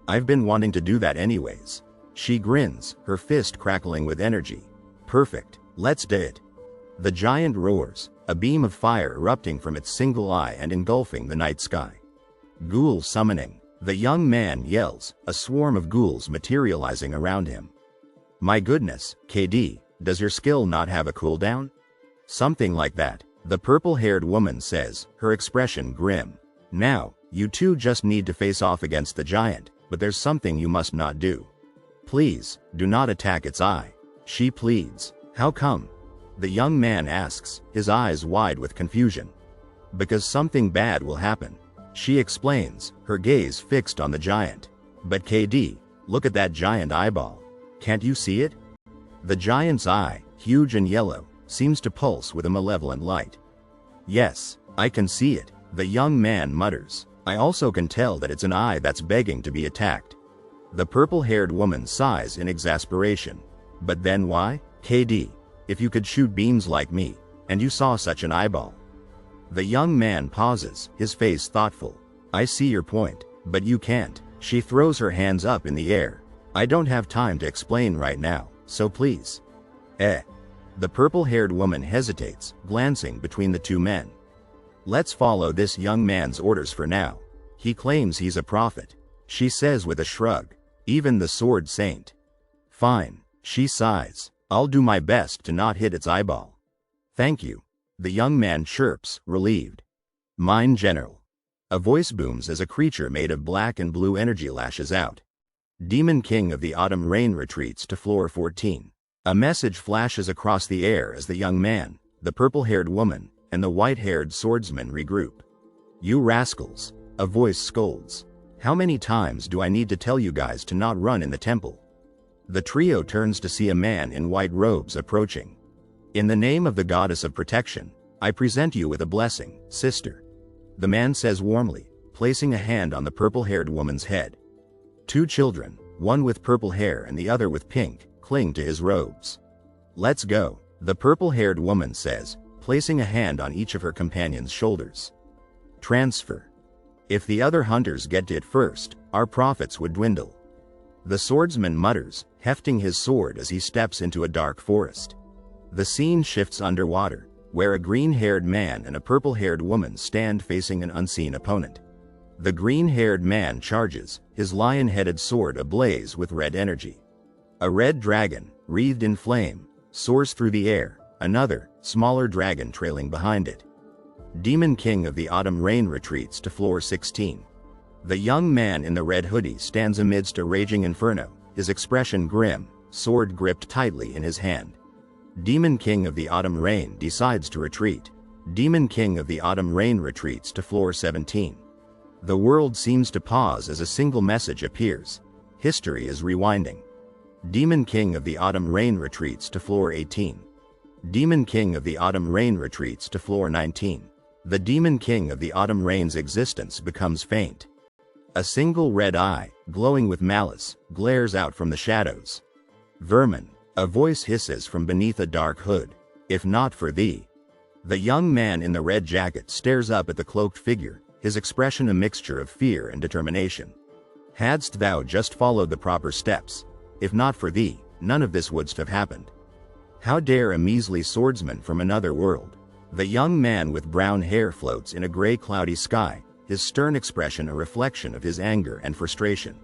I've been wanting to do that anyways. She grins, her fist crackling with energy. Perfect, let's do it. The giant roars, a beam of fire erupting from its single eye and engulfing the night sky. Ghoul summoning. The young man yells, a swarm of ghouls materializing around him. My goodness, KD, does your skill not have a cooldown? Something like that, the purple-haired woman says, her expression grim. Now, you two just need to face off against the giant, but there's something you must not do. Please, do not attack its eye. She pleads. How come? The young man asks, his eyes wide with confusion. Because something bad will happen. She explains, her gaze fixed on the giant. But KD, look at that giant eyeball. Can't you see it? The giant's eye, huge and yellow, seems to pulse with a malevolent light. Yes, I can see it, the young man mutters. I also can tell that it's an eye that's begging to be attacked. The purple-haired woman sighs in exasperation. But then why? KD, if you could shoot beams like me, and you saw such an eyeball. The young man pauses, his face thoughtful. I see your point, but you can't. She throws her hands up in the air. I don't have time to explain right now, so please. The purple-haired woman hesitates, glancing between the two men. Let's follow this young man's orders for now. He claims he's a prophet. She says with a shrug. Even the Sword Saint. Fine, she sighs. I'll do my best to not hit its eyeball. Thank you. The young man chirps, relieved. Mine General. A voice booms as a creature made of black and blue energy lashes out. Demon King of the Autumn Rain retreats to floor 14. A message flashes across the air as the young man, the purple-haired woman, and the white-haired swordsman regroup. You rascals, a voice scolds. How many times do I need to tell you guys to not run in the temple? The trio turns to see a man in white robes approaching. In the name of the goddess of protection, I present you with a blessing, sister. The man says warmly, placing a hand on the purple-haired woman's head. Two children, one with purple hair and the other with pink, cling to his robes. Let's go, the purple-haired woman says, placing a hand on each of her companions' shoulders. Transfer. If the other hunters get to it first, our profits would dwindle. The swordsman mutters, hefting his sword as he steps into a dark forest. The scene shifts underwater, where a green-haired man and a purple-haired woman stand facing an unseen opponent. The green-haired man charges, his lion-headed sword ablaze with red energy. A red dragon, wreathed in flame, soars through the air, another, smaller dragon trailing behind it. Demon King of the Autumn Rain retreats to floor 16. The young man in the red hoodie stands amidst a raging inferno, his expression grim, sword gripped tightly in his hand. Demon King of the Autumn Rain decides to retreat. Demon King of the Autumn Rain retreats to floor 17. The world seems to pause as a single message appears. History is rewinding. Demon King of the Autumn Rain retreats to floor 18. Demon King of the Autumn Rain retreats to floor 19. The Demon King of the Autumn Rain's existence becomes faint. A single red eye, glowing with malice, glares out from the shadows. Vermin, a voice hisses from beneath a dark hood. If not for thee. The young man in the red jacket stares up at the cloaked figure, his expression a mixture of fear and determination. Hadst thou just followed the proper steps, if not for thee, none of this wouldst have happened. How dare a measly swordsman from another world? The young man with brown hair floats in a gray cloudy sky, his stern expression a reflection of his anger and frustration.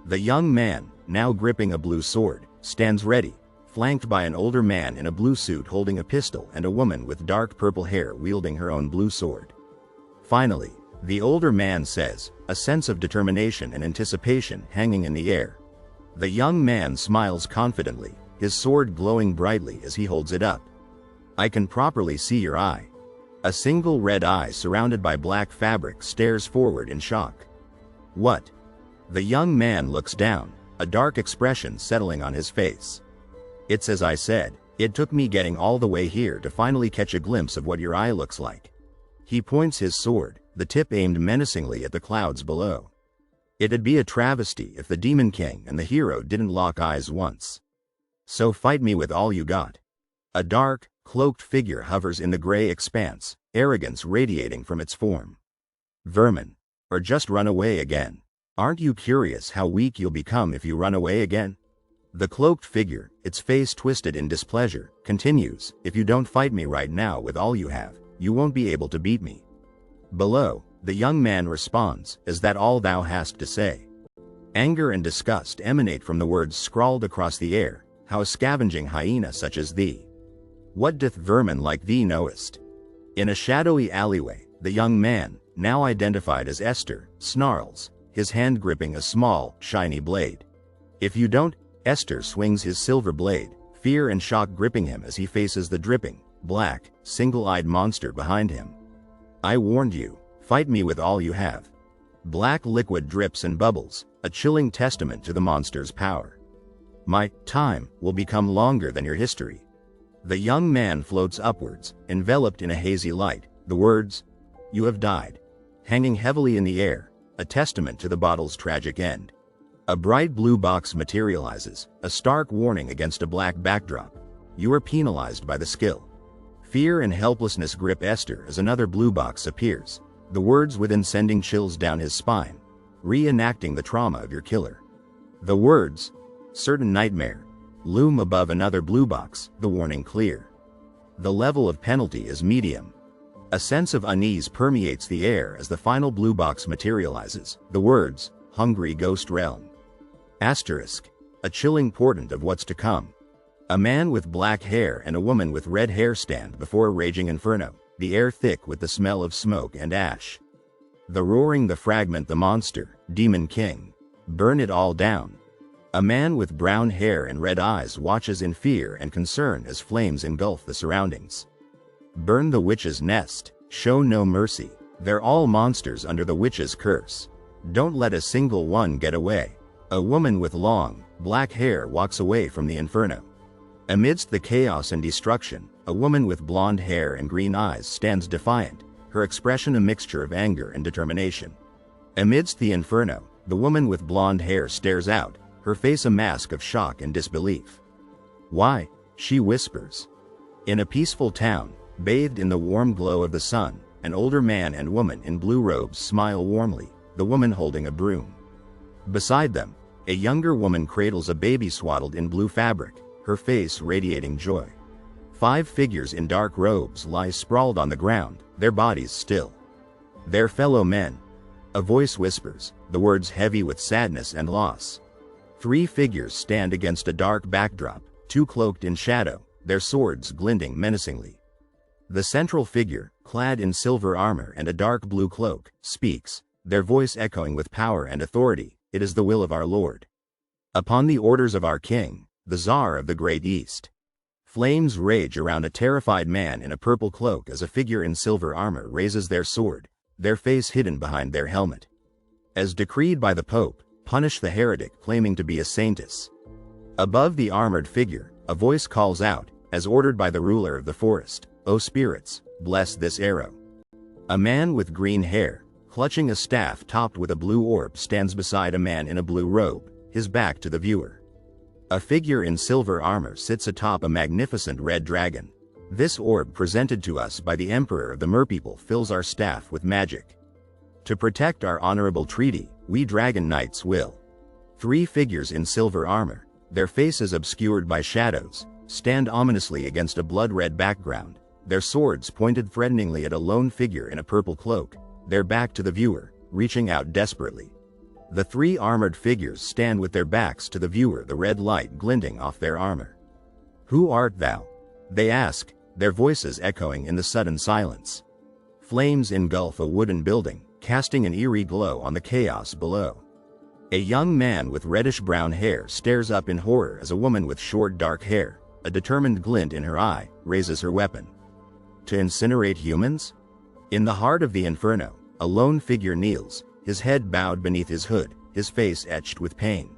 The young man, now gripping a blue sword, stands ready, flanked by an older man in a blue suit holding a pistol and a woman with dark purple hair wielding her own blue sword. Finally, the older man says, a sense of determination and anticipation hanging in the air. The young man smiles confidently, his sword glowing brightly as he holds it up. I can properly see your eye. A single red eye surrounded by black fabric stares forward in shock. What? The young man looks down, a dark expression settling on his face. It's as I said, it took me getting all the way here to finally catch a glimpse of what your eye looks like. He points his sword, the tip aimed menacingly at the clouds below. It'd be a travesty if the Demon King and the hero didn't lock eyes once. So fight me with all you got. A dark, cloaked figure hovers in the gray expanse, arrogance radiating from its form. Vermin. Or just run away again. Aren't you curious how weak you'll become if you run away again? The cloaked figure, its face twisted in displeasure, continues, if you don't fight me right now with all you have, you won't be able to beat me. Below, the young man responds, is that all thou hast to say? Anger and disgust emanate from the words scrawled across the air, how a scavenging hyena such as thee. What doth vermin like thee knowest? In a shadowy alleyway, the young man, now identified as Esther, snarls, his hand gripping a small, shiny blade. If you don't, Esther swings his silver blade, fear and shock gripping him as he faces the dripping, black, single-eyed monster behind him. I warned you, fight me with all you have. Black liquid drips and bubbles, a chilling testament to the monster's power. My time will become longer than your history. The young man floats upwards, enveloped in a hazy light, the words, you have died, hanging heavily in the air, a testament to the bottle's tragic end. A bright blue box materializes, a stark warning against a black backdrop. You are penalized by the skill. Fear and helplessness grip Esther as another blue box appears, the words within sending chills down his spine, reenacting the trauma of your killer. The words, certain nightmare, loom above another blue box, the warning clear. The level of penalty is medium. A sense of unease permeates the air as the final blue box materializes, the words, hungry ghost realm. Asterisk, a chilling portent of what's to come. A man with black hair and a woman with red hair stand before a raging inferno, the air thick with the smell of smoke and ash. The roaring, the fragment, the monster, Demon King. Burn it all down. A man with brown hair and red eyes watches in fear and concern as flames engulf the surroundings. Burn the witch's nest, show no mercy, they're all monsters under the witch's curse. Don't let a single one get away. A woman with long, black hair walks away from the inferno. Amidst the chaos and destruction, a woman with blonde hair and green eyes stands defiant, her expression a mixture of anger and determination. Amidst the inferno, the woman with blonde hair stares out, her face a mask of shock and disbelief. Why? She whispers. In a peaceful town, bathed in the warm glow of the sun, an older man and woman in blue robes smile warmly, the woman holding a broom. Beside them, a younger woman cradles a baby swaddled in blue fabric, her face radiating joy. 5 figures in dark robes lie sprawled on the ground, their bodies still. Their fellow men. A voice whispers, the words heavy with sadness and loss. 3 figures stand against a dark backdrop, 2 cloaked in shadow, their swords glinting menacingly. The central figure, clad in silver armor and a dark blue cloak, speaks, their voice echoing with power and authority, it is the will of our Lord. Upon the orders of our king, the Tsar of the Great East. Flames rage around a terrified man in a purple cloak as a figure in silver armor raises their sword, their face hidden behind their helmet. As decreed by the Pope, punish the heretic claiming to be a saintess. Above the armored figure, a voice calls out, as ordered by the ruler of the forest, O spirits, bless this arrow. A man with green hair, clutching a staff topped with a blue orb, stands beside a man in a blue robe, his back to the viewer. A figure in silver armor sits atop a magnificent red dragon. This orb presented to us by the Emperor of the Merpeople fills our staff with magic. To protect our honorable treaty, we dragon knights will. 3 figures in silver armor, their faces obscured by shadows, stand ominously against a blood-red background, their swords pointed threateningly at a lone figure in a purple cloak, their back to the viewer, reaching out desperately. The 3 armored figures stand with their backs to the viewer, the red light glinting off their armor. Who art thou? They ask, their voices echoing in the sudden silence. Flames engulf a wooden building, casting an eerie glow on the chaos below. A young man with reddish-brown hair stares up in horror as a woman with short dark hair, a determined glint in her eye, raises her weapon. To incinerate humans? In the heart of the inferno, a lone figure kneels, his head bowed beneath his hood, his face etched with pain.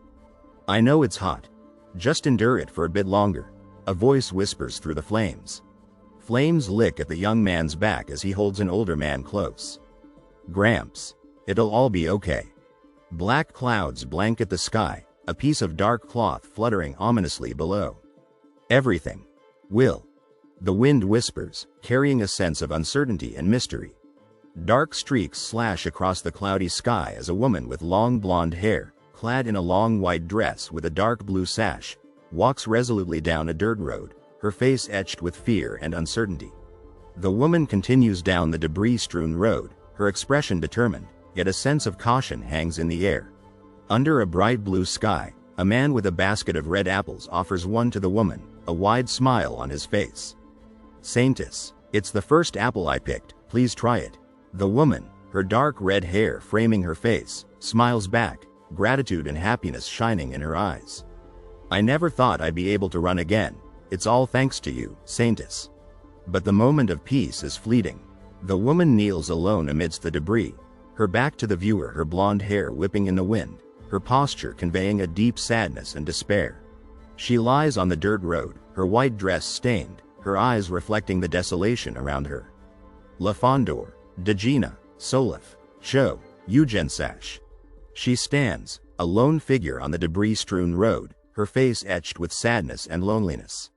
I know it's hot. Just endure it for a bit longer, a voice whispers through the flames. Flames lick at the young man's back as he holds an older man close. Gramps, it'll all be okay. Black clouds blanket the sky, a piece of dark cloth fluttering ominously below. Everything will. The wind whispers, carrying a sense of uncertainty and mystery. Dark streaks slash across the cloudy sky as a woman with long blonde hair, clad in a long white dress with a dark blue sash, walks resolutely down a dirt road, her face etched with fear and uncertainty. The woman continues down the debris-strewn road, her expression determined, yet a sense of caution hangs in the air. Under a bright blue sky, a man with a basket of red apples offers one to the woman, a wide smile on his face. Saintess, it's the first apple I picked, please try it. The woman, her dark red hair framing her face, smiles back, gratitude and happiness shining in her eyes. I never thought I'd be able to run again. It's all thanks to you, Saintess. But the moment of peace is fleeting. The woman kneels alone amidst the debris, her back to the viewer, her blonde hair whipping in the wind, her posture conveying a deep sadness and despair. She lies on the dirt road, her white dress stained, her eyes reflecting the desolation around her. La Fondor, Degina, Solif, Cho, Eugensash. She stands, a lone figure on the debris-strewn road, her face etched with sadness and loneliness.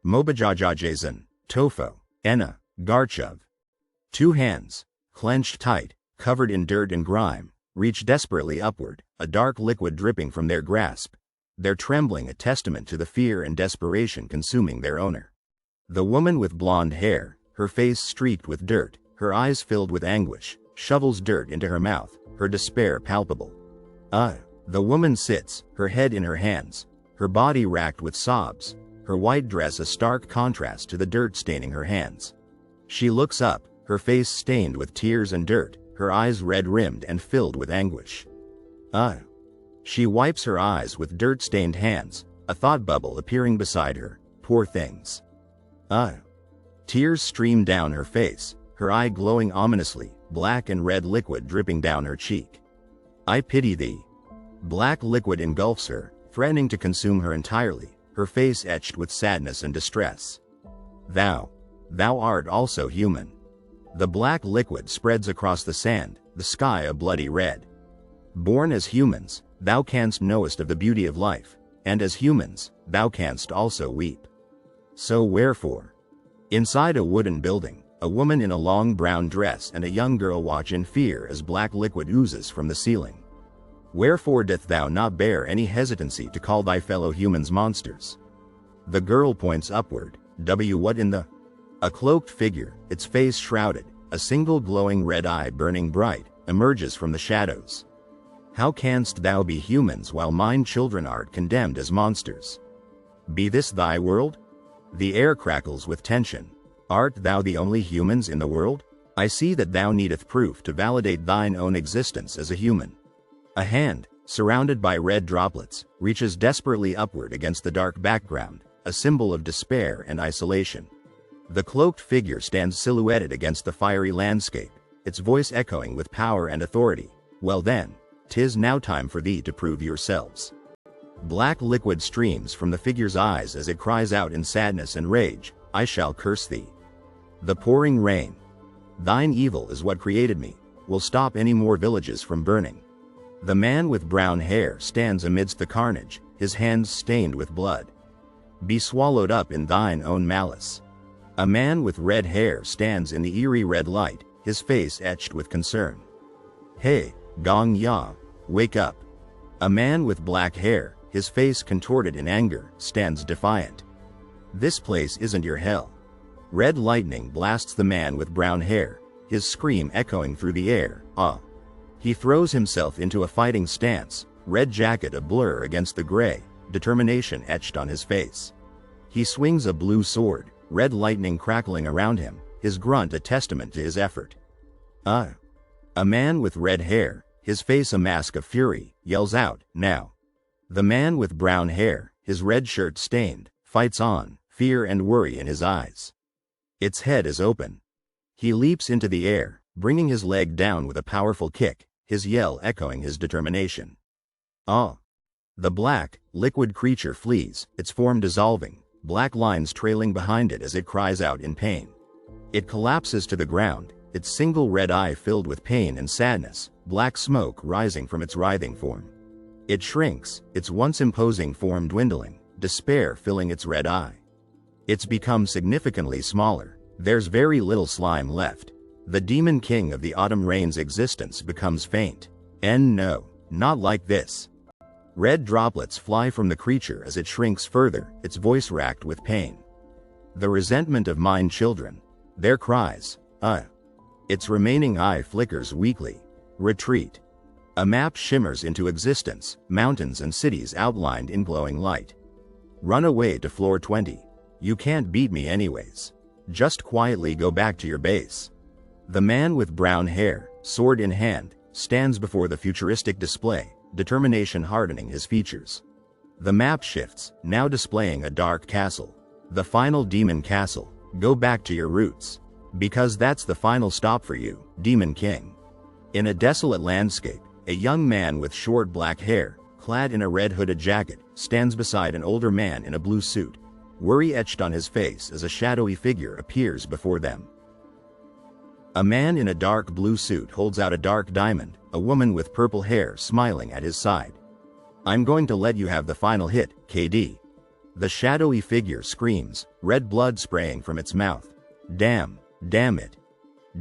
Mobajajajazen, Tofo, Enna, Garchov. Two hands, clenched tight, covered in dirt and grime, reach desperately upward, a dark liquid dripping from their grasp, their trembling a testament to the fear and desperation consuming their owner. The woman with blonde hair, her face streaked with dirt, her eyes filled with anguish, shovels dirt into her mouth, her despair palpable. The woman sits, her head in her hands, her body racked with sobs, her white dress a stark contrast to the dirt staining her hands. She looks up, her face stained with tears and dirt, her eyes red-rimmed and filled with anguish. She wipes her eyes with dirt-stained hands, a thought bubble appearing beside her. Poor things. Tears stream down her face, her eye glowing ominously, black and red liquid dripping down her cheek. I pity thee. Black liquid engulfs her, threatening to consume her entirely, her face etched with sadness and distress. Thou art also human. The black liquid spreads across the sand, the sky a bloody red. Born as humans, thou canst knowest of the beauty of life, and as humans, thou canst also weep. So wherefore? Inside a wooden building, a woman in a long brown dress and a young girl watch in fear as black liquid oozes from the ceiling. Wherefore doth thou not bear any hesitancy to call thy fellow humans monsters? The girl points upward. What in the? A cloaked figure, its face shrouded, a single glowing red eye burning bright, emerges from the shadows. How canst thou be humans while mine children art condemned as monsters? Be this thy world? The air crackles with tension. Art thou the only humans in the world? I see that thou needeth proof to validate thine own existence as a human. A hand, surrounded by red droplets, reaches desperately upward against the dark background, a symbol of despair and isolation. The cloaked figure stands silhouetted against the fiery landscape, its voice echoing with power and authority. Well then, 'tis now time for thee to prove yourselves. Black liquid streams from the figure's eyes as it cries out in sadness and rage, I shall curse thee. The pouring rain. Thine evil is what created me, will stop any more villages from burning. The man with brown hair stands amidst the carnage, his hands stained with blood. Be swallowed up in thine own malice. A man with red hair stands in the eerie red light, his face etched with concern. Hey, Gong Ya, wake up. A man with black hair, his face contorted in anger, stands defiant. This place isn't your hell. Red lightning blasts the man with brown hair, his scream echoing through the air. He throws himself into a fighting stance, red jacket a blur against the gray, determination etched on his face. He swings a blue sword, red lightning crackling around him, his grunt a testament to his effort. A man with red hair, his face a mask of fury, yells out, "Now!" The man with brown hair, his red shirt stained, fights on, fear and worry in his eyes. Its head is open. He leaps into the air, bringing his leg down with a powerful kick, his yell echoing his determination. Ah! The black, liquid creature flees, its form dissolving, black lines trailing behind it as it cries out in pain. It collapses to the ground, its single red eye filled with pain and sadness, black smoke rising from its writhing form. It shrinks, its once imposing form dwindling, despair filling its red eye. It's become significantly smaller. There's very little slime left. The demon king of the autumn rain's existence becomes faint. And no, not like this. Red droplets fly from the creature as it shrinks further, its voice racked with pain. The resentment of mine children. Their cries, Its remaining eye flickers weakly. Retreat. A map shimmers into existence, mountains and cities outlined in glowing light. Run away to floor 20. You can't beat me anyways. Just quietly go back to your base. The man with brown hair, sword in hand, stands before the futuristic display, determination hardening his features. The map shifts, now displaying a dark castle. The final demon castle. Go back to your roots. Because that's the final stop for you, Demon King. In a desolate landscape, a young man with short black hair, clad in a red hooded jacket, stands beside an older man in a blue suit, worry etched on his face as a shadowy figure appears before them. A man in a dark blue suit holds out a dark diamond, a woman with purple hair smiling at his side. "I'm going to let you have the final hit, KD." The shadowy figure screams, red blood spraying from its mouth. Damn it.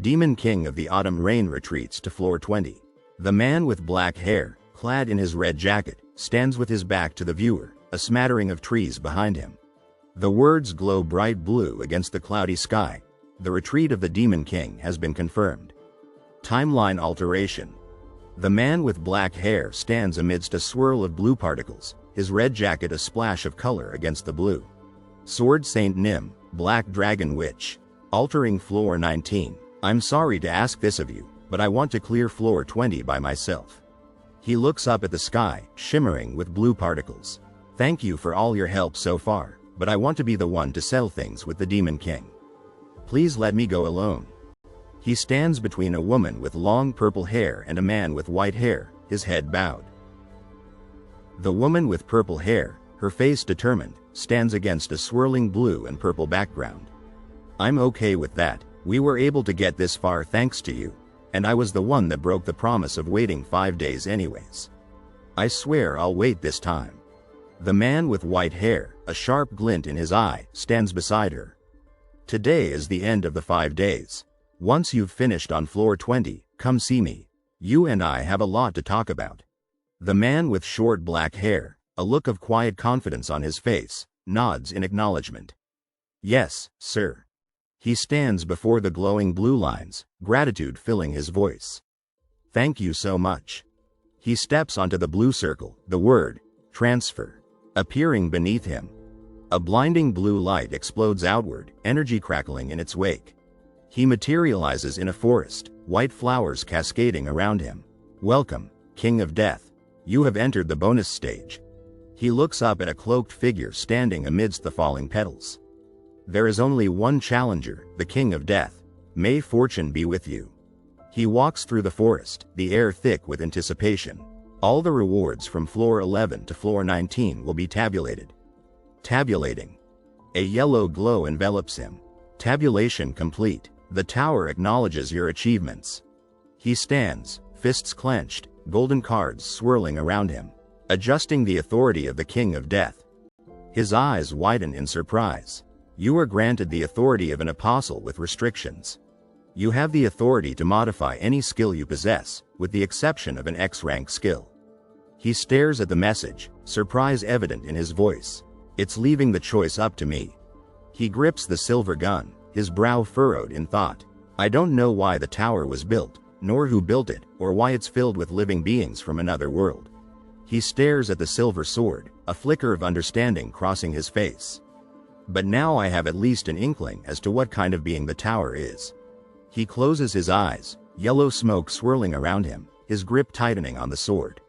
Demon King of the Autumn Rain retreats to floor 20. The man with black hair, clad in his red jacket, stands with his back to the viewer, a smattering of trees behind him. The words glow bright blue against the cloudy sky. The retreat of the Demon King has been confirmed. Timeline alteration. The man with black hair stands amidst a swirl of blue particles, his red jacket a splash of color against the blue. Sword Saint Nim, Black Dragon Witch. Altering floor 19. "I'm sorry to ask this of you, but I want to clear floor 20 by myself." He looks up at the sky, shimmering with blue particles. "Thank you for all your help so far, but I want to be the one to settle things with the Demon King. Please let me go alone." He stands between a woman with long purple hair and a man with white hair, his head bowed. The woman with purple hair, her face determined, stands against a swirling blue and purple background. "I'm okay with that. We were able to get this far thanks to you, and I was the one that broke the promise of waiting 5 days anyways. I swear I'll wait this time." The man with white hair, a sharp glint in his eye, stands beside her. "Today is the end of the 5 days. Once you've finished on floor 20, come see me. You and I have a lot to talk about." The man with short black hair, a look of quiet confidence on his face, nods in acknowledgement. "Yes, sir." He stands before the glowing blue lines, gratitude filling his voice. "Thank you so much." He steps onto the blue circle, the word, transfer, appearing beneath him. A blinding blue light explodes outward, energy crackling in its wake. He materializes in a forest, white flowers cascading around him. "Welcome, King of Death. You have entered the bonus stage." He looks up at a cloaked figure standing amidst the falling petals. "There is only one challenger, the King of Death. May fortune be with you." He walks through the forest, the air thick with anticipation. All the rewards from floor 11 to floor 19 will be tabulated. Tabulating. A yellow glow envelops him. Tabulation complete. The tower acknowledges your achievements. He stands, fists clenched, golden cards swirling around him, adjusting the authority of the King of Death. His eyes widen in surprise. You are granted the authority of an apostle with restrictions. You have the authority to modify any skill you possess, with the exception of an X-rank skill. He stares at the message, surprise evident in his voice. "It's leaving the choice up to me." He grips the silver gun, his brow furrowed in thought. "I don't know why the tower was built, nor who built it, or why it's filled with living beings from another world." He stares at the silver sword, a flicker of understanding crossing his face. But now I have at least an inkling as to what kind of being the tower is. He closes his eyes, yellow smoke swirling around him, his grip tightening on the sword.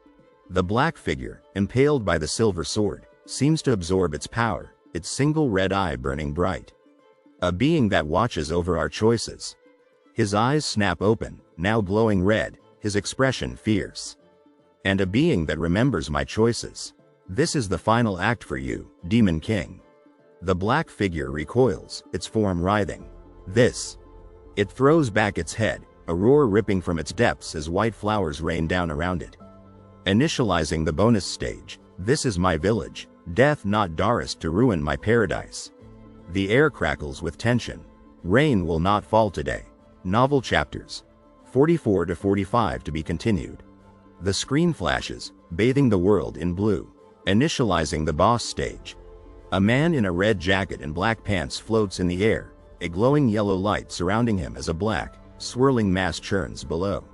The black figure, impaled by the silver sword, seems to absorb its power, its single red eye burning bright. A being that watches over our choices. His eyes snap open, now glowing red, his expression fierce. And a being that remembers my choices. This is the final act for you, Demon King. The black figure recoils, its form writhing. This. It throws back its head, a roar ripping from its depths as white flowers rain down around it. Initializing the bonus stage. This is my village, death not darest to ruin my paradise. The air crackles with tension. Rain will not fall today. Novel chapters 44 to 45 to be continued. The screen flashes, bathing the world in blue. Initializing the boss stage. A man in a red jacket and black pants floats in the air, a glowing yellow light surrounding him as a black, swirling mass churns below.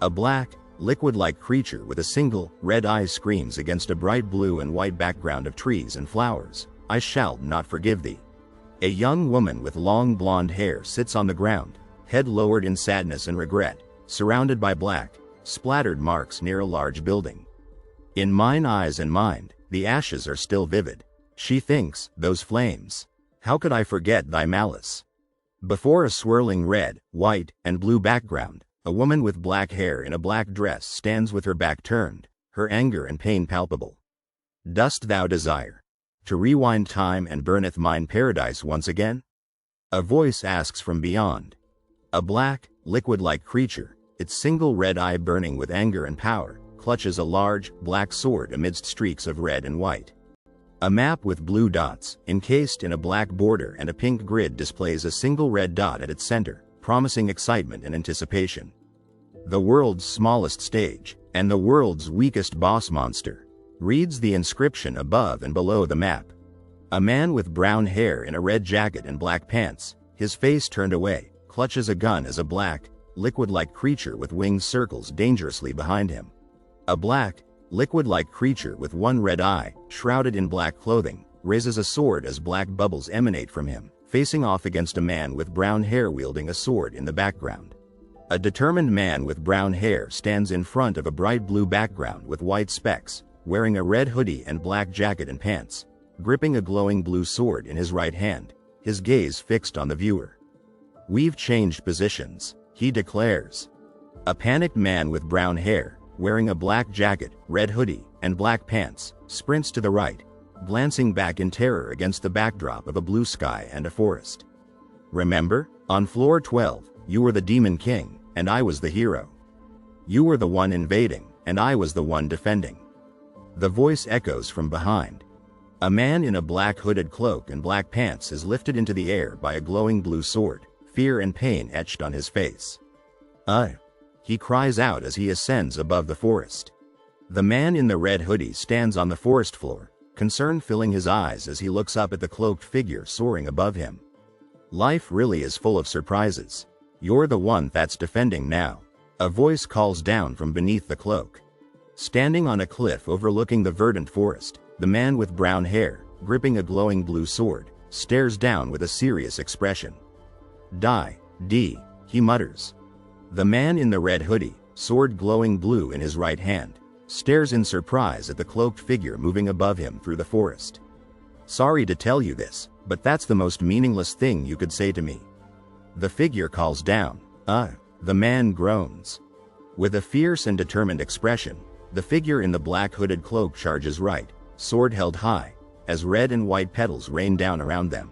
A black, liquid-like creature with a single, red eye screams against a bright blue and white background of trees and flowers, I shall not forgive thee. A young woman with long blonde hair sits on the ground, head lowered in sadness and regret, surrounded by black, splattered marks near a large building. In mine eyes and mind, the ashes are still vivid. She thinks, those flames. How could I forget thy malice? Before a swirling red, white, and blue background, a woman with black hair in a black dress stands with her back turned, her anger and pain palpable. Dost thou desire to rewind time and burneth mine paradise once again? A voice asks from beyond. A black, liquid-like creature, its single red eye burning with anger and power, clutches a large, black sword amidst streaks of red and white. A map with blue dots, encased in a black border and a pink grid displays a single red dot at its center, promising excitement and anticipation. The world's smallest stage, and the world's weakest boss monster, reads the inscription above and below the map. A man with brown hair in a red jacket and black pants, his face turned away, clutches a gun as a black, liquid-like creature with wings circles dangerously behind him. A black, liquid-like creature with one red eye, shrouded in black clothing, raises a sword as black bubbles emanate from him, facing off against a man with brown hair wielding a sword in the background. A determined man with brown hair stands in front of a bright blue background with white specks, wearing a red hoodie and black jacket and pants, gripping a glowing blue sword in his right hand, his gaze fixed on the viewer. We've changed positions, he declares. A panicked man with brown hair, wearing a black jacket, red hoodie, and black pants, sprints to the right, glancing back in terror against the backdrop of a blue sky and a forest. Remember, on floor 12, you were the Demon King, and I was the hero. You were the one invading, and I was the one defending. The voice echoes from behind. A man in a black hooded cloak and black pants is lifted into the air by a glowing blue sword, fear and pain etched on his face. He cries out as he ascends above the forest. The man in the red hoodie stands on the forest floor, concern filling his eyes as he looks up at the cloaked figure soaring above him. Life really is full of surprises. You're the one that's defending now. A voice calls down from beneath the cloak. Standing on a cliff overlooking the verdant forest, the man with brown hair, gripping a glowing blue sword, stares down with a serious expression. Die, he mutters. The man in the red hoodie, sword glowing blue in his right hand, stares in surprise at the cloaked figure moving above him through the forest. Sorry to tell you this, but that's the most meaningless thing you could say to me. The figure calls down. The man groans. With a fierce and determined expression, the figure in the black hooded cloak charges right, sword held high, as red and white petals rain down around them.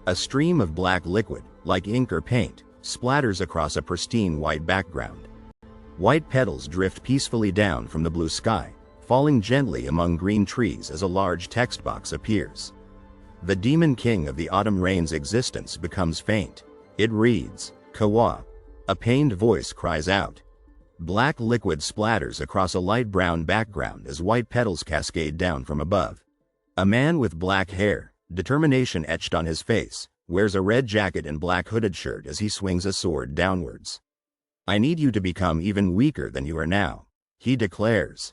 A stream of black liquid, like ink or paint, splatters across a pristine white background. White petals drift peacefully down from the blue sky, falling gently among green trees as a large text box appears. The Demon King of the Autumn Rain's existence becomes faint. It reads, Kawa. A pained voice cries out. Black liquid splatters across a light brown background as white petals cascade down from above. A man with black hair, determination etched on his face, wears a red jacket and black hooded shirt as he swings a sword downwards. I need you to become even weaker than you are now, he declares.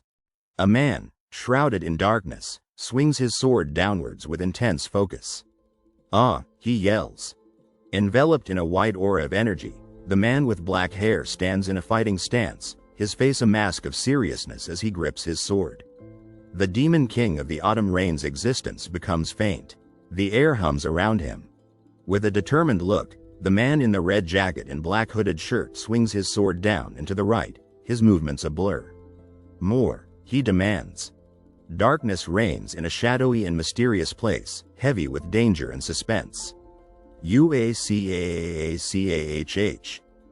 A man, shrouded in darkness, swings his sword downwards with intense focus. Ah, he yells. Enveloped in a white aura of energy, the man with black hair stands in a fighting stance, his face a mask of seriousness as he grips his sword. The demon king of the autumn rain's existence becomes faint. The air hums around him. With a determined look, the man in the red jacket and black hooded shirt swings his sword down and to the right, his movements a blur. More, he demands. Darkness reigns in a shadowy and mysterious place, heavy with danger and suspense. Uacachach.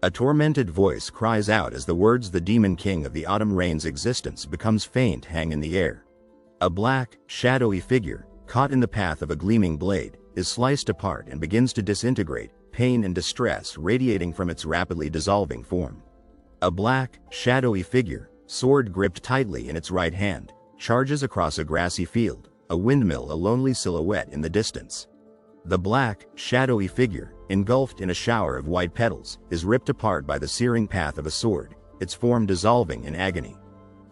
A tormented voice cries out as the words "the demon king of the autumn rain's existence" becomes faint hang in the air. A black, shadowy figure, caught in the path of a gleaming blade, is sliced apart and begins to disintegrate, pain and distress radiating from its rapidly dissolving form. A black, shadowy figure, sword gripped tightly in its right hand, charges across a grassy field, a windmill a lonely silhouette in the distance. The black, shadowy figure, engulfed in a shower of white petals, is ripped apart by the searing path of a sword, its form dissolving in agony.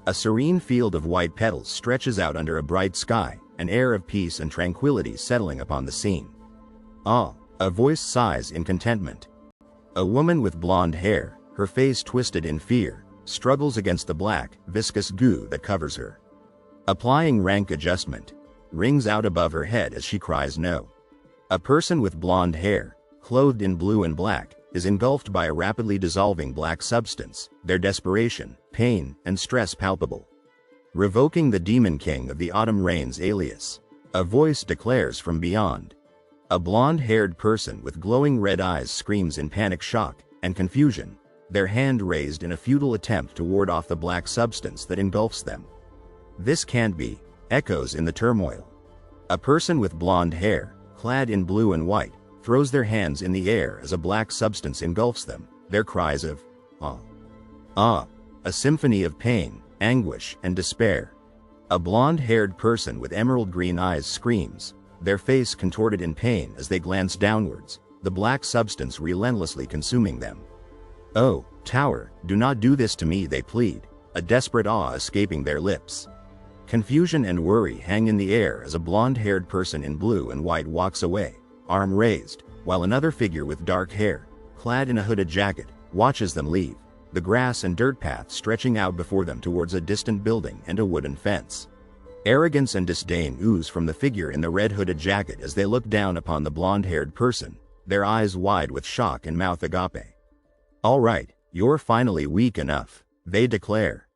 A serene field of white petals stretches out under a bright sky, an air of peace and tranquility settling upon the scene. Ah, a voice sighs in contentment. A woman with blonde hair, her face twisted in fear, struggles against the black, viscous goo that covers her. Applying rank adjustment, rings out above her head as she cries no. A person with blonde hair, clothed in blue and black, is engulfed by a rapidly dissolving black substance, their desperation, pain, and stress palpable. Revoking the demon king of the autumn rain's alias, a voice declares from beyond. A blonde-haired person with glowing red eyes screams in panic shock and confusion, their hand raised in a futile attempt to ward off the black substance that engulfs them. "This can't be," echoes in the turmoil. A person with blonde hair, clad in blue and white, throws their hands in the air as a black substance engulfs them, their cries of "ah, ah," a symphony of pain, anguish, and despair. A blonde-haired person with emerald green eyes screams, their face contorted in pain as they glance downwards, the black substance relentlessly consuming them. "Oh, Tower, do not do this to me," they plead, a desperate awe escaping their lips. Confusion and worry hang in the air as a blonde-haired person in blue and white walks away, arm raised, while another figure with dark hair, clad in a hooded jacket, watches them leave, the grass and dirt path stretching out before them towards a distant building and a wooden fence. Arrogance and disdain ooze from the figure in the red hooded jacket as they look down upon the blonde-haired person, their eyes wide with shock and mouth agape. "All right, you're finally weak enough," they declare.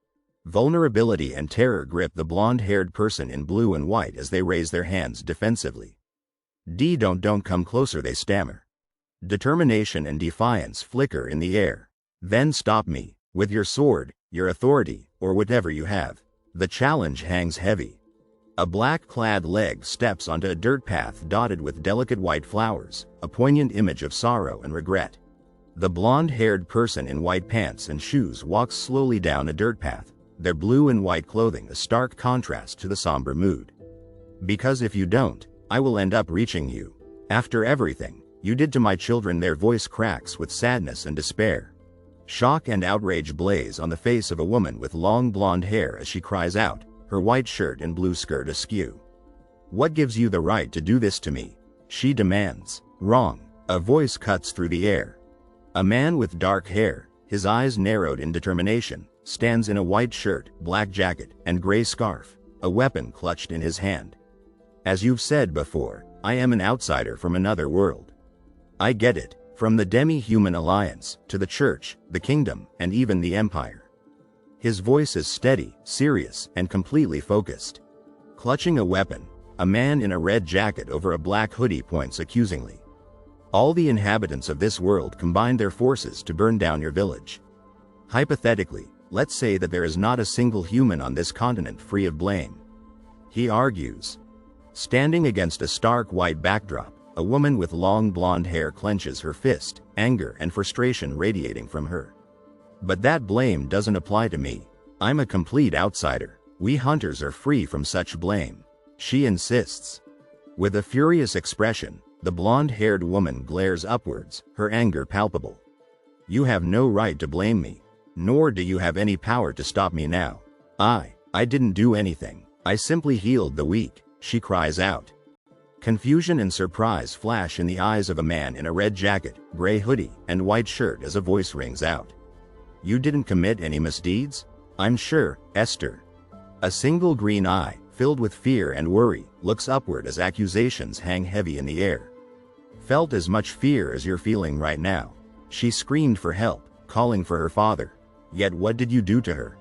Vulnerability and terror grip the blonde-haired person in blue and white as they raise their hands defensively. Don't come closer," they stammer. Determination and defiance flicker in the air. "Then stop me, with your sword, your authority, or whatever you have." The challenge hangs heavy. A black-clad leg steps onto a dirt path dotted with delicate white flowers, a poignant image of sorrow and regret. The blonde-haired person in white pants and shoes walks slowly down a dirt path, their blue and white clothing a stark contrast to the somber mood. "Because if you don't, I will end up reaching you. After everything you did to my children." Their voice cracks with sadness and despair. Shock and outrage blaze on the face of a woman with long blonde hair as she cries out, her white shirt and blue skirt askew. "What gives you the right to do this to me?" she demands. "Wrong," a voice cuts through the air. A man with dark hair, his eyes narrowed in determination, stands in a white shirt, black jacket, and gray scarf, a weapon clutched in his hand. "As you've said before, I am an outsider from another world. I get it, from the demi-human alliance, to the church, the kingdom, and even the empire." His voice is steady, serious, and completely focused. Clutching a weapon, a man in a red jacket over a black hoodie points accusingly. "All the inhabitants of this world combined their forces to burn down your village. Hypothetically, let's say that there is not a single human on this continent free of blame," he argues. Standing against a stark white backdrop, a woman with long blonde hair clenches her fist, anger and frustration radiating from her. "But that blame doesn't apply to me. I'm a complete outsider. We hunters are free from such blame," she insists. With a furious expression, the blonde-haired woman glares upwards, her anger palpable. "You have no right to blame me, nor do you have any power to stop me now. I didn't do anything. I simply healed the weak," she cries out. Confusion and surprise flash in the eyes of a man in a red jacket, gray hoodie, and white shirt as a voice rings out. You didn't commit any misdeeds? I'm sure, Esther. A single green eye, filled with fear and worry, looks upward as accusations hang heavy in the air. Felt as much fear as you're feeling right now. She screamed for help, calling for her father. Yet what did you do to her?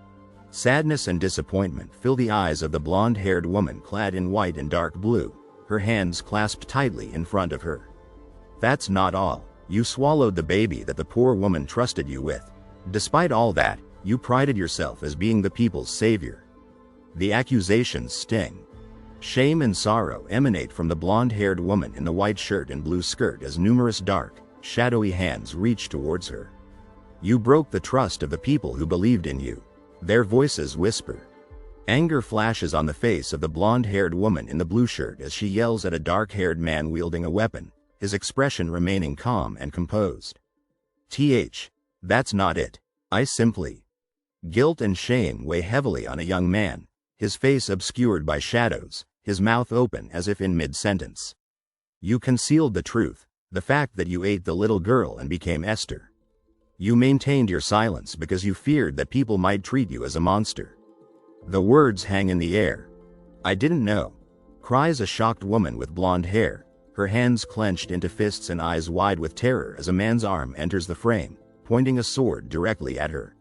Sadness and disappointment fill the eyes of the blonde-haired woman clad in white and dark blue, her hands clasped tightly in front of her. That's not all. You swallowed the baby that the poor woman trusted you with. Despite all that, you prided yourself as being the people's savior. The accusations sting. Shame and sorrow emanate from the blonde-haired woman in the white shirt and blue skirt as numerous dark, shadowy hands reach towards her. You broke the trust of the people who believed in you. Their voices whisper. Anger flashes on the face of the blonde-haired woman in the blue shirt as she yells at a dark-haired man wielding a weapon, his expression remaining calm and composed. That's not it. I simply. Guilt and shame weigh heavily on a young man, his face obscured by shadows, his mouth open as if in mid-sentence. You concealed the truth, the fact that you ate the little girl and became Esther. You maintained your silence because you feared that people might treat you as a monster. The words hang in the air. I didn't know, cries a shocked woman with blonde hair, her hands clenched into fists and eyes wide with terror as a man's arm enters the frame, pointing a sword directly at her.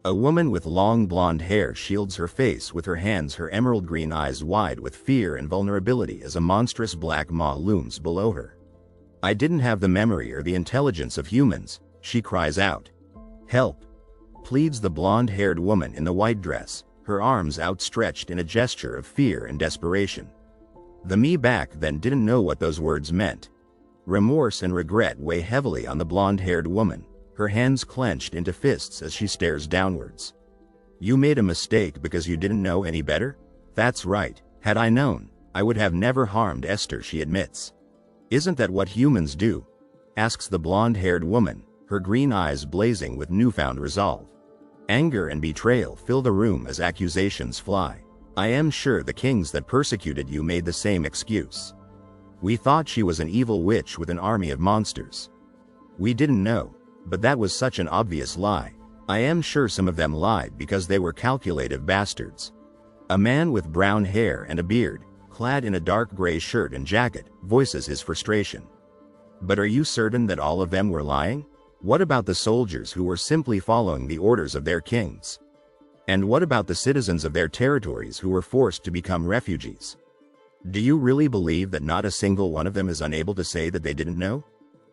A woman with long blonde hair shields her face with her hands, her emerald green eyes wide with fear and vulnerability as a monstrous black maw looms below her. I didn't have the memory or the intelligence of humans, she cries out. Help! Pleads the blonde-haired woman in the white dress, her arms outstretched in a gesture of fear and desperation. The me back then didn't know what those words meant. Remorse and regret weigh heavily on the blonde-haired woman, her hands clenched into fists as she stares downwards. You made a mistake because you didn't know any better? That's right, had I known, I would have never harmed Esther, she admits. Isn't that what humans do? Asks the blonde-haired woman, her green eyes blazing with newfound resolve. Anger and betrayal fill the room as accusations fly. I am sure the kings that persecuted you made the same excuse. We thought she was an evil witch with an army of monsters. We didn't know, but that was such an obvious lie. I am sure some of them lied because they were calculative bastards. A man with brown hair and a beard, clad in a dark gray shirt and jacket, voices his frustration. But are you certain that all of them were lying? What about the soldiers who were simply following the orders of their kings? And what about the citizens of their territories who were forced to become refugees? Do you really believe that not a single one of them is unable to say that they didn't know?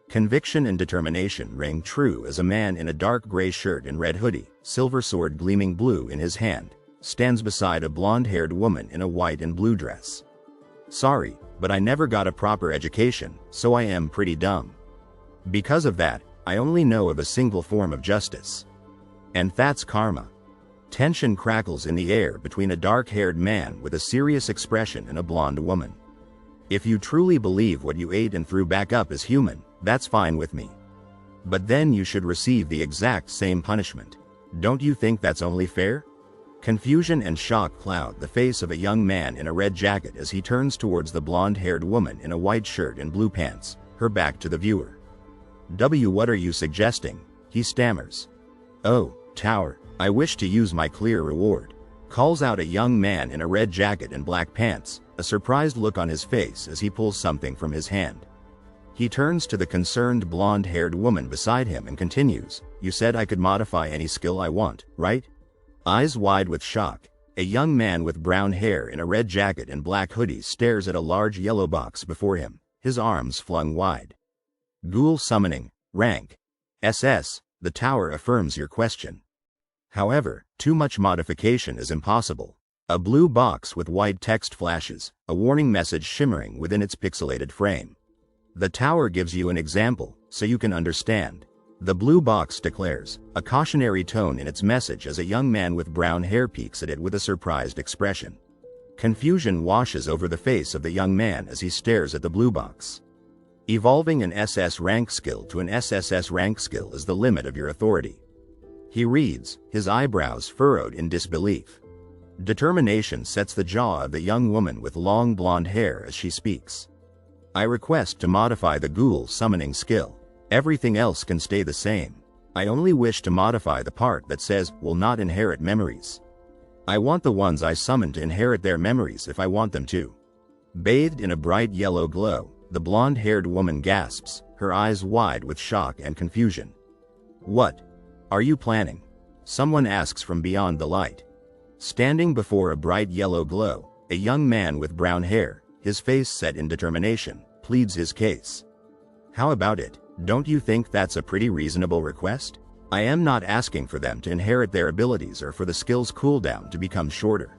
Conviction and determination ring true as a man in a dark gray shirt and red hoodie, silver sword gleaming blue in his hand, stands beside a blonde-haired woman in a white and blue dress. Sorry, but I never got a proper education, so I am pretty dumb. Because of that, I only know of a single form of justice. And that's karma. Tension crackles in the air between a dark-haired man with a serious expression and a blonde woman. If you truly believe what you ate and threw back up is human, that's fine with me. But then you should receive the exact same punishment. Don't you think that's only fair? Confusion and shock cloud the face of a young man in a red jacket as he turns towards the blonde-haired woman in a white shirt and blue pants, her back to the viewer. What are you suggesting? He stammers. Oh, Tower, I wish to use my clear reward. Calls out a young man in a red jacket and black pants, a surprised look on his face as he pulls something from his hand. He turns to the concerned blonde-haired woman beside him and continues, You said I could modify any skill I want, right? Eyes wide with shock, a young man with brown hair in a red jacket and black hoodie stares at a large yellow box before him, his arms flung wide. Ghoul summoning, rank. SS, the Tower affirms your question. However, too much modification is impossible. A blue box with white text flashes, a warning message shimmering within its pixelated frame. The Tower gives you an example, so you can understand. The blue box declares, a cautionary tone in its message as a young man with brown hair peeks at it with a surprised expression. Confusion washes over the face of the young man as he stares at the blue box. Evolving an SS rank skill to an SSS rank skill is the limit of your authority. He reads, his eyebrows furrowed in disbelief. Determination sets the jaw of the young woman with long blonde hair as she speaks. I request to modify the ghoul summoning skill. Everything else can stay the same. I only wish to modify the part that says, will not inherit memories. I want the ones I summon to inherit their memories if I want them to. Bathed in a bright yellow glow, the blonde-haired woman gasps, her eyes wide with shock and confusion. What are you planning? Someone asks from beyond the light. Standing before a bright yellow glow, a young man with brown hair, his face set in determination, pleads his case. How about it? Don't you think that's a pretty reasonable request? I am not asking for them to inherit their abilities or for the skill's cooldown to become shorter.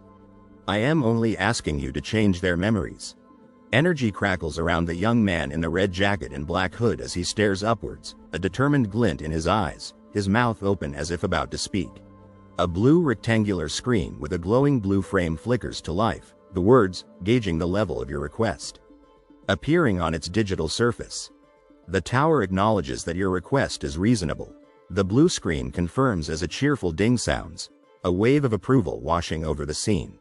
I am only asking you to change their memories. Energy crackles around the young man in the red jacket and black hood as he stares upwards, a determined glint in his eyes, his mouth open as if about to speak. A blue rectangular screen with a glowing blue frame flickers to life, the words, gauging the level of your request, appearing on its digital surface. The tower acknowledges that your request is reasonable. The blue screen confirms as a cheerful ding sounds, a wave of approval washing over the scene.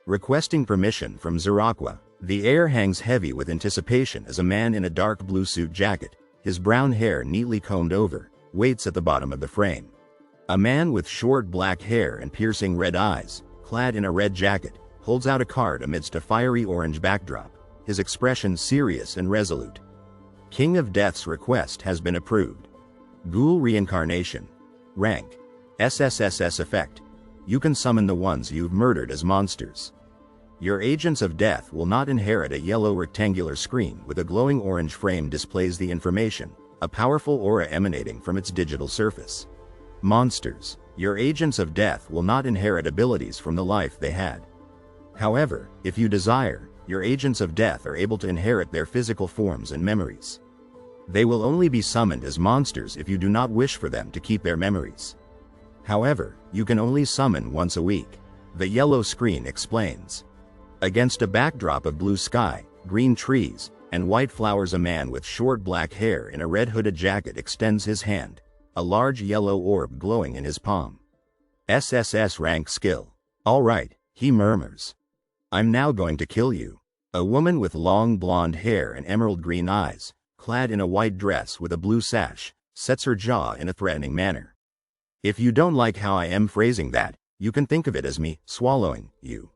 Requesting permission from Zirakwa, the air hangs heavy with anticipation as a man in a dark blue suit jacket, his brown hair neatly combed over, waits at the bottom of the frame. A man with short black hair and piercing red eyes, clad in a red jacket, holds out a card amidst a fiery orange backdrop, his expression serious and resolute. King of Death's request has been approved. Ghoul reincarnation. Rank: SSSS effect. You can summon the ones you've murdered as monsters. Your agents of death will not inherit. A yellow rectangular screen with a glowing orange frame displays the information, a powerful aura emanating from its digital surface. Monsters. Your agents of death will not inherit abilities from the life they had. However, if you desire, your agents of death are able to inherit their physical forms and memories. They will only be summoned as monsters if you do not wish for them to keep their memories. However, you can only summon once a week. The yellow screen explains. Against a backdrop of blue sky, green trees, and white flowers, a man with short black hair in a red hooded jacket extends his hand, a large yellow orb glowing in his palm. SSS rank skill. All right, he murmurs. I'm now going to kill you. A woman with long blonde hair and emerald green eyes, clad in a white dress with a blue sash, sets her jaw in a threatening manner. If you don't like how I am phrasing that, you can think of it as me swallowing you.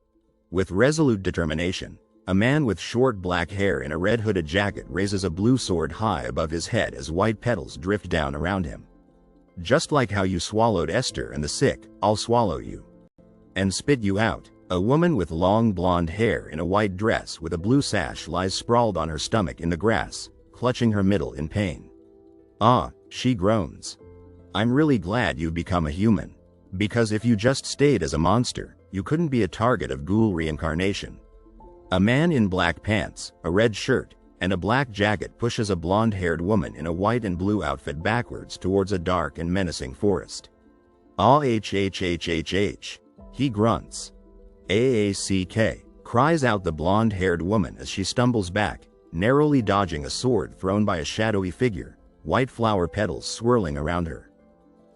With resolute determination, a man with short black hair in a red hooded jacket raises a blue sword high above his head as white petals drift down around him. Just like how you swallowed Esther and the sick, I'll swallow you. And spit you out. A woman with long blonde hair in a white dress with a blue sash lies sprawled on her stomach in the grass, clutching her middle in pain. Ah, she groans. I'm really glad you've become a human. Because if you just stayed as a monster, you couldn't be a target of ghoul reincarnation. A man in black pants, a red shirt, and a black jacket pushes a blonde-haired woman in a white and blue outfit backwards towards a dark and menacing forest. Ah, he grunts. AACK, cries out the blonde-haired woman as she stumbles back, narrowly dodging a sword thrown by a shadowy figure, white flower petals swirling around her.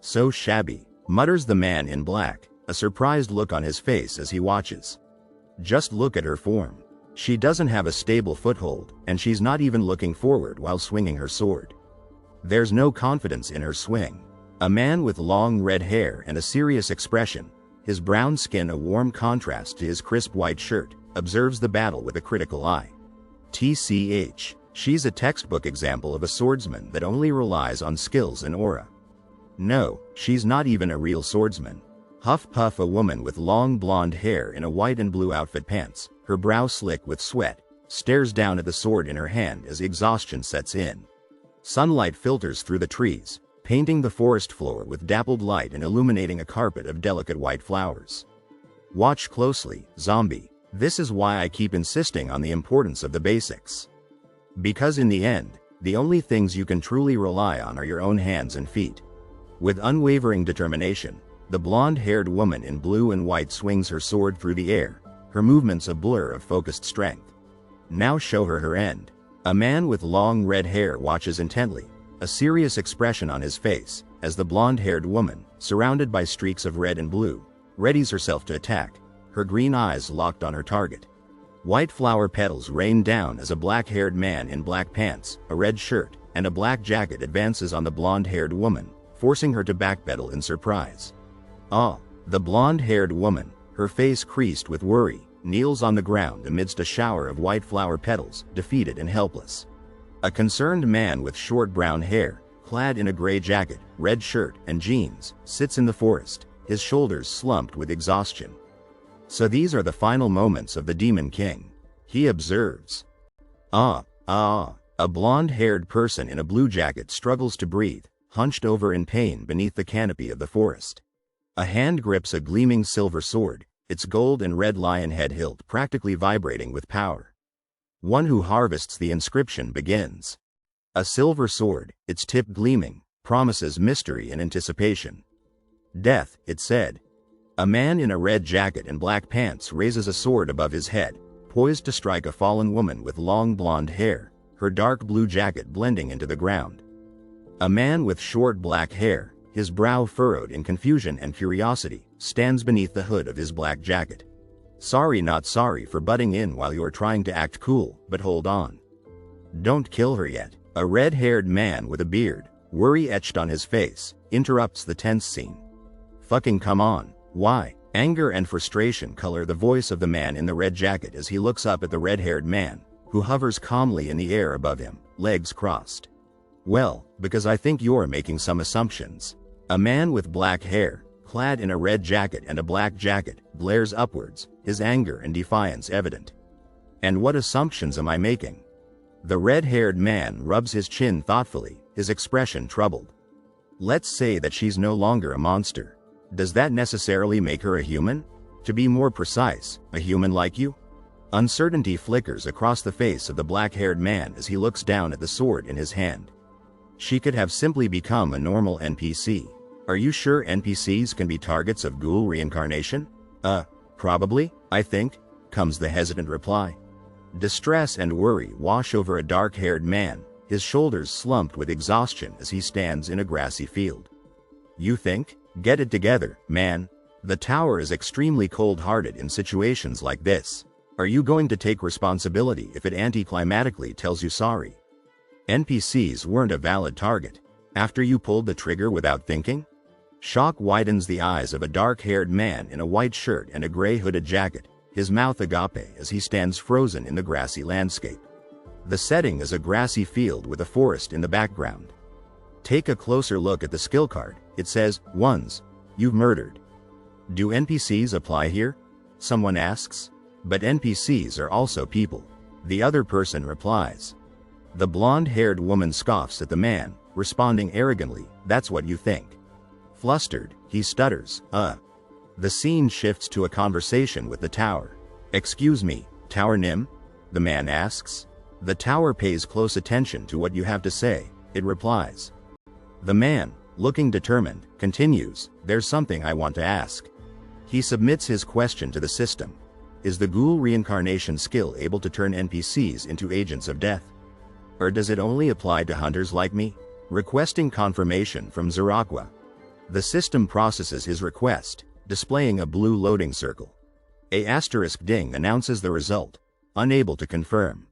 So shabby, mutters the man in black, a surprised look on his face as he watches. Just look at her form. She doesn't have a stable foothold, and she's not even looking forward while swinging her sword. There's no confidence in her swing. A man with long red hair and a serious expression, his brown skin a warm contrast to his crisp white shirt, observes the battle with a critical eye. TCH, she's a textbook example of a swordsman that only relies on skills and aura. No, she's not even a real swordsman. Huff puff, a woman with long blonde hair in a white and blue outfit pants, her brow slick with sweat, stares down at the sword in her hand as exhaustion sets in. Sunlight filters through the trees, painting the forest floor with dappled light and illuminating a carpet of delicate white flowers. Watch closely, zombie. This is why I keep insisting on the importance of the basics. Because in the end, the only things you can truly rely on are your own hands and feet. With unwavering determination, the blonde-haired woman in blue and white swings her sword through the air, her movements a blur of focused strength. Now show her her end. A man with long red hair watches intently, a serious expression on his face, as the blonde-haired woman, surrounded by streaks of red and blue, readies herself to attack, her green eyes locked on her target. White flower petals rain down as a black-haired man in black pants, a red shirt, and a black jacket advances on the blonde-haired woman, forcing her to backpedal in surprise. Ah! The blonde-haired woman, her face creased with worry, kneels on the ground amidst a shower of white flower petals, defeated and helpless. A concerned man with short brown hair, clad in a gray jacket, red shirt, and jeans, sits in the forest, his shoulders slumped with exhaustion. So these are the final moments of the Demon King, he observes. A blonde-haired person in a blue jacket struggles to breathe, hunched over in pain beneath the canopy of the forest. A hand grips a gleaming silver sword, its gold and red lion head hilt practically vibrating with power. One who harvests the inscription begins. A silver sword, its tip gleaming, promises mystery and anticipation. Death, it said. A man in a red jacket and black pants raises a sword above his head, poised to strike a fallen woman with long blonde hair, her dark blue jacket blending into the ground. A man with short black hair, his brow furrowed in confusion and curiosity, stands beneath the hood of his black jacket. Sorry, not sorry for butting in while you're trying to act cool, but hold on. Don't kill her yet. A red-haired man with a beard, worry etched on his face, interrupts the tense scene. Fucking come on. Why? Anger and frustration color the voice of the man in the red jacket as he looks up at the red-haired man, who hovers calmly in the air above him, legs crossed. Well, because I think you're making some assumptions. A man with black hair, clad in a red jacket and a black jacket, glares upwards, his anger and defiance evident. And what assumptions am I making? The red-haired man rubs his chin thoughtfully, his expression troubled. Let's say that she's no longer a monster. Does that necessarily make her a human? To be more precise, a human like you? Uncertainty flickers across the face of the black-haired man as he looks down at the sword in his hand. She could have simply become a normal NPC. Are you sure NPCs can be targets of ghoul reincarnation? Probably, I think, comes the hesitant reply. Distress and worry wash over a dark-haired man, his shoulders slumped with exhaustion as he stands in a grassy field. You think? Get it together, man. The tower is extremely cold-hearted in situations like this. Are you going to take responsibility if it anticlimactically tells you sorry? NPCs weren't a valid target. After you pulled the trigger without thinking? Shock widens the eyes of a dark-haired man in a white shirt and a gray hooded jacket, his mouth agape as he stands frozen in the grassy landscape. The setting is a grassy field with a forest in the background. Take a closer look at the skill card. It says, Ones. You've murdered. Do NPCs apply here? Someone asks. But NPCs are also people. The other person replies. The blonde-haired woman scoffs at the man, responding arrogantly, That's what you think. Flustered, he stutters, The scene shifts to a conversation with the tower. Excuse me, Tower Nim? The man asks. The tower pays close attention to what you have to say, it replies. The man, looking determined, continues, There's something I want to ask. He submits his question to the system. Is the ghoul reincarnation skill able to turn NPCs into agents of death? Or does it only apply to hunters like me? Requesting confirmation from Zarakwa. The system processes his request, displaying a blue loading circle. A asterisk ding announces the result, unable to confirm.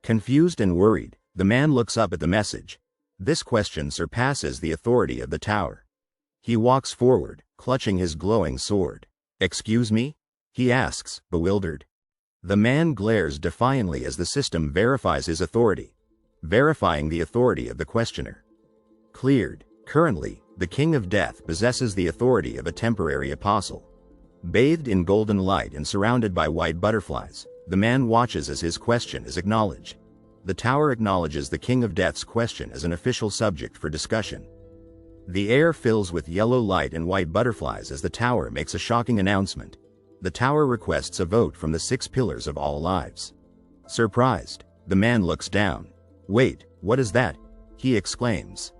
Confused and worried, the man looks up at the message. This question surpasses the authority of the tower. He walks forward, clutching his glowing sword. Excuse me? He asks, bewildered. The man glares defiantly as the system verifies his authority, verifying the authority of the questioner. Cleared. Currently, the King of Death possesses the authority of a temporary apostle. Bathed in golden light and surrounded by white butterflies, the man watches as his question is acknowledged. The tower acknowledges the King of Death's question as an official subject for discussion. The air fills with yellow light and white butterflies as the tower makes a shocking announcement. The tower requests a vote from the 6 pillars of all lives. Surprised, the man looks down. Wait, what is that? He exclaims.